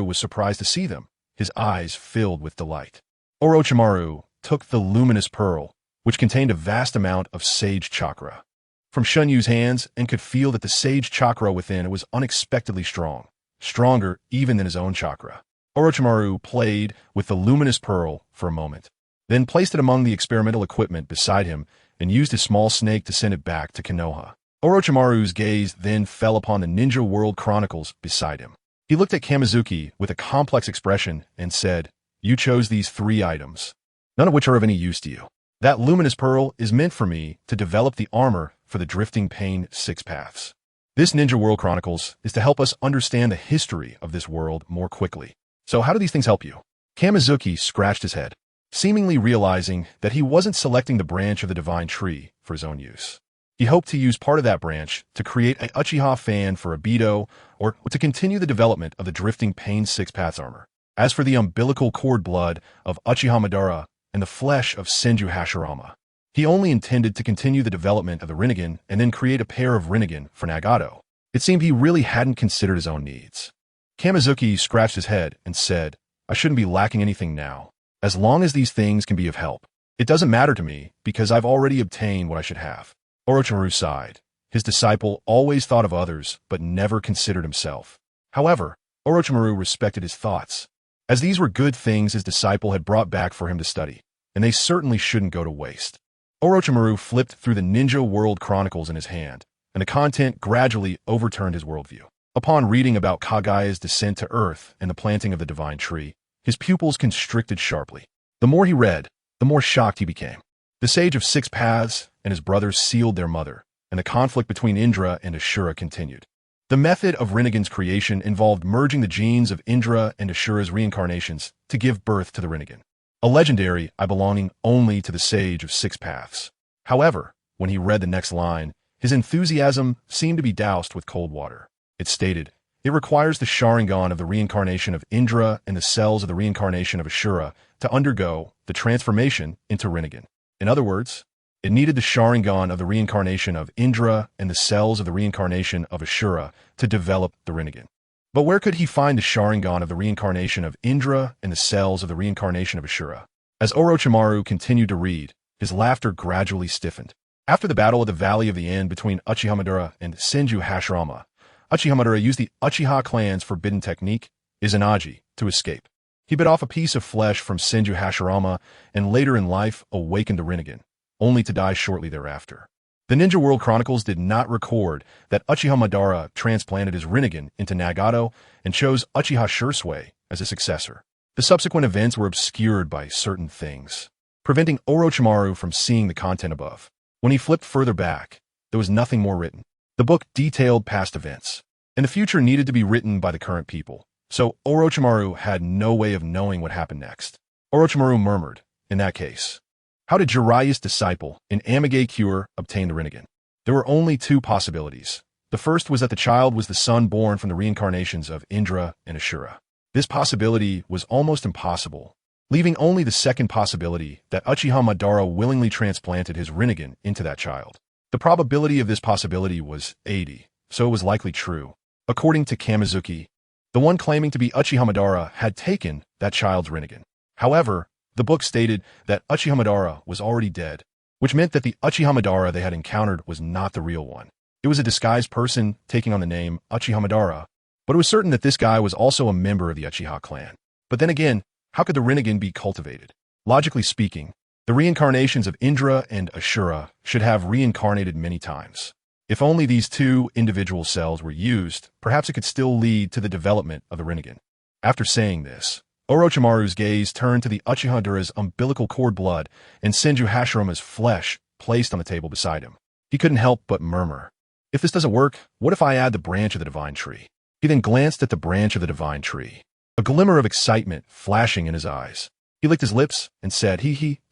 was surprised to see them. His eyes filled with delight. Orochimaru took the luminous pearl, which contained a vast amount of sage chakra, from Shunyu's hands and could feel that the sage chakra within it was unexpectedly strong, stronger even than his own chakra. Orochimaru played with the luminous pearl for a moment, then placed it among the experimental equipment beside him and used his small snake to send it back to Konoha. Orochimaru's gaze then fell upon the Ninja World Chronicles beside him. He looked at Kamizuki with a complex expression and said, "You chose these 3 items. none of which are of any use to you. That luminous pearl is meant for me to develop the armor for the Drifting Pain Six Paths. This Ninja World Chronicles is to help us understand the history of this world more quickly. So how do these things help you? Kamizuki scratched his head, seemingly realizing that he wasn't selecting the branch of the divine tree for his own use. He hoped to use part of that branch to create an Uchiha fan for Obito or to continue the development of the Drifting Pain Six Paths armor. As for the umbilical cord blood of Uchiha Madara and the flesh of Senju Hashirama, he only intended to continue the development of the Rinnegan and then create a pair of Rinnegan for Nagato. It seemed he really hadn't considered his own needs. Kamizuki scratched his head and said, I shouldn't be lacking anything now. As long as these things can be of help, it doesn't matter to me because I've already obtained what I should have. Orochimaru sighed. His disciple always thought of others but never considered himself. However, Orochimaru respected his thoughts, as these were good things his disciple had brought back for him to study, and they certainly shouldn't go to waste. Orochimaru flipped through the Ninja World Chronicles in his hand, and the content gradually overturned his worldview. Upon reading about Kagaya's descent to Earth and the planting of the Divine Tree, his pupils constricted sharply. The more he read, the more shocked he became. The Sage of Six Paths and his brothers sealed their mother, and the conflict between Indra and Ashura continued. The method of Rinnegan's creation involved merging the genes of Indra and Ashura's reincarnations to give birth to the Rinnegan, a legendary belonging only to the Sage of Six Paths. However, when he read the next line, his enthusiasm seemed to be doused with cold water. It stated, it requires the Sharingan of the reincarnation of Indra and the cells of the reincarnation of Ashura to undergo the transformation into Rinnegan. In other words, it needed the Sharingan of the reincarnation of Indra and the cells of the reincarnation of Ashura to develop the Rinnegan. But where could he find the Sharingan of the reincarnation of Indra and the cells of the reincarnation of Ashura? As Orochimaru continued to read, his laughter gradually stiffened. After the battle of the Valley of the End between Uchiha Madara and Senju Hashirama, Uchiha Madara used the Uchiha clan's forbidden technique, Izanagi, to escape. He bit off a piece of flesh from Senju Hashirama and later in life awakened the Rinnegan, only to die shortly thereafter. The Ninja World Chronicles did not record that Uchiha Madara transplanted his Rinnegan into Nagato and chose Uchiha Shursui as his successor. The subsequent events were obscured by certain things, preventing Orochimaru from seeing the content above. When he flipped further back, there was nothing more written. The book detailed past events, and the future needed to be written by the current people, so Orochimaru had no way of knowing what happened next. Orochimaru murmured, in that case, how did Jiraiya's disciple in Amage Cure obtain the Rinnegan? There were only two possibilities. The first was that the child was the son born from the reincarnations of Indra and Ashura. This possibility was almost impossible, leaving only the second possibility that Uchiha Madara willingly transplanted his Rinnegan into that child. The probability of this possibility was 80, so it was likely true. According to Kamizuki, the one claiming to be Uchiha Madara had taken that child's Rinnegan. However, the book stated that Uchiha Madara was already dead, which meant that the Uchiha Madara they had encountered was not the real one. It was a disguised person taking on the name Uchiha Madara, but it was certain that this guy was also a member of the Uchiha clan. But then again, how could the Rinnegan be cultivated? Logically speaking, the reincarnations of Indra and Ashura should have reincarnated many times. If only these two individual cells were used, perhaps it could still lead to the development of the Rinnegan. After saying this, Orochimaru's gaze turned to the Uchiha Madara's umbilical cord blood and Senju Hashirama's flesh placed on the table beside him. He couldn't help but murmur, if this doesn't work, what if I add the branch of the divine tree? He then glanced at the branch of the divine tree, a glimmer of excitement flashing in his eyes. He licked his lips and said,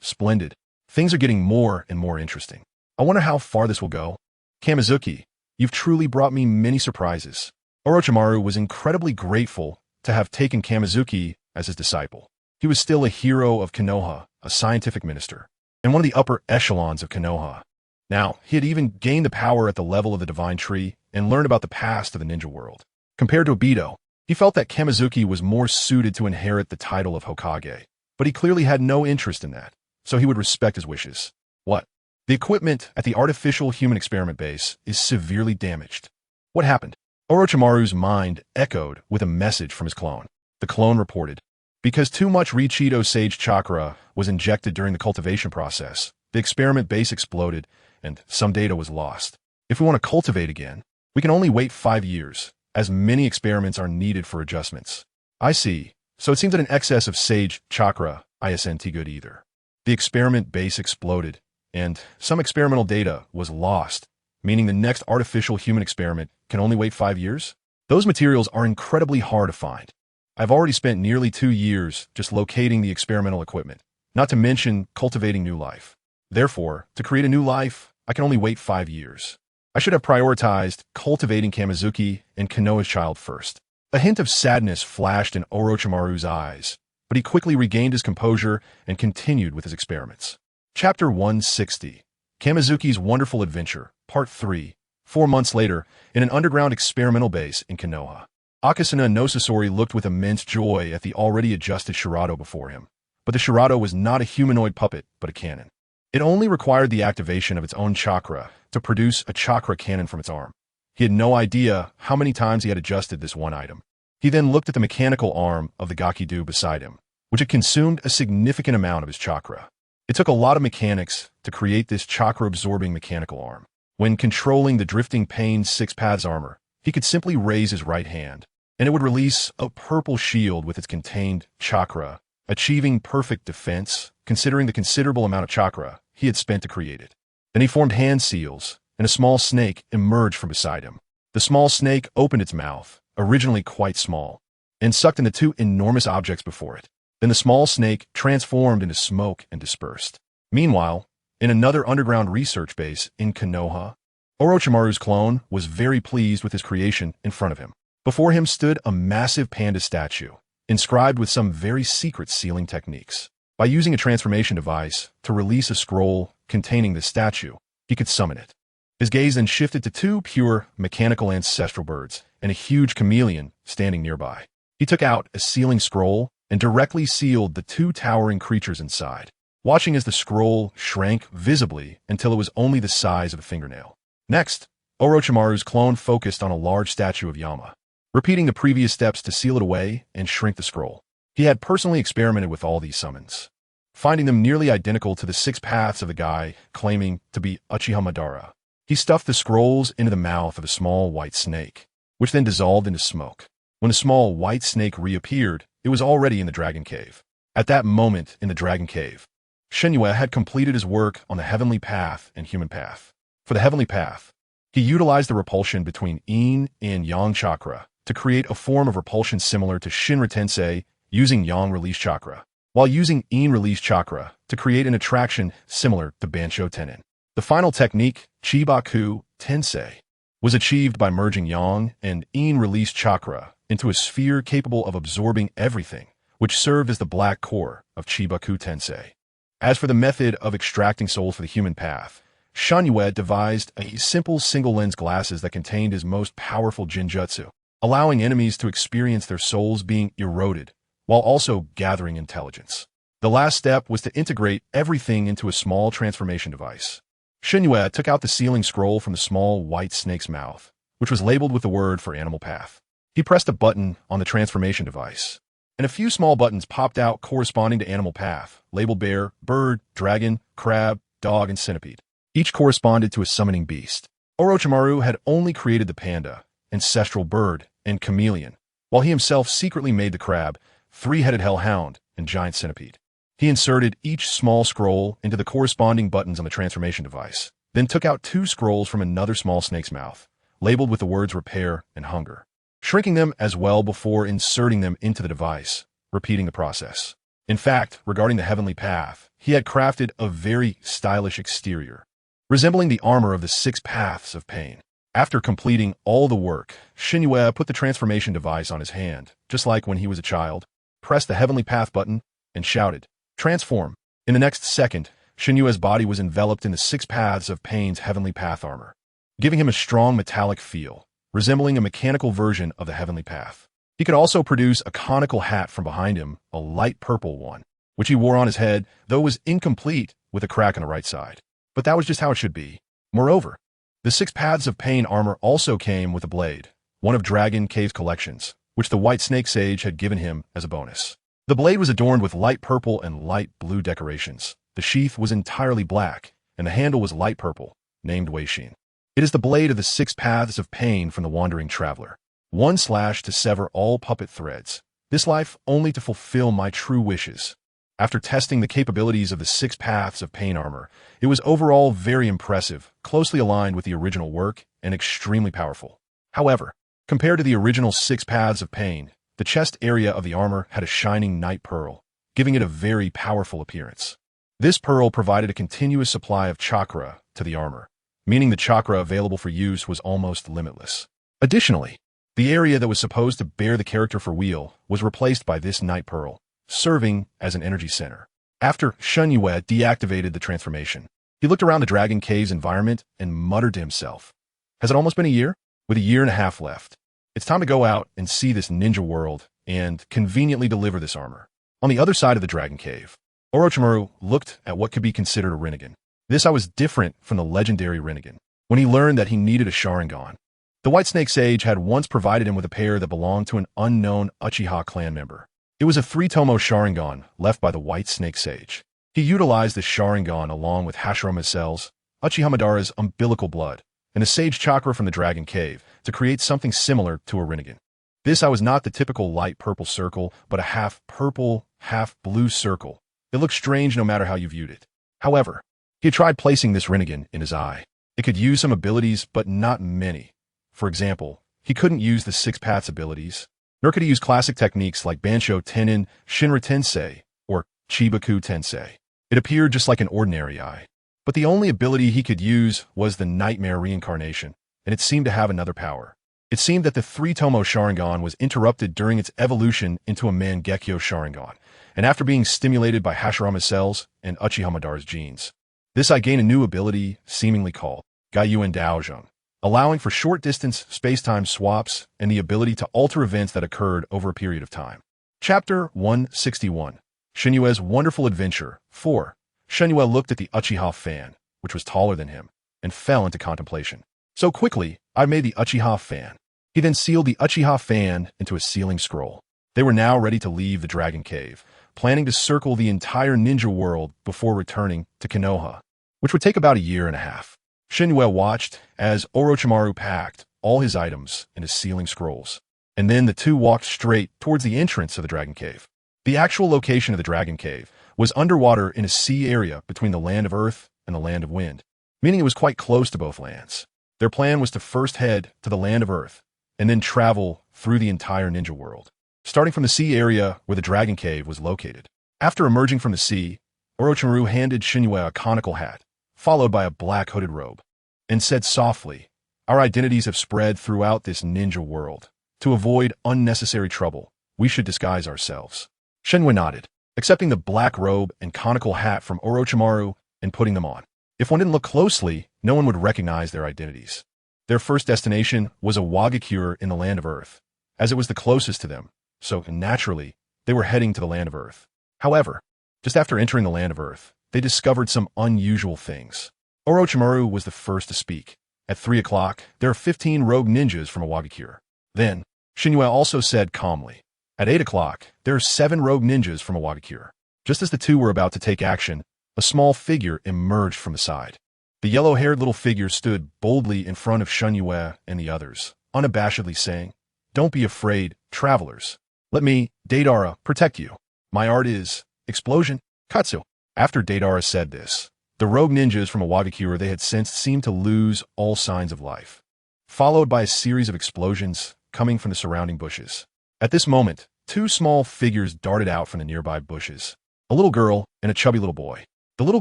splendid. Things are getting more and more interesting. I wonder how far this will go. Kamizuki, you've truly brought me many surprises. Orochimaru was incredibly grateful to have taken Kamizuki as his disciple. He was still a hero of Konoha, a scientific minister, and one of the upper echelons of Konoha. Now, he had even gained the power at the level of the divine tree and learned about the past of the ninja world. Compared to Obito, he felt that Kamizuki was more suited to inherit the title of Hokage, but he clearly had no interest in that, so he would respect his wishes. What? The equipment at the artificial human experiment base is severely damaged. What happened? Orochimaru's mind echoed with a message from his clone. The clone reported, because too much Richido Sage Chakra was injected during the cultivation process, the experiment base exploded and some data was lost. If we want to cultivate again, we can only wait 5 years, as many experiments are needed for adjustments. I see. So it seems that an excess of Sage Chakra isn't good either. The experiment base exploded, and some experimental data was lost, meaning the next artificial human experiment can only wait 5 years? Those materials are incredibly hard to find. I've already spent nearly 2 years just locating the experimental equipment, not to mention cultivating new life. Therefore, to create a new life, I can only wait 5 years. I should have prioritized cultivating Kamizuki and Konoha's child first. A hint of sadness flashed in Orochimaru's eyes, but he quickly regained his composure and continued with his experiments. Chapter 160, Kamizuki's Wonderful Adventure, Part 3, 4 months later, in an underground experimental base in Konoha. Akasuna no Sasori looked with immense joy at the already adjusted Shirato before him. But the Shirato was not a humanoid puppet, but a cannon. It only required the activation of its own chakra to produce a chakra cannon from its arm. He had no idea how many times he had adjusted this one item. He then looked at the mechanical arm of the Gakidu beside him, which had consumed a significant amount of his chakra. It took a lot of mechanics to create this chakra-absorbing mechanical arm. When controlling the Drifting Pain's 6 Paths armor, he could simply raise his right hand, and it would release a purple shield with its contained chakra, achieving perfect defense, considering the considerable amount of chakra he had spent to create it. Then he formed hand seals, and a small snake emerged from beside him. The small snake opened its mouth, originally quite small, and sucked in the 2 enormous objects before it. Then the small snake transformed into smoke and dispersed. Meanwhile, in another underground research base in Konoha, Orochimaru's clone was very pleased with his creation in front of him. Before him stood a massive panda statue, inscribed with some very secret sealing techniques. By using a transformation device to release a scroll containing the statue, he could summon it. His gaze then shifted to 2 pure mechanical ancestral birds and a huge chameleon standing nearby. He took out a sealing scroll and directly sealed the 2 towering creatures inside, watching as the scroll shrank visibly until it was only the size of a fingernail. Next, Orochimaru's clone focused on a large statue of Yama, repeating the previous steps to seal it away and shrink the scroll. He had personally experimented with all these summons, finding them nearly identical to the 6 paths of the guy claiming to be Uchiha Madara. He stuffed the scrolls into the mouth of a small white snake, which then dissolved into smoke. When the small white snake reappeared, it was already in the Dragon Cave. At that moment in the Dragon Cave, Shinue had completed his work on the Heavenly Path and Human Path. For the Heavenly Path, he utilized the repulsion between Yin and Yang chakra to create a form of repulsion similar to Shinra Tensei using Yang release chakra, while using Yin release chakra to create an attraction similar to Bansho Tenin. The final technique, Chibaku Tensei, was achieved by merging Yang and Yin release chakra into a sphere capable of absorbing everything, which served as the black core of Chibaku Tensei. As for the method of extracting souls for the human path, Shinue devised a simple single-lens glasses that contained his most powerful Jinjutsu, allowing enemies to experience their souls being eroded, while also gathering intelligence. The last step was to integrate everything into a small transformation device. Shinue took out the sealing scroll from the small white snake's mouth, which was labeled with the word for animal path. He pressed a button on the transformation device, and a few small buttons popped out corresponding to animal path, labeled bear, bird, dragon, crab, dog, and centipede. Each corresponded to a summoning beast. Orochimaru had only created the panda, ancestral bird, and chameleon, while he himself secretly made the crab, 3-headed hellhound, and giant centipede. He inserted each small scroll into the corresponding buttons on the transformation device, then took out 2 scrolls from another small snake's mouth, labeled with the words repair and hunger, shrinking them as well before inserting them into the device, repeating the process. In fact, regarding the Heavenly Path, he had crafted a very stylish exterior, resembling the armor of the 6 Paths of Pain. After completing all the work, Shinue put the transformation device on his hand, just like when he was a child, pressed the Heavenly Path button, and shouted, "Transform." In the next second, Shinue's body was enveloped in the 6 Paths of Pain's Heavenly Path armor, giving him a strong metallic feel, resembling a mechanical version of the Heavenly Path. He could also produce a conical hat from behind him, a light purple one, which he wore on his head, though it was incomplete with a crack on the right side. But that was just how it should be. Moreover, the 6 Paths of Pain armor also came with a blade, one of Dragon Cave's collections, which the White Snake Sage had given him as a bonus. The blade was adorned with light purple and light blue decorations. The sheath was entirely black, and the handle was light purple, named Weishin. It is the blade of the 6 Paths of Pain from the Wandering Traveler. 1 slash to sever all puppet threads. This life only to fulfill my true wishes. After testing the capabilities of the 6 Paths of Pain armor, it was overall very impressive, closely aligned with the original work, and extremely powerful. However, compared to the original 6 Paths of Pain, the chest area of the armor had a shining night pearl, giving it a very powerful appearance. This pearl provided a continuous supply of chakra to the armor, meaning the chakra available for use was almost limitless. Additionally, the area that was supposed to bear the character for wheel was replaced by this night pearl, serving as an energy center. After Shunyue deactivated the transformation, he looked around the Dragon Cave's environment and muttered to himself, "Has it almost been a year? With a year and a half left. It's time to go out and see this ninja world and conveniently deliver this armor." On the other side of the Dragon Cave, Orochimaru looked at what could be considered a Rinnegan. This was different from the legendary Rinnegan. When he learned that he needed a Sharingan, the White Snake Sage had once provided him with a pair that belonged to an unknown Uchiha clan member. It was a 3-tomo Sharingan left by the White Snake Sage. He utilized the Sharingan along with Hashirame's cells, Uchiha Madara's umbilical blood, and the Sage Chakra from the Dragon Cave to create something similar to a Rinnegan. This was not the typical light purple circle, but a half-purple, half-blue circle. It looked strange no matter how you viewed it. However, he had tried placing this Rinnegan in his eye. It could use some abilities, but not many. For example, he couldn't use the 6 Paths abilities, nor could he use classic techniques like Bansho Tenin, Shinra Tensei, or Chibaku Tensei. It appeared just like an ordinary eye. But the only ability he could use was the Nightmare Reincarnation, and it seemed to have another power. It seemed that the 3-tomo Sharingan was interrupted during its evolution into a Mangekyo Sharingan, and after being stimulated by Hashirame's cells and Uchiha Madara's genes. This gained a new ability, seemingly called Gaiyuan Daozhong, allowing for short-distance space-time swaps and the ability to alter events that occurred over a period of time. Chapter 161. Shinyue's Wonderful Adventure 4. Shinyue looked at the Uchiha fan, which was taller than him, and fell into contemplation. So quickly, I made the Uchiha fan. He then sealed the Uchiha fan into a sealing scroll. They were now ready to leave the Dragon Cave, planning to circle the entire ninja world before returning to Konoha, which would take about a year and a half. Shinyue watched as Orochimaru packed all his items into sealing scrolls, and then the two walked straight towards the entrance of the Dragon Cave. The actual location of the Dragon Cave was underwater in a sea area between the land of Earth and the land of Wind, meaning it was quite close to both lands. Their plan was to first head to the land of Earth, and then travel through the entire ninja world, starting from the sea area where the Dragon Cave was located. After emerging from the sea, Orochimaru handed Shinyue a conical hat, followed by a black hooded robe, and said softly, "Our identities have spread throughout this ninja world. To avoid unnecessary trouble, we should disguise ourselves." Shinyue nodded, accepting the black robe and conical hat from Orochimaru and putting them on. If one didn't look closely, no one would recognize their identities. Their first destination was a Wagakure in the land of Earth, as it was the closest to them, so naturally, they were heading to the land of Earth. However, just after entering the land of Earth, they discovered some unusual things. Orochimaru was the first to speak. At 3 o'clock, there are 15 rogue ninjas from a Wagakure. Then, Shinyue also said calmly, "At 8 o'clock, there are 7 rogue ninjas from a Wagakure." Just as the two were about to take action, a small figure emerged from the side. The yellow-haired little figure stood boldly in front of Shinyue and the others, unabashedly saying, "Don't be afraid, travelers. Let me, Deidara, protect you. My art is explosion, katsu." After Deidara said this, the rogue ninjas from a Wagakure they had sensed seemed to lose all signs of life, followed by a series of explosions coming from the surrounding bushes. At this moment, 2 small figures darted out from the nearby bushes, a little girl and a chubby little boy. The little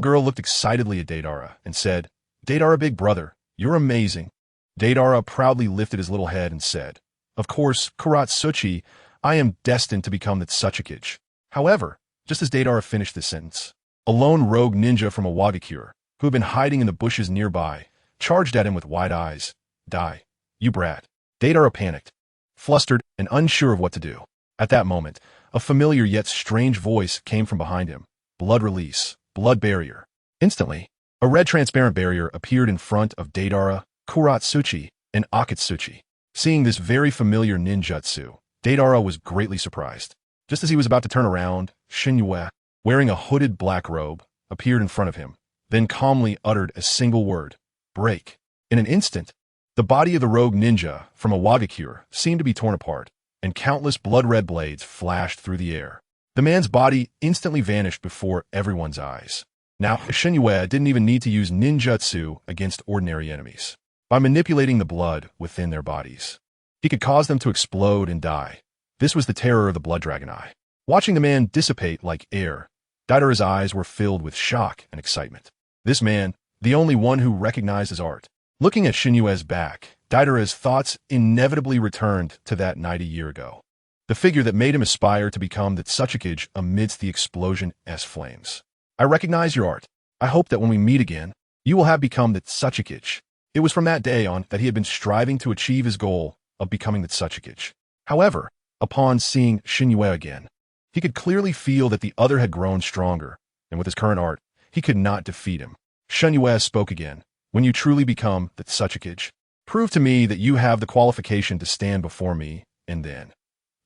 girl looked excitedly at Deidara and said, "Deidara, big brother, you're amazing." Deidara proudly lifted his little head and said, "Of course, Kuratsuchi, I am destined to become the Tsuchikage." However, just as Deidara finished this sentence, a lone rogue ninja from a Wagakure, who had been hiding in the bushes nearby, charged at him with wide eyes. "Die, you brat." Deidara panicked, flustered and unsure of what to do. At that moment, a familiar yet strange voice came from behind him. "Blood release, blood barrier." Instantly, a red transparent barrier appeared in front of Deidara, Kuratsuchi, and Akatsuchi. Seeing this very familiar ninjutsu, Deidara was greatly surprised. Just as he was about to turn around, Shinyue, wearing a hooded black robe, appeared in front of him, then calmly uttered a single word, "Break." In an instant, the body of the rogue ninja from a Wagakure seemed to be torn apart, and countless blood-red blades flashed through the air. The man's body instantly vanished before everyone's eyes. Now, Shinue didn't even need to use ninjutsu against ordinary enemies. By manipulating the blood within their bodies, he could cause them to explode and die. This was the terror of the Blood Dragon Eye. Watching the man dissipate like air, Deidara's eyes were filled with shock and excitement. This man, the only one who recognized his art. Looking at Shinue's back, Deidara's thoughts inevitably returned to that night a year ago. The figure that made him aspire to become the Tsuchikage amidst the explosion-s flames. I recognize your art. I hope that when we meet again, you will have become the Tsuchikage. It was from that day on that he had been striving to achieve his goal of becoming the Tsuchikage. However, upon seeing Shinue again, he could clearly feel that the other had grown stronger, and with his current art, he could not defeat him. Shinue spoke again. When you truly become the Tsuchikage, prove to me that you have the qualification to stand before me, and then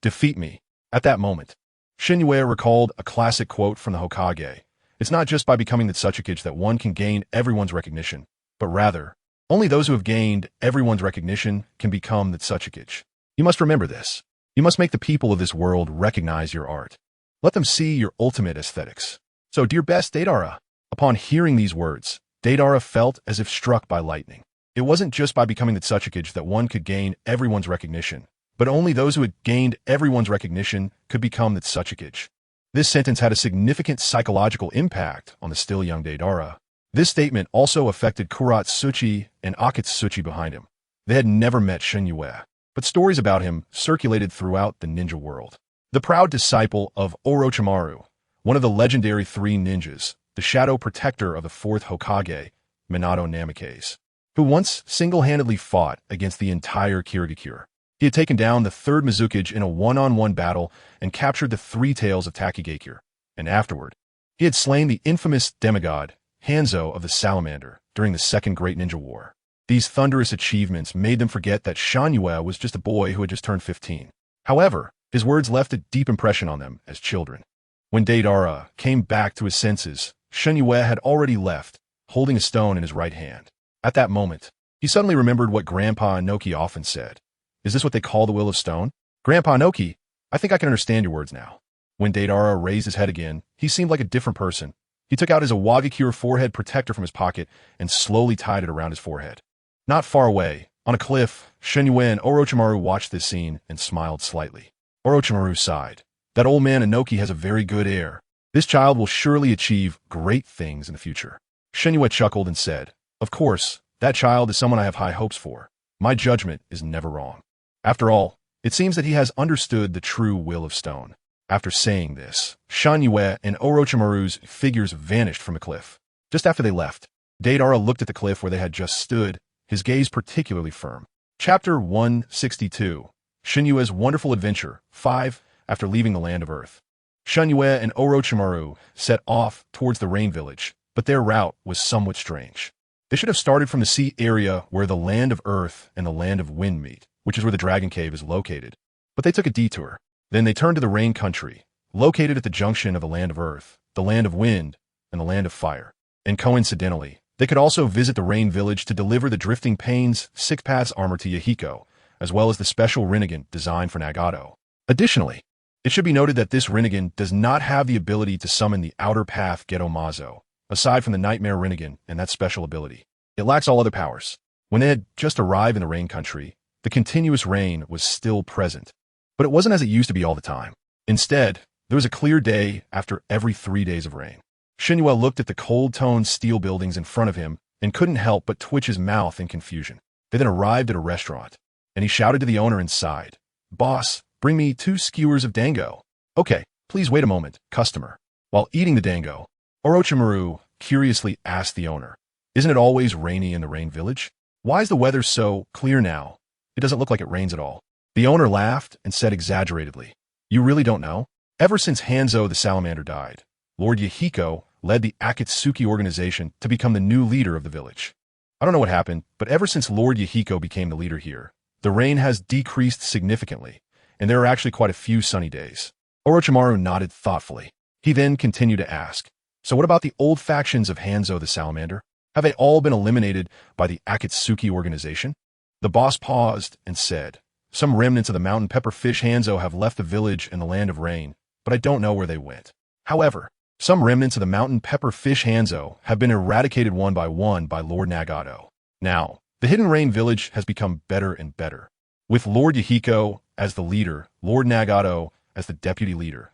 defeat me. At that moment, Shinue recalled a classic quote from the Hokage. It's not just by becoming the Tsuchikage that one can gain everyone's recognition, but rather, only those who have gained everyone's recognition can become the Tsuchikage. You must remember this. You must make the people of this world recognize your art. Let them see your ultimate aesthetics. So, dear best Deidara, upon hearing these words, Deidara felt as if struck by lightning. It wasn't just by becoming the Tsuchikage that one could gain everyone's recognition, but only those who had gained everyone's recognition could become the Tsuchikage. This sentence had a significant psychological impact on the still young Deidara. This statement also affected Kuratsuchi and Akatsuchi behind him. They had never met Shinue, but stories about him circulated throughout the ninja world. The proud disciple of Orochimaru, one of the legendary three ninjas, the shadow protector of the fourth Hokage, Minato Namikaze, who once single-handedly fought against the entire Kirigakure. He had taken down the third Mizukage in a one-on-one battle and captured the three tails of Takegakure, and afterward, he had slain the infamous demigod, Hanzo of the Salamander, during the Second Great Ninja War. These thunderous achievements made them forget that Shinue was just a boy who had just turned 15. However, his words left a deep impression on them as children. When Deidara came back to his senses, Shinue had already left, holding a stone in his right hand. At that moment, he suddenly remembered what Grandpa Inoki often said. Is this what they call the will of stone? Grandpa Inoki, I think I can understand your words now. When Deidara raised his head again, he seemed like a different person. He took out his Awagakure forehead protector from his pocket and slowly tied it around his forehead. Not far away, on a cliff, Shinue and Orochimaru watched this scene and smiled slightly. Orochimaru sighed. That old man Inoki has a very good air. This child will surely achieve great things in the future. Shinue chuckled and said, Of course, that child is someone I have high hopes for. My judgment is never wrong. After all, it seems that he has understood the true will of stone. After saying this, Shinue and Orochimaru's figures vanished from the cliff. Just after they left, Deidara looked at the cliff where they had just stood, his gaze particularly firm. Chapter 162, Shinue's Wonderful Adventure, 5, after leaving the land of Earth. Shinue and Orochimaru set off towards the Rain Village, but their route was somewhat strange. They should have started from the sea area where the land of Earth and the land of Wind meet, which is where the Dragon Cave is located. But they took a detour. Then they turned to the Rain Country, located at the junction of the land of Earth, the land of Wind, and the land of Fire. And coincidentally, they could also visit the Rain Village to deliver the Drifting Pain's 6 Paths armor to Yahiko, as well as the special Rinnegan designed for Nagato. Additionally, it should be noted that this Rinnegan does not have the ability to summon the Outer Path Geto-Mazo, aside from the Nightmare Rinnegan and that special ability. It lacks all other powers. When they had just arrived in the Rain Country, the continuous rain was still present. But it wasn't as it used to be all the time. Instead, there was a clear day after every 3 days of rain. Shinue looked at the cold-toned steel buildings in front of him and couldn't help but twitch his mouth in confusion. They then arrived at a restaurant, and he shouted to the owner inside, Boss, bring me 2 skewers of dango. Okay, please wait a moment, customer. While eating the dango, Orochimaru curiously asked the owner, Isn't it always rainy in the Rain Village? Why is the weather so clear now? It doesn't look like it rains at all. The owner laughed and said exaggeratedly, You really don't know? Ever since Hanzo the Salamander died, Lord Yahiko led the Akatsuki organization to become the new leader of the village. I don't know what happened, but ever since Lord Yahiko became the leader here, the rain has decreased significantly, and there are actually quite a few sunny days. Orochimaru nodded thoughtfully. He then continued to ask, So what about the old factions of Hanzo the Salamander? Have they all been eliminated by the Akatsuki organization? The boss paused and said, Some remnants of the mountain pepper fish Hanzo have left the village in the land of rain, but I don't know where they went. However, some remnants of the mountain pepper fish Hanzo have been eradicated one by Lord Nagato. Now, the Hidden Rain village has become better and better, with Lord Yahiko as the leader, Lord Nagato as the deputy leader.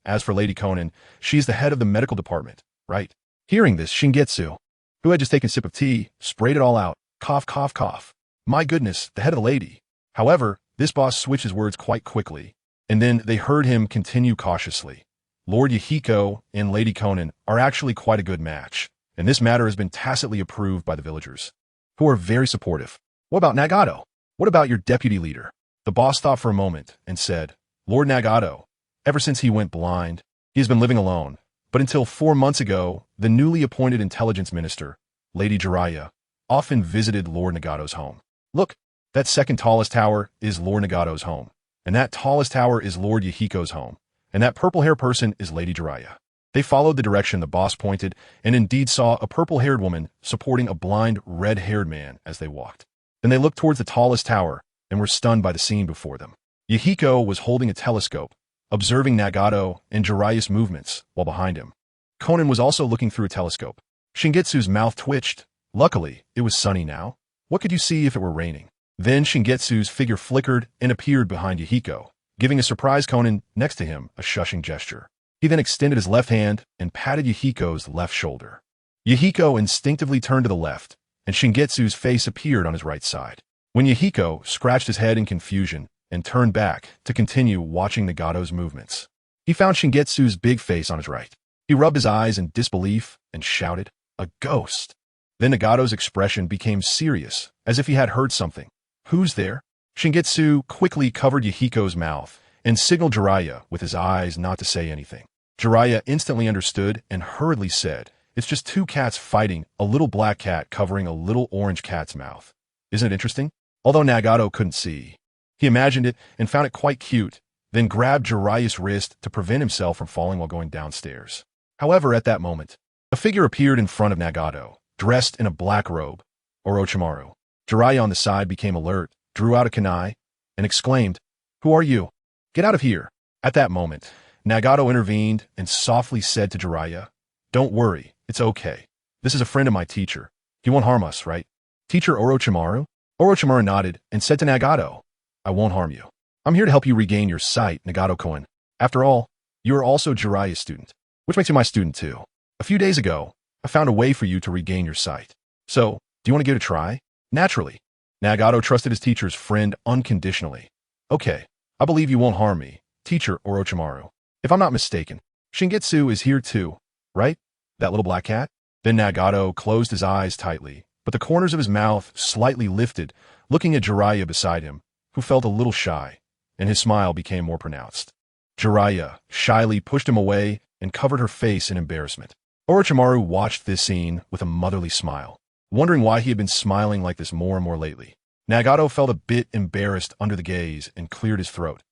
As for Lady Konan, she's the head of the medical department, right? Hearing this, Shingetsu, who had just taken a sip of tea, sprayed it all out. Cough, cough, cough. My goodness, the head of the lady. However, this boss switched his words quite quickly, and then they heard him continue cautiously. Lord Yahiko and Lady Konan are actually quite a good match, and this matter has been tacitly approved by the villagers, who are very supportive. What about Nagato? What about your deputy leader? The boss thought for a moment and said, Lord Nagato, ever since he went blind, he has been living alone. But until 4 months ago, the newly appointed intelligence minister, Lady Jiraiya, often visited Lord Nagato's home. Look, that second tallest tower is Lord Nagato's home, and that tallest tower is Lord Yahiko's home, and that purple-haired person is Lady Jiraiya. They followed the direction the boss pointed and indeed saw a purple-haired woman supporting a blind, red-haired man as they walked. Then they looked towards the tallest tower and were stunned by the scene before them. Yahiko was holding a telescope, observing Nagato and Jiraiya's movements while behind him. Konan was also looking through a telescope. Shingetsu's mouth twitched. Luckily, it was sunny now. What could you see if it were raining? Then Shingetsu's figure flickered and appeared behind Yahiko, giving a surprised Konan next to him a shushing gesture. He then extended his left hand and patted Yahiko's left shoulder. Yahiko instinctively turned to the left, and Shingetsu's face appeared on his right side. When Yahiko scratched his head in confusion and turned back to continue watching Nagato's movements, he found Shingetsu's big face on his right. He rubbed his eyes in disbelief and shouted, "A ghost!" Then Nagato's expression became serious, as if he had heard something. "Who's there?" Shingetsu quickly covered Yahiko's mouth and signaled Jiraiya with his eyes not to say anything. Jiraiya instantly understood and hurriedly said, "It's just two cats fighting, a little black cat covering a little orange cat's mouth. Isn't it interesting?" Although Nagato couldn't see, he imagined it and found it quite cute, then grabbed Jiraiya's wrist to prevent himself from falling while going downstairs. However, at that moment, a figure appeared in front of Nagato, dressed in a black robe, Orochimaru. Jiraiya on the side became alert, drew out a kunai, and exclaimed, "Who are you? Get out of here." At that moment, Nagato intervened and softly said to Jiraiya, "Don't worry, it's okay. This is a friend of my teacher. He won't harm us, right?" "Teacher Orochimaru?" Orochimaru nodded and said to Nagato, "I won't harm you. I'm here to help you regain your sight, Nagato-kun. After all, you are also Jiraiya's student, which makes you my student too. A few days ago, I found a way for you to regain your sight. So, do you want to give it a try?" Naturally, Nagato trusted his teacher's friend unconditionally. "Okay, I believe you won't harm me, Teacher Orochimaru. If I'm not mistaken, Shingetsu is here too, right? That little black cat?" Then Nagato closed his eyes tightly, but the corners of his mouth slightly lifted, looking at Jiraiya beside him, who felt a little shy, and his smile became more pronounced. Jiraiya shyly pushed him away and covered her face in embarrassment. Orochimaru watched this scene with a motherly smile, wondering why he had been smiling like this more and more lately. Nagato felt a bit embarrassed under the gaze and cleared his throat.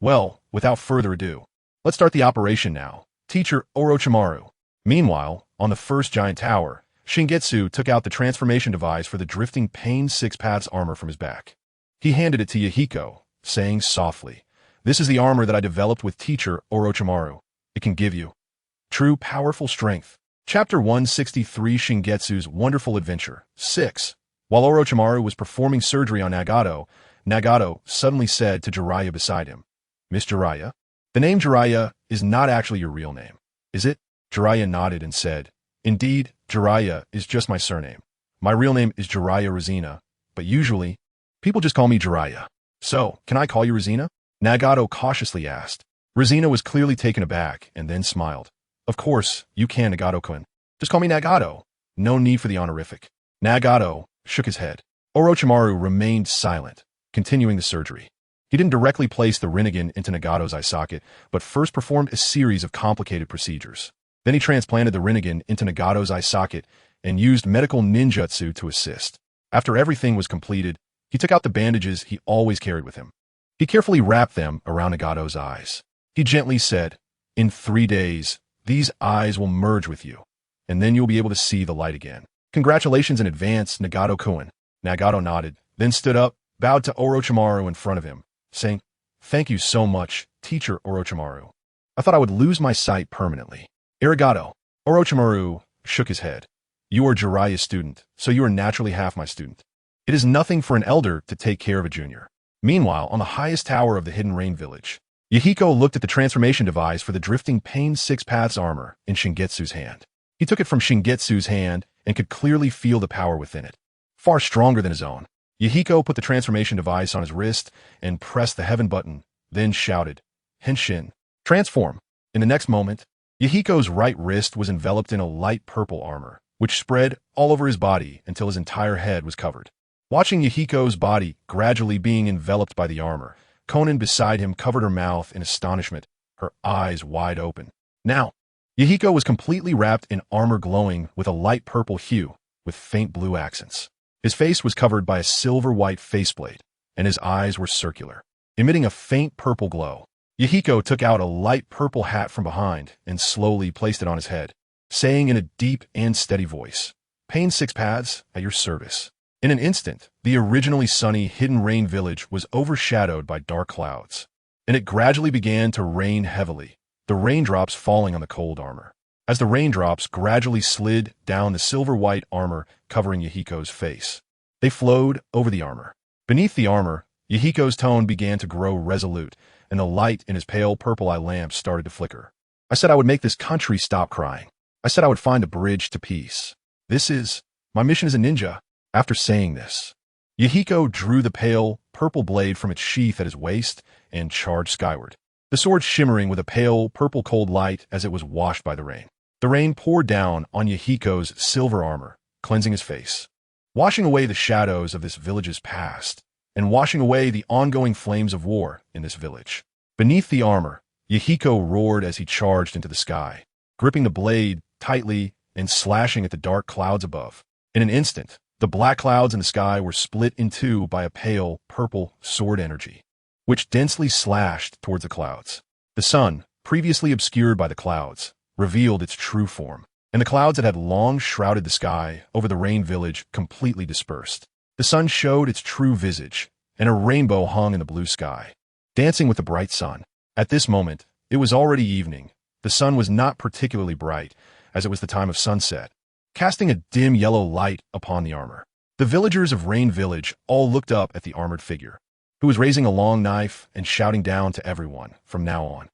"Well, without further ado, let's start the operation now, Teacher Orochimaru." Meanwhile, on the first giant tower, Shingetsu took out the transformation device for the drifting Pain 6 Paths armor from his back. He handed it to Yahiko, saying softly, "This is the armor that I developed with Teacher Orochimaru. It can give you true powerful strength." Chapter 163, Shingetsu's Wonderful Adventure 6. While Orochimaru was performing surgery on Nagato, Nagato suddenly said to Jiraiya beside him, "Miss Jiraiya, the name Jiraiya is not actually your real name, is it?" Jiraiya nodded and said, "Indeed, Jiraiya is just my surname. My real name is Jiraiya Rosina, but usually, people just call me Jiraiya." "So, can I call you Rosina?" Nagato cautiously asked. Rosina was clearly taken aback and then smiled. "Of course, you can, Nagato-kun. Just call me Nagato. No need for the honorific." Nagato shook his head. Orochimaru remained silent, continuing the surgery. He didn't directly place the Rinnegan into Nagato's eye socket, but first performed a series of complicated procedures. Then he transplanted the Rinnegan into Nagato's eye socket and used medical ninjutsu to assist. After everything was completed, he took out the bandages he always carried with him. He carefully wrapped them around Nagato's eyes. He gently said, "In 3 days, these eyes will merge with you, and then you'll be able to see the light again. Congratulations in advance, Nagato-kun." Nagato nodded, then stood up, bowed to Orochimaru in front of him, saying, "Thank you so much, Teacher Orochimaru. I thought I would lose my sight permanently. Arigato. Orochimaru shook his head. You are Jiraiya's student, so you are naturally half my student. It is nothing for an elder to take care of a junior. Meanwhile, on the highest tower of the Hidden Rain village, Yahiko looked at the transformation device for the drifting Pain Six Paths armor in Shingetsu's hand. He took it from Shingetsu's hand and could clearly feel the power within it. Far stronger than his own. Yahiko put the transformation device on his wrist and pressed the heaven button, then shouted, Henshin, transform. In the next moment, Yahiko's right wrist was enveloped in a light purple armor, which spread all over his body until his entire head was covered. Watching Yahiko's body gradually being enveloped by the armor, Konan beside him covered her mouth in astonishment, her eyes wide open. Now, Yahiko was completely wrapped in armor glowing with a light purple hue with faint blue accents. His face was covered by a silver-white faceplate, and his eyes were circular, emitting a faint purple glow. Yahiko took out a light purple hat from behind and slowly placed it on his head, saying in a deep and steady voice, Pain Six Paths, at your service. In an instant, the originally sunny Hidden Rain village was overshadowed by dark clouds, and it gradually began to rain heavily, the raindrops falling on the cold armor. As the raindrops gradually slid down the silver-white armor covering Yahiko's face, they flowed over the armor. Beneath the armor, Yahiko's tone began to grow resolute, and the light in his pale purple eye lamp started to flicker. I said I would make this country stop crying. I said I would find a bridge to peace. My mission as a ninja. After saying this, Yahiko drew the pale, purple blade from its sheath at his waist and charged skyward, the sword shimmering with a pale, purple cold light as it was washed by the rain. The rain poured down on Yahiko's silver armor, cleansing his face, washing away the shadows of this village's past, and washing away the ongoing flames of war in this village. Beneath the armor, Yahiko roared as he charged into the sky, gripping the blade tightly and slashing at the dark clouds above. In an instant, the black clouds in the sky were split in two by a pale, purple sword energy, which densely slashed towards the clouds. The sun, previously obscured by the clouds, revealed its true form, and the clouds that had long shrouded the sky over the rain village completely dispersed. The sun showed its true visage, and a rainbow hung in the blue sky, dancing with the bright sun. At this moment, it was already evening. The sun was not particularly bright, as it was the time of sunset, casting a dim yellow light upon the armor. The villagers of Rain Village all looked up at the armored figure, who was raising a long knife and shouting down to everyone from now on,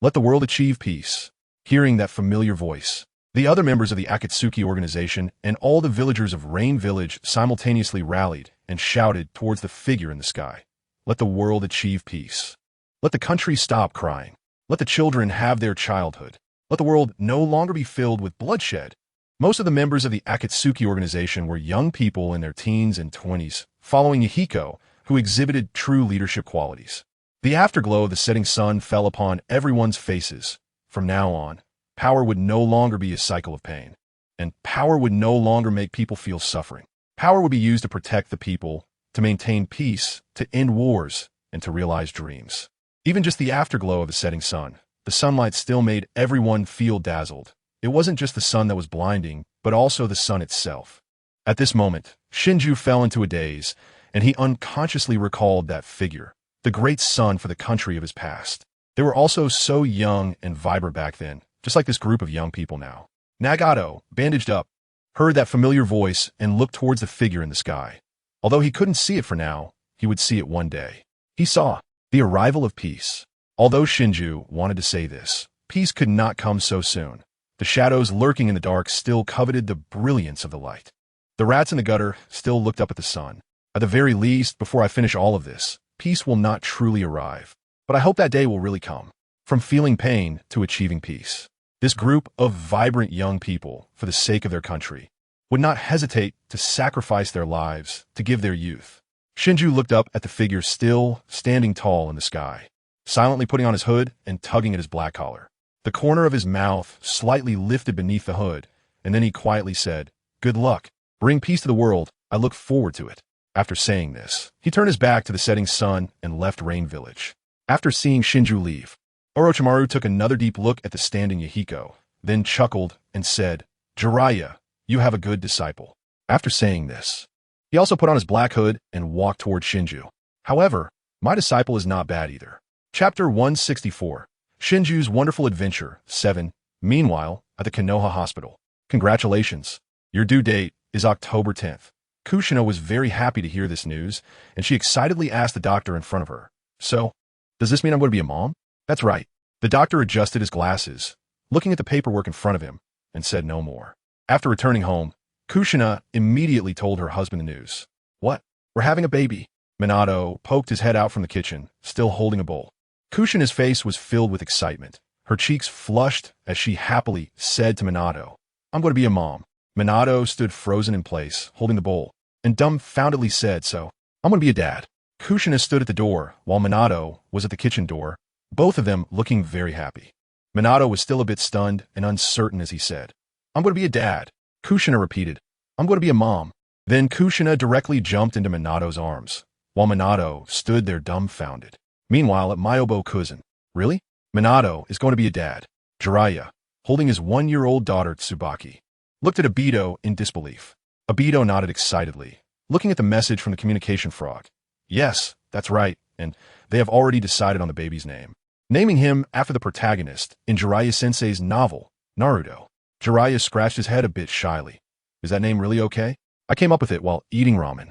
Let the world achieve peace. Hearing that familiar voice, the other members of the Akatsuki organization and all the villagers of Rain Village simultaneously rallied and shouted towards the figure in the sky. Let the world achieve peace. Let the country stop crying. Let the children have their childhood. Let the world no longer be filled with bloodshed. Most of the members of the Akatsuki organization were young people in their teens and 20s, following Yahiko, who exhibited true leadership qualities. The afterglow of the setting sun fell upon everyone's faces. From now on, power would no longer be a cycle of pain, and power would no longer make people feel suffering. Power would be used to protect the people, to maintain peace, to end wars, and to realize dreams. Even just the afterglow of the setting sun, the sunlight still made everyone feel dazzled. It wasn't just the sun that was blinding, but also the sun itself. At this moment, Shinju fell into a daze, and he unconsciously recalled that figure, the great sun for the country of his past. They were also so young and vibrant back then, just like this group of young people now. Nagato, bandaged up, heard that familiar voice and looked towards the figure in the sky. Although he couldn't see it for now, he would see it one day. He saw the arrival of peace. Although Shinju wanted to say this, peace could not come so soon. The shadows lurking in the dark still coveted the brilliance of the light. The rats in the gutter still looked up at the sun. At the very least, before I finish all of this, peace will not truly arrive. But I hope that day will really come. From feeling pain to achieving peace. This group of vibrant young people, for the sake of their country, would not hesitate to sacrifice their lives to give their youth. Shinju looked up at the figure still standing tall in the sky, silently putting on his hood and tugging at his black collar. The corner of his mouth slightly lifted beneath the hood, and then he quietly said, "Good luck. Bring peace to the world. I look forward to it." After saying this, he turned his back to the setting sun and left Rain Village. After seeing Shinju leave, Orochimaru took another deep look at the standing Yahiko, then chuckled and said, "Jiraiya, you have a good disciple." After saying this, he also put on his black hood and walked toward Shinju. "However, my disciple is not bad either." Chapter 164. Shinju's Wonderful Adventure 7. Meanwhile, at the Konoha hospital. Congratulations. Your due date is October 10th. Kushina was very happy to hear this news, and she excitedly asked the doctor in front of her, "So, does this mean I'm going to be a mom?" "That's right." The doctor adjusted his glasses, looking at the paperwork in front of him, and said no more. After returning home, Kushina immediately told her husband the news. "What? We're having a baby." Minato poked his head out from the kitchen, still holding a bowl. Kushina's face was filled with excitement. Her cheeks flushed as she happily said to Minato, "I'm going to be a mom." Minato stood frozen in place, holding the bowl, and dumbfoundedly said, "So, I'm going to be a dad." Kushina stood at the door, while Minato was at the kitchen door, both of them looking very happy. Minato was still a bit stunned and uncertain as he said, "I'm going to be a dad." Kushina repeated, "I'm going to be a mom." Then Kushina directly jumped into Minato's arms, while Minato stood there dumbfounded. Meanwhile, at Myobo-Kuzen, "Really? Minato is going to be a dad." Jiraiya, holding his 1-year-old daughter Tsubaki, looked at Obito in disbelief. Obito nodded excitedly, looking at the message from the communication frog. "Yes, that's right, and they have already decided on the baby's name, naming him after the protagonist in Jiraiya-sensei's novel, Naruto." Jiraiya scratched his head a bit shyly. "Is that name really okay? I came up with it while eating ramen."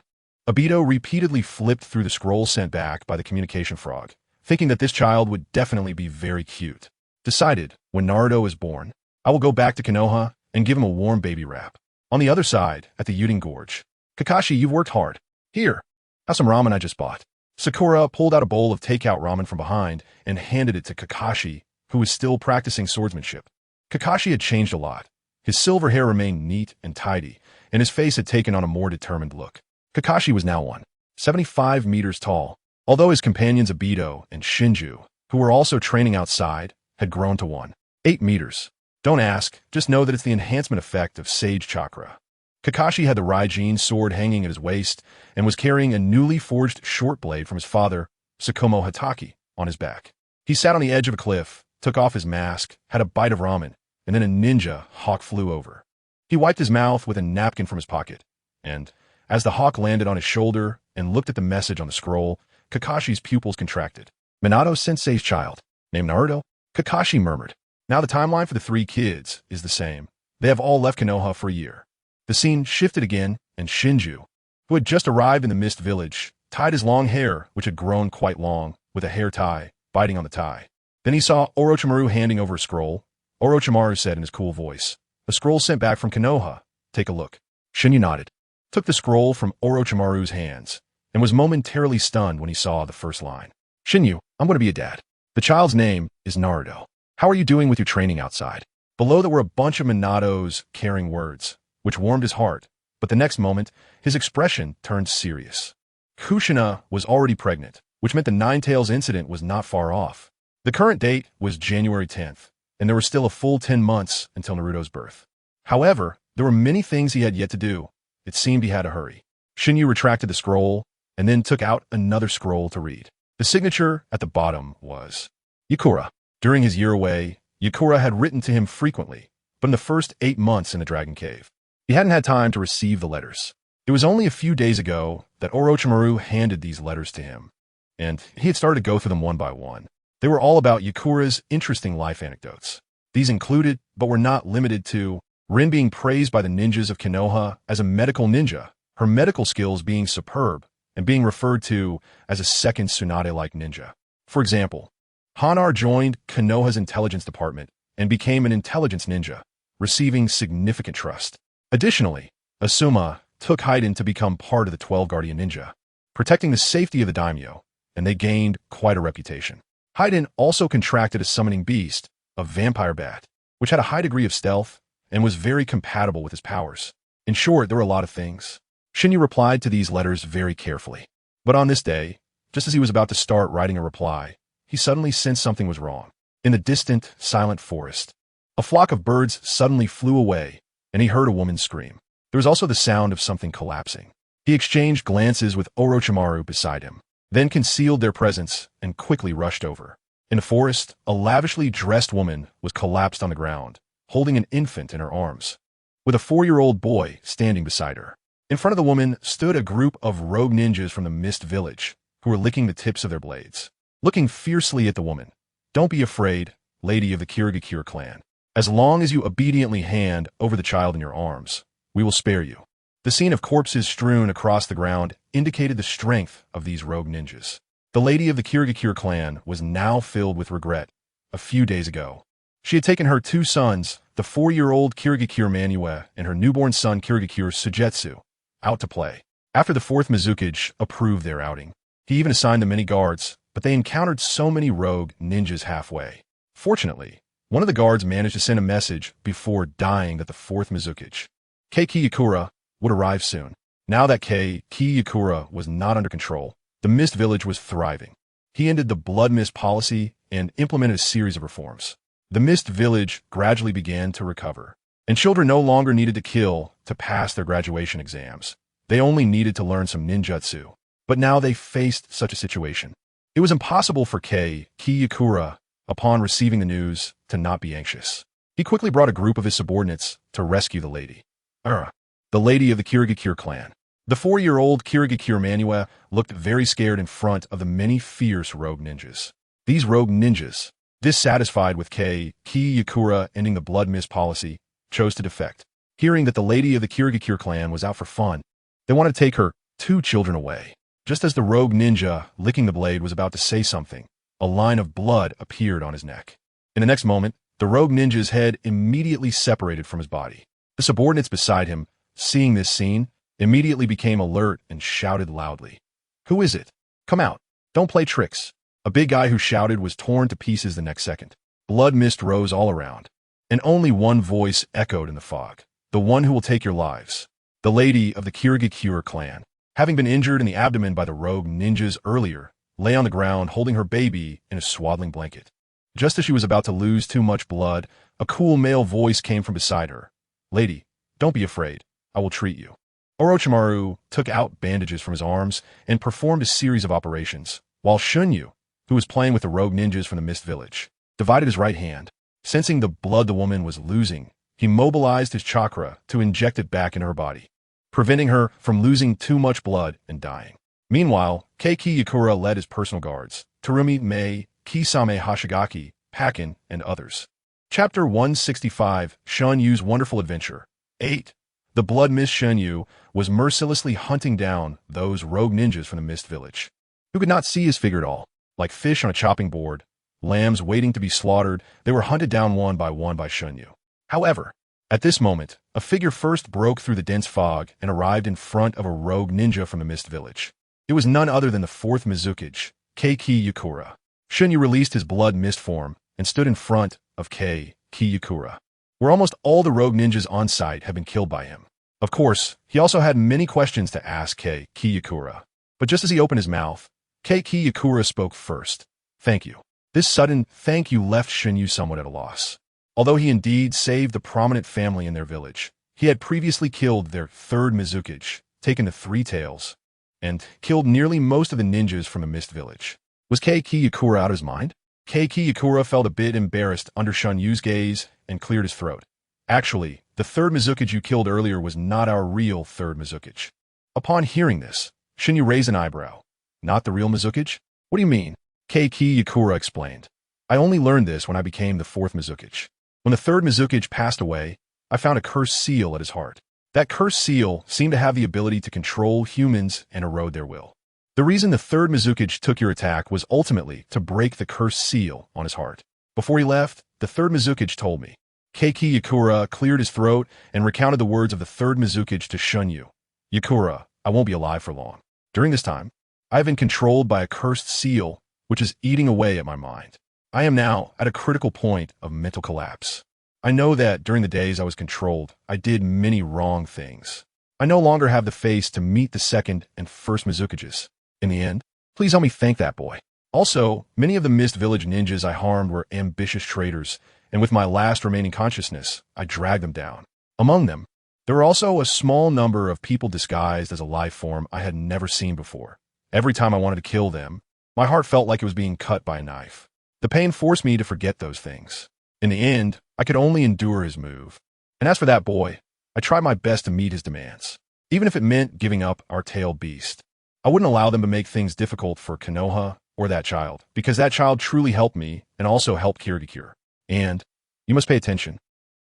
Obito repeatedly flipped through the scroll sent back by the communication frog, thinking that this child would definitely be very cute. Decided, when Naruto is born, I will go back to Konoha and give him a warm baby wrap. On the other side, at the Yuden Gorge, "Kakashi, you've worked hard. Here, have some ramen I just bought." Sakura pulled out a bowl of takeout ramen from behind and handed it to Kakashi, who was still practicing swordsmanship. Kakashi had changed a lot. His silver hair remained neat and tidy, and his face had taken on a more determined look. Kakashi was now 175 meters tall, although his companions Obito and Shinju, who were also training outside, had grown to 8 meters. Don't ask, just know that it's the enhancement effect of Sage Chakra. Kakashi had the Raijin sword hanging at his waist and was carrying a newly forged short blade from his father, Sakumo Hatake, on his back. He sat on the edge of a cliff, took off his mask, had a bite of ramen, and then a ninja hawk flew over. He wiped his mouth with a napkin from his pocket, and as the hawk landed on his shoulder and looked at the message on the scroll, Kakashi's pupils contracted. "Minato Sensei's child, named Naruto?" Kakashi murmured. Now the timeline for the 3 kids is the same. They have all left Konoha for a year. The scene shifted again, and Shinju, who had just arrived in the Mist Village, tied his long hair, which had grown quite long, with a hair tie, biting on the tie. Then he saw Orochimaru handing over a scroll. Orochimaru said in his cool voice, "A scroll sent back from Konoha. Take a look." Shinju nodded, took the scroll from Orochimaru's hands, and was momentarily stunned when he saw the first line. "Shinju, I'm going to be a dad. The child's name is Naruto. How are you doing with your training outside?" Below there were a bunch of Minato's caring words, which warmed his heart, but the next moment, his expression turned serious. Kushina was already pregnant, which meant the Ninetales incident was not far off. The current date was January 10th, and there were still a full 10 months until Naruto's birth. However, there were many things he had yet to do. It seemed he had to hurry. Shinju retracted the scroll, and then took out another scroll to read. The signature at the bottom was Yakura. During his year away, Yakura had written to him frequently, but in the first 8 months in the Dragon Cave, he hadn't had time to receive the letters. It was only a few days ago that Orochimaru handed these letters to him, and he had started to go through them one by one. They were all about Yakura's interesting life anecdotes. These included, but were not limited to, Rin being praised by the ninjas of Konoha as a medical ninja, her medical skills being superb, and being referred to as a second Tsunade-like ninja. For example, Hanar joined Konoha's intelligence department and became an intelligence ninja, receiving significant trust. Additionally, Asuma took Haiden to become part of the 12 Guardian Ninja, protecting the safety of the daimyo, and they gained quite a reputation. Haiden also contracted a summoning beast, a vampire bat, which had a high degree of stealth and was very compatible with his powers. In short, there were a lot of things. Shinju replied to these letters very carefully. But on this day, just as he was about to start writing a reply, he suddenly sensed something was wrong. In the distant, silent forest, a flock of birds suddenly flew away, and he heard a woman scream. There was also the sound of something collapsing. He exchanged glances with Orochimaru beside him, then concealed their presence and quickly rushed over. In the forest, a lavishly dressed woman was collapsed on the ground, holding an infant in her arms, with a 4-year-old boy standing beside her. In front of the woman stood a group of rogue ninjas from the Mist Village, who were licking the tips of their blades, looking fiercely at the woman. "Don't be afraid, lady of the Kirigakure clan. As long as you obediently hand over the child in your arms, we will spare you. The scene of corpses strewn across the ground indicated the strength of these rogue ninjas. The lady of the Kirigakure clan was now filled with regret. A few days ago, she had taken her two sons, the 4-year-old Kirigakure Manue and her newborn son Kirigakure Sugetsu, out to play. After the fourth Mizukage approved their outing, he even assigned them many guards, but they encountered so many rogue ninjas halfway. Fortunately, one of the guards managed to send a message before dying that the fourth Mizukage, Kei Kiyakura, would arrive soon. Now that Kei Kiyakura was not under control, the Mist Village was thriving. He ended the Blood Mist policy and implemented a series of reforms. The Mist Village gradually began to recover, and children no longer needed to kill to pass their graduation exams. They only needed to learn some ninjutsu. But now they faced such a situation. It was impossible for Kei Kiyakura, upon receiving the news, to not be anxious. He quickly brought a group of his subordinates to rescue the lady. The lady of the Kirigakure clan. The 4-year-old Kirigakure Manue looked very scared in front of the many fierce rogue ninjas. These rogue ninjas, dissatisfied with Kei Kiyakura ending the Blood Mist policy, chose to defect. Hearing that the lady of the Kirigakure clan was out for fun, they wanted to take her two children away. Just as the rogue ninja licking the blade was about to say something, a line of blood appeared on his neck. In the next moment, the rogue ninja's head immediately separated from his body. The subordinates beside him, seeing this scene, immediately became alert and shouted loudly. "Who is it? Come out. Don't play tricks." A big guy who shouted was torn to pieces the next second. Blood mist rose all around, and only one voice echoed in the fog. "The one who will take your lives. The lady of the Kirigakure clan." Having been injured in the abdomen by the rogue ninjas earlier, lay on the ground holding her baby in a swaddling blanket. Just as she was about to lose too much blood, a cool male voice came from beside her. "Lady, don't be afraid. I will treat you." Orochimaru took out bandages from his arms and performed a series of operations, while Shunyu, who was playing with the rogue ninjas from the Mist Village, divided his right hand. Sensing the blood the woman was losing, he mobilized his chakra to inject it back into her body, preventing her from losing too much blood and dying. Meanwhile, Kei Kiyakura led his personal guards, Terumi Mei, Kisame Hashigaki, Pakin, and others. Chapter 165, Shunyu's Wonderful Adventure. 8. The Blood Mist Shunyu was mercilessly hunting down those rogue ninjas from the Mist Village, who could not see his figure at all. Like fish on a chopping board, lambs waiting to be slaughtered, they were hunted down one by Shunyu. However, at this moment, a figure first broke through the dense fog and arrived in front of a rogue ninja from the Mist Village. It was none other than the fourth Mizukage, Kei Kiyakura. Shunyu released his blood mist form and stood in front of Kei Kiyakura, where almost all the rogue ninjas on site had been killed by him. Of course, he also had many questions to ask Kei Kiyakura, but just as he opened his mouth, Kei Kiyakura spoke first. "Thank you." This sudden thank you left Shunyu somewhat at a loss. Although he indeed saved the prominent family in their village, he had previously killed their third Mizukage, taken the Three Tails, and killed nearly most of the ninjas from the Mist Village. Was Kei Kiyakura out of his mind? Kei Kiyakura felt a bit embarrassed under Shunyu's gaze and cleared his throat. "Actually, the third Mizukage you killed earlier was not our real third Mizukage." Upon hearing this, Shunyu raised an eyebrow. "Not the real Mizukage? What do you mean?" Kei Kiyakura explained. "I only learned this when I became the fourth Mizukage. When the third Mizukage passed away, I found a cursed seal at his heart. That cursed seal seemed to have the ability to control humans and erode their will. The reason the third Mizukage took your attack was ultimately to break the cursed seal on his heart. Before he left, the third Mizukage told me." Kei Kiyakura cleared his throat and recounted the words of the third Mizukage to Shunyu. "Yakura, I won't be alive for long. During this time, I have been controlled by a cursed seal, which is eating away at my mind. I am now at a critical point of mental collapse. I know that during the days I was controlled, I did many wrong things. I no longer have the face to meet the second and first Mizukages. In the end, please help me thank that boy. Also, many of the Mist Village ninjas I harmed were ambitious traitors, and with my last remaining consciousness, I dragged them down. Among them, there were also a small number of people disguised as a life form I had never seen before. Every time I wanted to kill them, my heart felt like it was being cut by a knife. The pain forced me to forget those things. In the end, I could only endure his move. And as for that boy, I tried my best to meet his demands, even if it meant giving up our tailed beast. I wouldn't allow them to make things difficult for Konoha or that child, because that child truly helped me and also helped Kirigakure. And you must pay attention.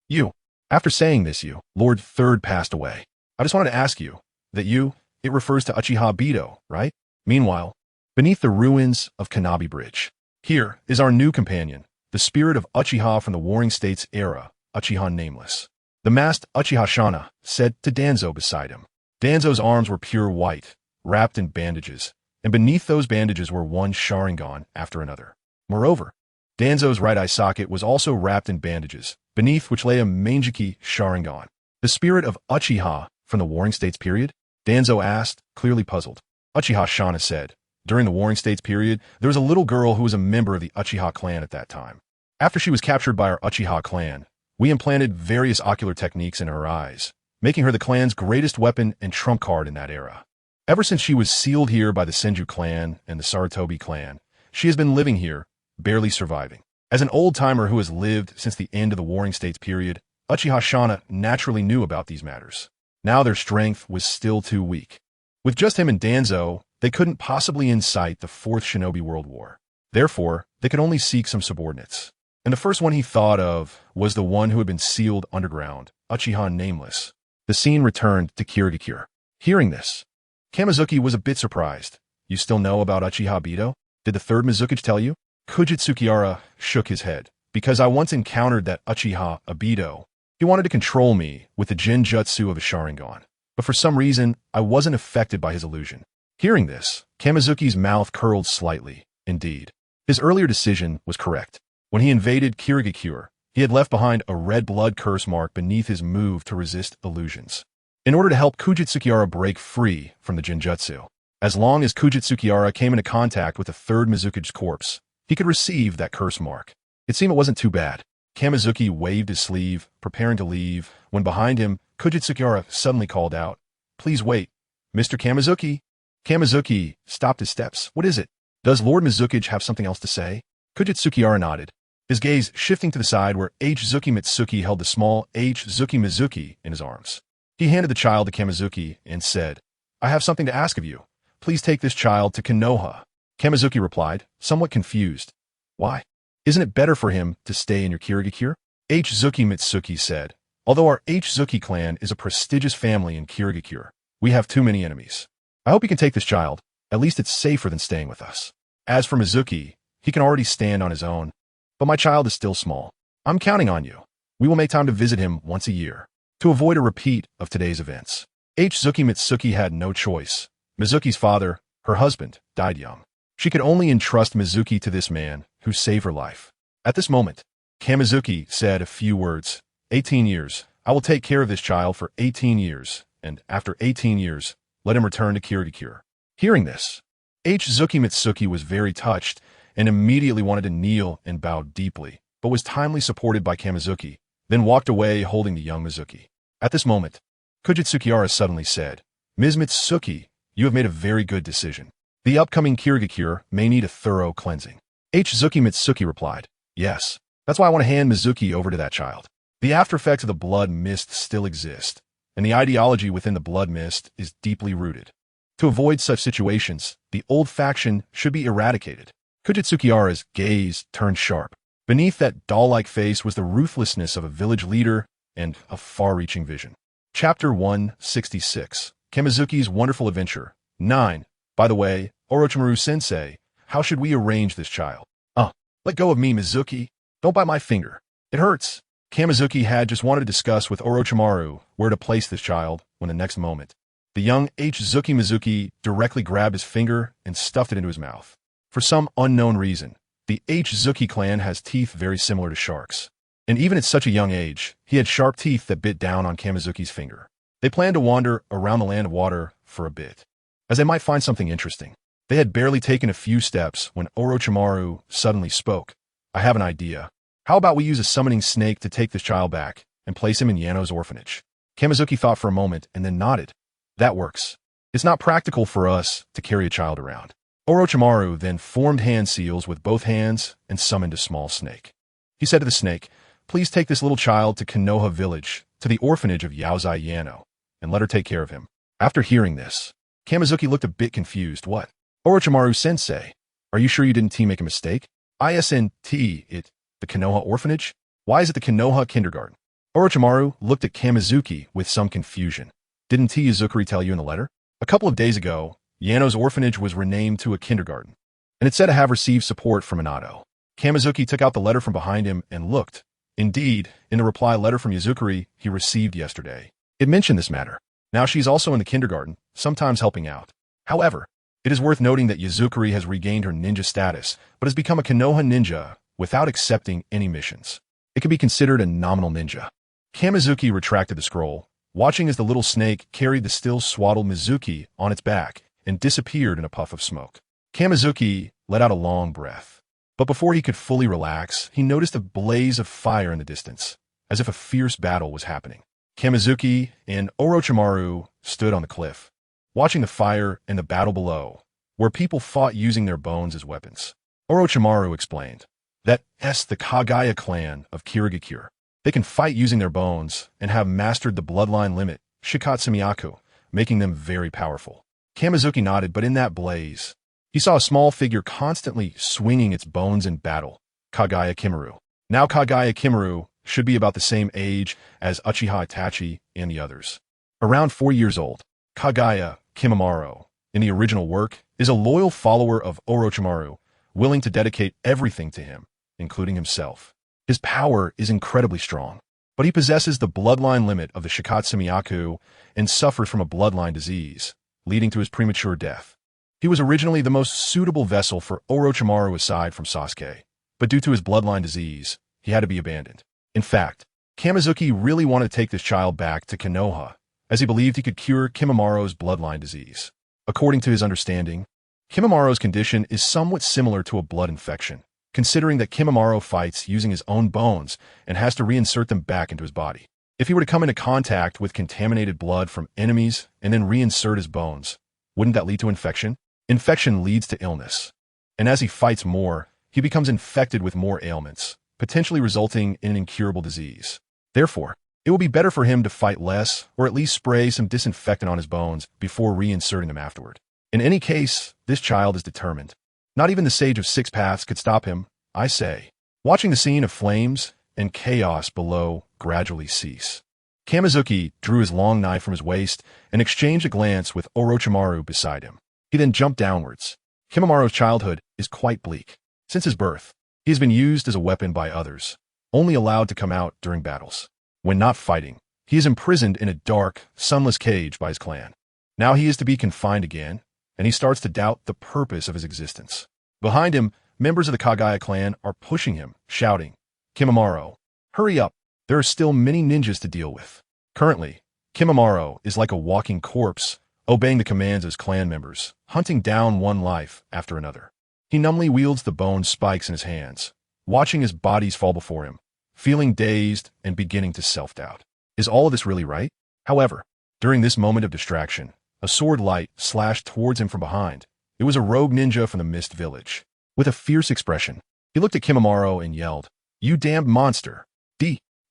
You. After saying this, you, Lord Third passed away. I just wanted to ask you, that you, it refers to Uchiha Obito, right? Meanwhile, beneath the ruins of Kanabi Bridge, here is our new companion, the spirit of Uchiha from the Warring States era, Uchiha Nameless. The masked Uchiha Shana said to Danzo beside him. Danzo's arms were pure white, wrapped in bandages, and beneath those bandages were one Sharingan after another. Moreover, Danzo's right eye socket was also wrapped in bandages, beneath which lay a Mangeki Sharingan. The spirit of Uchiha from the Warring States period? Danzo asked, clearly puzzled. Uchiha Shana said, during the Warring States period, there was a little girl who was a member of the Uchiha clan at that time. After she was captured by our Uchiha clan, we implanted various ocular techniques in her eyes, making her the clan's greatest weapon and trump card in that era. Ever since she was sealed here by the Senju clan and the Sarutobi clan, she has been living here, barely surviving. As an old-timer who has lived since the end of the Warring States period, Uchiha Shana naturally knew about these matters. Now their strength was still too weak. With just him and Danzo, they couldn't possibly incite the Fourth Shinobi World War. Therefore, they could only seek some subordinates. And the first one he thought of was the one who had been sealed underground, Uchiha Nameless. The scene returned to Kirigakure. Hearing this, Kamizuki was a bit surprised. You still know about Uchiha Obito? Did the third Mizukage tell you? Kujitsukiara shook his head. Because I once encountered that Uchiha Obito. He wanted to control me with the Genjutsu of a Sharingan. But for some reason, I wasn't affected by his illusion. Hearing this, Kamizuki's mouth curled slightly. Indeed, his earlier decision was correct. When he invaded Kirigakure, he had left behind a red blood curse mark beneath his move to resist illusions. In order to help Kujitsukiara break free from the Genjutsu, as long as Kujitsukiara came into contact with the third Mizukage's corpse, he could receive that curse mark. It seemed it wasn't too bad. Kamizuki waved his sleeve, preparing to leave, when behind him, Kujitsukiara suddenly called out, "Please wait, Mr. Kamizuki." Kamizuki stopped his steps. What is it? Does Lord Mizukage have something else to say? Kujitsukiara nodded, his gaze shifting to the side where H-Zuki Mitsuki held the small H-Zuki Mizuki in his arms. He handed the child to Kamizuki and said, "I have something to ask of you. Please take this child to Konoha." Kamizuki replied, somewhat confused. Why? Isn't it better for him to stay in your Kirigakure? H-Zuki Mitsuki said, although our H-Zuki clan is a prestigious family in Kirigakure, we have too many enemies. I hope you can take this child. At least it's safer than staying with us. As for Mizuki, he can already stand on his own. But my child is still small. I'm counting on you. We will make time to visit him once a year, to avoid a repeat of today's events. H-Zuki Mitsuki had no choice. Mizuki's father, her husband, died young. She could only entrust Mizuki to this man who saved her life. At this moment, Kamizuki said a few words. 18 years. I will take care of this child for 18 years, and after 18 years, let him return to Kirigakure. Hearing this, H-Zuki Mitsuki was very touched and immediately wanted to kneel and bow deeply, but was timely supported by Kamizuki, then walked away holding the young Mizuki. At this moment, Kujitsukiara suddenly said, "Ms. Mitsuki, you have made a very good decision. The upcoming Kirigakure may need a thorough cleansing." H-Zuki Mitsuki replied, "Yes, that's why I want to hand Mizuki over to that child. The aftereffects of the blood mist still exist, and the ideology within the blood mist is deeply rooted. To avoid such situations, the old faction should be eradicated." Kujitsukiara's gaze turned sharp. Beneath that doll-like face was the ruthlessness of a village leader and a far-reaching vision. Chapter 166, Kamizuki's Wonderful Adventure. 9. By the way, Orochimaru-sensei, how should we arrange this child? Let go of me, Mizuki. Don't bite my finger. It hurts. Kamizuki had just wanted to discuss with Orochimaru where to place this child when the next moment, the young H-Zuki Mizuki directly grabbed his finger and stuffed it into his mouth. For some unknown reason, the H-Zuki clan has teeth very similar to sharks. And even at such a young age, he had sharp teeth that bit down on Kamizuki's finger. They planned to wander around the land of water for a bit, as they might find something interesting. They had barely taken a few steps when Orochimaru suddenly spoke. "I have an idea. How about we use a summoning snake to take this child back and place him in Yano's orphanage?" Kamizuki thought for a moment and then nodded. "That works. It's not practical for us to carry a child around." Orochimaru then formed hand seals with both hands and summoned a small snake. He said to the snake, "Please take this little child to Konoha village, to the orphanage of Yaozai Yano, and let her take care of him." After hearing this, Kamizuki looked a bit confused. "What? Orochimaru-sensei, are you sure you didn't make a mistake?" "ISNT, it. The Konoha orphanage? Why is it the Konoha kindergarten? Orochimaru looked at Kamizuki with some confusion. Didn't Yuzukuri tell you in the letter? A couple of days ago, Yano's orphanage was renamed to a kindergarten, and it's said to have received support from Minato. Kamizuki took out the letter from behind him and looked. Indeed, in the reply letter from Yuzukuri he received yesterday, it mentioned this matter. Now she's also in the kindergarten, sometimes helping out. However, it is worth noting that Yuzukuri has regained her ninja status, but has become a Konoha ninja without accepting any missions. It can be considered a nominal ninja. Kamizuki retracted the scroll, watching as the little snake carried the still swaddled Mizuki on its back and disappeared in a puff of smoke. Kamizuki let out a long breath. But before he could fully relax, he noticed a blaze of fire in the distance, as if a fierce battle was happening. Kamizuki and Orochimaru stood on the cliff, watching the fire and the battle below, where people fought using their bones as weapons. Orochimaru explained, that's the Kagaya clan of Kirigakure. They can fight using their bones and have mastered the bloodline limit, Shikatsumiyaku, making them very powerful. Kamizuki nodded, but in that blaze, he saw a small figure constantly swinging its bones in battle, Kagaya Kimaru. Now Kagaya Kimaru should be about the same age as Uchiha Itachi and the others. Around 4 years old, Kagaya Kimimaro, in the original work, is a loyal follower of Orochimaru, willing to dedicate everything to him, including himself. His power is incredibly strong, but he possesses the bloodline limit of the Shikatsumiyaku and suffered from a bloodline disease, leading to his premature death. He was originally the most suitable vessel for Orochimaru aside from Sasuke, but due to his bloodline disease, he had to be abandoned. In fact, Kamizuki really wanted to take this child back to Konoha, as he believed he could cure Kimimaro's bloodline disease. According to his understanding, Kimimaro's condition is somewhat similar to a blood infection, considering that Kimimaro fights using his own bones and has to reinsert them back into his body. If he were to come into contact with contaminated blood from enemies and then reinsert his bones, wouldn't that lead to infection? Infection leads to illness. And as he fights more, he becomes infected with more ailments, potentially resulting in an incurable disease. Therefore, it will be better for him to fight less or at least spray some disinfectant on his bones before reinserting them afterward. In any case, this child is determined. Not even the Sage of Six Paths could stop him, I say. Watching the scene of flames and chaos below gradually cease, Kamizuki drew his long knife from his waist and exchanged a glance with Orochimaru beside him. He then jumped downwards. Kimimaro's childhood is quite bleak. Since his birth, he has been used as a weapon by others, only allowed to come out during battles. When not fighting, he is imprisoned in a dark, sunless cage by his clan. Now he is to be confined again, and he starts to doubt the purpose of his existence. Behind him, members of the Kagaya clan are pushing him, shouting, "Kimimaro, hurry up, there are still many ninjas to deal with." Currently, Kimimaro is like a walking corpse, obeying the commands of his clan members, hunting down one life after another. He numbly wields the bone spikes in his hands, watching his bodies fall before him, feeling dazed and beginning to self-doubt. Is all of this really right? However, during this moment of distraction, a sword light slashed towards him from behind. It was a rogue ninja from the Mist Village. With a fierce expression, he looked at Kimimaro and yelled, "You damned monster!"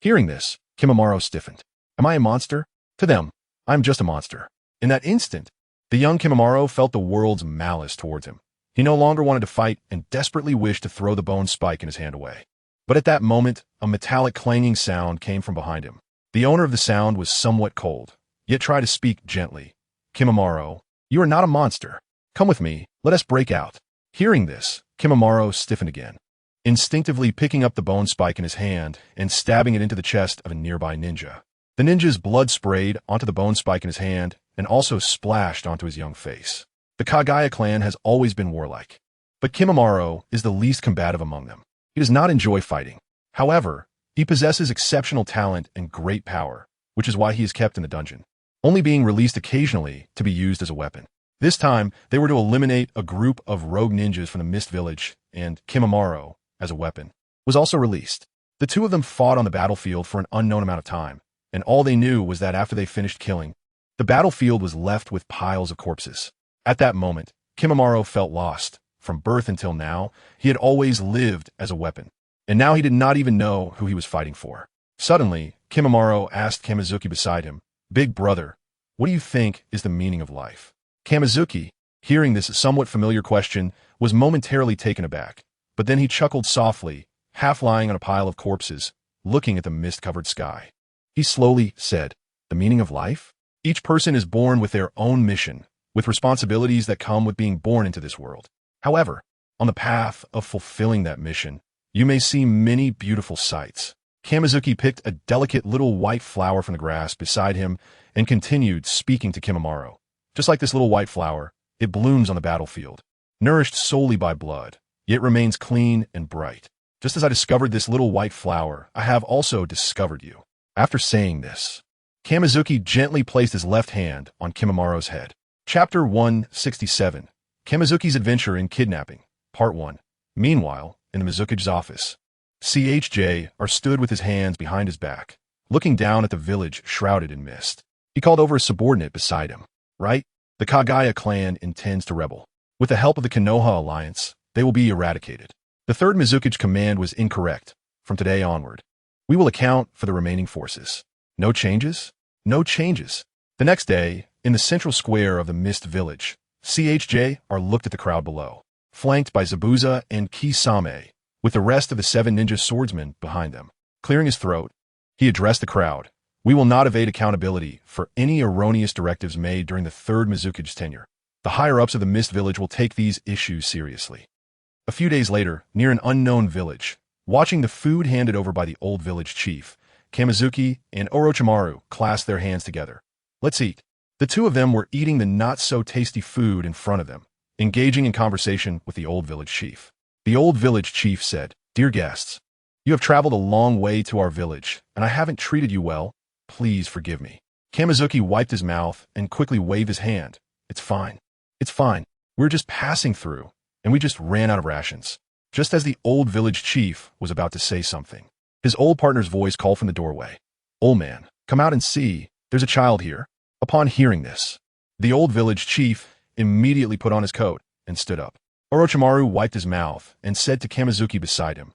Hearing this, Kimimaro stiffened. Am I a monster? To them, I'm just a monster. In that instant, the young Kimimaro felt the world's malice towards him. He no longer wanted to fight and desperately wished to throw the bone spike in his hand away. But at that moment, a metallic clanging sound came from behind him. The owner of the sound was somewhat cold, yet tried to speak gently. "Kimimaro, you are not a monster. Come with me, let us break out." Hearing this, Kimimaro stiffened again, instinctively picking up the bone spike in his hand and stabbing it into the chest of a nearby ninja. The ninja's blood sprayed onto the bone spike in his hand and also splashed onto his young face. The Kagaya clan has always been warlike, but Kimimaro is the least combative among them. He does not enjoy fighting. However, he possesses exceptional talent and great power, which is why he is kept in the dungeon, only being released occasionally to be used as a weapon. This time, they were to eliminate a group of rogue ninjas from the Mist Village, and Kimimaro, as a weapon, was also released. The two of them fought on the battlefield for an unknown amount of time, and all they knew was that after they finished killing, the battlefield was left with piles of corpses. At that moment, Kimimaro felt lost. From birth until now, he had always lived as a weapon, and now he did not even know who he was fighting for. Suddenly, Kimimaro asked Kamizuki beside him, "Big brother, what do you think is the meaning of life?" Kamizuki, hearing this somewhat familiar question, was momentarily taken aback, but then he chuckled softly half lying on a pile of corpses, looking at the mist-covered sky. He slowly said, "The meaning of life? Each person is born with their own mission, with responsibilities that come with being born into this world. However, on the path of fulfilling that mission, you may see many beautiful sights." Kamizuki picked a delicate little white flower from the grass beside him and continued speaking to Kimimaro. "Just like this little white flower, it blooms on the battlefield, nourished solely by blood, yet remains clean and bright. Just as I discovered this little white flower, I have also discovered you." After saying this, Kamizuki gently placed his left hand on Kimimaro's head. Chapter 167, Kamizuki's Adventure in Kidnapping, Part 1. Meanwhile, in the Mizuki's office, CHJ stood with his hands behind his back, looking down at the village shrouded in mist. He called over a subordinate beside him. "Right? The Kagaya clan intends to rebel. With the help of the Konoha alliance, they will be eradicated. The 3rd Mizuki's command was incorrect. From today onward, we will account for the remaining forces. No changes? No changes." The next day, in the central square of the Mist Village, CHJ looked at the crowd below, flanked by Zabuza and Kisame, with the rest of the 7 ninja swordsmen behind them. Clearing his throat, he addressed the crowd. "We will not evade accountability for any erroneous directives made during the 3rd Mizuki's tenure. The higher-ups of the Mist Village will take these issues seriously." A few days later, near an unknown village, watching the food handed over by the old village chief, Kamizuki and Orochimaru clasped their hands together. "Let's eat." The two of them were eating the not-so-tasty food in front of them, engaging in conversation with the old village chief. The old village chief said, "Dear guests, you have traveled a long way to our village, and I haven't treated you well. Please forgive me." Kamizuki wiped his mouth and quickly waved his hand. "It's fine. It's fine. We're just passing through, and we just ran out of rations." Just as the old village chief was about to say something, his old partner's voice called from the doorway. "Old man, come out and see. There's a child here." Upon hearing this, the old village chief immediately put on his coat and stood up. Orochimaru wiped his mouth and said to Kamizuki beside him,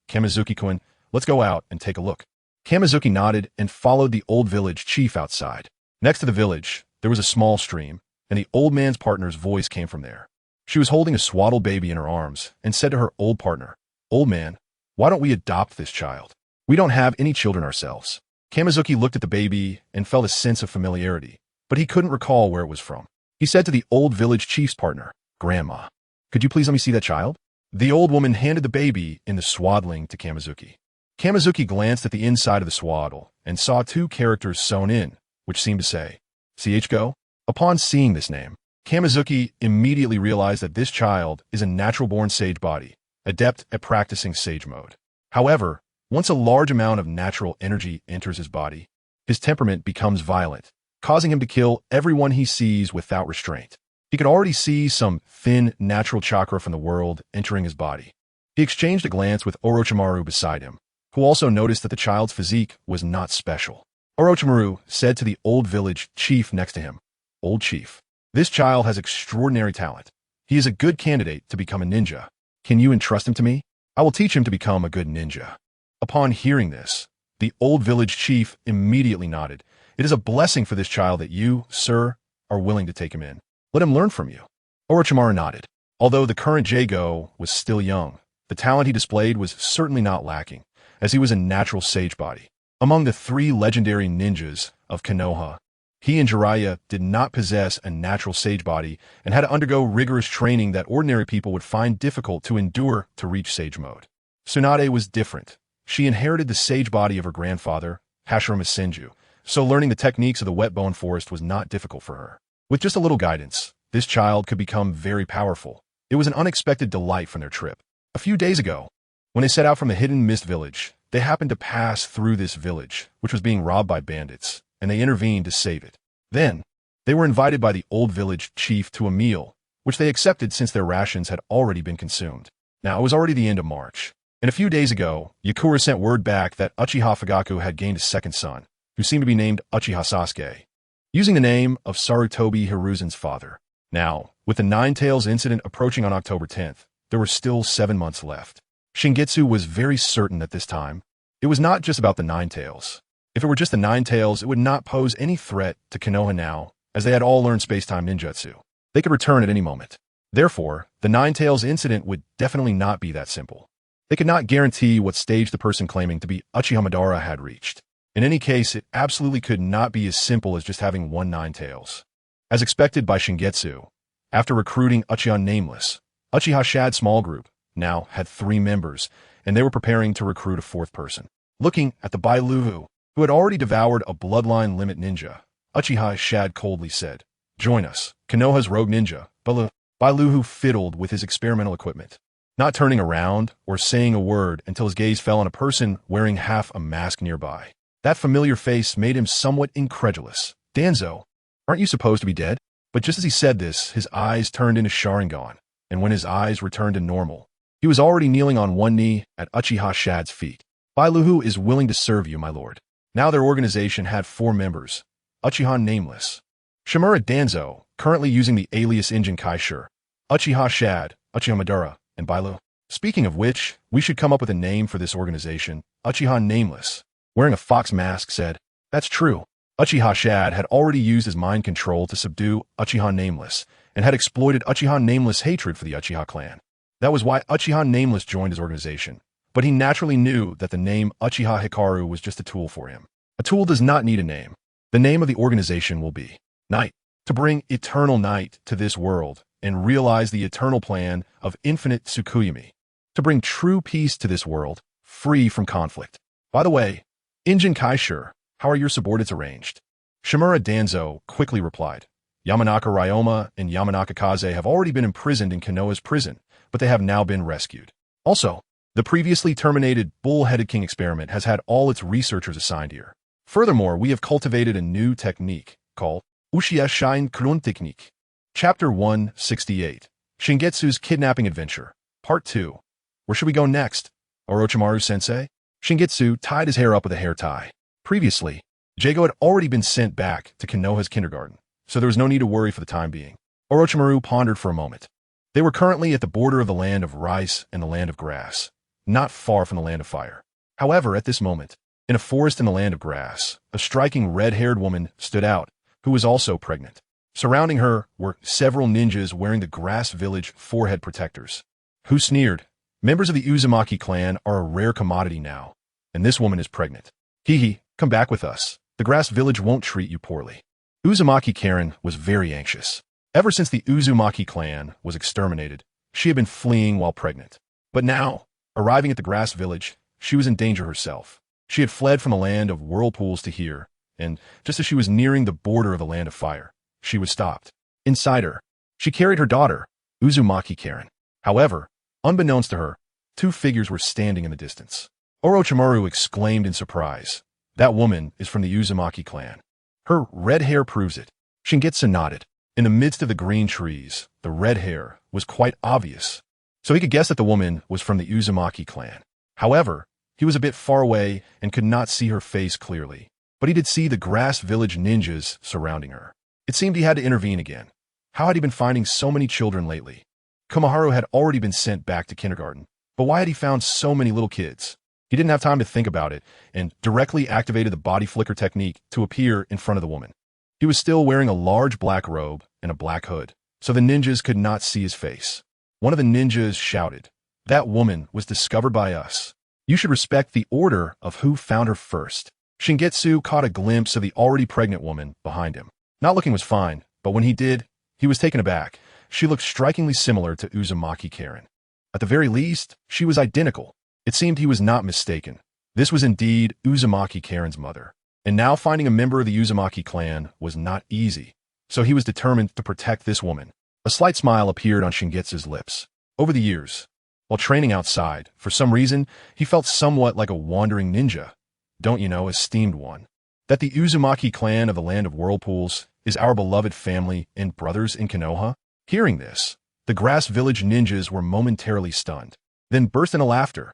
"Kamizuki-kun, let's go out and take a look." Kamizuki nodded and followed the old village chief outside. Next to the village, there was a small stream, and the old man's partner's voice came from there. She was holding a swaddled baby in her arms and said to her old partner, "Old man, why don't we adopt this child? We don't have any children ourselves." Kamizuki looked at the baby and felt a sense of familiarity, but he couldn't recall where it was from. He said to the old village chief's partner, "Grandma, could you please let me see that child?" The old woman handed the baby in the swaddling to Kamizuki. Kamizuki glanced at the inside of the swaddle and saw 2 characters sewn in, which seemed to say, "CHGO." Upon seeing this name, Kamizuki immediately realized that this child is a natural-born sage body, adept at practicing sage mode. However, once a large amount of natural energy enters his body, his temperament becomes violent, causing him to kill everyone he sees without restraint. He could already see some thin, natural chakra from the world entering his body. He exchanged a glance with Orochimaru beside him, who also noticed that the child's physique was not special. Orochimaru said to the old village chief next to him, "Old chief, this child has extraordinary talent. He is a good candidate to become a ninja. Can you entrust him to me? I will teach him to become a good ninja." Upon hearing this, the old village chief immediately nodded. "It is a blessing for this child that you, sir, are willing to take him in. Let him learn from you." Orochimaru nodded. Although the current Jago was still young, the talent he displayed was certainly not lacking, as he was a natural sage body. Among the 3 legendary ninjas of Konoha, he and Jiraiya did not possess a natural sage body and had to undergo rigorous training that ordinary people would find difficult to endure to reach sage mode. Tsunade was different. She inherited the sage body of her grandfather, Hashirama Senju, so learning the techniques of the wet bone forest was not difficult for her. With just a little guidance, this child could become very powerful. It was an unexpected delight from their trip. A few days ago, when they set out from the hidden mist village, they happened to pass through this village, which was being robbed by bandits, and they intervened to save it. Then, they were invited by the old village chief to a meal, which they accepted since their rations had already been consumed. Now, it was already the end of March, and a few days ago, Yakura sent word back that Uchiha Fugaku had gained a second son, who seemed to be named Uchiha Sasuke, using the name of Sarutobi Hiruzen's father. Now, with the Nine Tails incident approaching on October 10th, there were still 7 months left. Shingetsu was very certain at this time it was not just about the Nine Tails. If it were just the Nine Tails, it would not pose any threat to Konoha now, as they had all learned space-time ninjutsu. They could return at any moment. Therefore, the Nine Tails incident would definitely not be that simple. They could not guarantee what stage the person claiming to be Uchiha Madara had reached. In any case, it absolutely could not be as simple as just having one Nine Tails. As expected by Shingetsu, after recruiting Uchiha Nameless, Uchiha Shad small group now had 3 members, and they were preparing to recruit a 4th person. Looking at the Bailuhu, who had already devoured a bloodline limit ninja, Uchiha Shad coldly said, "Join us, Konoha's rogue ninja." Bailuhu fiddled with his experimental equipment, not turning around or saying a word until his gaze fell on a person wearing half a mask nearby. That familiar face made him somewhat incredulous. "Danzo, aren't you supposed to be dead?" But just as he said this, his eyes turned into Sharingan, and when his eyes returned to normal, he was already kneeling on one knee at Uchiha Shad's feet. "Bailuhu is willing to serve you, my lord." Now their organization had 4 members, Uchiha Nameless, Shimura Danzo, currently using the alias Injin Kaishur, Uchiha Shad, Uchiha Madara, and Bailu. Speaking of which, we should come up with a name for this organization. Uchiha Nameless, wearing a fox mask, said, "That's true." Uchiha Shad had already used his mind control to subdue Uchiha Nameless, and had exploited Uchiha Nameless' hatred for the Uchiha clan. That was why Uchiha Nameless joined his organization, but he naturally knew that the name Uchiha Hikaru was just a tool for him. A tool does not need a name. The name of the organization will be Night, to bring eternal night to this world and realize the eternal plan of infinite Tsukuyami, to bring true peace to this world, free from conflict. By the way, Injin Kaishur, how are your subordinates arranged? Shimura Danzo quickly replied, "Yamanaka Ryoma and Yamanaka Kaze have already been imprisoned in Konoha's prison, but they have now been rescued. Also, the previously terminated Bull-Headed King experiment has had all its researchers assigned here. Furthermore, we have cultivated a new technique called Uchiha Shine Kurun Technique." Chapter 168, Shingetsu's Kidnapping Adventure, Part 2. Where should we go next? Orochimaru-sensei? Shingetsu tied his hair up with a hair tie. Previously, Jago had already been sent back to Konoha's kindergarten, so there was no need to worry for the time being. Orochimaru pondered for a moment. They were currently at the border of the land of rice and the land of grass, not far from the land of fire. However, at this moment, in a forest in the land of grass, a striking red-haired woman stood out, who was also pregnant. Surrounding her were several ninjas wearing the grass village forehead protectors. Who sneered? Members of the Uzumaki clan are a rare commodity now, and this woman is pregnant. "Hee, come back with us. The grass village won't treat you poorly." Uzumaki Karen was very anxious. Ever since the Uzumaki clan was exterminated, she had been fleeing while pregnant. But now, arriving at the grass village, she was in danger herself. She had fled from the land of whirlpools to here, and just as she was nearing the border of the land of fire, she was stopped. Inside her, she carried her daughter, Uzumaki Karen. However, unbeknownst to her, 2 figures were standing in the distance. Orochimaru exclaimed in surprise. That woman is from the Uzumaki clan. Her red hair proves it. Shingetsu nodded. In the midst of the green trees, the red hair was quite obvious, so he could guess that the woman was from the Uzumaki clan. However, he was a bit far away and could not see her face clearly, but he did see the grass village ninjas surrounding her. It seemed he had to intervene again. How had he been finding so many children lately? Komaharu had already been sent back to kindergarten, but why had he found so many little kids? He didn't have time to think about it and directly activated the body flicker technique to appear in front of the woman. He was still wearing a large black robe and a black hood, so the ninjas could not see his face. One of the ninjas shouted, "That woman was discovered by us. You should respect the order of who found her first." Shingetsu caught a glimpse of the already pregnant woman behind him. Not looking was fine, but when he did, he was taken aback. She looked strikingly similar to Uzumaki Karen. At the very least, she was identical. It seemed he was not mistaken. This was indeed Uzumaki Karen's mother. And now finding a member of the Uzumaki clan was not easy, so he was determined to protect this woman. A slight smile appeared on Shingetsu's lips. Over the years, while training outside, for some reason, he felt somewhat like a wandering ninja. Don't you know, esteemed one, that the Uzumaki clan of the land of whirlpools is our beloved family and brothers in Konoha? Hearing this, the grass village ninjas were momentarily stunned, then burst into laughter.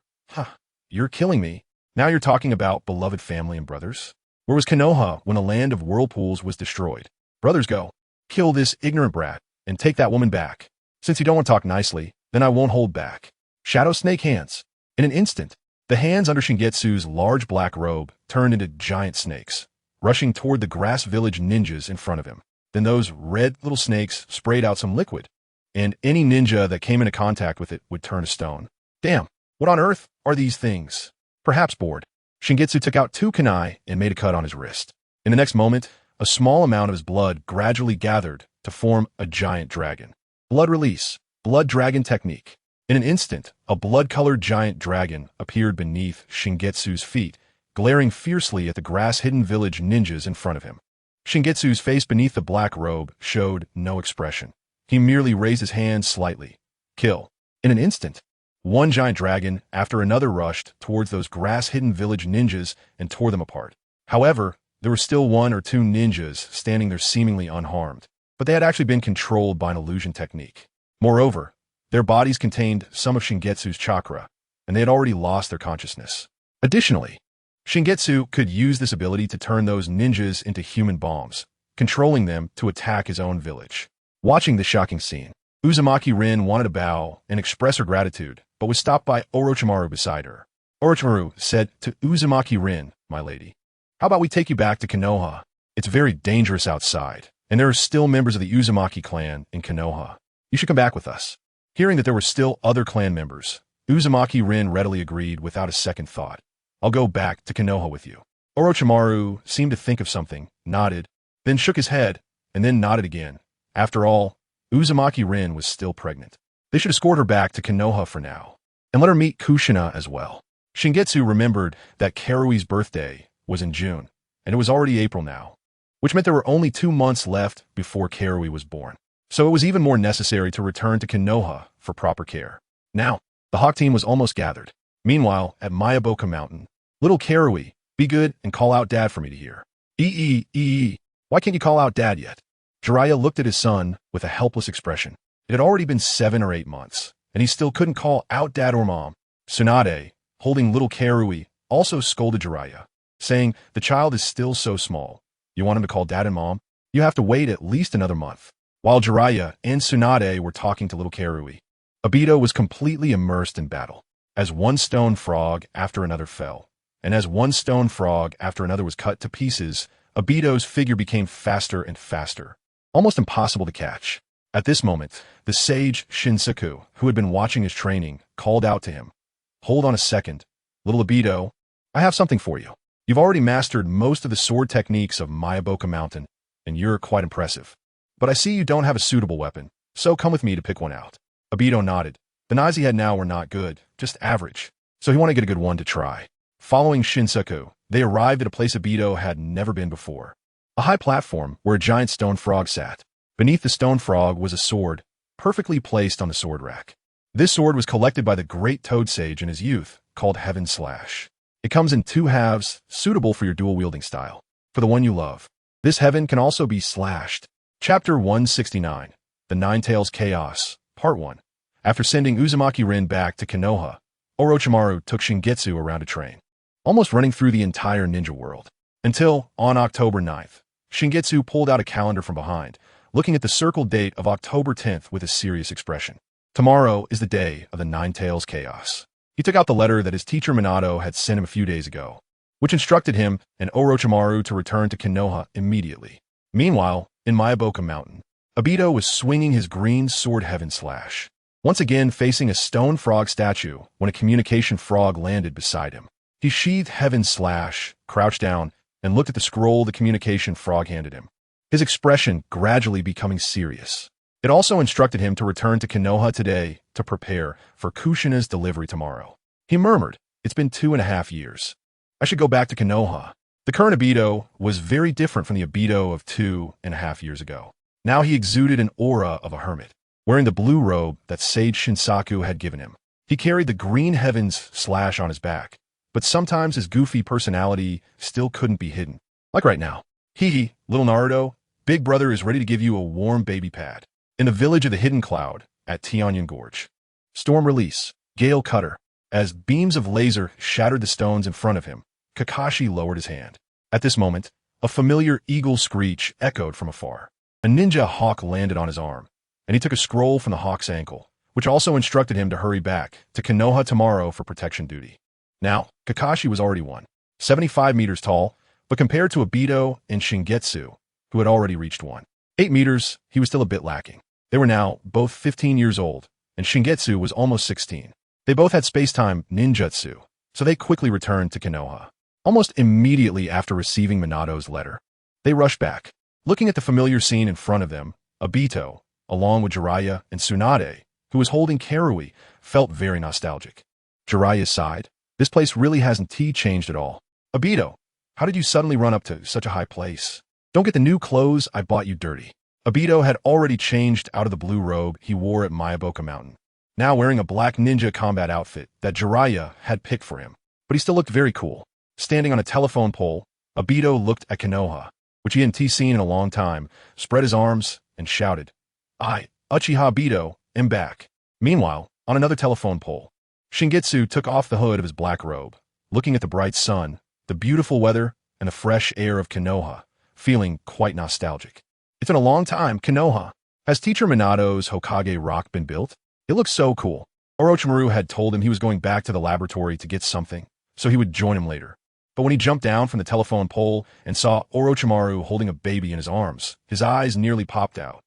You're killing me. Now you're talking about beloved family and brothers? Where was Konoha when a land of whirlpools was destroyed? Brothers go, kill this ignorant brat, and take that woman back. Since you don't want to talk nicely, then I won't hold back. Shadow Snake hands. In an instant, the hands under Shingetsu's large black robe turned into giant snakes, rushing toward the grass village ninjas in front of him. Then those red little snakes sprayed out some liquid, and any ninja that came into contact with it would turn to stone. Damn, What on earth are these things? Perhaps bored. Shingetsu took out 2 kunai and made a cut on his wrist. In the next moment, a small amount of his blood gradually gathered to form a giant dragon. Blood release. Blood dragon technique. In an instant, a blood-colored giant dragon appeared beneath Shingetsu's feet, glaring fiercely at the grass-hidden village ninjas in front of him. Shingetsu's face beneath the black robe showed no expression. He merely raised his hand slightly. Kill. In an instant, one giant dragon after another rushed towards those grass-hidden village ninjas and tore them apart. However, there were still 1 or 2 ninjas standing there seemingly unharmed, but they had actually been controlled by an illusion technique. Moreover, their bodies contained some of Shingetsu's chakra, and they had already lost their consciousness. Additionally, Shingetsu could use this ability to turn those ninjas into human bombs, controlling them to attack his own village. Watching this shocking scene, Uzumaki Rin wanted to bow and express her gratitude, but was stopped by Orochimaru beside her. Orochimaru said to Uzumaki Rin, "My lady, how about we take you back to Konoha? It's very dangerous outside, and there are still members of the Uzumaki clan in Konoha. You should come back with us." Hearing that there were still other clan members, Uzumaki Rin readily agreed without a second thought. "I'll go back to Konoha with you." Orochimaru seemed to think of something, nodded, then shook his head, and then nodded again. After all, Uzumaki Rin was still pregnant. They should escort her back to Konoha for now, and let her meet Kushina as well. Shingetsu remembered that Karui's birthday was in June, and it was already April now, which meant there were only 2 months left before Karui was born. So it was even more necessary to return to Konoha for proper care. Now, the Hawk team was almost gathered. Meanwhile, at Mayaboka Mountain, little Karui, be good and call out Dad for me to hear. Why can't you call out Dad yet? Jiraiya looked at his son with a helpless expression. It had already been 7 or 8 months, and he still couldn't call out Dad or Mom. Tsunade, holding little Karui, also scolded Jiraiya, saying, "The child is still so small. You want him to call Dad and Mom? You have to wait at least another month." While Jiraiya and Tsunade were talking to little Karui, Obito was completely immersed in battle, as one stone frog after another fell, and as one stone frog after another was cut to pieces, Obito's figure became faster and faster, almost impossible to catch. At this moment, the sage Shinsaku, who had been watching his training, called out to him, "Hold on a second, little Obito, I have something for you. You've already mastered most of the sword techniques of Mayaboka Mountain, and you're quite impressive. But I see you don't have a suitable weapon, so come with me to pick one out." Obito nodded. The knives he had now were not good, just average, so he wanted to get a good one to try. Following Shinsaku, they arrived at a place Obito had never been before. A high platform where a giant stone frog sat. Beneath the stone frog was a sword, perfectly placed on the sword rack. This sword was collected by the great Toad Sage in his youth, called Heaven Slash. It comes in 2 halves, suitable for your dual-wielding style. For the one you love, this heaven can also be slashed. Chapter 169, The Nine-Tails Chaos, Part 1. After sending Uzumaki Rin back to Konoha, Orochimaru took Shingetsu around a train, almost running through the entire ninja world. Until, on October 9th, Shingetsu pulled out a calendar from behind, looking at the circled date of October 10th with a serious expression. Tomorrow is the day of the Nine-Tails Chaos. He took out the letter that his teacher Minato had sent him a few days ago, which instructed him and Orochimaru to return to Konoha immediately. Meanwhile, in Mayaboka Mountain, Obito was swinging his green sword Heaven Slash, once again facing a stone frog statue when a communication frog landed beside him. He sheathed Heaven Slash, crouched down, and looked at the scroll the communication frog handed him, his expression gradually becoming serious. It also instructed him to return to Konoha today to prepare for Kushina's delivery tomorrow. He murmured, "It's been 2.5 years. I should go back to Konoha." The current Obito was very different from the Obito of 2.5 years ago. Now he exuded an aura of a hermit, wearing the blue robe that Sage Shinsaku had given him. He carried the green Heaven's Slash on his back, but sometimes his goofy personality still couldn't be hidden. Like right now. Hee, little Naruto, Big Brother is ready to give you a warm baby pad. In the village of the Hidden Cloud at Tianyan Gorge. Storm release, Gale Cutter. As beams of laser shattered the stones in front of him, Kakashi lowered his hand. At this moment, a familiar eagle screech echoed from afar. A ninja hawk landed on his arm, and he took a scroll from the hawk's ankle, which also instructed him to hurry back to Konoha tomorrow for protection duty. Now, Kakashi was already 175 meters tall, but compared to Obito and Shingetsu, who had already reached 8 meters, he was still a bit lacking. They were now both 15 years old, and Shingetsu was almost 16. They both had space-time ninjutsu, so they quickly returned to Konoha. Almost immediately after receiving Minato's letter, they rushed back. Looking at the familiar scene in front of them, Obito, along with Jiraiya and Tsunade, who was holding Karui, felt very nostalgic. Jiraiya sighed. This place really hasn't changed at all. Obito, how did you suddenly run up to such a high place? Don't get the new clothes I bought you dirty. Obito had already changed out of the blue robe he wore at Mayaboka Mountain, now wearing a black ninja combat outfit that Jiraiya had picked for him. But he still looked very cool. Standing on a telephone pole, Obito looked at Konoha, which he hadn't seen in a long time, spread his arms, and shouted, "I, Uchiha Obito, am back." Meanwhile, on another telephone pole, Shingetsu took off the hood of his black robe, looking at the bright sun, the beautiful weather, and the fresh air of Konoha, feeling quite nostalgic. It's been a long time, Konoha. Has Teacher Minato's Hokage rock been built? It looks so cool. Orochimaru had told him he was going back to the laboratory to get something, so he would join him later. But when he jumped down from the telephone pole and saw Orochimaru holding a baby in his arms, his eyes nearly popped out.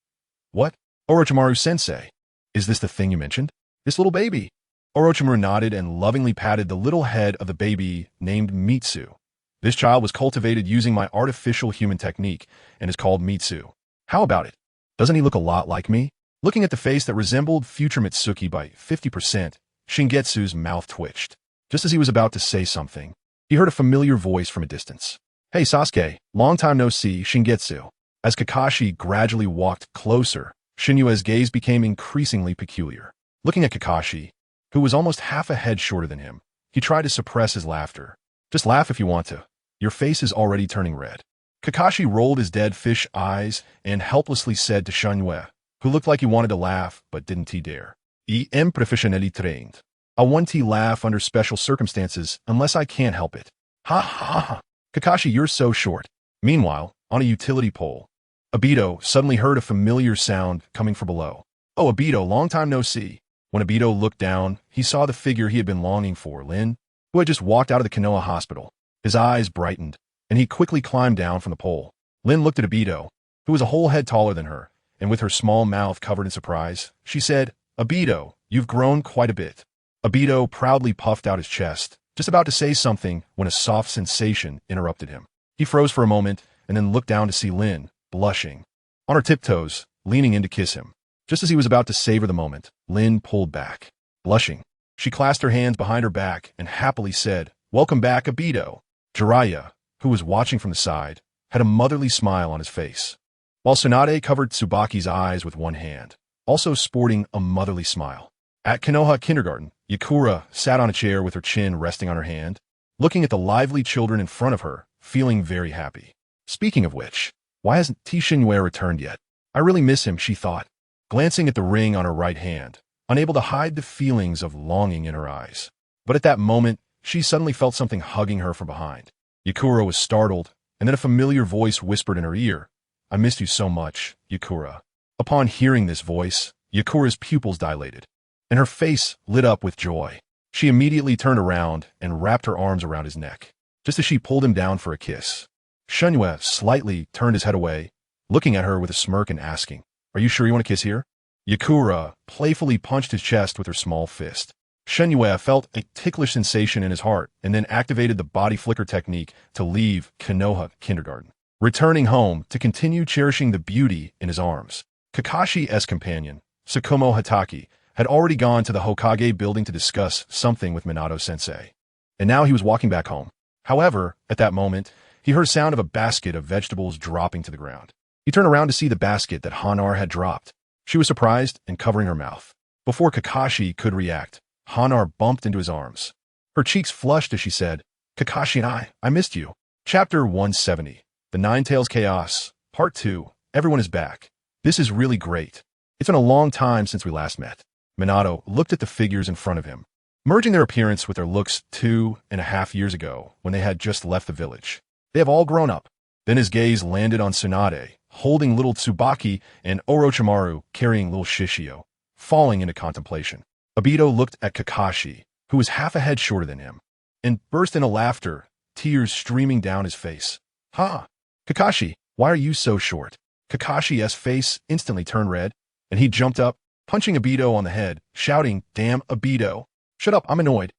What? Orochimaru-sensei, is this the thing you mentioned? This little baby? Orochimaru nodded and lovingly patted the little head of the baby named Mitsu. This child was cultivated using my artificial human technique and is called Mitsu. How about it? Doesn't he look a lot like me? Looking at the face that resembled future Mitsuki by 50%, Shingetsu's mouth twitched. Just as he was about to say something, he heard a familiar voice from a distance. Hey Sasuke, long time no see, Shingetsu. As Kakashi gradually walked closer, Shinyue's gaze became increasingly peculiar. Looking at Kakashi, who was almost half a head shorter than him, he tried to suppress his laughter. Just laugh if you want to. Your face is already turning red. Kakashi rolled his dead fish eyes and helplessly said to Shinyue, who looked like he wanted to laugh but didn't dare. I am professionally trained. I won't laugh under special circumstances unless I can't help it. Ha ha ha. Kakashi, you're so short. Meanwhile, on a utility pole, Obito suddenly heard a familiar sound coming from below. Oh, Obito, long time no see. When Obito looked down, he saw the figure he had been longing for, Lin, who had just walked out of the Konoha hospital. His eyes brightened, and he quickly climbed down from the pole. Lin looked at Obito, who was a whole head taller than her, and with her small mouth covered in surprise, she said, Obito, you've grown quite a bit. Obito proudly puffed out his chest, just about to say something when a soft sensation interrupted him. He froze for a moment and then looked down to see Lin, blushing, on her tiptoes, leaning in to kiss him. Just as he was about to savor the moment, Lin pulled back. Blushing, she clasped her hands behind her back and happily said, Welcome back, Obito. Jiraiya, who was watching from the side, had a motherly smile on his face, while Tsunade covered Tsubaki's eyes with one hand, also sporting a motherly smile. At Konoha Kindergarten, Yakura sat on a chair with her chin resting on her hand, looking at the lively children in front of her, feeling very happy. Speaking of which, why hasn't Shinyue returned yet? I really miss him, she thought, glancing at the ring on her right hand, unable to hide the feelings of longing in her eyes. But at that moment, she suddenly felt something hugging her from behind. Yakura was startled, and then a familiar voice whispered in her ear, I missed you so much, Yakura. Upon hearing this voice, Yakura's pupils dilated, and her face lit up with joy. She immediately turned around and wrapped her arms around his neck, just as she pulled him down for a kiss. Shinyue slightly turned his head away, looking at her with a smirk and asking, Are you sure you want to kiss here? Yakura playfully punched his chest with her small fist. Shinyue felt a ticklish sensation in his heart and then activated the body flicker technique to leave Konoha Kindergarten, returning home to continue cherishing the beauty in his arms. Kakashi's companion, Sakumo Hatake, had already gone to the Hokage building to discuss something with Minato-sensei, and now he was walking back home. However, at that moment, he heard a sound of a basket of vegetables dropping to the ground. He turned around to see the basket that Hanar had dropped. She was surprised and covering her mouth. Before Kakashi could react, Hanar bumped into his arms. Her cheeks flushed as she said, Kakashi and I missed you. Chapter 170, The Nine-Tails Chaos, Part 2, Everyone is back. This is really great. It's been a long time since we last met. Minato looked at the figures in front of him, merging their appearance with their looks 2.5 years ago when they had just left the village. They have all grown up. Then his gaze landed on Tsunade, holding little Tsubaki, and Orochimaru carrying little Shishio, falling into contemplation. Obito looked at Kakashi, who was half a head shorter than him, and burst into laughter, tears streaming down his face. Ha! Kakashi, why are you so short? Kakashi's face instantly turned red, and he jumped up, punching Obito on the head, shouting, Damn, Obito! Shut up, I'm annoyed.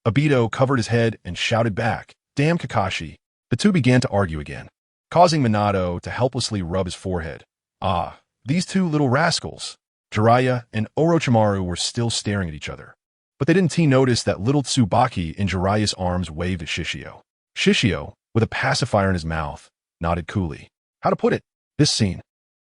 Obito covered his head and shouted back, Damn Kakashi. The two began to argue again, causing Minato to helplessly rub his forehead. Ah, these two little rascals. Jiraiya and Orochimaru were still staring at each other. But they didn't notice that little Tsubaki in Jiraiya's arms waved at Shishio. Shishio, with a pacifier in his mouth, nodded coolly. How to put it? This scene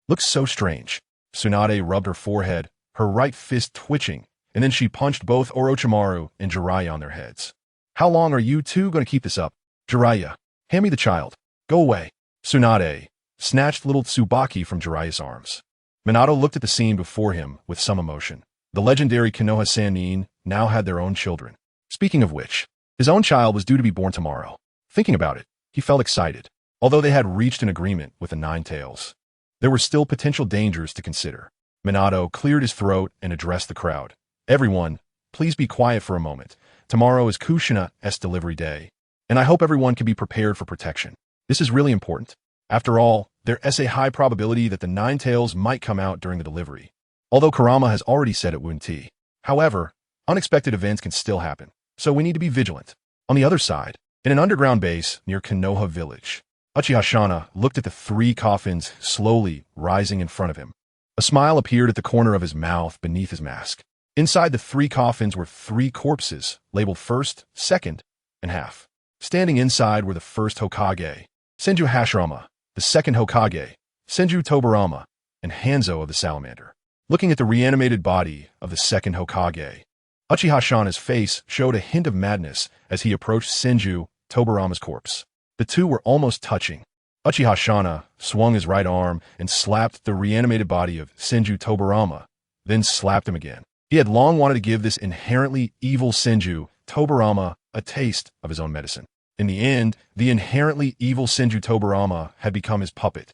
looks so strange. Tsunade rubbed her forehead, her right fist twitching, and then she punched both Orochimaru and Jiraiya on their heads. How long are you two going to keep this up? Jiraiya, hand me the child. Go away. Tsunade snatched little Tsubaki from Jiraiya's arms. Minato looked at the scene before him with some emotion. The legendary Konoha Sannin now had their own children. Speaking of which, his own child was due to be born tomorrow. Thinking about it, he felt excited. Although they had reached an agreement with the Nine Tails, there were still potential dangers to consider. Minato cleared his throat and addressed the crowd. Everyone, please be quiet for a moment. Tomorrow is Kushina's delivery day, and I hope everyone can be prepared for protection. This is really important. After all, there is a high probability that the Nine Tails might come out during the delivery, although Kurama has already said it wouldn't. However, unexpected events can still happen, so we need to be vigilant. On the other side, in an underground base near Konoha village, Uchiha Shana looked at the three coffins slowly rising in front of him. A smile appeared at the corner of his mouth beneath his mask. Inside the three coffins were three corpses, labeled first, second, and half. Standing inside were the first Hokage, Senju Hashirama, the second Hokage, Senju Tobirama, and Hanzo of the Salamander. Looking at the reanimated body of the second Hokage, Uchiha Shana's face showed a hint of madness as he approached Senju Tobirama's corpse. The two were almost touching. Uchiha Shana swung his right arm and slapped the reanimated body of Senju Tobirama, then slapped him again. He had long wanted to give this inherently evil Senju Tobirama a taste of his own medicine. In the end, the inherently evil Senju Tobirama had become his puppet.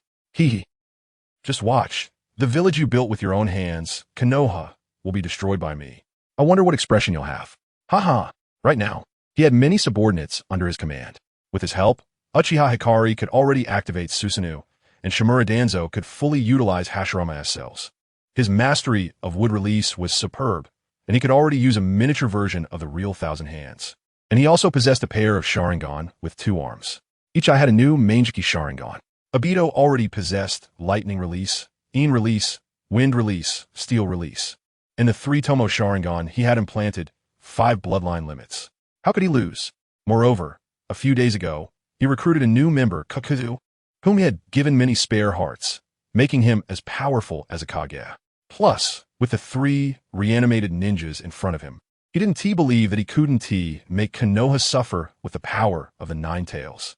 Just watch. The village you built with your own hands, Konoha, will be destroyed by me. I wonder what expression you'll have. Haha. Right now, he had many subordinates under his command. With his help, Uchiha Hikari could already activate Susanoo, and Shimura Danzo could fully utilize Hashirama cells. His mastery of wood release was superb, and he could already use a miniature version of the real Thousand Hands. And he also possessed a pair of Sharingan with 2 arms. Each eye had a new Manjiki Sharingan. Obito already possessed Lightning Release, In Release, Wind Release, Steel Release. In the 3 Tomo Sharingan, he had implanted 5 bloodline limits. How could he lose? Moreover, a few days ago, he recruited a new member, Kakuzu, whom he had given many spare hearts, making him as powerful as a Kage. Plus, with the 3 reanimated ninjas in front of him, he didn't believe that he couldn't make Konoha suffer with the power of the Nine Tails.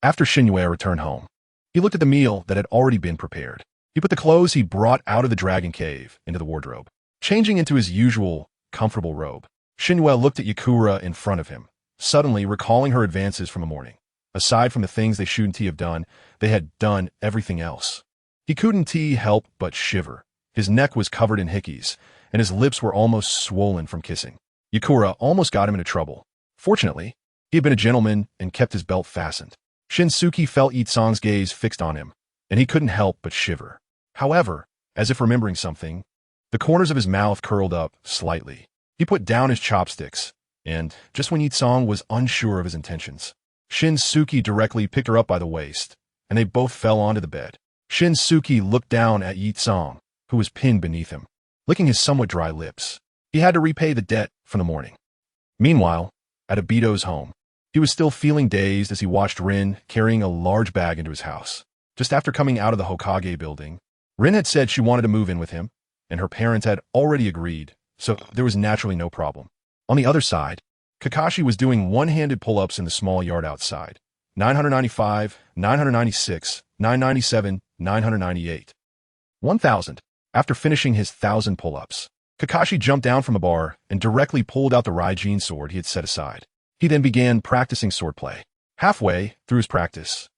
After Shinue returned home, he looked at the meal that had already been prepared. He put the clothes he brought out of the dragon cave into the wardrobe. Changing into his usual, comfortable robe, Shinue looked at Yakura in front of him, suddenly recalling her advances from the morning. Aside from the things they shouldn't have done, they had done everything else. He couldn't help but shiver. His neck was covered in hickeys, and his lips were almost swollen from kissing. Yakura almost got him into trouble. Fortunately, he had been a gentleman and kept his belt fastened. Shinsuke felt Itsang's gaze fixed on him, and he couldn't help but shiver. However, as if remembering something, the corners of his mouth curled up slightly. He put down his chopsticks, and just when Itsang was unsure of his intentions, Shinsuke directly picked her up by the waist, and they both fell onto the bed. Shinsuke looked down at Itsang, who was pinned beneath him, licking his somewhat dry lips. He had to repay the debt from the morning. Meanwhile, at Obito's home, he was still feeling dazed as he watched Rin carrying a large bag into his house. Just after coming out of the Hokage building, Rin had said she wanted to move in with him, and her parents had already agreed, so there was naturally no problem. On the other side, Kakashi was doing one-handed pull-ups in the small yard outside. 995, 996, 997, 998. 1,000. After finishing his 1,000 pull-ups, Kakashi jumped down from a bar and directly pulled out the Raijin sword he had set aside. He then began practicing swordplay. Halfway through his practice,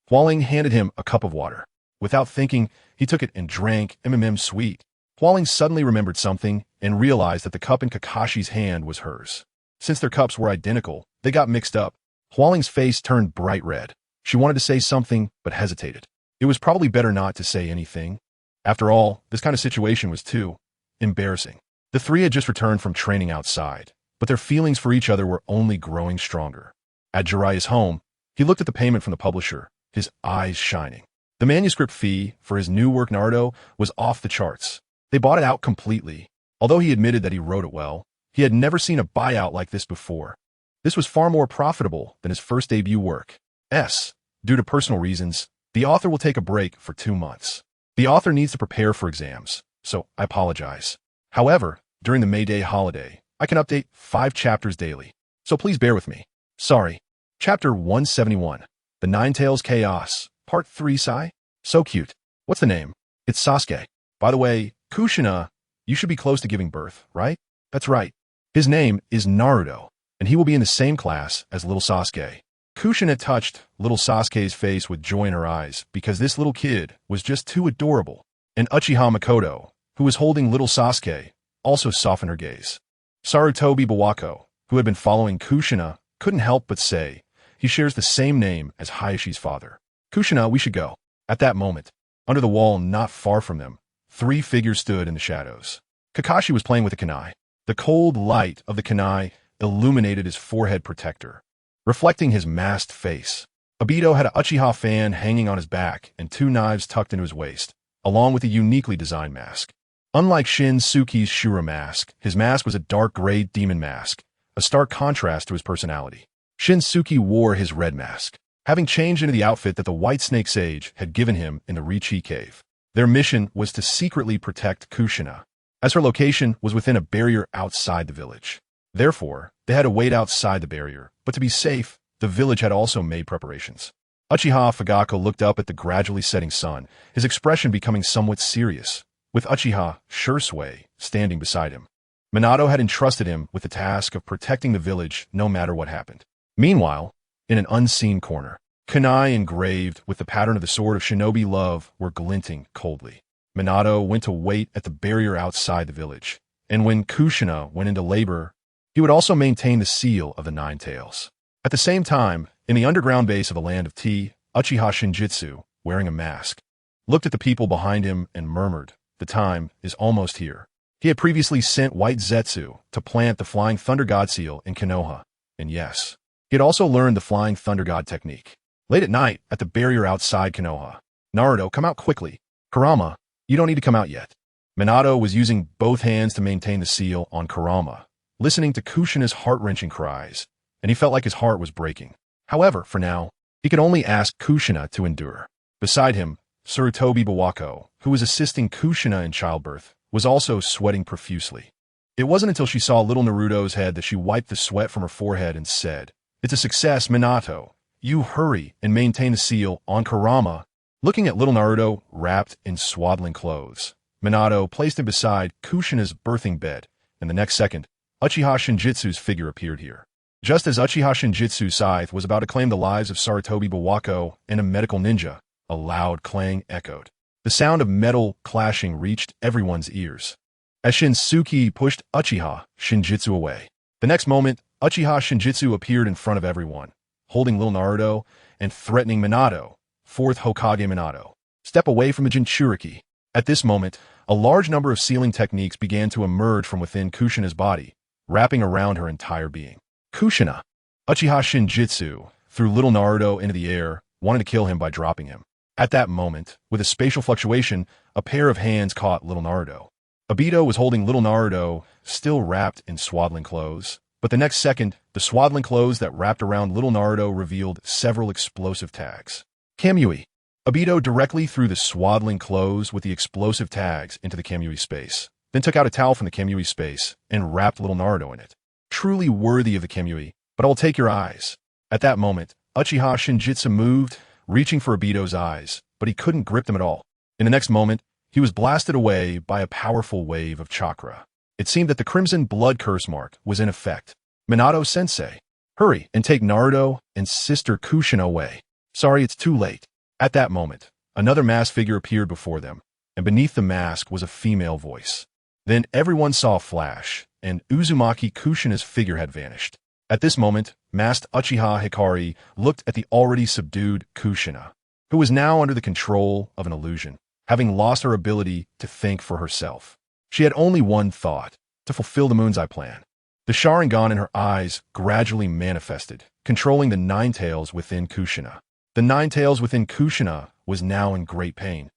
Hualing handed him a cup of water. Without thinking, he took it and drank sweet. Hualing suddenly remembered something and realized that the cup in Kakashi's hand was hers. Since their cups were identical, they got mixed up. Hualing's face turned bright red. She wanted to say something, but hesitated. It was probably better not to say anything. After all, this kind of situation was too embarrassing. The 3 had just returned from training outside, but their feelings for each other were only growing stronger. At Jiraiya's home, he looked at the payment from the publisher, his eyes shining. The manuscript fee for his new work Naruto was off the charts. They bought it out completely. Although he admitted that he wrote it well, he had never seen a buyout like this before. This was far more profitable than his first debut work. Due to personal reasons, the author will take a break for 2 months. The author needs to prepare for exams, so I apologize. However, during the May Day holiday, I can update 5 chapters daily, so please bear with me. Sorry. Chapter 171, The Ninetales Chaos, Part 3 Sai? So cute. What's the name? It's Sasuke. By the way, Kushina, you should be close to giving birth, right? That's right. His name is Naruto, and he will be in the same class as little Sasuke. Kushina touched little Sasuke's face with joy in her eyes because this little kid was just too adorable. And Uchiha Makoto, who was holding little Sasuke, also softened her gaze. Sarutobi Bawako, who had been following Kushina, couldn't help but say, he shares the same name as Hayashi's father. Kushina, we should go. At that moment, under the wall not far from them, 3 figures stood in the shadows. Kakashi was playing with a kunai. The cold light of the kunai illuminated his forehead protector, reflecting his masked face. Obito had an Uchiha fan hanging on his back and 2 knives tucked into his waist, along with a uniquely designed mask. Unlike Shinsuke's Shura mask, his mask was a dark gray demon mask, a stark contrast to his personality. Shinsuke wore his red mask, having changed into the outfit that the White Snake Sage had given him in the Richi Cave. Their mission was to secretly protect Kushina, as her location was within a barrier outside the village. Therefore, they had to wait outside the barrier, but to be safe, the village had also made preparations. Uchiha Fugako looked up at the gradually setting sun, his expression becoming somewhat serious, with Uchiha Shursui standing beside him. Minato had entrusted him with the task of protecting the village no matter what happened. Meanwhile, in an unseen corner, kunai engraved with the pattern of the sword of shinobi love were glinting coldly. Minato went to wait at the barrier outside the village, and when Kushina went into labor, he would also maintain the seal of the Nine Tails. At the same time, in the underground base of the land of Tea, Uchiha Shingetsu, wearing a mask, looked at the people behind him and murmured, "The time is almost here." He had previously sent White Zetsu to plant the Flying Thunder God seal in Konoha, and yes, he had also learned the Flying Thunder God technique. Late at night, at the barrier outside Konoha, "Naruto, come out quickly. Kurama, you don't need to come out yet." Minato was using both hands to maintain the seal on Kurama, listening to Kushina's heart-wrenching cries, and he felt like his heart was breaking. However, for now, he could only ask Kushina to endure. Beside him, Sarutobi Bawako, who was assisting Kushina in childbirth, was also sweating profusely. It wasn't until she saw little Naruto's head that she wiped the sweat from her forehead and said, "It's a success, Minato. You hurry and maintain the seal on Kurama." Looking at little Naruto wrapped in swaddling clothes, Minato placed him beside Kushina's birthing bed, and the next second, Uchiha Shingetsu's figure appeared here. Just as Uchiha Shingetsu's scythe was about to claim the lives of Sarutobi Bawako and a medical ninja, a loud clang echoed. The sound of metal clashing reached everyone's ears, as Shinsuke pushed Uchiha Shingetsu away. The next moment, Uchiha Shingetsu appeared in front of everyone, holding little Naruto and threatening Minato, 4th Hokage Minato. "Step away from the Jinchuriki." At this moment, a large number of sealing techniques began to emerge from within Kushina's body, wrapping around her entire being. Kushina! Uchiha Shingetsu threw little Naruto into the air, wanting to kill him by dropping him. At that moment, with a spatial fluctuation, a pair of hands caught little Naruto. Obito was holding little Naruto, still wrapped in swaddling clothes, but the next second, the swaddling clothes that wrapped around little Naruto revealed several explosive tags. Kamui. Obito directly threw the swaddling clothes with the explosive tags into the Kamui space, then took out a towel from the Kamui space and wrapped little Naruto in it. Truly worthy of the Kamui, but I will take your eyes. At that moment, Uchiha Shingetsu moved, reaching for Obito's eyes, but he couldn't grip them at all. In the next moment, he was blasted away by a powerful wave of chakra. It seemed that the crimson blood curse mark was in effect. Minato-sensei, hurry and take Naruto and sister Kushina away. Sorry, it's too late. At that moment, another masked figure appeared before them, and beneath the mask was a female voice. Then everyone saw a flash, and Uzumaki Kushina's figure had vanished. At this moment, masked Uchiha Hikari looked at the already subdued Kushina, who was now under the control of an illusion, having lost her ability to think for herself. She had only one thought, to fulfill the Moon's Eye plan. The Sharingan in her eyes gradually manifested, controlling the Nine Tails within Kushina. The Nine Tails within Kushina was now in great pain.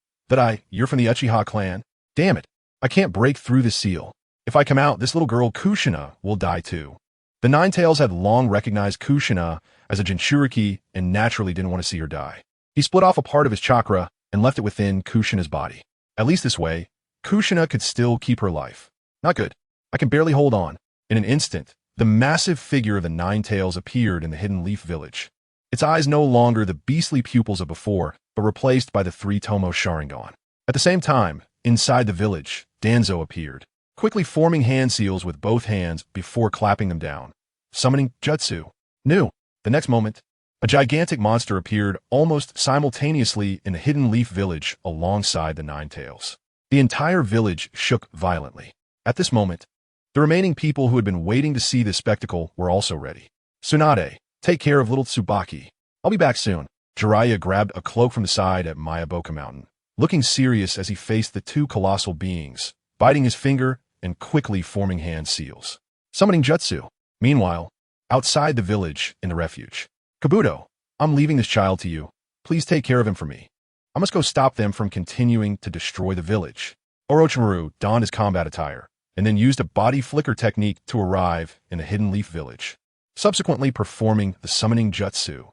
You're from the Uchiha clan? Damn it, I can't break through the seal. If I come out, this little girl Kushina will die too. The Nine Tails had long recognized Kushina as a Jinchuriki and naturally didn't want to see her die. He split off a part of his chakra and left it within Kushina's body. At least this way, Kushina could still keep her life. Not good. I can barely hold on. In an instant, the massive figure of the Nine Tails appeared in the Hidden Leaf Village. Its eyes no longer the beastly pupils of before, but replaced by the three Tomo Sharingan. At the same time, inside the village, Danzo appeared, quickly forming hand seals with both hands before clapping them down, summoning Jutsu. The next moment, a gigantic monster appeared almost simultaneously in the Hidden Leaf Village alongside the Nine Tails. The entire village shook violently. At this moment, the remaining people who had been waiting to see this spectacle were also ready. Tsunade, take care of little Tsubaki. I'll be back soon. Jiraiya grabbed a cloak from the side at Mayaboka Mountain, looking serious as he faced the two colossal beings, biting his finger and quickly forming hand seals, summoning Jutsu. Meanwhile, outside the village in the refuge, Kabuto, I'm leaving this child to you. Please take care of him for me. I must go stop them from continuing to destroy the village. Orochimaru donned his combat attire and then used a body flicker technique to arrive in the Hidden Leaf Village, subsequently performing the summoning Jutsu.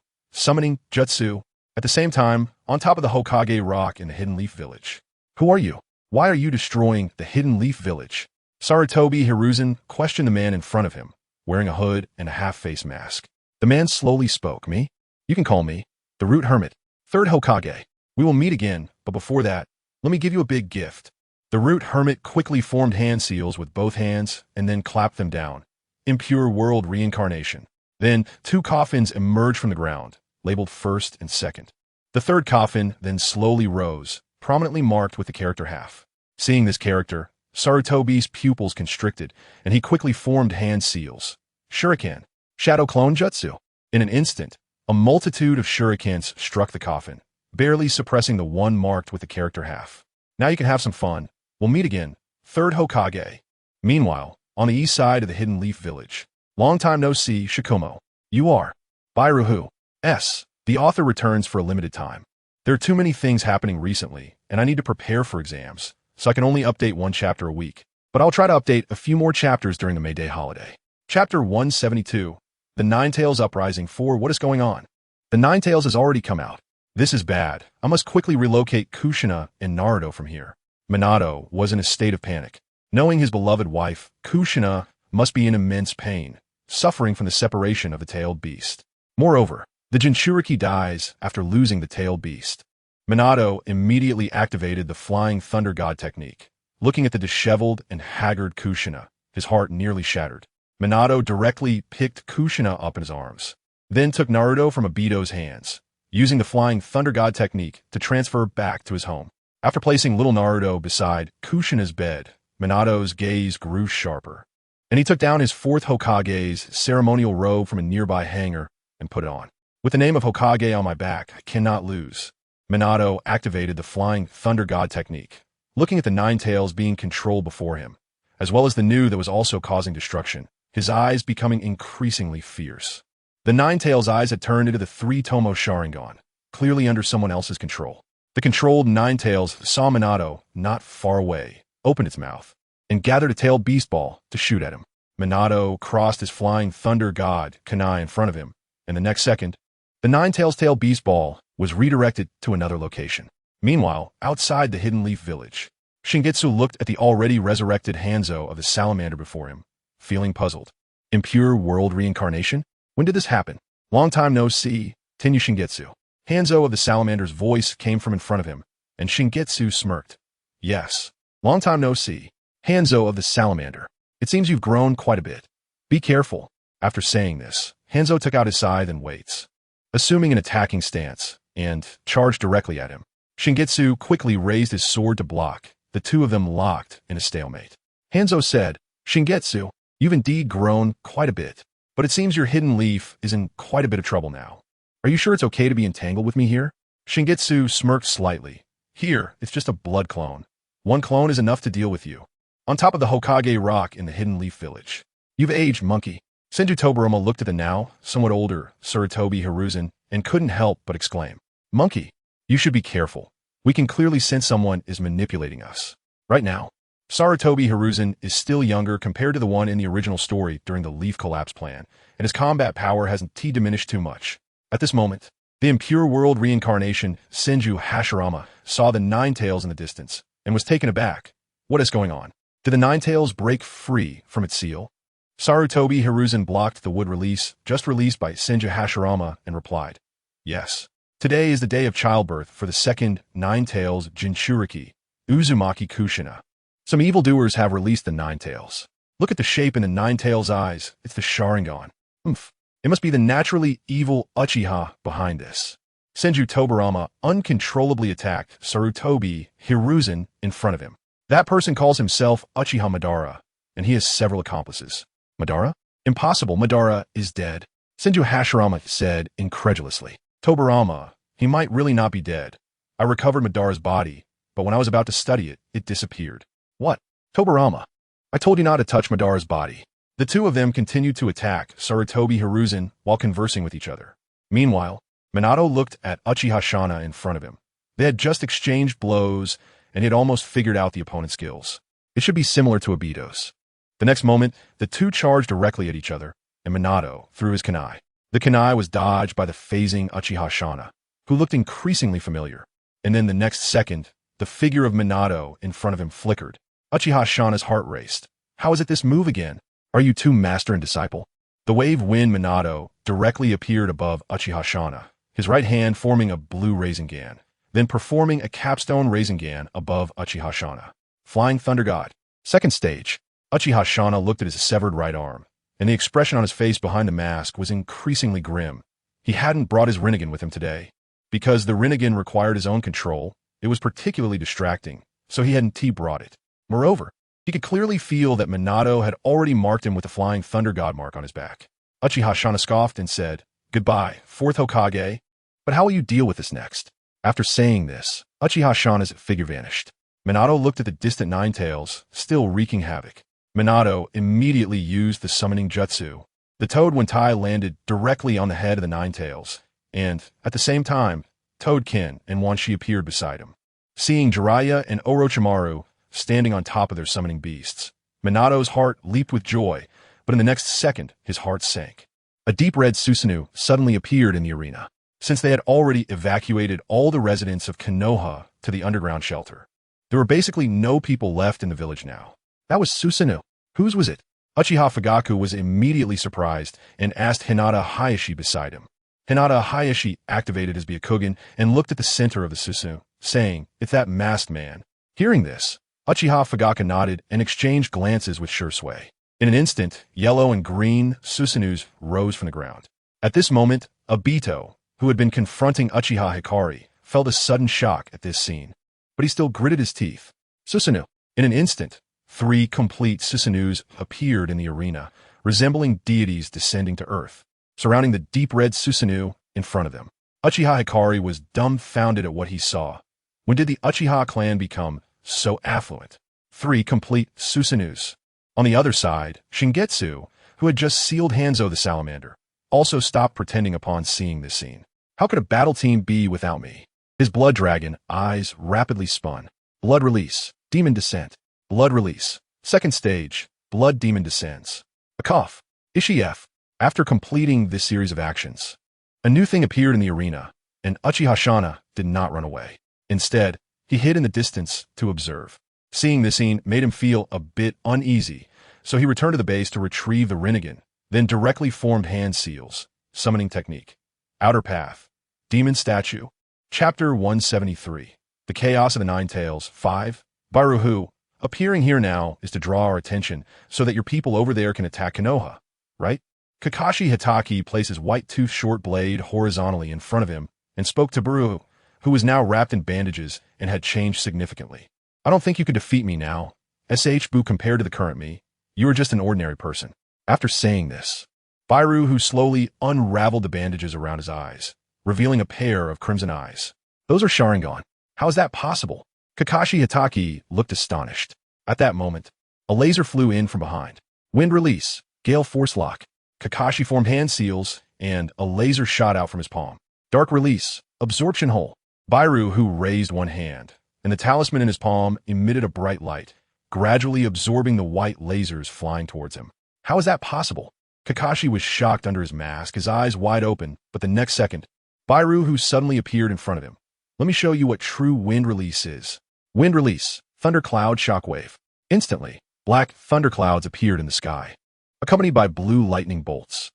At the same time, on top of the Hokage rock in the Hidden Leaf Village. Who are you? Why are you destroying the Hidden Leaf Village? Sarutobi Hiruzen questioned the man in front of him, wearing a hood and a half-face mask. The man slowly spoke. Me? You can call me the Root Hermit, third Hokage. We will meet again, but before that, let me give you a big gift. The Root Hermit quickly formed hand seals with both hands and then clapped them down. Impure World Reincarnation. Then, two coffins emerged from the ground, labeled first and second. The third coffin then slowly rose, prominently marked with the character half. Seeing this character, Sarutobi's pupils constricted, and he quickly formed hand seals. Shuriken, Shadow Clone Jutsu. In an instant, a multitude of shurikens struck the coffin, barely suppressing the one marked with the character half. Now you can have some fun. We'll meet again, third Hokage. Meanwhile, on the east side of the Hidden Leaf Village, long time no see, Sakumo. You are Bairuhu. The author returns for a limited time. There are too many things happening recently, and I need to prepare for exams, so I can only update one chapter a week. But I'll try to update a few more chapters during the May Day holiday. Chapter 172, The Nine Tails Uprising 4. What is going on? The Nine Tails has already come out. This is bad. I must quickly relocate Kushina and Naruto from here. Minato was in a state of panic. Knowing his beloved wife, Kushina must be in immense pain, suffering from the separation of the tailed beast. Moreover, the Jinchuriki dies after losing the tailed beast. Minato immediately activated the Flying Thunder God technique. Looking at the disheveled and haggard Kushina, his heart nearly shattered. Minato directly picked Kushina up in his arms, then took Naruto from Obito's hands, using the Flying Thunder God technique to transfer back to his home. After placing little Naruto beside Kushina's bed, Minato's gaze grew sharper, and he took down his fourth Hokage's ceremonial robe from a nearby hanger and put it on. With the name of Hokage on my back, I cannot lose. Minato activated the Flying Thunder God technique, looking at the Nine Tails being controlled before him, as well as the new that was also causing destruction, his eyes becoming increasingly fierce. The Nine Tails' eyes had turned into the three Tomo Sharingan, clearly under someone else's control. The controlled Nine Tails saw Minato not far away, opened its mouth, and gathered a tailed beast ball to shoot at him. Minato crossed his Flying Thunder God kunai in front of him, and the next second, the Nine Tails tail beast ball was redirected to another location. Meanwhile, outside the Hidden Leaf Village, Shingetsu looked at the already resurrected Hanzo of the salamander before him, feeling puzzled. Impure World Reincarnation? When did this happen? Long time no see, Tenyu Shingetsu. Hanzo of the salamander's voice came from in front of him, and Shingetsu smirked. Yes. Long time no see. Hanzo of the salamander. It seems you've grown quite a bit. Be careful. After saying this, Hanzo took out his scythe and weights, assuming an attacking stance, and charged directly at him. Shingetsu quickly raised his sword to block. The two of them locked in a stalemate. Hanzo said, Shingetsu, you've indeed grown quite a bit, but it seems your hidden leaf is in quite a bit of trouble now. Are you sure it's okay to be entangled with me here? Shingetsu smirked slightly. Here, it's just a blood clone. One clone is enough to deal with you. On top of the Hokage rock in the Hidden Leaf Village, You've aged, monkey. Senju Tobirama looked at the now, somewhat older, Sarutobi Hiruzen and couldn't help but exclaim, Monkey, you should be careful. We can clearly sense someone is manipulating us. Right now, Sarutobi Hiruzen is still younger compared to the one in the original story during the Leaf Collapse plan, and his combat power hasn't diminished too much. At this moment, the impure world reincarnation Senju Hashirama saw the Nine Tails in the distance and was taken aback. What is going on? Did the Nine Tails break free from its seal? Sarutobi Hiruzen blocked the wood release just released by Senju Hashirama and replied, Yes. Today is the day of childbirth for the second Nine Tails Jinchuriki, Uzumaki Kushina. Some evildoers have released the Nine Tails. Look at the shape in the Nine Tails' eyes. It's the Sharingan. It must be the naturally evil Uchiha behind this. Senju Tobirama uncontrollably attacked Sarutobi Hiruzen in front of him. That person calls himself Uchiha Madara, and he has several accomplices. Madara? Impossible, Madara is dead. Senju Hashirama said incredulously. Tobirama, he might really not be dead. I recovered Madara's body, but when I was about to study it, it disappeared. What? Tobirama, I told you not to touch Madara's body. The two of them continued to attack Sarutobi Hiruzen while conversing with each other. Meanwhile, Minato looked at Uchiha Shana in front of him. They had just exchanged blows, and he had almost figured out the opponent's skills. It should be similar to Obito's. The next moment, the two charged directly at each other, and Minato threw his kunai. The kunai was dodged by the phasing Uchiha Shana, who looked increasingly familiar. And then the next second, the figure of Minato in front of him flickered. Uchiha Shana's heart raced. How is it this move again? Are you two master and disciple? The wave wind Minato directly appeared above Uchiha Shana, his right hand forming a blue Rasengan, then performing a capstone Rasengan above Uchiha Shana. Flying Thunder God. Second stage. Uchiha Shana looked at his severed right arm, and the expression on his face behind the mask was increasingly grim. He hadn't brought his Rinnegan with him today. Because the Rinnegan required his own control, it was particularly distracting, so he hadn't brought it. Moreover, he could clearly feel that Minato had already marked him with the Flying Thunder God mark on his back. Uchiha Shana scoffed and said, Goodbye, fourth Hokage. But how will you deal with this next? After saying this, Uchiha Shana's figure vanished. Minato looked at the distant Nine Tails, still wreaking havoc. Minato immediately used the summoning jutsu. The Toad Wentai landed directly on the head of the Nine Tails, and, at the same time, Toadkin and Wan Shi appeared beside him. Seeing Jiraiya and Orochimaru standing on top of their summoning beasts, Minato's heart leaped with joy, but in the next second, his heart sank. A deep red Susanoo suddenly appeared in the arena. Since they had already evacuated all the residents of Konoha to the underground shelter, there were basically no people left in the village now. That was Susanoo. Whose was it? Uchiha Fugaku was immediately surprised and asked Hinata Hayashi beside him. Hinata Hayashi activated his Byakugan and looked at the center of the Susanoo, saying, It's that masked man. Hearing this, Uchiha Fugaku nodded and exchanged glances with Shursui. In an instant, yellow and green Susanoos rose from the ground. At this moment, Obito, who had been confronting Uchiha Hikari, felt a sudden shock at this scene. But he still gritted his teeth. Susanoo. In an instant, 3 complete Susanoos appeared in the arena, resembling deities descending to earth, surrounding the deep red Susanoo in front of them. Uchiha Hikari was dumbfounded at what he saw. When did the Uchiha clan become so affluent? 3 complete Susanoos. On the other side, Shingetsu, who had just sealed Hanzo the Salamander, also stopped pretending upon seeing this scene. How could a battle team be without me? His blood dragon eyes rapidly spun. Blood release, demon descent. Blood release. Second stage, blood demon descends. A cough. Ishii-F. After completing this series of actions, a new thing appeared in the arena, and Uchiha Shana did not run away. Instead, he hid in the distance to observe. Seeing this scene made him feel a bit uneasy, so he returned to the base to retrieve the Rinnegan, then directly formed hand seals. Summoning technique. Outer path. Demon statue. Chapter 173. The Chaos of the Nine Tails. 5. Baruhu. Appearing here now is to draw our attention so that your people over there can attack Konoha, right? Kakashi Hatake placed his white-toothed short blade horizontally in front of him and spoke to Baruhu, who was now wrapped in bandages and had changed significantly. I don't think you could defeat me now. SH-Boo, compared to the current me, you are just an ordinary person. After saying this, Baruhu slowly unraveled the bandages around his eyes, revealing a pair of crimson eyes. Those are Sharingan. How is that possible? Kakashi Hatake looked astonished. At that moment, a laser flew in from behind. Wind release. Gale Force Lock. Kakashi formed hand seals, and a laser shot out from his palm. Dark Release. Absorption Hole. Bairu, who raised one hand, and the talisman in his palm emitted a bright light, gradually absorbing the white lasers flying towards him. How is that possible? Kakashi was shocked under his mask, his eyes wide open, but the next second, Bairu, who suddenly appeared in front of him. Let me show you what true wind release is. Wind release. Thundercloud shockwave. Instantly, black thunderclouds appeared in the sky, accompanied by blue lightning bolts.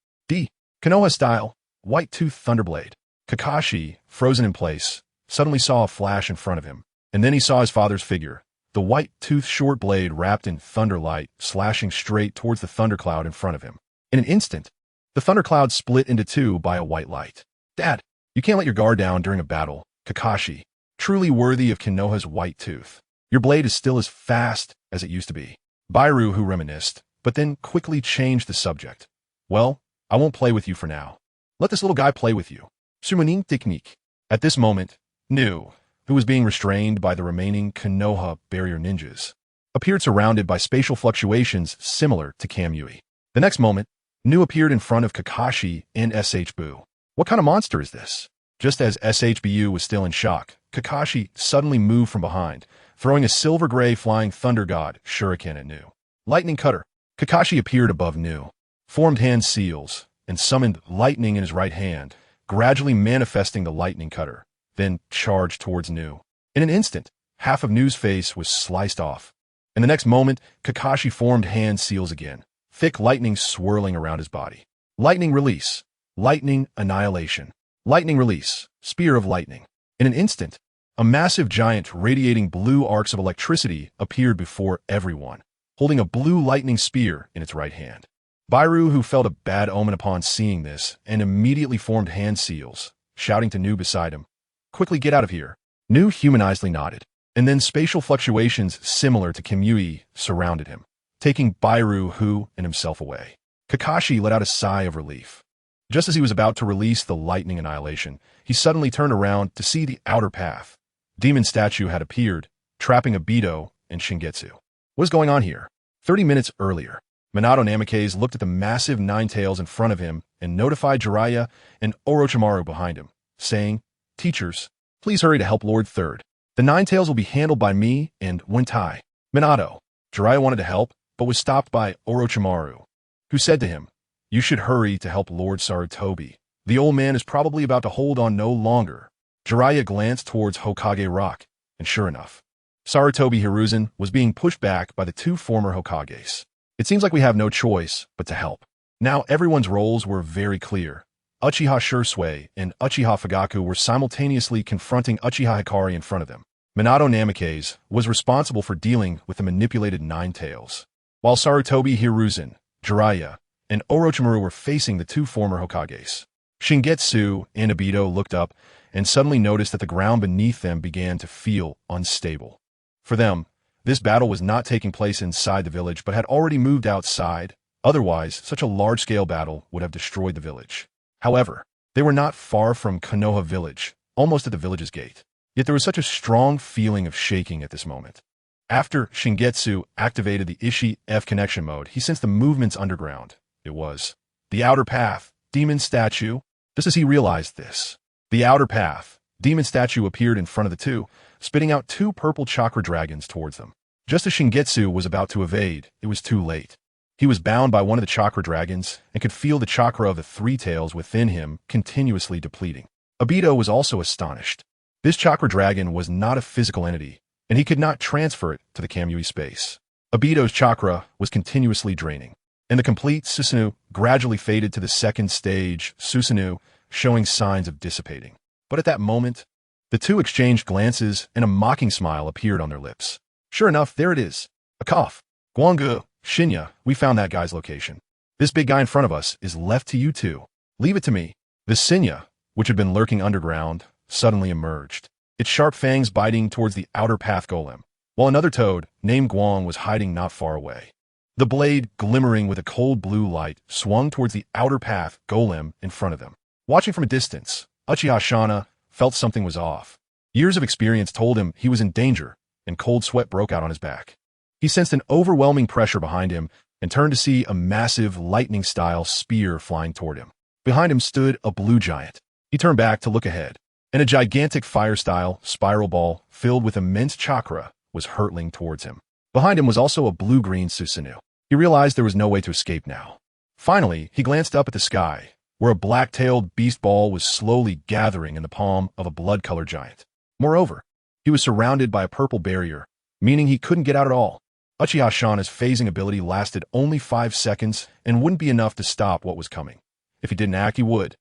Konoha style, white tooth thunderblade. Kakashi, frozen in place, suddenly saw a flash in front of him, and then he saw his father's figure, the white tooth short blade wrapped in thunderlight, slashing straight towards the thundercloud in front of him. In an instant, the thundercloud split into two by a white light. Dad, you can't let your guard down during a battle. Kakashi, truly worthy of Konoha's white tooth. Your blade is still as fast as it used to be. Bairu, who reminisced, but then quickly changed the subject. Well, I won't play with you for now. Let this little guy play with you. Summoning technique. At this moment, Nu, who was being restrained by the remaining Konoha barrier ninjas, appeared surrounded by spatial fluctuations similar to Kamui. The next moment, Nu appeared in front of Kakashi and SHBU. What kind of monster is this? Just as SHBU was still in shock, Kakashi suddenly moved from behind, throwing a silver-gray flying thunder god shuriken at Nu. Lightning Cutter. Kakashi appeared above Nu, formed hand seals, and summoned lightning in his right hand, gradually manifesting the lightning cutter, then charged towards Nu. In an instant, half of Nu's face was sliced off. In the next moment, Kakashi formed hand seals again, thick lightning swirling around his body. Lightning Release. Lightning Annihilation. Lightning Release. Spear of Lightning. In an instant, a massive giant radiating blue arcs of electricity appeared before everyone, holding a blue lightning spear in its right hand. Bairu, who felt a bad omen upon seeing this, and immediately formed hand seals, shouting to Nu beside him, "Quickly get out of here." Nu humanizedly nodded, and then spatial fluctuations similar to Kamui surrounded him, taking Bairu, who, and himself away. Kakashi let out a sigh of relief. Just as he was about to release the lightning annihilation, he suddenly turned around to see the outer path. Demon statue had appeared, trapping Obito and Shingetsu. What is going on here? 30 minutes earlier, Minato Namikaze looked at the massive nine tails in front of him and notified Jiraiya and Orochimaru behind him, saying, "Teachers, please hurry to help Lord Third. The nine tails will be handled by me and Wentai." Minato. Jiraiya wanted to help, but was stopped by Orochimaru, who said to him, "You should hurry to help Lord Sarutobi. The old man is probably about to hold on no longer." Jiraiya glanced towards Hokage Rock, and sure enough, Sarutobi Hiruzen was being pushed back by the two former Hokages. It seems like we have no choice but to help. Now everyone's roles were very clear. Uchiha Shursui and Uchiha Fugaku were simultaneously confronting Uchiha Hikari in front of them. Minato Namikaze was responsible for dealing with the manipulated nine tails, while Sarutobi Hiruzen, Jiraiya, and Orochimaru were facing the two former Hokages. Shingetsu and Obito looked up and suddenly noticed that the ground beneath them began to feel unstable. For them, this battle was not taking place inside the village but had already moved outside. Otherwise, such a large-scale battle would have destroyed the village. However, they were not far from Konoha village, almost at the village's gate. Yet there was such a strong feeling of shaking at this moment. After Shingetsu activated the Ishii F connection mode, he sensed the movements underground. It was the outer path, demon statue. Just as he realized this, the outer path, demon statue appeared in front of the two, spitting out two purple chakra dragons towards them. Just as Shingetsu was about to evade, it was too late. He was bound by one of the chakra dragons and could feel the chakra of the three tails within him continuously depleting. Obito was also astonished. This chakra dragon was not a physical entity, and he could not transfer it to the Kamui space. Obito's chakra was continuously draining, and the complete Susanoo gradually faded to the second stage, Susanoo, showing signs of dissipating. But at that moment, the two exchanged glances and a mocking smile appeared on their lips. Sure enough, there it is. A cough. Guangu, Shinya, we found that guy's location. This big guy in front of us is left to you two. Leave it to me. The Shinya, which had been lurking underground, suddenly emerged, its sharp fangs biting towards the outer path golem, while another toad, named Guang, was hiding not far away. The blade, glimmering with a cold blue light, swung towards the outer path golem in front of them. Watching from a distance, Uchiha Shana felt something was off. Years of experience told him he was in danger, and cold sweat broke out on his back. He sensed an overwhelming pressure behind him, and turned to see a massive lightning-style spear flying toward him. Behind him stood a blue giant. He turned back to look ahead, and a gigantic fire-style spiral ball filled with immense chakra was hurtling towards him. Behind him was also a blue-green Susanoo. He realized there was no way to escape now. Finally, he glanced up at the sky, where a black-tailed beast ball was slowly gathering in the palm of a blood-colored giant. Moreover, he was surrounded by a purple barrier, meaning he couldn't get out at all. Uchiha Shana's phasing ability lasted only 5 seconds and wouldn't be enough to stop what was coming. If he didn't act, he would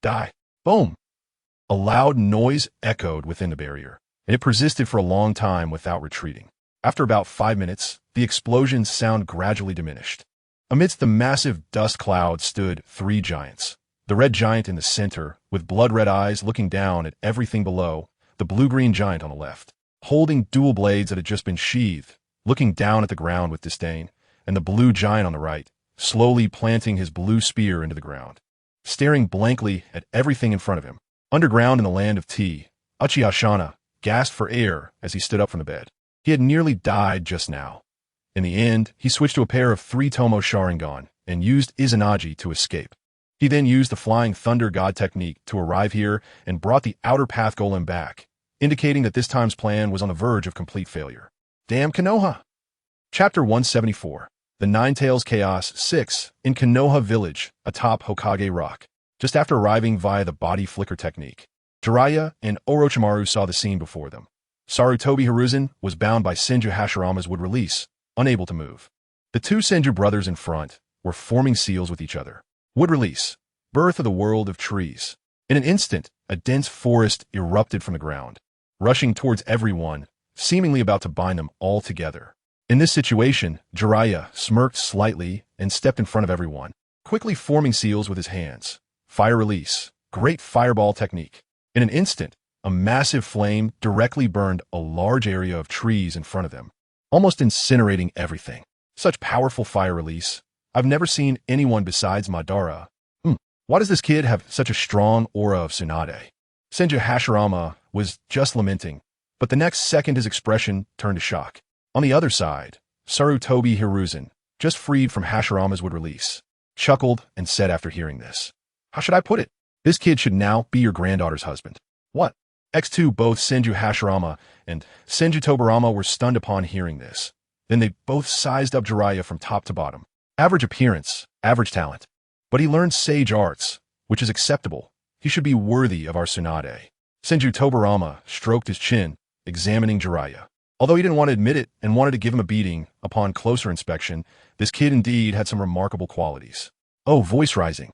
die. Boom! A loud noise echoed within the barrier, and it persisted for a long time without retreating. After about 5 minutes, the explosion's sound gradually diminished. Amidst the massive dust cloud stood 3 giants. The red giant in the center, with blood-red eyes looking down at everything below, the blue-green giant on the left, holding dual blades that had just been sheathed, looking down at the ground with disdain, and the blue giant on the right, slowly planting his blue spear into the ground, staring blankly at everything in front of him. Underground in the land of tea, Uchiha Shana gasped for air as he stood up from the bed. He had nearly died just now. In the end, he switched to a pair of 3 Tomo Sharingan and used Izanagi to escape. He then used the Flying Thunder God technique to arrive here and brought the Outer Path Golem back, indicating that this time's plan was on the verge of complete failure. Damn Konoha! Chapter 174. The Nine-Tails Chaos 6 in Konoha Village, atop Hokage Rock. Just after arriving via the body flicker technique, Jiraiya and Orochimaru saw the scene before them. Sarutobi Hiruzen was bound by Senju Hashirama's wood release, unable to move. The 2 Senju brothers in front were forming seals with each other. Wood release, birth of the world of trees. In an instant, a dense forest erupted from the ground, rushing towards everyone, seemingly about to bind them all together. In this situation, Jiraiya smirked slightly and stepped in front of everyone, quickly forming seals with his hands. Fire release, great fireball technique. In an instant, a massive flame directly burned a large area of trees in front of them, almost incinerating everything. Such powerful fire release. I've never seen anyone besides Madara. Why does this kid have such a strong aura of Tsunade? Senju Hashirama was just lamenting, but the next second his expression turned to shock. On the other side, Sarutobi Hiruzen, just freed from Hashirama's wood release, chuckled and said after hearing this, "How should I put it? This kid should now be your granddaughter's husband." What? X2, both Senju Hashirama and Senju Tobirama were stunned upon hearing this. Then they both sized up Jiraiya from top to bottom. Average appearance, average talent. But he learned sage arts, which is acceptable. He should be worthy of our Tsunade. Senju Tobirama stroked his chin, examining Jiraiya. Although he didn't want to admit it and wanted to give him a beating, upon closer inspection, this kid indeed had some remarkable qualities. Oh, voice rising.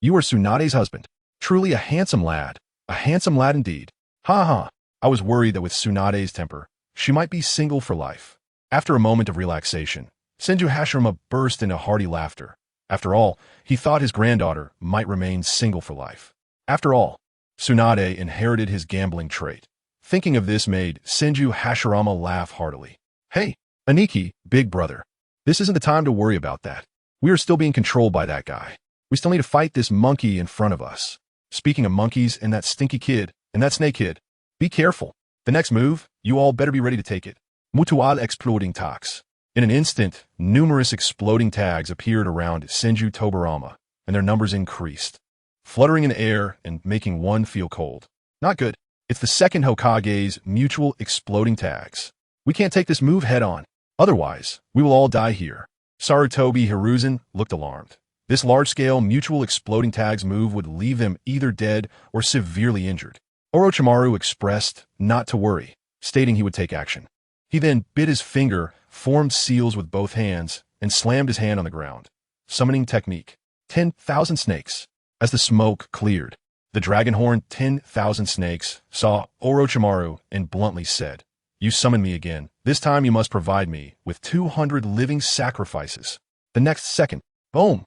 You are Tsunade's husband. Truly a handsome lad indeed. Ha ha. I was worried that with Tsunade's temper, she might be single for life. After a moment of relaxation, Senju Hashirama burst into hearty laughter. After all, he thought his granddaughter might remain single for life. After all, Tsunade inherited his gambling trait. Thinking of this made Senju Hashirama laugh heartily. Hey, Aniki, big brother. This isn't the time to worry about that. We are still being controlled by that guy. We still need to fight this monkey in front of us. Speaking of monkeys and that stinky kid, and that snake kid, be careful. The next move, you all better be ready to take it. Mutual exploding tags. In an instant, numerous exploding tags appeared around Senju Tobirama, and their numbers increased, fluttering in the air and making one feel cold. Not good. It's the second Hokage's mutual exploding tags. We can't take this move head on. Otherwise, we will all die here. Sarutobi Hiruzen looked alarmed. This large-scale mutual exploding tags move would leave them either dead or severely injured. Orochimaru expressed not to worry, stating he would take action. He then bit his finger, formed seals with both hands, and slammed his hand on the ground. Summoning technique. 10,000 snakes. As the smoke cleared, the dragon-horned 10,000 snakes saw Orochimaru and bluntly said, "You summon me again. This time you must provide me with 200 living sacrifices." The next second, boom!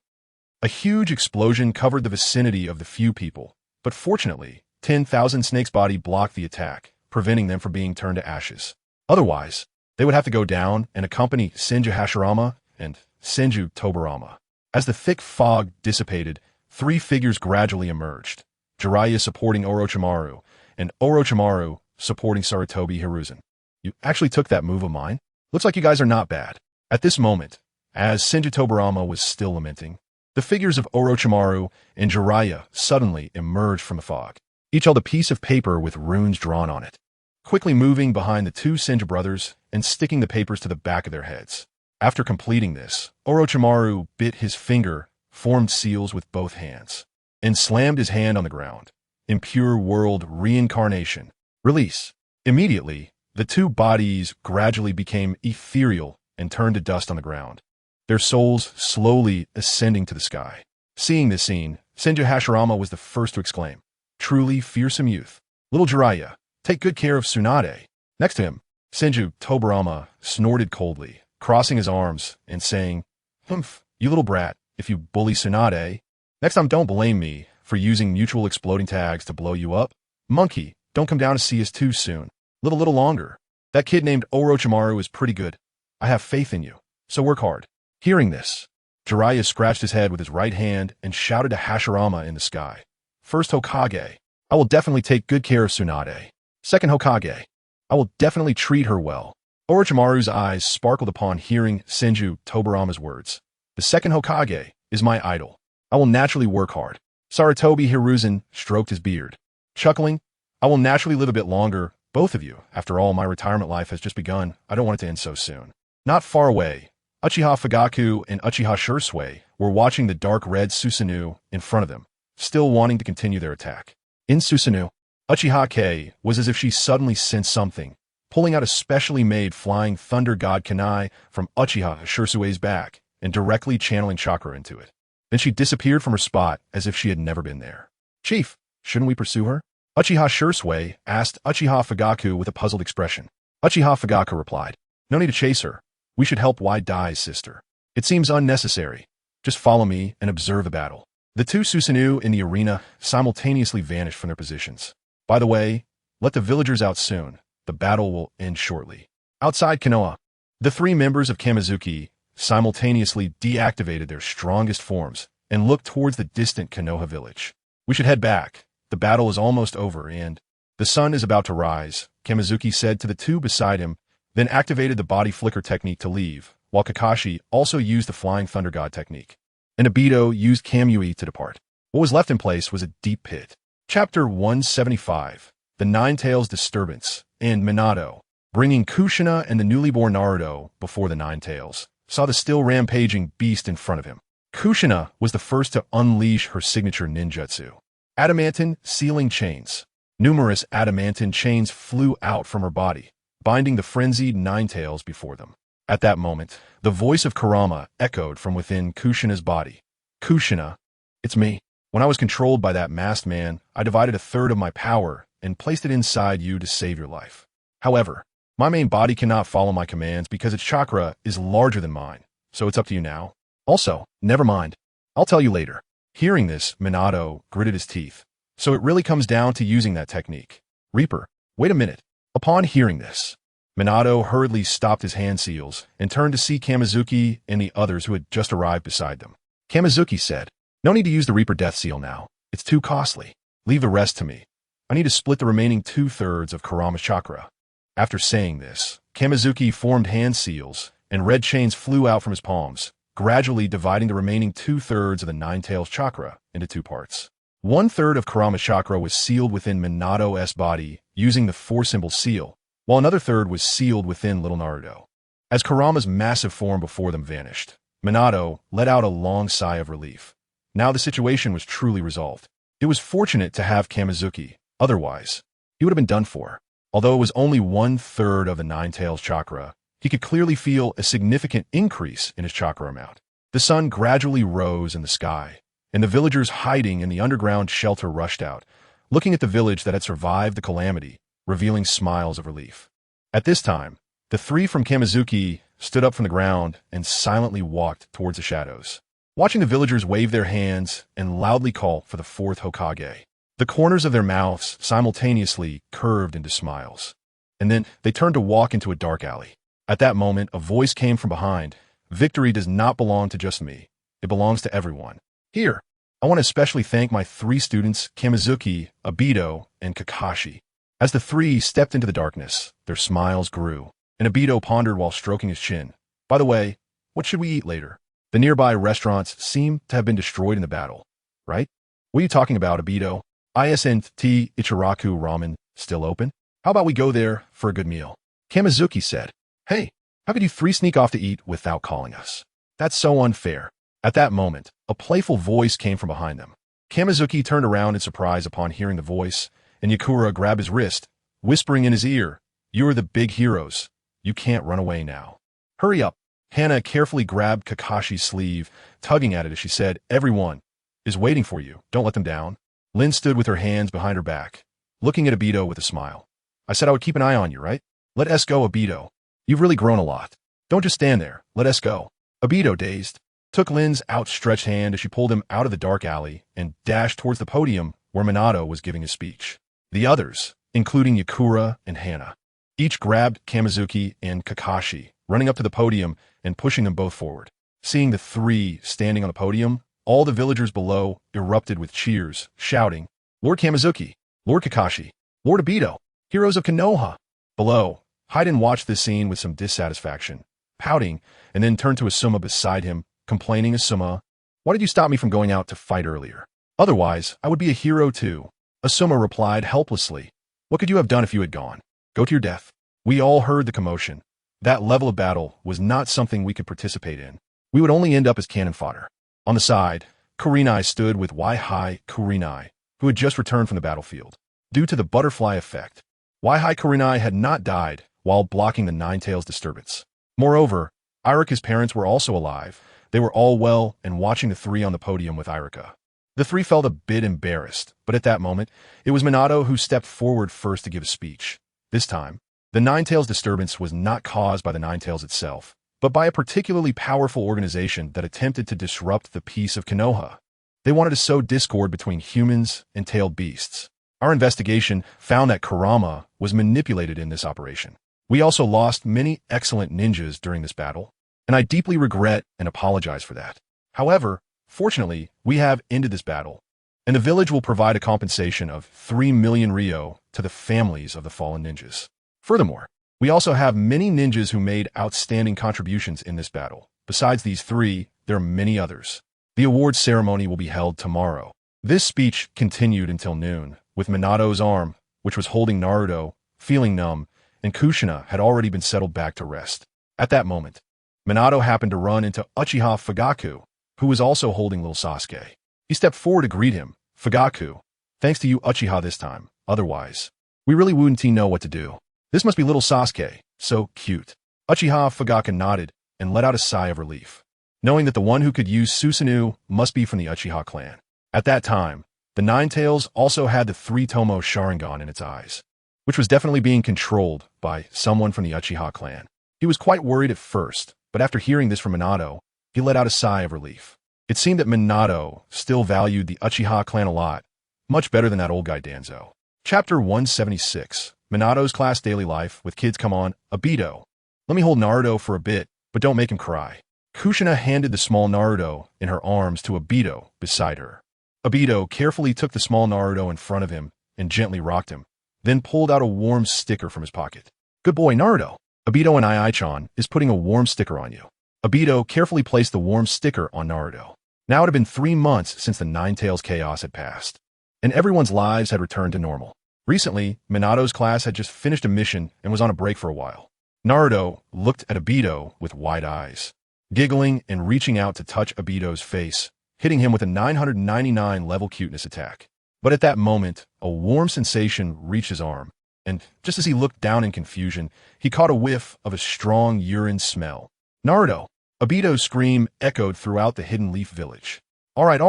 A huge explosion covered the vicinity of the few people, but fortunately, 10,000 snakes' body blocked the attack, preventing them from being turned to ashes. Otherwise, they would have to go down and accompany Senju Hashirama and Senju Tobirama. As the thick fog dissipated, 3 figures gradually emerged, Jiraiya supporting Orochimaru, and Orochimaru supporting Sarutobi Hiruzen. You actually took that move of mine? Looks like you guys are not bad. At this moment, As Senju Tobirama was still lamenting, the figures of Orochimaru and Jiraiya suddenly emerged from the fog. Each held a piece of paper with runes drawn on it, quickly moving behind the two Senju brothers and sticking the papers to the back of their heads. After completing this, Orochimaru bit his finger, formed seals with both hands, and slammed his hand on the ground. Impure world reincarnation. Release. Immediately, the two bodies gradually became ethereal and turned to dust on the ground, their souls slowly ascending to the sky. Seeing this scene, Senju Hashirama was the first to exclaim, "Truly fearsome youth. Little Jiraiya, take good care of Tsunade." Next to him, Senju Tobirama snorted coldly, crossing his arms and saying, "Humph, you little brat, if you bully Tsunade, next time don't blame me for using mutual exploding tags to blow you up. Monkey, don't come down to see us too soon. Little longer. That kid named Orochimaru is pretty good. I have faith in you, so work hard." Hearing this, Jiraiya scratched his head with his right hand and shouted to Hashirama in the sky. "First Hokage, I will definitely take good care of Tsunade. Second Hokage, I will definitely treat her well." Orochimaru's eyes sparkled upon hearing Senju Tobirama's words. "The second Hokage is my idol. I will naturally work hard." Sarutobi Hiruzen stroked his beard, chuckling, "I will naturally live a bit longer, both of you. After all, my retirement life has just begun. I don't want it to end so soon." Not far away, Uchiha Fugaku and Uchiha Shursui were watching the dark red Susanoo in front of them, still wanting to continue their attack. In Susanoo, Uchiha Kei was as if she suddenly sensed something, pulling out a specially made flying thunder god kunai from Uchiha Shursui's back and directly channeling chakra into it. Then she disappeared from her spot as if she had never been there. "Chief, shouldn't we pursue her?" Uchiha Shursui asked Uchiha Fugaku with a puzzled expression. Uchiha Fugaku replied, "No need to chase her. We should help Why Dai's sister. It seems unnecessary. Just follow me and observe the battle." The two Susanoo in the arena simultaneously vanished from their positions. "By the way, let the villagers out soon. The battle will end shortly." Outside Konoha, the three members of Kamizuki simultaneously deactivated their strongest forms and looked towards the distant Konoha village. "We should head back. The battle is almost over and the sun is about to rise," Kamizuki said to the two beside him, then activated the body flicker technique to leave, while Kakashi also used the flying thunder god technique, and Obito used Kamui to depart. What was left in place was a deep pit. Chapter 175, The Nine-Tails Disturbance, and Minato, bringing Kushina and the newly born Naruto before the Nine-Tails, saw the still rampaging beast in front of him. Kushina was the first to unleash her signature ninjutsu. Adamantine sealing chains. Numerous adamantine chains flew out from her body, binding the frenzied Nine-Tails before them. At that moment, the voice of Kurama echoed from within Kushina's body. "Kushina, it's me. When I was controlled by that masked man, I divided a third of my power and placed it inside you to save your life. However, my main body cannot follow my commands because its chakra is larger than mine, so it's up to you now. Also, never mind. I'll tell you later." Hearing this, Minato gritted his teeth. So it really comes down to using that technique. "Reaper, wait a minute." Upon hearing this, Minato hurriedly stopped his hand seals and turned to see Kamizuki and the others who had just arrived beside them. Kamizuki said, "No need to use the Reaper Death Seal now. It's too costly. Leave the rest to me. I need to split the remaining 2/3 of Kurama's chakra." After saying this, Kamizuki formed hand seals, and red chains flew out from his palms, gradually dividing the remaining 2/3 of the Nine-Tails chakra into two parts. 1/3 of Kurama's chakra was sealed within Minato's body using the 4-symbol seal, while another third was sealed within little Naruto. As Kurama's massive form before them vanished, Minato let out a long sigh of relief. Now the situation was truly resolved. It was fortunate to have Kamizuki, otherwise, he would have been done for. Although it was only 1/3 of the Nine-Tails chakra, he could clearly feel a significant increase in his chakra amount. The sun gradually rose in the sky, and the villagers hiding in the underground shelter rushed out, looking at the village that had survived the calamity, revealing smiles of relief. At this time, the three from Kamizuki stood up from the ground and silently walked towards the shadows, watching the villagers wave their hands and loudly call for the fourth Hokage. The corners of their mouths simultaneously curved into smiles, and then they turned to walk into a dark alley. At that moment, a voice came from behind. "Victory does not belong to just me. It belongs to everyone. Here, I want to especially thank my 3 students, Kamizuki, Obito, and Kakashi." As the 3 stepped into the darkness, their smiles grew, and Obito pondered while stroking his chin. "By the way, What should we eat later? The nearby restaurants seem to have been destroyed in the battle, right? What are you talking about, Obito? Isn't Ichiraku Ramen still open? How about we go there for a good meal? Kamizuki said, Hey, how could you three sneak off to eat without calling us? That's so unfair. At that moment, a playful voice came from behind them. Kamizuki turned around in surprise upon hearing the voice, and Yakura grabbed his wrist, whispering in his ear, You are the big heroes. You can't run away now. Hurry up. Hana carefully grabbed Kakashi's sleeve, tugging at it as she said, Everyone is waiting for you. Don't let them down. Lin stood with her hands behind her back, looking at Obito with a smile. I said I would keep an eye on you, right? Let us go, Obito. You've really grown a lot. Don't just stand there. Let us go. Obito, dazed, took Lin's outstretched hand as she pulled him out of the dark alley and dashed towards the podium where Minato was giving his speech. The others, including Yakura and Hana, each grabbed Kamizuki and Kakashi, running up to the podium and pushing them both forward. Seeing the three standing on the podium, all the villagers below erupted with cheers, shouting, Lord Kamizuki, Lord Kakashi, Lord Obito, heroes of Konoha. Below, Haiden watched this scene with some dissatisfaction, pouting, and then turned to Asuma beside him, complaining, Asuma, why did you stop me from going out to fight earlier? Otherwise, I would be a hero too. Asuma replied helplessly, What could you have done if you had gone? Go to your death. We all heard the commotion. That level of battle was not something we could participate in. We would only end up as cannon fodder. On the side, Kurenai stood with Waihai Kurenai, who had just returned from the battlefield. Due to the butterfly effect, Waihai Kurenai had not died while blocking the Nine-Tails disturbance. Moreover, Irika's parents were also alive. They were all well and watching the three on the podium with Irika. The three felt a bit embarrassed, but at that moment, it was Minato who stepped forward first to give a speech. This time, the Nine-Tails disturbance was not caused by the Nine-Tails itself, but by a particularly powerful organization that attempted to disrupt the peace of Konoha. They wanted to sow discord between humans and tailed beasts. Our investigation found that Kurama was manipulated in this operation. We also lost many excellent ninjas during this battle, and I deeply regret and apologize for that. However, fortunately, we have ended this battle, and the village will provide a compensation of 3 million ryo to the families of the fallen ninjas. Furthermore, we also have many ninjas who made outstanding contributions in this battle. Besides these three, there are many others. The awards ceremony will be held tomorrow. This speech continued until noon, with Minato's arm, which was holding Naruto, feeling numb, and Kushina had already been settled back to rest. At that moment, Minato happened to run into Uchiha Fugaku, who was also holding little Sasuke. He stepped forward to greet him. Fugaku, thanks to you Uchiha this time. Otherwise, we really wouldn't know what to do. This must be little Sasuke, so cute. Uchiha Fugaku nodded and let out a sigh of relief, knowing that the one who could use Susanoo must be from the Uchiha clan. At that time, the Nine-Tails also had the three-tomo Sharingan in its eyes, which was definitely being controlled by someone from the Uchiha clan. He was quite worried at first, but after hearing this from Minato, he let out a sigh of relief. It seemed that Minato still valued the Uchiha clan a lot, much better than that old guy Danzo. Chapter 176. Minato's class daily life with kids. Come on, Obito. Let me hold Naruto for a bit, but don't make him cry. Kushina handed the small Naruto in her arms to Obito beside her. Obito carefully took the small Naruto in front of him and gently rocked him, then pulled out a warm sticker from his pocket. Good boy, Naruto. Obito and Ai-chan is putting a warm sticker on you. Obito carefully placed the warm sticker on Naruto. Now it had been 3 months since the Nine-Tails chaos had passed, and everyone's lives had returned to normal. Recently, Minato's class had just finished a mission and was on a break for a while. Naruto looked at Obito with wide eyes, giggling and reaching out to touch Obito's face, hitting him with a 999 level cuteness attack. But at that moment, a warm sensation reached his arm, and just as he looked down in confusion, he caught a whiff of a strong urine smell. Naruto! Obito's scream echoed throughout the Hidden Leaf village. All right,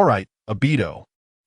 Obito.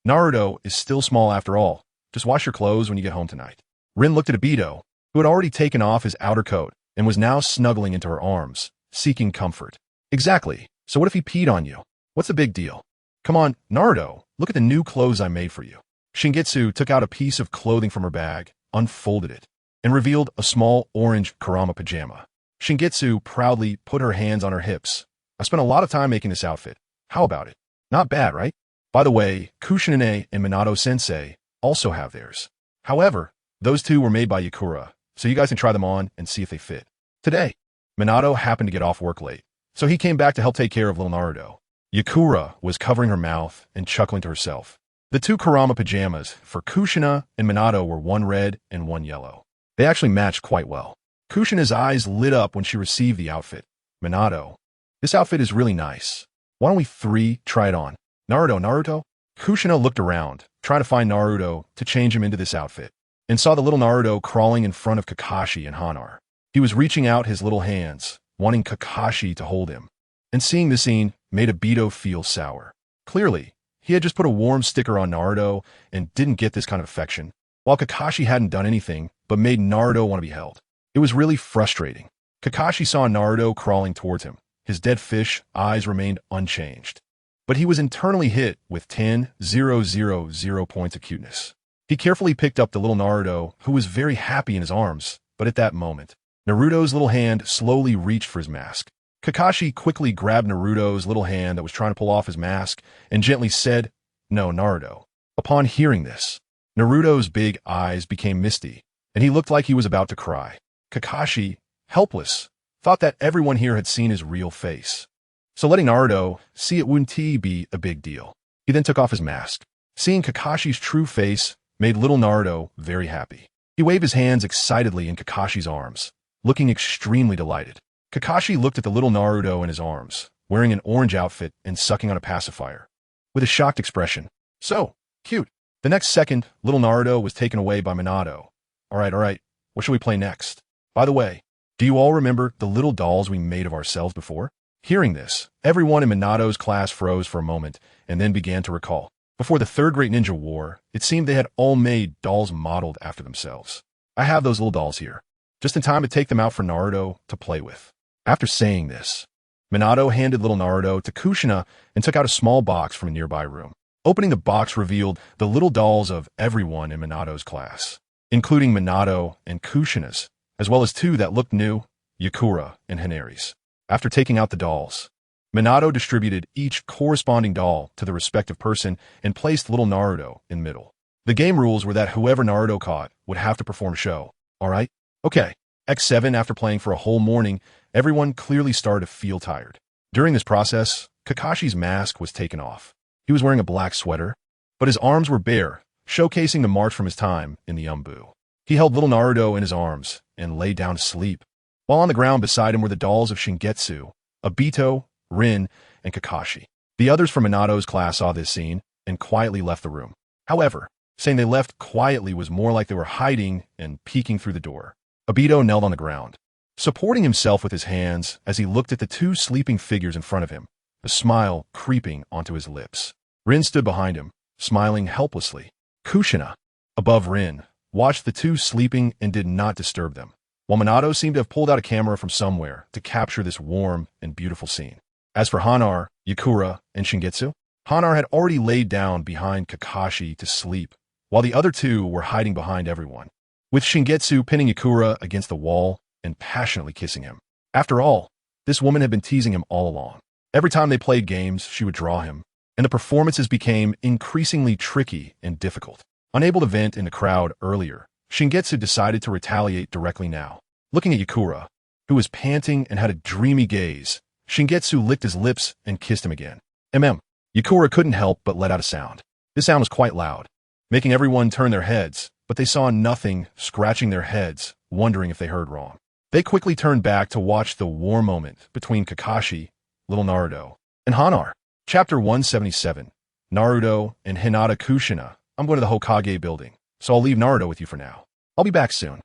Naruto is still small after all. Just wash your clothes when you get home tonight. Rin looked at Obito, who had already taken off his outer coat and was now snuggling into her arms, seeking comfort. Exactly. So what if he peed on you? What's the big deal? Come on, Naruto, look at the new clothes I made for you. Shingetsu took out a piece of clothing from her bag, unfolded it, and revealed a small orange Kurama pajama. Shingetsu proudly put her hands on her hips. I spent a lot of time making this outfit. How about it? Not bad, right? By the way, Kushina and Minato-sensei also have theirs. However, those two were made by Yakura, so you guys can try them on and see if they fit. Today, Minato happened to get off work late, So he came back to help take care of little Naruto. Yakura was covering her mouth and chuckling to herself. The two Kurama pajamas for Kushina and Minato were one red and one yellow. They actually matched quite well. Kushina's eyes lit up when she received the outfit. Minato, this outfit is really nice. Why don't we three try it on? Naruto? Kushina looked around, trying to find Naruto to change him into this outfit, and saw the little Naruto crawling in front of Kakashi and Hanar. He was reaching out his little hands, wanting Kakashi to hold him. And seeing the scene made Obito feel sour. Clearly, he had just put a warm sticker on Naruto and didn't get this kind of affection, while Kakashi hadn't done anything but made Naruto want to be held. It was really frustrating. Kakashi saw Naruto crawling towards him. His dead fish eyes remained unchanged. But he was internally hit with 10,000 points of cuteness. He carefully picked up the little Naruto, who was very happy in his arms, but at that moment, Naruto's little hand slowly reached for his mask. Kakashi quickly grabbed Naruto's little hand that was trying to pull off his mask and gently said, "No, Naruto." Upon hearing this, Naruto's big eyes became misty, and he looked like he was about to cry. Kakashi, helpless, thought that everyone here had seen his real face. So letting Naruto see it wouldn't be a big deal. He then took off his mask. Seeing Kakashi's true face made little Naruto very happy. He waved his hands excitedly in Kakashi's arms, looking extremely delighted. Kakashi looked at the little Naruto in his arms, wearing an orange outfit and sucking on a pacifier, with a shocked expression. So cute. The next second, little Naruto was taken away by Minato. All right, what shall we play next? By the way, do you all remember the little dolls we made of ourselves before? Hearing this, everyone in Minato's class froze for a moment and then began to recall. Before the Third Great Ninja War, it seemed they had all made dolls modeled after themselves. I have those little dolls here, just in time to take them out for Naruto to play with. After saying this, Minato handed little Naruto to Kushina and took out a small box from a nearby room. Opening the box revealed the little dolls of everyone in Minato's class, including Minato and Kushina's, as well as two that looked new, Yakura and Hinari's. After taking out the dolls, Minato distributed each corresponding doll to the respective person and placed little Naruto in middle. The game rules were that whoever Naruto caught would have to perform a show. All right? Okay. X7, after playing for a whole morning, everyone clearly started to feel tired. During this process, Kakashi's mask was taken off. He was wearing a black sweater, but his arms were bare, showcasing the marks from his time in the Umbu. He held little Naruto in his arms and lay down to sleep, while on the ground beside him were the dolls of Shingetsu, Obito, Rin, and Kakashi. The others from Minato's class saw this scene and quietly left the room. However, saying they left quietly was more like they were hiding and peeking through the door. Obito knelt on the ground, supporting himself with his hands as he looked at the two sleeping figures in front of him, a smile creeping onto his lips. Rin stood behind him, smiling helplessly. Kushina, above Rin, watched the two sleeping and did not disturb them, while Minato seemed to have pulled out a camera from somewhere to capture this warm and beautiful scene. As for Hanar, Yakura, and Shingetsu, Hanar had already laid down behind Kakashi to sleep, while the other two were hiding behind everyone, with Shingetsu pinning Yakura against the wall and passionately kissing him. After all, this woman had been teasing him all along. Every time they played games, she would draw him, and the performances became increasingly tricky and difficult. Unable to vent in the crowd earlier, Shingetsu decided to retaliate directly now. Looking at Yakura, who was panting and had a dreamy gaze, Shingetsu licked his lips and kissed him again. Yakura couldn't help but let out a sound. This sound was quite loud, making everyone turn their heads, but they saw nothing, scratching their heads, wondering if they heard wrong. They quickly turned back to watch the war moment between Kakashi, little Naruto, and Hanar. Chapter 177, Naruto and Hinata Kushina. I'm going to the Hokage building, so I'll leave Naruto with you for now. I'll be back soon.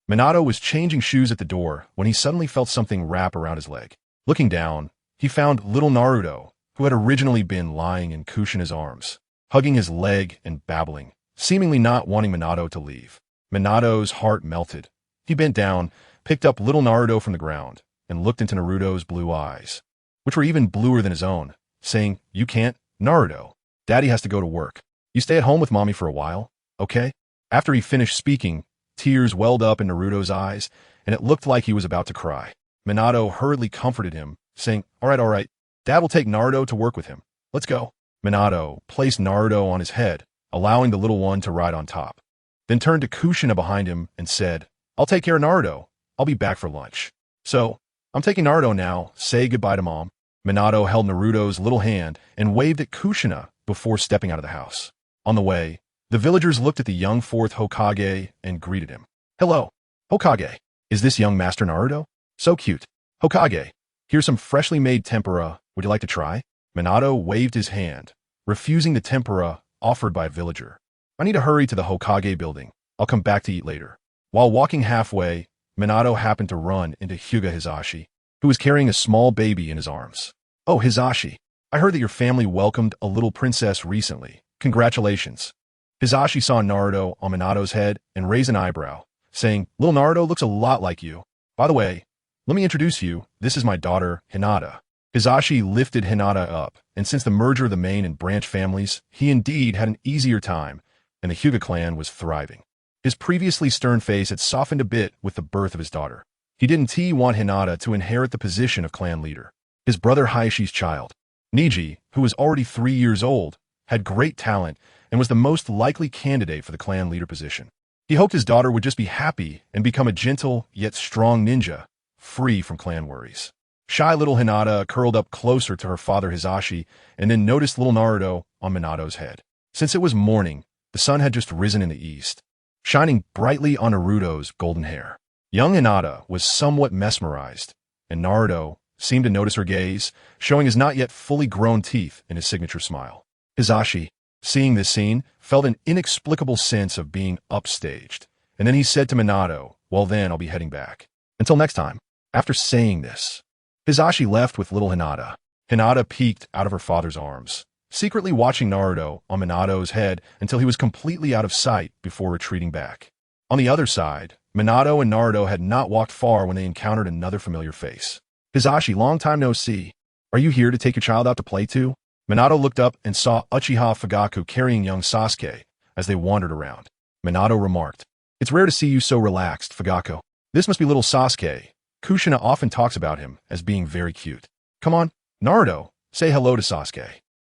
Minato was changing shoes at the door when he suddenly felt something wrap around his leg. Looking down, he found little Naruto, who had originally been lying in Kushina's arms, hugging his leg and babbling, seemingly not wanting Minato to leave. Minato's heart melted. He bent down, picked up little Naruto from the ground, and looked into Naruto's blue eyes, which were even bluer than his own, saying, "You can't, Naruto. Daddy has to go to work. You stay at home with mommy for a while, okay?" After he finished speaking, tears welled up in Naruto's eyes, and it looked like he was about to cry. Minato hurriedly comforted him, saying, all right, Dad will take Naruto to work with him. Let's go." Minato placed Naruto on his head, allowing the little one to ride on top, then turned to Kushina behind him and said, "I'll take care of Naruto. I'll be back for lunch." So, I'm taking Naruto now. Say goodbye to Mom. Minato held Naruto's little hand and waved at Kushina before stepping out of the house. On the way, the villagers looked at the young fourth Hokage and greeted him. Hello, Hokage. Is this young Master Naruto? So cute. Hokage, here's some freshly made tempura. Would you like to try? Minato waved his hand, refusing the tempura offered by a villager. I need to hurry to the Hokage building. I'll come back to eat later. While walking halfway, Minato happened to run into Hyuga Hisashi, who was carrying a small baby in his arms. Oh, Hisashi, I heard that your family welcomed a little princess recently. Congratulations. Hisashi saw Naruto on Minato's head and raised an eyebrow, saying, Little Naruto looks a lot like you. By the way, let me introduce you. This is my daughter, Hinata. Hisashi lifted Hinata up, and since the merger of the main and branch families, he indeed had an easier time, and the Hyuga clan was thriving. His previously stern face had softened a bit with the birth of his daughter. He didn't want Hinata to inherit the position of clan leader. His brother Hayashi's child, Niji, who was already 3 years old, had great talent and was the most likely candidate for the clan leader position. He hoped his daughter would just be happy and become a gentle yet strong ninja, free from clan worries. Shy little Hinata curled up closer to her father Hisashi and then noticed little Naruto on Minato's head. Since it was morning, the sun had just risen in the east, shining brightly on Naruto's golden hair. Young Hinata was somewhat mesmerized, and Naruto seemed to notice her gaze, showing his not yet fully grown teeth in his signature smile. Hisashi, seeing this scene, felt an inexplicable sense of being upstaged, and then he said to Minato, Well then, I'll be heading back. Until next time. After saying this, Hisashi left with little Hinata. Hinata peeked out of her father's arms, secretly watching Naruto on Minato's head until he was completely out of sight before retreating back. On the other side, Minato and Naruto had not walked far when they encountered another familiar face. Hisashi, long time no see. Are you here to take your child out to play too? Minato looked up and saw Uchiha Fugaku carrying young Sasuke as they wandered around. Minato remarked, It's rare to see you so relaxed, Fugaku. This must be little Sasuke. Kushina often talks about him as being very cute. Come on, Naruto, say hello to Sasuke.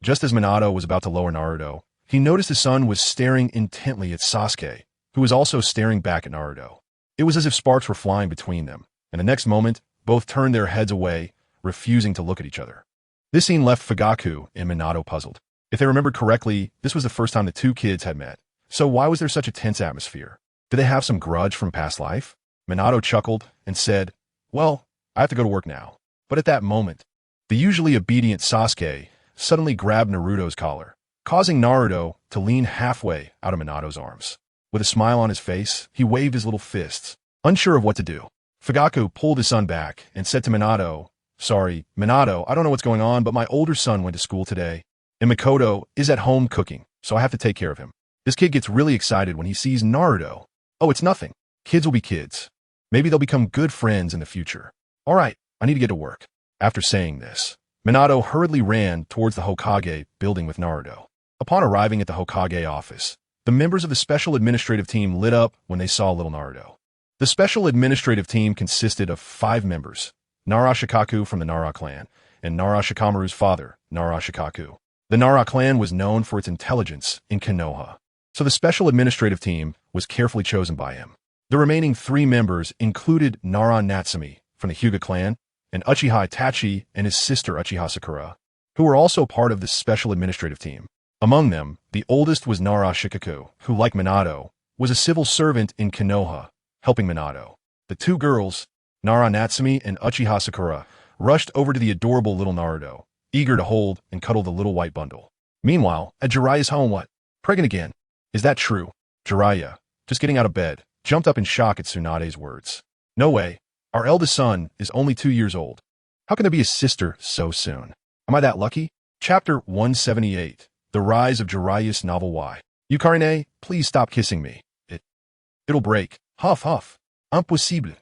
Just as Minato was about to lower Naruto, he noticed his son was staring intently at Sasuke, who was also staring back at Naruto. It was as if sparks were flying between them, and the next moment, both turned their heads away, refusing to look at each other. This scene left Fugaku and Minato puzzled. If they remembered correctly, this was the first time the two kids had met. So why was there such a tense atmosphere? Did they have some grudge from past life? Minato chuckled and said, Well, I have to go to work now. But at that moment, the usually obedient Sasuke suddenly grabbed Naruto's collar, causing Naruto to lean halfway out of Minato's arms. With a smile on his face, he waved his little fists, unsure of what to do. Fugaku pulled his son back and said to Minato, Sorry, Minato, I don't know what's going on, but my older son went to school today, and Mikoto is at home cooking, so I have to take care of him. This kid gets really excited when he sees Naruto. Oh, it's nothing. Kids will be kids. Maybe they'll become good friends in the future. All right, I need to get to work. After saying this, Minato hurriedly ran towards the Hokage building with Naruto. Upon arriving at the Hokage office, the members of the special administrative team lit up when they saw little Naruto. The special administrative team consisted of 5 members, Nara Shikaku from the Nara clan, and Nara Shikamaru's father, Nara Shikaku. The Nara clan was known for its intelligence in Konoha, so the special administrative team was carefully chosen by him. The remaining 3 members included Nara Natsumi from the Hyuga clan, and Uchiha Itachi and his sister Uchiha Sakura, who were also part of the special administrative team. Among them, the oldest was Nara Shikaku, who, like Minato, was a civil servant in Konoha, helping Minato. The 2 girls, Nara Natsumi and Uchiha Sakura, rushed over to the adorable little Naruto, eager to hold and cuddle the little white bundle. Meanwhile, at Jiraiya's home, what? Pregnant again. Is that true? Jiraiya, just getting out of bed, jumped up in shock at Tsunade's words. No way. Our eldest son is only 2 years old. How can there be a sister so soon? Am I that lucky? Chapter 178. The Rise of Jiraiya's Novel Y. Yukarine, please stop kissing me. It'll break. Huff, huff. Impossible.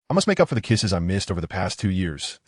I must make up for the kisses I missed over the past 2 years.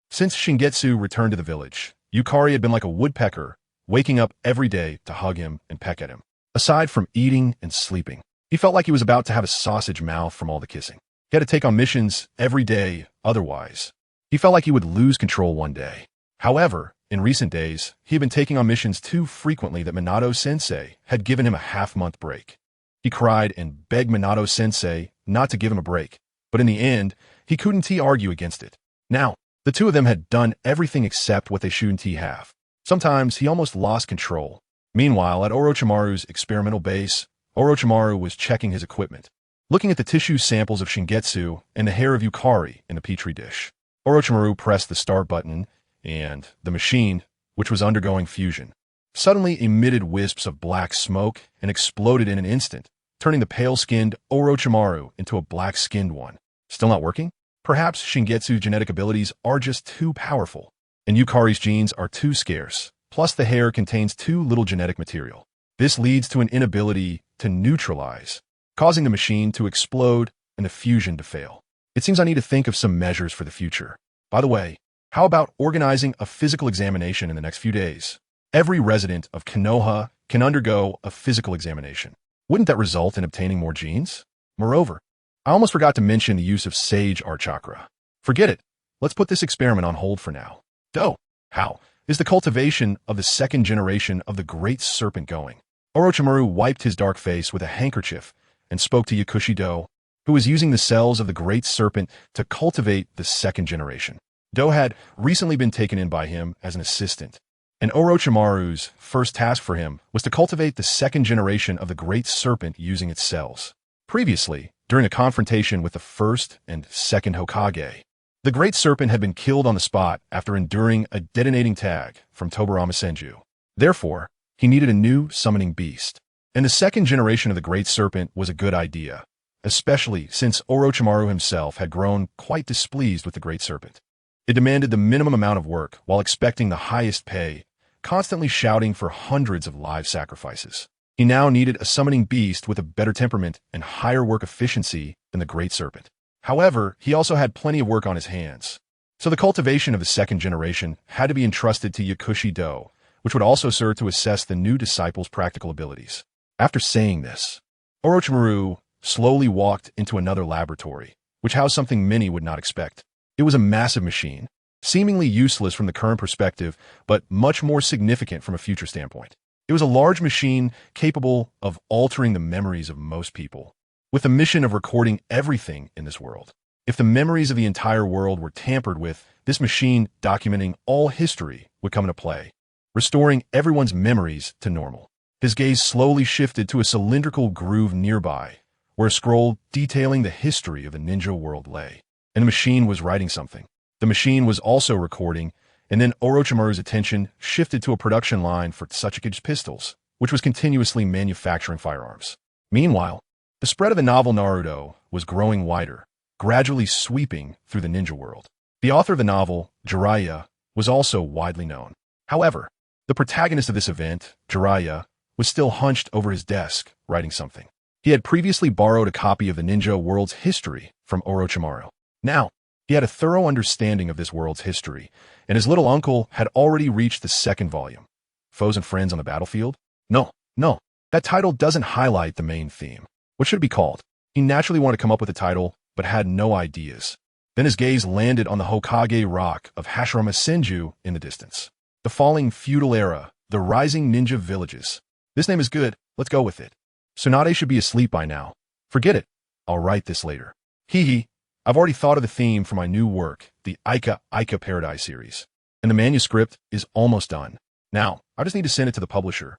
Since Shingetsu returned to the village, Yukari had been like a woodpecker, waking up every day to hug him and peck at him. Aside from eating and sleeping, he felt like he was about to have a sausage mouth from all the kissing. He had to take on missions every day, otherwise he felt like he would lose control one day. However, in recent days, he had been taking on missions too frequently that Minato-sensei had given him a half-month break. He cried and begged Minato-sensei not to give him a break, but in the end, he couldn't argue against it. Now, the two of them had done everything except what they shouldn't have. Sometimes he almost lost control. Meanwhile, at Orochimaru's experimental base, Orochimaru was checking his equipment, looking at the tissue samples of Shingetsu and the hair of Yukari in the petri dish. Orochimaru pressed the start button, and the machine, which was undergoing fusion, suddenly emitted wisps of black smoke and exploded in an instant, turning the pale-skinned Orochimaru into a black-skinned one. Still not working? Perhaps Shingetsu's genetic abilities are just too powerful, and Yukari's genes are too scarce, plus the hair contains too little genetic material. This leads to an inability to neutralize, causing the machine to explode and the fusion to fail. It seems I need to think of some measures for the future. By the way, how about organizing a physical examination in the next few days? Every resident of Konoha can undergo a physical examination. Wouldn't that result in obtaining more genes? Moreover, I almost forgot to mention the use of Sage Art Chakra. Forget it. Let's put this experiment on hold for now. How is the cultivation of the second generation of the Great Serpent going? Orochimaru wiped his dark face with a handkerchief and spoke to Yakushi-Do, who was using the cells of the Great Serpent to cultivate the second generation. Do had recently been taken in by him as an assistant, and Orochimaru's first task for him was to cultivate the second generation of the Great Serpent using its cells. Previously, during a confrontation with the first and second Hokage, the Great Serpent had been killed on the spot after enduring a detonating tag from Tobirama Senju. Therefore, he needed a new summoning beast, and the second generation of the Great Serpent was a good idea, especially since Orochimaru himself had grown quite displeased with the Great Serpent. It demanded the minimum amount of work while expecting the highest pay, constantly shouting for hundreds of live sacrifices. He now needed a summoning beast with a better temperament and higher work efficiency than the Great Serpent. However, he also had plenty of work on his hands, so the cultivation of the second generation had to be entrusted to Yakushi-Do, which would also serve to assess the new disciple's practical abilities. After saying this, Orochimaru slowly walked into another laboratory, which housed something many would not expect. It was a massive machine, seemingly useless from the current perspective, but much more significant from a future standpoint. It was a large machine capable of altering the memories of most people, with the mission of recording everything in this world. If the memories of the entire world were tampered with, this machine documenting all history would come into play, restoring everyone's memories to normal. His gaze slowly shifted to a cylindrical groove nearby, where a scroll detailing the history of the ninja world lay, and the machine was writing something. The machine was also recording, and then Orochimaru's attention shifted to a production line for Tsuchikage's pistols, which was continuously manufacturing firearms. Meanwhile, the spread of the novel Naruto was growing wider, gradually sweeping through the ninja world. The author of the novel, Jiraiya, was also widely known. However, the protagonist of this event, Jiraiya, was still hunched over his desk, writing something. He had previously borrowed a copy of the ninja world's history from Orochimaru. Now, he had a thorough understanding of this world's history, and his little uncle had already reached the second volume. Foes and Friends on the Battlefield? No, that title doesn't highlight the main theme. What should it be called? He naturally wanted to come up with a title, but had no ideas. Then his gaze landed on the Hokage rock of Hashirama Senju in the distance. The falling feudal era, the rising ninja villages. This name is good, let's go with it. Tsunade should be asleep by now. Forget it, I'll write this later. I've already thought of the theme for my new work, the Aika Paradise series, and the manuscript is almost done. Now, I just need to send it to the publisher.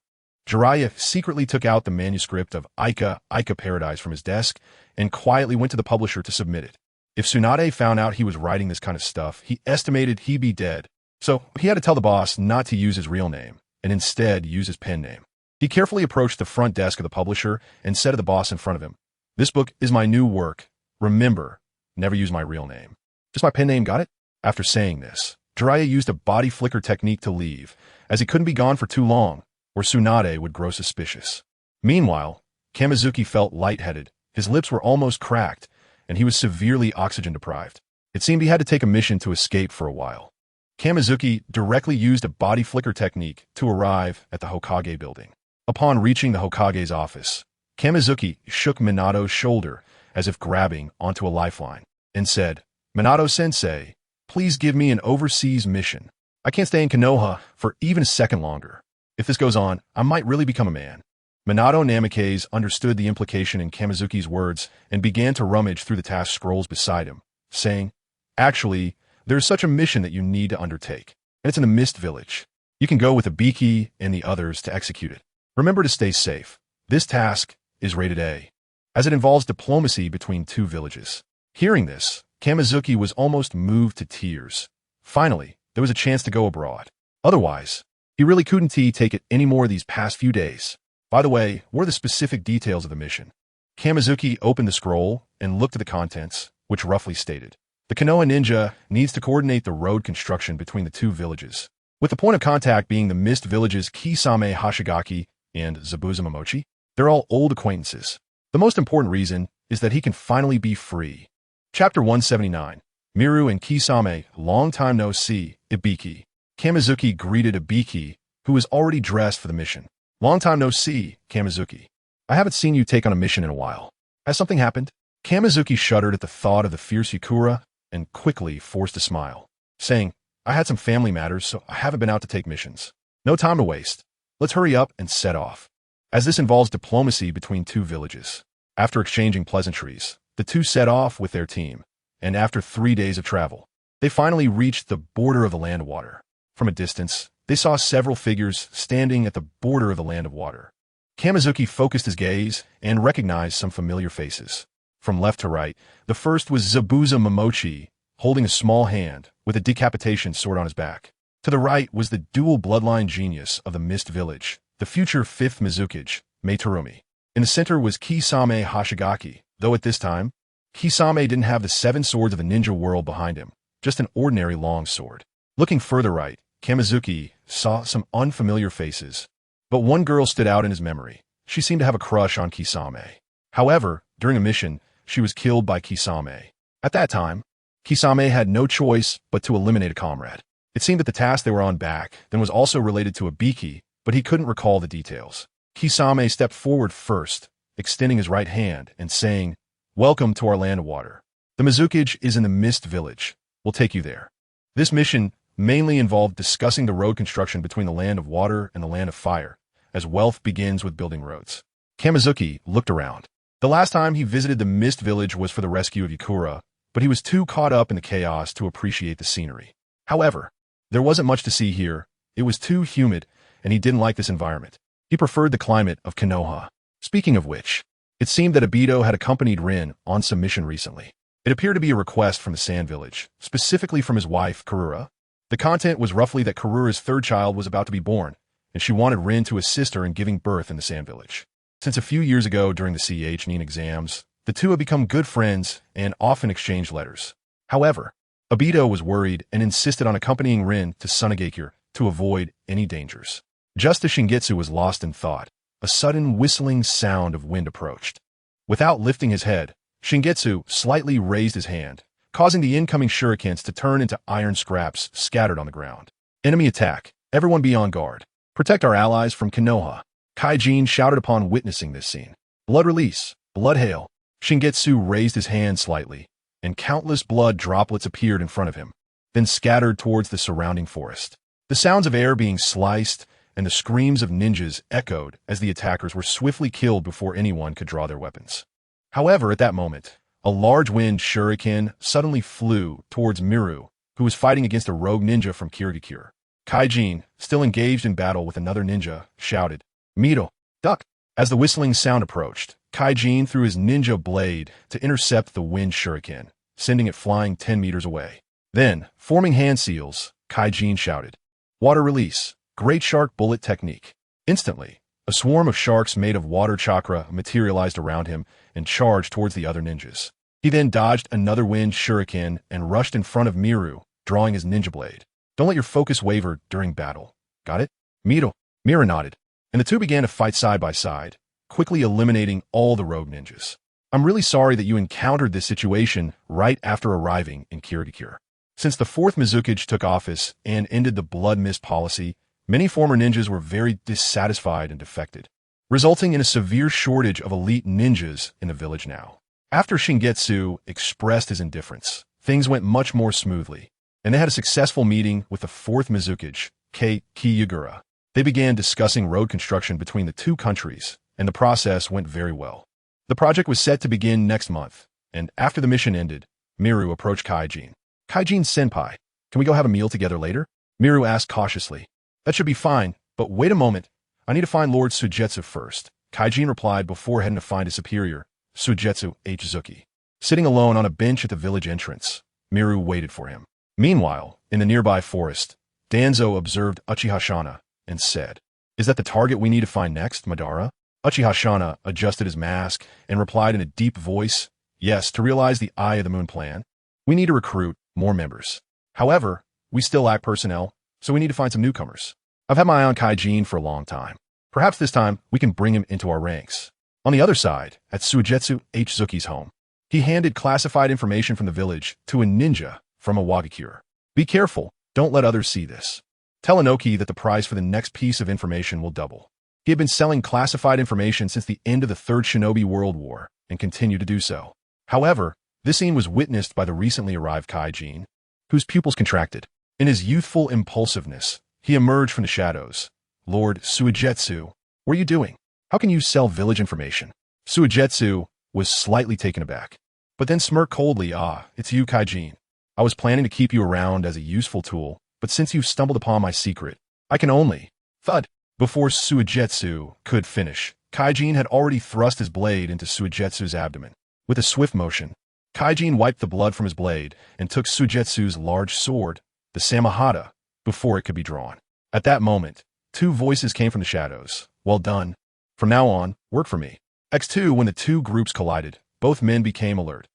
Jiraiya secretly took out the manuscript of Aika Paradise from his desk and quietly went to the publisher to submit it. If Tsunade found out he was writing this kind of stuff, he estimated he'd be dead. So he had to tell the boss not to use his real name and instead use his pen name. He carefully approached the front desk of the publisher and said to the boss in front of him, "This book is my new work. Remember, never use my real name. Just my pen name, got it?" After saying this, Jiraiya used a body flicker technique to leave, as he couldn't be gone for too long, or Tsunade would grow suspicious. Meanwhile, Kamizuki felt lightheaded, his lips were almost cracked, and he was severely oxygen deprived. It seemed he had to take a mission to escape for a while. Kamizuki directly used a body flicker technique to arrive at the Hokage building. Upon reaching the Hokage's office, Kamizuki shook Minato's shoulder as if grabbing onto a lifeline, and said, "Minato-sensei, please give me an overseas mission. I can't stay in Konoha for even a second longer. If this goes on, I might really become a man." Minato Namikaze understood the implication in Kamizuki's words and began to rummage through the task scrolls beside him, saying, "Actually, there's such a mission that you need to undertake, and it's in the Mist Village. You can go with Ibiki and the others to execute it. Remember to stay safe. This task is rated A, as it involves diplomacy between two villages." Hearing this, Kamizuki was almost moved to tears. Finally, there was a chance to go abroad. Otherwise, he really couldn't take it anymore these past few days. By the way, what are the specific details of the mission? Kamizuki opened the scroll and looked at the contents, which roughly stated, the Konoha ninja needs to coordinate the road construction between the two villages, with the point of contact being the Mist Village's Kisame Hashigaki and Zabuza Momochi. They're all old acquaintances. The most important reason is that he can finally be free. Chapter 179. Miru and Kisame, long time no see, Ibiki. Kamizuki greeted Ibiki, who was already dressed for the mission. Long time no see, Kamizuki. I haven't seen you take on a mission in a while. Has something happened? Kamizuki shuddered at the thought of the fierce Yukura and quickly forced a smile, saying, I had some family matters, so I haven't been out to take missions. No time to waste. Let's hurry up and set off, as this involves diplomacy between two villages. After exchanging pleasantries, the two set off with their team, and after 3 days of travel, they finally reached the border of the land of water. From a distance, they saw several figures standing at the border of the land of water. Kamizuki focused his gaze and recognized some familiar faces. From left to right, the first was Zabuza Momochi, holding a small hand with a decapitation sword on his back. To the right was the dual bloodline genius of the Mist Village, the future 5th Mizukage, Meitarumi. In the center was Kisame Hashigaki, though at this time, Kisame didn't have the 7 swords of the ninja world behind him, just an ordinary long sword. Looking further right, Kamizuki saw some unfamiliar faces, but one girl stood out in his memory. She seemed to have a crush on Kisame. However, during a mission, she was killed by Kisame. At that time, Kisame had no choice but to eliminate a comrade. It seemed that the task they were on back then was also related to Ibiki, but he couldn't recall the details. Kisame stepped forward first, extending his right hand and saying, Welcome to our land of water. The Mizukage is in the Mist Village. We'll take you there. This mission mainly involved discussing the road construction between the land of water and the land of fire, as wealth begins with building roads. Kamizuki looked around. The last time he visited the Mist Village was for the rescue of Yukura, but he was too caught up in the chaos to appreciate the scenery. However, there wasn't much to see here. It was too humid, and he didn't like this environment. He preferred the climate of Konoha. Speaking of which, it seemed that Obito had accompanied Rin on some mission recently. It appeared to be a request from the Sand Village, specifically from his wife, Karura. The content was roughly that Karura's 3rd child was about to be born, and she wanted Rin to assist her in giving birth in the Sand Village. Since a few years ago during the CH-NIN exams, the two had become good friends and often exchanged letters. However, Obito was worried and insisted on accompanying Rin to Sunagakure to avoid any dangers. Just as Shingetsu was lost in thought, a sudden whistling sound of wind approached. Without lifting his head, Shingetsu slightly raised his hand, causing the incoming shurikens to turn into iron scraps scattered on the ground. Enemy attack. Everyone be on guard. Protect our allies from Konoha. Kaijin shouted upon witnessing this scene. Blood release. Blood hail. Shingetsu raised his hand slightly, and countless blood droplets appeared in front of him, then scattered towards the surrounding forest. The sounds of air being sliced and the screams of ninjas echoed as the attackers were swiftly killed before anyone could draw their weapons. However, at that moment, a large wind shuriken suddenly flew towards Miru, who was fighting against a rogue ninja from Kirigakure. Kaijin, still engaged in battle with another ninja, shouted, Mito, duck! As the whistling sound approached, Kaijin threw his ninja blade to intercept the wind shuriken, sending it flying 10 meters away. Then, forming hand seals, Kaijin shouted, Water release, great shark bullet technique. Instantly, a swarm of sharks made of water chakra materialized around him and charged towards the other ninjas. He then dodged another wind shuriken and rushed in front of Miru, drawing his ninja blade. Don't let your focus waver during battle. Got it? Miru nodded, and the two began to fight side by side, quickly eliminating all the rogue ninjas. I'm really sorry that you encountered this situation right after arriving in Kirigakure. Since the 4th Mizukage took office and ended the blood mist policy, many former ninjas were very dissatisfied and defected, resulting in a severe shortage of elite ninjas in the village now. After Shingetsu expressed his indifference, things went much more smoothly, and they had a successful meeting with the 4th Mizukage, Kiyugura. They began discussing road construction between the two countries, and the process went very well. The project was set to begin next month, and after the mission ended, Miru approached Kaijin. Kaijin-senpai, can we go have a meal together later? Miru asked cautiously. That should be fine, but wait a moment. I need to find Lord Suigetsu first. Kaijin replied before heading to find his superior, Suigetsu Zuki. Sitting alone on a bench at the village entrance, Miru waited for him. Meanwhile, in the nearby forest, Danzo observed Uchiha Shana and said, Is that the target we need to find next, Madara? Uchiha Shana adjusted his mask and replied in a deep voice, Yes, to realize the Eye of the Moon plan, we need to recruit more members. However, we still lack personnel, so we need to find some newcomers. I've had my eye on Kaijin for a long time. Perhaps this time we can bring him into our ranks. On the other side, at Suigetsu Zuki's home, he handed classified information from the village to a ninja from a Wagakure. Be careful, don't let others see this. Tell Inoki that the price for the next piece of information will double. He had been selling classified information since the end of the Third Shinobi World War and continued to do so. However, this scene was witnessed by the recently arrived Kaijin, whose pupils contracted. In his youthful impulsiveness, he emerged from the shadows. Lord Suigetsu, what are you doing? How can you sell village information? Suigetsu was slightly taken aback, but then smirked coldly. It's you, Kaijin. I was planning to keep you around as a useful tool, but since you've stumbled upon my secret, I can only... Thud! Before Suigetsu could finish, Kaijin had already thrust his blade into Suigetsu's abdomen. With a swift motion, Kaijin wiped the blood from his blade and took Suigetsu's large sword, the Samahata, before it could be drawn. At that moment, two voices came from the shadows. Well done. From now on, work for me. X2, when the two groups collided, both men became alert.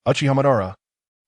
Uchiha Madara.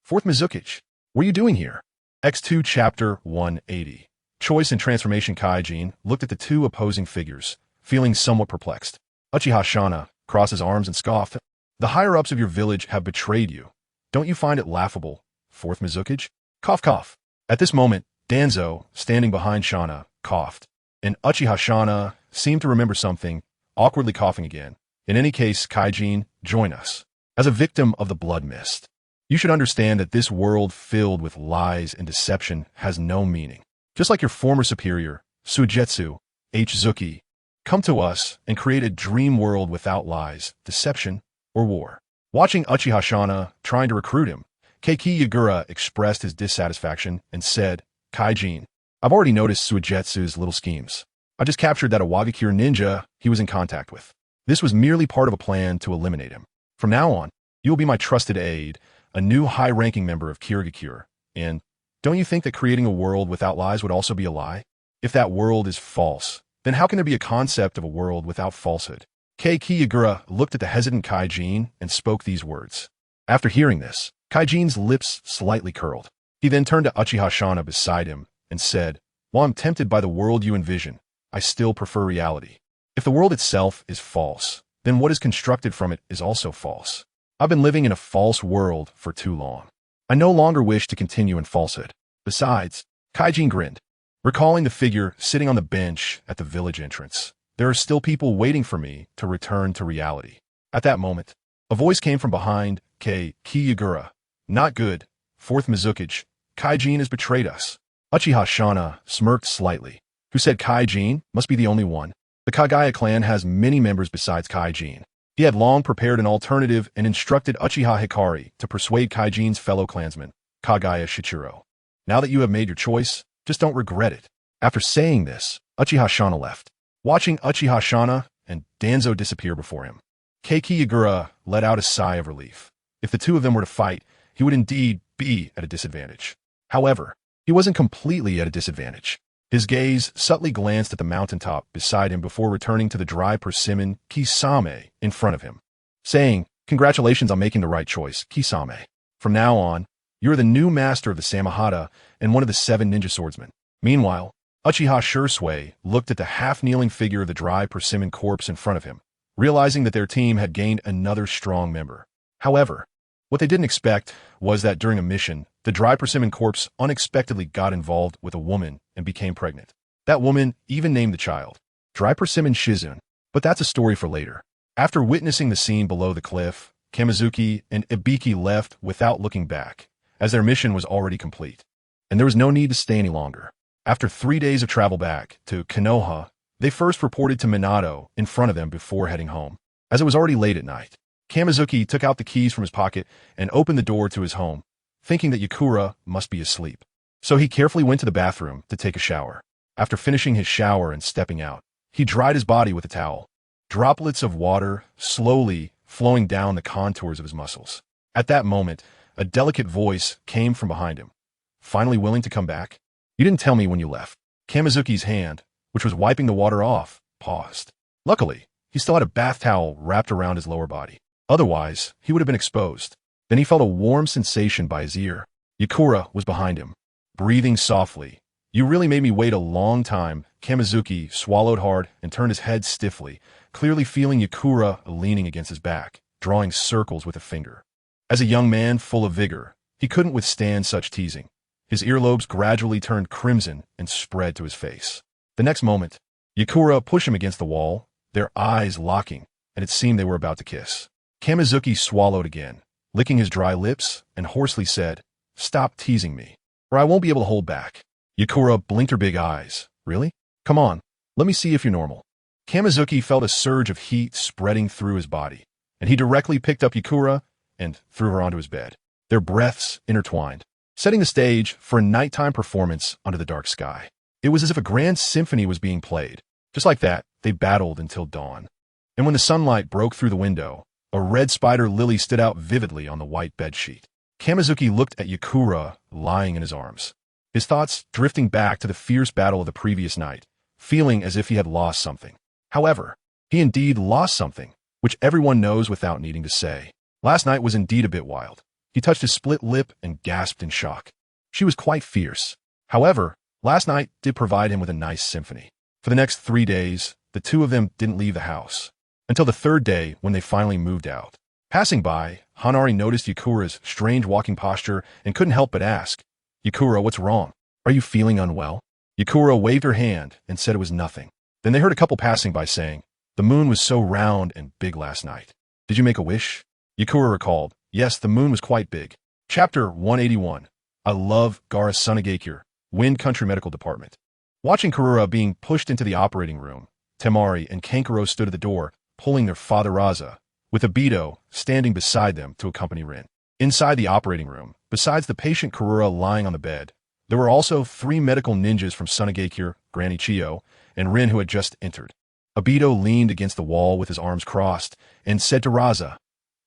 Fourth Mizukichi, what are you doing here? X2 Chapter 180. Choice and Transformation. Kaijin looked at the two opposing figures, feeling somewhat perplexed. Uchiha Shana crossed his arms and scoffed. The higher-ups of your village have betrayed you. Don't you find it laughable, Fourth Mizukichi? Cough, cough. At this moment, Danzo, standing behind Shana, coughed, and Uchiha Shana seemed to remember something, awkwardly coughing again. In any case, Kaijin, join us. As a victim of the blood mist, you should understand that this world filled with lies and deception has no meaning. Just like your former superior, Suigetsu Zuki, come to us and create a dream world without lies, deception, or war. Watching Uchiha Shana trying to recruit him, Keiki Yagura expressed his dissatisfaction and said, Kaijin, I've already noticed Suigetsu's little schemes. I just captured that Wagakure ninja he was in contact with. This was merely part of a plan to eliminate him. From now on, you will be my trusted aide, a new high-ranking member of Kirigakure, and don't you think that creating a world without lies would also be a lie? If that world is false, then how can there be a concept of a world without falsehood? Keiki Yagura looked at the hesitant Kaijin and spoke these words. After hearing this, Kaijin's lips slightly curled. He then turned to Uchiha Shana beside him and said, While I'm tempted by the world you envision, I still prefer reality. If the world itself is false, then what is constructed from it is also false. I've been living in a false world for too long. I no longer wish to continue in falsehood. Besides, Kaijin grinned, recalling the figure sitting on the bench at the village entrance. There are still people waiting for me to return to reality. At that moment, a voice came from behind Keiki Yagura. Not good, Fourth Mizukichi. Kaijin has betrayed us. Uchiha Shana smirked slightly. Who said Kaijin must be the only one? The Kagaya clan has many members besides Kaijin. He had long prepared an alternative and instructed Uchiha Hikari to persuade Kaijin's fellow clansman, Kagaya Shichiro. Now that you have made your choice, just don't regret it. After saying this, Uchiha Shana left. Watching Uchiha Shana and Danzo disappear before him, Keiki Yagura let out a sigh of relief. If the two of them were to fight, he would indeed be at a disadvantage. However, he wasn't completely at a disadvantage. His gaze subtly glanced at the mountaintop beside him before returning to the dry persimmon Kisame in front of him, saying, Congratulations on making the right choice, Kisame. From now on, you are the new master of the Samahata and one of the 7 ninja swordsmen. Meanwhile, Uchiha Shursui looked at the half-kneeling figure of the dry persimmon corpse in front of him, realizing that their team had gained another strong member. However, what they didn't expect was that during a mission, the dry persimmon corpse unexpectedly got involved with a woman and became pregnant. That woman even named the child Dry Persimmon Shizun, but that's a story for later. After witnessing the scene below the cliff, Kamizuki and Ibiki left without looking back, as their mission was already complete, and there was no need to stay any longer. After 3 days of travel back to Konoha, they first reported to Minato in front of them before heading home. As it was already late at night, Kamizuki took out the keys from his pocket and opened the door to his home, thinking that Yakura must be asleep. So he carefully went to the bathroom to take a shower. After finishing his shower and stepping out, he dried his body with a towel. Droplets of water slowly flowing down the contours of his muscles. At that moment, a delicate voice came from behind him. Finally willing to come back? You didn't tell me when you left. Kamizuki's hand, which was wiping the water off, paused. Luckily, he still had a bath towel wrapped around his lower body. Otherwise, he would have been exposed. Then he felt a warm sensation by his ear. Yakura was behind him, breathing softly. You really made me wait a long time. Kamizuki swallowed hard and turned his head stiffly, clearly feeling Yakura leaning against his back, drawing circles with a finger. As a young man full of vigor, he couldn't withstand such teasing. His earlobes gradually turned crimson and spread to his face. The next moment, Yakura pushed him against the wall, their eyes locking, and it seemed they were about to kiss. Kamizuki swallowed again, licking his dry lips, and hoarsely said, "Stop teasing me, or I won't be able to hold back." Yakura blinked her big eyes. Really? Come on, let me see if you're normal. Kamizuki felt a surge of heat spreading through his body, and he directly picked up Yakura and threw her onto his bed. Their breaths intertwined, setting the stage for a nighttime performance under the dark sky. It was as if a grand symphony was being played. Just like that, they battled until dawn. And when the sunlight broke through the window, a red spider lily stood out vividly on the white bedsheet. Kamizuki looked at Yakura lying in his arms, his thoughts drifting back to the fierce battle of the previous night, feeling as if he had lost something. However, he indeed lost something, which everyone knows without needing to say. Last night was indeed a bit wild. He touched his split lip and gasped in shock. She was quite fierce. However, last night did provide him with a nice symphony. For the next 3 days, the two of them didn't leave the house, until the third day when they finally moved out. Passing by, Hanari noticed Yakura's strange walking posture and couldn't help but ask, "Yakura, what's wrong? Are you feeling unwell?" Yakura waved her hand and said it was nothing. Then they heard a couple passing by saying, "The moon was so round and big last night. Did you make a wish?" Yakura recalled, "Yes, the moon was quite big." Chapter 181. I love Gaara Sunagakure, Wind Country Medical Department. Watching Karura being pushed into the operating room, Temari and Kankuro stood at the door, pulling their father Raza, with Obito standing beside them to accompany Rin. Inside the operating room, besides the patient Karura lying on the bed, there were also 3 medical ninjas from Sunagakure, Granny Chiyo, and Rin who had just entered. Obito leaned against the wall with his arms crossed and said to Raza,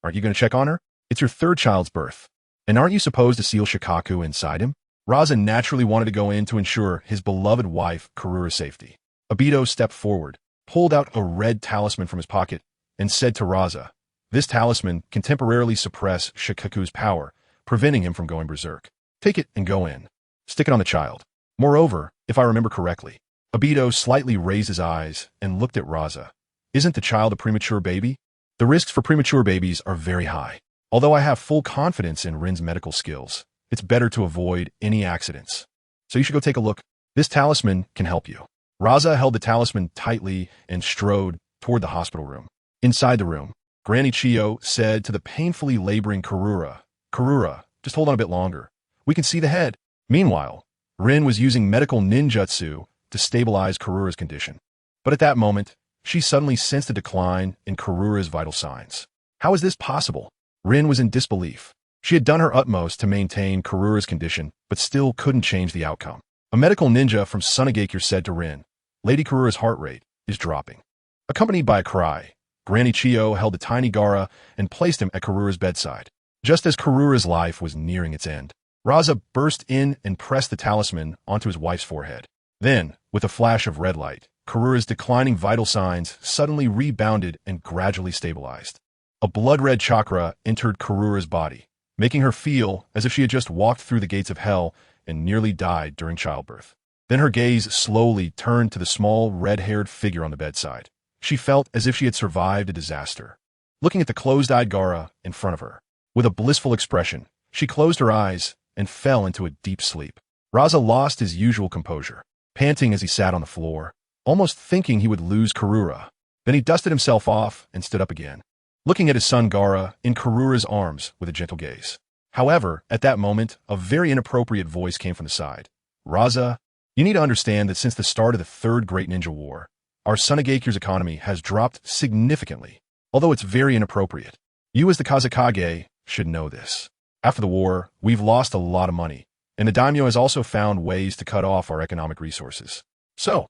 "Aren't you going to check on her? It's your third child's birth. And aren't you supposed to seal Shikaku inside him?" Raza naturally wanted to go in to ensure his beloved wife Karura's safety. Obito stepped forward, pulled out a red talisman from his pocket, and said to Raza, "This talisman can temporarily suppress Shikaku's power, preventing him from going berserk. Take it and go in. Stick it on the child. Moreover, if I remember correctly." Obito slightly raised his eyes and looked at Raza. "Isn't the child a premature baby? The risks for premature babies are very high. Although I have full confidence in Rin's medical skills, it's better to avoid any accidents. So you should go take a look. This talisman can help you." Raza held the talisman tightly and strode toward the hospital room. Inside the room, Granny Chiyo said to the painfully laboring Karura, "Karura, just hold on a bit longer. We can see the head." Meanwhile, Rin was using medical ninjutsu to stabilize Karura's condition. But at that moment, she suddenly sensed a decline in Karura's vital signs. How is this possible? Rin was in disbelief. She had done her utmost to maintain Karura's condition, but still couldn't change the outcome. A medical ninja from Sunagakure said to Rin, "Lady Karura's heart rate is dropping." Accompanied by a cry, Granny Chiyo held the tiny Gaara and placed him at Karura's bedside. Just as Karura's life was nearing its end, Raza burst in and pressed the talisman onto his wife's forehead. Then, with a flash of red light, Karura's declining vital signs suddenly rebounded and gradually stabilized. A blood-red chakra entered Karura's body, making her feel as if she had just walked through the gates of hell and nearly died during childbirth. Then her gaze slowly turned to the small, red-haired figure on the bedside. She felt as if she had survived a disaster. Looking at the closed-eyed Gaara in front of her, with a blissful expression, she closed her eyes and fell into a deep sleep. Raza lost his usual composure, panting as he sat on the floor, almost thinking he would lose Karura. Then he dusted himself off and stood up again, looking at his son Gaara in Karura's arms with a gentle gaze. However, at that moment, a very inappropriate voice came from the side. "Raza, you need to understand that since the start of the Third Great Ninja War, our Sunagakure's economy has dropped significantly, although it's very inappropriate. You as the Kazakage should know this. After the war, we've lost a lot of money, and the daimyo has also found ways to cut off our economic resources. So,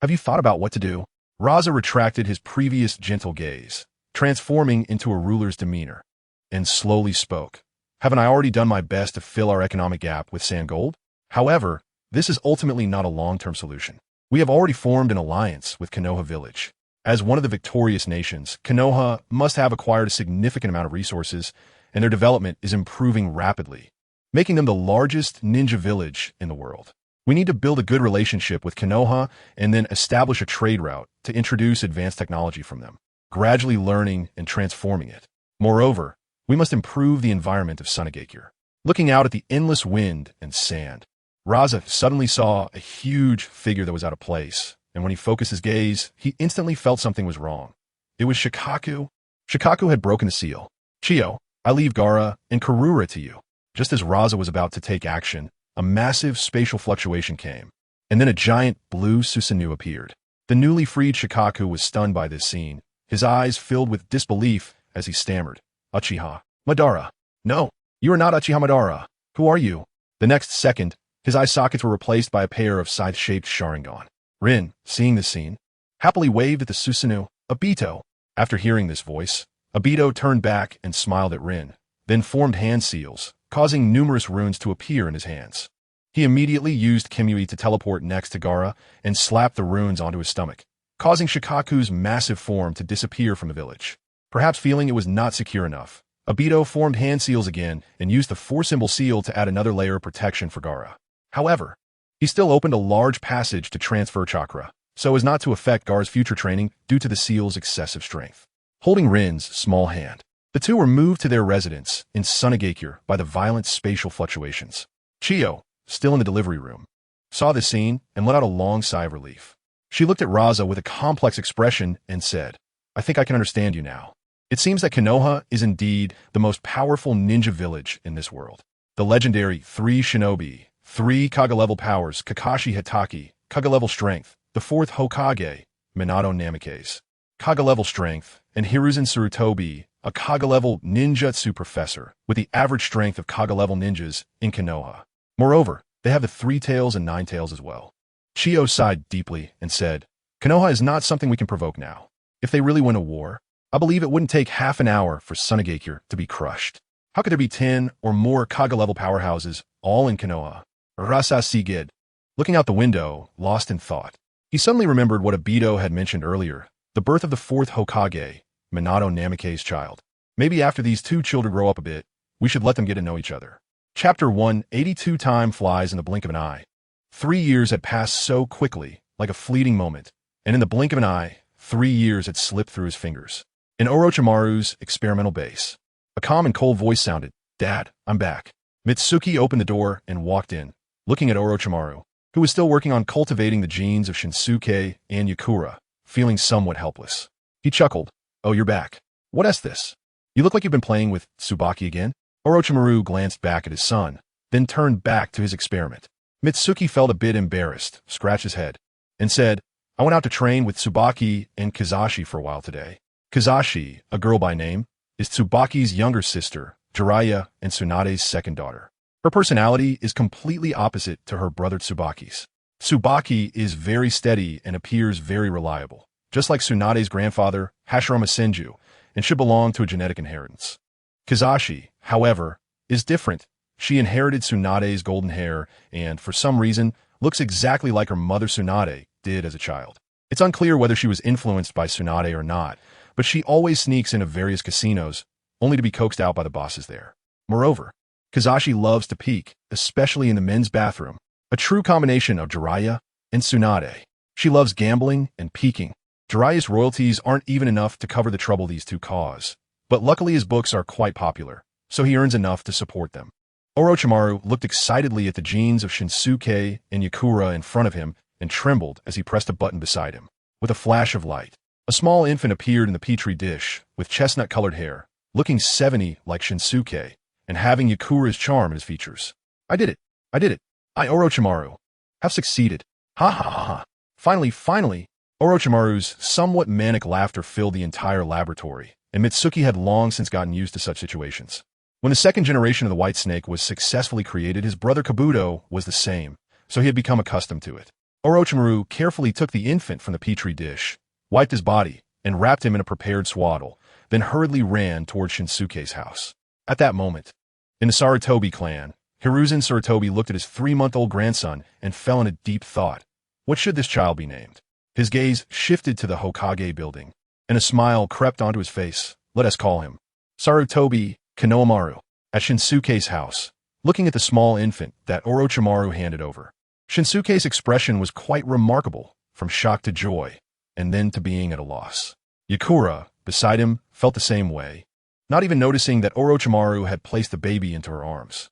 have you thought about what to do? Raza retracted his previous gentle gaze, transforming into a ruler's demeanor, and slowly spoke. Haven't I already done my best to fill our economic gap with sand gold? However, this is ultimately not a long-term solution. We have already formed an alliance with Konoha village. As one of the victorious nations, Konoha must have acquired a significant amount of resources, and their development is improving rapidly, making them the largest ninja village in the world. We need to build a good relationship with Konoha and then establish a trade route to introduce advanced technology from them, gradually learning and transforming it. Moreover, we must improve the environment of Sunagakure. Looking out at the endless wind and sand, Raza suddenly saw a huge figure that was out of place, and when he focused his gaze, he instantly felt something was wrong. It was Shikaku. Shikaku had broken the seal. Chiyo, I leave Gaara and Karura to you. Just as Raza was about to take action, a massive spatial fluctuation came, and then a giant blue Susanoo appeared. The newly freed Shikaku was stunned by this scene, his eyes filled with disbelief as he stammered, Uchiha Madara. No, you are not Uchiha Madara. Who are you? The next second, his eye sockets were replaced by a pair of scythe-shaped Sharingan. Rin, seeing this scene, happily waved at the Susanoo. Obito. After hearing this voice, Obito turned back and smiled at Rin, then formed hand seals, causing numerous runes to appear in his hands. He immediately used Kimui to teleport next to Gaara and slapped the runes onto his stomach, causing Shikaku's massive form to disappear from the village. Perhaps feeling it was not secure enough, Obito formed hand seals again and used the 4-symbol seal to add another layer of protection for Gaara. However, he still opened a large passage to transfer chakra, so as not to affect Gaara's future training due to the seal's excessive strength. Holding Rin's small hand, the two were moved to their residence in Sunagakure by the violent spatial fluctuations. Chiyo, still in the delivery room, saw this scene and let out a long sigh of relief. She looked at Raza with a complex expression and said, I think I can understand you now. It seems that Konoha is indeed the most powerful ninja village in this world. The legendary 3 shinobi, 3 Kaga-level powers, Kakashi Hatake, Kaga-level strength, the 4th Hokage, Minato Namikaze, Kaga-level strength, and Hiruzen Tsurutobi, a Kaga-level ninjutsu professor with the average strength of Kaga-level ninjas in Konoha. Moreover, they have the 3 tails and 9 tails as well. Chiyo sighed deeply and said, Konoha is not something we can provoke now. If they really win a war, I believe it wouldn't take half an hour for Sunagakure to be crushed. How could there be 10 or more Kaga-level powerhouses all in Konoha? Rasa Sigid, looking out the window, lost in thought. He suddenly remembered what Obito had mentioned earlier, the birth of the 4th Hokage, Minato Namikaze's child. Maybe after these 2 children grow up a bit, we should let them get to know each other. Chapter 1, 82 time flies in the blink of an eye. 3 years had passed so quickly, like a fleeting moment, and in the blink of an eye, 3 years had slipped through his fingers. In Orochimaru's experimental base, a calm and cold voice sounded, Dad, I'm back. Mitsuki opened the door and walked in, looking at Orochimaru, who was still working on cultivating the genes of Shinsuke and Yakura, feeling somewhat helpless. He chuckled, Oh, you're back. What is this? You look like you've been playing with Tsubaki again? Orochimaru glanced back at his son, then turned back to his experiment. Mitsuki felt a bit embarrassed, scratched his head, and said, I went out to train with Tsubaki and Kizashi for a while today. Kizashi, a girl by name, is Tsubaki's younger sister, Jiraiya and Tsunade's second daughter. Her personality is completely opposite to her brother Tsubaki's. Tsubaki is very steady and appears very reliable, just like Tsunade's grandfather, Hashirama Senju, and should belong to a genetic inheritance. Kizashi, however, is different. She inherited Tsunade's golden hair and, for some reason, looks exactly like her mother Tsunade did as a child. It's unclear whether she was influenced by Tsunade or not, but she always sneaks into various casinos, only to be coaxed out by the bosses there. Moreover, Kizashi loves to peek, especially in the men's bathroom, a true combination of Jiraiya and Tsunade. She loves gambling and peeking. Jiraiya's royalties aren't even enough to cover the trouble these two cause, but luckily his books are quite popular, so he earns enough to support them. Orochimaru looked excitedly at the genes of Shinsuke and Yakura in front of him and trembled as he pressed a button beside him. With a flash of light, a small infant appeared in the petri dish with chestnut-colored hair, looking 70 like Shinsuke and having Yakura's charm in his features. I did it. I, Orochimaru, have succeeded. Ha ha ha ha. Finally, Orochimaru's somewhat manic laughter filled the entire laboratory, and Mitsuki had long since gotten used to such situations. When the second generation of the White Snake was successfully created, his brother Kabuto was the same, so he had become accustomed to it. Orochimaru carefully took the infant from the petri dish, wiped his body, and wrapped him in a prepared swaddle, then hurriedly ran toward Shinsuke's house. At that moment, in the Sarutobi clan, Hiruzen Sarutobi looked at his 3-month-old grandson and fell in a deep thought. What should this child be named? His gaze shifted to the Hokage building, and a smile crept onto his face. Let us call him Sarutobi Konohamaru. At Shinsuke's house, looking at the small infant that Orochimaru handed over, Shinsuke's expression was quite remarkable, from shock to joy, and then to being at a loss. Yakura, beside him, felt the same way, not even noticing that Orochimaru had placed the baby into her arms.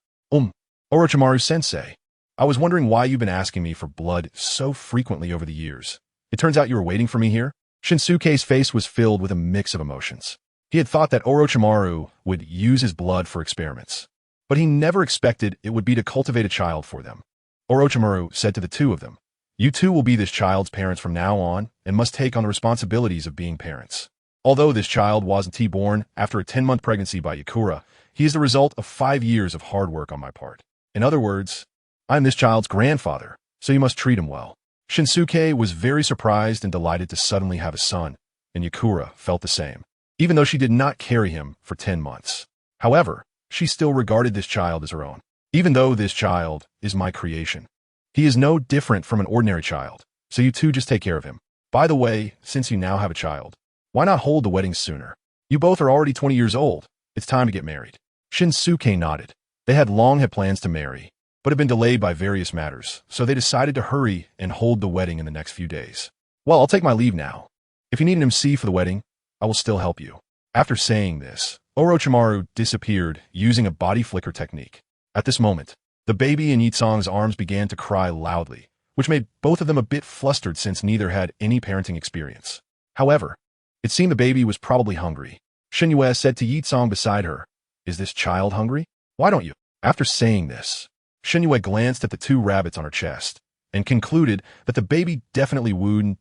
Orochimaru-sensei, I was wondering why you've been asking me for blood so frequently over the years. It turns out you were waiting for me here? Shinsuke's face was filled with a mix of emotions. He had thought that Orochimaru would use his blood for experiments, but he never expected it would be to cultivate a child for them. Orochimaru said to the two of them, "You two will be this child's parents from now on and must take on the responsibilities of being parents." Although this child wasn't born after a 10-month pregnancy by Yakura, he is the result of 5 years of hard work on my part. In other words, I'm this child's grandfather, so you must treat him well. Shinsuke was very surprised and delighted to suddenly have a son, and Yakura felt the same, even though she did not carry him for 10 months. However, she still regarded this child as her own. Even though this child is my creation, he is no different from an ordinary child, so you two just take care of him. By the way, since you now have a child, why not hold the wedding sooner? You both are already 20 years old. It's time to get married. Shinsuke nodded. They had long had plans to marry, but had been delayed by various matters, so they decided to hurry and hold the wedding in the next few days. Well, I'll take my leave now. If you need an MC for the wedding, I will still help you. After saying this, Orochimaru disappeared using a body flicker technique. At this moment, the baby in Yitsong's arms began to cry loudly, which made both of them a bit flustered since neither had any parenting experience. However, it seemed the baby was probably hungry. Shinyue said to Yitsong beside her, "Is this child hungry? Why don't you?" After saying this, Shinyue glanced at the 2 rabbits on her chest and concluded that the baby definitely wouldn't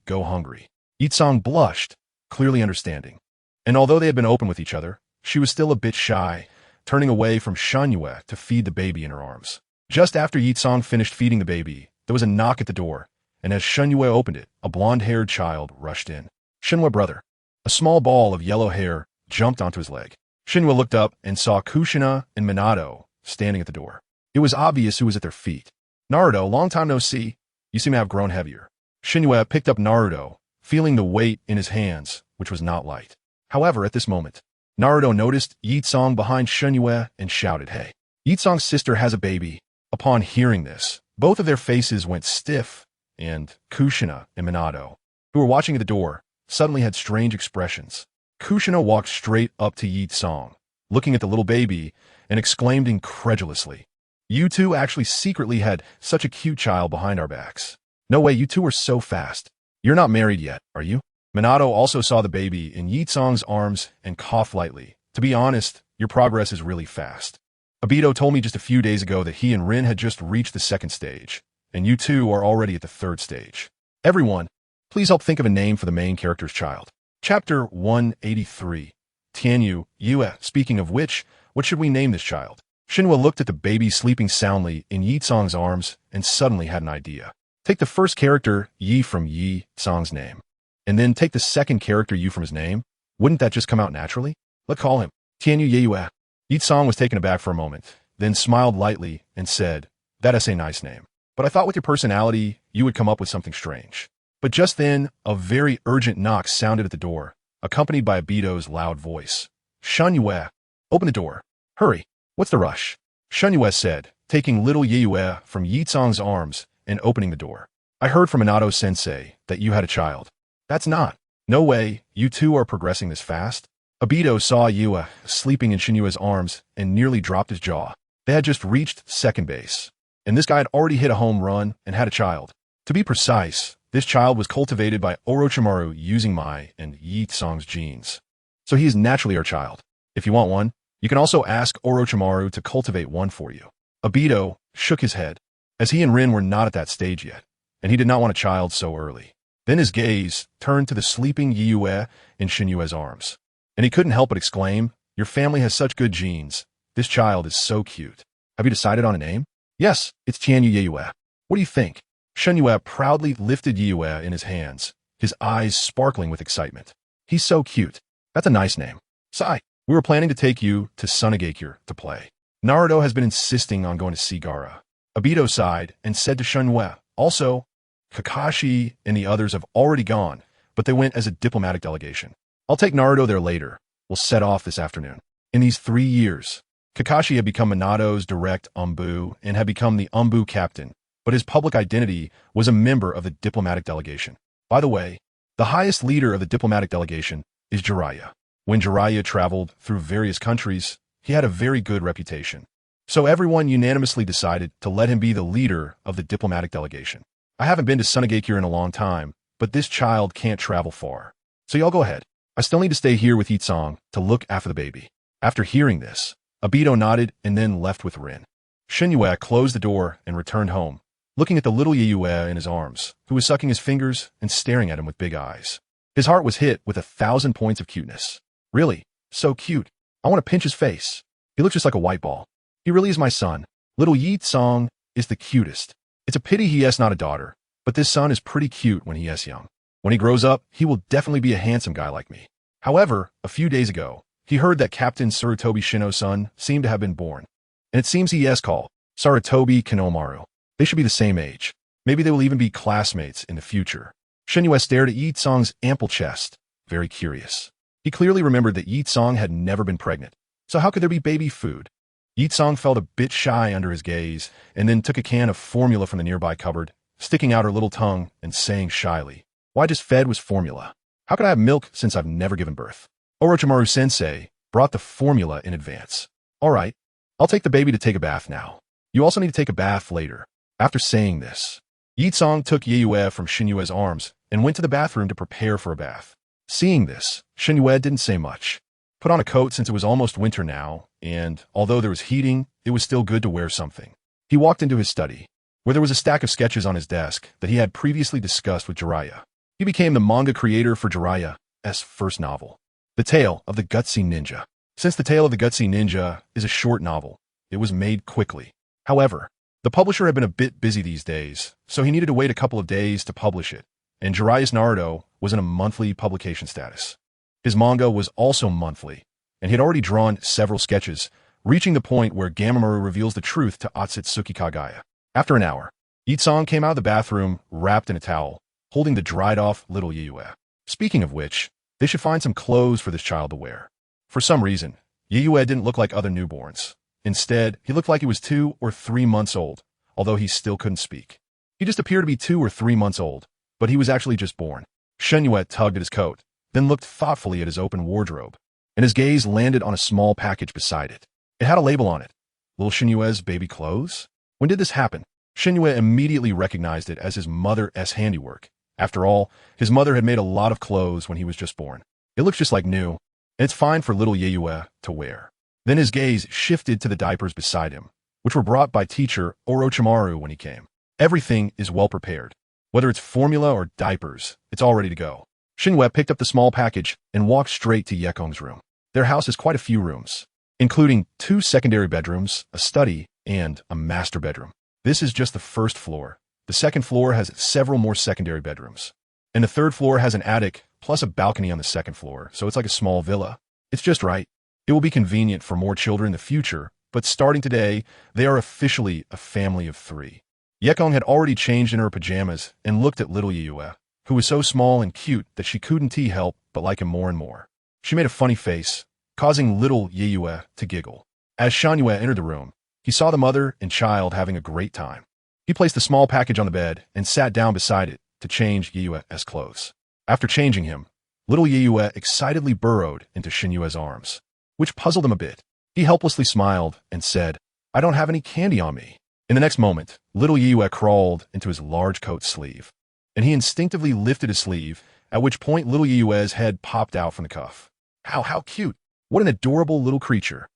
go hungry. Yitsong blushed, clearly understanding. And although they had been open with each other, she was still a bit shy, turning away from Shinyue to feed the baby in her arms. Just after Yitsong finished feeding the baby, there was a knock at the door, and as Shinyue opened it, a blonde-haired child rushed in. Shinue brother. A small ball of yellow hair jumped onto his leg. Shinue looked up and saw Kushina and Minato standing at the door. It was obvious who was at their feet. Naruto, long time no see. You seem to have grown heavier. Shinue picked up Naruto, feeling the weight in his hands, which was not light. However, at this moment, Naruto noticed Yitsong behind Shinue and shouted, "Hey, Yitsong's sister has a baby." Upon hearing this, both of their faces went stiff, and Kushina and Minato, who were watching at the door, suddenly had strange expressions. Kushina walked straight up to Yitsong, looking at the little baby, and exclaimed incredulously, "You two actually secretly had such a cute child behind our backs. No way, you two are so fast. You're not married yet, are you?" Minato also saw the baby in Yitsong's arms and coughed lightly. "To be honest, your progress is really fast. Obito told me just a few days ago that he and Rin had just reached the 2nd stage, and you two are already at the 3rd stage. Everyone, please help think of a name for the main character's child." Chapter 183. Tianyu, Yue. Speaking of which, what should we name this child? Shinue looked at the baby sleeping soundly in Yitsong's arms and suddenly had an idea. Take the first character, Yi, from Yitsong's name, and then take the second character, Yu, from his name. Wouldn't that just come out naturally? Let's call him Tianyu Yue. Yitsong was taken aback for a moment, then smiled lightly and said, "That is a nice name. But I thought with your personality, you would come up with something strange." But just then, a very urgent knock sounded at the door, accompanied by Obito's loud voice. "Shinyue, open the door. Hurry. What's the rush?" Shinyue said, taking little Yue from Yitsong's arms and opening the door. "I heard from Minato-sensei that you had a child." "That's not. No way, you two are progressing this fast." Obito saw Yue sleeping in Shinyue's arms and nearly dropped his jaw. They had just reached 2nd base, and this guy had already hit a home run and had a child. To be precise, this child was cultivated by Orochimaru using Mai and Yitsong's genes. So he is naturally our child. If you want one, you can also ask Orochimaru to cultivate one for you. Obito shook his head, as he and Rin were not at that stage yet, and he did not want a child so early. Then his gaze turned to the sleeping Yue in Shinyue's arms. And he couldn't help but exclaim, "Your family has such good genes. This child is so cute. Have you decided on a name?" "Yes, it's Tianyu Yue. What do you think?" Shinyue proudly lifted Yue in his hands, his eyes sparkling with excitement. "He's so cute. That's a nice name. Sai, we were planning to take you to Sunagakure to play. Naruto has been insisting on going to see Gaara." Obito sighed and said to Shinyue, "Also, Kakashi and the others have already gone, but they went as a diplomatic delegation. I'll take Naruto there later. We'll set off this afternoon." In these 3 years, Kakashi had become Minato's direct Umbu and had become the Umbu captain, but his public identity was a member of the diplomatic delegation. By the way, the highest leader of the diplomatic delegation is Jiraiya. When Jiraiya traveled through various countries, he had a very good reputation. So everyone unanimously decided to let him be the leader of the diplomatic delegation. "I haven't been to Sunagakure in a long time, but this child can't travel far. So y'all go ahead. I still need to stay here with Itsong to look after the baby." After hearing this, Obito nodded and then left with Rin. Shinyue closed the door and returned home, looking at the little Yue in his arms, who was sucking his fingers and staring at him with big eyes. His heart was hit with 1,000 points of cuteness. "Really? So cute. I want to pinch his face. He looks just like a white ball. He really is my son. Little Itsong is the cutest. It's a pity he has not a daughter, but this son is pretty cute when he is young. When he grows up, he will definitely be a handsome guy like me." However, a few days ago, he heard that Captain Sarutobi Shino's son seemed to have been born, and it seems he is called Sarutobi Kinomaru. They should be the same age. Maybe they will even be classmates in the future. Shinyue stared at Itsong's ample chest, very curious. He clearly remembered that Itsong had never been pregnant, so how could there be baby food? Itsong felt a bit shy under his gaze, and then took a can of formula from the nearby cupboard, sticking out her little tongue and saying shyly, "Why just fed was formula? How could I have milk since I've never given birth?" Orochimaru-sensei brought the formula in advance. "All right, I'll take the baby to take a bath now. You also need to take a bath later." After saying this, Itsong took Yue from Shinyue's arms and went to the bathroom to prepare for a bath. Seeing this, Shinyue didn't say much. Put on a coat since it was almost winter now, and although there was heating, it was still good to wear something. He walked into his study, where there was a stack of sketches on his desk that he had previously discussed with Jiraiya. He became the manga creator for Jiraiya's first novel, The Tale of the Gutsy Ninja. Since The Tale of the Gutsy Ninja is a short novel, it was made quickly. However, the publisher had been a bit busy these days, so he needed to wait a couple of days to publish it, and Jiraiya's Naruto was in a monthly publication status. His manga was also monthly, and he had already drawn several sketches, reaching the point where Gamamaru reveals the truth to Otsutsuki Kagaya. After an hour, Itsong came out of the bathroom wrapped in a towel, holding the dried-off little Yue. Speaking of which, they should find some clothes for this child to wear. For some reason, Yue didn't look like other newborns. Instead, he looked like he was 2 or 3 months old, although he still couldn't speak. He just appeared to be 2 or 3 months old, but he was actually just born. Shinyue tugged at his coat, then looked thoughtfully at his open wardrobe, and his gaze landed on a small package beside it. It had a label on it. Little Shinyue's baby clothes? When did this happen? Shinyue immediately recognized it as his mother's handiwork. After all, his mother had made a lot of clothes when he was just born. It looks just like new, and it's fine for little Yue to wear. Then his gaze shifted to the diapers beside him, which were brought by teacher Orochimaru when he came. Everything is well prepared. Whether it's formula or diapers, it's all ready to go. Shinyue picked up the small package and walked straight to Yekong's room. Their house has quite a few rooms, including 2 secondary bedrooms, a study, and a master bedroom. This is just the first floor. The second floor has several more secondary bedrooms. And the third floor has an attic, plus a balcony on the second floor, so it's like a small villa. It's just right. It will be convenient for more children in the future, but starting today, they are officially a family of 3. Yekong had already changed in her pajamas and looked at little Yue, who was so small and cute that she couldn't help but like him more and more. She made a funny face, causing little Yue to giggle. As Shinyue entered the room, he saw the mother and child having a great time. He placed the small package on the bed and sat down beside it to change Yue's clothes. After changing him, little Yue excitedly burrowed into Shinyue's arms, which puzzled him a bit. He helplessly smiled and said, "I don't have any candy on me." In the next moment, little Yue crawled into his large coat sleeve, and he instinctively lifted his sleeve, at which point little Yue's head popped out from the cuff. How cute. What an adorable little creature.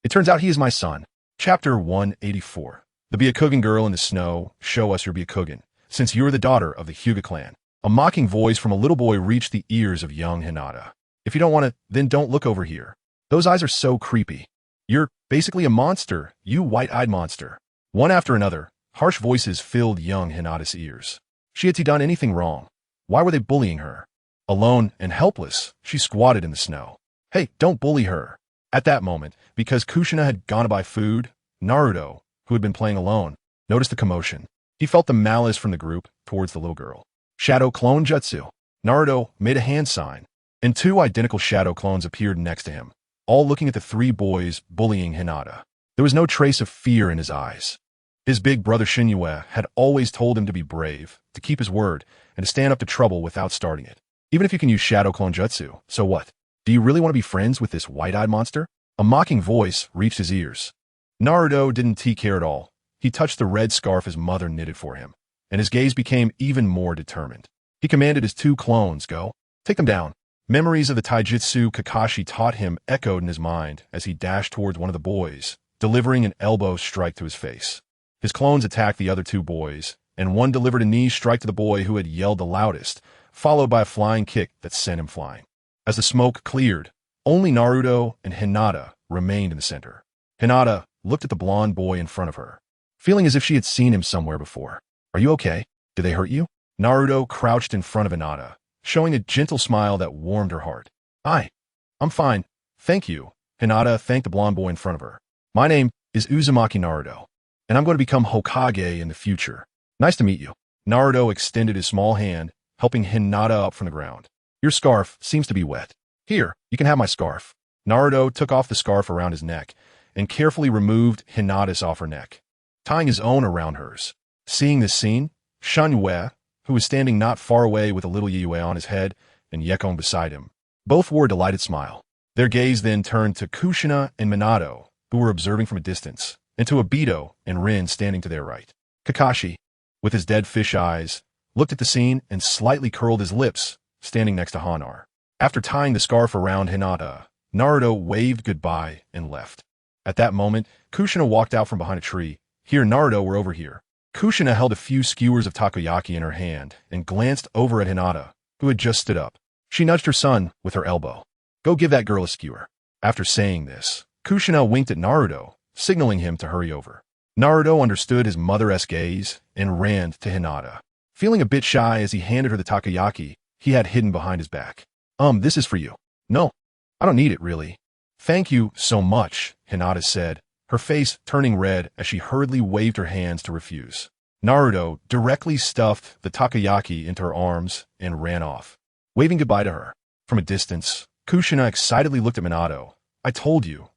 It turns out he is my son. Chapter 184. The Byakugan girl in the snow, show us your Byakugan, since you are the daughter of the Hyuga clan. A mocking voice from a little boy reached the ears of young Hinata. If you don't want to, then don't look over here. Those eyes are so creepy. You're basically a monster, you white-eyed monster. One after another, harsh voices filled young Hinata's ears. She had done anything wrong. Why were they bullying her? Alone and helpless, she squatted in the snow. Hey, don't bully her. At that moment, because Kushina had gone to buy food, Naruto, who had been playing alone, noticed the commotion. He felt the malice from the group towards the little girl. Shadow clone jutsu. Naruto made a hand sign, and two identical shadow clones appeared next to him, all looking at the three boys bullying Hinata. There was no trace of fear in his eyes. His big brother Shinue had always told him to be brave, to keep his word, and to stand up to trouble without starting it. Even if you can use shadow clone jutsu, so what? Do you really want to be friends with this white-eyed monster? A mocking voice reached his ears. Naruto didn't care at all. He touched the red scarf his mother knitted for him, and his gaze became even more determined. He commanded his two clones, go. Take them down. Memories of the taijutsu Kakashi taught him echoed in his mind as he dashed towards one of the boys, delivering an elbow strike to his face. His clones attacked the other two boys, and one delivered a knee strike to the boy who had yelled the loudest, followed by a flying kick that sent him flying. As the smoke cleared, only Naruto and Hinata remained in the center. Hinata looked at the blonde boy in front of her, feeling as if she had seen him somewhere before. Are you okay? Did they hurt you? Naruto crouched in front of Hinata, showing a gentle smile that warmed her heart. I'm fine. Thank you. Hinata thanked the blonde boy in front of her. My name is Uzumaki Naruto, and I'm going to become Hokage in the future. Nice to meet you. Naruto extended his small hand, helping Hinata up from the ground. Your scarf seems to be wet. Here, you can have my scarf. Naruto took off the scarf around his neck and carefully removed Hinata's off her neck, tying his own around hers. Seeing this scene, Shinue, who was standing not far away with a little Yue on his head and Yekon beside him, both wore a delighted smile. Their gaze then turned to Kushina and Minato, who were observing from a distance, and to Obito and Rin standing to their right. Kakashi, with his dead fish eyes, looked at the scene and slightly curled his lips, standing next to Hanar. After tying the scarf around Hinata, Naruto waved goodbye and left. At that moment, Kushina walked out from behind a tree. Here, Naruto, we're over here. Kushina held a few skewers of takoyaki in her hand and glanced over at Hinata, who had just stood up. She nudged her son with her elbow. Go give that girl a skewer. After saying this, Kushina winked at Naruto, signaling him to hurry over. Naruto understood his mother-esque gaze and ran to Hinata. Feeling a bit shy as he handed her the takoyaki he had hidden behind his back. This is for you. No, I don't need it, really. Thank you so much, Hinata said, her face turning red as she hurriedly waved her hands to refuse. Naruto directly stuffed the takoyaki into her arms and ran off, waving goodbye to her. From a distance, Kushina excitedly looked at Minato. I told you.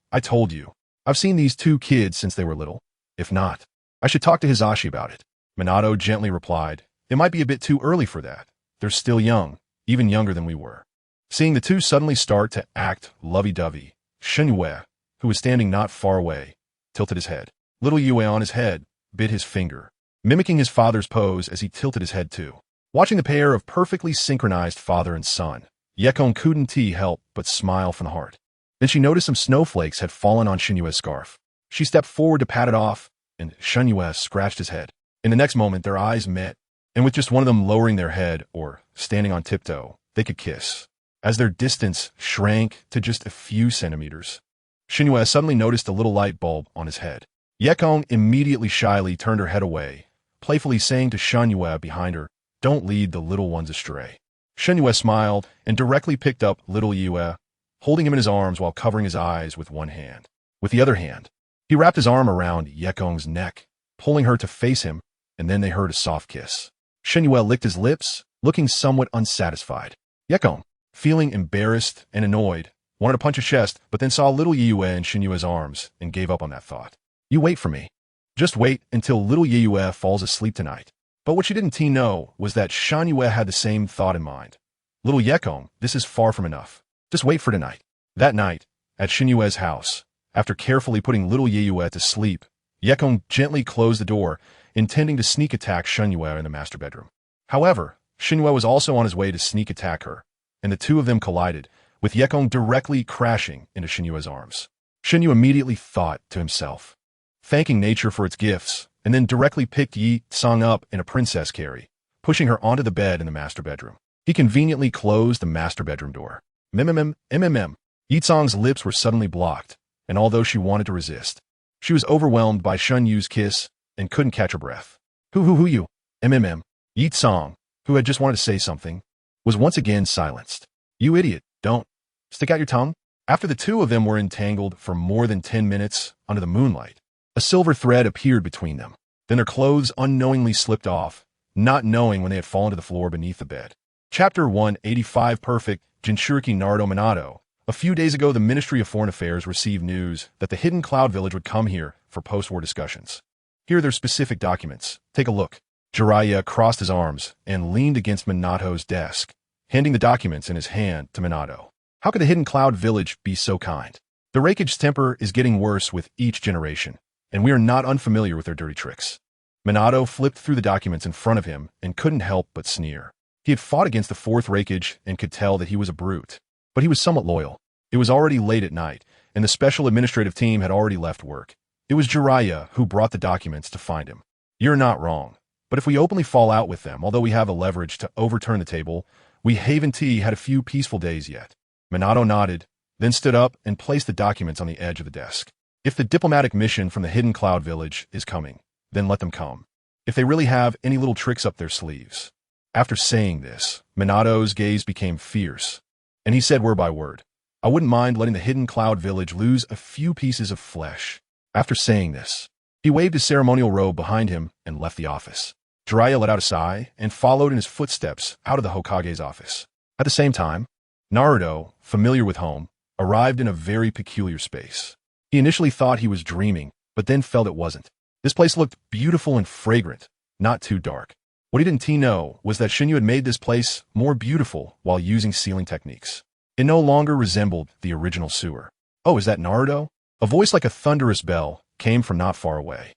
I've seen these two kids since they were little. If not, I should talk to Hisashi about it. Minato gently replied, it might be a bit too early for that. They're still young, even younger than we were. Seeing the two suddenly start to act lovey-dovey, Shinue, who was standing not far away, tilted his head. Little Yue on his head bit his finger, mimicking his father's pose as he tilted his head too. Watching the pair of perfectly synchronized father and son, Yekon couldn't help but smile from the heart. Then she noticed some snowflakes had fallen on Shinue's scarf. She stepped forward to pat it off, and Shinue scratched his head. In the next moment, their eyes met, and with just one of them lowering their head or standing on tiptoe, they could kiss. As their distance shrank to just a few centimeters, Shinue suddenly noticed a little light bulb on his head. Yekon immediately shyly turned her head away, playfully saying to Shinue behind her, don't lead the little ones astray. Shinue smiled and directly picked up little Yue, holding him in his arms while covering his eyes with one hand. With the other hand, he wrapped his arm around Yekon's neck, pulling her to face him, and then they heard a soft kiss. Shinue licked his lips, looking somewhat unsatisfied. Yekon, feeling embarrassed and annoyed, wanted to punch his chest, but then saw little Yue in Shinue's arms and gave up on that thought. You wait for me. Just wait until little Yue falls asleep tonight. But what she didn't know was that Shinue had the same thought in mind. Little Yekon, this is far from enough. Just wait for tonight. That night, at Shinue's house, after carefully putting little Yue to sleep, Yekon gently closed the door, intending to sneak attack Shinue in the master bedroom. However, Shinue was also on his way to sneak attack her, and the two of them collided, with Yekon directly crashing into Shinue's arms. Shinue immediately thought to himself, thanking nature for its gifts, and then directly picked Yi Tsang up in a princess carry, pushing her onto the bed in the master bedroom. He conveniently closed the master bedroom door. MMM. Yitsong's lips were suddenly blocked, and although she wanted to resist, she was overwhelmed by Shun Yu's kiss and couldn't catch her breath. Who you? MMM. Yitsong, who had just wanted to say something, was once again silenced. You idiot, don't. Stick out your tongue. After the two of them were entangled for more than 10 minutes under the moonlight, a silver thread appeared between them. Then their clothes unknowingly slipped off, not knowing when they had fallen to the floor beneath the bed. Chapter 185 Perfect Jinchuriki Naruto Minato. A few days ago, the Ministry of Foreign Affairs received news that the Hidden Cloud Village would come here for post-war discussions. Here are their specific documents. Take a look. Jiraiya crossed his arms and leaned against Minato's desk, handing the documents in his hand to Minato. How could the Hidden Cloud Village be so kind? The Raikage's temper is getting worse with each generation, and we are not unfamiliar with their dirty tricks. Minato flipped through the documents in front of him and couldn't help but sneer. He had fought against the fourth Raikage and could tell that he was a brute, but he was somewhat loyal. It was already late at night, and the special administrative team had already left work. It was Jiraiya who brought the documents to find him. You're not wrong, but if we openly fall out with them, although we have the leverage to overturn the table, we haven't had a few peaceful days yet. Minato nodded, then stood up and placed the documents on the edge of the desk. If the diplomatic mission from the Hidden Cloud Village is coming, then let them come. If they really have any little tricks up their sleeves. After saying this, Minato's gaze became fierce, and he said word by word, I wouldn't mind letting the Hidden Cloud Village lose a few pieces of flesh. After saying this, he waved his ceremonial robe behind him and left the office. Jiraiya let out a sigh and followed in his footsteps out of the Hokage's office. At the same time, Naruto, familiar with home, arrived in a very peculiar space. He initially thought he was dreaming, but then felt it wasn't. This place looked beautiful and fragrant, not too dark. What he didn't know was that Shinyu had made this place more beautiful while using sealing techniques. It no longer resembled the original sewer. Oh, is that Naruto? A voice like a thunderous bell came from not far away.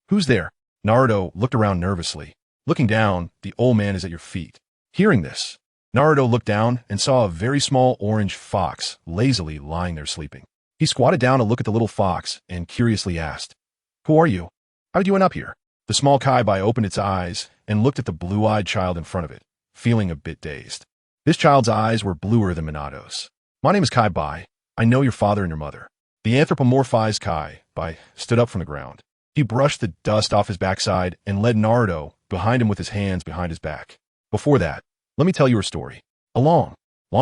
Who's there? Naruto looked around nervously. Looking down, the old man is at your feet. Hearing this, Naruto looked down and saw a very small orange fox lazily lying there sleeping. He squatted down to look at the little fox and curiously asked, Who are you? How did you end up here? The small Kaibai opened its eyes and looked at the blue-eyed child in front of it, feeling a bit dazed. This child's eyes were bluer than Minato's. My name is Kaibai. I know your father and your mother. The anthropomorphized Kaibai stood up from the ground. He brushed the dust off his backside and led Naruto behind him with his hands behind his back. Before that, let me tell you a story. A long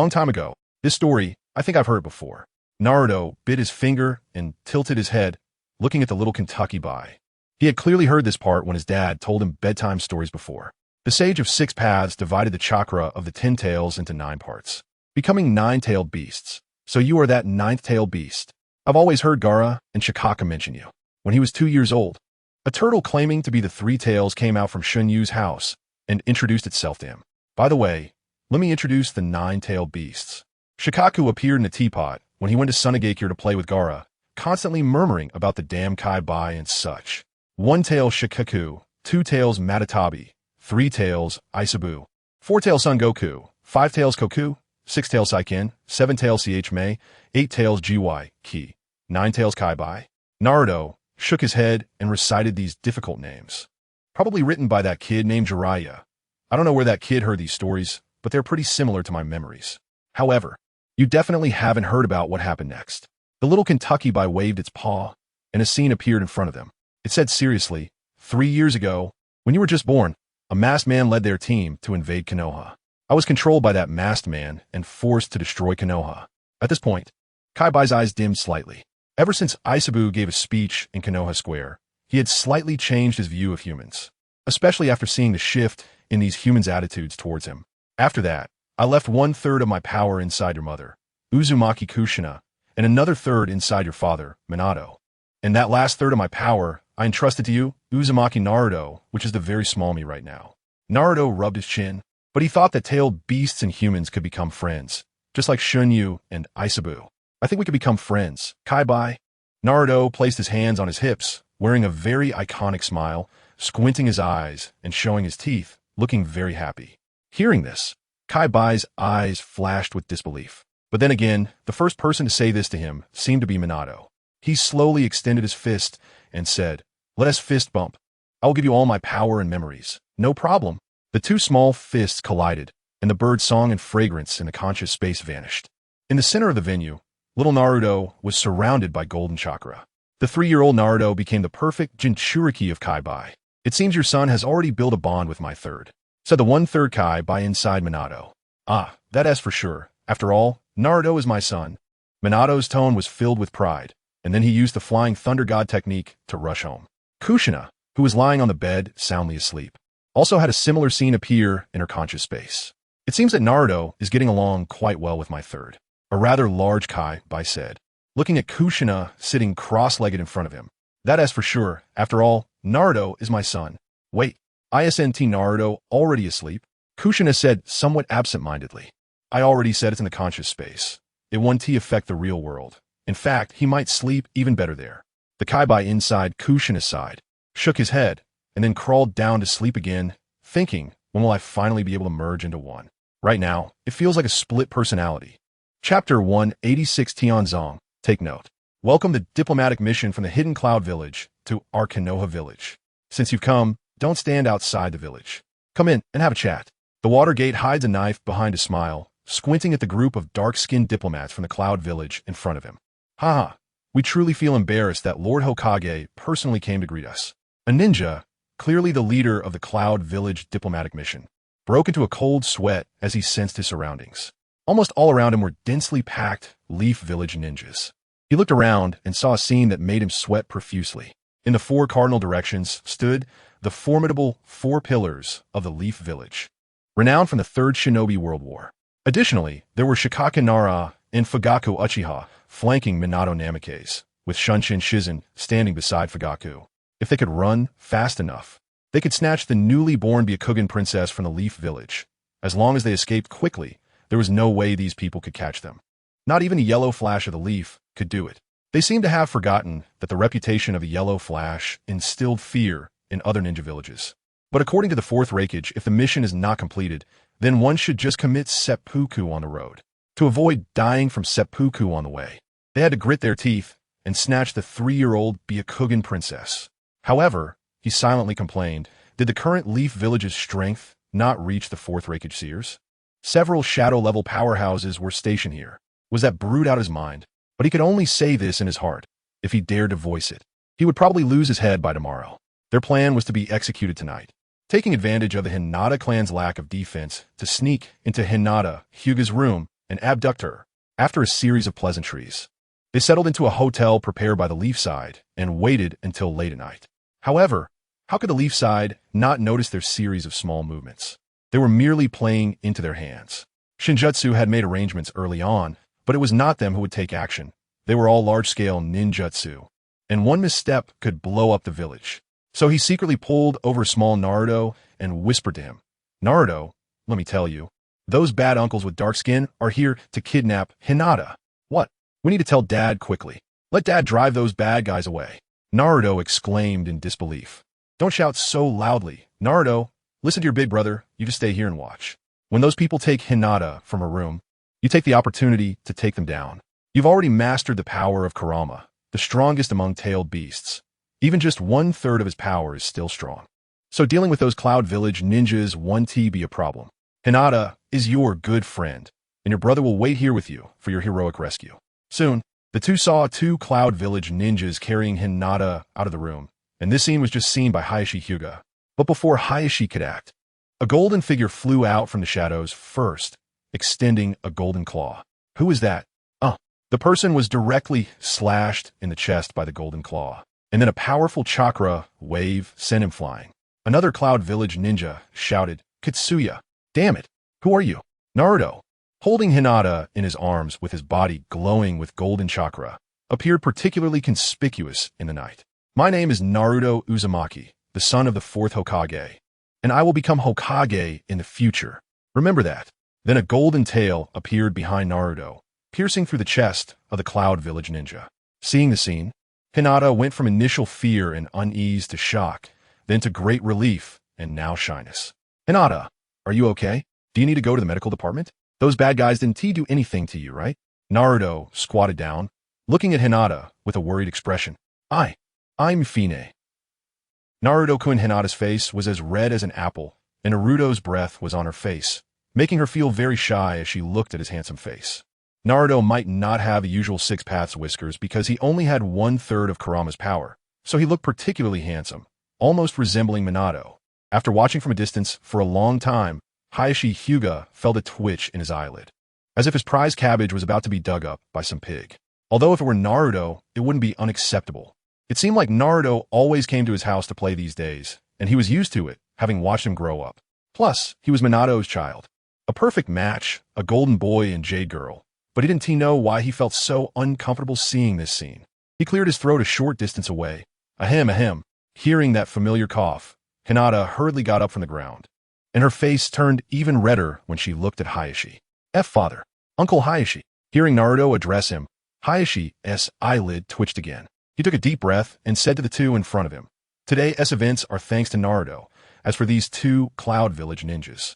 time ago. This story, I think I've heard it before. Naruto bit his finger and tilted his head, looking at the little Kentucky Bai. He had clearly heard this part when his dad told him bedtime stories before. The Sage of Six Paths divided the chakra of the 10 tails into 9 parts, becoming 9-tailed beasts. So you are that 9th-tailed beast. I've always heard Gaara and Shikaka mention you. When he was 2 years old, a turtle claiming to be the 3 tails came out from Shun Yu's house and introduced itself to him. By the way, let me introduce the 9-tailed beasts. Shikaku appeared in a teapot when he went to Sunagakure to play with Gaara, constantly murmuring about the damn Kaibai and such. 1 tail Shikaku, 2 tails Matatabi, 3 tails Isabu, 4 tails Son Goku, 5 tails Koku, 6 tails Saiken, 7 tails CH Mei, 8 tails GY Ki, 9 tails Kaibai. Naruto shook his head and recited these difficult names. Probably written by that kid named Jiraiya. I don't know where that kid heard these stories, but they're pretty similar to my memories. However, you definitely haven't heard about what happened next. The little Kentucky Bai waved its paw, and a scene appeared in front of them. It said seriously, 3 years ago, when you were just born, a masked man led their team to invade Konoha. I was controlled by that masked man and forced to destroy Konoha. At this point, Kaibai's eyes dimmed slightly. Ever since Isabu gave a speech in Konoha Square, he had slightly changed his view of humans, especially after seeing the shift in these humans' attitudes towards him. After that, I left 1/3 of my power inside your mother, Uzumaki Kushina, and another 1/3 inside your father, Minato. And that last 1/3 of my power, I entrusted to you, Uzumaki Naruto, which is the very small me right now. Naruto rubbed his chin, but he thought that tailed beasts and humans could become friends, just like Shunyu and Isabu. I think we could become friends. Kaibai. Naruto placed his hands on his hips, wearing a very iconic smile, squinting his eyes and showing his teeth, looking very happy. Hearing this, Kaibai's eyes flashed with disbelief. But then again, the first person to say this to him seemed to be Minato. He slowly extended his fist and said, "Let us fist bump. I will give you all my power and memories. No problem." The two small fists collided, and the bird's song and fragrance in the conscious space vanished. In the center of the venue, little Naruto was surrounded by golden chakra. The 3-year-old Naruto became the perfect Jinchuriki of Kaibai. It seems your son has already built a bond with my third, said the 1/3 Kaibai inside Minato. Ah, that is for sure. After all, Naruto is my son. Minato's tone was filled with pride, and then he used the flying thunder god technique to rush home. Kushina, who was lying on the bed, soundly asleep, also had a similar scene appear in her conscious space. It seems that Naruto is getting along quite well with my third, a rather large Kaibai said, looking at Kushina sitting cross-legged in front of him. That is for sure. After all, Naruto is my son. Wait, isn't Naruto already asleep? Kushina said somewhat absent-mindedly. I already said it's in the conscious space. It won't affect the real world. In fact, he might sleep even better there. The Kaibai inside Kushina's side shook his head and then crawled down to sleep again, thinking, when will I finally be able to merge into one? Right now, it feels like a split personality. Chapter 186 Tianzong. Take note. Welcome the diplomatic mission from the Hidden Cloud Village to our Konoha village. Since you've come, don't stand outside the village. Come in and have a chat. The water gate hides a knife behind a smile, squinting at the group of dark-skinned diplomats from the Cloud Village in front of him. Haha, we truly feel embarrassed that Lord Hokage personally came to greet us. A ninja, clearly the leader of the Cloud Village diplomatic mission, broke into a cold sweat as he sensed his surroundings. Almost all around him were densely packed Leaf Village ninjas. He looked around and saw a scene that made him sweat profusely. In the 4 cardinal directions stood the formidable 4 pillars of the Leaf Village, renowned from the Third Shinobi World War. Additionally, there were Shikake Nara and Fugaku Uchiha flanking Minato Namikaze, with Shunshin Shizen standing beside Fugaku. If they could run fast enough, they could snatch the newly born Byakugan princess from the Leaf Village. As long as they escaped quickly, there was no way these people could catch them. Not even the yellow flash of the leaf could do it. They seemed to have forgotten that the reputation of the yellow flash instilled fear in other ninja villages. But according to the 4th Reikage, if the mission is not completed, then one should just commit seppuku on the road. To avoid dying from seppuku on the way, they had to grit their teeth and snatch the 3-year-old Byakugan princess. However, he silently complained, did the current Leaf Village's strength not reach the 4th Reikage seers? Several shadow-level powerhouses were stationed here. Was that brute out his mind? But he could only say this in his heart. If he dared to voice it, he would probably lose his head by tomorrow. Their plan was to be executed tonight, taking advantage of the Hinata clan's lack of defense to sneak into Hinata Hyuga's room and abduct her. After a series of pleasantries, they settled into a hotel prepared by the Leaf side and waited until late at night. However, how could the Leaf side not notice their series of small movements? They were merely playing into their hands. Shingetsu had made arrangements early on, but it was not them who would take action. They were all large-scale ninjutsu, and one misstep could blow up the village. So he secretly pulled over small Naruto and whispered to him, Naruto, let me tell you, those bad uncles with dark skin are here to kidnap Hinata. What? We need to tell Dad quickly. Let Dad drive those bad guys away. Naruto exclaimed in disbelief. Don't shout so loudly. Naruto, listen to your big brother. You just stay here and watch. When those people take Hinata from her room, you take the opportunity to take them down. You've already mastered the power of Kurama, the strongest among tailed beasts. Even just 1/3 of his power is still strong. So dealing with those Cloud Village ninjas won't be a problem. Hinata is your good friend, and your brother will wait here with you for your heroic rescue. Soon, the two saw 2 Cloud Village ninjas carrying Hinata out of the room, and this scene was just seen by Hayashi Hyuga. But before Hayashi could act, a golden figure flew out from the shadows first, extending a golden claw. Who is that? The person was directly slashed in the chest by the golden claw, and then a powerful chakra wave sent him flying. Another Cloud Village ninja shouted, Kitsuya, damn it, who are you? Naruto, holding Hinata in his arms with his body glowing with golden chakra, appeared particularly conspicuous in the night. My name is Naruto Uzumaki, the son of the 4th Hokage, and I will become Hokage in the future. Remember that. Then a golden tail appeared behind Naruto, piercing through the chest of the Cloud Village ninja. Seeing the scene, Hinata went from initial fear and unease to shock, then to great relief and now shyness. Hinata, are you okay? Do you need to go to the medical department? Those bad guys didn't do anything to you, right? Naruto squatted down, looking at Hinata with a worried expression. I'm Fine. Naruto-kun Hinata's face was as red as an apple, and Naruto's breath was on her face, making her feel very shy as she looked at his handsome face. Naruto might not have the usual six paths whiskers because he only had 1/3 of Kurama's power, so he looked particularly handsome, almost resembling Minato. After watching from a distance for a long time, Hayashi Hyuga felt a twitch in his eyelid, as if his prize cabbage was about to be dug up by some pig. Although if it were Naruto, it wouldn't be unacceptable. It seemed like Naruto always came to his house to play these days, and he was used to it, having watched him grow up. Plus, he was Minato's child. A perfect match, a golden boy and jade girl. But he didn't know why he felt so uncomfortable seeing this scene. He cleared his throat a short distance away. Ahem, ahem. Hearing that familiar cough, Hinata hurriedly got up from the ground, and her face turned even redder when she looked at Hayashi. Father. Uncle Hayashi. Hearing Naruto address him, Hayashi's eyelid twitched again. He took a deep breath and said to the two in front of him, Today's events are thanks to Naruto. As for these two Cloud Village ninjas.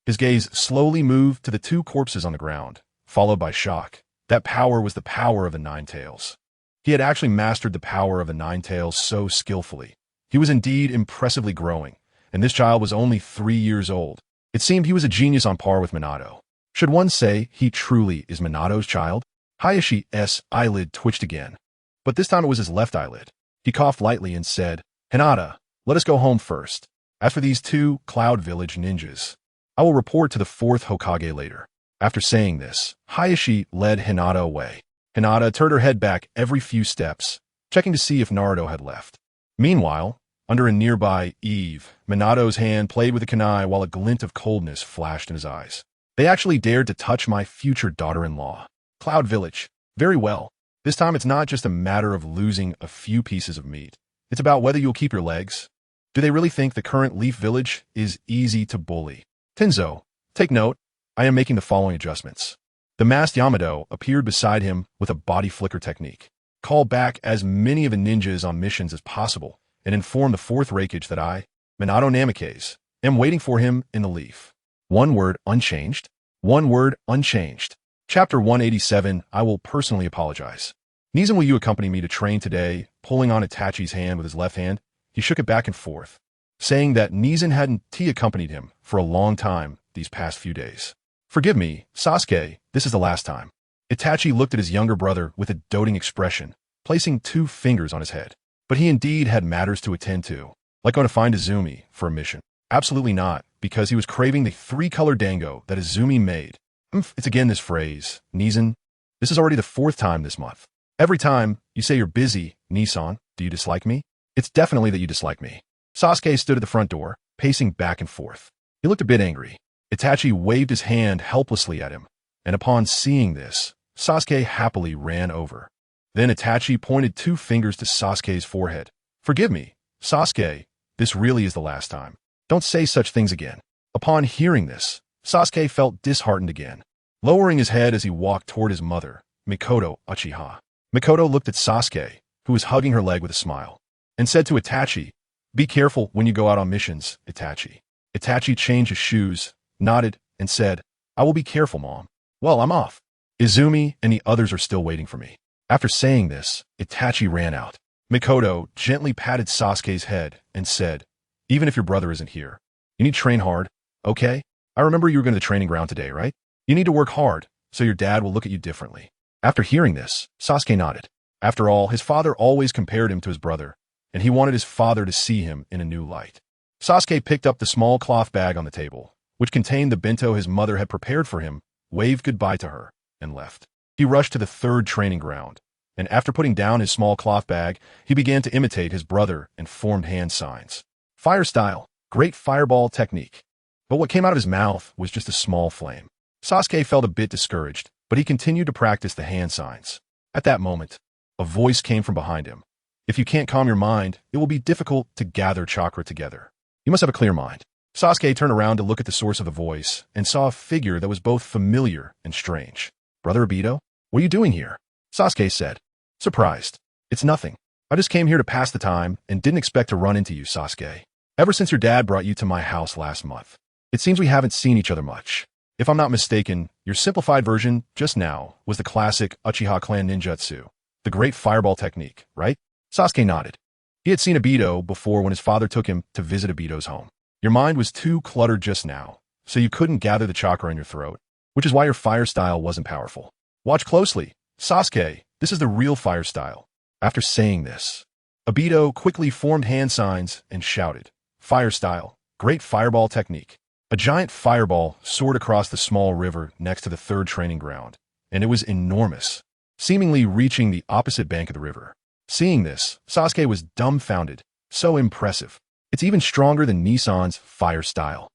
His gaze slowly moved to the two corpses on the ground, followed by shock. That power was the power of the Nine Tails. He had actually mastered the power of the Nine Tails so skillfully. He was indeed impressively growing, and this child was only 3 years old. It seemed he was a genius on par with Minato. Should one say he truly is Minato's child? Hayashi's eyelid twitched again, but this time it was his left eyelid. He coughed lightly and said, Hinata, let us go home first. As for these two Cloud Village ninjas, I will report to the 4th Hokage later. After saying this, Hayashi led Hinata away. Hinata turned her head back every few steps, checking to see if Naruto had left. Meanwhile, under a nearby eave, Minato's hand played with the kunai while a glint of coldness flashed in his eyes. They actually dared to touch my future daughter-in-law. Cloud Village. Very well. This time it's not just a matter of losing a few pieces of meat. It's about whether you'll keep your legs. Do they really think the current Leaf Village is easy to bully? Tenzo, take note. I am making the following adjustments. The masked Yamato appeared beside him with a body flicker technique. Call back as many of the ninjas on missions as possible and inform the 4th Raikage that I, Minato Namikaze, am waiting for him in the Leaf. One word unchanged. One word unchanged. Chapter 187, I will personally apologize. Nizen, will you accompany me to train today? Pulling on Itachi's hand with his left hand, he shook it back and forth, saying that Nizen hadn't accompanied him for a long time these past few days. Forgive me, Sasuke, this is the last time. Itachi looked at his younger brother with a doting expression, placing 2 fingers on his head. But he indeed had matters to attend to, like going to find Izumi for a mission. Absolutely not, because he was craving the 3-color dango that Izumi made. It's again this phrase, Nizen. This is already the 4th time this month. Every time you say you're busy, Nisan, do you dislike me? It's definitely that you dislike me. Sasuke stood at the front door, pacing back and forth. He looked a bit angry. Itachi waved his hand helplessly at him, and upon seeing this, Sasuke happily ran over. Then Itachi pointed 2 fingers to Sasuke's forehead. Forgive me, Sasuke, this really is the last time. Don't say such things again. Upon hearing this, Sasuke felt disheartened again, lowering his head as he walked toward his mother, Mikoto Uchiha. Mikoto looked at Sasuke, who was hugging her leg with a smile, and said to Itachi, Be careful when you go out on missions, Itachi. Itachi changed his shoes, nodded, and said, I will be careful, Mom. Well, I'm off. Izumi and the others are still waiting for me. After saying this, Itachi ran out. Mikoto gently patted Sasuke's head and said, Even if your brother isn't here, you need to train hard, okay? I remember you were going to the training ground today, right? You need to work hard, so your dad will look at you differently. After hearing this, Sasuke nodded. After all, his father always compared him to his brother, and he wanted his father to see him in a new light. Sasuke picked up the small cloth bag on the table, which contained the bento his mother had prepared for him, waved goodbye to her, and left. He rushed to the 3rd training ground, and after putting down his small cloth bag, he began to imitate his brother and formed hand signs. Fire style, great fireball technique. But what came out of his mouth was just a small flame. Sasuke felt a bit discouraged, but he continued to practice the hand signs. At that moment, a voice came from behind him. If you can't calm your mind, it will be difficult to gather chakra together. You must have a clear mind. Sasuke turned around to look at the source of the voice and saw a figure that was both familiar and strange. Brother Obito, what are you doing here? Sasuke said, surprised. It's nothing. I just came here to pass the time and didn't expect to run into you, Sasuke. Ever since your dad brought you to my house last month, it seems we haven't seen each other much. If I'm not mistaken, your simplified version just now was the classic Uchiha clan ninjutsu, the great fireball technique, right? Sasuke nodded. He had seen Obito before when his father took him to visit Obito's home. Your mind was too cluttered just now, so you couldn't gather the chakra in your throat, which is why your fire style wasn't powerful. Watch closely. Sasuke, this is the real fire style. After saying this, Obito quickly formed hand signs and shouted, "Fire style, great fireball technique." A giant fireball soared across the small river next to the third training ground, and it was enormous, seemingly reaching the opposite bank of the river. Seeing this, Sasuke was dumbfounded. So impressive. It's even stronger than Nissan's fire style.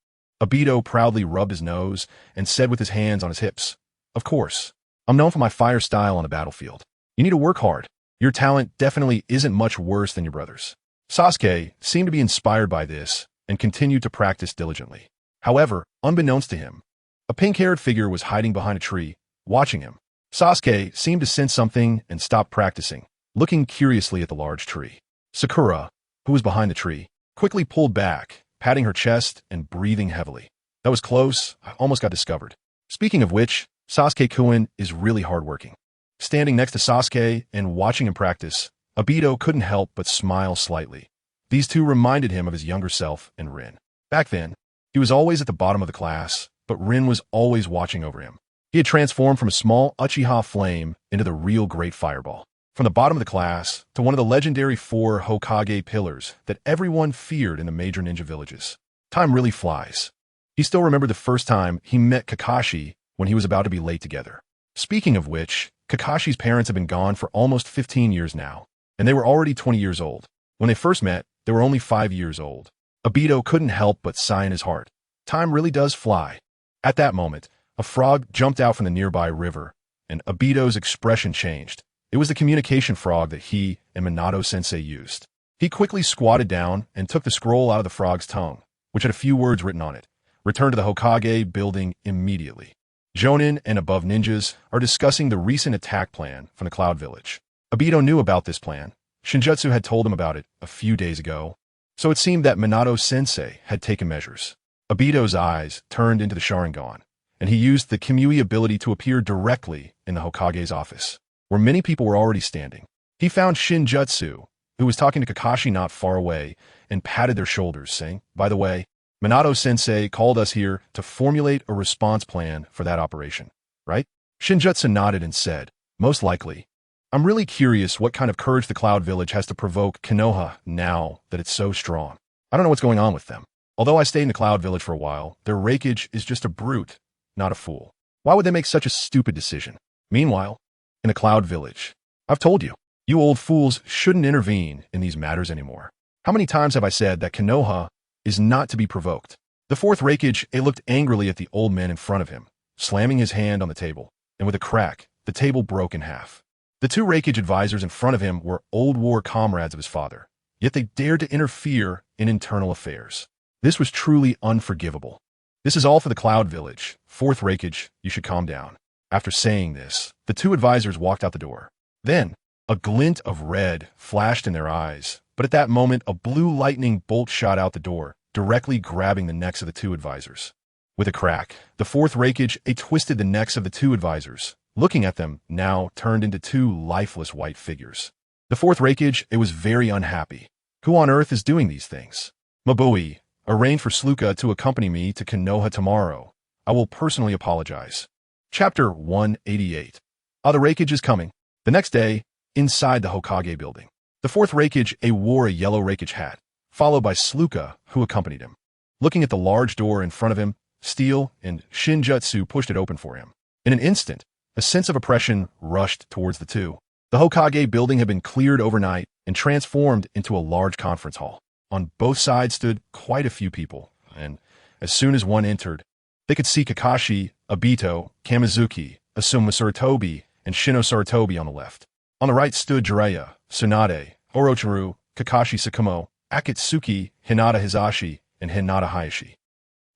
Obito proudly rubbed his nose and said with his hands on his hips, "Of course, I'm known for my fire style on the battlefield. You need to work hard. Your talent definitely isn't much worse than your brother's." Sasuke seemed to be inspired by this and continued to practice diligently. However, unbeknownst to him, a pink-haired figure was hiding behind a tree, watching him. Sasuke seemed to sense something and stopped practicing, looking curiously at the large tree. Sakura, who was behind the tree, quickly pulled back, patting her chest and breathing heavily. "That was close. I almost got discovered." Speaking of which, Sasuke-kun is really hardworking. Standing next to Sasuke and watching him practice, Obito couldn't help but smile slightly. These two reminded him of his younger self and Rin. Back then, he was always at the bottom of the class, but Rin was always watching over him. He had transformed from a small Uchiha flame into the real Great Fireball. From the bottom of the class to one of the legendary 4 Hokage pillars that everyone feared in the major ninja villages. Time really flies. He still remembered the first time he met Kakashi when he was about to be late together. Speaking of which, Kakashi's parents have been gone for almost 15 years now, and they were already 20 years old. When they first met, they were only 5 years old. Obito couldn't help but sigh in his heart. Time really does fly. At that moment, a frog jumped out from the nearby river, and Obito's expression changed. It was the communication frog that he and Minato-sensei used. He quickly squatted down and took the scroll out of the frog's tongue, which had a few words written on it. "Return to the Hokage building immediately." Jonin and above ninjas are discussing the recent attack plan from the Cloud Village. Obito knew about this plan. Shingetsu had told him about it a few days ago, so it seemed that Minato-sensei had taken measures. Obito's eyes turned into the Sharingan, and he used the Kimui ability to appear directly in the Hokage's office, where many people were already standing. He found Shingetsu, who was talking to Kakashi not far away, and patted their shoulders, saying, "By the way, Minato-sensei called us here to formulate a response plan for that operation, right?" Shingetsu nodded and said, "Most likely. I'm really curious what kind of courage the Cloud Village has to provoke Konoha now that it's so strong. I don't know what's going on with them. Although I stayed in the Cloud Village for a while, their Raikage is just a brute, not a fool. Why would they make such a stupid decision?" Meanwhile, in the Cloud Village, "I've told you, you old fools shouldn't intervene in these matters anymore. How many times have I said that Konoha is not to be provoked?" The fourth Raikage looked angrily at the old man in front of him, slamming his hand on the table, and with a crack, the table broke in half. The 2 Raikage advisors in front of him were old war comrades of his father, yet they dared to interfere in internal affairs. This was truly unforgivable. "This is all for the Cloud Village. Fourth Raikage, you should calm down." After saying this, the 2 advisors walked out the door. Then, a glint of red flashed in their eyes, but at that moment a blue lightning bolt shot out the door, directly grabbing the necks of the 2 advisors. With a crack, the 4th Raikage twisted the necks of the 2 advisors. Looking at them, now turned into 2 lifeless white figures. The 4th Raikage was very unhappy. "Who on earth is doing these things?" "Mabui, arrange for Sluka to accompany me to Konoha tomorrow. I will personally apologize." Chapter 188. The Raikage is coming. The next day, inside the Hokage building, the 4th Raikage wore a yellow Raikage hat, followed by Sluka, who accompanied him. Looking at the large door in front of him, Steel and Shingetsu pushed it open for him. In an instant, a sense of oppression rushed towards the two. The Hokage building had been cleared overnight and transformed into a large conference hall. On both sides stood quite a few people, and as soon as one entered, they could see Kakashi, Obito, Kamizuki, Asuma Sarutobi, and Shino Sarutobi on the left. On the right stood Jiraiya, Tsunade, Orochimaru, Kakashi Sakumo, Akatsuki, Hinata Hizashi, and Hinata Hayashi.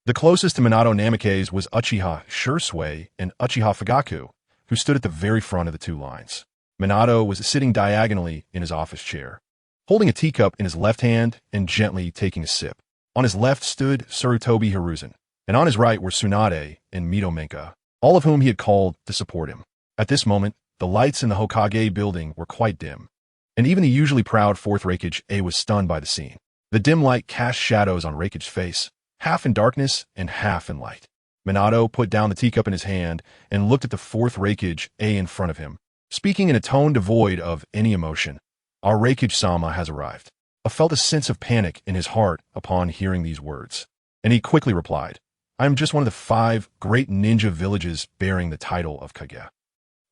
The closest to Minato Namikaze was Uchiha Shursui and Uchiha Fugaku, who stood at the very front of the 2 lines. Minato was sitting diagonally in his office chair, holding a teacup in his left hand and gently taking a sip. On his left stood Sarutobi Hiruzen, and on his right were Tsunade and Mito Menka, all of whom he had called to support him. At this moment, the lights in the Hokage building were quite dim, and even the usually proud 4th Raikage was stunned by the scene. The dim light cast shadows on Raikage's face, half in darkness and half in light. Minato put down the teacup in his hand and looked at the fourth Reikage A in front of him, speaking in a tone devoid of any emotion. Our Reikage-sama has arrived. I felt a sense of panic in his heart upon hearing these words, and he quickly replied, I am just one of the 5 great ninja villages bearing the title of Kage.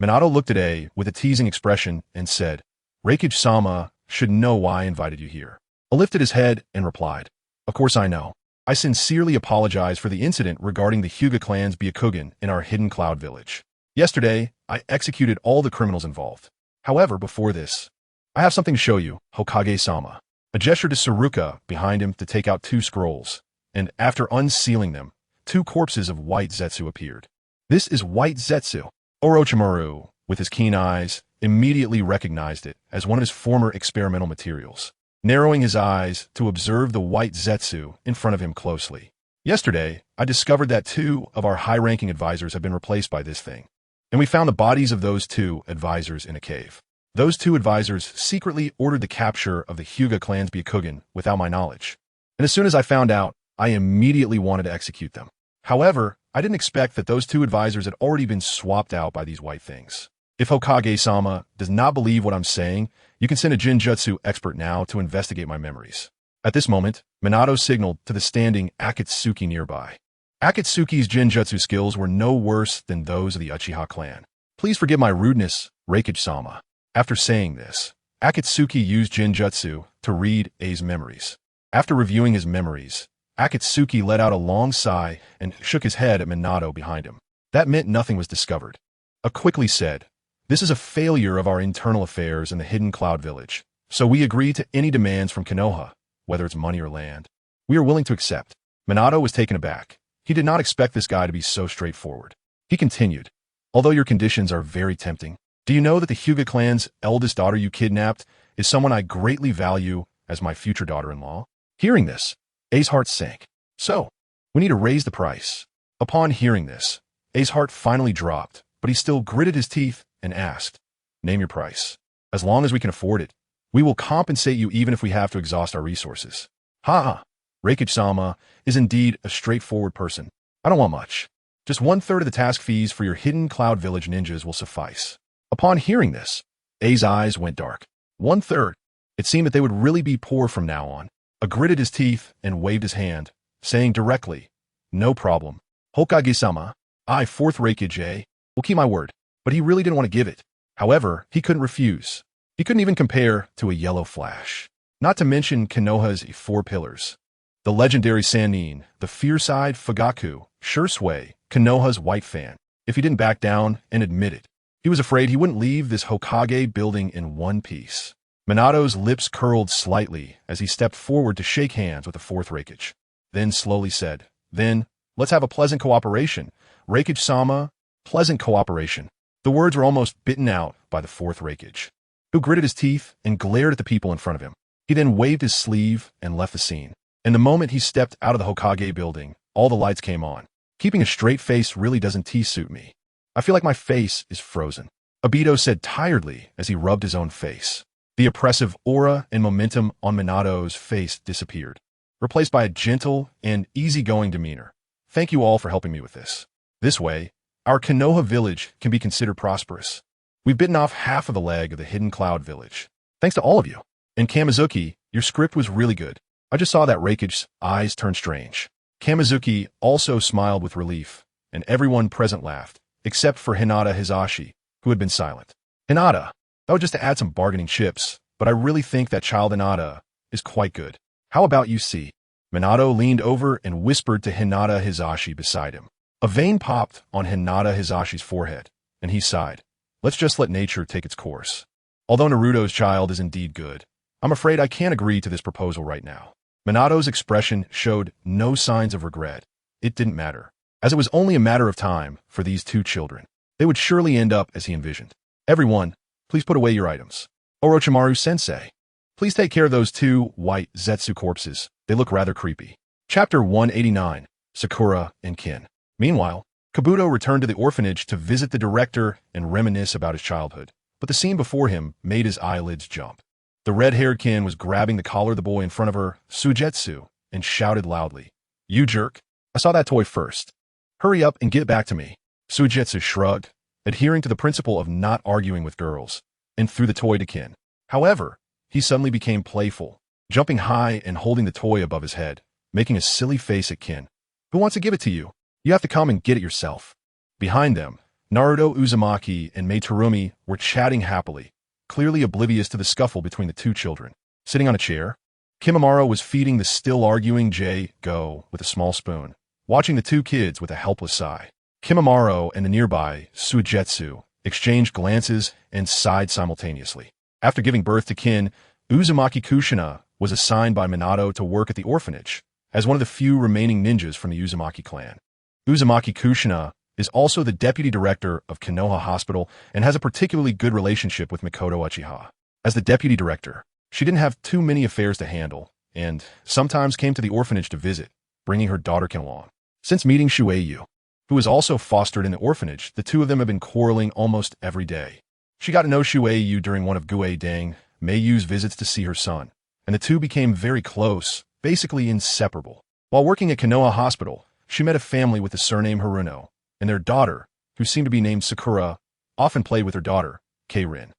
Minato looked at A with a teasing expression and said, Reikage-sama should know why I invited you here. I lifted his head and replied, Of course I know. I sincerely apologize for the incident regarding the Hyuga clan's Byakugan in our Hidden Cloud village. Yesterday, I executed all the criminals involved. However, before this, I have something to show you, Hokage-sama. A gesture to Tsuruka behind him to take out 2 scrolls, and after unsealing them, 2 corpses of White Zetsu appeared. This is White Zetsu. Orochimaru, with his keen eyes, immediately recognized it as one of his former experimental materials, narrowing his eyes to observe the White Zetsu in front of him closely. Yesterday, I discovered that 2 of our high-ranking advisors have been replaced by this thing, and we found the bodies of those 2 advisors in a cave. Those 2 advisors secretly ordered the capture of the Hyuga clan's Byakugan without my knowledge, and as soon as I found out, I immediately wanted to execute them. However, I didn't expect that those 2 advisors had already been swapped out by these white things. If Hokage-sama does not believe what I'm saying, you can send a Jinjutsu expert now to investigate my memories. At this moment, Minato signaled to the standing Akatsuki nearby. Akatsuki's Jinjutsu skills were no worse than those of the Uchiha clan. Please forgive my rudeness, Reikage-sama. After saying this, Akatsuki used Jinjutsu to read A's memories. After reviewing his memories, Akatsuki let out a long sigh and shook his head at Minato behind him. That meant nothing was discovered. A quickly said, This is a failure of our internal affairs in the Hidden Cloud Village, so we agree to any demands from Konoha, whether it's money or land. We are willing to accept. Minato was taken aback. He did not expect this guy to be so straightforward. He continued, Although your conditions are very tempting, do you know that the Hyuga clan's eldest daughter you kidnapped is someone I greatly value as my future daughter-in-law? Hearing this, A's heart sank. So, we need to raise the price. Upon hearing this, A's heart finally dropped, but he still gritted his teeth and asked, Name your price. As long as we can afford it, we will compensate you even if we have to exhaust our resources. Ha! Reikage-sama is indeed a straightforward person. I don't want much. Just 1/3 of the task fees for your Hidden Cloud Village ninjas will suffice. Upon hearing this, A's eyes went dark. 1/3. It seemed that they would really be poor from now on. A gritted his teeth and waved his hand, saying directly, No problem. Hokage-sama, I, 4th Reikage A, will keep my word. But he really didn't want to give it. However, he couldn't refuse. He couldn't even compare to a yellow flash. Not to mention Konoha's 4 pillars. The legendary Sannin, the fierce-eyed Fugaku, Shursui, Konoha's white fan. If he didn't back down and admit it, he was afraid he wouldn't leave this Hokage building in one piece. Minato's lips curled slightly as he stepped forward to shake hands with the 4th Reikage. Then slowly said, Then, let's have a pleasant cooperation. Reikage-sama, pleasant cooperation. The words were almost bitten out by the 4th Reikage, who gritted his teeth and glared at the people in front of him. He then waved his sleeve and left the scene. And the moment he stepped out of the Hokage building, all the lights came on. Keeping a straight face really doesn't suit me. I feel like my face is frozen. Obito said tiredly as he rubbed his own face. The oppressive aura and momentum on Minato's face disappeared, replaced by a gentle and easygoing demeanor. Thank you all for helping me with this. This way, our Konoha village can be considered prosperous. We've bitten off half of the leg of the Hidden Cloud village. Thanks to all of you. And Kamizuki, your script was really good. I just saw that Reikage's eyes turn strange. Kamizuki also smiled with relief, and everyone present laughed, except for Hinata Hizashi, who had been silent. Hinata, that was just to add some bargaining chips, but I really think that child Hinata is quite good. How about you see? Minato leaned over and whispered to Hinata Hizashi beside him. A vein popped on Hinata Hizashi's forehead, and he sighed. Let's just let nature take its course. Although Naruto's child is indeed good, I'm afraid I can't agree to this proposal right now. Minato's expression showed no signs of regret. It didn't matter, as it was only a matter of time for these 2 children. They would surely end up as he envisioned. Everyone, please put away your items. Orochimaru-sensei, please take care of those 2 white Zetsu corpses. They look rather creepy. Chapter 189, Sakura and Kin. Meanwhile, Kabuto returned to the orphanage to visit the director and reminisce about his childhood, but the scene before him made his eyelids jump. The red-haired Kin was grabbing the collar of the boy in front of her, Sujetsu, and shouted loudly, You jerk. I saw that toy first. Hurry up and get back to me. Shugetsu shrugged, adhering to the principle of not arguing with girls, and threw the toy to Kin. However, he suddenly became playful, jumping high and holding the toy above his head, making a silly face at Kin. Who wants to give it to you? You have to come and get it yourself. Behind them, Naruto, Uzumaki, and Meitarumi were chatting happily, clearly oblivious to the scuffle between the two children. Sitting on a chair, Kimimaro was feeding the still arguing Go with a small spoon, watching the two kids with a helpless sigh. Kimimaro and the nearby Shugetsu exchanged glances and sighed simultaneously. After giving birth to Kin, Uzumaki Kushina was assigned by Minato to work at the orphanage as one of the few remaining ninjas from the Uzumaki clan. Uzumaki Kushina is also the deputy director of Konoha Hospital and has a particularly good relationship with Mikoto Uchiha. As the deputy director, she didn't have too many affairs to handle, and sometimes came to the orphanage to visit, bringing her daughter Kin along. Since meeting Shueyu, who was also fostered in the orphanage, the two of them have been quarreling almost every day. She got to know Shueyu during one of Deng Meiyu's visits to see her son, and the two became very close, basically inseparable. While working at Konoha Hospital, she met a family with the surname Haruno, and their daughter, who seemed to be named Sakura, often played with her daughter, K-Rin.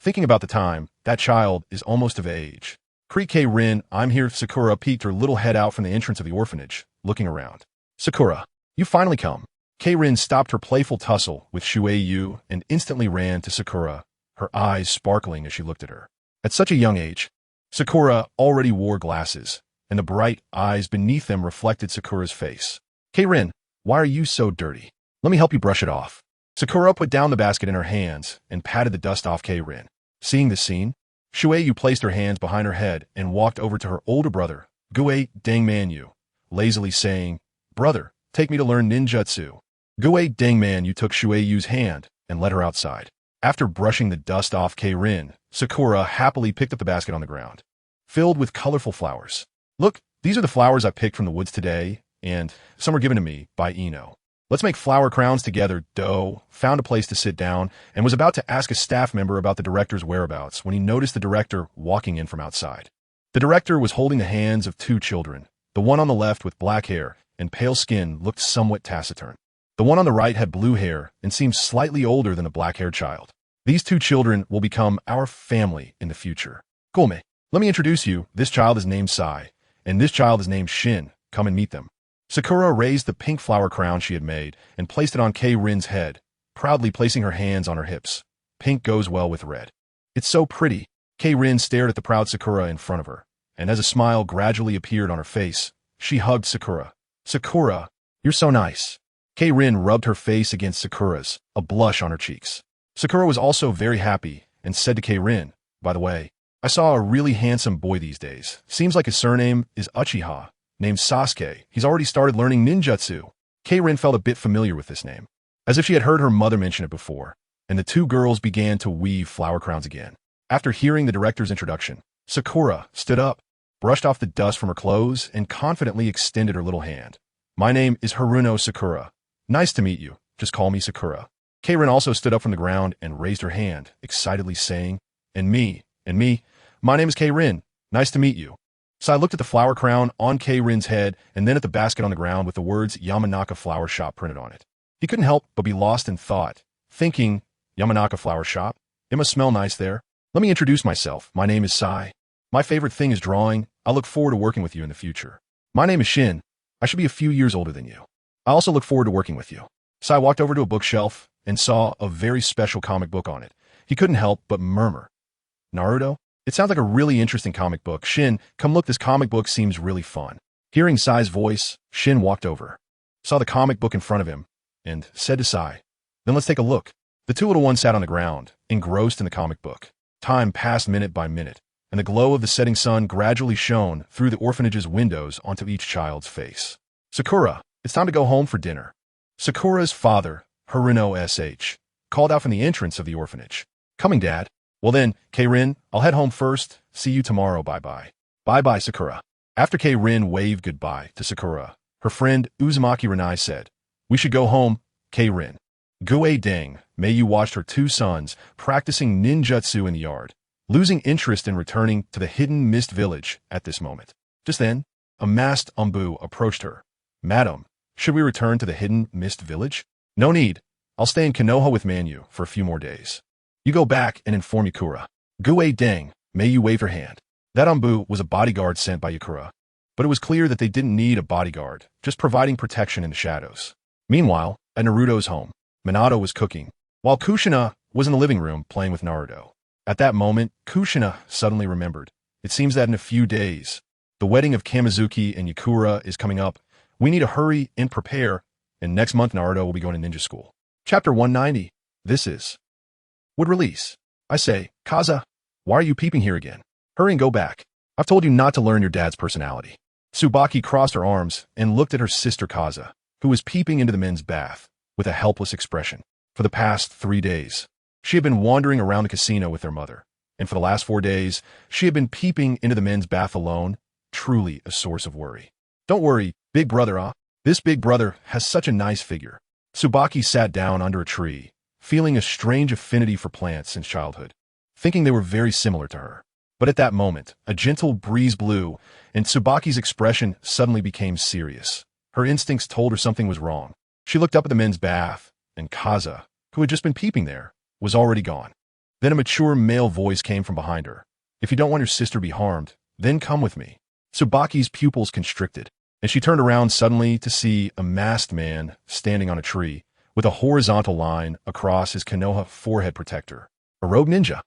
Thinking about the time, that child is almost of age. K-Rin, I'm here. Sakura peeked her little head out from the entrance of the orphanage, looking around. Sakura, you finally come. K-Rin stopped her playful tussle with Shueyu and instantly ran to Sakura, her eyes sparkling as she looked at her. At such a young age, Sakura already wore glasses, and the bright eyes beneath them reflected Sakura's face. K-Rin, why are you so dirty? Let me help you brush it off. Sakura put down the basket in her hands and patted the dust off K-Rin. Seeing this scene, Shueyu placed her hands behind her head and walked over to her older brother, Deng Meiyue, lazily saying, Brother, take me to learn ninjutsu. Deng Meiyue took Shueyu's hand and led her outside. After brushing the dust off K-Rin, Sakura happily picked up the basket on the ground, filled with colorful flowers. Look, these are the flowers I picked from the woods today, and some were given to me by Ino. Let's make flower crowns together. Do found a place to sit down and was about to ask a staff member about the director's whereabouts when he noticed the director walking in from outside. The director was holding the hands of two children. The one on the left with black hair and pale skin looked somewhat taciturn. The one on the right had blue hair and seemed slightly older than the black-haired child. These two children will become our family in the future. Kome, let me introduce you. This child is named Sai, and this child is named Shin. Come and meet them. Sakura raised the pink flower crown she had made and placed it on K-Rin's head, proudly placing her hands on her hips. Pink goes well with red. It's so pretty. K-Rin stared at the proud Sakura in front of her, and as a smile gradually appeared on her face, she hugged Sakura. Sakura, you're so nice. K-Rin rubbed her face against Sakura's, a blush on her cheeks. Sakura was also very happy and said to K-Rin, by the way, I saw a really handsome boy these days. Seems like his surname is Uchiha. Named Sasuke. He's already started learning ninjutsu. K-Rin felt a bit familiar with this name, as if she had heard her mother mention it before, and the two girls began to weave flower crowns again. After hearing the director's introduction, Sakura stood up, brushed off the dust from her clothes, and confidently extended her little hand. My name is Haruno Sakura. Nice to meet you. Just call me Sakura. K-Rin also stood up from the ground and raised her hand, excitedly saying, and me, my name is K-Rin. Nice to meet you. Sai looked at the flower crown on K-Rin's head and then at the basket on the ground with the words Yamanaka Flower Shop printed on it. He couldn't help but be lost in thought, thinking, Yamanaka Flower Shop? It must smell nice there. Let me introduce myself. My name is Sai. My favorite thing is drawing. I look forward to working with you in the future. My name is Shin. I should be a few years older than you. I also look forward to working with you. Sai walked over to a bookshelf and saw a very special comic book on it. He couldn't help but murmur, Naruto? It sounds like a really interesting comic book. Shin, come look, this comic book seems really fun. Hearing Sai's voice, Shin walked over, saw the comic book in front of him, and said to Sai, then let's take a look. The two little ones sat on the ground, engrossed in the comic book. Time passed minute by minute, and the glow of the setting sun gradually shone through the orphanage's windows onto each child's face. Sakura, it's time to go home for dinner. Sakura's father, Haruno S.H., called out from the entrance of the orphanage. Coming, Dad. Well then, K-Rin, I'll head home first. See you tomorrow. Bye-bye. Bye-bye, Sakura. After K-Rin waved goodbye to Sakura, her friend Uzumaki Renai said, we should go home, K-Rin. Deng Meiyue watched her two sons practicing ninjutsu in the yard, losing interest in returning to the hidden mist village at this moment. Just then, a masked Umbu approached her, Madam, should we return to the hidden mist village? No need. I'll stay in Konoha with Manyu for a few more days. You go back and inform Yakura. Gue Deng, may you wave your hand. That Ambu was a bodyguard sent by Yakura, but it was clear that they didn't need a bodyguard, just providing protection in the shadows. Meanwhile, at Naruto's home, Minato was cooking, while Kushina was in the living room playing with Naruto. At that moment, Kushina suddenly remembered. It seems that in a few days, the wedding of Kamizuki and Yakura is coming up. We need to hurry and prepare, and next month Naruto will be going to ninja school. Chapter 190. This is would release. I say, Kaza, why are you peeping here again? Hurry and go back. I've told you not to learn your dad's personality. Tsubaki crossed her arms and looked at her sister Kaza, who was peeping into the men's bath with a helpless expression. For the past 3 days, she had been wandering around the casino with their mother, and for the last 4 days, she had been peeping into the men's bath alone, truly a source of worry. Don't worry, big brother, This big brother has such a nice figure. Tsubaki sat down under a tree, feeling a strange affinity for plants since childhood, thinking they were very similar to her. But at that moment, a gentle breeze blew, and Tsubaki's expression suddenly became serious. Her instincts told her something was wrong. She looked up at the men's bath, and Kaza, who had just been peeping there, was already gone. Then a mature male voice came from behind her. If you don't want your sister to be harmed, then come with me. Tsubaki's pupils constricted, and she turned around suddenly to see a masked man standing on a tree with a horizontal line across his Konoha forehead protector. A rogue ninja.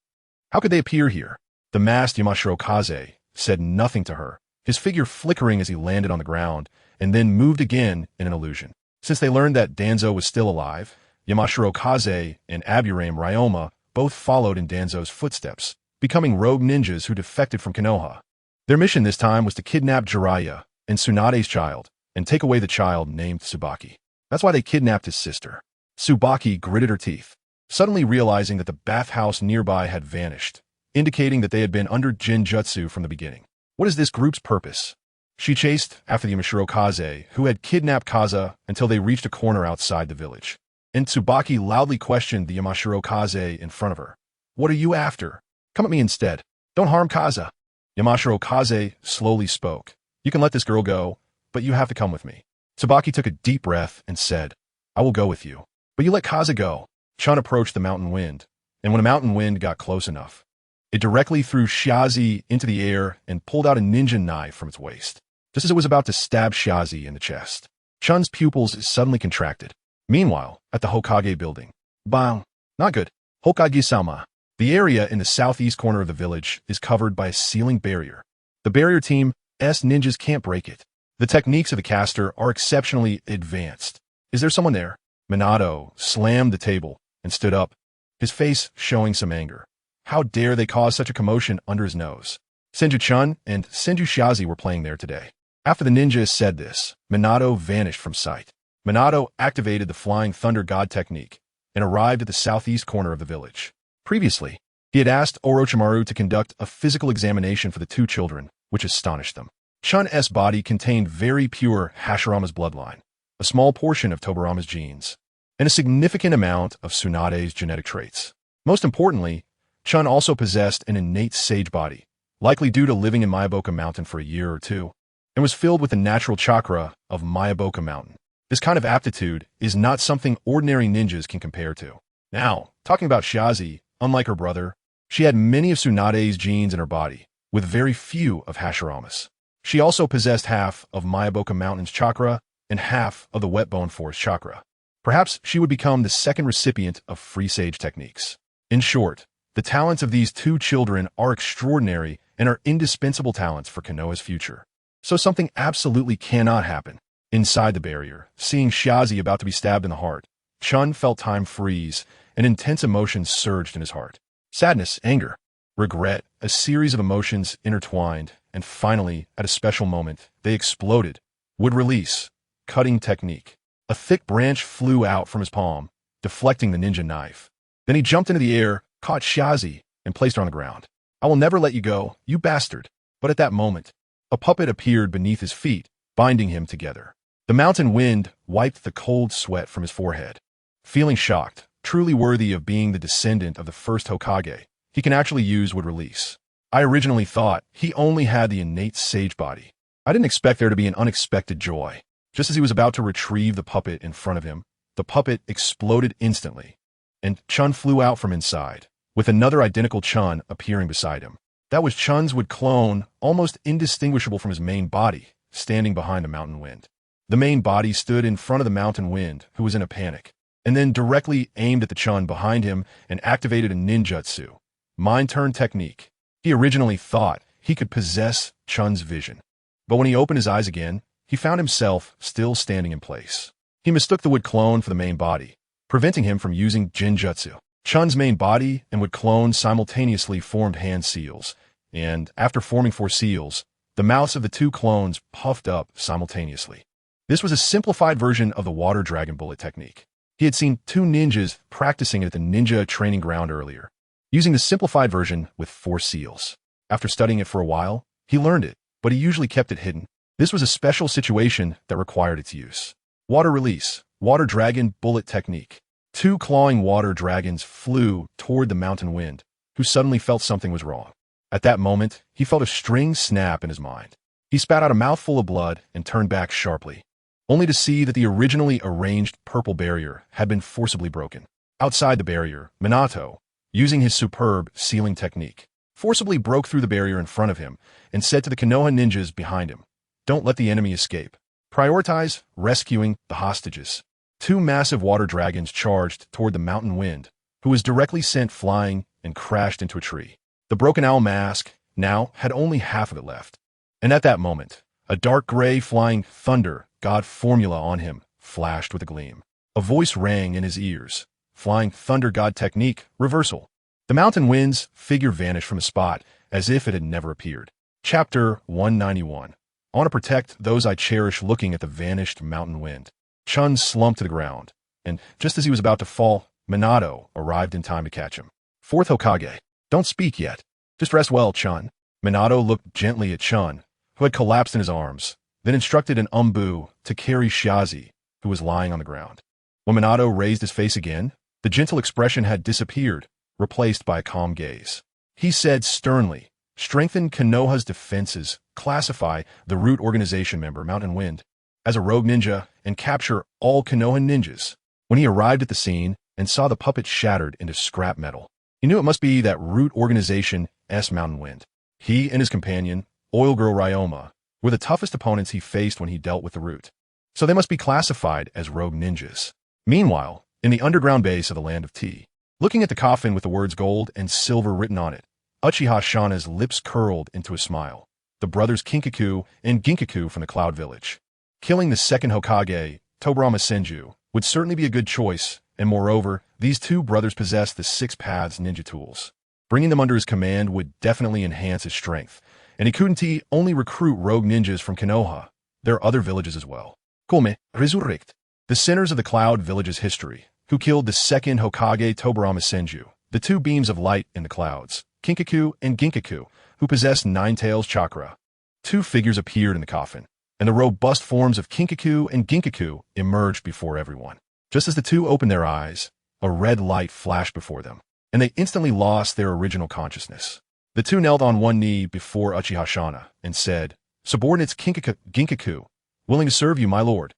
How could they appear here? The masked Yamashiro Kaze said nothing to her, his figure flickering as he landed on the ground, and then moved again in an illusion. Since they learned that Danzo was still alive, Yamashiro Kaze and Aburame Ryoma both followed in Danzo's footsteps, becoming rogue ninjas who defected from Konoha. Their mission this time was to kidnap Jiraiya and Tsunade's child and take away the child named Tsubaki. That's why they kidnapped his sister. Tsubaki gritted her teeth, suddenly realizing that the bathhouse nearby had vanished, indicating that they had been under Jinjutsu from the beginning. What is this group's purpose? She chased after the Yamashiro Kaze, who had kidnapped Kaza until they reached a corner outside the village. And Tsubaki loudly questioned the Yamashiro Kaze in front of her. What are you after? Come at me instead. Don't harm Kaza. Yamashiro Kaze slowly spoke. You can let this girl go, but you have to come with me. Tsubaki took a deep breath and said, I will go with you. But you let Kaza go. Chun approached the mountain wind, and when a mountain wind got close enough, it directly threw Shazi into the air and pulled out a ninja knife from its waist. Just as it was about to stab Shazi in the chest, Chun's pupils suddenly contracted. Meanwhile, at the Hokage building. Bang. Not good. Hokage-sama. The area in the southeast corner of the village is covered by a ceiling barrier. The barrier team's ninjas can't break it. The techniques of the caster are exceptionally advanced. Is there someone there? Minato slammed the table and stood up, his face showing some anger. How dare they cause such a commotion under his nose? Senju-chun and Senju Shazi were playing there today. After the ninja said this, Minato vanished from sight. Minato activated the Flying Thunder God technique and arrived at the southeast corner of the village. Previously, he had asked Orochimaru to conduct a physical examination for the two children, which astonished them. Chun's body contained very pure Hashirama's bloodline, a small portion of Tobirama's genes, and a significant amount of Tsunade's genetic traits. Most importantly, Chun also possessed an innate sage body, likely due to living in Mayaboka Mountain for a year or two, and was filled with the natural chakra of Mayaboka Mountain. This kind of aptitude is not something ordinary ninjas can compare to. Now, talking about Shazi, unlike her brother, she had many of Tsunade's genes in her body, with very few of Hashirama's. She also possessed half of Mayaboka Mountain's chakra and half of the Wet Bone Forest chakra. Perhaps she would become the second recipient of free sage techniques. In short, the talents of these two children are extraordinary and are indispensable talents for Konoha's future. So something absolutely cannot happen. Inside the barrier, seeing Shazi about to be stabbed in the heart, Chun felt time freeze and intense emotions surged in his heart. Sadness, anger, regret, a series of emotions intertwined, and finally, at a special moment, they exploded. Would release. Cutting technique. A thick branch flew out from his palm, deflecting the ninja knife. Then he jumped into the air, caught Shazi, and placed her on the ground. I will never let you go, you bastard. But at that moment, a puppet appeared beneath his feet, binding him together. The mountain wind wiped the cold sweat from his forehead. Feeling shocked, truly worthy of being the descendant of the first Hokage, he can actually use would release. I originally thought he only had the innate sage body. I didn't expect there to be an unexpected joy. Just as he was about to retrieve the puppet in front of him, the puppet exploded instantly, and Chun flew out from inside, with another identical Chun appearing beside him. That was Chun's wood clone, almost indistinguishable from his main body, standing behind the mountain wind. The main body stood in front of the mountain wind, who was in a panic, and then directly aimed at the Chun behind him and activated a ninjutsu, mind-turn technique. He originally thought he could possess Chun's vision, but when he opened his eyes again, he found himself still standing in place. He mistook the wood clone for the main body, preventing him from using Jinjutsu. Chun's main body and wood clone simultaneously formed hand seals, and after forming 4 seals, the mouths of the 2 clones puffed up simultaneously. This was a simplified version of the water dragon bullet technique. He had seen 2 ninjas practicing it at the ninja training ground earlier, using the simplified version with 4 seals. After studying it for a while, he learned it, but he usually kept it hidden. This was a special situation that required its use. Water release, water dragon bullet technique. 2 clawing water dragons flew toward the mountain wind, who suddenly felt something was wrong. At that moment, he felt a string snap in his mind. He spat out a mouthful of blood and turned back sharply, only to see that the originally arranged purple barrier had been forcibly broken. Outside the barrier, Minato, using his superb sealing technique, forcibly broke through the barrier in front of him and said to the Konoha ninjas behind him, "Don't let the enemy escape. Prioritize rescuing the hostages." 2 massive water dragons charged toward the mountain wind, who was directly sent flying and crashed into a tree. The broken owl mask now had only half of it left. And at that moment, a dark gray flying thunder god formula on him flashed with a gleam. A voice rang in his ears. Flying thunder god technique reversal. The mountain wind's figure vanished from the spot as if it had never appeared. Chapter 191. I want to protect those I cherish. Looking at the vanished mountain wind, Chun slumped to the ground, and just as he was about to fall, Minato arrived in time to catch him. 4th Hokage. Don't speak yet. Just rest well, Chun. Minato looked gently at Chun, who had collapsed in his arms, then instructed an umbu to carry Shazi, who was lying on the ground. When Minato raised his face again, the gentle expression had disappeared, replaced by a calm gaze. He said sternly, "Strengthen Konoha's defenses, classify the root organization member, Mountain Wind, as a rogue ninja, and capture all Konoha ninjas." When he arrived at the scene and saw the puppet shattered into scrap metal, he knew it must be that root organization S Mountain Wind. He and his companion, Oil Girl Ryoma, were the toughest opponents he faced when he dealt with the root, so they must be classified as rogue ninjas. Meanwhile, in the underground base of the Land of Tea, looking at the coffin with the words gold and silver written on it, Uchiha Shana's lips curled into a smile. The brothers Kinkaku and Ginkaku from the Cloud Village. Killing the 2nd Hokage, Tobarama Senju, would certainly be a good choice, and moreover, these 2 brothers possessed the 6 Paths ninja tools. Bringing them under his command would definitely enhance his strength, and he couldn't only recruit rogue ninjas from Konoha. There are other villages as well. Come resurrect. The centers of the Cloud Village's history, who killed the 2nd Hokage Tobarama Senju, the 2 beams of light in the clouds, Kinkaku and Ginkaku, who possessed Nine-Tails chakra. 2 figures appeared in the coffin, and the robust forms of Kinkaku and Ginkaku emerged before everyone. Just as the 2 opened their eyes, a red light flashed before them, and they instantly lost their original consciousness. The 2 knelt on one knee before Uchiha Shana and said, "Subordinates Ginkaku, willing to serve you, my lord."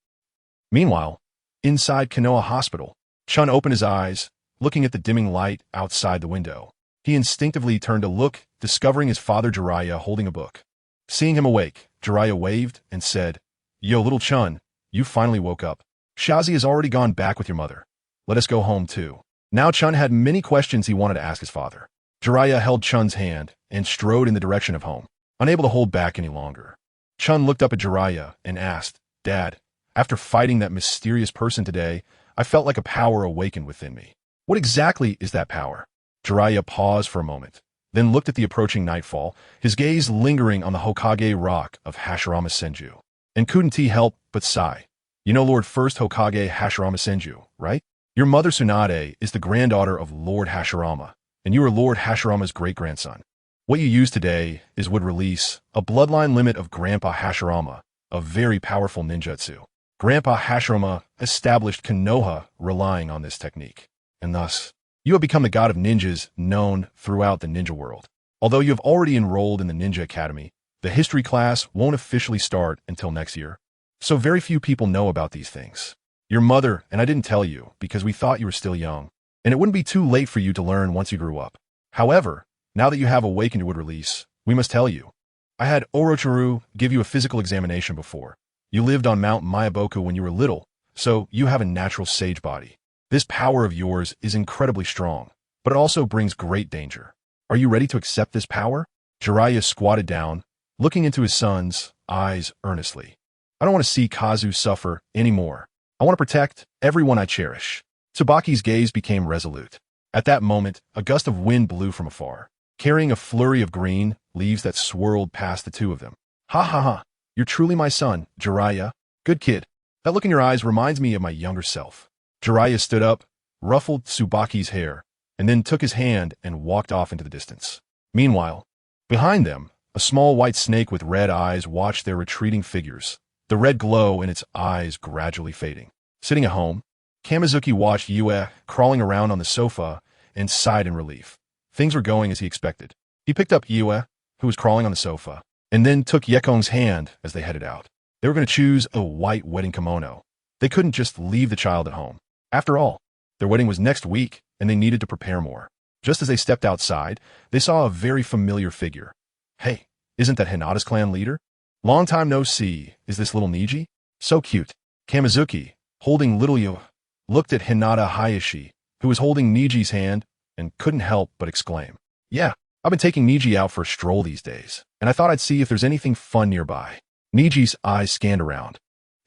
Meanwhile, inside Konoha Hospital, Chun opened his eyes, looking at the dimming light outside the window. He instinctively turned to look, discovering his father Jiraiya holding a book. Seeing him awake, Jiraiya waved and said, "Yo, little Chun, you finally woke up. Shazi has already gone back with your mother. Let us go home too." Now Chun had many questions he wanted to ask his father. Jiraiya held Chun's hand and strode in the direction of home, unable to hold back any longer. Chun looked up at Jiraiya and asked, "Dad, after fighting that mysterious person today, I felt like a power awakened within me. What exactly is that power?" Jiraiya paused for a moment, then looked at the approaching nightfall, his gaze lingering on the Hokage rock of Hashirama Senju, and couldn't he help but sigh. "You know Lord First Hokage Hashirama Senju, right? Your mother Tsunade is the granddaughter of Lord Hashirama, and you are Lord Hashirama's great-grandson. What you use today would release a bloodline limit of Grandpa Hashirama, a very powerful ninjutsu. Grandpa Hashirama established Konoha relying on this technique, and thus, you have become the god of ninjas known throughout the ninja world. Although you have already enrolled in the Ninja Academy, the history class won't officially start until next year. So very few people know about these things. Your mother, and I didn't tell you, because we thought you were still young, and it wouldn't be too late for you to learn once you grew up. However, now that you have awakened your wood release, we must tell you. I had Orochimaru give you a physical examination before. You lived on Mount Mayaboku when you were little, so you have a natural sage body. This power of yours is incredibly strong, but it also brings great danger. Are you ready to accept this power? Jiraiya squatted down, looking into his son's eyes earnestly. I don't want to see Kazu suffer anymore. I want to protect everyone I cherish. Tsubaki's gaze became resolute. At that moment, a gust of wind blew from afar, carrying a flurry of green leaves that swirled past the two of them. Ha ha ha, you're truly my son, Jiraiya. Good kid. That look in your eyes reminds me of my younger self. Jiraiya stood up, ruffled Tsubaki's hair, and then took his hand and walked off into the distance. Meanwhile, behind them, a small white snake with red eyes watched their retreating figures, the red glow in its eyes gradually fading. Sitting at home, Kamizuki watched Yue crawling around on the sofa and sighed in relief. Things were going as he expected. He picked up Yue, who was crawling on the sofa, and then took Yekong's hand as they headed out. They were going to choose a white wedding kimono. They couldn't just leave the child at home. After all, their wedding was next week, and they needed to prepare more. Just as they stepped outside, they saw a very familiar figure. Hey, isn't that Hinata's clan leader? Long time no see. Is this little Niji? So cute. Kamizuki, holding little Yue, looked at Hinata Hayashi, who was holding Niji's hand, and couldn't help but exclaim. Yeah, I've been taking Niji out for a stroll these days, and I thought I'd see if there's anything fun nearby. Niji's eyes scanned around,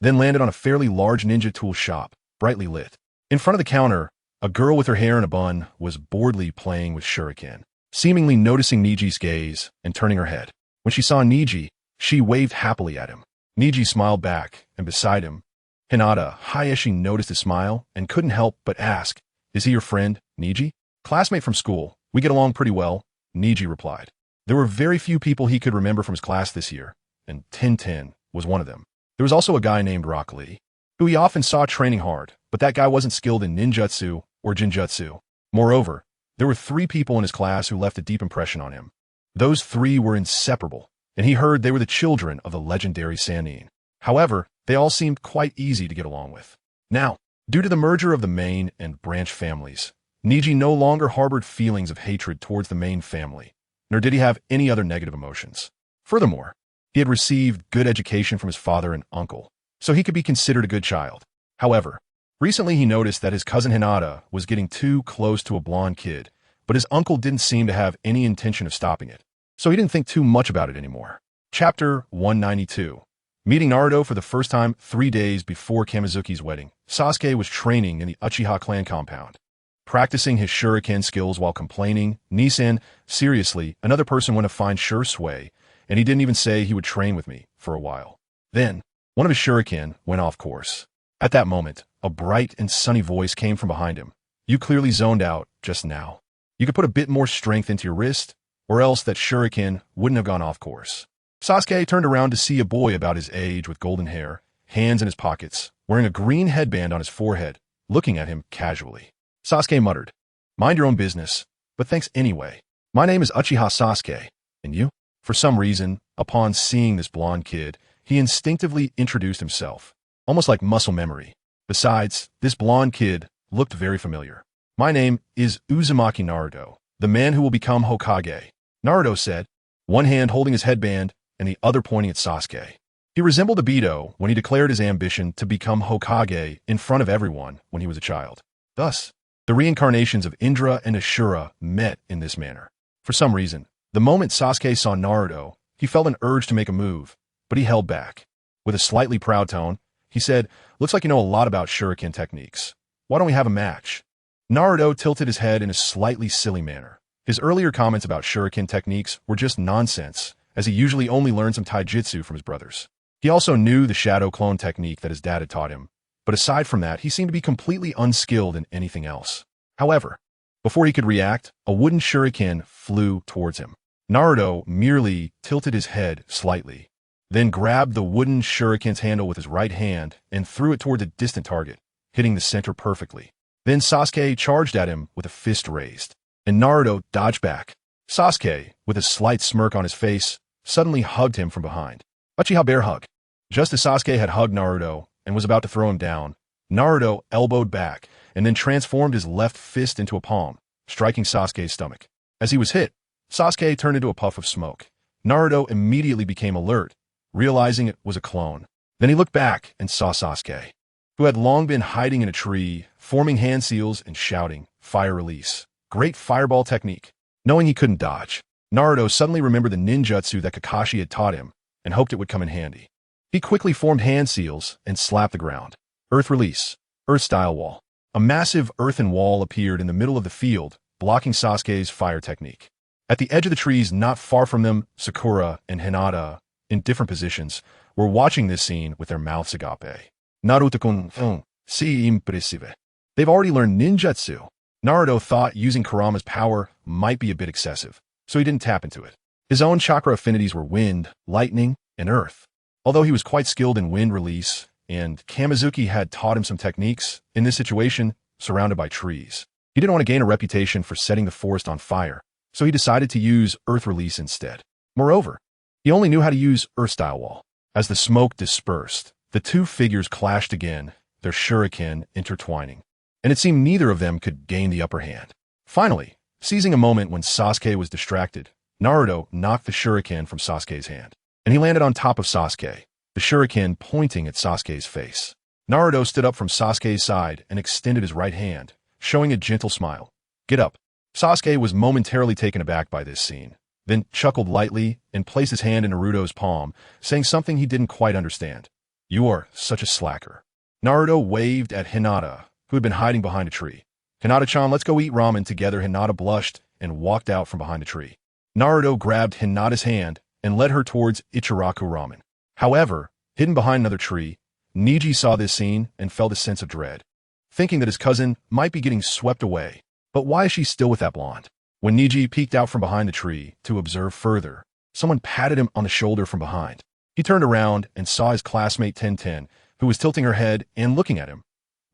then landed on a fairly large ninja tool shop, brightly lit. In front of the counter, a girl with her hair in a bun was boredly playing with shuriken, seemingly noticing Niji's gaze and turning her head. When she saw Niji, she waved happily at him. Niji smiled back, and beside him, Hinata Hayashi noticed his smile and couldn't help but ask, "Is he your friend, Niji?" "Classmate from school. We get along pretty well," Niji replied. There were very few people he could remember from his class this year, and Tintin was one of them. There was also a guy named Rock Lee, who he often saw training hard, but that guy wasn't skilled in ninjutsu or jinjutsu. Moreover, there were 3 people in his class who left a deep impression on him. Those 3 were inseparable, and he heard they were the children of the legendary Sannin. However, they all seemed quite easy to get along with. Now, due to the merger of the main and branch families, Niji no longer harbored feelings of hatred towards the main family, nor did he have any other negative emotions. Furthermore, he had received good education from his father and uncle, so he could be considered a good child. However, recently he noticed that his cousin Hinata was getting too close to a blonde kid, but his uncle didn't seem to have any intention of stopping it, so he didn't think too much about it anymore. Chapter 192. Meeting Naruto for the first time 3 days before Kamizuki's wedding, Sasuke was training in the Uchiha clan compound, practicing his shuriken skills while complaining. "Nissan, seriously, another person wouldn't find sure sway, and he didn't even say he would train with me for a while." Then, one of his shuriken went off course. At that moment, a bright and sunny voice came from behind him. "You clearly zoned out just now. You could put a bit more strength into your wrist, or else that shuriken wouldn't have gone off course." Sasuke turned around to see a boy about his age with golden hair, hands in his pockets, wearing a green headband on his forehead, looking at him casually. Sasuke muttered, "Mind your own business, but thanks anyway. My name is Uchiha Sasuke, and you?" For some reason, upon seeing this blonde kid, he instinctively introduced himself, almost like muscle memory. Besides, this blonde kid looked very familiar. "My name is Uzumaki Naruto, the man who will become Hokage," Naruto said, one hand holding his headband and the other pointing at Sasuke. He resembled Obito when he declared his ambition to become Hokage in front of everyone when he was a child. Thus, the reincarnations of Indra and Ashura met in this manner. For some reason, the moment Sasuke saw Naruto, he felt an urge to make a move, but he held back. With a slightly proud tone, he said, "Looks like you know a lot about shuriken techniques. Why don't we have a match?" Naruto tilted his head in a slightly silly manner. His earlier comments about shuriken techniques were just nonsense, as he usually only learned some taijutsu from his brothers. He also knew the shadow clone technique that his dad had taught him, but aside from that, he seemed to be completely unskilled in anything else. However, before he could react, a wooden shuriken flew towards him. Naruto merely tilted his head slightly, then grabbed the wooden shuriken's handle with his right hand and threw it toward a distant target, hitting the center perfectly. Then Sasuke charged at him with a fist raised, and Naruto dodged back. Sasuke, with a slight smirk on his face, suddenly hugged him from behind. Uchiha bear hug. Just as Sasuke had hugged Naruto and was about to throw him down, Naruto elbowed back and then transformed his left fist into a palm, striking Sasuke's stomach. As he was hit, Sasuke turned into a puff of smoke. Naruto immediately became alert, realizing it was a clone. Then he looked back and saw Sasuke, who had long been hiding in a tree, forming hand seals and shouting, "Fire release. Great fireball technique." Knowing he couldn't dodge, Naruto suddenly remembered the ninjutsu that Kakashi had taught him and hoped it would come in handy. He quickly formed hand seals and slapped the ground. Earth release. Earth-style wall. A massive earthen wall appeared in the middle of the field, blocking Sasuke's fire technique. At the edge of the trees not far from them, Sakura and Hinata, in different positions, were watching this scene with their mouths agape. Naruto-kun, si impressive. They've already learned ninjutsu. Naruto thought using Kurama's power might be a bit excessive, so he didn't tap into it. His own chakra affinities were wind, lightning, and earth. Although he was quite skilled in wind release, and Kamizuki had taught him some techniques, in this situation, surrounded by trees, he didn't want to gain a reputation for setting the forest on fire, so he decided to use earth release instead. Moreover, he only knew how to use earth-style wall. As the smoke dispersed, the two figures clashed again, their shuriken intertwining, and it seemed neither of them could gain the upper hand. Finally, seizing a moment when Sasuke was distracted, Naruto knocked the shuriken from Sasuke's hand, and he landed on top of Sasuke, the shuriken pointing at Sasuke's face. Naruto stood up from Sasuke's side and extended his right hand, showing a gentle smile. "Get up." Sasuke was momentarily taken aback by this scene, then chuckled lightly and placed his hand in Naruto's palm, saying something he didn't quite understand. "You are such a slacker." Naruto waved at Hinata, who had been hiding behind a tree. "Hinata-chan, let's go eat ramen together." Hinata blushed and walked out from behind the tree. Naruto grabbed Hinata's hand and led her towards Ichiraku Ramen. However, hidden behind another tree, Neji saw this scene and felt a sense of dread, thinking that his cousin might be getting swept away. But why is she still with that blonde? When Neji peeked out from behind the tree to observe further, someone patted him on the shoulder from behind. He turned around and saw his classmate Tenten, who was tilting her head and looking at him.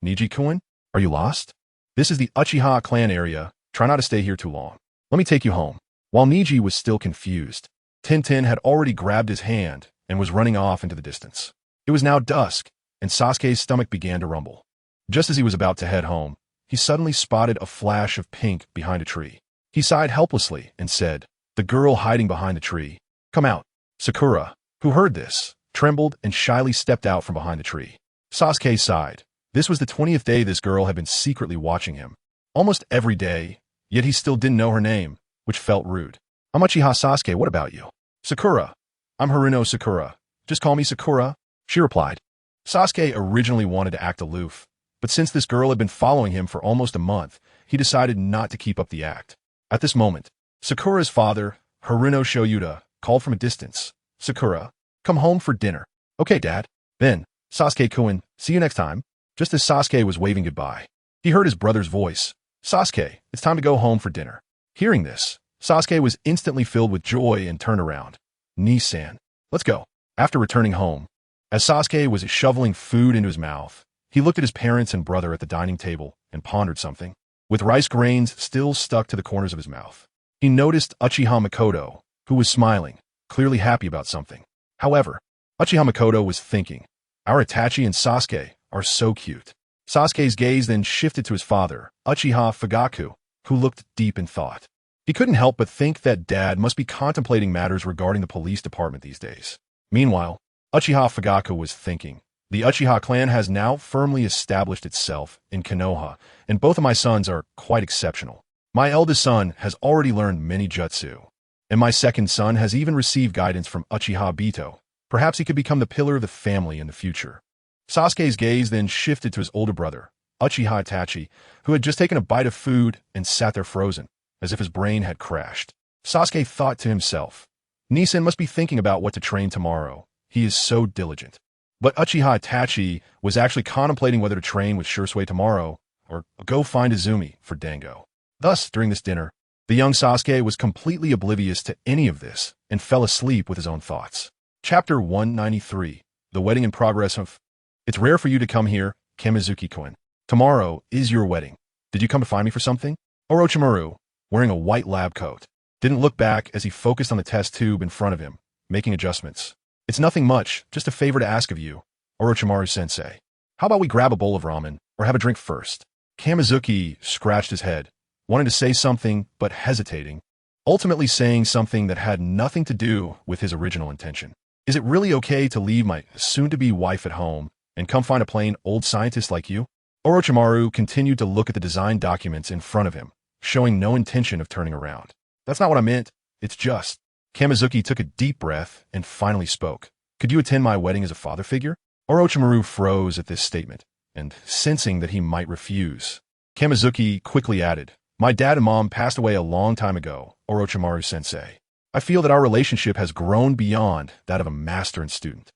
"Neji-kun, are you lost? This is the Uchiha clan area. Try not to stay here too long. Let me take you home." While Neji was still confused, Tenten had already grabbed his hand and was running off into the distance. It was now dusk, and Sasuke's stomach began to rumble. Just as he was about to head home, he suddenly spotted a flash of pink behind a tree. He sighed helplessly and said, "The girl hiding behind the tree. Come out." Sakura, who heard this, trembled and shyly stepped out from behind the tree. Sasuke sighed. This was the 20th day this girl had been secretly watching him. Almost every day, yet he still didn't know her name, which felt rude. "I'm Uchiha Sasuke, what about you?" "Sakura. I'm Haruno Sakura. Just call me Sakura," she replied. Sasuke originally wanted to act aloof, but since this girl had been following him for almost a month, he decided not to keep up the act. At this moment, Sakura's father, Haruno Shoyuta, called from a distance. "Sakura, come home for dinner." "Okay, Dad." Then, "Sasuke-kun, see you next time." Just as Sasuke was waving goodbye, he heard his brother's voice. "Sasuke, it's time to go home for dinner." Hearing this, Sasuke was instantly filled with joy and turned around. "Ni-san, let's go." After returning home, as Sasuke was shoveling food into his mouth, he looked at his parents and brother at the dining table and pondered something. With rice grains still stuck to the corners of his mouth, he noticed Uchiha Makoto, who was smiling, clearly happy about something. However, Uchiha Makoto was thinking, "Our Itachi and Sasuke are so cute." Sasuke's gaze then shifted to his father, Uchiha Fugaku, who looked deep in thought. He couldn't help but think that Dad must be contemplating matters regarding the police department these days. Meanwhile, Uchiha Fugaku was thinking, "The Uchiha clan has now firmly established itself in Konoha, and both of my sons are quite exceptional. My eldest son has already learned many jutsu, and my second son has even received guidance from Uchiha Obito. Perhaps he could become the pillar of the family in the future." Sasuke's gaze then shifted to his older brother, Uchiha Itachi, who had just taken a bite of food and sat there frozen, as if his brain had crashed. Sasuke thought to himself, "Nisan must be thinking about what to train tomorrow. He is so diligent." But Uchiha Itachi was actually contemplating whether to train with Shursui tomorrow or go find Izumi for Dango. Thus, during this dinner, the young Sasuke was completely oblivious to any of this and fell asleep with his own thoughts. Chapter 193, The Wedding in Progress of... It's rare for you to come here, Kamizuki-kun. Tomorrow is your wedding. Did you come to find me for something? Orochimaru, wearing a white lab coat, didn't look back as he focused on the test tube in front of him, making adjustments. It's nothing much, just a favor to ask of you, Orochimaru-sensei. How about we grab a bowl of ramen, or have a drink first? Kamizuki scratched his head, wanting to say something, but hesitating, ultimately saying something that had nothing to do with his original intention. Is it really okay to leave my soon-to-be wife at home and come find a plain old scientist like you? Orochimaru continued to look at the design documents in front of him, showing no intention of turning around. That's not what I meant. It's just. Kamizuki took a deep breath and finally spoke. Could you attend my wedding as a father figure? Orochimaru froze at this statement, and sensing that he might refuse, Kamizuki quickly added, My dad and mom passed away a long time ago, Orochimaru-sensei. I feel that our relationship has grown beyond that of a master and student.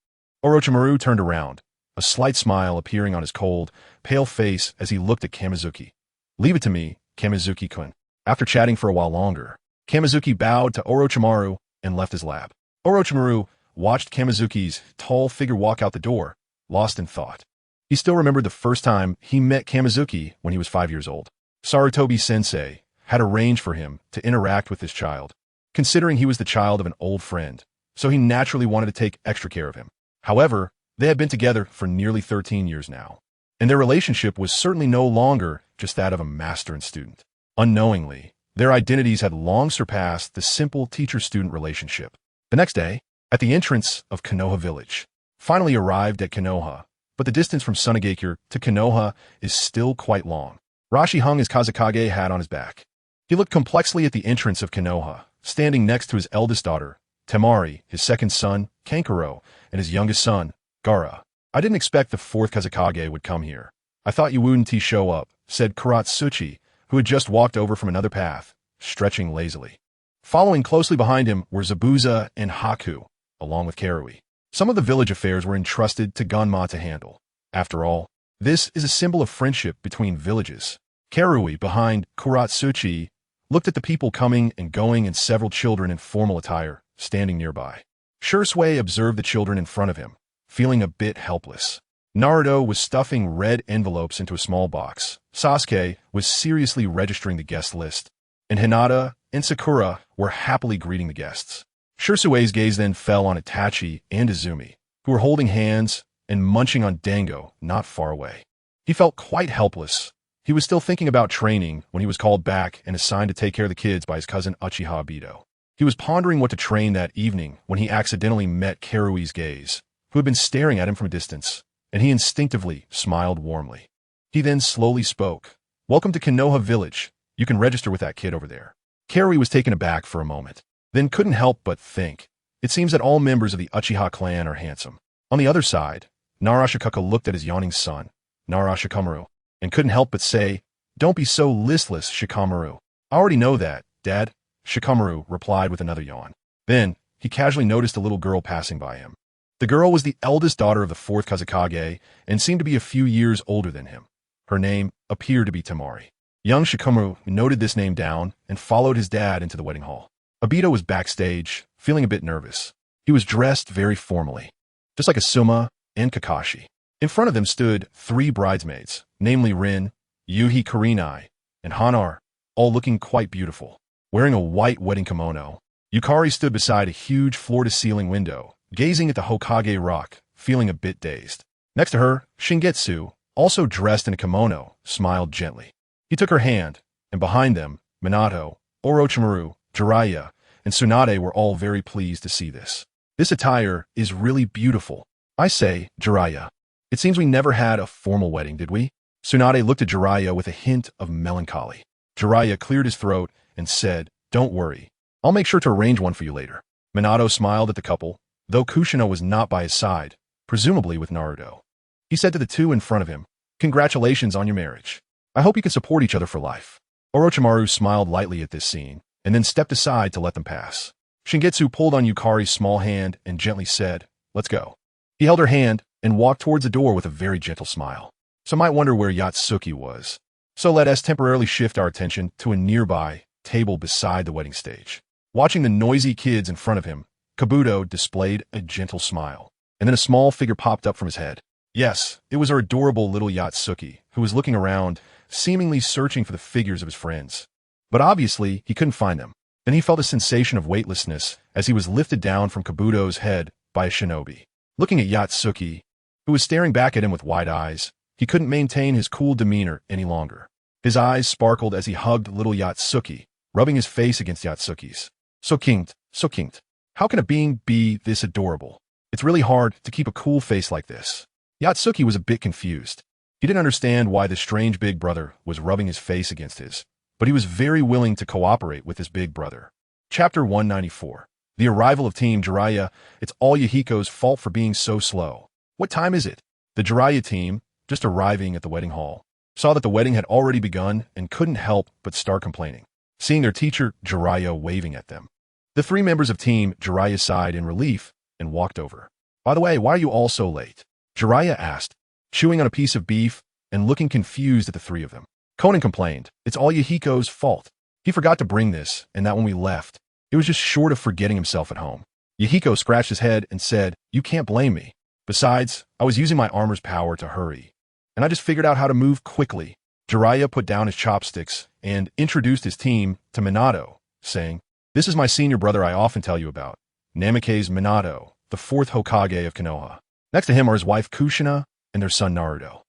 Orochimaru turned around, a slight smile appearing on his cold, pale face as he looked at Kamizuki. Leave it to me, Kamizuki-kun. After chatting for a while longer, Kamizuki bowed to Orochimaru and left his lab. Orochimaru watched Kamizuki's tall figure walk out the door, lost in thought. He still remembered the first time he met Kamizuki when he was 5 years old. Sarutobi-sensei had arranged for him to interact with this child, considering he was the child of an old friend, so he naturally wanted to take extra care of him. However, they had been together for nearly 13 years now, and their relationship was certainly no longer just that of a master and student. Unknowingly, their identities had long surpassed the simple teacher-student relationship. The next day, at the entrance of Konoha village, finally arrived at Konoha, but the distance from Sunagakure to Konoha is still quite long. Rashi hung his Kazekage hat on his back. He looked complexly at the entrance of Konoha, standing next to his eldest daughter, Temari, his second son, Kankuro, and his youngest son, Gara. I didn't expect the fourth Kazekage would come here. I thought you wouldn't show up, said Kuratsuchi, who had just walked over from another path, stretching lazily. Following closely behind him were Zabuza and Haku, along with Karui. Some of the village affairs were entrusted to Gunma to handle. After all, this is a symbol of friendship between villages. Karui, behind Kuratsuchi, looked at the people coming and going and several children in formal attire, standing nearby. Shursui observed the children in front of him, feeling a bit helpless. Naruto was stuffing red envelopes into a small box. Sasuke was seriously registering the guest list, and Hinata and Sakura were happily greeting the guests. Shursui's gaze then fell on Itachi and Izumi, who were holding hands and munching on dango not far away. He felt quite helpless. He was still thinking about training when he was called back and assigned to take care of the kids by his cousin Uchiha Obito. He was pondering what to train that evening when he accidentally met Karui's gaze, who had been staring at him from a distance, and he instinctively smiled warmly. He then slowly spoke. Welcome to Konoha Village. You can register with that kid over there. Karui was taken aback for a moment, then couldn't help but think. It seems that all members of the Uchiha clan are handsome. On the other side, Narashikaka looked at his yawning son, Narashikamaru, and couldn't help but say, Don't be so listless, Shikamaru. I already know that, Dad, Shikamaru replied with another yawn. Then, he casually noticed a little girl passing by him. The girl was the eldest daughter of the fourth Kazekage and seemed to be a few years older than him. Her name appeared to be Temari. Young Shikamaru noted this name down and followed his dad into the wedding hall. Obito was backstage, feeling a bit nervous. He was dressed very formally, just like Asuma and Kakashi. In front of them stood 3 bridesmaids, namely Rin, Yuhi Kurenai, and Hanar, all looking quite beautiful. Wearing a white wedding kimono, Yukari stood beside a huge floor-to-ceiling window, gazing at the Hokage rock, feeling a bit dazed. Next to her, Shingetsu, also dressed in a kimono, smiled gently. He took her hand, and behind them, Minato, Orochimaru, Jiraiya, and Tsunade were all very pleased to see this. This attire is really beautiful. I say, Jiraiya. It seems we never had a formal wedding, did we? Tsunade looked at Jiraiya with a hint of melancholy. Jiraiya cleared his throat and said, Don't worry. I'll make sure to arrange one for you later. Minato smiled at the couple, though Kushina was not by his side, presumably with Naruto. He said to the two in front of him, Congratulations on your marriage. I hope you can support each other for life. Orochimaru smiled lightly at this scene, and then stepped aside to let them pass. Shingetsu pulled on Yukari's small hand and gently said, Let's go. He held her hand and walked towards the door with a very gentle smile. Some might wonder where Yatsuki was, so let us temporarily shift our attention to a nearby table beside the wedding stage. Watching the noisy kids in front of him, Kabuto displayed a gentle smile, and then a small figure popped up from his head. Yes, it was our adorable little Yatsuki, who was looking around, seemingly searching for the figures of his friends. But obviously, he couldn't find them. Then he felt a sensation of weightlessness as he was lifted down from Kabuto's head by a shinobi. Looking at Yatsuki, who was staring back at him with wide eyes, he couldn't maintain his cool demeanor any longer. His eyes sparkled as he hugged little Yatsuki, rubbing his face against Yatsuki's. So cute, so cute. How can a being be this adorable? It's really hard to keep a cool face like this. Yatsuki was a bit confused. He didn't understand why the strange big brother was rubbing his face against his, but he was very willing to cooperate with his big brother. Chapter 194. The arrival of Team Jiraiya. It's all Yahiko's fault for being so slow. What time is it? The Jiraiya team, just arriving at the wedding hall, saw that the wedding had already begun and couldn't help but start complaining, seeing their teacher Jiraiya waving at them. The three members of Team Jiraiya sighed in relief and walked over. By the way, why are you all so late? Jiraiya asked, chewing on a piece of beef and looking confused at the three of them. Conan complained, it's all Yahiko's fault. He forgot to bring this, and that when we left, it was just short of forgetting himself at home. Yahiko scratched his head and said, you can't blame me. Besides, I was using my armor's power to hurry, and I just figured out how to move quickly. Jiraiya put down his chopsticks and introduced his team to Minato, saying, this is my senior brother I often tell you about, Namake's Minato, the fourth Hokage of Konoha. Next to him are his wife Kushina and their son Naruto.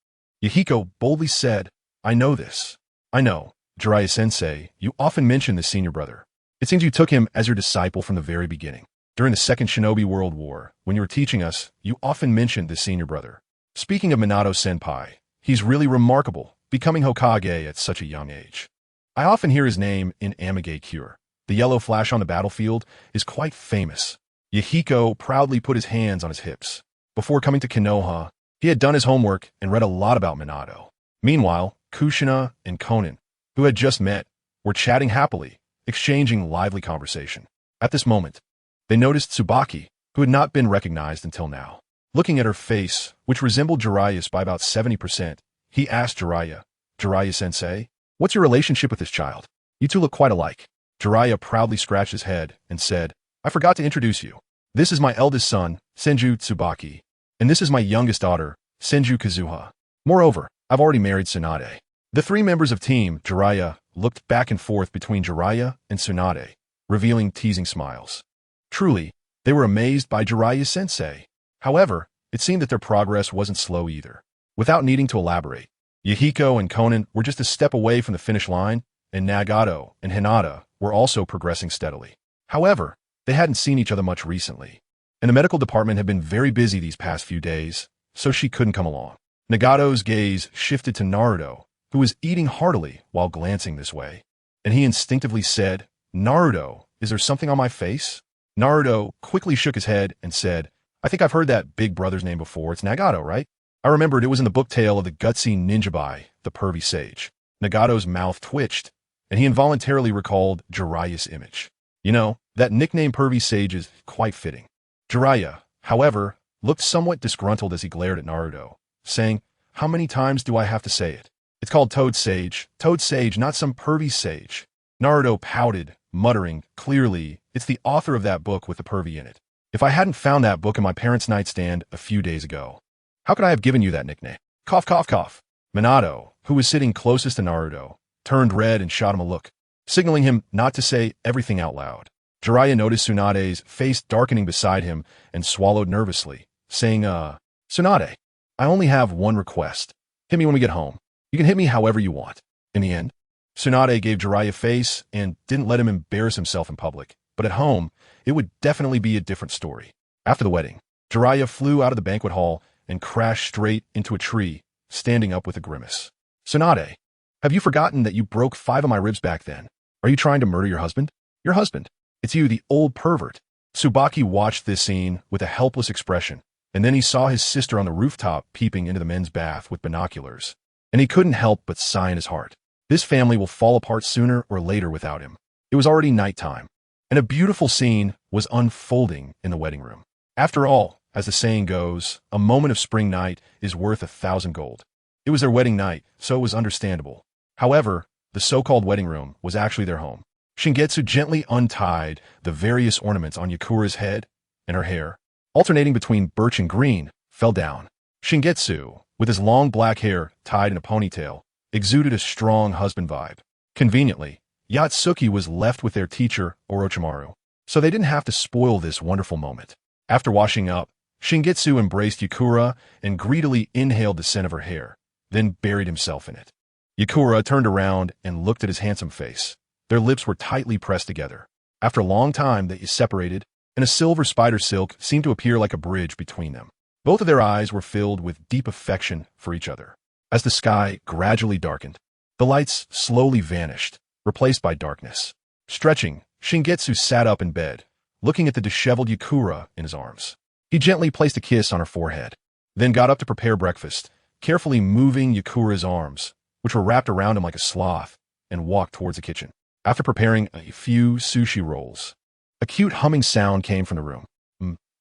Yahiko boldly said, I know this. I know, Jiraiya-sensei, you often mention this senior brother. It seems you took him as your disciple from the very beginning. During the Second Shinobi World War, when you were teaching us, you often mentioned this senior brother. Speaking of Minato-senpai, he's really remarkable, becoming Hokage at such a young age. I often hear his name in Amage Cure. The yellow flash on the battlefield is quite famous. Yahiko proudly put his hands on his hips. Before coming to Konoha, he had done his homework and read a lot about Minato. Meanwhile, Kushina and Conan, who had just met, were chatting happily, exchanging lively conversation. At this moment, they noticed Tsubaki, who had not been recognized until now. Looking at her face, which resembled Jiraiya's by about 70%, he asked Jiraiya, Jiraiya-sensei, what's your relationship with this child? You two look quite alike. Jiraiya proudly scratched his head and said, I forgot to introduce you. This is my eldest son, Senju Tsubaki, and this is my youngest daughter, Senju Kazuha. Moreover, I've already married Tsunade. The three members of Team Jiraiya looked back and forth between Jiraiya and Tsunade, revealing teasing smiles. Truly, they were amazed by Jiraiya-sensei. However, it seemed that their progress wasn't slow either. Without needing to elaborate, Yahiko and Conan were just a step away from the finish line, and Nagato and Hinata were also progressing steadily. However, they hadn't seen each other much recently, and the medical department had been very busy these past few days, so she couldn't come along. Nagato's gaze shifted to Naruto, who was eating heartily while glancing this way, and he instinctively said, Naruto, is there something on my face? Naruto quickly shook his head and said, I think I've heard that big brother's name before. It's Nagato, right? I remembered it was in the book tale of the gutsy ninja boy, the pervy sage. Nagato's mouth twitched, and he involuntarily recalled Jiraiya's image. You know, that nickname pervy sage is quite fitting. Jiraiya, however, looked somewhat disgruntled as he glared at Naruto, saying, how many times do I have to say it? It's called Toad Sage, not some pervy sage. Naruto pouted, muttering, clearly, it's the author of that book with the pervy in it. If I hadn't found that book in my parents' nightstand a few days ago, how could I have given you that nickname? Cough, cough, cough. Minato, who was sitting closest to Naruto, turned red and shot him a look, signaling him not to say everything out loud. Jiraiya noticed Tsunade's face darkening beside him and swallowed nervously, saying, Tsunade, I only have one request. Hit me when we get home. You can hit me however you want. In the end, Tsunade gave Jiraiya face and didn't let him embarrass himself in public, but at home, it would definitely be a different story. After the wedding, Jiraiya flew out of the banquet hall and crashed straight into a tree, standing up with a grimace. Tsunade, have you forgotten that you broke 5 of my ribs back then? Are you trying to murder your husband? Your husband. It's you, the old pervert. Tsubaki watched this scene with a helpless expression, and then he saw his sister on the rooftop peeping into the men's bath with binoculars, and he couldn't help but sigh in his heart. This family will fall apart sooner or later without him. It was already nighttime, and a beautiful scene was unfolding in the wedding room. After all, as the saying goes, a moment of spring night is worth 1,000 gold. It was their wedding night, so it was understandable. However, the so-called wedding room was actually their home. Shingetsu gently untied the various ornaments on Yakura's head, and her hair, alternating between birch and green, fell down. Shingetsu, with his long black hair tied in a ponytail, exuded a strong husband vibe. Conveniently, Yatsuki was left with their teacher, Orochimaru, so they didn't have to spoil this wonderful moment. After washing up, Shingetsu embraced Yakura and greedily inhaled the scent of her hair, then buried himself in it. Yakura turned around and looked at his handsome face. Their lips were tightly pressed together. After a long time, they separated, and a silver spider silk seemed to appear like a bridge between them. Both of their eyes were filled with deep affection for each other. As the sky gradually darkened, the lights slowly vanished, replaced by darkness. Stretching, Shingetsu sat up in bed, looking at the disheveled Yakura in his arms. He gently placed a kiss on her forehead, then got up to prepare breakfast, carefully moving Yakura's arms, which were wrapped around him like a sloth, and walked towards the kitchen. After preparing a few sushi rolls, a cute humming sound came from the room.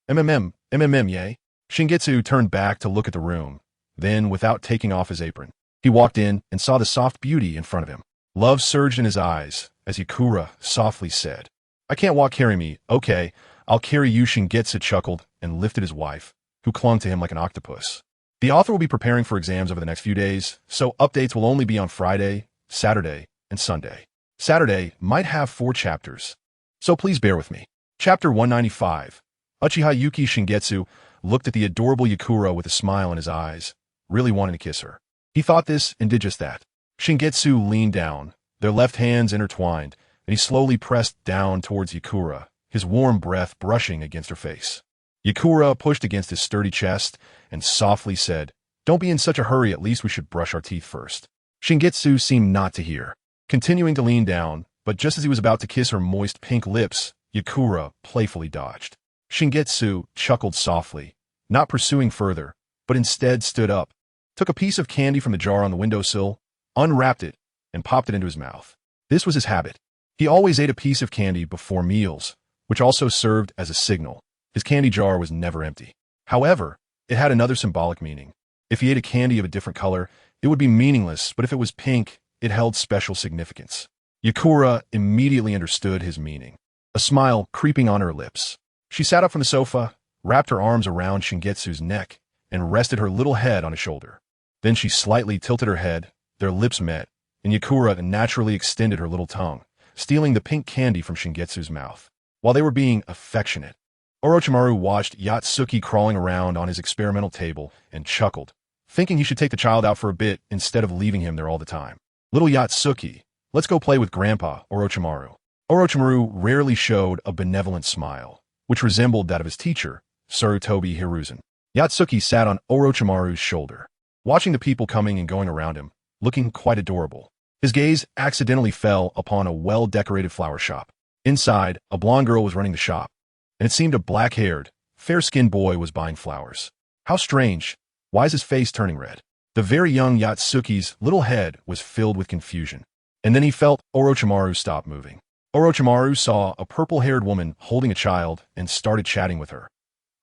Yay. Shingetsu turned back to look at the room. Then, without taking off his apron, he walked in and saw the soft beauty in front of him. Love surged in his eyes as Yakura softly said, "I can't walk, carry me." "Okay, I'll carry you," Shingetsu chuckled and lifted his wife, who clung to him like an octopus. The author will be preparing for exams over the next few days, so updates will only be on Friday, Saturday, and Sunday. Saturday might have 4 chapters, so please bear with me. Chapter 195. Uchiha Yuki. Shingetsu looked at the adorable Yakura with a smile in his eyes, really wanting to kiss her. He thought this and did just that. Shingetsu leaned down, their left hands intertwined, and he slowly pressed down towards Yakura, his warm breath brushing against her face. Yakura pushed against his sturdy chest and softly said, "Don't be in such a hurry, at least we should brush our teeth first." Shingetsu seemed not to hear, continuing to lean down, but just as he was about to kiss her moist pink lips, Yakura playfully dodged. Shingetsu chuckled softly, not pursuing further, but instead stood up, took a piece of candy from the jar on the windowsill, unwrapped it, and popped it into his mouth. This was his habit. He always ate a piece of candy before meals, which also served as a signal. His candy jar was never empty. However, it had another symbolic meaning. If he ate a candy of a different color, it would be meaningless, but if it was pink, it held special significance. Yakura immediately understood his meaning, a smile creeping on her lips. She sat up from the sofa, wrapped her arms around Shingetsu's neck, and rested her little head on his shoulder. Then she slightly tilted her head, their lips met, and Yakura naturally extended her little tongue, stealing the pink candy from Shingetsu's mouth. While they were being affectionate, Orochimaru watched Yatsuki crawling around on his experimental table and chuckled, thinking he should take the child out for a bit instead of leaving him there all the time. "Little Yatsuki, let's go play with Grandpa, Orochimaru." Orochimaru rarely showed a benevolent smile, which resembled that of his teacher, Sarutobi Hiruzen. Yatsuki sat on Orochimaru's shoulder, watching the people coming and going around him, looking quite adorable. His gaze accidentally fell upon a well-decorated flower shop. Inside, a blonde girl was running the shop, and it seemed a black-haired, fair-skinned boy was buying flowers. How strange. Why is his face turning red? The very young Yatsuki's little head was filled with confusion. And then he felt Orochimaru stop moving. Orochimaru saw a purple-haired woman holding a child and started chatting with her.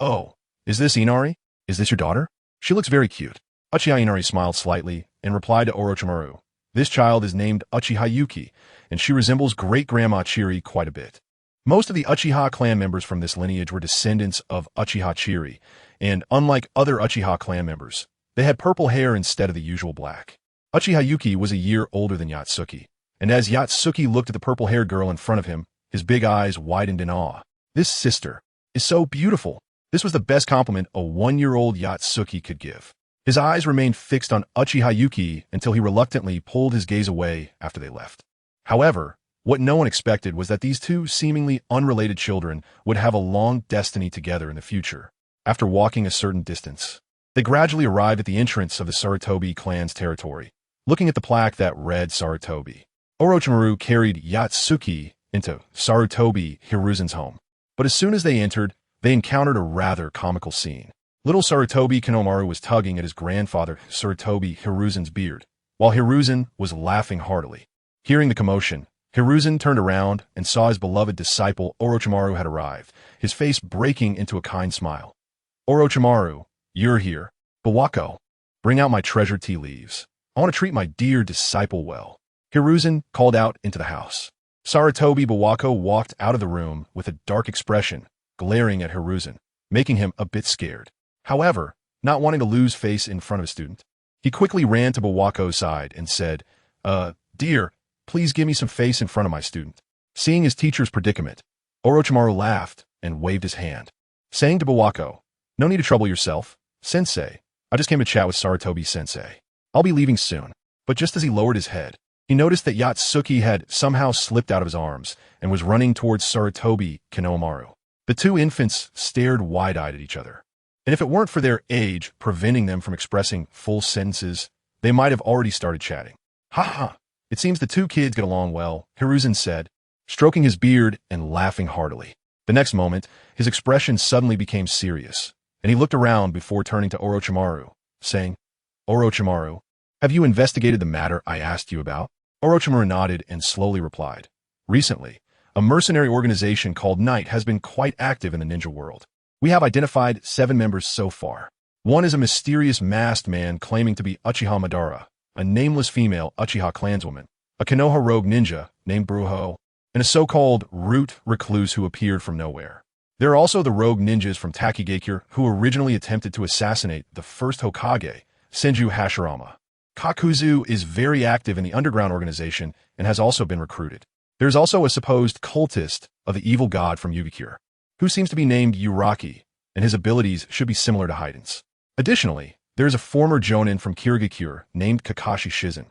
"Oh, is this Inari? Is this your daughter? She looks very cute." Uchiha Inari smiled slightly and replied to Orochimaru, "This child is named Uchiha Yuki, and she resembles great-grandma Chiri quite a bit." Most of the Uchiha clan members from this lineage were descendants of Uchiha Chiri, and unlike other Uchiha clan members, they had purple hair instead of the usual black. Uchiha Yuki was a year older than Yatsuki, and as Yatsuki looked at the purple-haired girl in front of him, his big eyes widened in awe. "This sister is so beautiful." This was the best compliment a 1-year-old Yatsuki could give. His eyes remained fixed on Uchiha Yuki until he reluctantly pulled his gaze away after they left. However, what no one expected was that these two seemingly unrelated children would have a long destiny together in the future. After walking a certain distance, they gradually arrived at the entrance of the Sarutobi clan's territory, looking at the plaque that read Sarutobi. Orochimaru carried Yatsuki into Sarutobi Hiruzen's home. But as soon as they entered, they encountered a rather comical scene. Little Sarutobi Kinomaru was tugging at his grandfather Sarutobi Hiruzen's beard, while Hiruzen was laughing heartily. Hearing the commotion, Hiruzen turned around and saw his beloved disciple Orochimaru had arrived, his face breaking into a kind smile. "Orochimaru, you're here. Bawako, bring out my treasured tea leaves. I want to treat my dear disciple well." Hiruzen called out into the house. Sarutobi Bawako walked out of the room with a dark expression, glaring at Hiruzen, making him a bit scared. However, not wanting to lose face in front of a student, he quickly ran to Bawako's side and said, Dear, please give me some face in front of my student." Seeing his teacher's predicament, Orochimaru laughed and waved his hand. saying to Bawako, "No need to trouble yourself, sensei. I just came to chat with Sarutobi-sensei. I'll be leaving soon." But just as he lowered his head, he noticed that Yatsuki had somehow slipped out of his arms and was running towards Sarutobi Kinomaru. The two infants stared wide-eyed at each other. And if it weren't for their age preventing them from expressing full sentences, they might have already started chatting. "Ha ha! It seems the two kids get along well," Hiruzen said, stroking his beard and laughing heartily. The next moment, his expression suddenly became serious, and he looked around before turning to Orochimaru, saying, "Orochimaru, have you investigated the matter I asked you about?" Orochimaru nodded and slowly replied, "Recently, a mercenary organization called Knight has been quite active in the ninja world. We have identified 7 members so far. One is a mysterious masked man claiming to be Uchiha Madara, a nameless female Uchiha clanswoman, a Konoha rogue ninja named Brujo, and a so-called root recluse who appeared from nowhere. There are also the rogue ninjas from Takigakure who originally attempted to assassinate the first Hokage, Senju Hashirama. Kakuzu is very active in the underground organization and has also been recruited. There's also a supposed cultist of the evil god from Yugikure, who seems to be named Uraki, and his abilities should be similar to Heiden's. Additionally, there is a former Jonin from Kirigakure named Kakashi Shizen.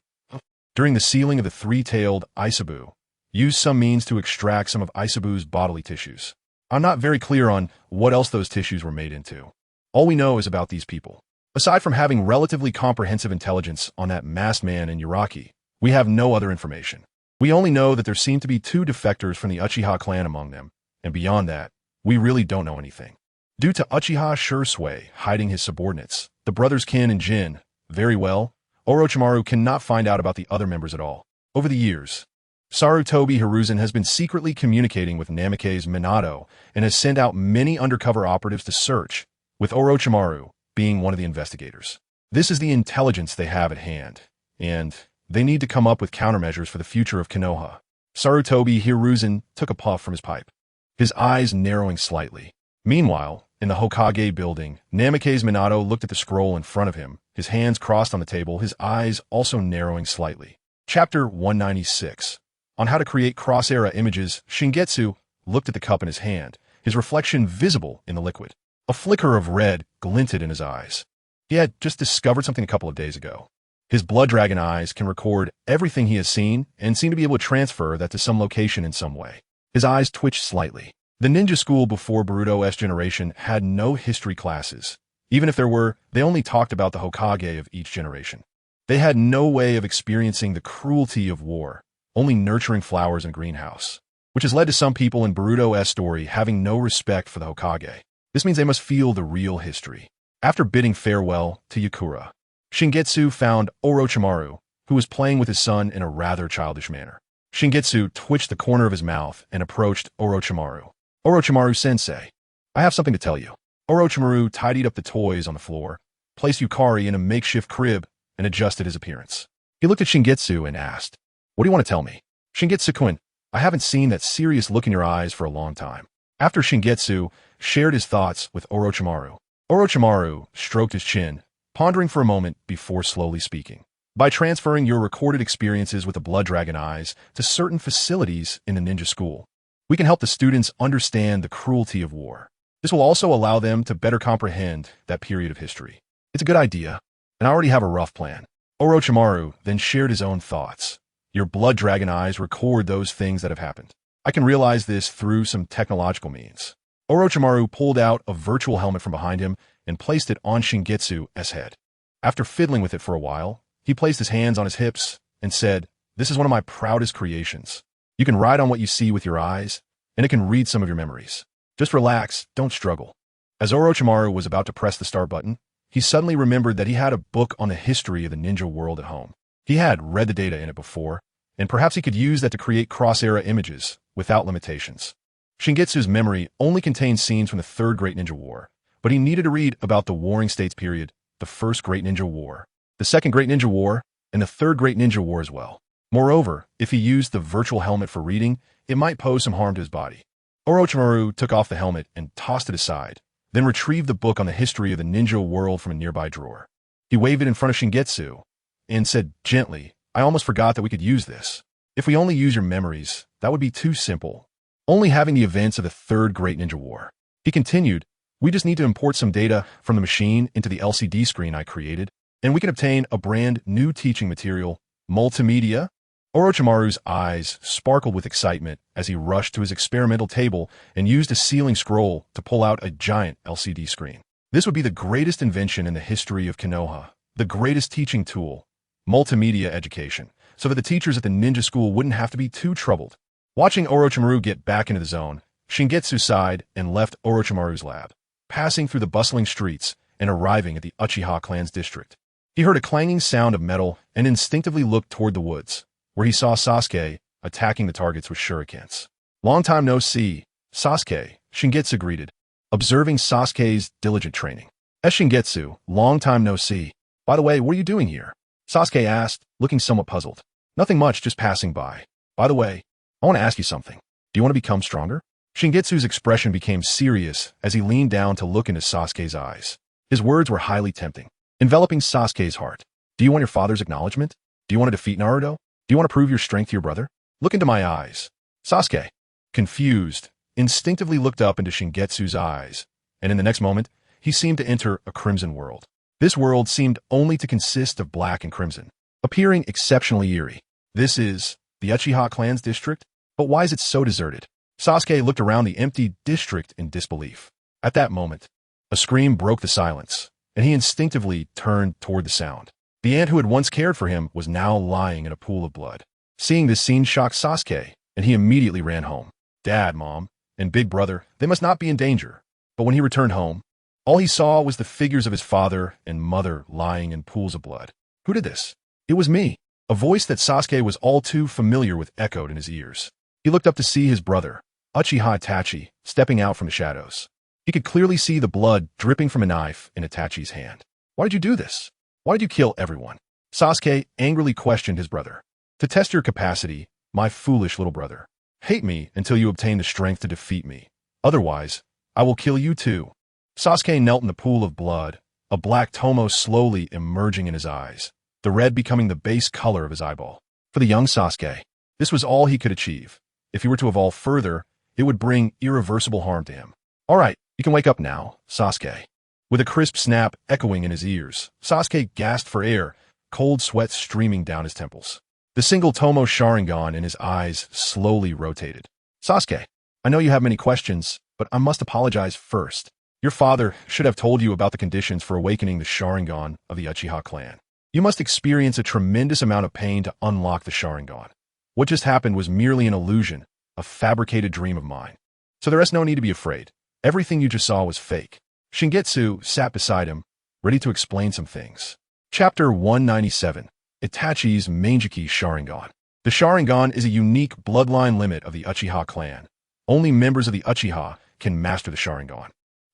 During the sealing of the three-tailed Isabu, used some means to extract some of Isabu's bodily tissues. I'm not very clear on what else those tissues were made into. All we know is about these people. Aside from having relatively comprehensive intelligence on that masked man in Uraki, we have no other information. We only know that there seem to be 2 defectors from the Uchiha clan among them, and beyond that, we really don't know anything. Due to Uchiha Shursui hiding his subordinates, the brothers Kin and Jin, very well, Orochimaru cannot find out about the other members at all. Over the years, Sarutobi Hiruzen has been secretly communicating with Namake's Minato and has sent out many undercover operatives to search, with Orochimaru being one of the investigators. This is the intelligence they have at hand, and they need to come up with countermeasures for the future of Konoha. Sarutobi Hiruzen took a puff from his pipe, his eyes narrowing slightly. Meanwhile, in the Hokage building, Namake's Minato looked at the scroll in front of him, his hands crossed on the table, his eyes also narrowing slightly. Chapter 196. On how to create cross-era images, Shingetsu looked at the cup in his hand, his reflection visible in the liquid. A flicker of red glinted in his eyes. He had just discovered something a couple of days ago. His blood dragon eyes can record everything he has seen and seem to be able to transfer that to some location in some way. His eyes twitched slightly. The ninja school before Boruto's generation had no history classes. Even if there were, they only talked about the Hokage of each generation. They had no way of experiencing the cruelty of war, only nurturing flowers in a greenhouse, which has led to some people in Boruto's story having no respect for the Hokage. This means they must feel the real history. After bidding farewell to Yakura, Shingetsu found Orochimaru, who was playing with his son in a rather childish manner. Shingetsu twitched the corner of his mouth and approached Orochimaru. "Orochimaru-sensei, I have something to tell you." Orochimaru tidied up the toys on the floor, placed Yukari in a makeshift crib, and adjusted his appearance. He looked at Shingetsu and asked, "What do you want to tell me?" "Shingetsu-kun, I haven't seen that serious look in your eyes for a long time." After Shingetsu shared his thoughts with Orochimaru, Orochimaru stroked his chin, pondering for a moment before slowly speaking. "By transferring your recorded experiences with the blood dragon eyes to certain facilities in the ninja school, we can help the students understand the cruelty of war. This will also allow them to better comprehend that period of history. It's a good idea, and I already have a rough plan." Orochimaru then shared his own thoughts. "Your blood dragon eyes record those things that have happened. I can realize this through some technological means." Orochimaru pulled out a virtual helmet from behind him and placed it on Shingetsu's head. After fiddling with it for a while, he placed his hands on his hips and said, "This is one of my proudest creations. You can ride on what you see with your eyes, and it can read some of your memories. Just relax, don't struggle." As Orochimaru was about to press the start button, he suddenly remembered that he had a book on the history of the ninja world at home. He had read the data in it before, and perhaps he could use that to create cross-era images without limitations. Shingetsu's memory only contained scenes from the Third Great Ninja War, but he needed to read about the Warring States period, the First Great Ninja War, the Second Great Ninja War, and the Third Great Ninja War as well. Moreover, if he used the virtual helmet for reading, it might pose some harm to his body. Orochimaru took off the helmet and tossed it aside, then retrieved the book on the history of the ninja world from a nearby drawer. He waved it in front of Shingetsu and said gently, "I almost forgot that we could use this. If we only use your memories, that would be too simple. Only having the events of the Third Great Ninja War." He continued, We just need to import some data from the machine into the LCD screen I created, and we can obtain a brand new teaching material, multimedia. Orochimaru's eyes sparkled with excitement as he rushed to his experimental table and used a sealing scroll to pull out a giant LCD screen. This would be the greatest invention in the history of Konoha, the greatest teaching tool, multimedia education, so that the teachers at the ninja school wouldn't have to be too troubled. Watching Orochimaru get back into the zone, Shingetsu sighed and left Orochimaru's lab, passing through the bustling streets and arriving at the Uchiha clan's district. He heard a clanging sound of metal and instinctively looked toward the woods, where he saw Sasuke attacking the targets with shurikens. Long time no see, Sasuke, Shingetsu greeted, observing Sasuke's diligent training. Shingetsu, long time no see. By the way, what are you doing here? Sasuke asked, looking somewhat puzzled. Nothing much, just passing by. By the way, I want to ask you something. Do you want to become stronger? Shingetsu's expression became serious as he leaned down to look into Sasuke's eyes. His words were highly tempting, enveloping Sasuke's heart. Do you want your father's acknowledgement? Do you want to defeat Naruto? Do you want to prove your strength to your brother? Look into my eyes. Sasuke, confused, instinctively looked up into Shingetsu's eyes, and in the next moment, he seemed to enter a crimson world. This world seemed only to consist of black and crimson, appearing exceptionally eerie. This is the Uchiha clan's district? But why is it so deserted? Sasuke looked around the empty district in disbelief. At that moment, a scream broke the silence, and he instinctively turned toward the sound. The ant who had once cared for him was now lying in a pool of blood. Seeing this scene shocked Sasuke, and he immediately ran home. Dad, Mom, and Big Brother, they must not be in danger. But when he returned home, all he saw was the figures of his father and mother lying in pools of blood. Who did this? It was me. A voice that Sasuke was all too familiar with echoed in his ears. He looked up to see his brother, Uchiha Itachi, stepping out from the shadows. He could clearly see the blood dripping from a knife in Itachi's hand. Why did you do this? Why did you kill everyone? Sasuke angrily questioned his brother. To test your capacity, my foolish little brother. Hate me until you obtain the strength to defeat me. Otherwise, I will kill you too. Sasuke knelt in the pool of blood, a black tomo slowly emerging in his eyes, the red becoming the base color of his eyeball. For the young Sasuke, this was all he could achieve. If he were to evolve further, it would bring irreversible harm to him. All right, you can wake up now, Sasuke. With a crisp snap echoing in his ears, Sasuke gasped for air, cold sweat streaming down his temples. The single Tomo Sharingan in his eyes slowly rotated. Sasuke, I know you have many questions, but I must apologize first. Your father should have told you about the conditions for awakening the Sharingan of the Uchiha clan. You must experience a tremendous amount of pain to unlock the Sharingan. What just happened was merely an illusion, a fabricated dream of mine. So there is no need to be afraid. Everything you just saw was fake. Shingetsu sat beside him, ready to explain some things. Chapter 197, Itachi's Mangekyou Sharingan. The Sharingan is a unique bloodline limit of the Uchiha clan. Only members of the Uchiha can master the Sharingan,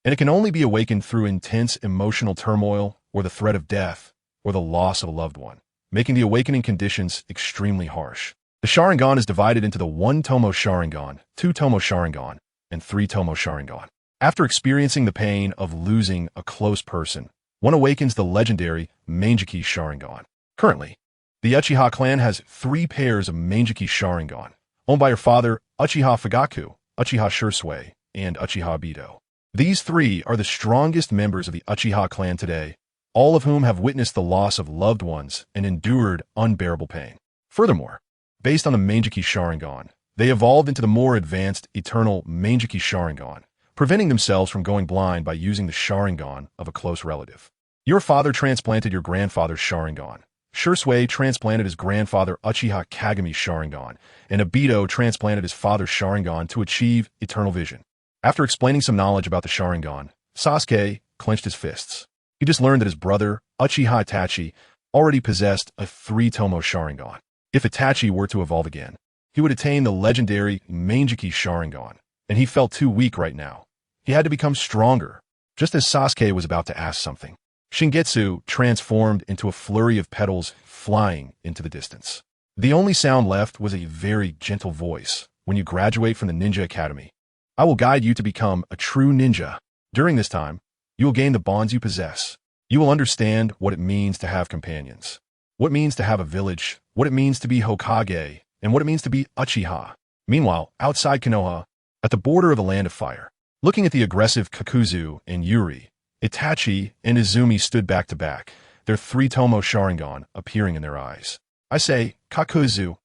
and it can only be awakened through intense emotional turmoil or the threat of death or the loss of a loved one, making the awakening conditions extremely harsh. The Sharingan is divided into the 1 Tomo Sharingan, 2 Tomo Sharingan, and 3 Tomo Sharingan. After experiencing the pain of losing a close person, one awakens the legendary Mangekyou Sharingan. Currently, the Uchiha clan has 3 pairs of Mangekyou Sharingan, owned by her father Uchiha Fugaku, Uchiha Shursui, and Uchiha Obito. These 3 are the strongest members of the Uchiha clan today, all of whom have witnessed the loss of loved ones and endured unbearable pain. Furthermore, based on the Mangekyou Sharingan, they evolved into the more advanced eternal Mangekyou Sharingan, preventing themselves from going blind by using the Sharingan of a close relative. Your father transplanted your grandfather's Sharingan. Shursui transplanted his grandfather Uchiha Kagami Sharingan, and Obito transplanted his father's Sharingan to achieve eternal vision. After explaining some knowledge about the Sharingan, Sasuke clenched his fists. He just learned that his brother, Uchiha Itachi, already possessed a 3 Tomo Sharingan. If Itachi were to evolve again, he would attain the legendary Mangekyou Sharingan, and he felt too weak right now. He had to become stronger. Just as Sasuke was about to ask something, Shingetsu transformed into a flurry of petals flying into the distance. The only sound left was a very gentle voice. When you graduate from the Ninja Academy, I will guide you to become a true ninja. During this time, you will gain the bonds you possess. You will understand what it means to have companions, what it means to have a village, what it means to be Hokage, and what it means to be Uchiha. Meanwhile, outside Konoha, at the border of the Land of Fire, Looking at the aggressive Kakuzu and Yuri, Itachi and Izumi stood back to back, their three-tomo Sharingan appearing in their eyes. I say, Kakuzu,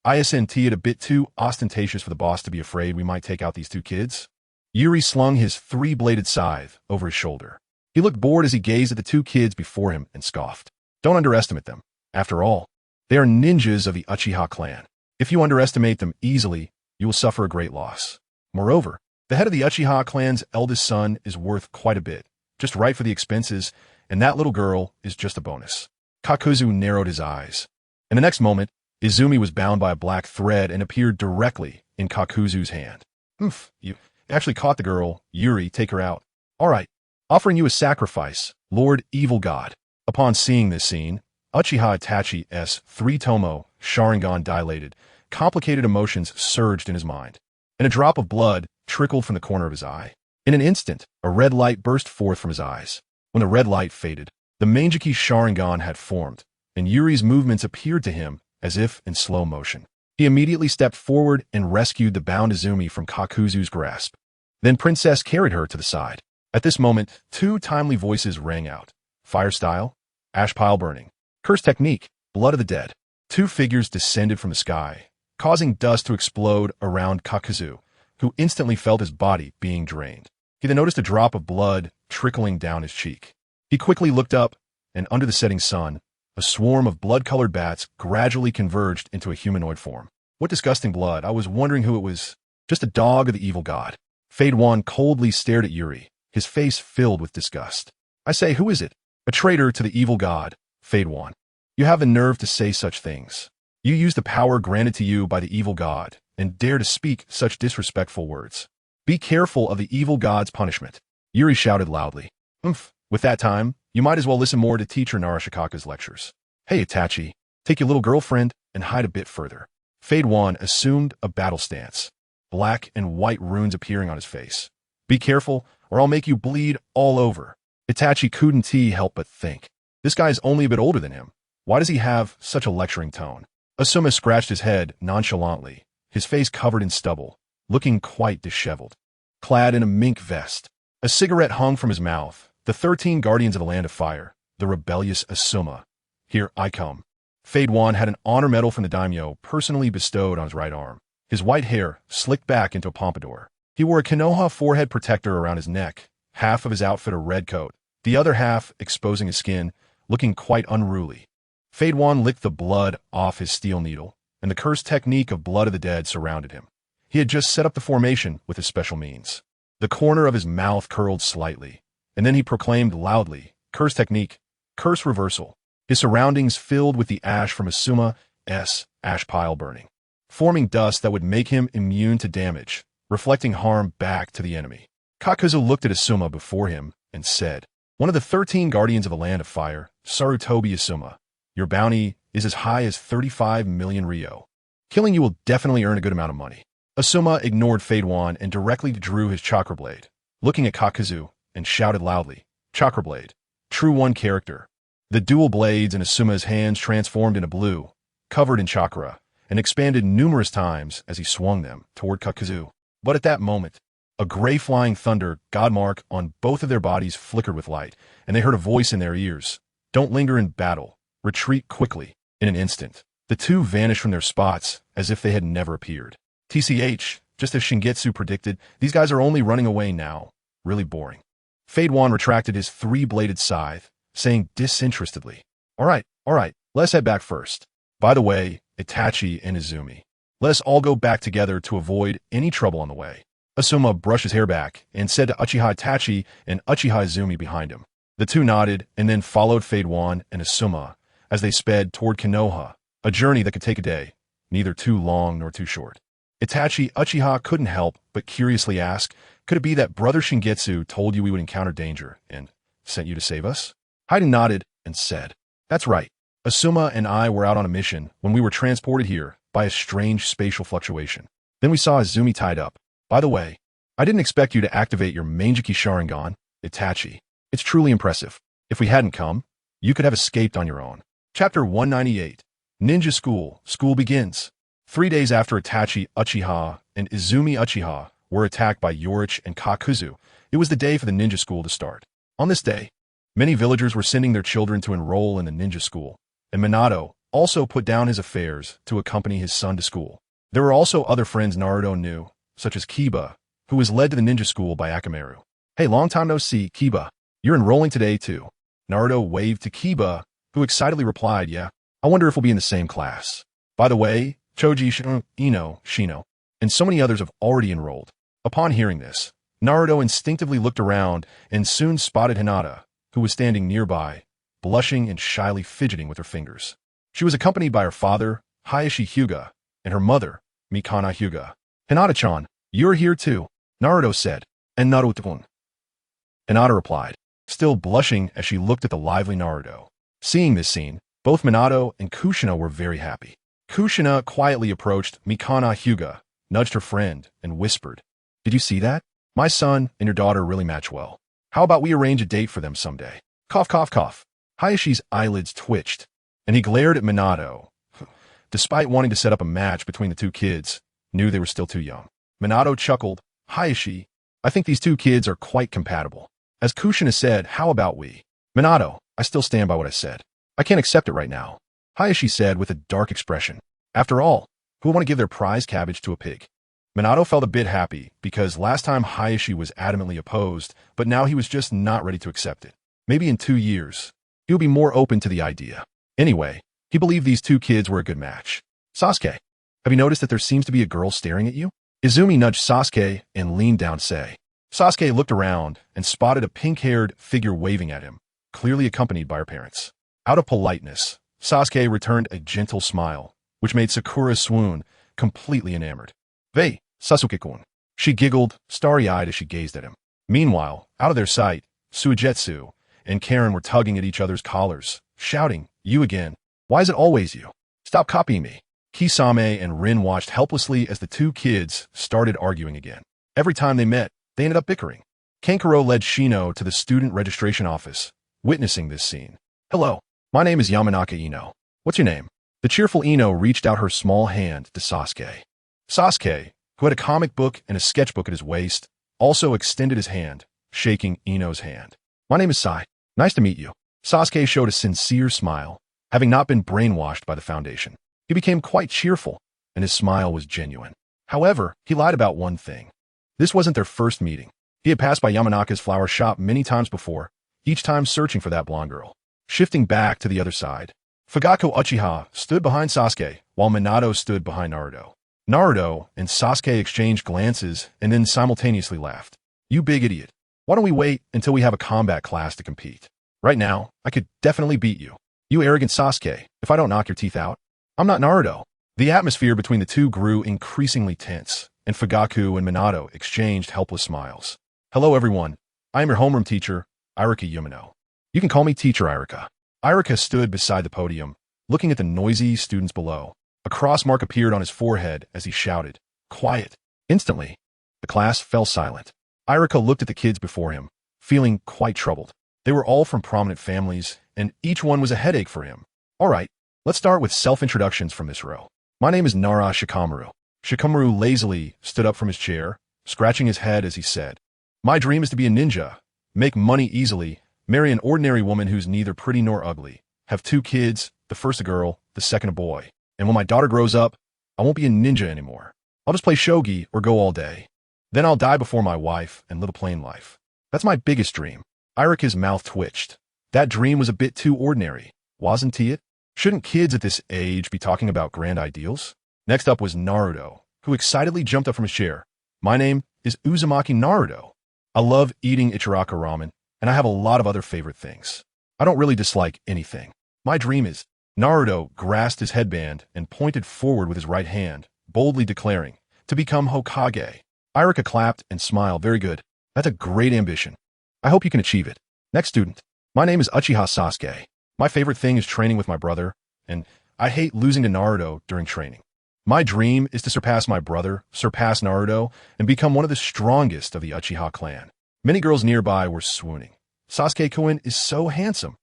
isn't it a bit too ostentatious for the boss to be afraid we might take out these two kids? Yuri slung his three-bladed scythe over his shoulder. He looked bored as he gazed at the two kids before him and scoffed. Don't underestimate them. After all, they are ninjas of the Uchiha clan. If you underestimate them easily, you will suffer a great loss. Moreover, the head of the Uchiha clan's eldest son is worth quite a bit, just right for the expenses, and that little girl is just a bonus. Kakuzu narrowed his eyes. In the next moment, Izumi was bound by a black thread and appeared directly in Kakuzu's hand. You actually caught the girl. Yuri, take her out. All right, offering you a sacrifice, Lord Evil God. Upon seeing this scene, Uchiha Itachi's three-tomo Sharingan dilated, complicated emotions surged in his mind, and a drop of blood trickled from the corner of his eye. In an instant, a red light burst forth from his eyes. When the red light faded, the Manjiki Sharingan had formed, and Yuri's movements appeared to him as if in slow motion. He immediately stepped forward and rescued the bound Izumi from Kakuzu's grasp. Then Princess carried her to the side. At this moment, two timely voices rang out. Fire style, ash pile burning. Curse technique, blood of the dead. Two figures descended from the sky, causing dust to explode around Kakuzu, who instantly felt his body being drained. He then noticed a drop of blood trickling down his cheek. He quickly looked up, and under the setting sun, a swarm of blood-colored bats gradually converged into a humanoid form. What disgusting blood. I was wondering who it was. Just a dog of the evil god. Fade One coldly stared at Yuri, his face filled with disgust. I say, who is it? A traitor to the evil god, Fade One. You have the nerve to say such things. You use the power granted to you by the evil god, and dare to speak such disrespectful words. Be careful of the evil god's punishment. Yuri shouted loudly. With that time, you might as well listen more to teacher Narashikaka's lectures. Hey Itachi, take your little girlfriend and hide a bit further. Fade One assumed a battle stance, black and white runes appearing on his face. Be careful, or I'll make you bleed all over. Itachi couldn't help but think. This guy is only a bit older than him. Why does he have such a lecturing tone? Asuma scratched his head nonchalantly, his face covered in stubble, looking quite disheveled. Clad in a mink vest, a cigarette hung from his mouth. The 13 guardians of the Land of Fire, the rebellious Asuma. Here I come. Fade One had an honor medal from the daimyo personally bestowed on his right arm. His white hair slicked back into a pompadour. He wore a Konoha forehead protector around his neck, half of his outfit a red coat, the other half exposing his skin, looking quite unruly. Fade One licked the blood off his steel needle, and the cursed technique of blood of the dead surrounded him. He had just set up the formation with his special means. The corner of his mouth curled slightly, and then he proclaimed loudly, curse technique, curse reversal. His surroundings filled with the ash from Asuma's ash pile burning, forming dust that would make him immune to damage, reflecting harm back to the enemy. Kakuzu looked at Asuma before him and said, one of the 13 guardians of the Land of Fire, Sarutobi Asuma, your bounty is as high as 35 million Ryo. Killing you will definitely earn a good amount of money. Asuma ignored Fade One and directly drew his chakra blade, looking at Kakuzu, and shouted loudly, Chakra Blade, true one character. The dual blades in Asuma's hands transformed into blue, covered in chakra, and expanded numerous times as he swung them toward Kakuzu. But at that moment, a gray flying thunder god mark on both of their bodies flickered with light, and they heard a voice in their ears. Don't linger in battle. Retreat quickly. In an instant, the two vanished from their spots as if they had never appeared. TCH, just as Shingetsu predicted, these guys are only running away now. Really boring. Fade One retracted his three-bladed scythe, saying disinterestedly, All right, let's head back first. By the way, Itachi and Izumi, let us all go back together to avoid any trouble on the way. Asuma brushed his hair back and said to Uchiha Itachi and Uchiha Izumi behind him. The two nodded and then followed Fade One and Asuma as they sped toward Konoha, a journey that could take a day, neither too long nor too short. Itachi Uchiha couldn't help but curiously ask, could it be that Brother Shingetsu told you we would encounter danger and sent you to save us? Haiden nodded and said, That's right. Asuma and I were out on a mission when we were transported here by a strange spatial fluctuation. Then we saw Izumi tied up. By the way, I didn't expect you to activate your Manjiki Sharingan, Itachi. It's truly impressive. If we hadn't come, you could have escaped on your own. Chapter 198. Ninja School. School begins. 3 days after Itachi Uchiha and Izumi Uchiha were attacked by Yorich and Kakuzu, it was the day for the ninja school to start. On this day, many villagers were sending their children to enroll in the ninja school, and Minato also put down his affairs to accompany his son to school. There were also other friends Naruto knew, such as Kiba, who was led to the ninja school by Akamaru. Hey, long time no see, Kiba. You're enrolling today too. Naruto waved to Kiba, who excitedly replied, yeah, I wonder if we'll be in the same class. By the way, Choji, Ino, Shino, and so many others have already enrolled. Upon hearing this, Naruto instinctively looked around and soon spotted Hinata, who was standing nearby, blushing and shyly fidgeting with her fingers. She was accompanied by her father, Hayashi Hyuga, and her mother, Mikana Hyuga. Hinata-chan, you're here too, Naruto said, and Naruto-kun. Hinata replied, still blushing as she looked at the lively Naruto. Seeing this scene, both Minato and Kushina were very happy. Kushina quietly approached Mikana Hyuga, nudged her friend, and whispered, did you see that? My son and your daughter really match well. How about we arrange a date for them someday? Cough, cough, cough. Hayashi's eyelids twitched, and he glared at Minato. Despite wanting to set up a match between the two kids, knew they were still too young. Minato chuckled, Hayashi, I think these two kids are quite compatible. As Kushina said, how about we? Minato, I still stand by what I said. I can't accept it right now, Hayashi said with a dark expression. After all, who would want to give their prize cabbage to a pig? Minato felt a bit happy because last time Hayashi was adamantly opposed, but now he was just not ready to accept it. Maybe in 2 years, he would be more open to the idea. Anyway, he believed these two kids were a good match. Sasuke, have you noticed that there seems to be a girl staring at you? Izumi nudged Sasuke and leaned down Sei. Sasuke looked around and spotted a pink-haired figure waving at him, clearly accompanied by her parents. Out of politeness, Sasuke returned a gentle smile, which made Sakura swoon, completely enamored. Vei, Sasuke-kun. She giggled, starry-eyed as she gazed at him. Meanwhile, out of their sight, Suigetsu and Karen were tugging at each other's collars, shouting, you again. Why is it always you? Stop copying me. Kisame and Rin watched helplessly as the two kids started arguing again. Every time they met, they ended up bickering. Kankuro led Shino to the student registration office, witnessing this scene. Hello, my name is Yamanaka Ino. What's your name? The cheerful Ino reached out her small hand to Sasuke. Sasuke, who had a comic book and a sketchbook at his waist, also extended his hand, shaking Ino's hand. My name is Sai. Nice to meet you. Sasuke showed a sincere smile, having not been brainwashed by the Foundation. He became quite cheerful, and his smile was genuine. However, he lied about one thing. This wasn't their first meeting. He had passed by Yamanaka's flower shop many times before, each time searching for that blonde girl. Shifting back to the other side, Fugaku Uchiha stood behind Sasuke, while Minato stood behind Naruto. Naruto and Sasuke exchanged glances and then simultaneously laughed. You big idiot. Why don't we wait until we have a combat class to compete? Right now, I could definitely beat you. You arrogant Sasuke, if I don't knock your teeth out. I'm not Naruto. The atmosphere between the two grew increasingly tense, and Fugaku and Minato exchanged helpless smiles. Hello everyone, I am your homeroom teacher, Irika Yumino. You can call me Teacher Irika. Irika stood beside the podium, looking at the noisy students below. A cross mark appeared on his forehead as he shouted, quiet. Instantly, the class fell silent. Irika looked at the kids before him, feeling quite troubled. They were all from prominent families, and each one was a headache for him. All right, let's start with self-introductions from this row. My name is Nara Shikamaru. Shikamaru lazily stood up from his chair, scratching his head as he said, my dream is to be a ninja, make money easily, marry an ordinary woman who's neither pretty nor ugly, have 2 kids, the first a girl, the second a boy. And when my daughter grows up, I won't be a ninja anymore. I'll just play shogi or go all day. Then I'll die before my wife and live a plain life. That's my biggest dream. Irika's mouth twitched. That dream was a bit too ordinary, wasn't it? Shouldn't kids at this age be talking about grand ideals? Next up was Naruto, who excitedly jumped up from his chair. My name is Uzumaki Naruto. I love eating Ichiraka ramen, and I have a lot of other favorite things. I don't really dislike anything. My dream is... Naruto grasped his headband and pointed forward with his right hand, boldly declaring, to become Hokage. Irika clapped and smiled. Very good. That's a great ambition. I hope you can achieve it. Next student. My name is Uchiha Sasuke. My favorite thing is training with my brother, and I hate losing to Naruto during training. My dream is to surpass my brother, surpass Naruto, and become one of the strongest of the Uchiha clan. Many girls nearby were swooning. Sasuke-kun is so handsome.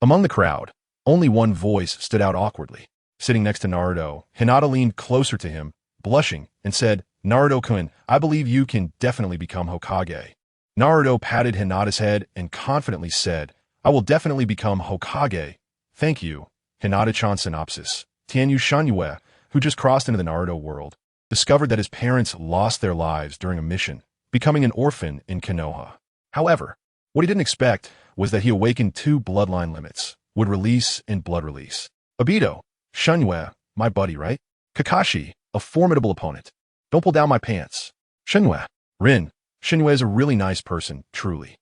Among the crowd, only one voice stood out awkwardly. Sitting next to Naruto, Hinata leaned closer to him, blushing, and said, Naruto-kun, I believe you can definitely become Hokage. Naruto patted Hinata's head and confidently said, I will definitely become Hokage. Thank you. Hinata-chan synopsis. Tianyu Shunyue, who just crossed into the Naruto world, discovered that his parents lost their lives during a mission, becoming an orphan in Konoha. However, what he didn't expect was that he awakened two bloodline limits, would release in blood release. Obito, Shunyue, my buddy, right? Kakashi, a formidable opponent. Don't pull down my pants. Shunyue, Rin, Shunyue is a really nice person, truly.